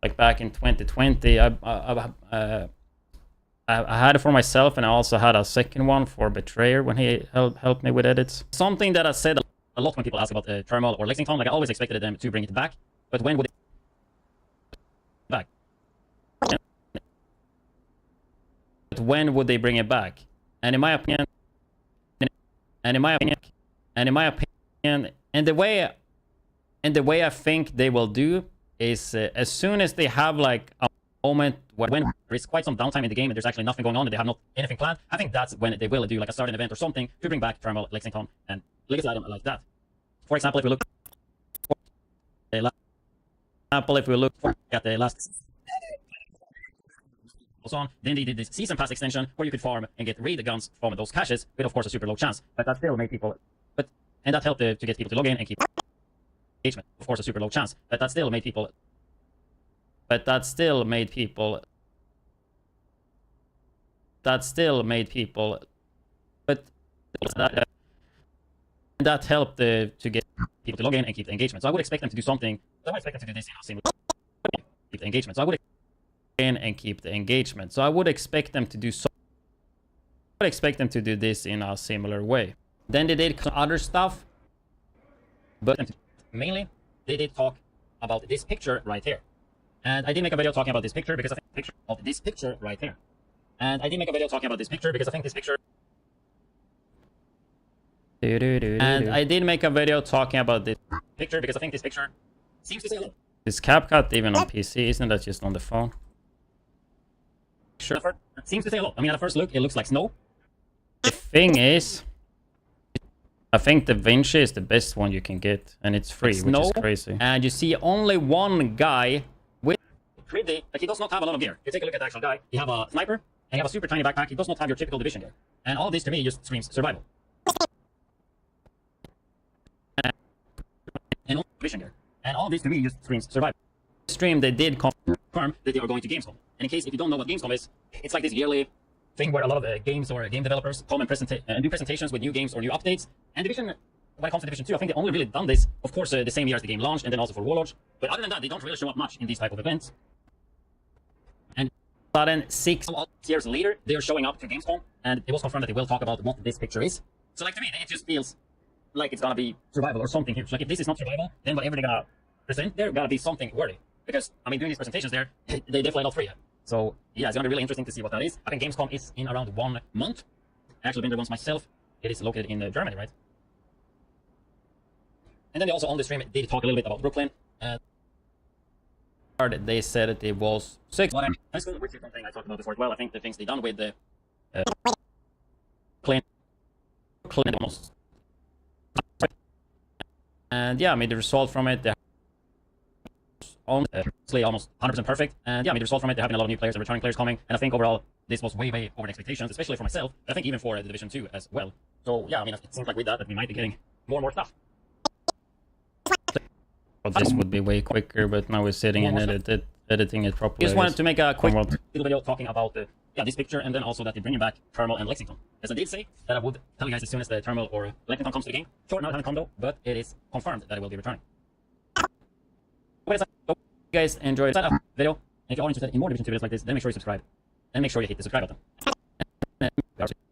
Speaker 1: Like back in 2020, I had it for myself, and I also had a second one for Betrayer when he helped me with edits. Something that I said a lot when people ask about Thermal or Lexington, like I always expected them to bring it back, but when would it back? But when would they bring it back? And in my opinion, and the way I think they will do is as soon as they have like a moment when there is quite some downtime in the game and there's actually nothing going on and they have not anything planned, I think that's when they will do like a certain event or something to bring back Thermal, Lexington, and legacy item like that. For example, if we look at the last on, then they did this season pass extension where you could farm and get raid guns from those caches with, of course, a super low chance. But that still made people, and that helped to get people to log in and keep engagement. Of course, a super low chance. But that still made people. That still made people. But that helped to get people to log in and keep the engagement. So I would expect them to do something. I would expect them to do this in a similar keep the engagement. So I would in and keep the engagement. So I would expect them to do so. I would expect them to do this in a similar way. Then they did other stuff, but mainly they did talk about this picture right here. And I did make a video talking about this picture because I think this picture right here. And I did make a video talking about this picture because I think this picture. And I did make a video talking about this picture because I think this picture
Speaker 5: seems to say hello.
Speaker 1: Is CapCut even on PC? Isn't that just on the phone? Sure.
Speaker 5: Seems to say hello. I mean, at first look, it looks like snow.
Speaker 1: The thing is, I think the Vinci is the best one you can get, and it's free, which is crazy.
Speaker 5: And you see only one guy with 3D, like he does not have a lot of gear. You take a look at the actual guy. You have a sniper, and you have a super tiny backpack. He does not have your typical division gear. And all this to me just screams survival. And all division gear. And all this to me just screams survival.
Speaker 1: Stream, they did
Speaker 5: Confirm that they are going to Gamescom. And in case if you don't know what Gamescom is, it's like this yearly thing where a lot of games or game developers come and do presentations with new games or new updates. And Division, when it comes to Division 2, I think they only really done this, of course, the same year as the game launched, and then also for Warlords. But other than that, they don't really show up much in these type of events. And
Speaker 1: sudden 6
Speaker 5: years later, they're showing up to Gamescom, and it was confirmed that they will talk about what this picture is. So like to me, it just feels like it's gonna be survival or something huge. Like if this is not survival, then whatever they're gonna present, there gotta be something worthy. Because, I mean, doing these presentations there, they definitely not free yet. So, yeah, it's gonna be really interesting to see what that is. I think Gamescom is in around 1 month. I actually been there once myself. It is located in Germany, right? And then they also on the stream did talk a little bit about Brooklyn.
Speaker 1: They said that it was 6.
Speaker 5: High school, which is something I talked about before as well. I think the things they done with the Brooklyn almost.
Speaker 1: And yeah, I mean, the result from it, they
Speaker 5: almost 100% perfect. And yeah, I mean, the result from it, they're having a lot of new players and returning players coming. And I think overall, this was way over the expectations, especially for myself. I think even for the Division 2 as well. So yeah, I mean, it seems like with that we might be getting more and more stuff.
Speaker 1: But this would be way quicker, but now we're sitting and editing it properly.
Speaker 5: Just wanted to make a quick little video talking about this picture, and then also that they're bringing back Thermal and Lexington. As I did say, that I would tell you guys as soon as the Thermal or Lexington comes to the game. Sure, not having come though, but it is confirmed that it will be returning. Hope you
Speaker 1: guys enjoyed
Speaker 5: that video. And if you are interested in more Division 2 videos like this, then make sure you subscribe. And make sure you hit the subscribe button.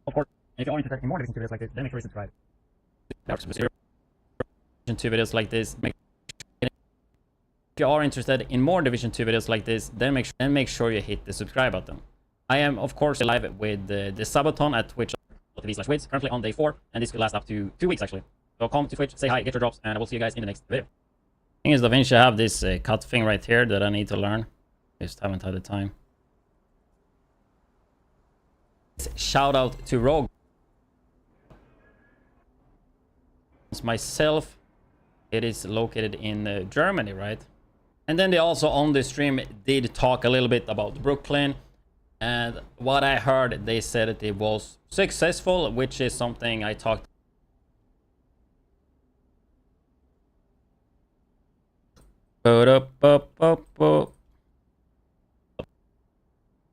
Speaker 5: Of course, if you are interested in more Division 2 videos like this, then make sure you subscribe.
Speaker 1: Division 2 videos like this. If you are interested in more Division 2 videos like this, then make sure you hit the subscribe button. I am, of course, live with the Subathon at Twitch.tv/widdz, currently on day 4, and this could last up to 2 weeks actually. So come to Twitch, say hi, get your drops, and I will see you guys in the next video. Thing is, DaVinci, I have this cut thing right here that I need to learn. Just haven't had the time. Shout out to Rogue. Myself, it is located in Germany, right? And then they also on the stream did talk a little bit about Brooklyn. And what I heard, they said that it was successful, which is something I talked.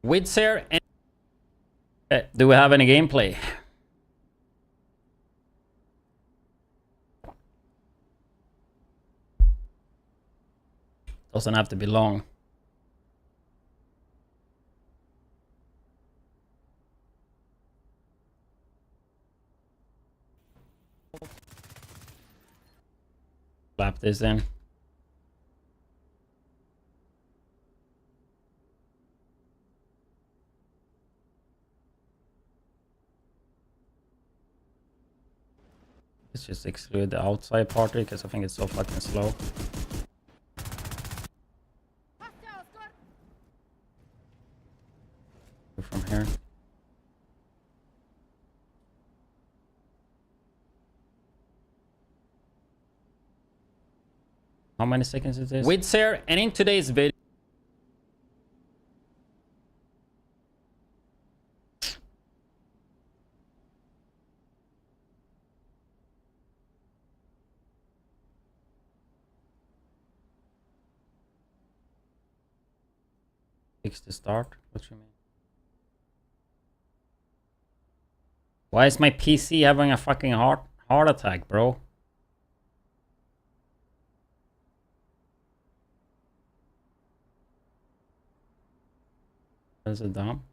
Speaker 1: Widdz here, and do we have any gameplay? Doesn't have to be long. Slap this in. Let's just exclude the outside party because I think it's so fucking slow. From here. How many seconds is this? Widdz here, and in today's video. Fix the start? What you mean? Why is my PC having a fucking heart attack, bro? Is it dumb?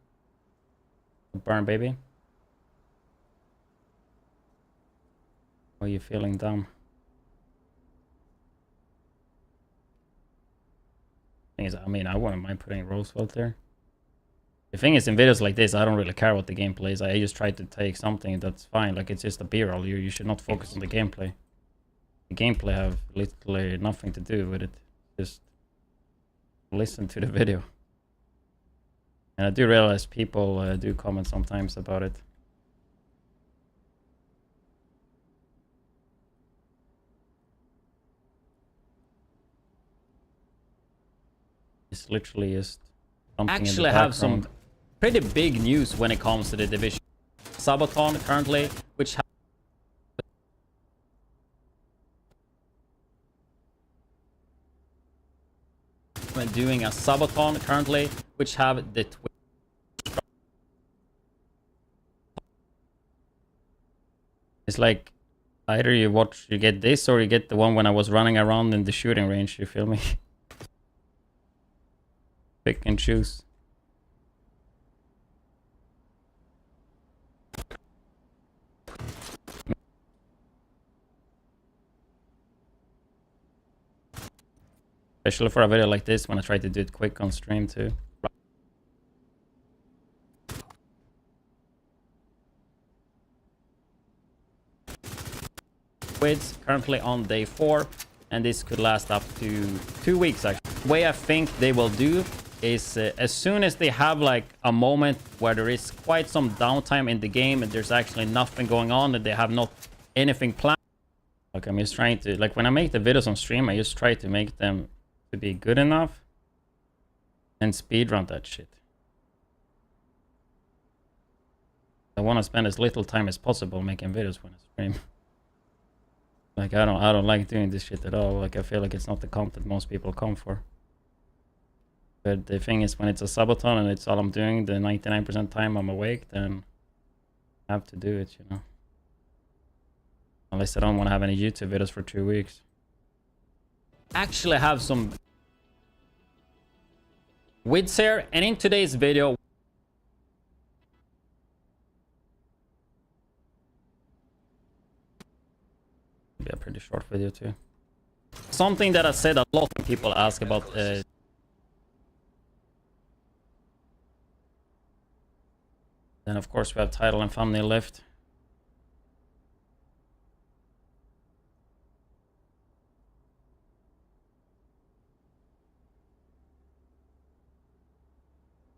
Speaker 1: Burn, baby. Or are you feeling dumb? Thing is, I mean, I wouldn't mind putting Roosevelt there. The thing is, in videos like this, I don't really care what the gameplay is. I just try to take something that's fine. Like, it's just a B-roll. You should not focus on the gameplay. The gameplay have literally nothing to do with it. just listen to the video. And I do realize people do comment sometimes about it. It's literally just something
Speaker 5: Actually
Speaker 1: in the
Speaker 5: have some
Speaker 1: background.
Speaker 5: pretty big news when it comes to the division. Subathon currently, which when doing a Subathon currently, which have the
Speaker 1: It's like either you get this or you get the one when I was running around in the shooting range, you feel me? Pick and choose. Especially for a video like this when I try to do it quick on stream too.
Speaker 5: widdz currently on day 4, and this could last up to 2 weeks actually. The way I think they will do is as soon as they have like a moment where there is quite some downtime in the game and there's actually nothing going on and they have not anything planned.
Speaker 1: Like I'm just trying to, like when I make the videos on stream, I just try to make them to be good enough and speedrun that shit. I want to spend as little time as possible making videos when I stream. Like I don't like doing this shit at all. Like I feel like it's not the content most people come for. But the thing is, when it's a Subathon and it's all I'm doing, the 99% time I'm awake, then I have to do it, you know. Unless I don't want to have any YouTube videos for 2 weeks.
Speaker 5: Actually have some widdz here, and in today's video
Speaker 1: Be a pretty short video too.
Speaker 5: something that I said a lot of people ask about
Speaker 1: Then of course we have title and thumbnail left.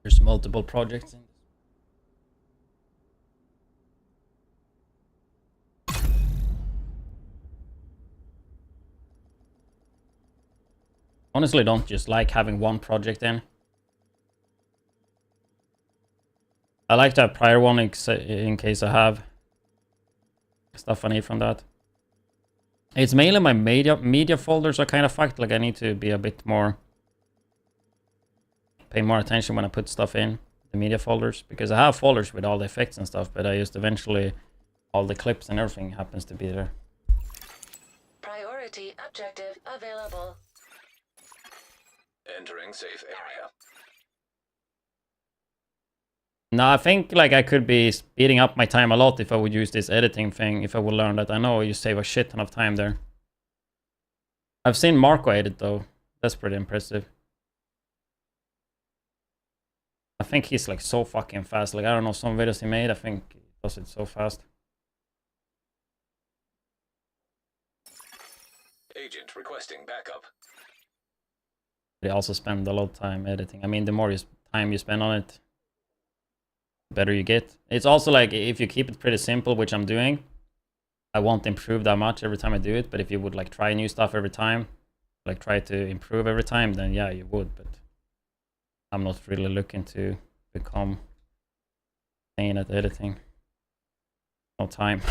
Speaker 1: There's multiple projects in this. Honestly, don't just like having one project in. I like to have prior one in case I have stuff I need from that. It's mainly my media folders are kind of fucked. Like I need to be a bit more, pay more attention when I put stuff in the media folders, because I have folders with all the effects and stuff, but I just eventually all the clips and everything happens to be there.
Speaker 13: Priority objective available.
Speaker 9: Entering safe area.
Speaker 1: No, I think like I could be speeding up my time a lot if I would use this editing thing, if I would learn that. I know you save a shit ton of time there. I've seen Marco edit though. That's pretty impressive. I think he's like so fucking fast. Like I don't know, some videos he made, I think he does it so fast.
Speaker 9: Agent requesting backup.
Speaker 1: They also spend a lot of time editing. I mean, the more time you spend on it, the better you get. It's also like if you keep it pretty simple, which I'm doing, I won't improve that much every time I do it. But if you would like try new stuff every time, like try to improve every time, then yeah, you would. But I'm not really looking to become insane at editing. No time.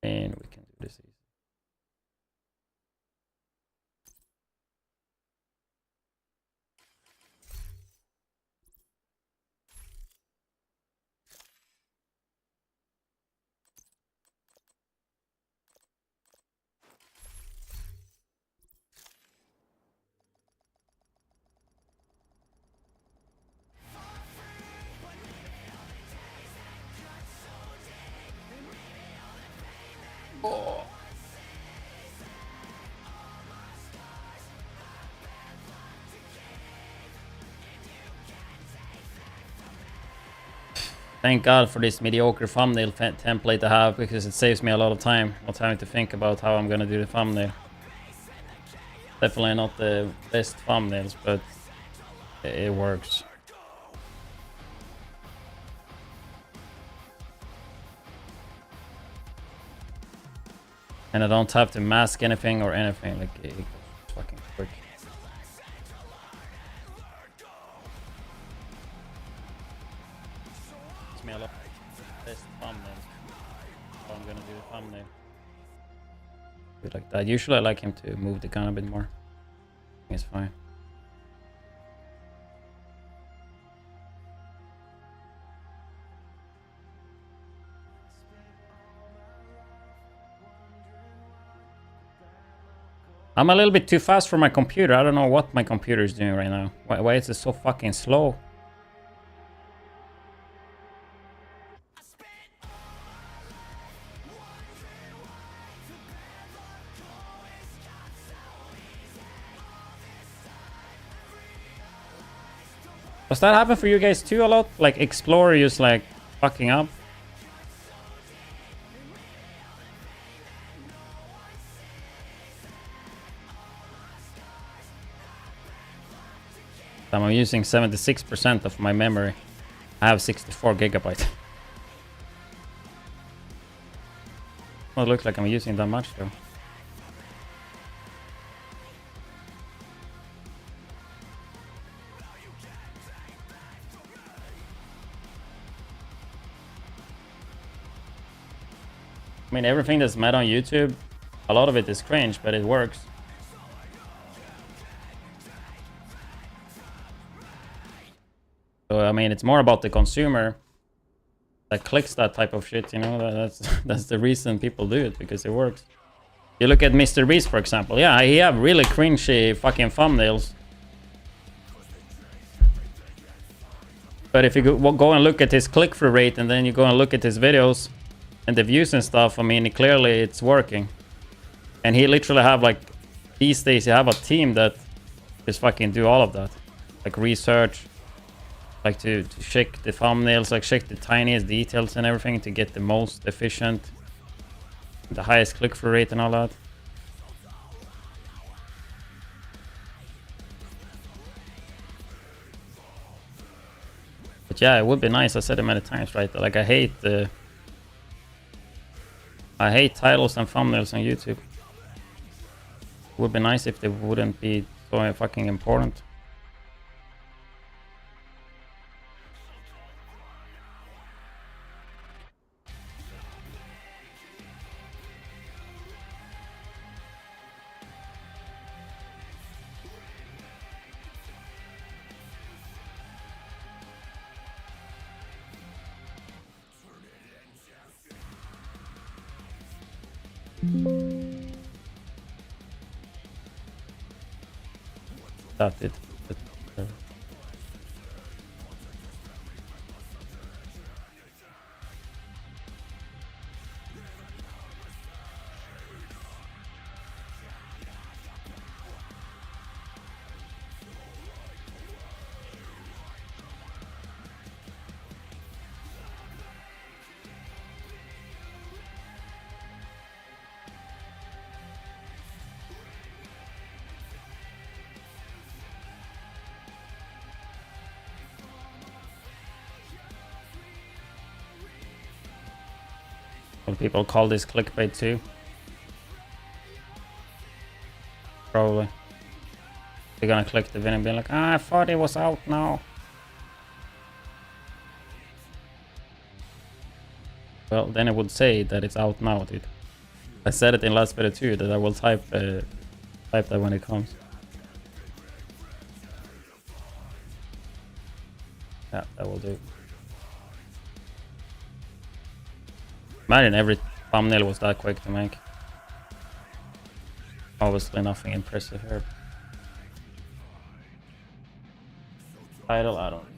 Speaker 1: And we can do this easy. Thank God for this mediocre thumbnail template I have, because it saves me a lot of time. Not having to think about how I'm gonna do the thumbnail. Definitely not the best thumbnails, but it works. And I don't have to mask anything or anything. Like, it goes fucking quick. It's me a lot. Best thumbnail. How I'm gonna do the thumbnail. Do it like that. Usually I like him to move the gun a bit more. I think it's fine. I'm a little bit too fast for my computer. I don't know what my computer is doing right now. Why is it so fucking slow? Does that happen for you guys too a lot? Like Explorer just like fucking up? I'm using 76% of my memory. I have 64 gigabytes. Well, it looks like I'm using that much though. I mean, everything that's made on YouTube, a lot of it is cringe, but it works. So, I mean, it's more about the consumer that clicks that type of shit, you know. That's the reason people do it, because it works. You look at Mr. Beast, for example. Yeah, he have really cringy fucking thumbnails. But if you go and look at his click-through rate, and then you go and look at his videos and the views and stuff, I mean, clearly it's working. And he literally have, like, these days, you have a team that just fucking do all of that. Like research, like to check the thumbnails, like check the tiniest details and everything to get the most efficient, the highest click-through rate and all that. But yeah, it would be nice. I said it many times, right? Like I hate titles and thumbnails on YouTube. It would be nice if they wouldn't be so fucking important. That's it. Will people call this clickbait too? Probably. They're gonna click the video and be like, I thought it was out now. Well, then it would say that it's out now, dude. I said it in last video too, that I will type that when it comes. Yeah, that will do. Imagine every thumbnail was that quick to make. Obviously nothing impressive here. Title, I don't know.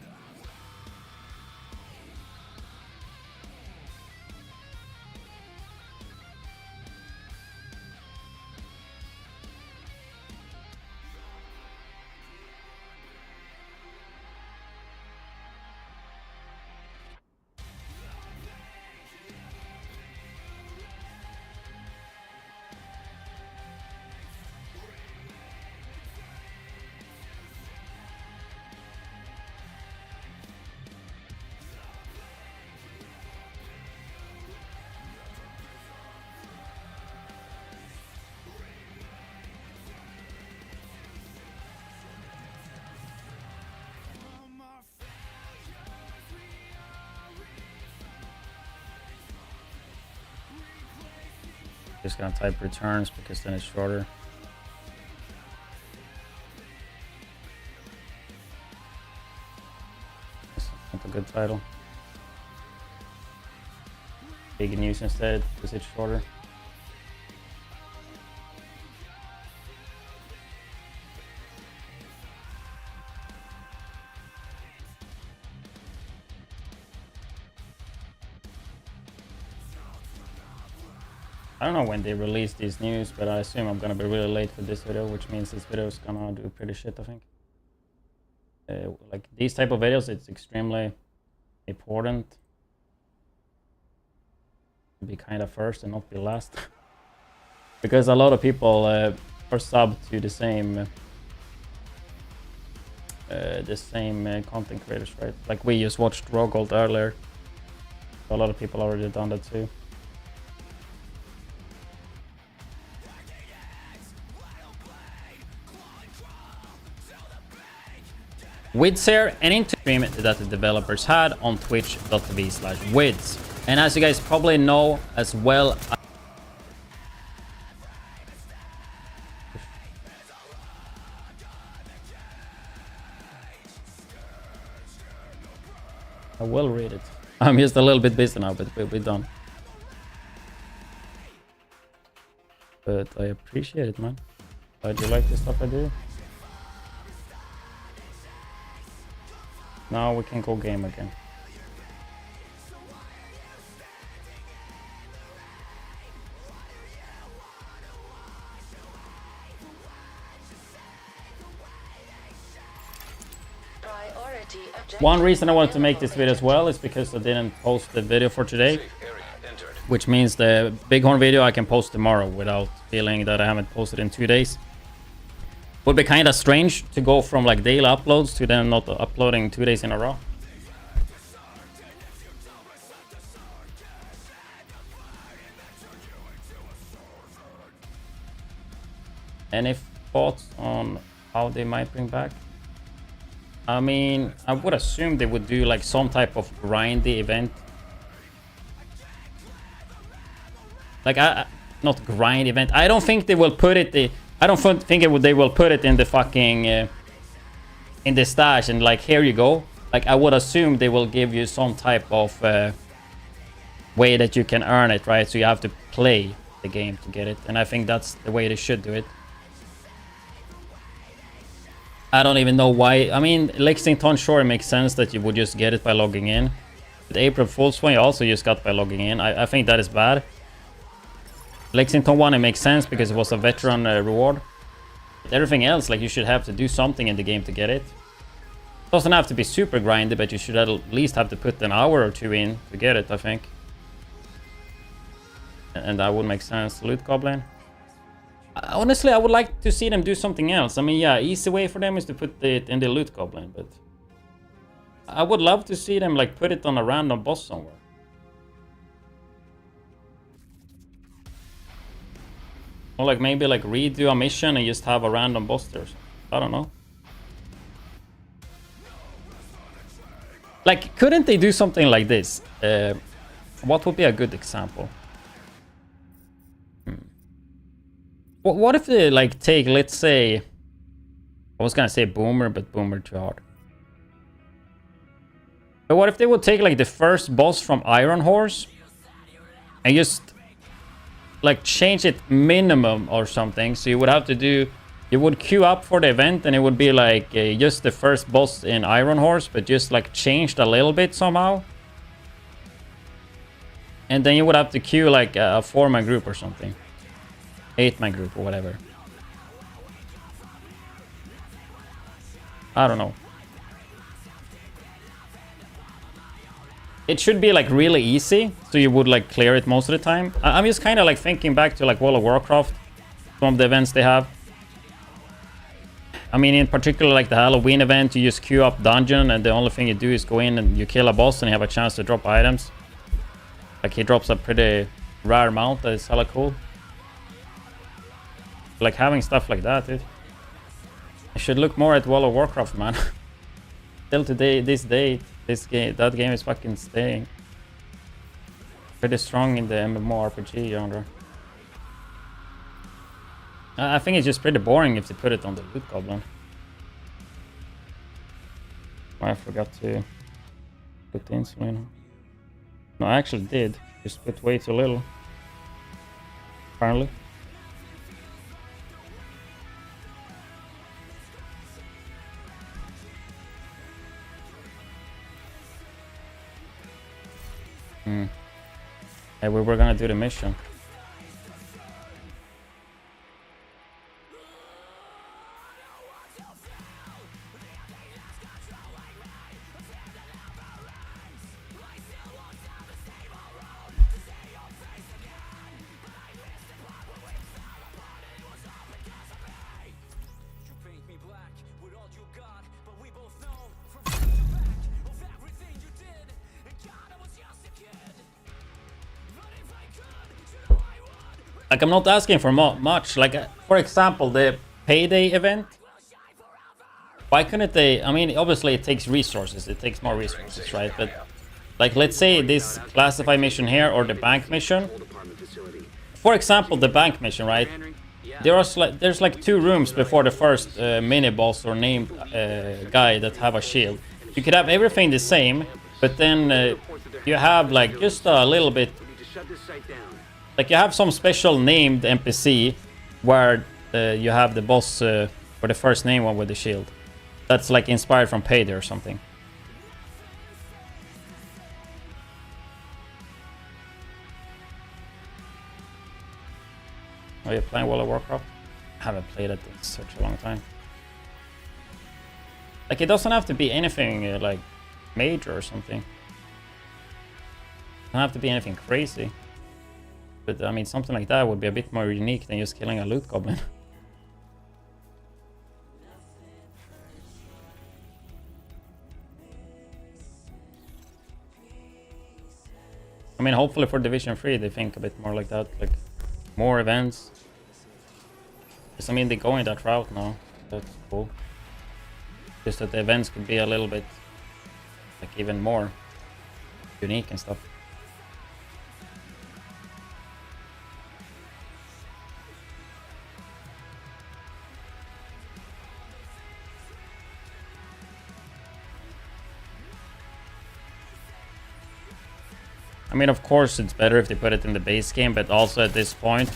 Speaker 1: Just gonna type returns because then it's shorter. That's not a good title. Big news instead because it's shorter. I don't know when they release these news, but I assume I'm gonna be really late for this video, which means this video is gonna do pretty shit, I think. Like these type of videos, it's extremely important to be kind of first and not be last. Because a lot of people are sub to the same content creators, right? Like we just watched Raw Gold earlier. A lot of people already done that too. Widdz here, and into stream that the developers had on twitch.tv/widdz. And as you guys probably know as well, I will read it. I'm just a little bit busy now, but we'll be done. But I appreciate it, man. Glad you like the stuff I do. Now we can go game again. One reason I wanted to make this video as well is because I didn't post the video for today, which means the Bighorn video I can post tomorrow without feeling that I haven't posted in 2 days. Would be kind of strange to go from like daily uploads to then not uploading 2 days in a row. Any thoughts on how they might bring back? I mean, I would assume they would do like some type of grindy event. Like not grind event. I don't think they will put it. I don't think they will put it in the fucking in the stash and like here you go. Like I would assume they will give you some type of way that you can earn it, right? So you have to play the game to get it, and I think that's the way they should do it. I don't even know why. I mean, Lexington, sure, it makes sense that you would just get it by logging in. But April Fool's one you also just got by logging in. I think that is bad. Lexington 1, it makes sense because it was a veteran reward. But everything else, like you should have to do something in the game to get it. It doesn't have to be super grindy, but you should at least have to put an hour or two in to get it, I think. And that would make sense. Loot Goblin. Honestly, I would like to see them do something else. I mean, yeah, easy way for them is to put it in the Loot Goblin, but I would love to see them like put it on a random boss somewhere. Or like maybe like redo a mission and just have a random boss there. I don't know. Like, couldn't they do something like this? What would be a good example? What if they like take, let's say, I was gonna say Boomer, but Boomer too hard. But what if they would take like the first boss from Iron Horse and just like change it minimum or something? So you would have to do, you would queue up for the event and it would be like just the first boss in Iron Horse, but just like changed a little bit somehow. And then you would have to queue like a 4-man group or something. 8-man group or whatever. I don't know. It should be like really easy, so you would like clear it most of the time. I'm just kind of like thinking back to like World of Warcraft, some of the events they have. I mean, in particular like the Halloween event, you just queue up dungeon and the only thing you do is go in and you kill a boss and you have a chance to drop items. Like he drops a pretty rare mount that is hella cool. Like having stuff like that, dude. I should look more at World of Warcraft, man. Till today, that game is fucking staying pretty strong in the MMORPG genre. I think it's just pretty boring if they put it on the loot goblin. I forgot to put the insulin. No, I actually did. Just put way too little. Apparently. Hey, we were gonna do the mission. Like, I'm not asking for much. Like, for example, the payday event. Why couldn't they? I mean, obviously it takes resources. It takes more resources, right? But, like, let's say this classify mission here or the bank mission. For example, the bank mission, right? There's like 2 rooms before the first mini boss or named guy that have a shield. You could have everything the same, but then you have like just a little bit. Like, you have some special named NPC where you have the boss or the first name one with the shield. That's like inspired from Payday or something. Are you playing World of Warcraft? I haven't played it in such a long time. Like, it doesn't have to be anything like major or something. It doesn't have to be anything crazy. But I mean, something like that would be a bit more unique than just killing a loot goblin. I mean, hopefully for Division 3 they think a bit more like that, like more events. Because I mean, they're going that route now. That's cool. Just that the events could be a little bit, like, even more unique and stuff. I mean, of course, it's better if they put it in the base game, but also at this point,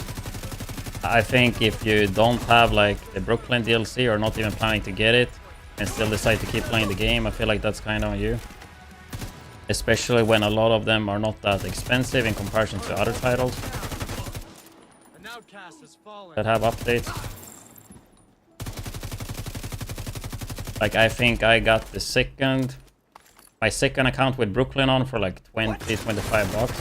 Speaker 1: I think if you don't have like the Brooklyn DLC or not even planning to get it and still decide to keep playing the game, I feel like that's kind of on you. Especially when a lot of them are not that expensive in comparison to other titles that have updates. Like, I think I got the my second account with Brooklyn on for like 20-25 bucks.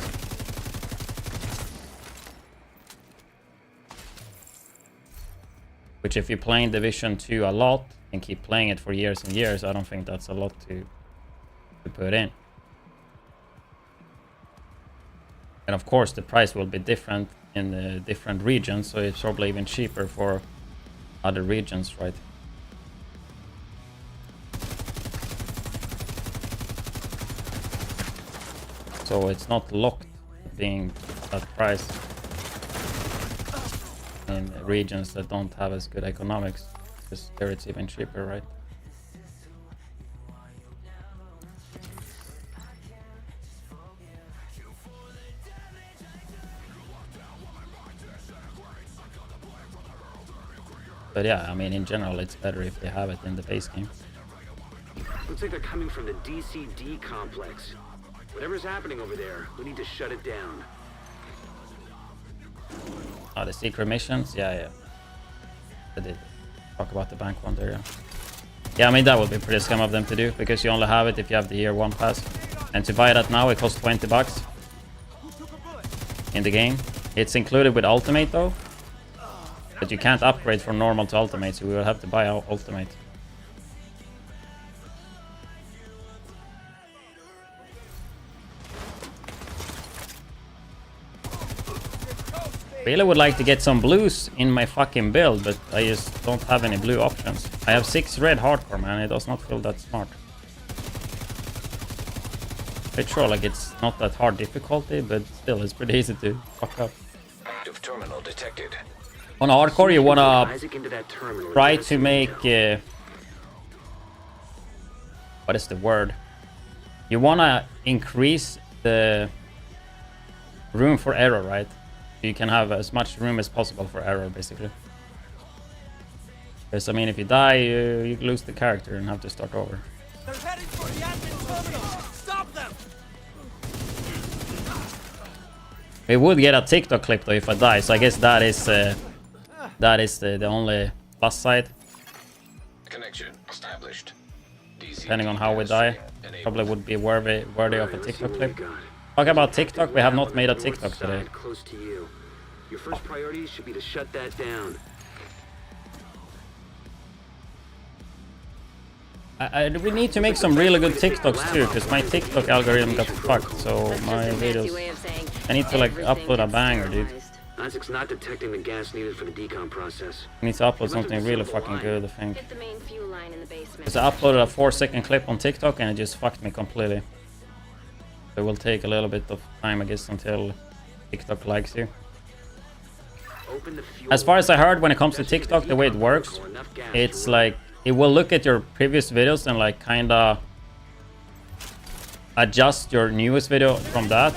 Speaker 1: Which, if you're playing Division 2 a lot and keep playing it for years and years, I don't think that's a lot to put in. And of course the price will be different in the different regions, so it's probably even cheaper for other regions, right? So it's not locked being that price in regions that don't have as good economics, because there it's even cheaper, right? But yeah, I mean, in general, it's better if they have it in the base game.
Speaker 9: Looks like they're coming from the DCD complex. Whatever's happening over there, we need to shut it down.
Speaker 1: Oh, the secret missions? Yeah. I did talk about the bank one there, yeah. Yeah, I mean, that would be pretty scam of them to do, because you only have it if you have the year 1 pass. And to buy that now, it costs 20 bucks in the game. It's included with Ultimate though. But you can't upgrade from normal to Ultimate, so we will have to buy our Ultimate. Really would like to get some blues in my fucking build, but I just don't have any blue options. I have 6 red hardcore, man. It does not feel that smart. Bit sure, like, it's not that hard difficulty, but still, it's pretty easy to fuck up.
Speaker 14: Active terminal detected.
Speaker 1: On hardcore, you wanna
Speaker 9: Isaac into that terminal.
Speaker 1: try to make what is the word? You wanna increase the room for error, right? You can have as much room as possible for error, basically. Because I mean, if you die, you lose the character and have to start over.
Speaker 10: They're heading for the admin terminal. Stop them.
Speaker 1: We would get a TikTok clip though if I die, so I guess that is the only plus side.
Speaker 9: Connection established.
Speaker 1: Depending on how we die, probably would be worthy of a TikTok clip. Talk about TikTok, we have not made a TikTok today.
Speaker 9: Close to you. Your first priority should be to shut that down.
Speaker 1: We need to make some really good TikToks too, because my TikTok algorithm got fucked, so my videos... I need to like upload a banger, dude.
Speaker 9: Isaac's not detecting the gas needed for the decom process.
Speaker 1: I need to upload something really fucking good, I think.
Speaker 13: Hit the main fuel line in the basement.
Speaker 1: Because I uploaded a 4-second clip on TikTok and it just fucked me completely. It will take a little bit of time, I guess, until TikTok likes you. As far as I heard, when it comes to TikTok, the way it works, it's like it will look at your previous videos and like kinda adjust your newest video from that.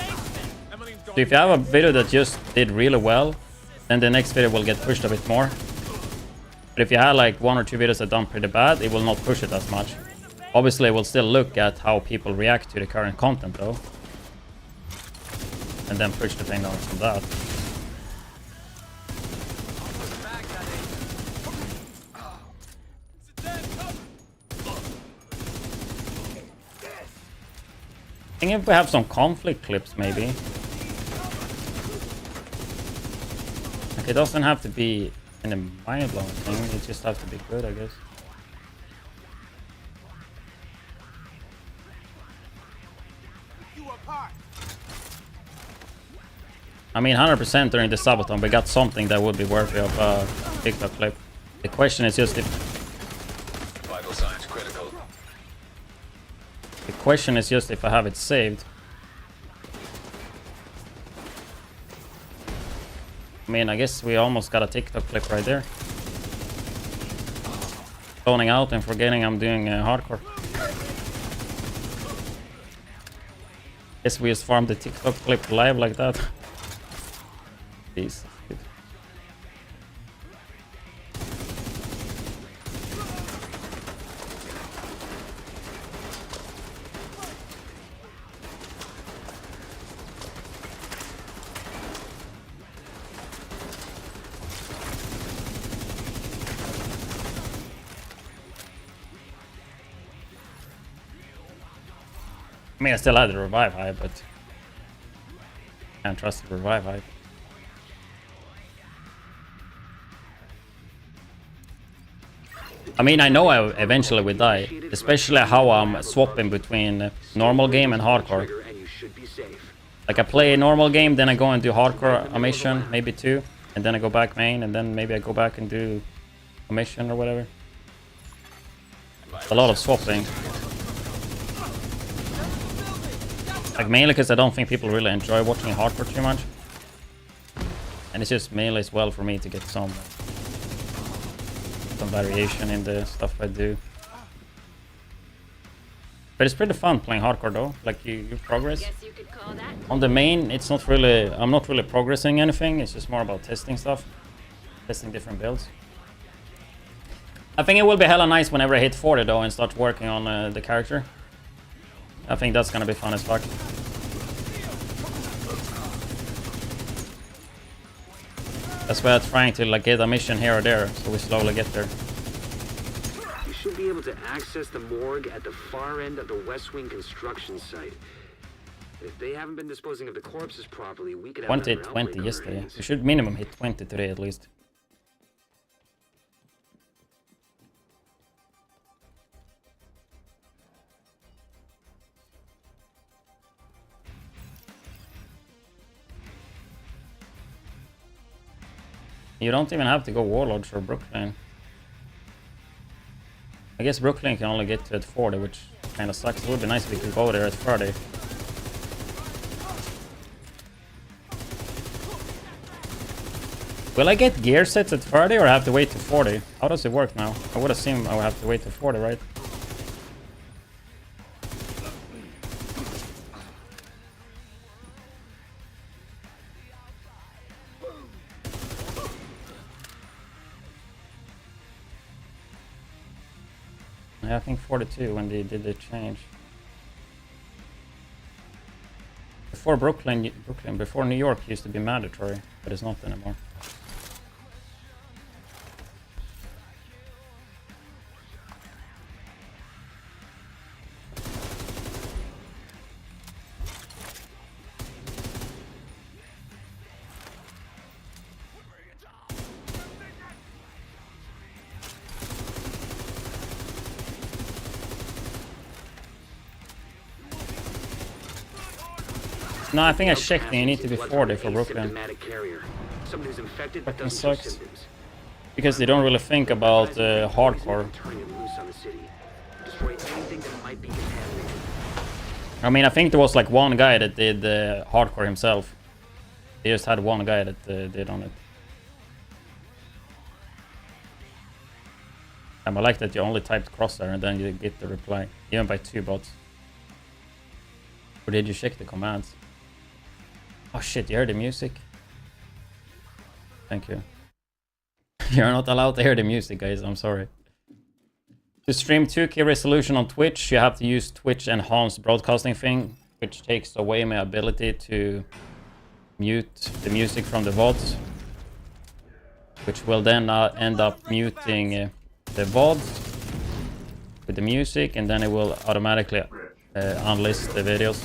Speaker 1: So if you have a video that just did really well, then the next video will get pushed a bit more. But if you had like 1 or 2 videos that done pretty bad, it will not push it as much. Obviously, it will still look at how people react to the current content though. And then push the thing down from that. I think if we have some conflict clips, maybe. Like, it doesn't have to be in a mind-blowing thing, it just has to be good, I guess. I mean, 100% during the Subathon, we got something that would be worthy of a TikTok clip. The question is just if...
Speaker 9: Vital signs critical.
Speaker 1: The question is just if I have it saved. I mean, I guess we almost got a TikTok clip right there. Zoning out and forgetting I'm doing hardcore. Guess we just farmed the TikTok clip live like that. Jeez. I mean, I still had the revive hype, but can't trust the revive hype. I mean, I know I eventually will die, especially how I'm swapping between normal game and hardcore. Like I play a normal game, then I go and do hardcore a mission, maybe 2, and then I go back main, and then maybe I go back and do a mission or whatever. It's a lot of swapping. Like mainly because I don't think people really enjoy watching hardcore too much. And it's just mainly as well for me to get some variation in the stuff I do. But it's pretty fun playing hardcore though. Like you progress. On the main, it's not really, I'm not really progressing anything. It's just more about testing stuff. Testing different builds. I think it will be hella nice whenever I hit 40 though and start working on the character. I think that's gonna be fun as fuck. That's why I'm trying to like get a mission here or there, so we slowly get there.
Speaker 9: You should be able to access the morgue at the far end of the West Wing construction site. If they haven't been disposing of the corpses properly, we could have
Speaker 1: 20 yesterday. We should minimum hit 20 today at least. You don't even have to go Warlords for Brooklyn. I guess Brooklyn can only get to at 40, which kind of sucks. It would be nice if we could go there at 30. Will I get gear sets at 30 or I have to wait to 40? How does it work now? I would assume I would have to wait to 40, right? Yeah, I think 42 when they did the change. Before before New York used to be mandatory, but it's not anymore. No, I think I checked and you need to be 40 for Brooklyn. Fucking sucks. Because they don't really think about hardcore. I mean, I think there was like one guy that did hardcore himself. They just had one guy that did on it. And I like that you only typed crosshair and then you get the reply. Even by 2 bots. Or did you check the commands? Oh shit, you heard the music? Thank you. You're not allowed to hear the music, guys, I'm sorry. To stream 2K resolution on Twitch, you have to use Twitch enhanced broadcasting thing, which takes away my ability to mute the music from the VODs. Which will then end up muting the VODs with the music, and then it will automatically unlist the videos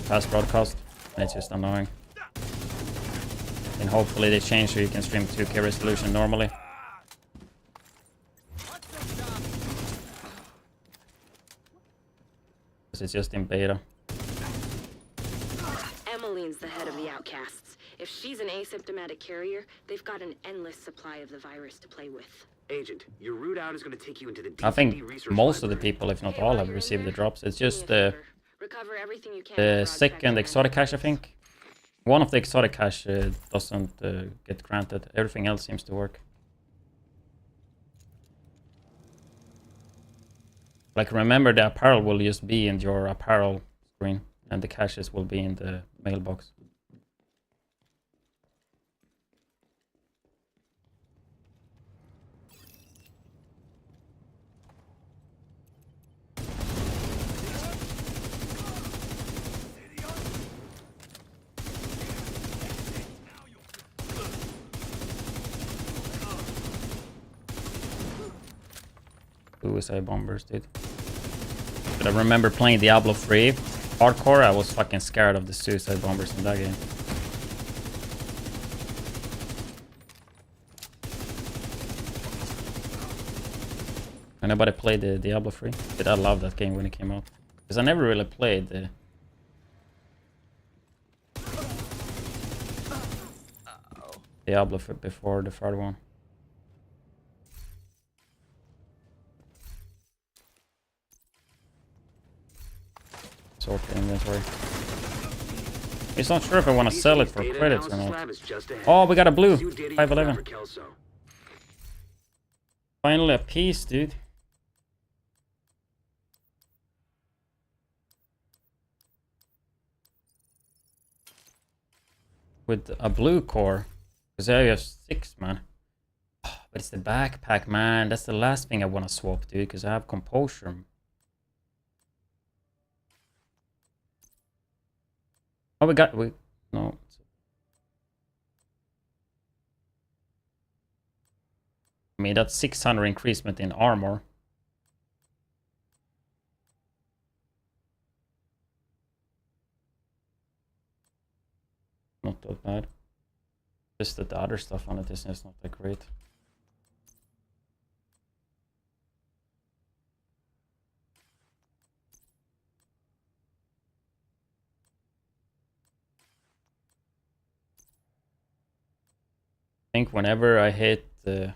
Speaker 1: past broadcast. And it's just annoying. And hopefully they change so you can stream 2K resolution normally. Because it's just in beta.
Speaker 3: Emmeline's the head of the Outcasts. If she's an asymptomatic carrier, they've got an endless supply of the virus to play with.
Speaker 9: Agent, your route out is going to take you into the
Speaker 1: I think most of the people, if not all, have received the drops. It's just the second exotic cache, I think. One of the exotic cache doesn't get granted. Everything else seems to work. Like, remember, the apparel will just be in your apparel screen, and the caches will be in the mailbox. Suicide bombers, dude. But I remember playing Diablo 3 hardcore. I was fucking scared of the suicide bombers in that game. Anybody played the Diablo 3? Did I love that game when it came out? Because I never really played the Diablo before the third one. Sort the inventory. It's not sure if I want to sell it for credits or not. Oh, we got a blue 511. Finally a piece, dude. With a blue core. Because I have 6, man. But it's the backpack, man. That's the last thing I want to swap, dude. Because I have composure. Oh, no. I mean, that's 600 increasement in armor. Not that bad. Just that the other stuff on it is just not that great. I think whenever I hit the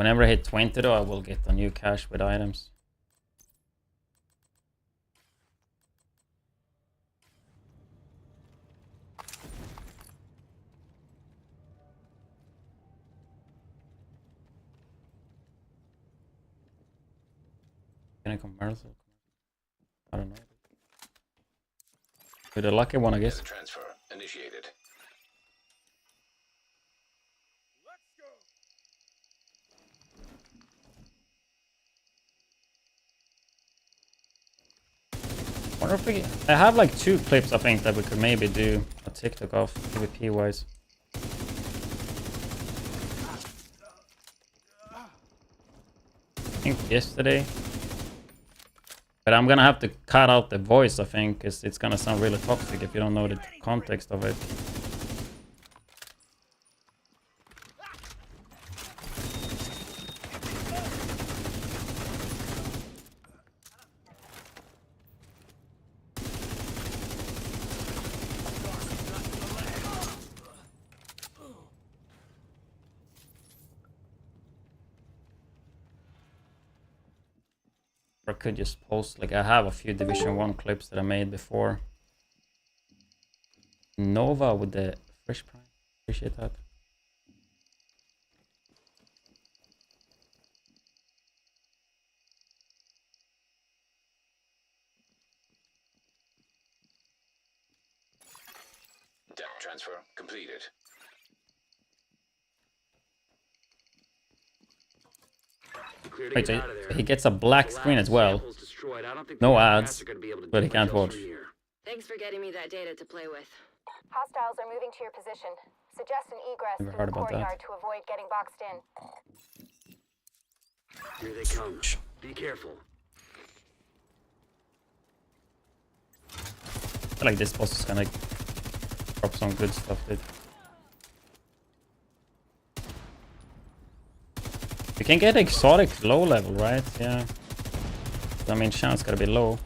Speaker 1: Whenever I hit 20 though, I will get a new cache with items. Can I commercial? I don't know. With a lucky one, I guess.
Speaker 9: Transfer initiated.
Speaker 1: Wonder if we, I have like 2 clips I think that we could maybe do a TikTok of PvP wise. I think yesterday. But I'm gonna have to cut out the voice, I think, because it's gonna sound really toxic if you don't know the context of it. Or could just post, like, I have a few Division 1 clips that I made before. Nova with the Fresh Prime. Appreciate that.
Speaker 9: Data transfer completed.
Speaker 1: Wait, so he gets a black screen as well. No ads, but he can't watch.
Speaker 3: Thanks for getting me that data to play with.
Speaker 2: Hostiles are moving to your position. Suggest an egress
Speaker 1: Never
Speaker 2: through
Speaker 1: heard
Speaker 2: the
Speaker 1: about that.
Speaker 2: courtyard to avoid getting boxed in.
Speaker 9: Here they come. Be careful.
Speaker 1: I feel like this boss is gonna drop some good stuff, dude. You can get exotic low level, right? Yeah. I mean, chance gotta be low.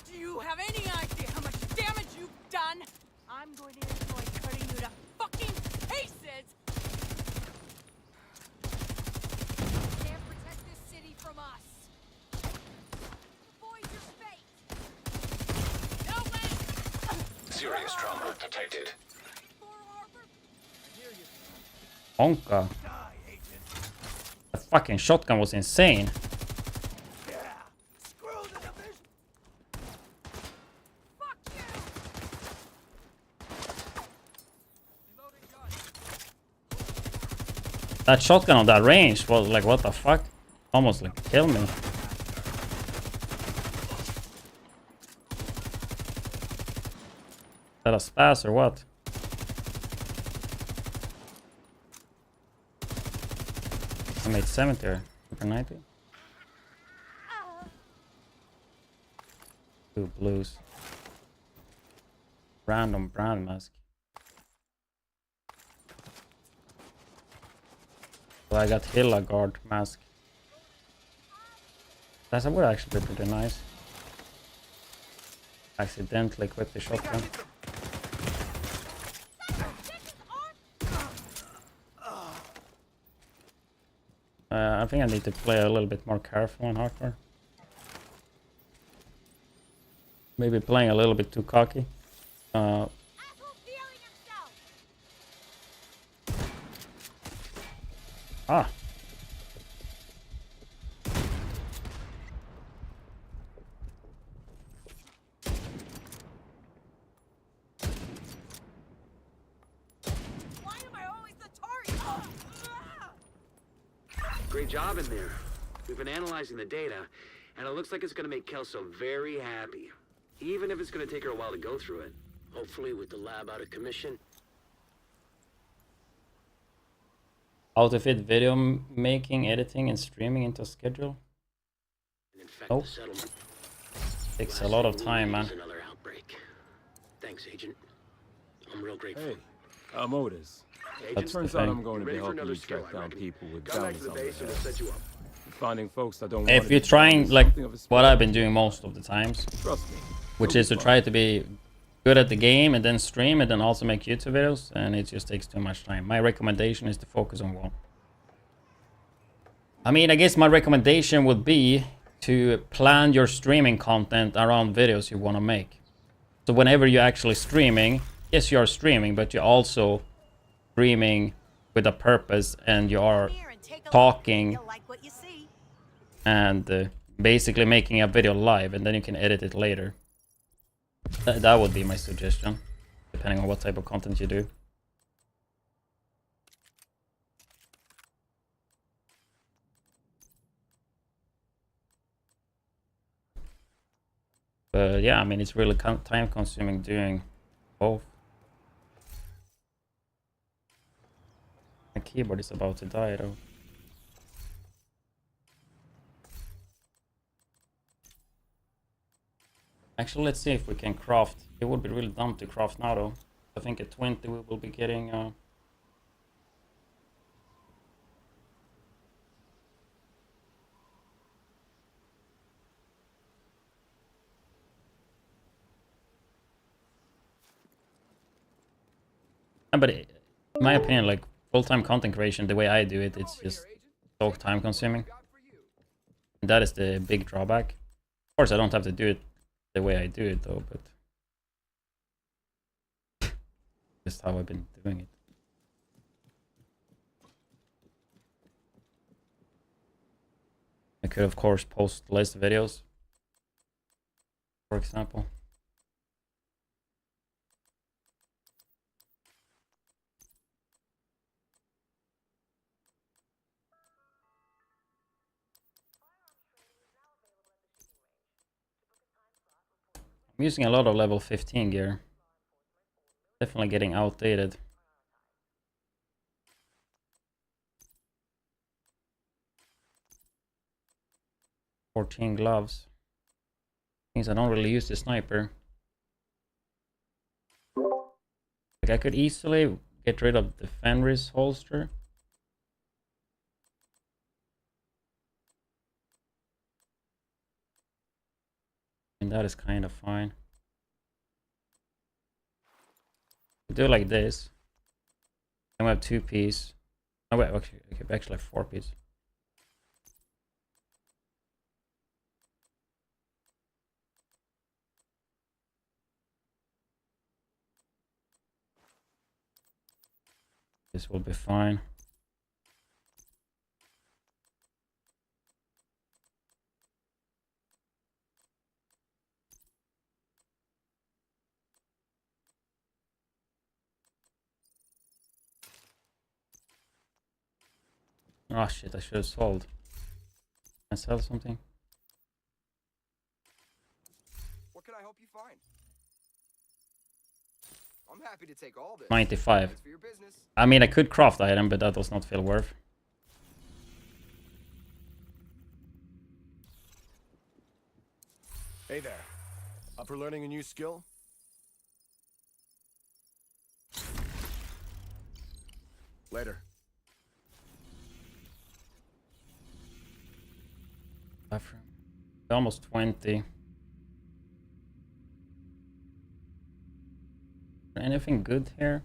Speaker 2: Do you have any idea how much damage you've done? I'm going to enjoy cutting you to fucking pieces! Can't protect this city from us. Avoid your fate. No way!
Speaker 9: Serious trauma detected.
Speaker 1: Onka. The fucking shotgun was insane. That shotgun on that range was like, what the fuck? Almost like kill me. Is that a spaz or what? I made 70 or super 90. 2 blues. Random brand mask. So I got Hilla guard mask. That would actually be pretty nice. Accidentally quit the shotgun. I think I need to play a little bit more careful on hardcore. Maybe playing a little bit too cocky. Ah.
Speaker 2: Why am I always the target?
Speaker 9: Great job in there. We've been analyzing the data, and it looks like it's going to make Kelso very happy. Even if it's going to take her a while to go through it. Hopefully with the lab out of commission.
Speaker 1: How to fit video making, editing, and streaming into a schedule? Nope. Takes a lot of time, man.
Speaker 9: Another outbreak. Thanks, Agent. I'm real grateful.
Speaker 14: Hey, I'm Otis.
Speaker 1: That's
Speaker 14: Turns
Speaker 1: the
Speaker 14: out
Speaker 1: thing.
Speaker 14: I'm going to be helping you track down people with
Speaker 9: Come back to
Speaker 14: bounties
Speaker 9: the
Speaker 14: on their
Speaker 9: base and we'll
Speaker 14: heads.
Speaker 9: set you up.
Speaker 4: finding folks that don't.
Speaker 1: If you're trying like what I've been doing most of the times,
Speaker 4: Trust me.
Speaker 1: which is to try to be good at the game and then stream and then also make YouTube videos, and it just takes too much time. My recommendation is to focus on one. I mean, I guess my recommendation would be to plan your streaming content around videos you want to make. So whenever you're actually streaming, yes, you are streaming, but you're also streaming with a purpose, and you are talking and basically making a video live, and then you can edit it later. That would be my suggestion, depending on what type of content you do. But yeah, I mean, it's really time consuming doing both. My keyboard is about to die though. Actually, let's see if we can craft. It would be really dumb to craft now though. I think at 20 we will be getting but in my opinion, like full-time content creation, the way I do it, it's just so time consuming. And that is the big drawback. Of course, I don't have to do it the way I do it though, but just how I've been doing it. I could of course post less videos, for example. I'm using a lot of level 15 gear. Definitely getting outdated. $14 gloves. Means I don't really use the sniper. Like I could easily get rid of the Fenris holster. And that is kind of fine. Do like this. Then we have 2 piece. Oh wait, actually 4 piece. This will be fine. Oh shit, I should have sold. Can I sell something?
Speaker 14: What can I help you find? I'm happy to take all this.
Speaker 1: 95.
Speaker 14: Thanks for your business.
Speaker 1: I mean, I could craft the item, but that does not feel worth.
Speaker 4: Hey there. Up for learning a new skill? Later.
Speaker 1: Bathroom. Almost 20. Anything good here?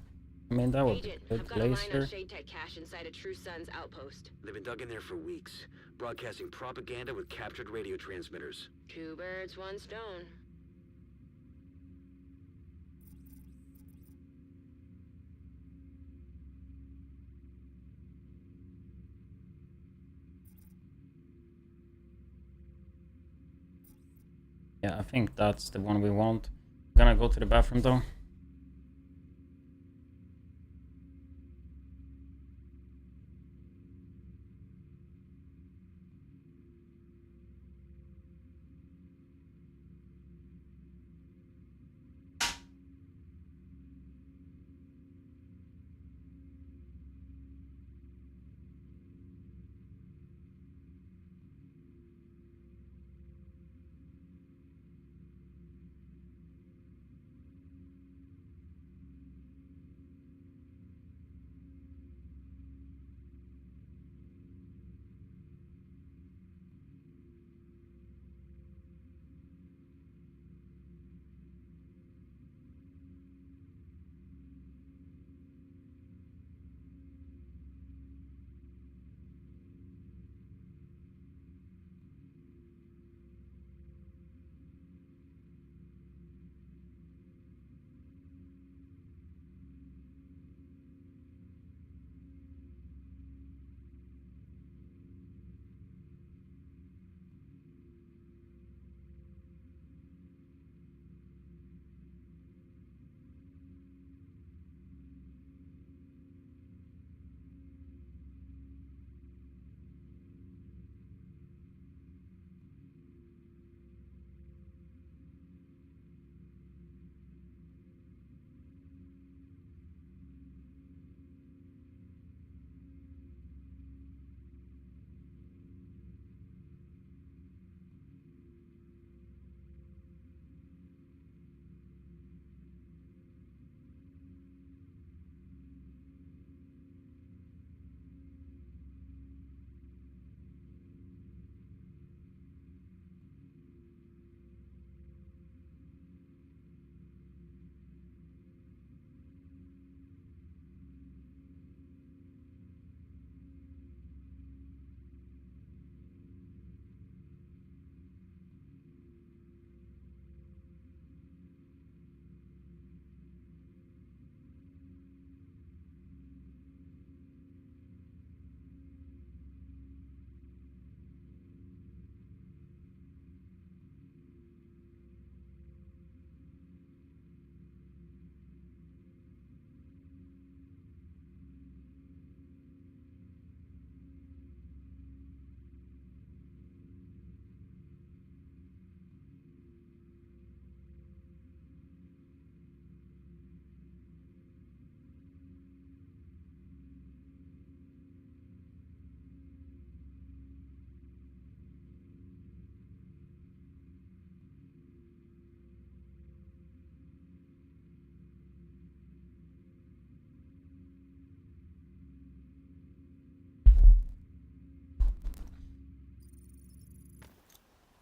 Speaker 1: I mean, that would be
Speaker 3: Agent,
Speaker 1: good.
Speaker 3: I've got a line
Speaker 1: Glacier.
Speaker 3: of Shade Tech cache inside a True Sun's outpost.
Speaker 9: They've been dug in there for weeks, broadcasting propaganda with captured radio transmitters.
Speaker 3: 2 birds, 1 stone.
Speaker 1: Yeah, I think that's the one we want. I'm gonna go to the bathroom though.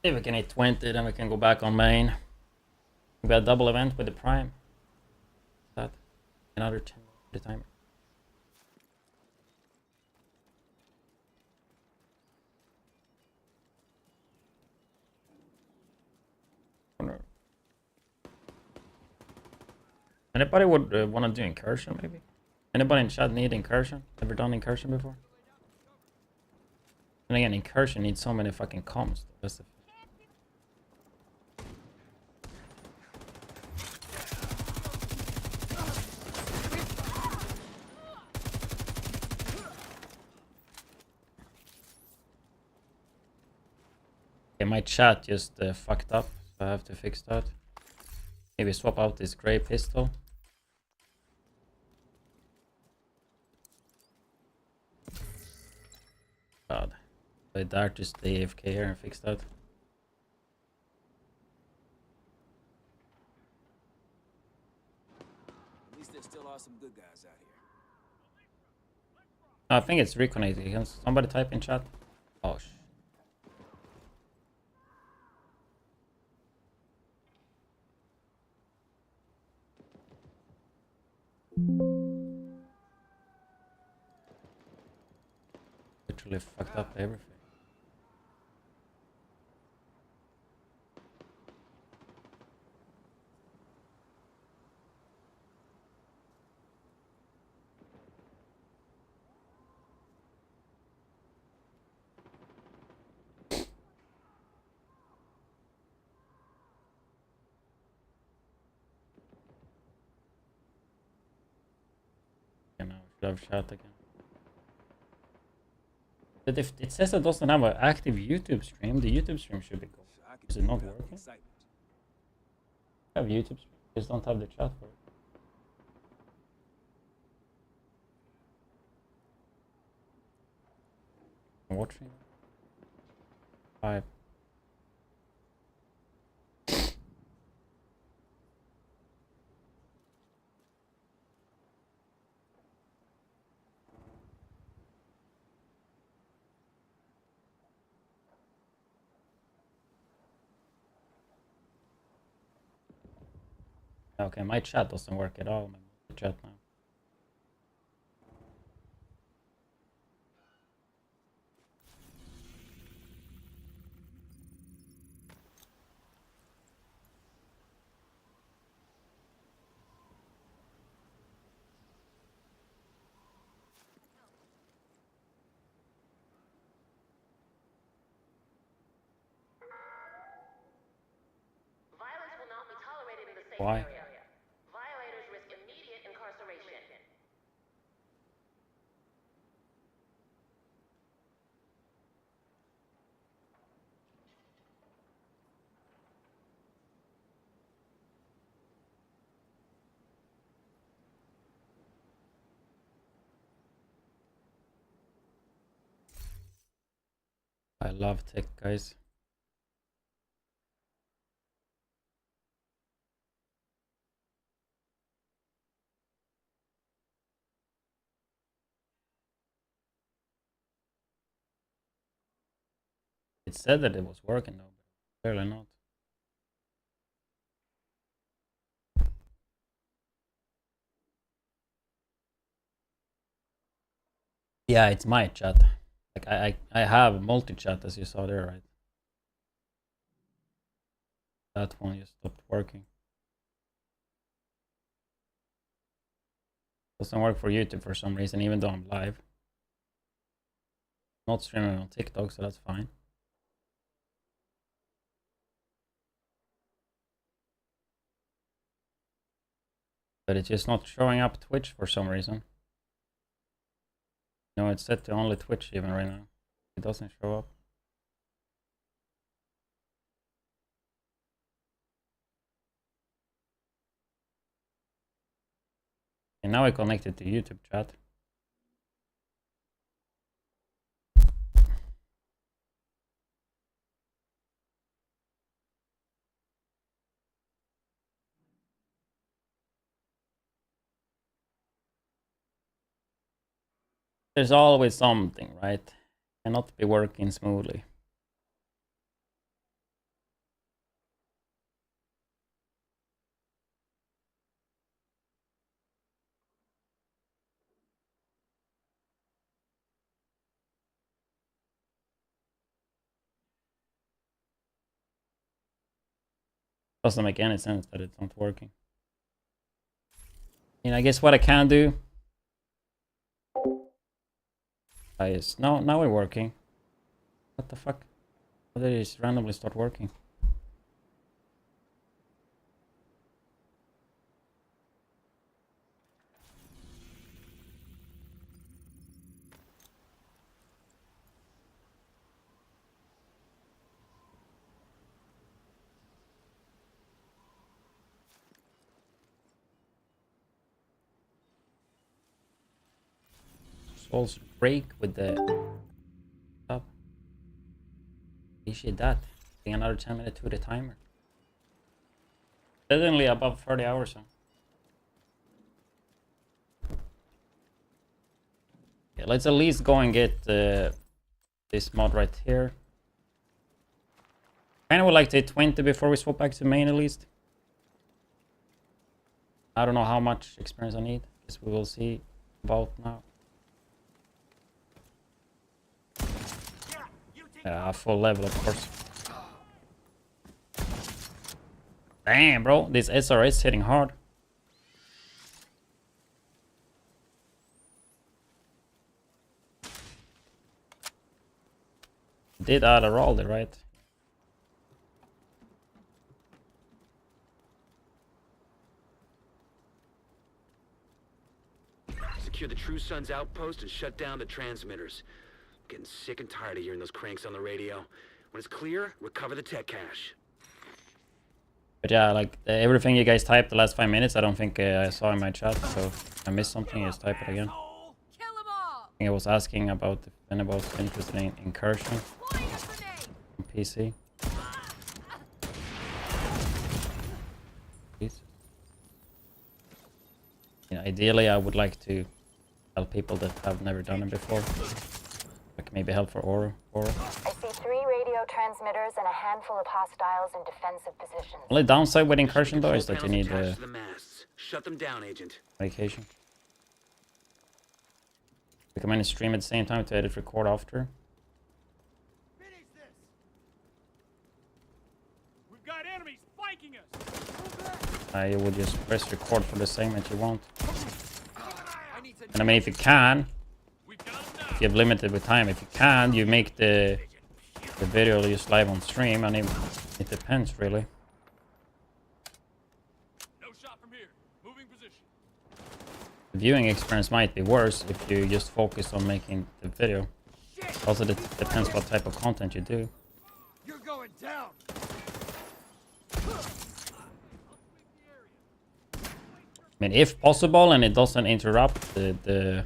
Speaker 1: If we can hit 20, then we can go back on main. We got a double event with the prime. That another 10 the timer. Anybody would want to do incursion, maybe? Anybody in chat need incursion? Ever done incursion before? And again, incursion needs so many fucking comms. That's the okay, my chat just fucked up, so I have to fix that. Maybe swap out this gray pistol. God, I dare to stay AFK here and fix that.
Speaker 14: At least there still are some good guys out here.
Speaker 1: I think it's reconnected. Can somebody type in chat? Oh shit. Literally fucked up everything. Okay, now we should have chat again. But if it says it doesn't have an active YouTube stream, the YouTube stream should be good. Is it not working? I have YouTube stream, just don't have the chat for it. I'm watching. 5. Okay, my chat doesn't work at all. My chat now.
Speaker 13: Violence will not be tolerated in the safe
Speaker 1: Why?
Speaker 13: area. Violators risk immediate incarceration.
Speaker 1: I love tech, guys. It said that it was working though, but clearly not. Yeah, it's my chat. Like I have multi-chat as you saw there, right? That one just stopped working. Doesn't work for YouTube for some reason, even though I'm live. Not streaming on TikTok, so that's fine. But it's just not showing up Twitch for some reason. No, it's set to only Twitch even right now. It doesn't show up. And now I connected to YouTube chat. There's always something, right? Cannot be working smoothly. Doesn't make any sense that it's not working. And I guess what I can do is now we're working. What the fuck? How did it just randomly start working? Also break with the top. Appreciate that. Taking another 10 minutes to the timer. Definitely above 30 hours. Huh? Yeah, let's at least go and get this mod right here. Kinda would like to hit 20 before we swap back to main at least. I don't know how much experience I need. Guess we will see about now. Yeah, full level, of course. Damn, bro, this SRS hitting hard. Did add a roll there, right?
Speaker 9: Secure the True Sun's outpost and shut down the transmitters. I'm getting sick and tired of hearing those cranks on the radio. When it's clear, recover the tech cache.
Speaker 1: But yeah, like everything you guys typed the last 5 minutes, I don't think I saw in my chat, so if I missed something, just type it again. I think I was asking about if anyone was interested in incursion on PC. Please. Yeah, ideally, I would like to tell people that have never done it before. Like maybe help for Aura.
Speaker 13: I see 3 radio transmitters and a handful of hostiles in defensive positions.
Speaker 1: Only downside with incursion though is that you need
Speaker 9: Shut them down, Agent.
Speaker 1: medication. We come in and stream at the same time to edit record after.
Speaker 4: Finish this. We've got enemies flanking us.
Speaker 1: You would just press record for the segment you want. And I mean, if you can, if you have limited with time, if you can, you make the video just live on stream. I mean, it depends really.
Speaker 4: No shot from here. Moving position.
Speaker 1: The viewing experience might be worse if you just focus on making the video. Also, it depends what type of content you do.
Speaker 4: You're going down.
Speaker 1: I mean, if possible and it doesn't interrupt the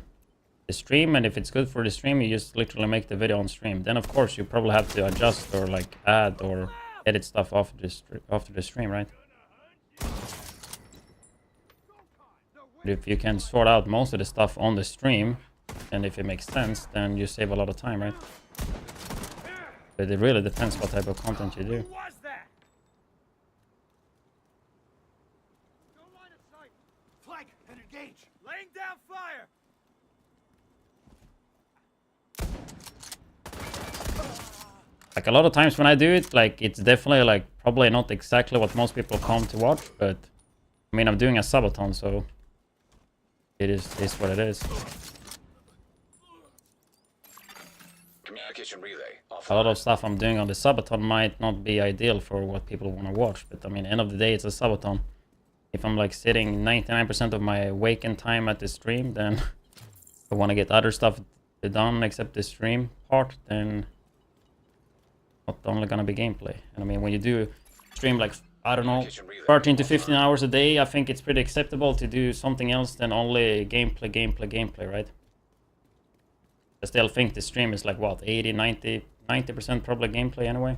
Speaker 1: stream, and if it's good for the stream, you just literally make the video on stream. Then of course you probably have to adjust or like add or edit stuff after the stream, right? But if you can sort out most of the stuff on the stream, and if it makes sense, then you save a lot of time, right? But it really depends what type of content you do.
Speaker 4: Flank and engage. Laying down fire.
Speaker 1: Like a lot of times when I do it, like it's definitely like probably not exactly what most people come to watch, but I mean I'm doing a Subathon, so it is what it is.
Speaker 9: Communication relay.
Speaker 1: A lot of stuff I'm doing on the Subathon might not be ideal for what people want to watch, but I mean end of the day it's a Subathon. If I'm like sitting 99% of my waking time at the stream, then if I want to get other stuff done except the stream part, then not only gonna be gameplay. And I mean, when you do stream like, I don't know, 13 to 15 hours a day, I think it's pretty acceptable to do something else than only gameplay, right? I still think the stream is like, what, 80, 90% probably gameplay anyway.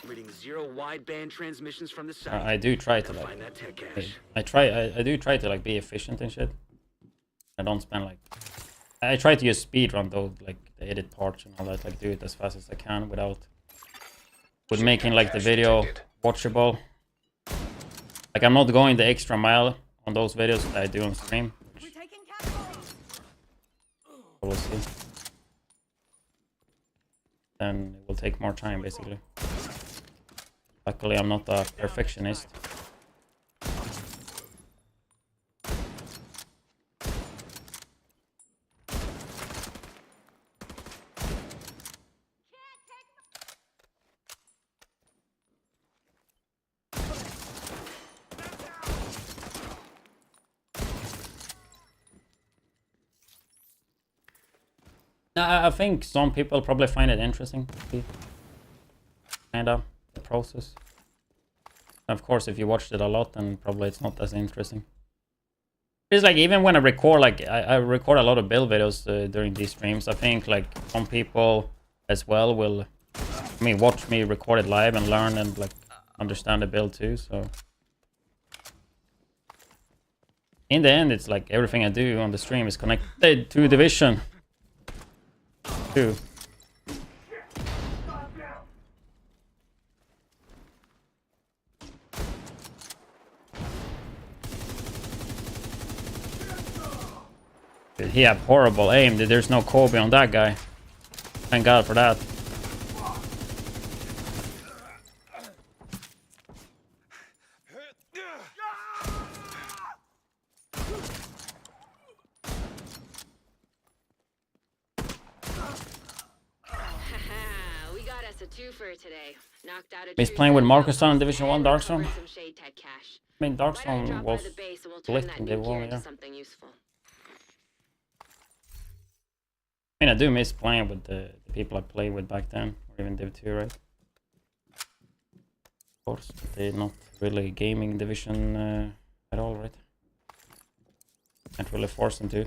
Speaker 9: Reading 0 wideband transmissions from the site.
Speaker 1: I do try to like,
Speaker 9: Find that tech cache.
Speaker 1: I do try to like be efficient and shit. I don't spend like, I try to use speedrun though, like the edit parts and all that, like do it as fast as I can without, with making like the video watchable. Like I'm not going the extra mile on those videos that I do on stream. We'll see. Then it will take more time, basically. Luckily, I'm not a perfectionist. I think some people probably find it interesting, kind of, the process. Of course, if you watched it a lot, then probably it's not as interesting. It's like, even when I record, like, I record a lot of build videos during these streams. I think, like, some people as well will, I mean, watch me record it live and learn and, like, understand the build too, so. In the end, it's like everything I do on the stream is connected to Division 2. Did he have horrible aim? There's no Kobe on that guy. Thank God for that.
Speaker 3: We got us a twofer today. Knocked out a
Speaker 1: He's playing with Marcus on Division 1 Dark Zone. I mean, Dark Zone was lit in Div 1, yeah. I mean, I do miss playing with the people I played with back then, or even Div 2, right? Of course, they're not really gaming Division at all, right? Can't really force them to.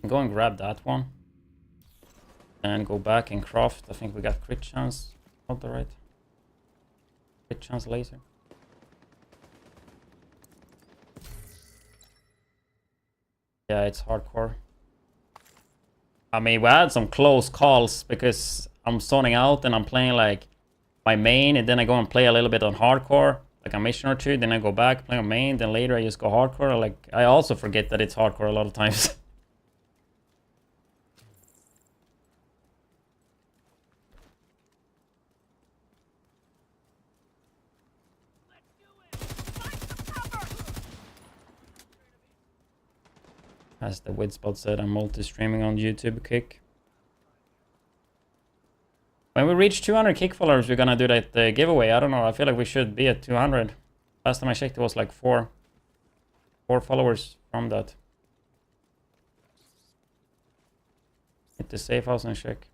Speaker 1: Go and grab that one. And go back and craft. I think we got crit chance. Not the right. Crit chance laser. Yeah, it's hardcore. I mean, we had some close calls because I'm zoning out and I'm playing like my main, and then I go and play a little bit on hardcore, like a mission or two, then I go back, play on main, then later I just go hardcore. Like, I also forget that it's hardcore a lot of times. As the widdz said, I'm multi-streaming on YouTube kick. When we reach 200 kick followers, we're gonna do that giveaway. I don't know, I feel like we should be at 200. Last time I checked, it was like 4 followers from that. Hit the safe house and check.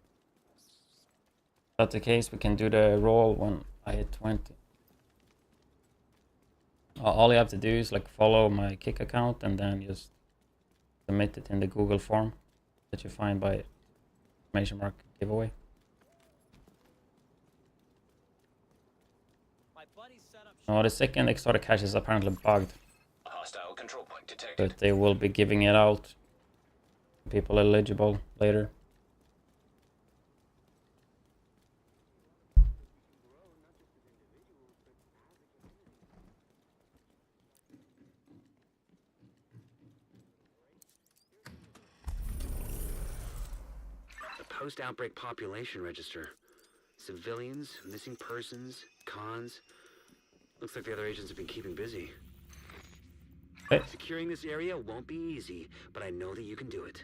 Speaker 1: If that's the case, we can do the roll when I hit 20. All you have to do is like follow my kick account and then just submit it in the Google form that you find by ! giveaway. Oh, the second exotic cache is apparently bugged, but they will be giving it out to people eligible later.
Speaker 9: Post-outbreak population register. Civilians, missing persons, cons. Looks like the other agents have been keeping busy.
Speaker 1: Hey.
Speaker 9: Securing this area won't be easy, but I know that you can do it.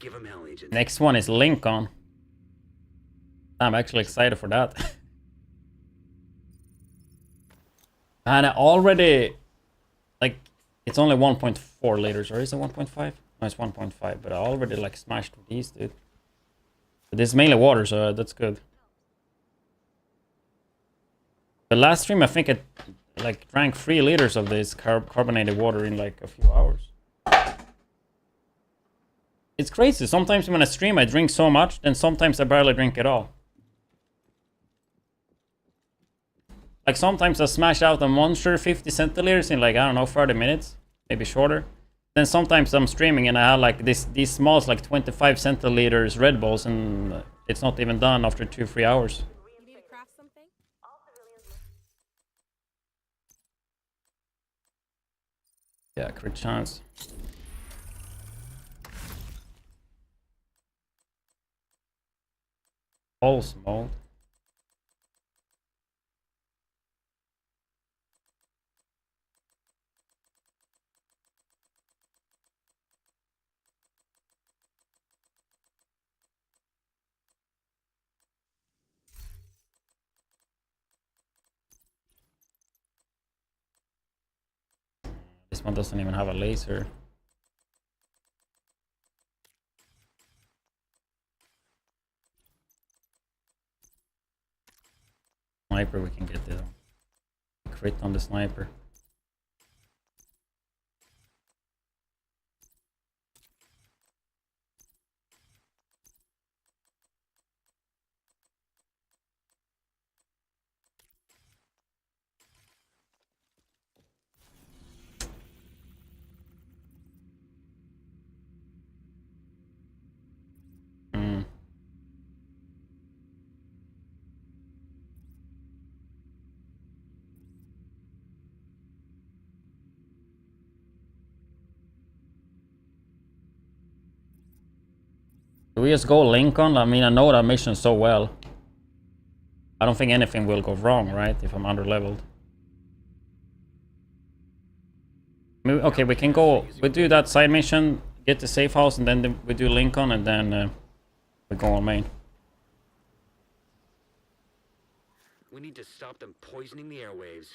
Speaker 9: Give them hell, agent.
Speaker 1: Next one is Lincoln. I'm actually excited for that. And I already, like, it's only 1.4 liters, or is it 1.5? No, it's 1.5, but I already like smashed with these, dude. But this is mainly water, so that's good. The last stream, I think it like drank 3 liters of this carbonated water in like a few hours. It's crazy. Sometimes when I stream, I drink so much, and sometimes I barely drink at all. Like sometimes I smash out a monster 50 centiliters in like, I don't know, 30 minutes, maybe shorter. Then sometimes I'm streaming and I have like these small, like 25 centiliters Red Bulls, and it's not even done after 2-3 hours.
Speaker 2: You need to craft something?
Speaker 1: Yeah, crit chance. Pulse mode. This one doesn't even have a laser. Sniper, we can get the crit on the sniper. Do we just go Lincoln? I mean, I know that mission so well. I don't think anything will go wrong, right? If I'm under-leveled. Okay, we can go... We do that side mission, get the safe house, and then we do Lincoln, and then we go on main.
Speaker 9: We need to stop them poisoning the airwaves.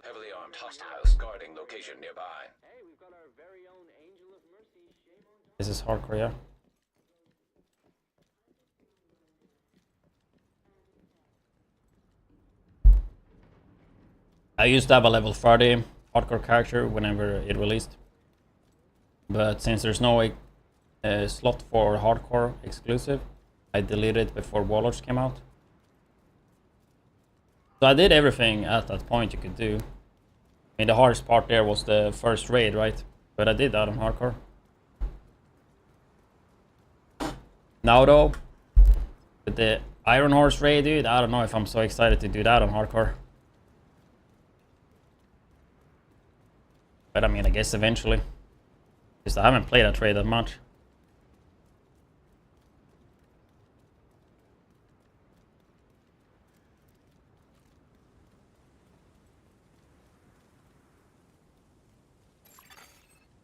Speaker 15: Heavily armed hostiles guarding location nearby.
Speaker 9: Hey, we've got our very own Angel of Mercy.
Speaker 1: This is hardcore, yeah. I used to have a level 30 hardcore character whenever it released. But since there's no slot for hardcore exclusive, I deleted it before Warlords came out. So I did everything at that point you could do. I mean, the hardest part there was the first raid, right? But I did that on hardcore. Now though, with the Iron Horse raid, dude, I don't know if I'm so excited to do that on hardcore. But I mean, I guess eventually. Because I haven't played that raid that much.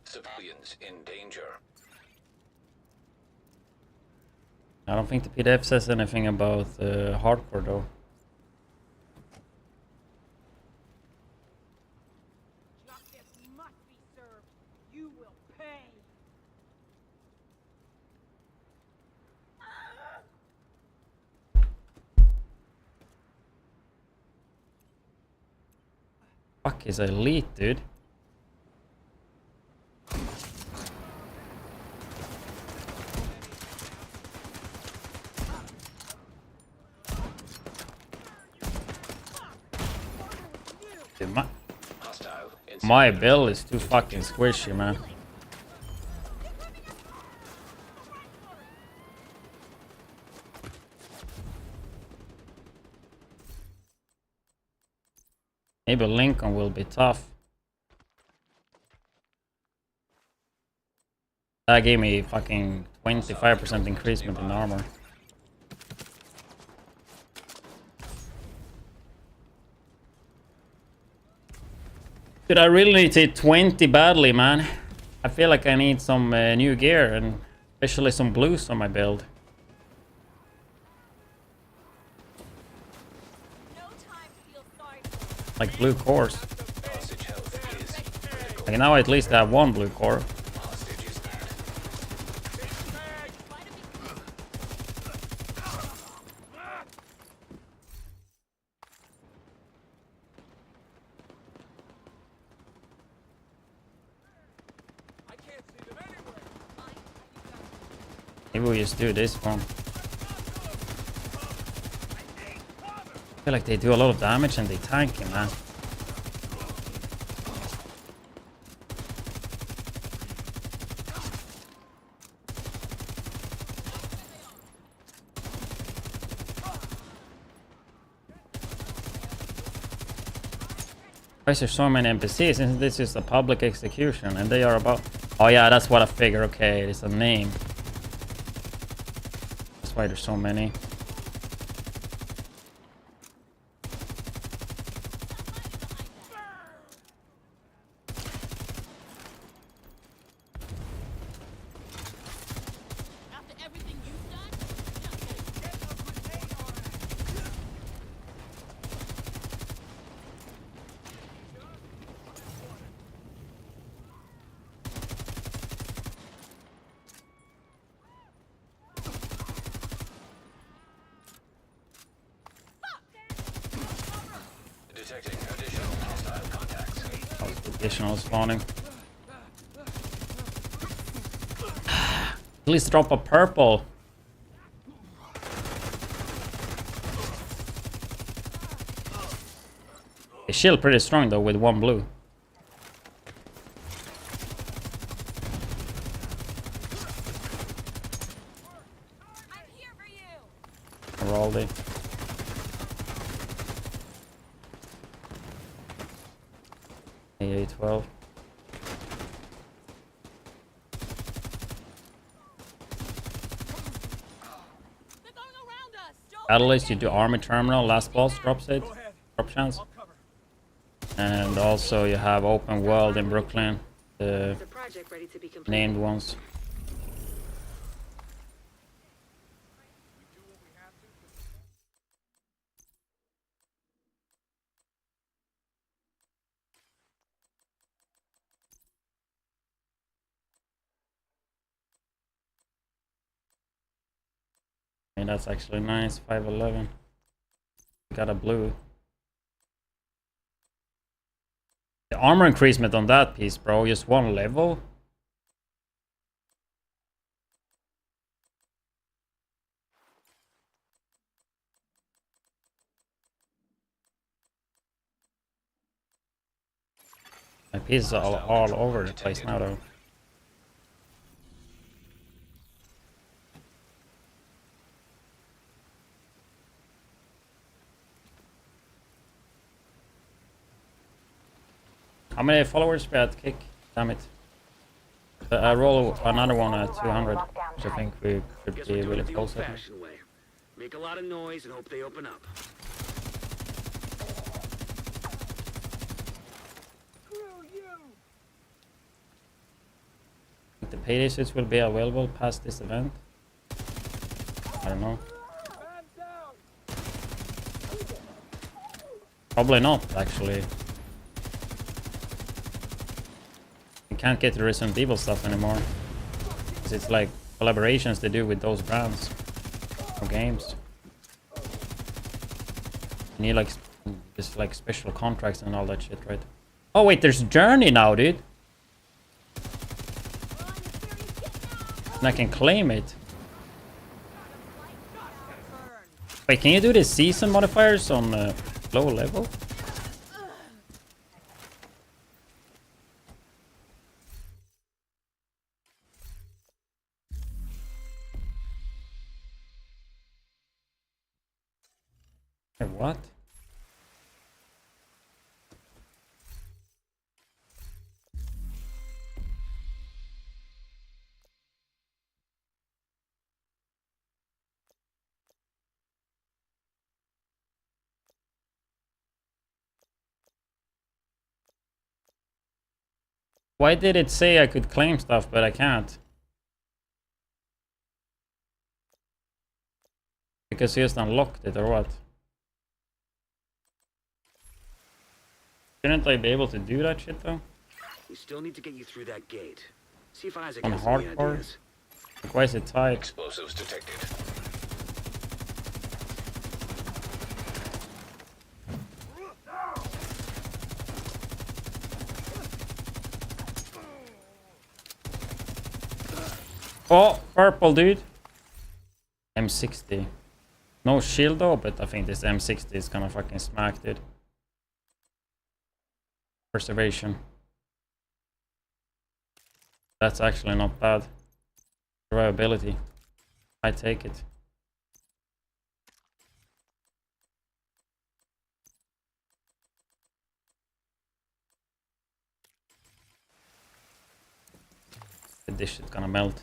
Speaker 15: Civilians in danger.
Speaker 1: I don't think the PDF says anything about hardcore though.
Speaker 2: Justice must be served. You will pay.
Speaker 1: Fuck is elite, dude. Dude, my build is too fucking squishy, man. Maybe Lincoln will be tough. That gave me fucking 25% increasement in armor. Dude, I really need to hit 20 badly, man. I feel like I need some new gear, and especially some blues on my build. Like blue cores. Like now I at least have one blue core. Maybe we just do this one. I feel like they do a lot of damage and they tank him, man. Why is there so many NPCs? Since this is a public execution and they are about... Oh yeah, that's what I figure. Okay, it's a name. That's why there's so many.
Speaker 15: Detecting additional hostile contacts.
Speaker 1: Additional spawning. Please drop a purple. They shield pretty strong though with one blue. Aldi. AA-12. Catalyst, you do army terminal, last boss drops it, drop chance. And also you have open world in Brooklyn, the named ones. And that's actually nice, 511. Got a blue. The armor increasement on that piece, bro, just one level. My pieces are all over the place now, though. How many followers we had? Kick? Damn it. I roll another one at 200, which I think we should be really close at.
Speaker 9: Make a lot of noise and hope they open up.
Speaker 1: The payday suits will be available past this event. I don't know. Probably not, actually. You can't get the Resident Evil stuff anymore. Because it's like collaborations they do with those brands or games. You need like just like special contracts and all that shit, right? Oh wait, there's Journey now, dude. And I can claim it. Wait, can you do the season modifiers on low level? Hey, what? Why did it say I could claim stuff, but I can't? Because you just unlocked it, or what? Shouldn't I be able to do that shit, though?
Speaker 9: We still need to get you through that gate. See if Isaac
Speaker 1: On
Speaker 9: has any
Speaker 1: hardcore?
Speaker 9: ideas.
Speaker 1: Like, why is it tied?
Speaker 15: Explosives detected.
Speaker 1: Oh, purple, dude. M60. No shield though, but I think this M60 is gonna fucking smack, dude. Preservation. That's actually not bad. Survivability. I take it. that this shit's gonna melt.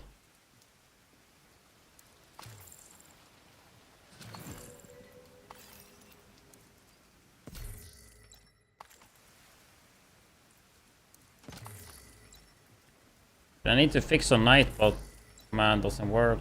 Speaker 1: I need to fix on night, but man, doesn't work.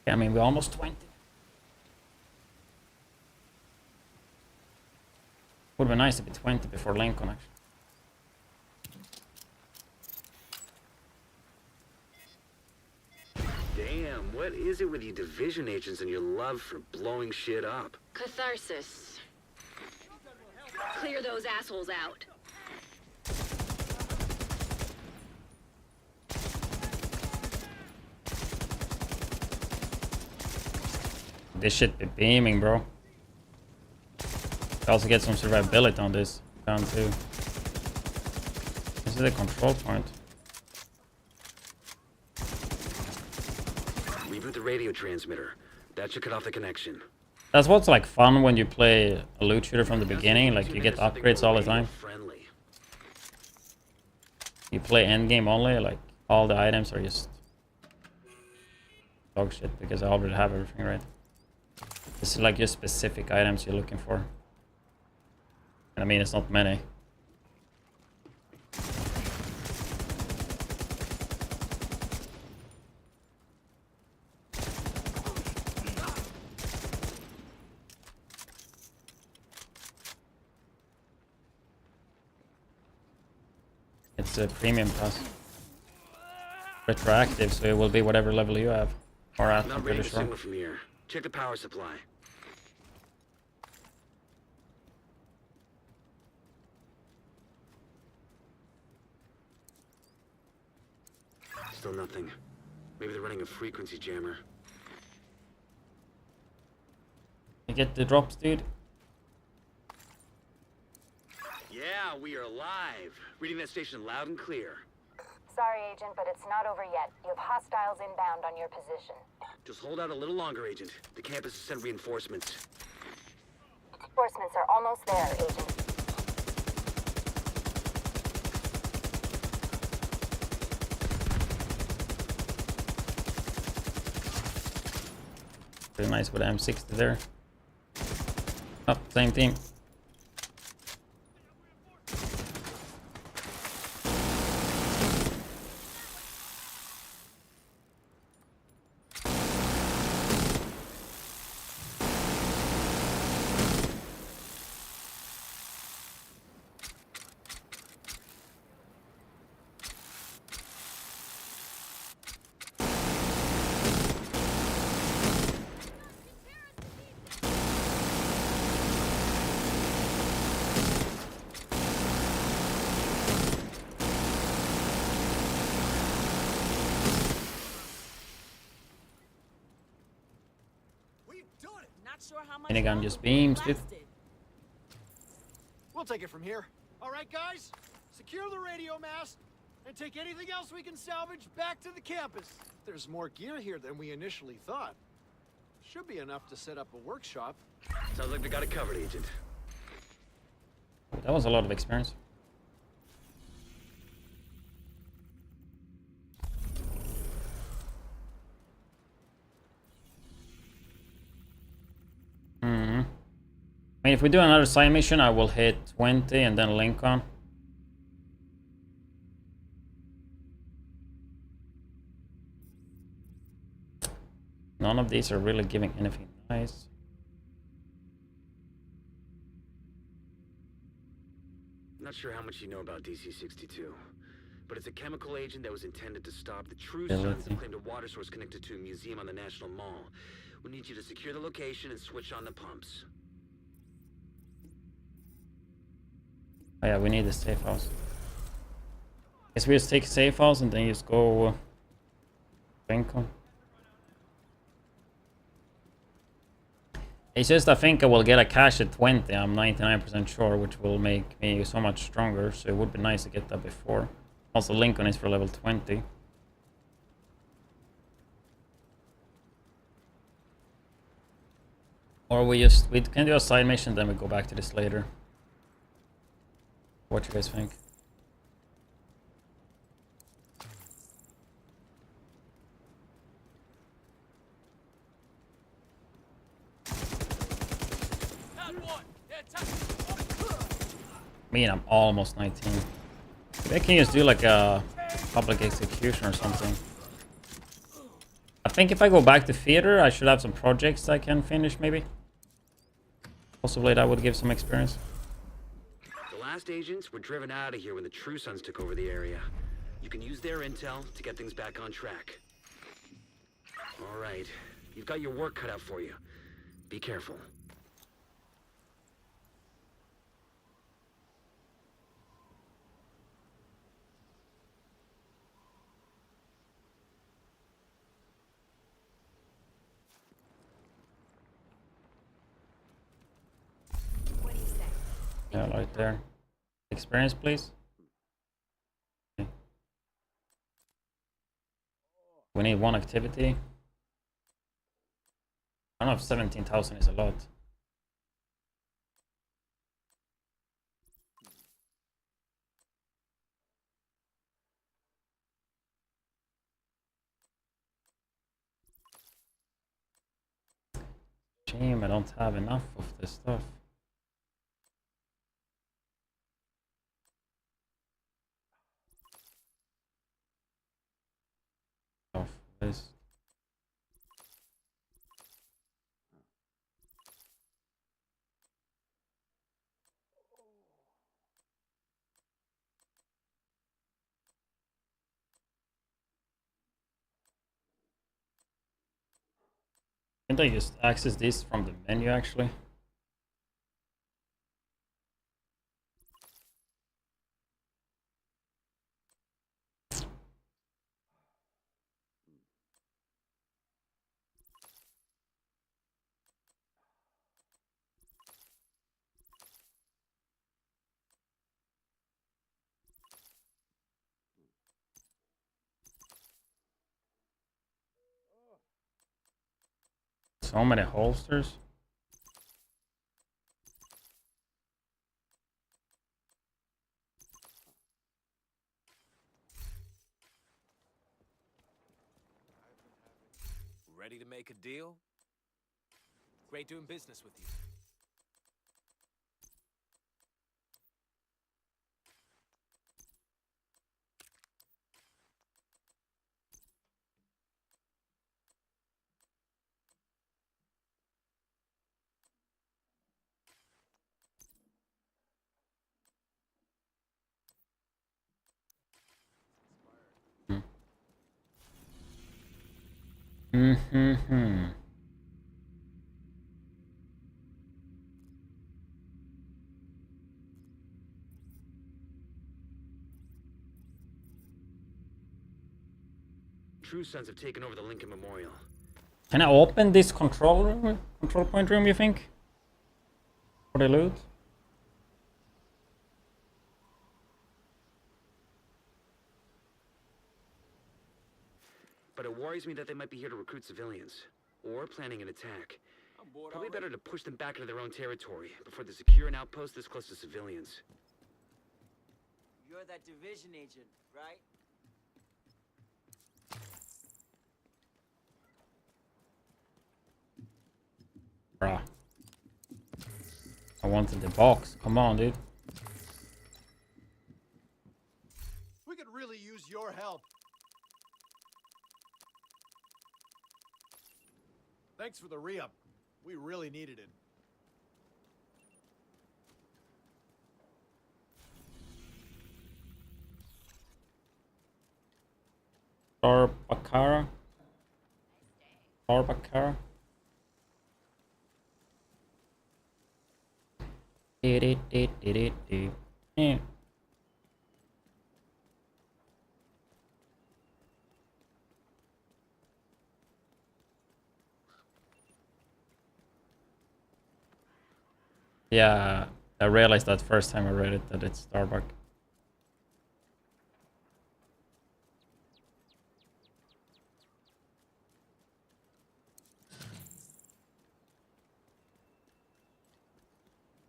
Speaker 1: I mean, we're almost 20. Would be nice to be 20 before Lincoln, actually.
Speaker 9: Damn, what is it with you division agents and your love for blowing shit up?
Speaker 3: Catharsis. Clear those assholes out.
Speaker 1: This shit be beaming, bro. I also get some survivability on this gun too. This is a control point.
Speaker 9: Reboot the radio transmitter. That should cut off the connection.
Speaker 1: That's what's like fun when you play a loot shooter from the beginning. Like you get upgrades all the time. You play endgame only, like all the items are just dog shit because I already have everything, right? This is like just specific items you're looking for. And I mean, it's not many. It's a premium pass. Retroactive, so it will be whatever level you have. Or at, I'm pretty sure.
Speaker 9: From here. Check the power supply. Still nothing. Maybe they're running a frequency jammer.
Speaker 1: You get the drops, dude?
Speaker 9: Yeah, we are live. Reading that station loud and clear.
Speaker 13: Sorry, Agent, but it's not over yet. You have hostiles inbound on your position.
Speaker 9: Just hold out a little longer, Agent. The campus has sent reinforcements.
Speaker 13: Reinforcements are almost there, Agent.
Speaker 1: Pretty nice with M60 there. Oh, same team. Minigun just beams, dude.
Speaker 4: We'll take it from here. All right, guys? Secure the radio mast and take anything else we can salvage back to the campus. There's more gear here than we initially thought. Should be enough to set up a workshop.
Speaker 9: Sounds like we got it covered, Agent.
Speaker 1: That was a lot of experience. I mean, if we do another side mission, I will hit 20 and then Lincoln. None of these are really giving anything nice.
Speaker 9: Not sure how much you know about DC-62, but it's a chemical agent that was intended to stop the True
Speaker 1: Ability.
Speaker 9: Sons that claimed a water source connected to a museum on the National Mall. We need you to secure the location and switch on the pumps.
Speaker 1: Oh yeah, we need a safe house. Guess we just take a safe house and then just go Lincoln. It's just I think I will get a cash at 20. I'm 99% sure, which will make me so much stronger. So it would be nice to get that before. Also, Lincoln is for level 20. Or we can do a side mission, then we go back to this later. What you guys think? Me and I'm almost 19. Maybe I can just do like a public execution or something. I think if I go back to theater, I should have some projects I can finish maybe. Possibly that would give some experience.
Speaker 9: The last agents were driven out of here when the True Sons took over the area. You can use their intel to get things back on track. All right, you've got your work cut out for you. Be careful.
Speaker 1: Yeah, right there. Experience, please. Okay. We need one activity. I don't know if 17,000 is a lot. Shame I don't have enough of this stuff. Of this. Can't I just access this from the menu actually? So many holsters.
Speaker 14: Ready to make a deal? Great doing business with you.
Speaker 1: Mm-hmm.
Speaker 9: True Sons have taken over the Lincoln Memorial.
Speaker 1: Can I open this control point room, you think? For the loot?
Speaker 9: But it worries me that they might be here to recruit civilians, or planning an attack. Probably better to push them back into their own territory before they secure an outpost this close to civilians.
Speaker 14: You're that division agent, right?
Speaker 1: Bruh. I wanted the box. Come on, dude.
Speaker 4: We could really use your help. Thanks for the re-up. We really needed it.
Speaker 1: Barbakara. Barbakara. Yeah. Yeah, I realized that first time I read it that it's Starbuck.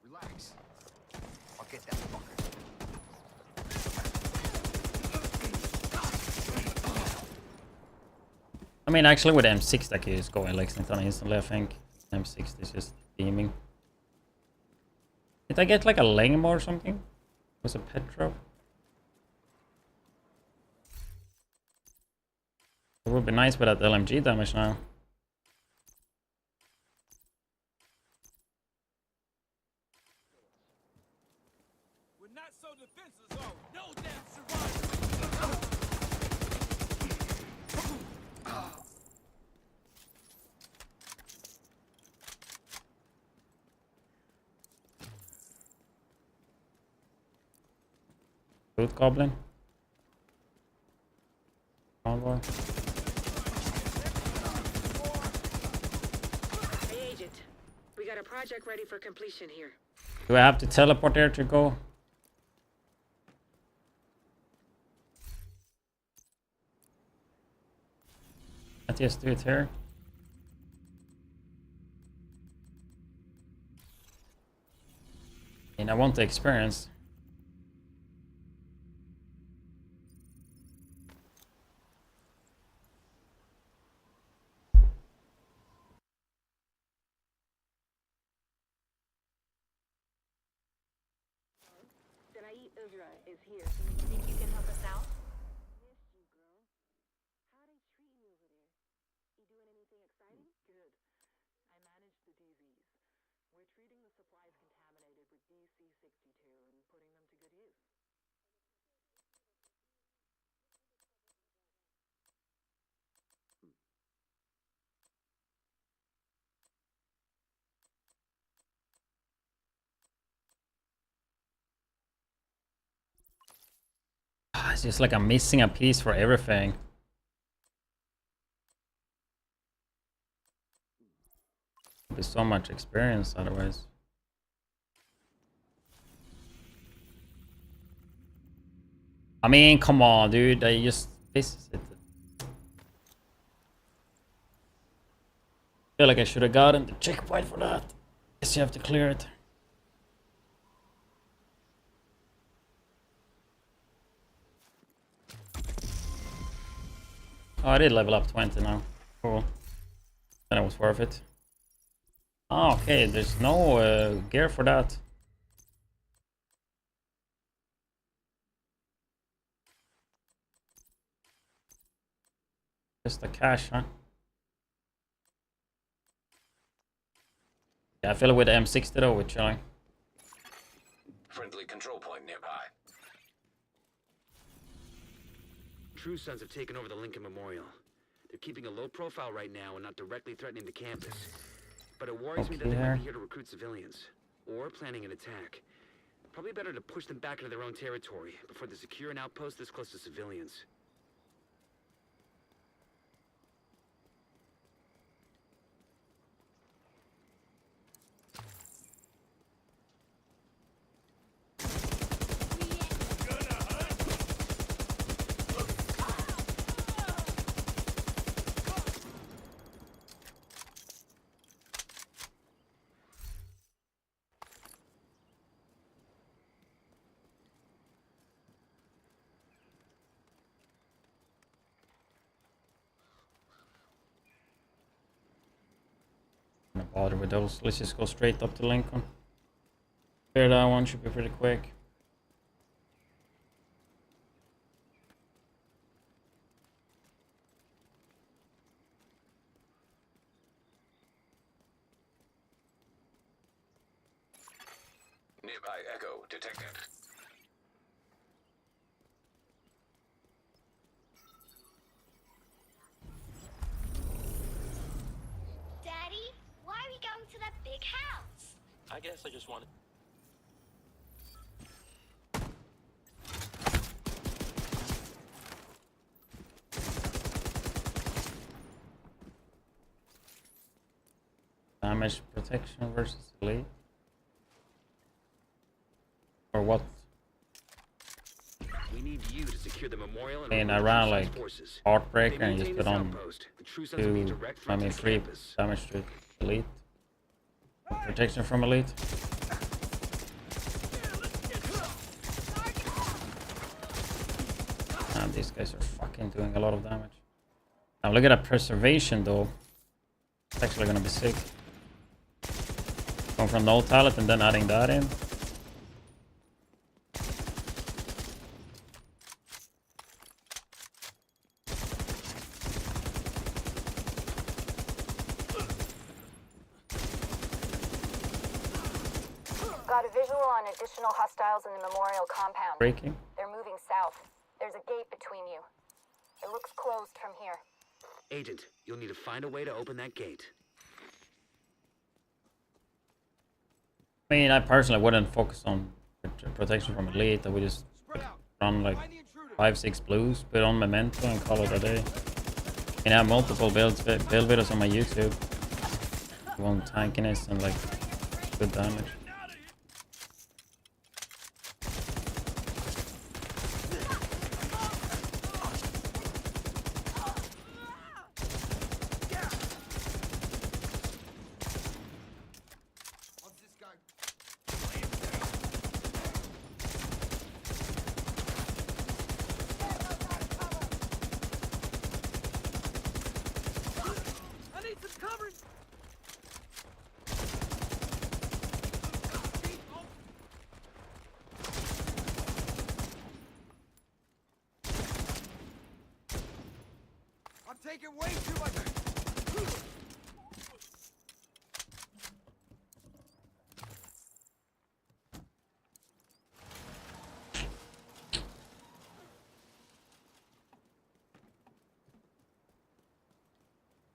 Speaker 16: Relax. I'll get that fucker.
Speaker 1: I mean, actually, with M6, that can just go in Lexington instantly, I think. M6 is just beaming. Did I get like a Langmo or something? Was a pet drop? It would be nice with that LMG damage now.
Speaker 14: We're not so defensive zone. No damn survival.
Speaker 1: Boot Goblin. Convoy.
Speaker 3: Hey, Agent. We got a project ready for completion here.
Speaker 1: Do I have to teleport there to go? Let's just do it here. And I want the experience.
Speaker 3: Is here. You think you can help us out? Missed you, girl. How they treat you over there? You doing anything exciting? Good. I manage the DZs. We're treating the supplies contaminated with DC-62 and putting them to good use.
Speaker 1: It's just like I'm missing a piece for everything. There's so much experience otherwise. I mean, come on, dude. I just this it. Feel like I should have gotten the checkpoint for that. Guess you have to clear it. Oh, I did level up 20 now. Cool. Then it was worth it. Oh, okay, there's no gear for that. Just the cash, huh? Yeah, I feel it with the M60 though, with chilling.
Speaker 15: Friendly control point nearby.
Speaker 9: True Sons have taken over the Lincoln Memorial. They're keeping a low profile right now and not directly threatening the campus. But it worries me that they might be here to recruit civilians, or planning an attack. Probably better to push them back into their own territory before they secure an outpost this close to civilians.
Speaker 1: Not bother with those. Let's just go straight up to Lincoln. Clear that one, should be pretty quick.
Speaker 15: Nearby echo detected.
Speaker 17: Daddy, why are we going to that big house?
Speaker 18: I guess I just wanted.
Speaker 1: Damage protection versus elite. Or what?
Speaker 9: We need you to secure the memorial and
Speaker 1: And I
Speaker 9: remove
Speaker 1: ran
Speaker 9: True
Speaker 1: like
Speaker 9: Sons forces.
Speaker 1: Heartbreaker
Speaker 9: They
Speaker 1: and just
Speaker 9: maintain
Speaker 1: put
Speaker 9: this
Speaker 1: on
Speaker 9: outpost. The True Sons will be a
Speaker 1: 2,
Speaker 9: direct
Speaker 1: I
Speaker 9: threat
Speaker 1: mean
Speaker 9: to the
Speaker 1: 3
Speaker 9: campus.
Speaker 1: damage to elite. Protection from elite. And these guys are fucking doing a lot of damage. Now look at that preservation though. It's actually gonna be sick. Going from no talent and then adding that in.
Speaker 13: Got a visual on additional hostiles in the memorial compound.
Speaker 1: Breaking.
Speaker 13: They're moving south. There's a gate between you. It looks closed from here.
Speaker 9: Agent, you'll need to find a way to open that gate.
Speaker 1: I mean, I personally wouldn't focus on protection from elite. I would just run like 5-6 blues, put on memento and call it a day. You can have multiple build videos on my YouTube. You want tankiness and like good damage.
Speaker 10: I need some cover. I'm taking way too much.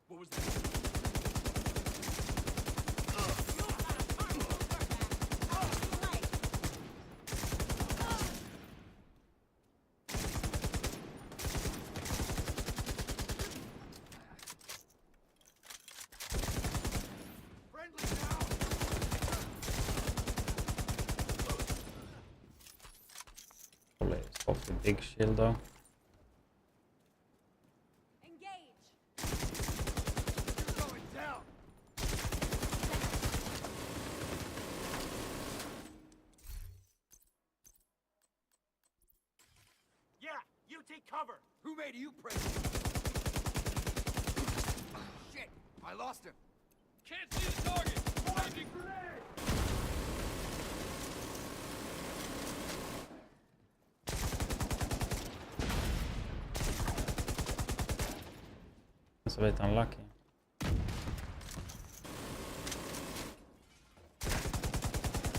Speaker 10: What was that?
Speaker 1: Probably stop the big shield though.
Speaker 10: Yeah, you take cover. Who made you president? Shit, I lost him. Can't see the target. Finding grenade.
Speaker 1: That's a bit unlucky.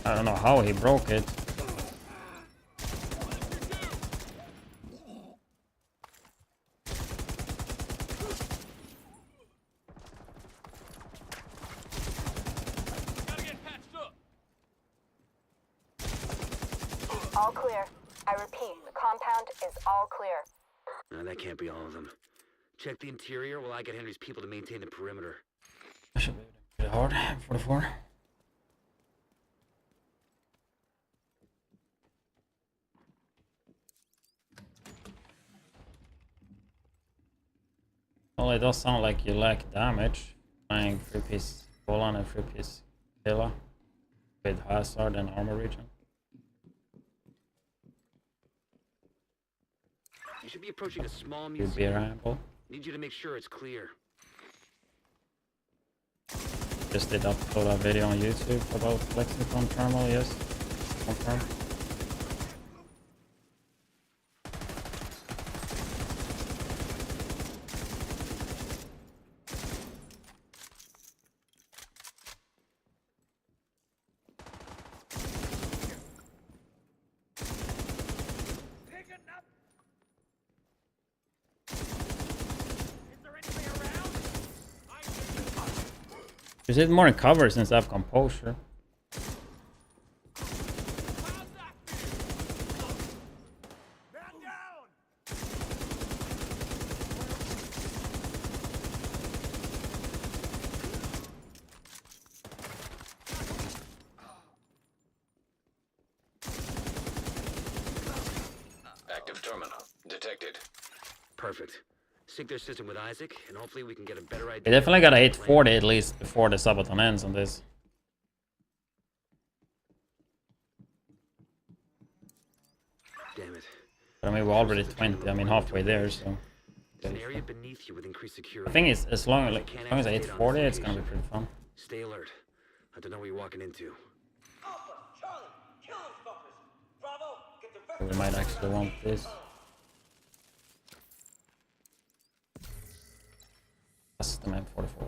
Speaker 1: I don't know how he broke it.
Speaker 13: All clear. I repeat, the compound is all clear.
Speaker 9: No, that can't be all of them. Check the interior while I get Henry's people to maintain the perimeter.
Speaker 1: Should be pretty hard. 44. Well, it does sound like you lack damage. Playing 3-piece Golan and 3-piece Killa with hazard and armor region.
Speaker 9: You should be approaching a small
Speaker 1: You'd be
Speaker 9: museum.
Speaker 1: ramble.
Speaker 9: Need you to make sure it's clear.
Speaker 1: Just did upload a video on YouTube about Lexington Terminal, yes. Confirm. Is it more in cover since I have composure?
Speaker 15: terminal detected.
Speaker 9: Perfect. Sync their system with Isaac, and hopefully we can get a better idea.
Speaker 1: We definitely got a 840 at least before the Subathon ends on this.
Speaker 9: Damn it.
Speaker 1: But I mean, we're already 20. I mean, halfway there, so.
Speaker 9: There's an area beneath you with increased security.
Speaker 1: The thing is, as long as 840, it's gonna be pretty fun.
Speaker 9: Stay alert. I don't know what you're walking into.
Speaker 1: We might actually want this. Custom M44.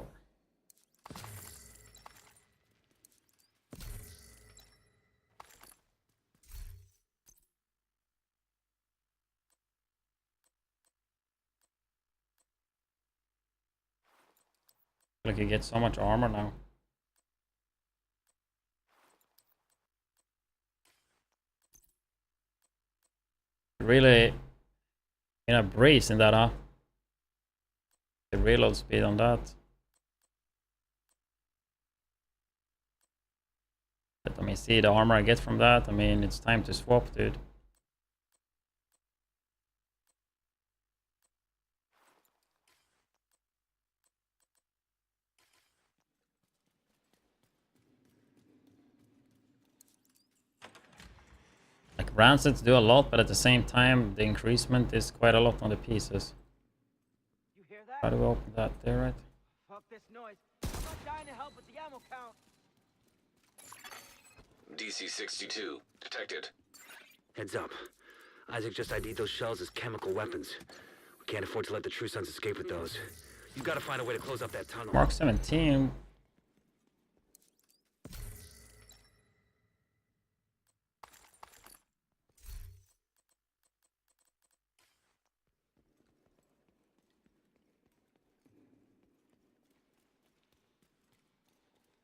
Speaker 1: Like you get so much armor now. Really in a breeze in that, huh? The reload speed on that. But I mean, see the armor I get from that. I mean, it's time to swap, dude. Like ransets do a lot, but at the same time, the increasement is quite a lot on the pieces.
Speaker 10: You hear that?
Speaker 1: How do we open that there, right?
Speaker 10: Fuck this noise. I'm not dying to help with the ammo count.
Speaker 15: DC-62 detected.
Speaker 9: Heads up. Isaac just ID'd those shells as chemical weapons. We can't afford to let the True Sons escape with those. You've got to find a way to close up that tunnel.
Speaker 1: Mark 17.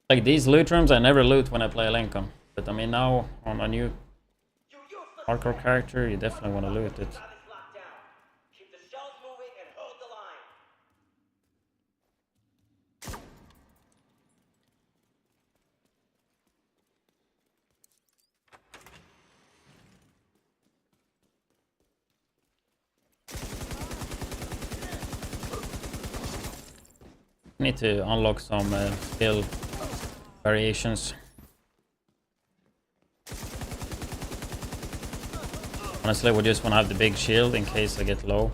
Speaker 1: Like these loot rooms, I never loot when I play Lincoln. But I mean, now on a new hardcore character, you definitely want to loot it. Need to unlock some skill variations. Honestly, we just want to have the big shield in case I get low.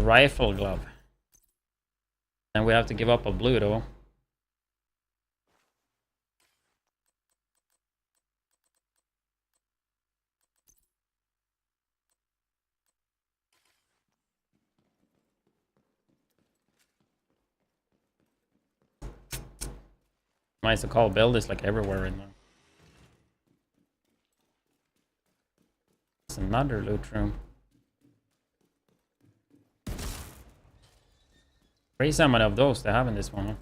Speaker 1: Rifle glove. And we have to give up a blue though. Nice to call build is like everywhere right now. It's another loot room. Crazy how many of those they have in this one, huh?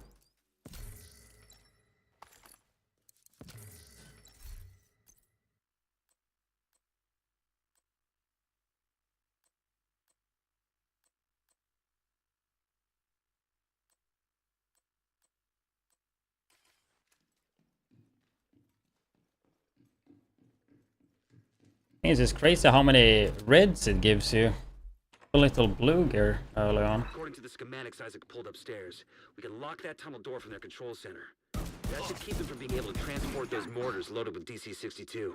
Speaker 1: It's just crazy how many reds it gives you. A little blue gear early on.
Speaker 9: According to the schematics Isaac pulled upstairs, we can lock that tunnel door from their control center. That should keep them from being able to transport those mortars loaded with DC-62.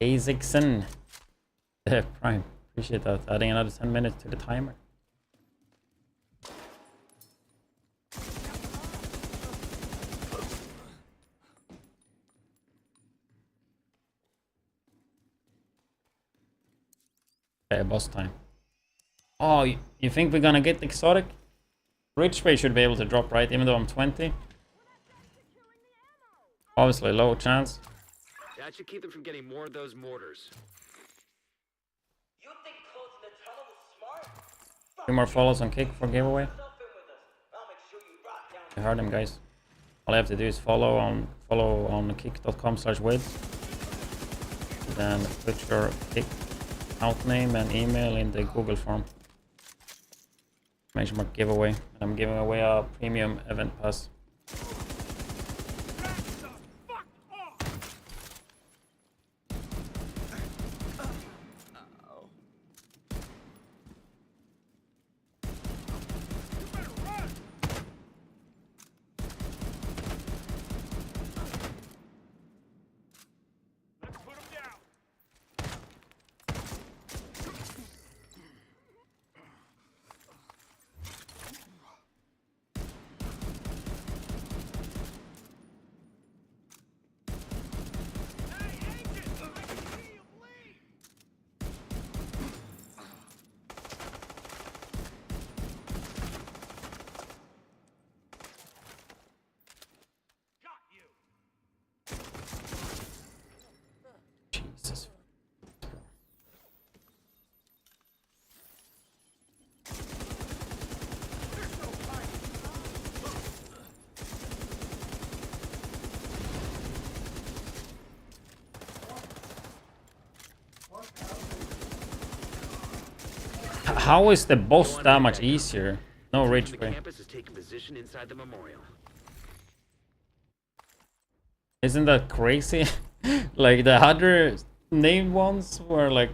Speaker 1: Azixon. Prime. Appreciate that. Adding another 10 minutes to the timer. Okay, boss time. Oh, you think we're gonna get exotic? Rich spray should be able to drop, right? Even though I'm 20. Obviously, low chance.
Speaker 9: That should keep them from getting more of those mortars.
Speaker 1: Two more follows on kick for giveaway. You heard him, guys. All you have to do is follow on kick.com/widdz. Then put your kick out name and email in the Google form. Mention mark giveaway. And I'm giving away a premium event pass. Jesus. How is the boss that much easier? No rage spray.
Speaker 9: Campus is taking position inside the memorial.
Speaker 1: Isn't that crazy? Like the other named ones were like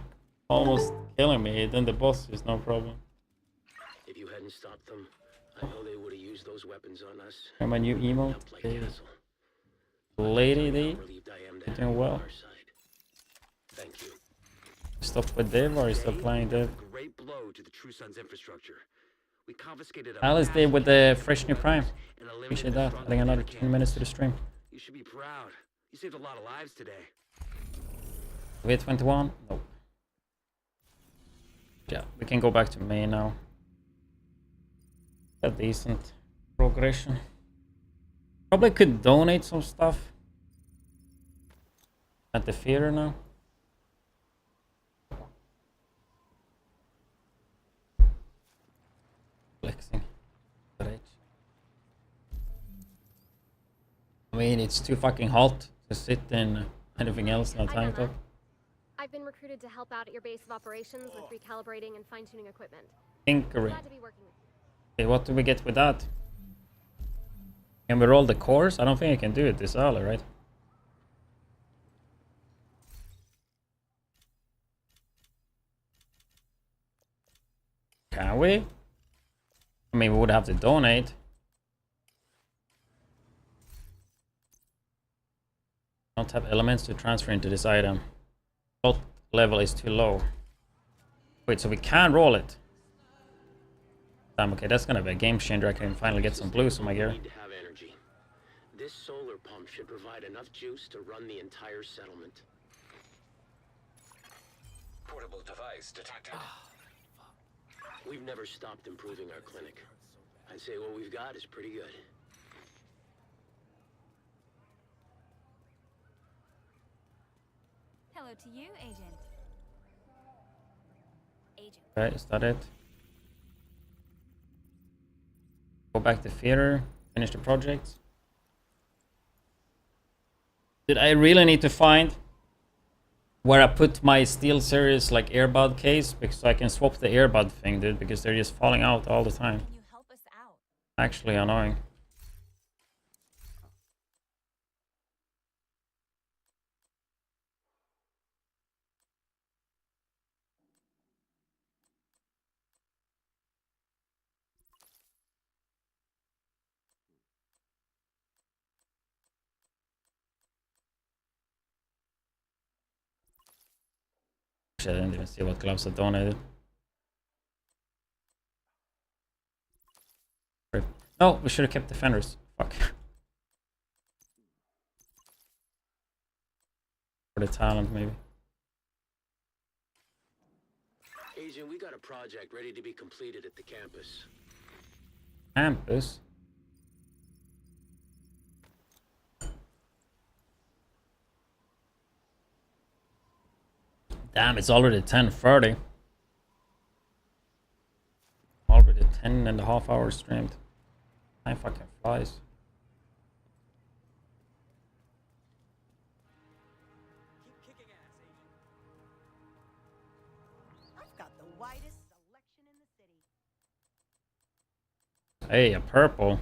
Speaker 1: almost killing me. Then the boss is no problem.
Speaker 9: If you hadn't stopped them, I know they would have used those weapons on us.
Speaker 1: And my new emote. Lady D. You're doing well.
Speaker 9: Thank you.
Speaker 1: Stop with Dev or you stop playing Dev?
Speaker 9: Great blow to the True Sons infrastructure. We confiscated
Speaker 1: Alice Dave with the fresh new prime. Appreciate that. Adding another 10 minutes to the stream.
Speaker 9: You should be proud. You saved a lot of lives today.
Speaker 1: We hit 21? Nope. Yeah, we can go back to main now. A decent progression. Probably could donate some stuff at the theater now. Flexing. Right. I mean, it's too fucking hot to sit in anything else in a tank top.
Speaker 18: I've been recruited to help out at your base of operations with recalibrating and fine-tuning equipment.
Speaker 1: Tinkering.
Speaker 18: Glad to be working with you.
Speaker 1: Okay, what do we get with that? Can we roll the cores? I don't think I can do it this early, right? Can we? I mean, we would have to donate. Don't have elements to transfer into this item. Slot level is too low. Wait, so we can roll it? Damn, okay, that's gonna be a game changer. I can finally get some blues on my gear.
Speaker 9: This solar pump should provide enough juice to run the entire settlement.
Speaker 15: Portable device detected.
Speaker 9: We've never stopped improving our clinic. I'd say what we've got is pretty good.
Speaker 19: Hello to you, Agent.
Speaker 1: Okay, is that it? Go back to theater, finish the project. Did I really need to find where I put my SteelSeries like earbud case? Because I can swap the earbud thing, dude, because they're just falling out all the time.
Speaker 19: Can you help us out?
Speaker 1: Actually annoying. Shit, I didn't even see what gloves I donated. No, we should have kept defenders. Fuck. For the talent, maybe.
Speaker 9: Agent, we got a project ready to be completed at the campus.
Speaker 1: Campus? Damn, it's already 10:30. Already 10.5 hours streamed. Time fucking flies.
Speaker 2: I've got the widest selection in the city.
Speaker 1: Hey, a purple.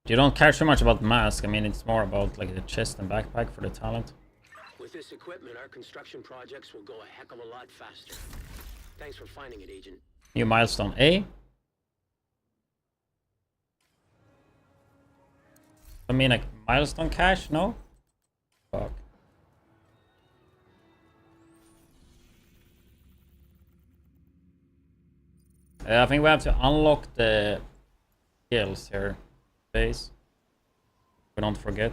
Speaker 1: You don't care too much about the mask. I mean, it's more about like the chest and backpack for the talent.
Speaker 9: With this equipment, our construction projects will go a heck of a lot faster. Thanks for finding it, Agent.
Speaker 1: New milestone A. I mean, like milestone cash? No? Fuck. I think we have to unlock the skills here. Base. We don't forget.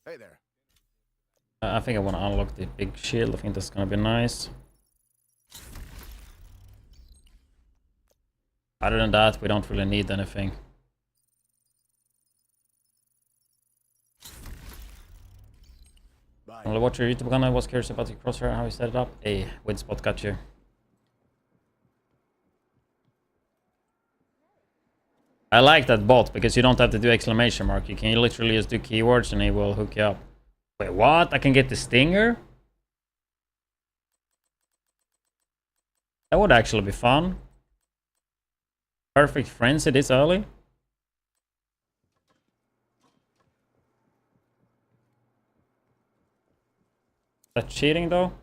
Speaker 15: Hey there.
Speaker 1: I think I want to unlock the big shield. I think that's gonna be nice. Other than that, we don't really need anything. Only watch your YouTube channel. I was curious about the crosshair, how you set it up. Hey, widdz got you. I like that bot because you don't have to do exclamation mark. You can literally just do keywords and it will hook you up. Wait, what? I can get the stinger? That would actually be fun. Perfect frenzy this early. Is that cheating though?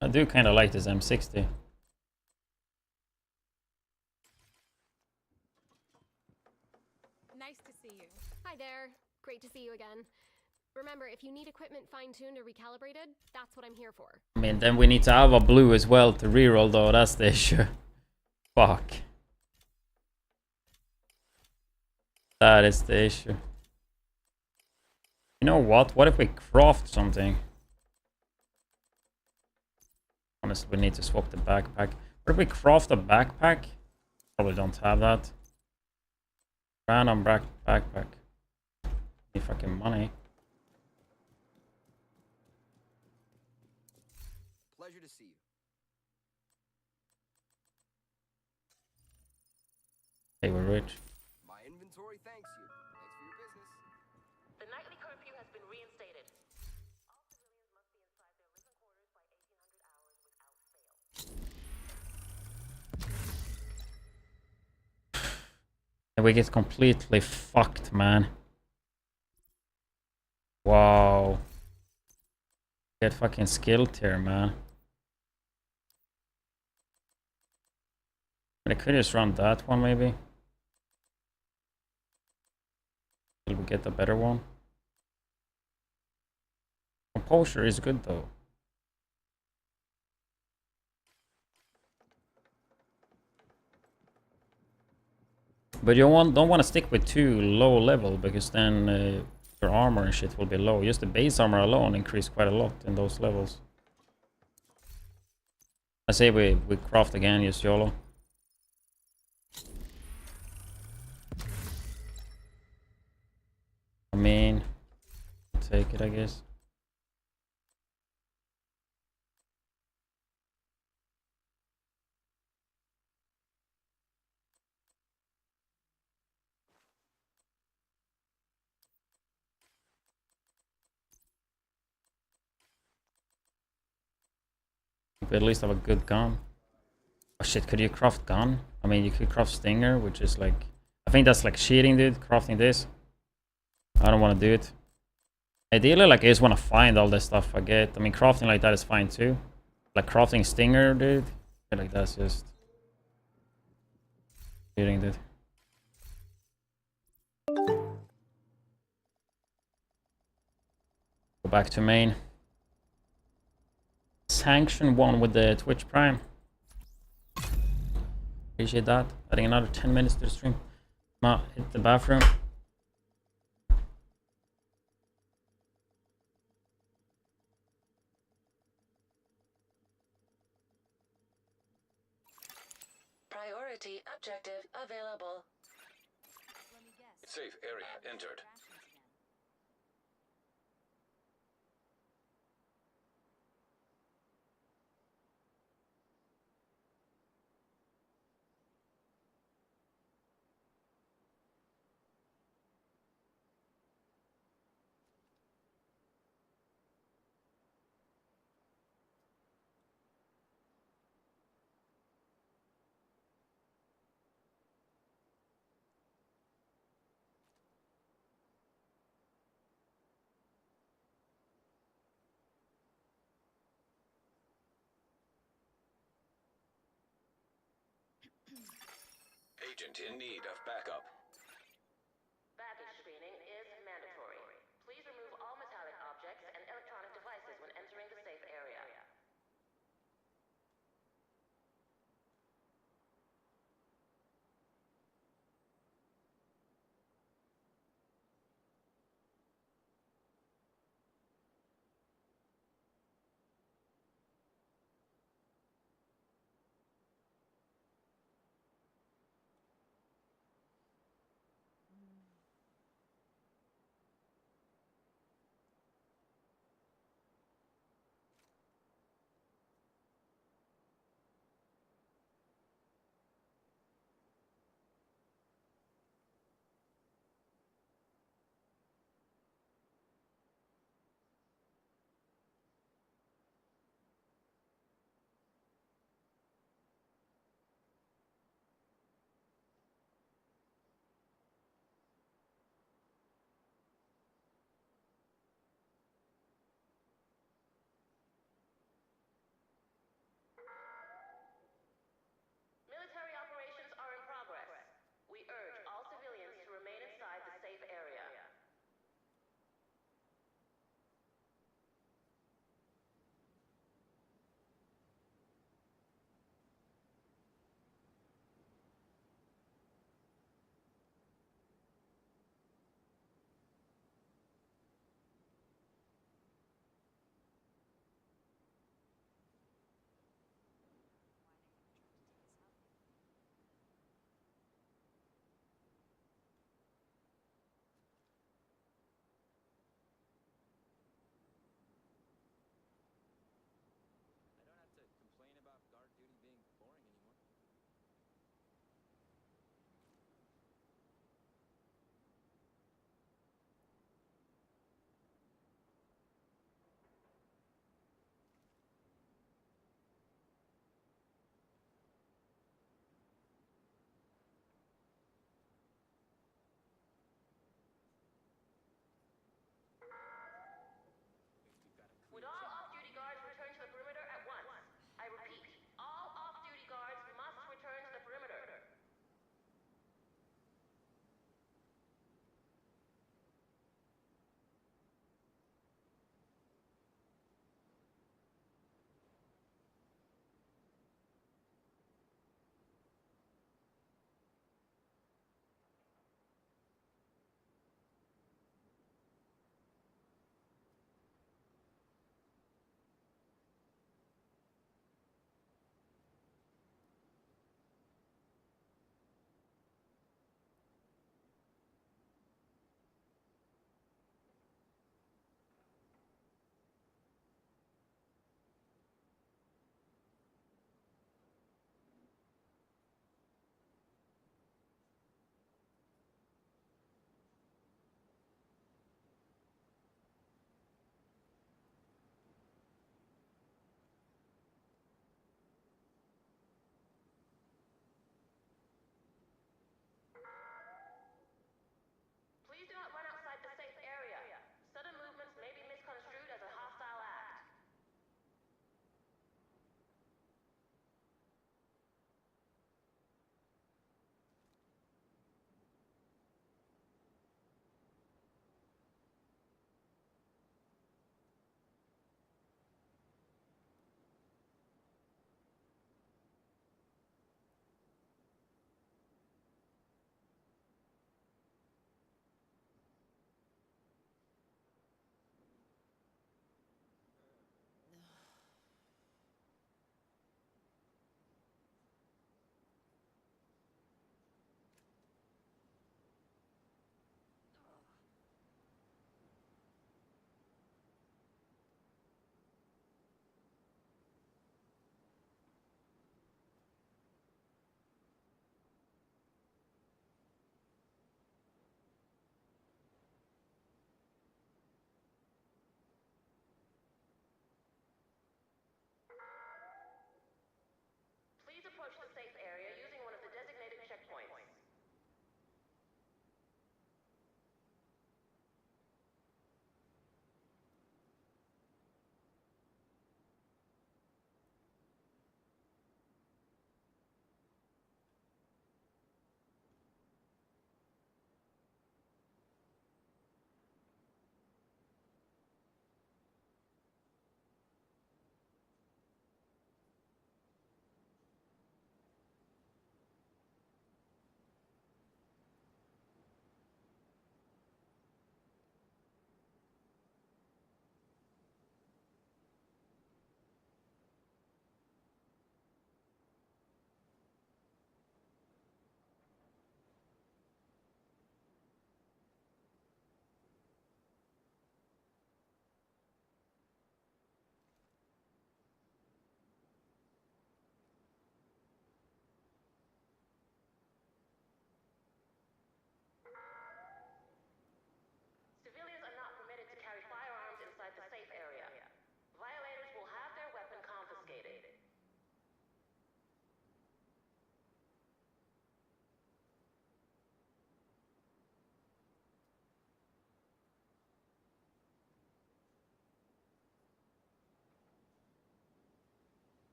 Speaker 1: I do kind of like this M60.
Speaker 18: Nice to see you. Hi there. Great to see you again. Remember, if you need equipment fine-tuned or recalibrated, that's what I'm here for.
Speaker 1: I mean, then we need to have a blue as well to reroll though, that's the issue. Fuck. That is the issue. You know what? What if we craft something? Honestly, we need to swap the backpack. What if we craft a backpack? Probably don't have that. Random backpack. Need fucking money.
Speaker 16: Pleasure to see you.
Speaker 1: Hey, we're rich.
Speaker 16: My inventory thanks you. Thanks for your business.
Speaker 3: The nightly curfew has been reinstated. All civilians must be inside their living quarters by 1800 hours without fail.
Speaker 1: And we get completely fucked, man. Wow. Get fucking skilled here, man. I could just run that one, maybe. Will we get a better one? Composure is good, though. But you don't want to stick with too low level, because then your armor and shit will be low. Just the base armor alone increase quite a lot in those levels. I say we craft again, use YOLO. I mean, take it, I guess. We at least have a good gun. Oh shit, could you craft gun? I mean, you could craft stinger, which is like... I think that's like cheating, dude, crafting this. I don't want to do it. Ideally, like, I just want to find all this stuff I get. I mean, crafting like that is fine too. Like, crafting stinger, dude. I feel like that's just... cheating, dude. Go back to main. Sanction 1 with the Twitch Prime. Appreciate that. Adding another 10 minutes to the stream. Now, hit the bathroom.
Speaker 3: Priority objective available.
Speaker 15: Safe area entered. Agent in need of backup.
Speaker 3: Baggage screening is mandatory. Please remove all metallic objects and electronic devices when entering the safe area.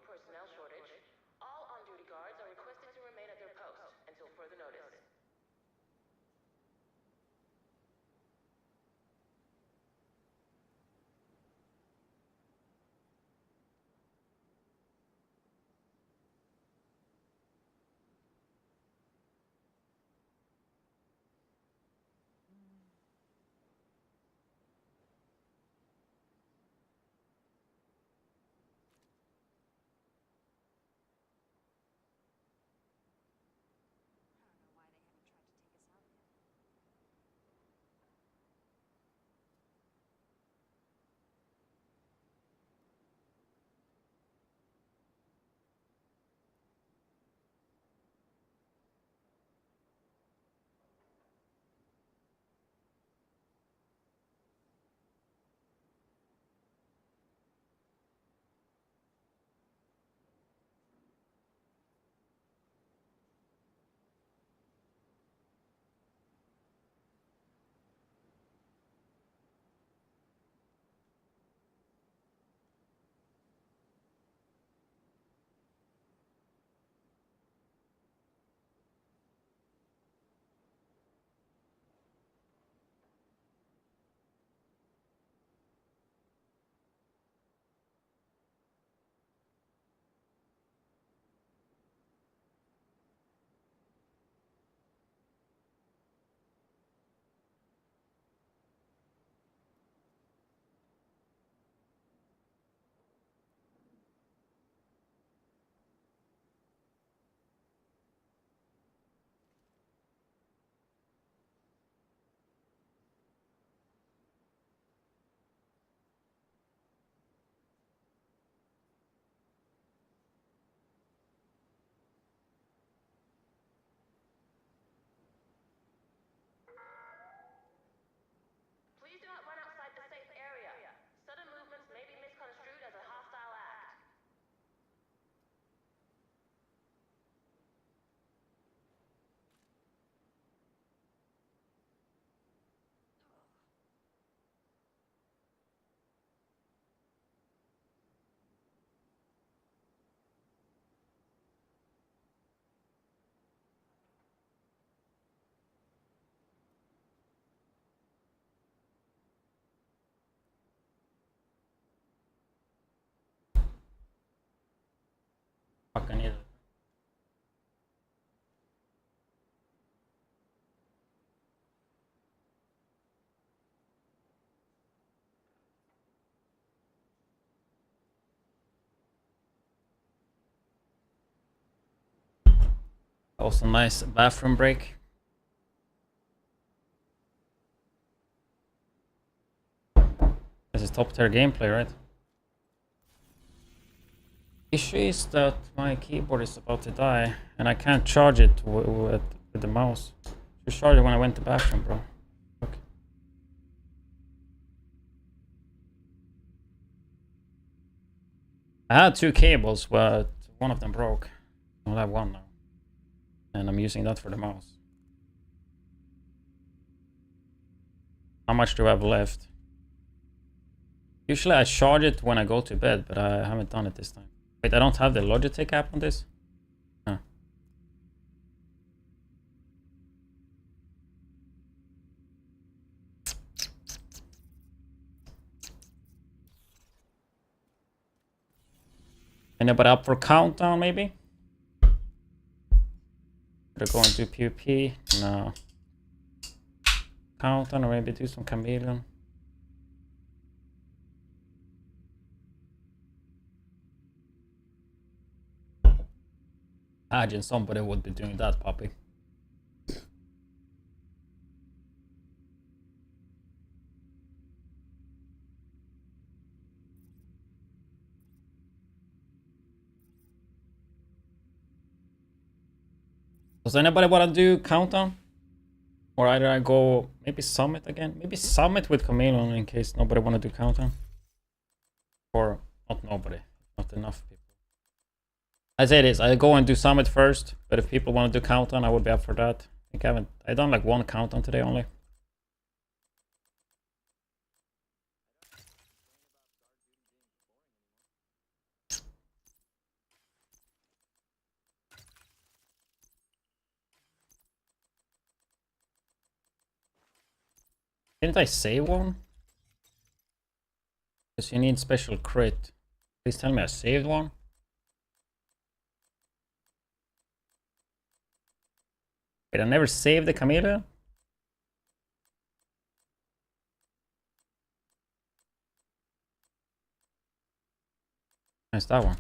Speaker 3: personnel shortage. All on-duty guards are requested to remain at their post until further notice. Please do not run outside the safe area. Sudden movements may be misconstrued as a hostile act.
Speaker 1: Fucking either. Also nice bathroom break. This is top tier gameplay, right? Issue is that my keyboard is about to die and I can't charge it with the mouse. Just charge it when I went to the bathroom, bro. Okay. I had 2 cables, but one of them broke. I only have 1 now. And I'm using that for the mouse. How much do I have left? Usually I charge it when I go to bed, but I haven't done it this time. Wait, I don't have the Logitech app on this? Huh. Anybody up for countdown, maybe? Should I go and do PvP? No. Countdown, or maybe do some chameleon. Imagine somebody would be doing that, puppy. Does anybody want to do countdown? Or either I go maybe summit again? Maybe summit with chameleon in case nobody want to do countdown. Or not nobody, not enough people. I say this, I go and do summit first, but if people want to do countdown, I would be up for that. I think I've done like 1 countdown today only. Didn't I save one? Because you need special crit. Please tell me I saved one. Wait, I never saved the chameleon? Nice, that one.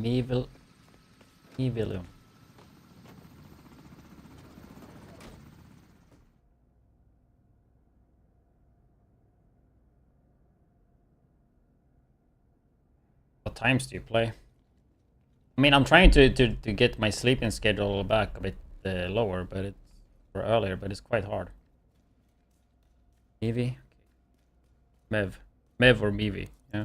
Speaker 1: Evil. Evilium. What times do you play? I mean, I'm trying to get my sleeping schedule back a bit lower, but it's or earlier, but it's quite hard. Evie, Mev, or Mevi, yeah.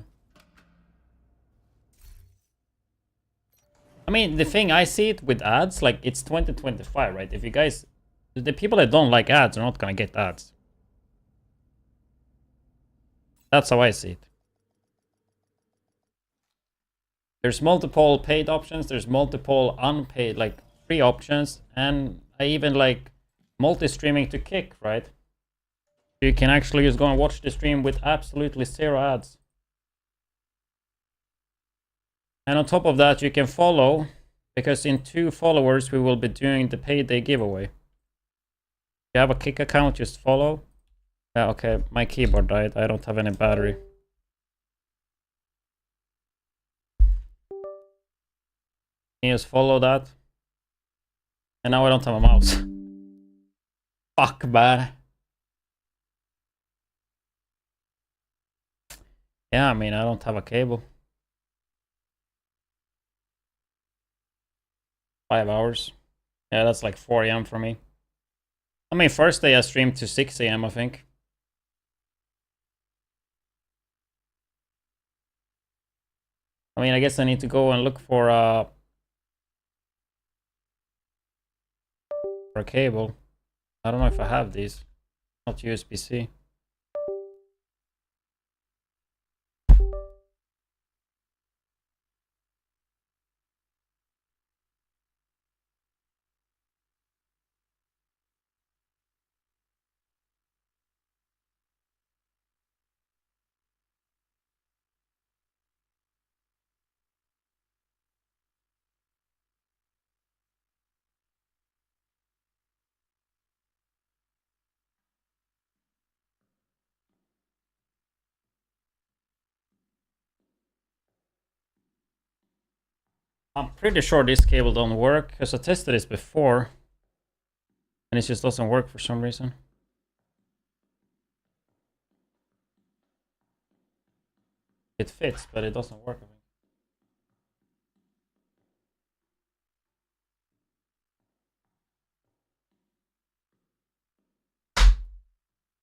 Speaker 1: I mean, the thing I see it with ads, like it's 2025, right? If you guys, the people that don't like ads are not gonna get ads. That's how I see it. There's multiple paid options, there's multiple unpaid, like free options, and I even like multi-streaming to Kick, right? You can actually just go and watch the stream with absolutely 0 ads. And on top of that, you can follow, because in 2 followers, we will be doing the payday giveaway. If you have a Kick account, just follow. Yeah, okay, my keyboard died. I don't have any battery. You just follow that. And now I don't have a mouse. Fuck, man. Yeah, I mean, I don't have a cable. 5 hours. Yeah, that's like 4 AM for me. I mean, first day I streamed to 6 AM, I think. I mean, I guess I need to go and look for a cable. I don't know if I have these. Not USB-C. I'm pretty sure this cable don't work, because I tested this before. And it just doesn't work for some reason. It fits, but it doesn't work.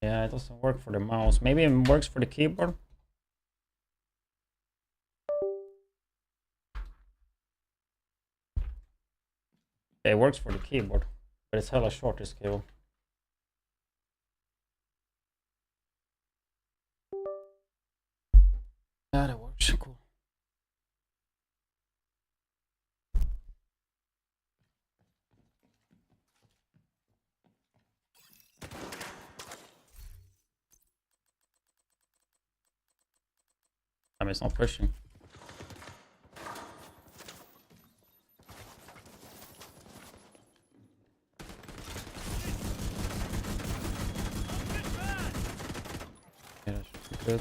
Speaker 1: Yeah, it doesn't work for the mouse. Maybe it works for the keyboard. Yeah, it works for the keyboard, but it's hella short, this cable. Yeah, that works. Cool. I mean, it's not pushing. Yeah, that should be good.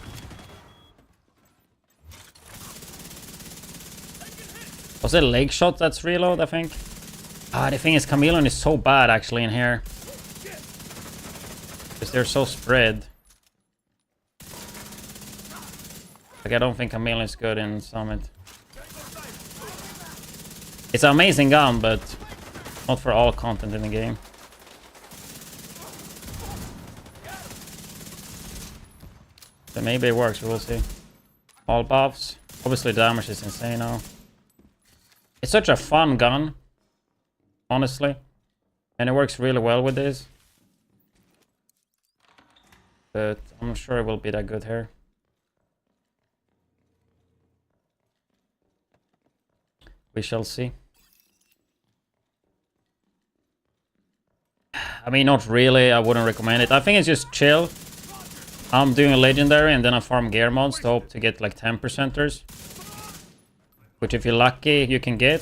Speaker 1: Was it leg shot that's reload, I think? Ah, the thing is, Chameleon is so bad actually in here. Because they're so spread. Like, I don't think Chameleon is good in Summit. It's an amazing gun, but not for all content in the game. So maybe it works, we will see. All buffs. Obviously damage is insane now. It's such a fun gun, honestly. And it works really well with this. but I'm not sure it will be that good here. We shall see. I mean, not really. I wouldn't recommend it. I think it's just chill. I'm doing a legendary and then I farm gear mods to hope to get like 10%ers. Which if you're lucky, you can get.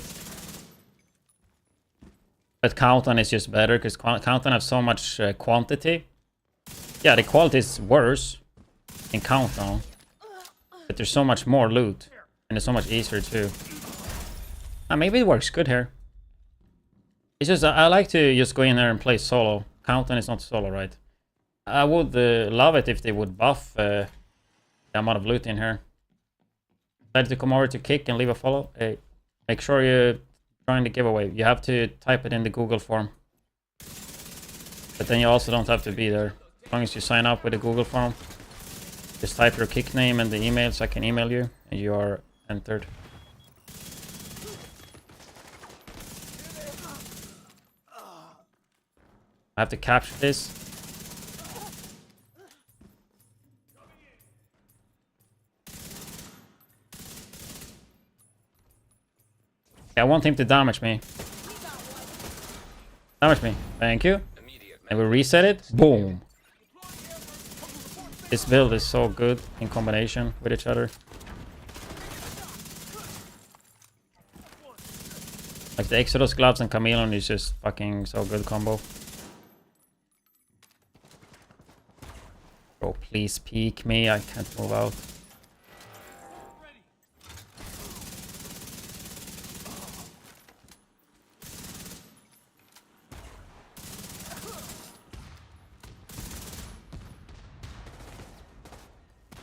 Speaker 1: But Countdown is just better because Countdown has so much quantity. Yeah, the quality is worse in Countdown. But there's so much more loot. And it's so much easier too. Maybe it works good here. It's just, I like to just go in there and play solo. Countdown is not solo, right? I would love it if they would buff the amount of loot in here. Decided to come over to Kick and leave a follow. Hey, make sure you join the giveaway. You have to type it in the Google form. But then you also don't have to be there. As long as you sign up with the Google form. Just type your Kick name and the email so I can email you. And you are entered. I have to capture this. I want him to damage me. Damage me. Thank you. And we reset it. Boom. This build is so good in combination with each other. Like the Exodus gloves and Chameleon is just fucking so good combo. Bro, please peek me. I can't move out.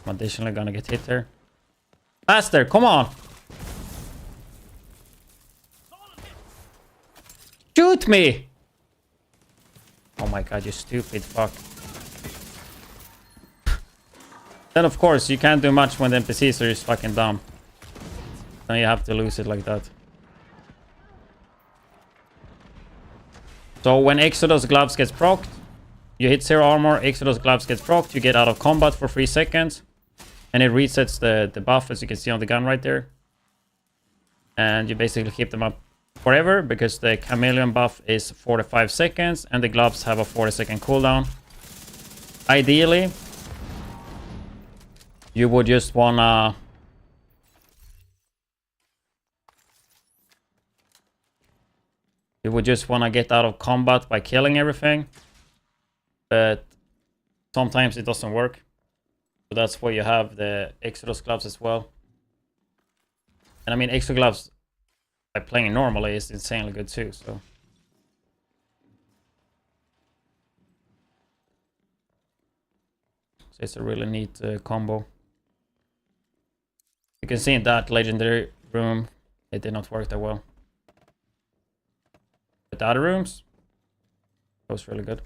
Speaker 1: I'm additionally gonna get hit there. Faster, come on! Shoot me! Oh my god, you stupid fuck. Then of course, you can't do much when the NPCs are just fucking dumb. Then you have to lose it like that. So when Exodus gloves gets procced, you hit 0 armor, Exodus gloves gets procced, you get out of combat for 3 seconds. And it resets the buff, as you can see on the gun right there. And you basically keep them up forever, because the Chameleon buff is 4 to 5 seconds, and the gloves have a 40-second cooldown. Ideally, you would just wanna... You would just wanna get out of combat by killing everything. But sometimes it doesn't work. So that's why you have the Exodus gloves as well. And I mean, Exodus gloves, by playing normally, is insanely good too, so... So it's a really neat combo. You can see in that legendary room, it did not work that well. But the other rooms, it was really good.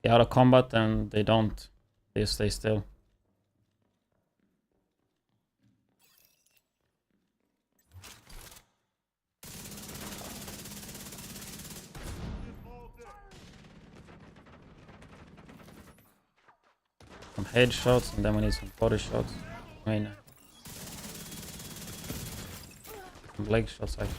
Speaker 1: They're out of combat and they don't. They just stay still. Some headshots and then we need some body shots. I mean, some leg shots actually.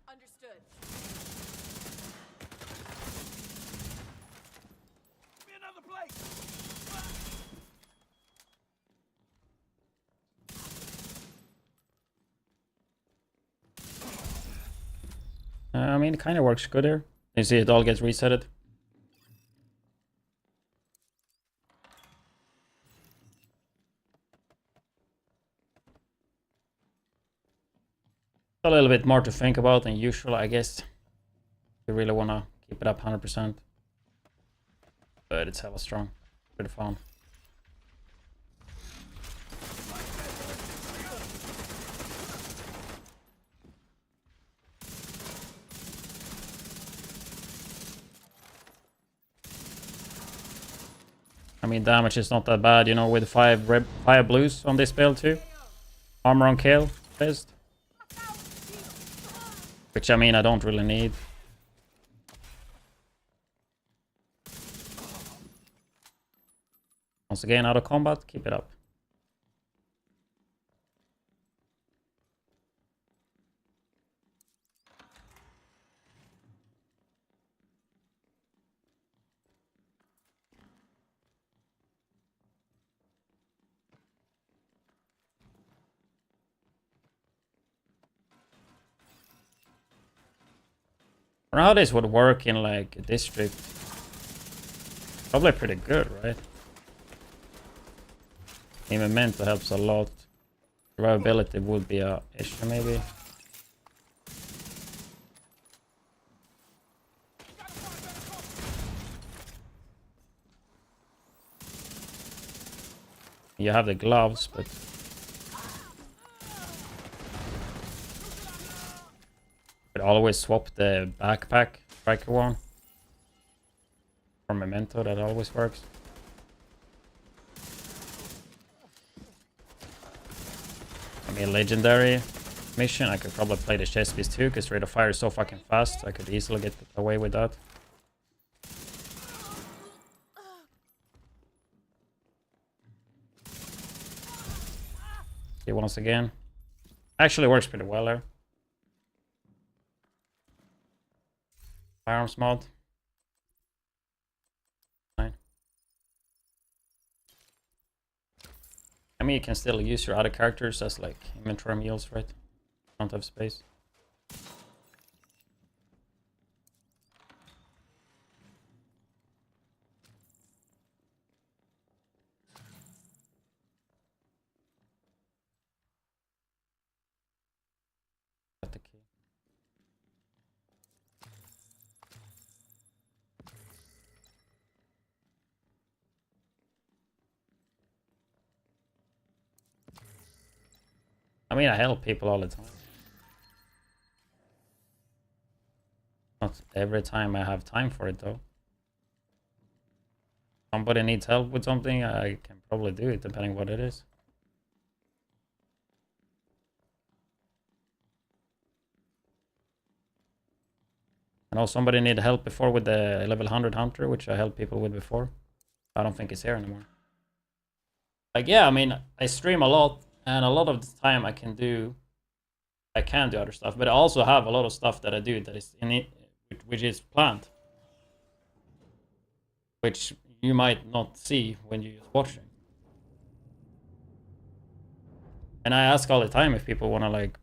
Speaker 2: Understood. Be another place.
Speaker 1: I mean, it kind of works good here. You see it all gets resetted. A little bit more to think about than usual, I guess. You really want to keep it up 100%. but it's hella strong. Pretty fun. I mean, damage is not that bad, you know, with 5 blues on this build too. Armor on kill, fist. Which, I mean, I don't really need. Once again, out of combat, keep it up. I don't know how this would work in like a district. Probably pretty good, right? Even mental helps a lot. Survivability would be a issue maybe. You have the gloves, but always swap the backpack striker one for memento. That always works. I mean, legendary mission, I could probably play the chest piece too, because rate of fire is so fucking fast. I could easily get away with that. See, once again, actually works pretty well there. Firearms mod. Fine. I mean, you can still use your other characters as like inventory meals, right? Don't have space. Got the key. I mean, I help people all the time. Not every time I have time for it though. Somebody needs help with something, I can probably do it depending what it is. I know somebody needed help before with the level 100 hunter, which I helped people with before. I don't think it's here anymore. Like, yeah, I mean, I stream a lot, and a lot of the time I can do other stuff, but I also have a lot of stuff that I do that is in it, which is planned, which you might not see when you're just watching. And I ask all the time if people want to like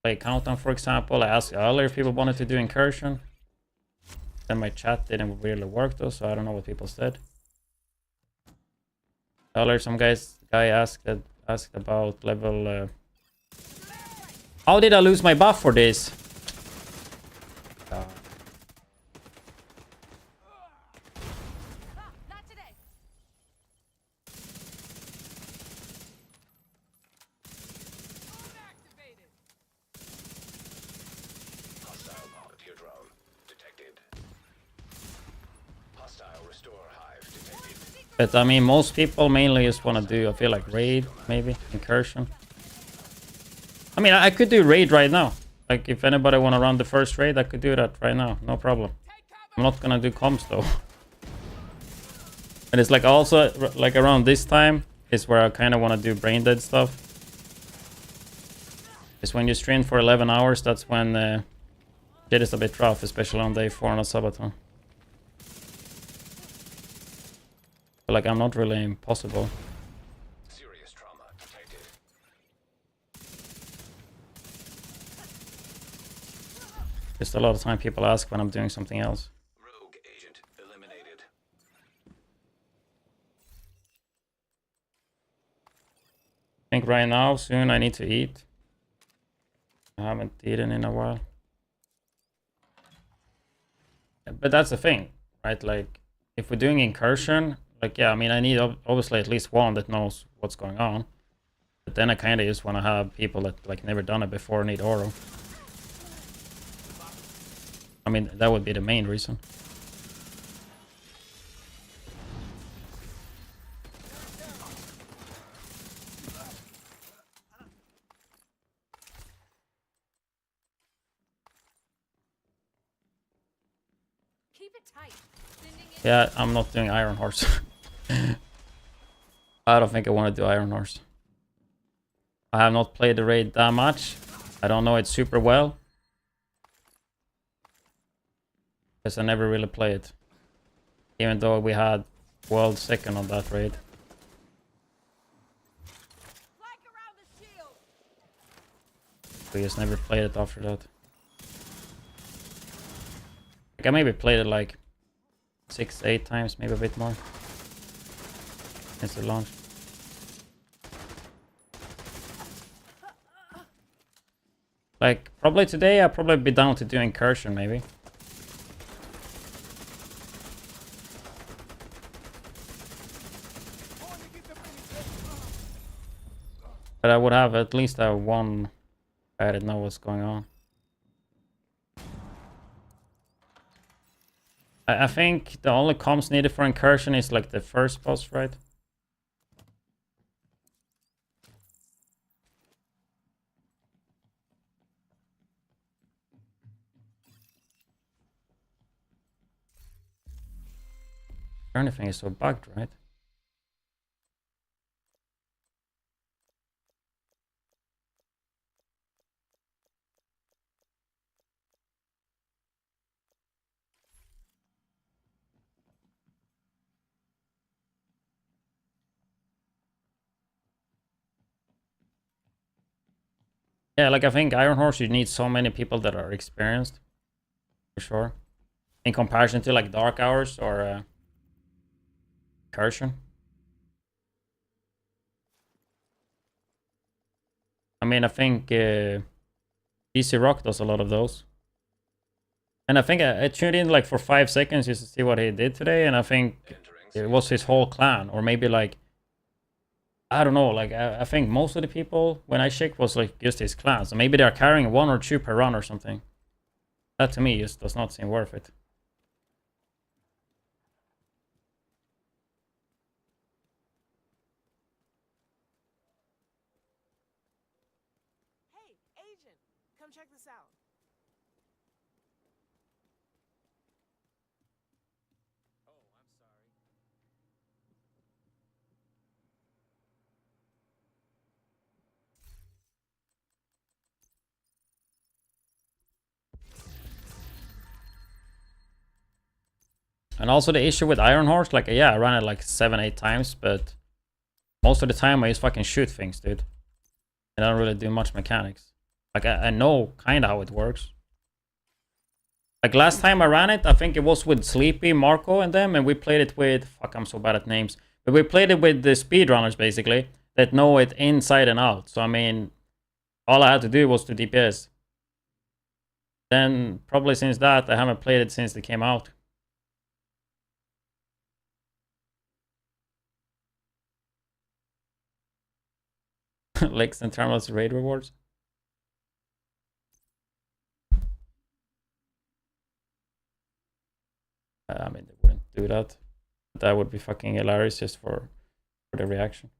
Speaker 1: play Countdown, for example. I asked earlier if people wanted to do Incursion. Then my chat didn't really work though, so I don't know what people said. Earlier some guy asked about level... How did I lose my buff for this?
Speaker 15: Hostile volunteer drone detected. Hostile restore hive detected.
Speaker 1: But I mean, most people mainly just want to do, I feel like, raid, maybe, Incursion. I mean, I could do raid right now. Like, if anybody want to run the first raid, I could do that right now, no problem. I'm not gonna do comms though. And it's like also, like around this time, is where I kind of want to do brain dead stuff. It's when you stream for 11 hours, that's when shit is a bit rough, especially on day 4 on a Subathon. But like, I'm not really impossible.
Speaker 15: Serious trauma detected.
Speaker 1: Just a lot of time people ask when I'm doing something else.
Speaker 15: Rogue agent eliminated.
Speaker 1: I think right now, soon I need to eat. I haven't eaten in a while. But that's the thing, right? Like, if we're doing incursion, like, yeah, I mean, I need obviously at least one that knows what's going on. But then I kind of just want to have people that like never done it before need oro. I mean, that would be the main reason.
Speaker 2: Keep it tight.
Speaker 1: Yeah, I'm not doing Iron Horse. I don't think I want to do Iron Horse. I have not played the raid that much. I don't know it super well. Because I never really played it. Even though we had world second on that raid. We just never played it after that. Like I maybe played it like 6-8 times, maybe a bit more. Since the launch. Like probably today I'll probably be down to do incursion maybe. But I would have at least one guy that know what's going on. I think the only comms needed for incursion is like the first boss, right? Anything is so bugged, right? Yeah, like I think Iron Horse, you need so many people that are experienced, for sure, in comparison to like Dark Hours or Incursion. I mean, I think DC Rock does a lot of those, and I think I tuned in like for 5 seconds just to see what he did today, and I think it was his whole clan, or maybe like I don't know, like I think most of the people when I checked was like just his clan, so maybe they're carrying 1 or 2 per run or something. That to me just does not seem worth it.
Speaker 2: Hey, Agent, come check this out.
Speaker 14: Oh, I'm sorry.
Speaker 1: And also the issue with Iron Horse, like yeah, I ran it like 7-8 times, but most of the time I just fucking shoot things, dude. And I don't really do much mechanics. Like I know kinda how it works. Like last time I ran it, I think it was with Sleepy, Marco and them, and we played it with fuck, I'm so bad at names. But we played it with the speedrunners basically that know it inside and out. So I mean all I had to do was to DPS. Then probably since that I haven't played it since it came out. Lex and Terminal's raid rewards. I mean, they wouldn't do that. That would be fucking hilarious just for the reaction.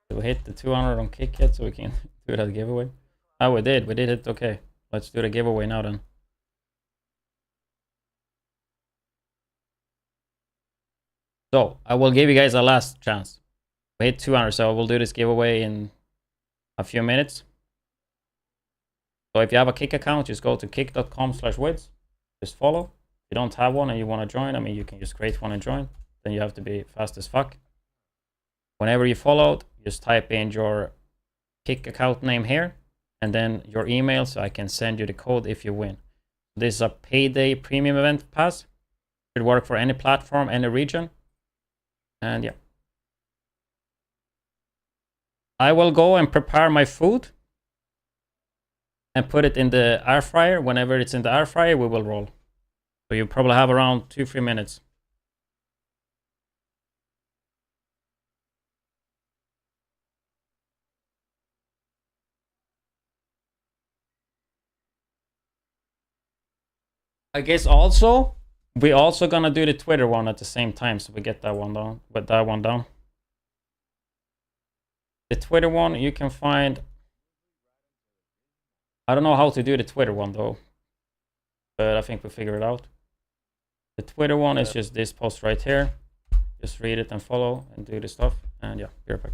Speaker 1: Do we hit the 200 on kick yet so we can do that giveaway? Oh, we did it. Okay, let's do the giveaway now then. So I will give you guys a last chance. We hit 200, so we'll do this giveaway in a few minutes. So if you have a kick account, just go to kick.com/widdz. Just follow. If you don't have one and you want to join, I mean, you can just create one and join. Then you have to be fast as fuck. Whenever you followed, just type in your Pick account name here, and then your email so I can send you the code if you win. This is a payday premium event pass. Should work for any platform, any region. And yeah. I will go and prepare my food and put it in the air fryer. Whenever it's in the air fryer, we will roll. So you probably have around 2-3 minutes. I guess also, we also gonna do the Twitter one at the same time, so we get that one down. But that one down. The Twitter one you can find. I don't know how to do the Twitter one though, but I think we figure it out. The Twitter one is just this post right here. Just read it and follow and do the stuff, and yeah, be right back.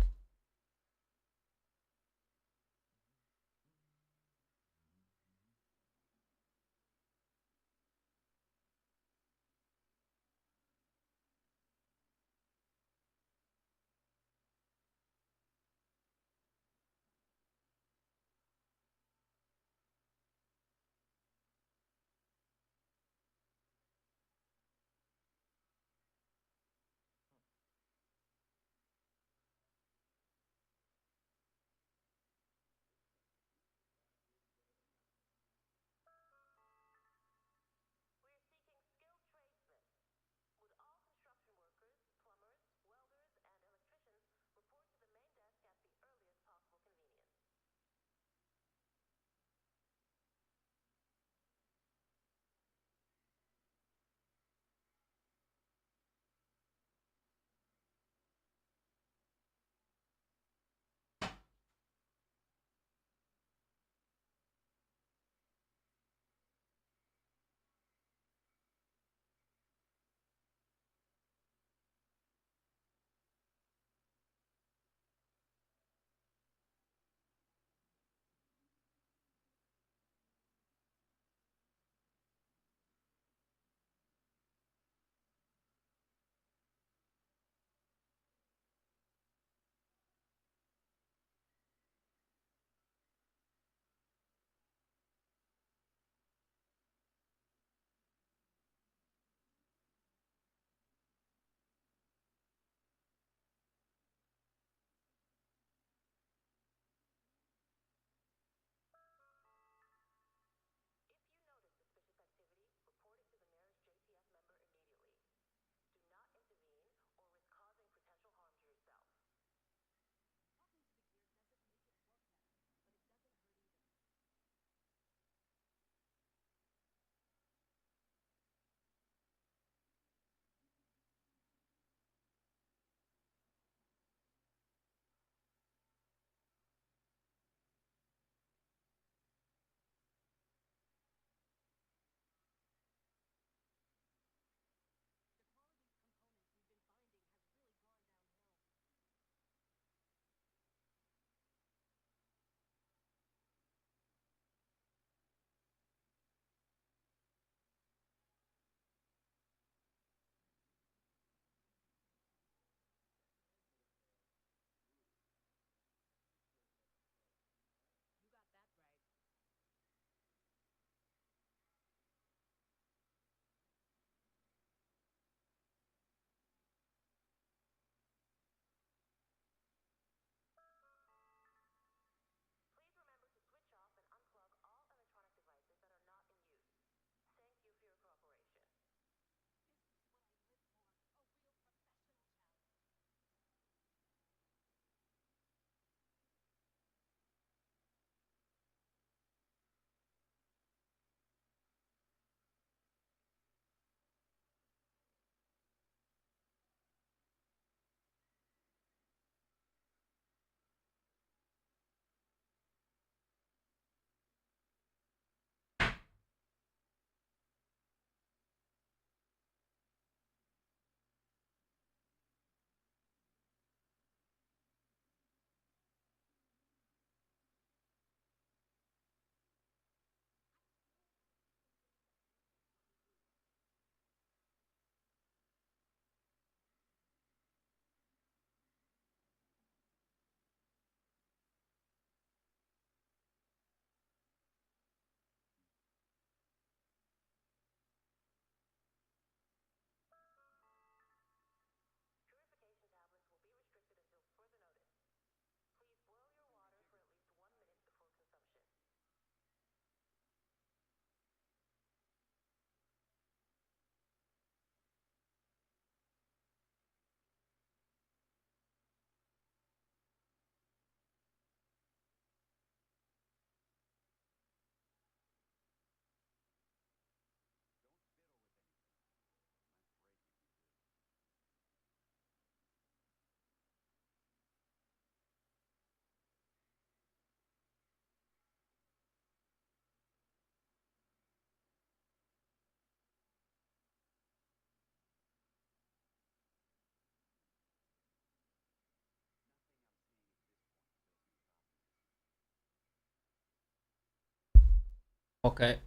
Speaker 1: Okay.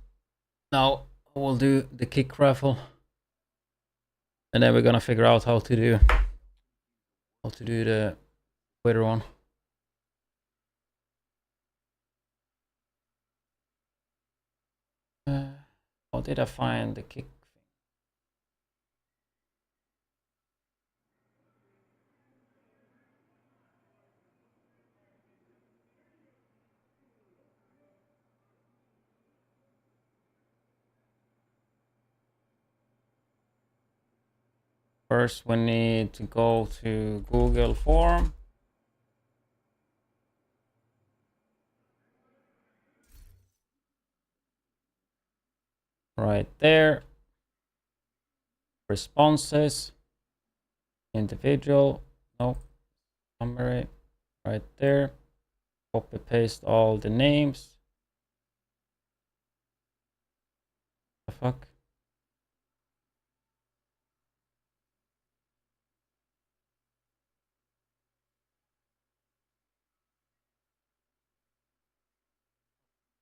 Speaker 1: Now we'll do the kick raffle. And then we're gonna figure out how to do the Twitter one. How did I find the kick? First, we need to go to Google Form. Right there. Responses. Individual. No. Summary. Right there. Copy paste all the names. The fuck?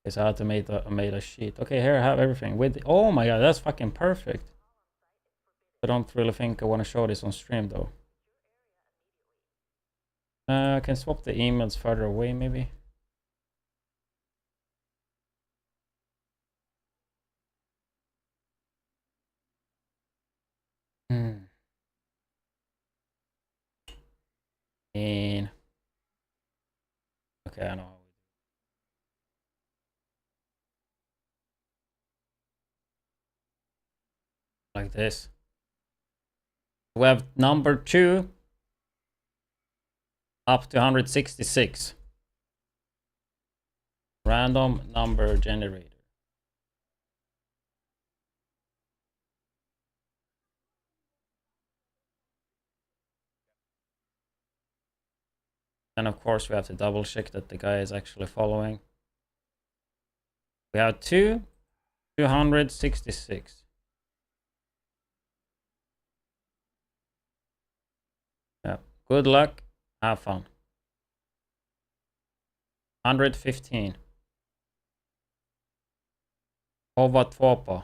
Speaker 1: Because I had to make a sheet. Okay, here I have everything with. Oh my god, that's fucking perfect. I don't really think I want to show this on stream though. I can swap the emails further away maybe. And okay, I know. Like this. We have number 2 up to 166. Random number generator. And of course we have to double check that the guy is actually following. We have 266. Yeah. Good luck. Have fun. 115. Tvåpa.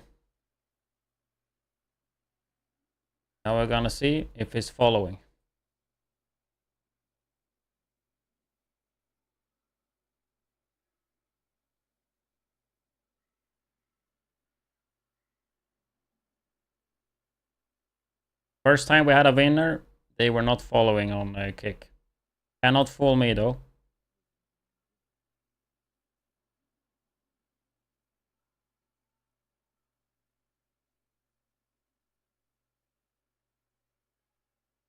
Speaker 1: Now we're gonna see if he's following. First time we had a winner, they were not following on kick. Cannot fool me though.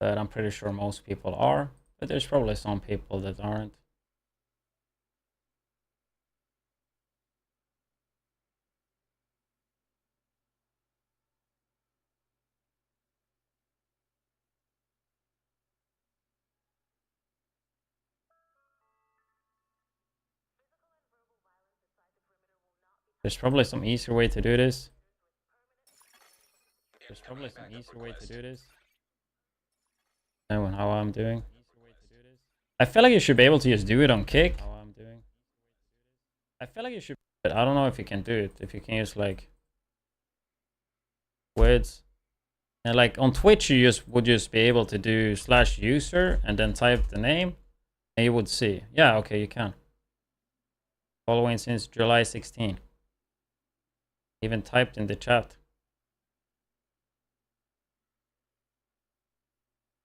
Speaker 1: But I'm pretty sure most people are. But there's probably some people that aren't. There's probably some easier way to do this. There's probably some easier way to do this. Knowing how I'm doing. I feel like you should be able to just do it on kick. How I'm doing. I feel like you should, but I don't know if you can do it. If you can use like widdz. And like on Twitch, you would just be able to do /user and then type the name, and you would see. Yeah, okay, you can. Following since July 16. Even typed in the chat.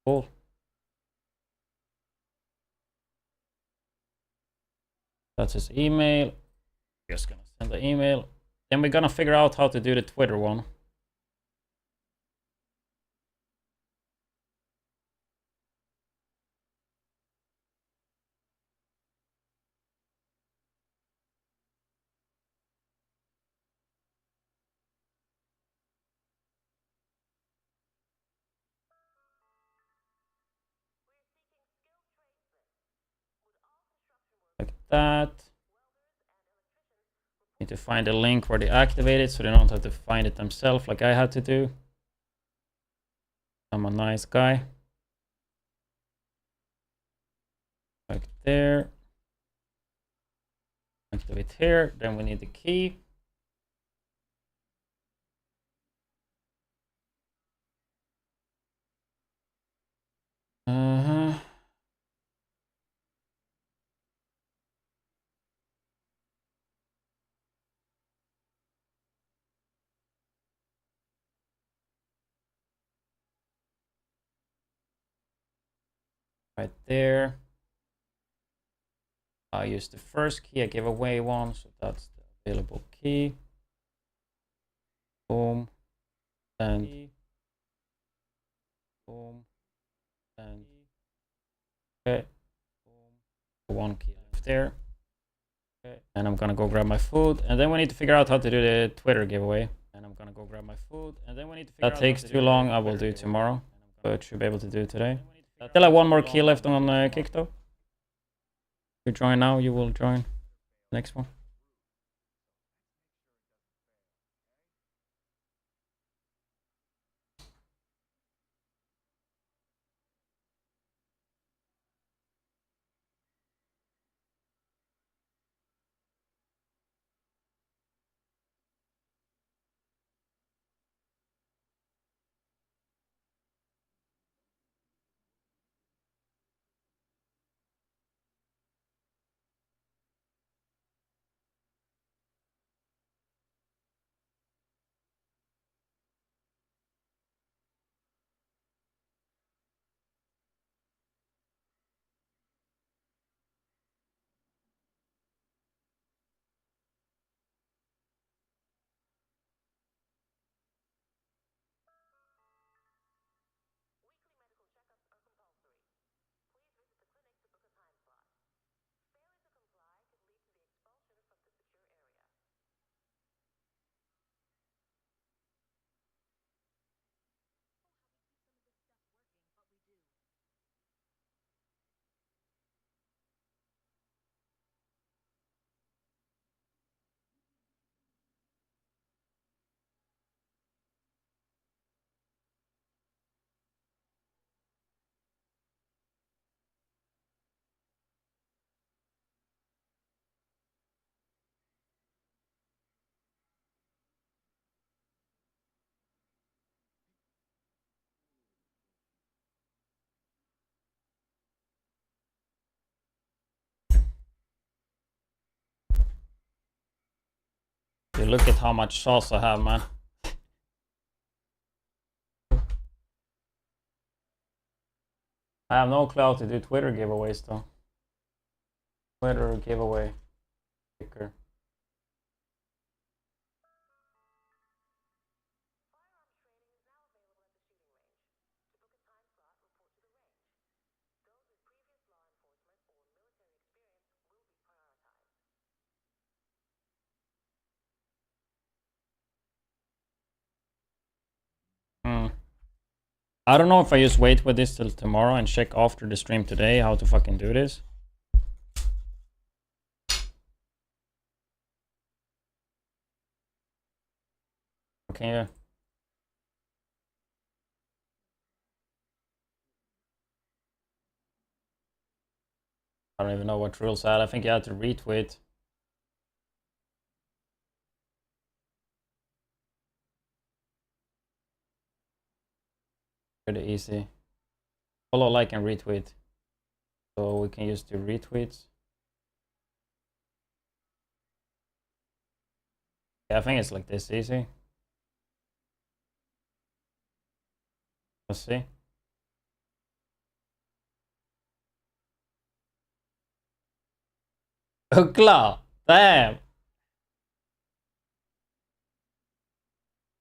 Speaker 1: Cool. That's his email. Just gonna send the email. Then we're gonna figure out how to do the Twitter one. Like that. Need to find a link where they activate it so they don't have to find it themselves like I had to do. I'm a nice guy. Like there. Activate here. Then we need the key. right there. I used the first key, I gave away one, so that's the available key. Boom, and boom, and okay. Boom. One key left there. Okay. And I'm gonna go grab my food, and then we need to figure out how to do the Twitter giveaway. And I'm gonna go grab my food, and then we need to figure out. That takes too long. I will do it tomorrow, but should be able to do it today. Still have one more key left on Kick though. You join now, you will join next one. You look at how much sauce I have, man. I have no clue how to do Twitter giveaways though. Twitter giveaway sticker. I don't know if I just wait with this till tomorrow and check after the stream today how to fucking do this. Okay. I don't even know what rules are. I think you have to retweet. Pretty easy. Follow, like, and retweet. So we can use the retweets. Yeah, I think it's like this easy. Let's see. Ugla! Damn!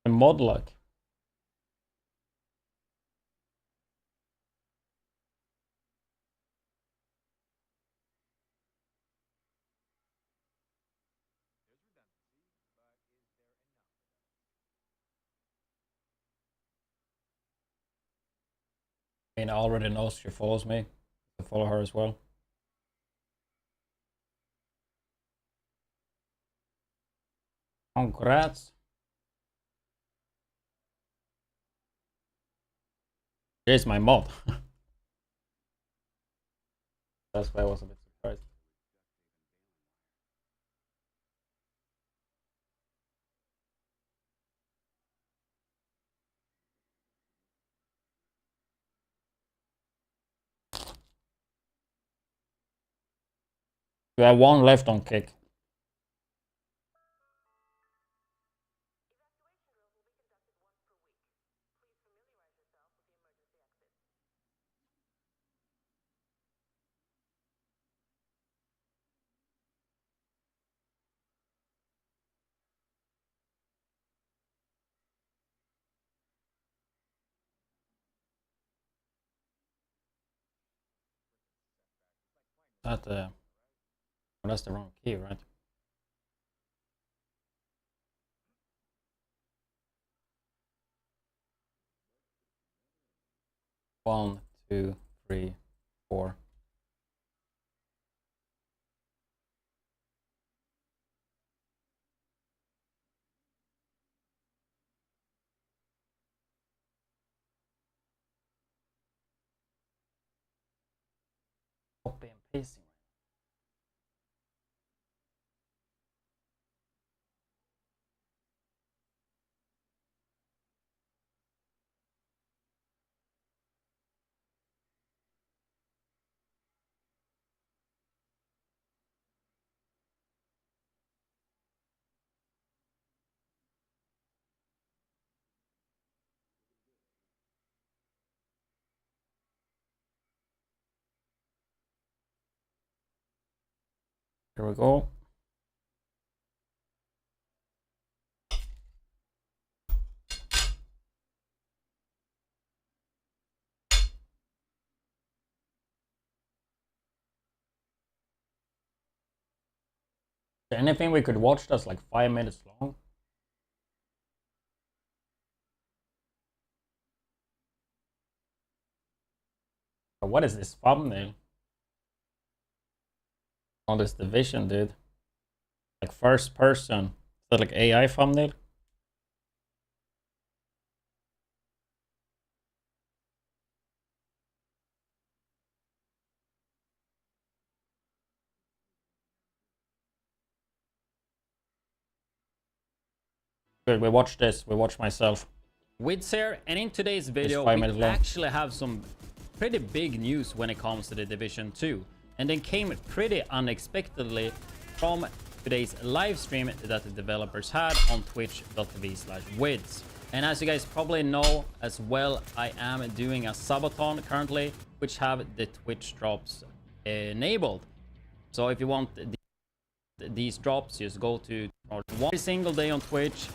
Speaker 1: The mod luck. I mean, I already know she follows me. I follow her as well. Congrats. Here's my mod. That's why I was a bit surprised. We have one left on Kick. That well, that's the wrong key, right? One, 2, 3, 4. Copy and pasting. Here we go. Is there anything we could watch that's like 5 minutes long? But what is this thumbnail? On this Division, dude. Like first person. Is that like AI thumbnail? Good, we watched this. We watched myself. Widdz here, and in today's video we actually have some pretty big news when it comes to the Division 2. And then came pretty unexpectedly from today's live stream that the developers had on twitch.tv/widdz. And as you guys probably know as well, I am doing a Subathon currently, which have the Twitch drops enabled. So if you want these drops, just go to every single day on Twitch.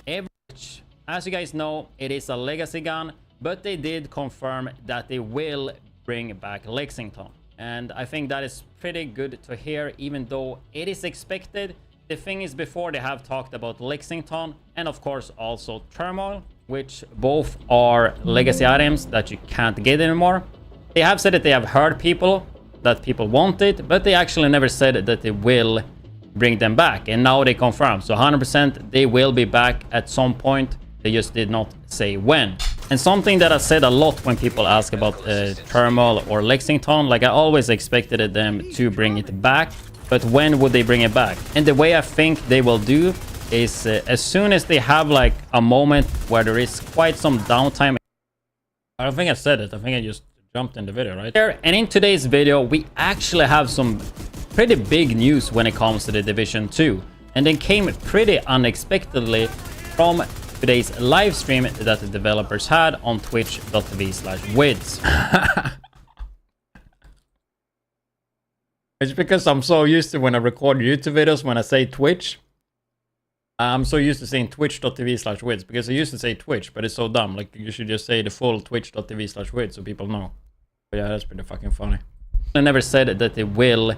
Speaker 1: As you guys know, it is a legacy gun, but they did confirm that they will bring back Lexington. And I think that is pretty good to hear, even though it is expected. The thing is, before they have talked about Lexington and of course also Turmoil, which both are legacy items that you can't get anymore. They have said that they have heard people, that people want it, but they actually never said that they will bring them back. And now they confirm. So 100% they will be back at some point. They just did not say when. And something that I said a lot when people ask about Turmoil or Lexington, like I always expected them to bring it back, but when would they bring it back? And the way I think they will do is as soon as they have like a moment where there is quite some downtime. I don't think I said it. I think I just jumped in the video, right? And in today's video, we actually have some pretty big news when it comes to the Division 2. And then came pretty unexpectedly from today's live stream that the developers had on twitch.tv/widdz. It's because I'm so used to when I record YouTube videos, when I say Twitch, I'm so used to saying twitch.tv/widdz, because I used to say Twitch, but it's so dumb. Like, you should just say the full twitch.tv/widdz so people know. But yeah, that's pretty fucking funny. I never said that they will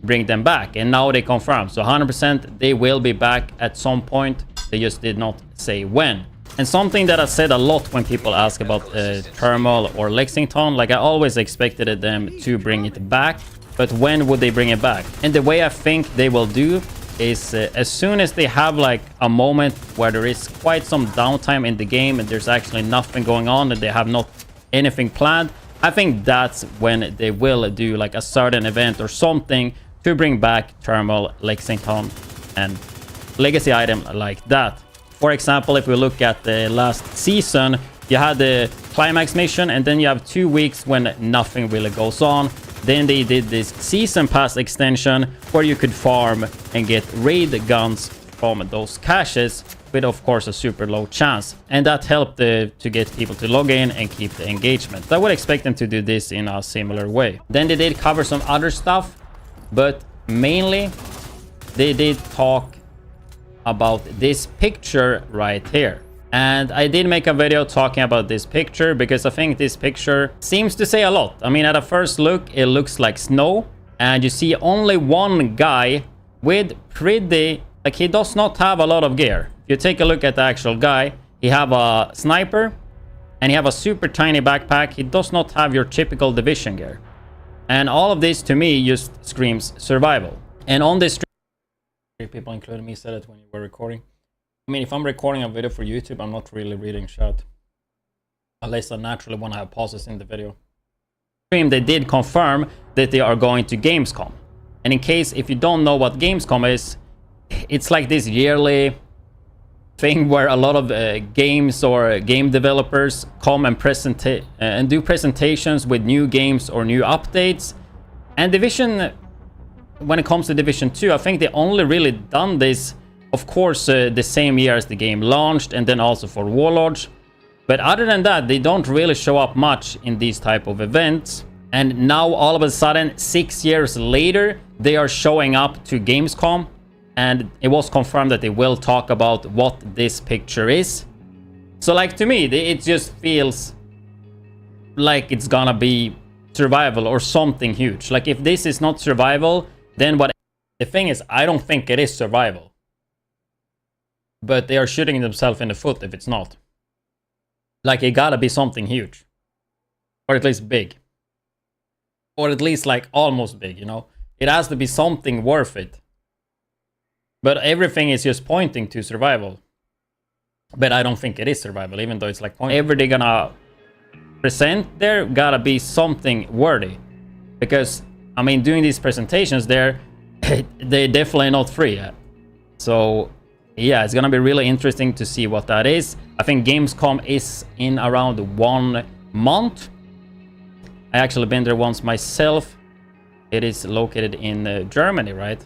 Speaker 1: bring them back, and now they confirm. So 100% they will be back at some point. They just did not say when. And something that I said a lot when people ask about Turmoil or Lexington, like I always expected them to bring it back, but when would they bring it back? And the way I think they will do is as soon as they have like a moment where there is quite some downtime in the game and there's actually nothing going on and they have not anything planned, I think that's when they will do like a certain event or something to bring back Turmoil, Lexington, and legacy item like that. For example, if we look at the last season, you had the climax mission and then you have 2 weeks when nothing really goes on. Then they did this season pass extension where you could farm and get raid guns from those caches with of course a super low chance, and that helped to get people to log in and keep the engagement. I would expect them to do this in a similar way. Then they did cover some other stuff, but mainly they did talk about this picture right here. And I did make a video talking about this picture because I think this picture seems to say a lot. I mean, at a first look, it looks like snow. and you see only one guy with pretty, like, he does not have a lot of gear. If you take a look at the actual guy, he have a sniper and he have a super tiny backpack. He does not have your typical Division gear. And all of this to me just screams survival. And on this stream, 3 people including me said it when you were recording. I mean, if I'm recording a video for YouTube, I'm not really reading chat. Unless I naturally want to have pauses in the video. They did confirm that they are going to Gamescom. And in case if you don't know what Gamescom is, it's like this yearly thing where a lot of games or game developers come and do presentations with new games or new updates. And Division, when it comes to Division 2, I think they only really done this, of course, the same year as the game launched, and then also for Warlords. But other than that, they don't really show up much in these type of events. And now all of a sudden, 6 years later, they are showing up to Gamescom. And it was confirmed that they will talk about what this picture is. So like to me, it just feels like it's gonna be survival or something huge. Like if this is not survival, then what? The thing is, I don't think it is survival. But they are shooting themselves in the foot if it's not. Like, it gotta be something huge. Or at least big. Or at least, like, almost big, you know? It has to be something worth it. But everything is just pointing to survival. But I don't think it is survival, even though it's like pointing. Whatever they're gonna present there, gotta be something worthy. Because, I mean, doing these presentations there, they're definitely not free yet. So, yeah, it's gonna be really interesting to see what that is. I think Gamescom is in around 1 month. I actually been there once myself. It is located in Germany, right?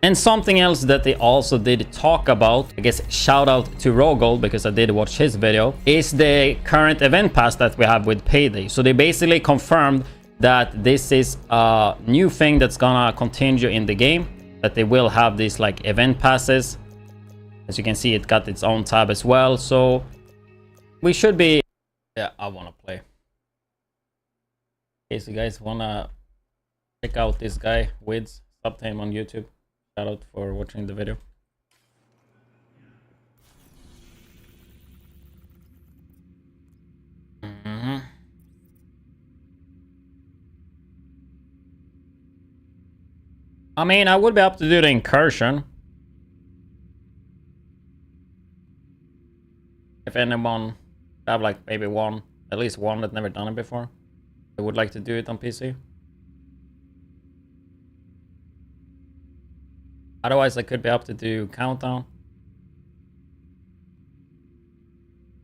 Speaker 1: And something else that they also did talk about, I guess shout out to Rogol because I did watch his video, is the current event pass that we have with Payday. So they basically confirmed that this is a new thing that's gonna continue in the game, that they will have these like event passes. As you can see, it got its own tab as well, so we should be... Yeah, I want to play. Okay, so you guys want to check out this guy, widdz, Subathon on YouTube. Shout out for watching the video. I mean, I would be up to do the incursion. If anyone have like maybe at least one that never done it before, they would like to do it on PC. Otherwise, I could be up to do countdown.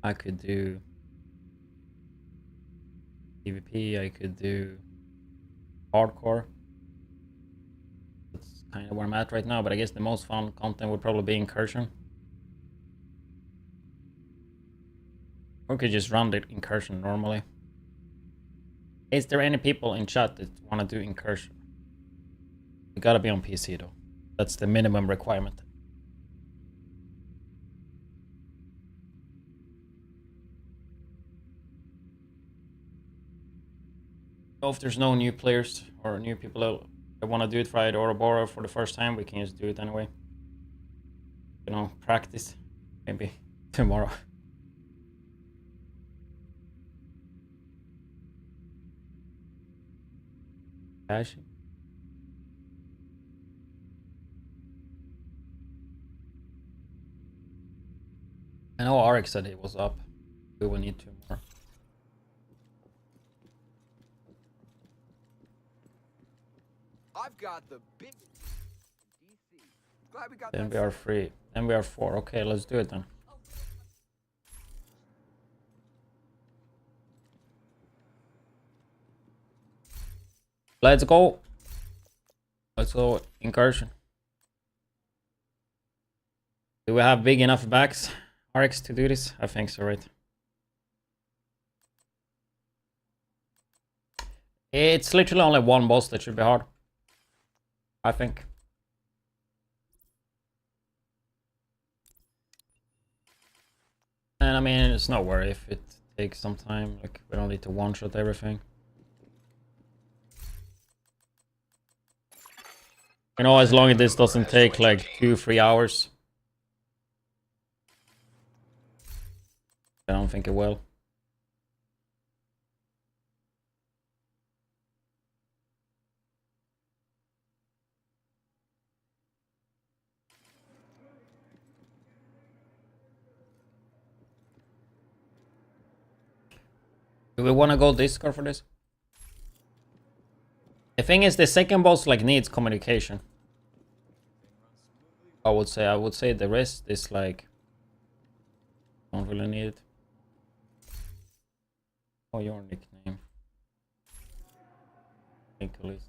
Speaker 1: I could do PvP. I could do hardcore. That's kind of where I'm at right now, but I guess the most fun content would probably be incursion. Or we could just run the incursion normally. Is there any people in chat that want to do incursion? You gotta be on PC though. That's the minimum requirement. So if there's no new players or new people that want to do it for either Ouroboros for the first time, we can just do it anyway. You know, practice. Maybe tomorrow. Cash. I know Arik said it was up. We will need 2 more.
Speaker 16: I've got the big DC. Glad we got
Speaker 1: Then
Speaker 16: that.
Speaker 1: we are 3. Then we are 4. Okay, let's do it then. Let's go. Let's go incursion. Do we have big enough backs, RX, to do this? I think so, right? It's literally only one boss that should be hard, I think. And I mean, it's no worry if it takes some time. Like, we don't need to one-shot everything. You know, as long as this doesn't take like 2-3 hours. I don't think it will. Do we want to go Discord for this? The thing is, the second boss like needs communication. I would say the rest is like don't really need it. Oh, your nickname. Think at least.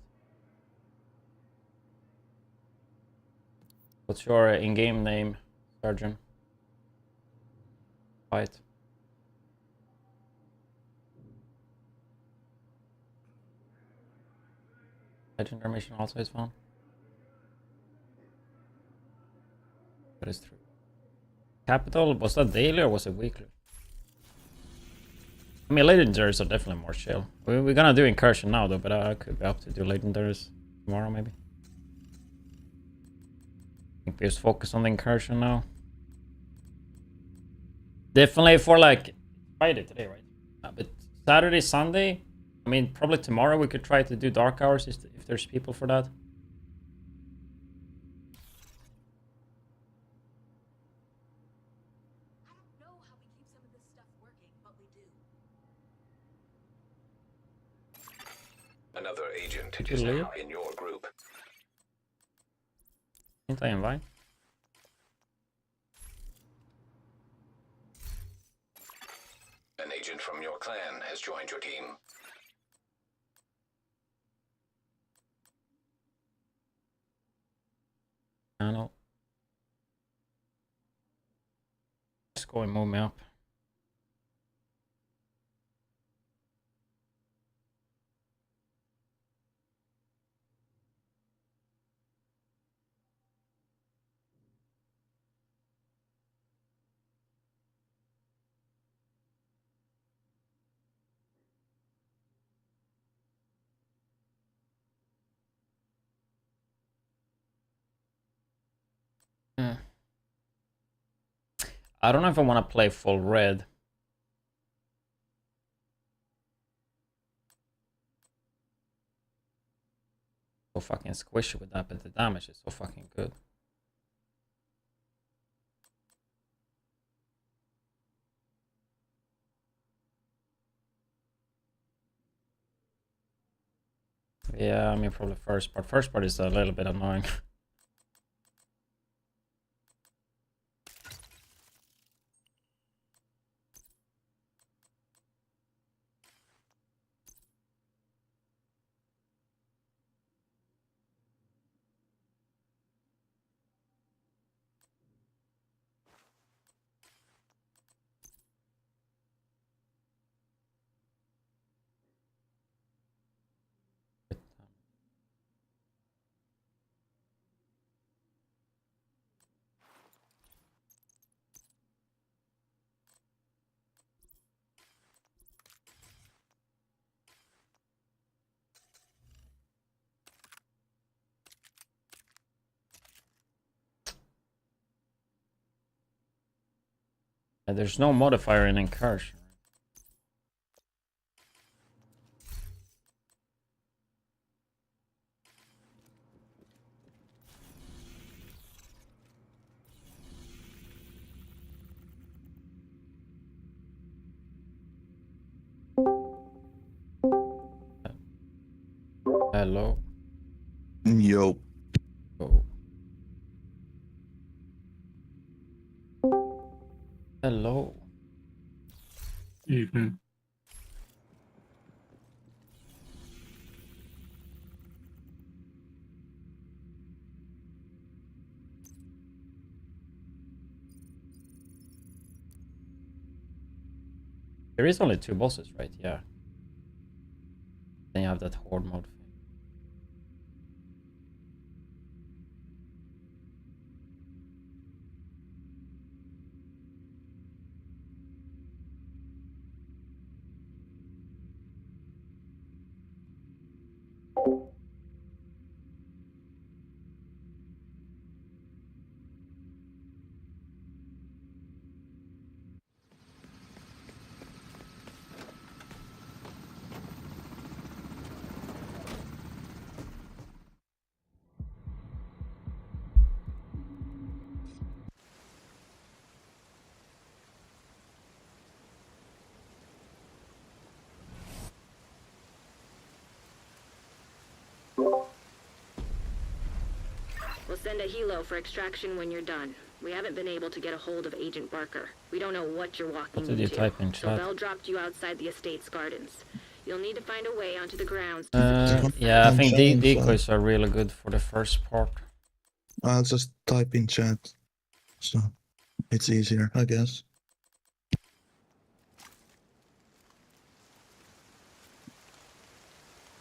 Speaker 1: What's your in-game name, Sergeant? Fight. Legendary mission also is fun. That is true. Capital, was that daily or was it weekly? I mean, legendaries are definitely more chill. We're gonna do incursion now though, but I could be up to do legendaries tomorrow maybe. I think we just focus on the incursion now. Definitely for like Friday today, right? But Saturday, Sunday, I mean, probably tomorrow we could try to do dark hours if there's people for that.
Speaker 15: Another agent
Speaker 1: Did
Speaker 15: is
Speaker 1: you leave?
Speaker 15: now in your group.
Speaker 1: Can't I invite?
Speaker 15: An agent from your clan has joined your team.
Speaker 1: I know. Let's go and move me up. I don't know if I want to play full red. So fucking squishy with that, but the damage is so fucking good. Yeah, I mean probably first part. First part is a little bit annoying. There's no modifier in incursion. Hello.
Speaker 20: Yo.
Speaker 1: Oh. Hello.
Speaker 20: Mm-hmm.
Speaker 1: There is only 2 bosses, right? Yeah. Then you have that horde mode thing.
Speaker 3: We'll send a helo for extraction when you're done. We haven't been able to get a hold of Agent Barker. We don't know what you're walking
Speaker 1: What did you
Speaker 3: into.
Speaker 1: type in
Speaker 3: So
Speaker 1: chat?
Speaker 3: Bell dropped you outside the estate's gardens. You'll need to find a way onto the grounds.
Speaker 1: Yeah, I think the decoys are really good for the first part.
Speaker 20: I'll just type in chat, so it's easier, I guess.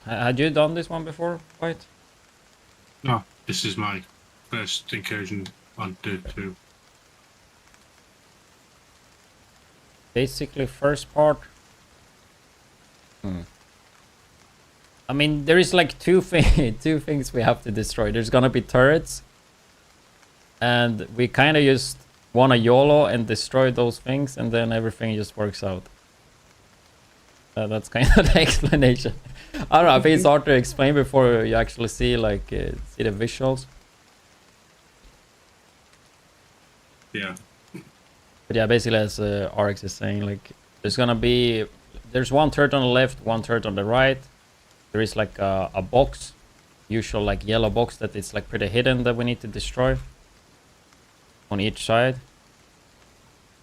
Speaker 1: Had you done this one before, White?
Speaker 21: No, this is my first incursion on Dirt 2.
Speaker 1: Basically, first part. I mean, there is like two things we have to destroy. There's gonna be turrets, and we kind of just want to YOLO and destroy those things, and then everything just works out. That's kind of the explanation. I don't know. I think it's hard to explain before you actually see see the visuals.
Speaker 21: Yeah.
Speaker 1: But yeah, basically as RX is saying, like there's one turret on the left, one turret on the right. There is like a box, usual like yellow box that is like pretty hidden that we need to destroy on each side.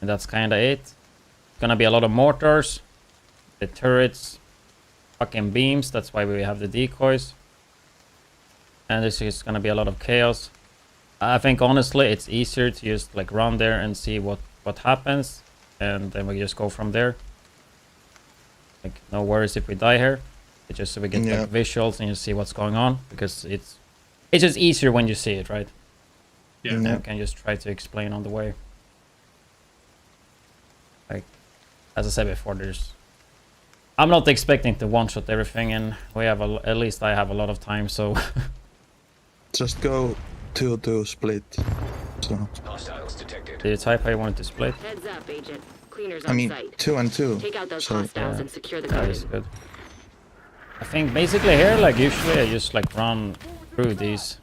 Speaker 1: And that's kind of it. It's gonna be a lot of mortars, the turrets, fucking beams. That's why we have the decoys. And this is gonna be a lot of chaos. I think honestly it's easier to just like run there and see what happens, and then we just go from there. Like no worries if we die here. It's just so we get like visuals and you see what's going on, because it's just easier when you see it, right?
Speaker 21: Yeah.
Speaker 1: And you can just try to explain on the way. Like as I said before, I'm not expecting to one-shot everything, and we have at least I have a lot of time, so
Speaker 20: just go 2-2 split. So
Speaker 15: Hostiles detected.
Speaker 1: did you type how you wanted to split?
Speaker 3: Heads up, Agent. Cleaners
Speaker 20: I
Speaker 3: on
Speaker 20: mean
Speaker 3: site.
Speaker 20: 2 and 2.
Speaker 3: Take out those
Speaker 20: So
Speaker 3: hostiles and secure the
Speaker 1: That
Speaker 3: garden.
Speaker 1: is good. I think basically here, like usually I just like run through these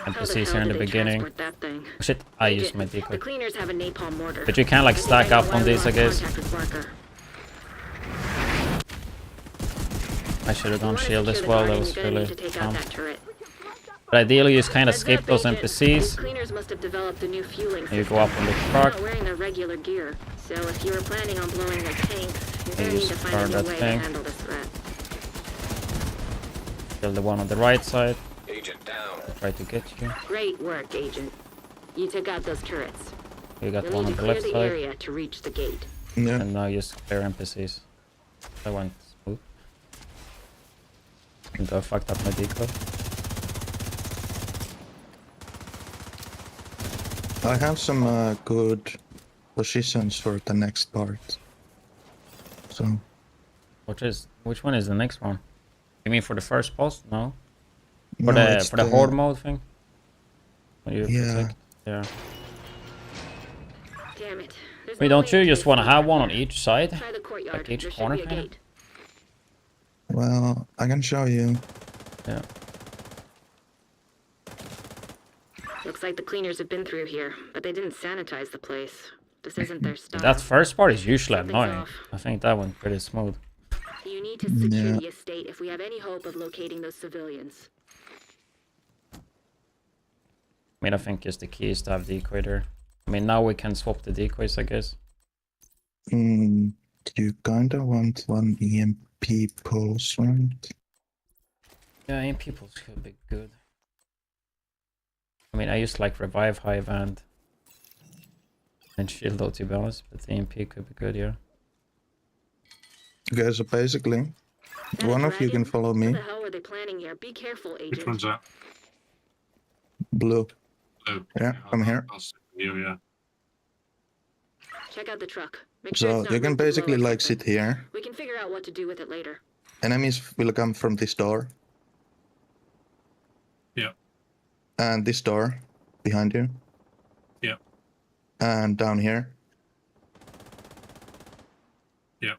Speaker 1: NPCs here in the beginning. Oh, shit, I used my decoy.
Speaker 3: The cleaners have a napalm mortar.
Speaker 1: But you can like stack up on these, I guess. I should have gone shield as well, that was really dumb. But ideally you just kind of skip those NPCs.
Speaker 3: Cleaners must have developed a new fueling
Speaker 1: You go up on the truck.
Speaker 3: They're not wearing their regular gear, so if you were planning on blowing their tanks, you're gonna need
Speaker 1: just
Speaker 3: to find
Speaker 1: burn
Speaker 3: a new
Speaker 1: that
Speaker 3: way
Speaker 1: thing.
Speaker 3: to handle this threat.
Speaker 1: Kill the one on the right side.
Speaker 15: Agent down.
Speaker 1: Try to get you.
Speaker 3: Great work, Agent. You took out those turrets.
Speaker 1: You got
Speaker 3: You'll
Speaker 1: one
Speaker 3: need
Speaker 1: on
Speaker 3: to
Speaker 1: the
Speaker 3: clear
Speaker 1: left
Speaker 3: the
Speaker 1: side.
Speaker 3: area to reach the gate.
Speaker 20: Yeah.
Speaker 1: And now just clear NPCs. I went smooth. And I fucked up my decoy.
Speaker 20: I have some good positions for the next part. So
Speaker 1: Which one is the next one? You mean for the first boss? No.
Speaker 20: No, it's
Speaker 1: For the horde mode thing? When you
Speaker 20: Yeah.
Speaker 1: protect? Yeah.
Speaker 3: Damn it. There's
Speaker 1: Wait,
Speaker 3: no
Speaker 1: don't
Speaker 3: way
Speaker 1: you
Speaker 3: to
Speaker 1: just want to
Speaker 3: escape
Speaker 1: have
Speaker 3: from
Speaker 1: one on
Speaker 3: there.
Speaker 1: each side?
Speaker 3: Try the courtyard.
Speaker 1: Like each
Speaker 3: There should
Speaker 1: corner
Speaker 3: be a
Speaker 1: kinda?
Speaker 3: gate.
Speaker 20: well, I can show you.
Speaker 1: Yeah.
Speaker 3: Looks like the cleaners have been through here, but they didn't sanitize the place. This isn't their style.
Speaker 1: That first part is usually
Speaker 3: Something's
Speaker 1: annoying.
Speaker 3: off.
Speaker 1: I think that went pretty smooth.
Speaker 3: You need to secure
Speaker 20: Yeah.
Speaker 3: the estate if we have any hope of locating those civilians.
Speaker 1: I mean, I think just the key is to have decoy there. I mean, now we can swap the decoys, I guess.
Speaker 20: You kinda want one EMP pulse, right?
Speaker 1: Yeah, in people could be good. I mean, I used like revive hive and shield though, to be honest, but the EMP could be good, yeah.
Speaker 20: Okay, so basically, one of you can follow me.
Speaker 3: What the hell were they planning here? Be careful, Agent.
Speaker 21: Which one's that?
Speaker 20: Blue.
Speaker 21: Oh,
Speaker 20: Yeah, come here.
Speaker 21: I'll stick with you, yeah.
Speaker 3: Check out the truck. Make sure
Speaker 20: So
Speaker 3: it's not
Speaker 20: you can
Speaker 3: moved to blow
Speaker 20: basically
Speaker 3: or
Speaker 20: like
Speaker 3: something.
Speaker 20: sit here.
Speaker 3: We can figure out what to do with it later.
Speaker 20: Enemies will come from this door.
Speaker 21: Yeah.
Speaker 20: And this door behind you.
Speaker 21: Yeah.
Speaker 20: And down here.
Speaker 21: Yeah.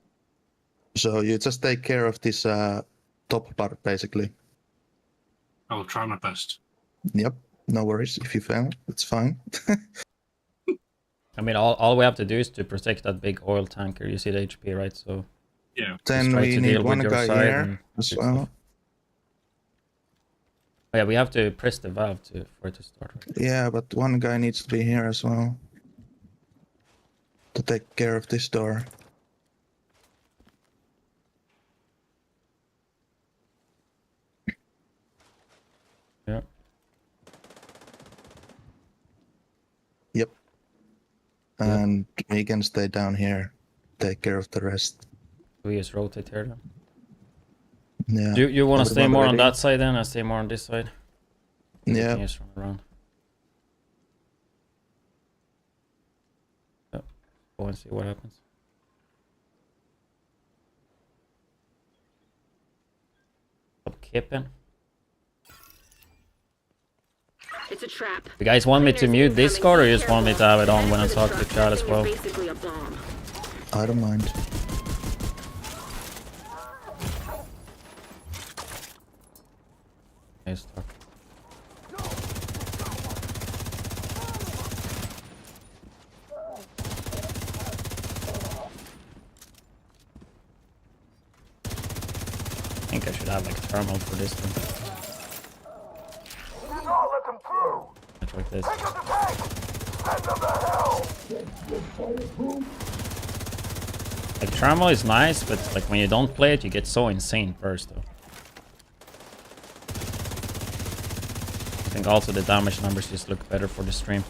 Speaker 20: So you just take care of this top part basically.
Speaker 21: I will try my best.
Speaker 20: Yep. No worries. If you fail, it's fine.
Speaker 1: I mean, all we have to do is to protect that big oil tanker. You see the HP, right? So
Speaker 21: yeah.
Speaker 20: Then
Speaker 1: try
Speaker 20: we
Speaker 1: to
Speaker 20: need
Speaker 1: deal with
Speaker 20: one
Speaker 1: your
Speaker 20: guy
Speaker 1: side
Speaker 20: here
Speaker 1: and
Speaker 20: as
Speaker 1: do
Speaker 20: well.
Speaker 1: stuff. Oh, yeah, we have to press the valve for it to start. Right?
Speaker 20: Yeah, but one guy needs to be here as well. To take care of this door.
Speaker 1: Yeah.
Speaker 20: Yep. And we can stay down here. Take care of the rest.
Speaker 1: We just rotate here then.
Speaker 20: Yeah.
Speaker 1: You want to stay
Speaker 20: Everybody
Speaker 1: more on
Speaker 20: ready?
Speaker 1: that side then? I stay more on this side.
Speaker 20: Yeah.
Speaker 1: We can just run around. Yeah. Go and see what happens. Stop kipping.
Speaker 6: It's a trap.
Speaker 1: You guys want me to mute Discord or you just want me to have it on when I talk to chat as well?
Speaker 6: Basically a bomb.
Speaker 20: I don't mind.
Speaker 1: Nice talk. I think I should have like a thermal for this one. Like this. Like thermal is nice, but like when you don't play it, you get so insane burst though. I think also the damage numbers just look better for the stream.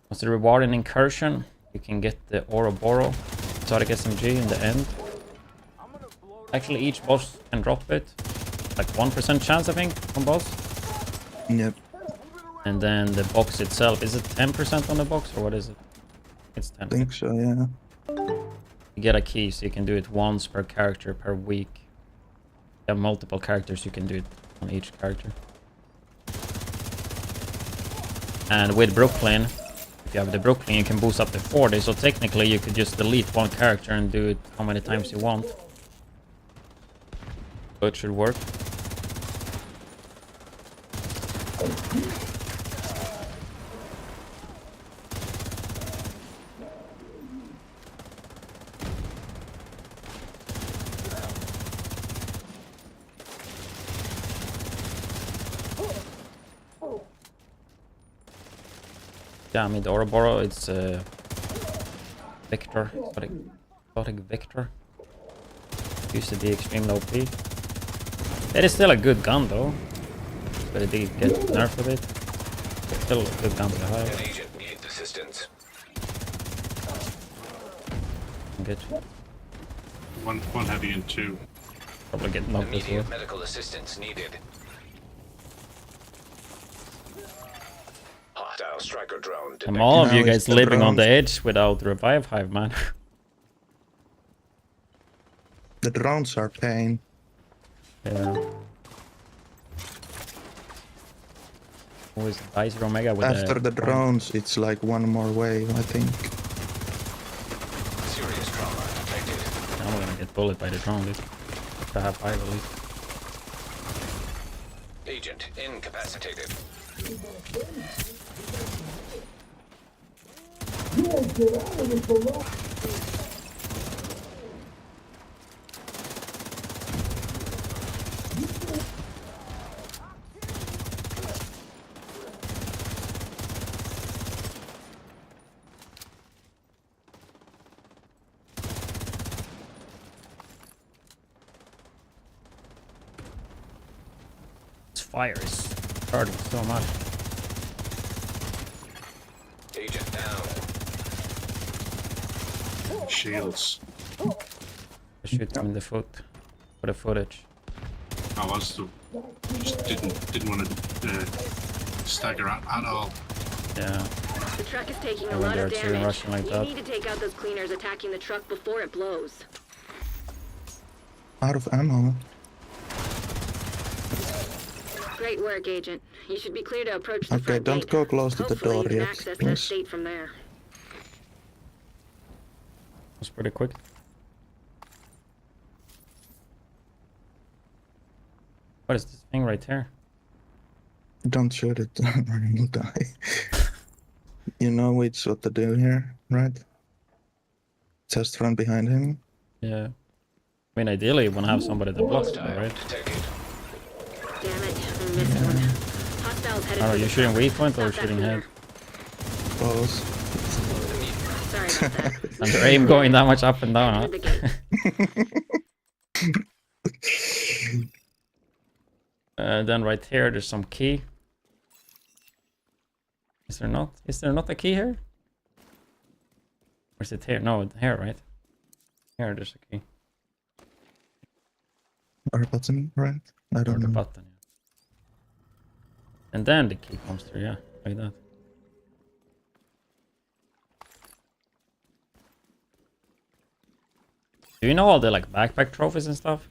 Speaker 1: What's the reward in incursion? You can get the Ouroboros exotic SMG in the end. Actually, each boss can drop it. Like 1% chance, I think, on boss.
Speaker 20: Yep.
Speaker 1: And then the box itself, is it 10% on the box or what is it? It's 10.
Speaker 20: I think so, yeah.
Speaker 1: You get a key, so you can do it once per character per week. You have multiple characters, you can do it on each character. And with Brooklyn, if you have the Brooklyn, you can boost up to 40. So technically, you could just delete one character and do it how many times you want. So it should work. Yeah, I mean the Ouroboros, it's Victor, exotic Victor. Used to be extremely OP. It is still a good gun though, but it did get nerfed a bit. It's still a good gun to have.
Speaker 15: An agent needs assistance.
Speaker 1: Good.
Speaker 21: One heavy and two.
Speaker 1: Probably get knocked as well.
Speaker 15: Immediate medical assistance needed. Hostile striker drone detected.
Speaker 1: And all of you
Speaker 20: Now
Speaker 1: guys
Speaker 20: it's the
Speaker 1: living on the
Speaker 20: drones.
Speaker 1: edge without revive hive, man.
Speaker 20: The drones are pain.
Speaker 1: Yeah. Always Dicer Omega with
Speaker 20: After the drones, it's like one more wave, I think.
Speaker 15: Serious trauma detected.
Speaker 1: I'm gonna get bullet by the drone, dude. I have 5 at least.
Speaker 15: Agent incapacitated.
Speaker 1: This fire is hurting so much.
Speaker 15: Agent down.
Speaker 21: Shields.
Speaker 1: I shoot him in the foot for the footage.
Speaker 21: I was the just didn't want to stagger at all.
Speaker 1: Yeah.
Speaker 6: The truck is taking a
Speaker 1: And when
Speaker 6: lot
Speaker 1: there
Speaker 6: of
Speaker 1: are two
Speaker 6: damage.
Speaker 1: rushing like
Speaker 6: You
Speaker 1: that.
Speaker 6: need to take out those cleaners attacking the truck before it blows.
Speaker 20: Out of ammo.
Speaker 6: Great work, Agent. You should be clear to approach the
Speaker 20: Okay,
Speaker 6: front
Speaker 20: don't
Speaker 6: gate.
Speaker 20: go close to the
Speaker 6: Hopefully
Speaker 20: door
Speaker 6: you can
Speaker 20: yet,
Speaker 6: access that
Speaker 20: please.
Speaker 6: state from there.
Speaker 1: Was pretty quick. What is this thing right here?
Speaker 20: Don't shoot it, or you'll die. You know what to do here, right? Just run behind him.
Speaker 1: Yeah. I mean, ideally, you want to have somebody that blocks you, right?
Speaker 6: Damn it, I missed one. Hostiles headed
Speaker 1: Are
Speaker 6: for
Speaker 1: you
Speaker 6: the
Speaker 1: shooting
Speaker 6: south.
Speaker 1: weak point or
Speaker 6: Stop that
Speaker 1: shooting head?
Speaker 20: Both.
Speaker 6: Sorry about that.
Speaker 1: And your aim going that much up and down, huh?
Speaker 6: The gate.
Speaker 1: Then right here, there's some key. Is there not? Is there not a key here? Or is it here? No, here, right? Here, there's a key.
Speaker 20: Or button, right? I
Speaker 1: Or
Speaker 20: don't
Speaker 1: the
Speaker 20: know.
Speaker 1: button, yeah. And then the key comes through, yeah, like that. Do you know all the like backpack trophies and stuff?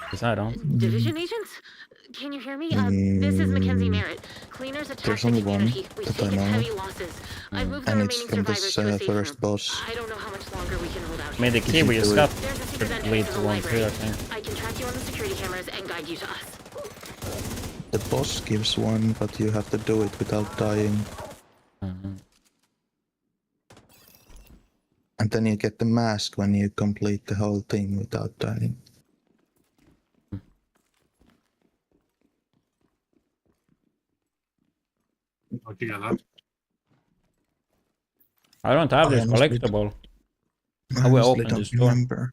Speaker 1: Because I don't.
Speaker 6: Division agents? Can you hear me? This is Mackenzie Merritt. Cleaners attacked
Speaker 20: There's
Speaker 6: the
Speaker 20: only one
Speaker 6: community. We've
Speaker 20: that I
Speaker 6: taken
Speaker 20: know.
Speaker 6: heavy losses. I've moved the
Speaker 20: And it's
Speaker 6: remaining
Speaker 20: from
Speaker 6: survivors
Speaker 20: this
Speaker 6: to a safe
Speaker 20: first
Speaker 6: room.
Speaker 20: boss.
Speaker 6: I don't know how much longer we can hold out
Speaker 1: I mean, the
Speaker 6: here.
Speaker 1: key we just got
Speaker 6: There's a secret
Speaker 1: should
Speaker 6: entrance
Speaker 1: lead
Speaker 6: to
Speaker 1: to
Speaker 6: the
Speaker 1: one too,
Speaker 6: library.
Speaker 1: I think.
Speaker 6: I can track you on the security cameras and guide you to us.
Speaker 20: The boss gives one, but you have to do it without dying. And then you get the mask when you complete the whole thing without dying.
Speaker 21: How'd you get that?
Speaker 1: I don't have this
Speaker 20: honestly
Speaker 1: collectible.
Speaker 20: I
Speaker 1: I will
Speaker 20: honestly
Speaker 1: open
Speaker 20: don't
Speaker 1: this door.
Speaker 20: remember.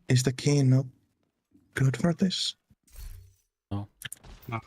Speaker 20: Is the key not good for this?
Speaker 1: No.
Speaker 21: No.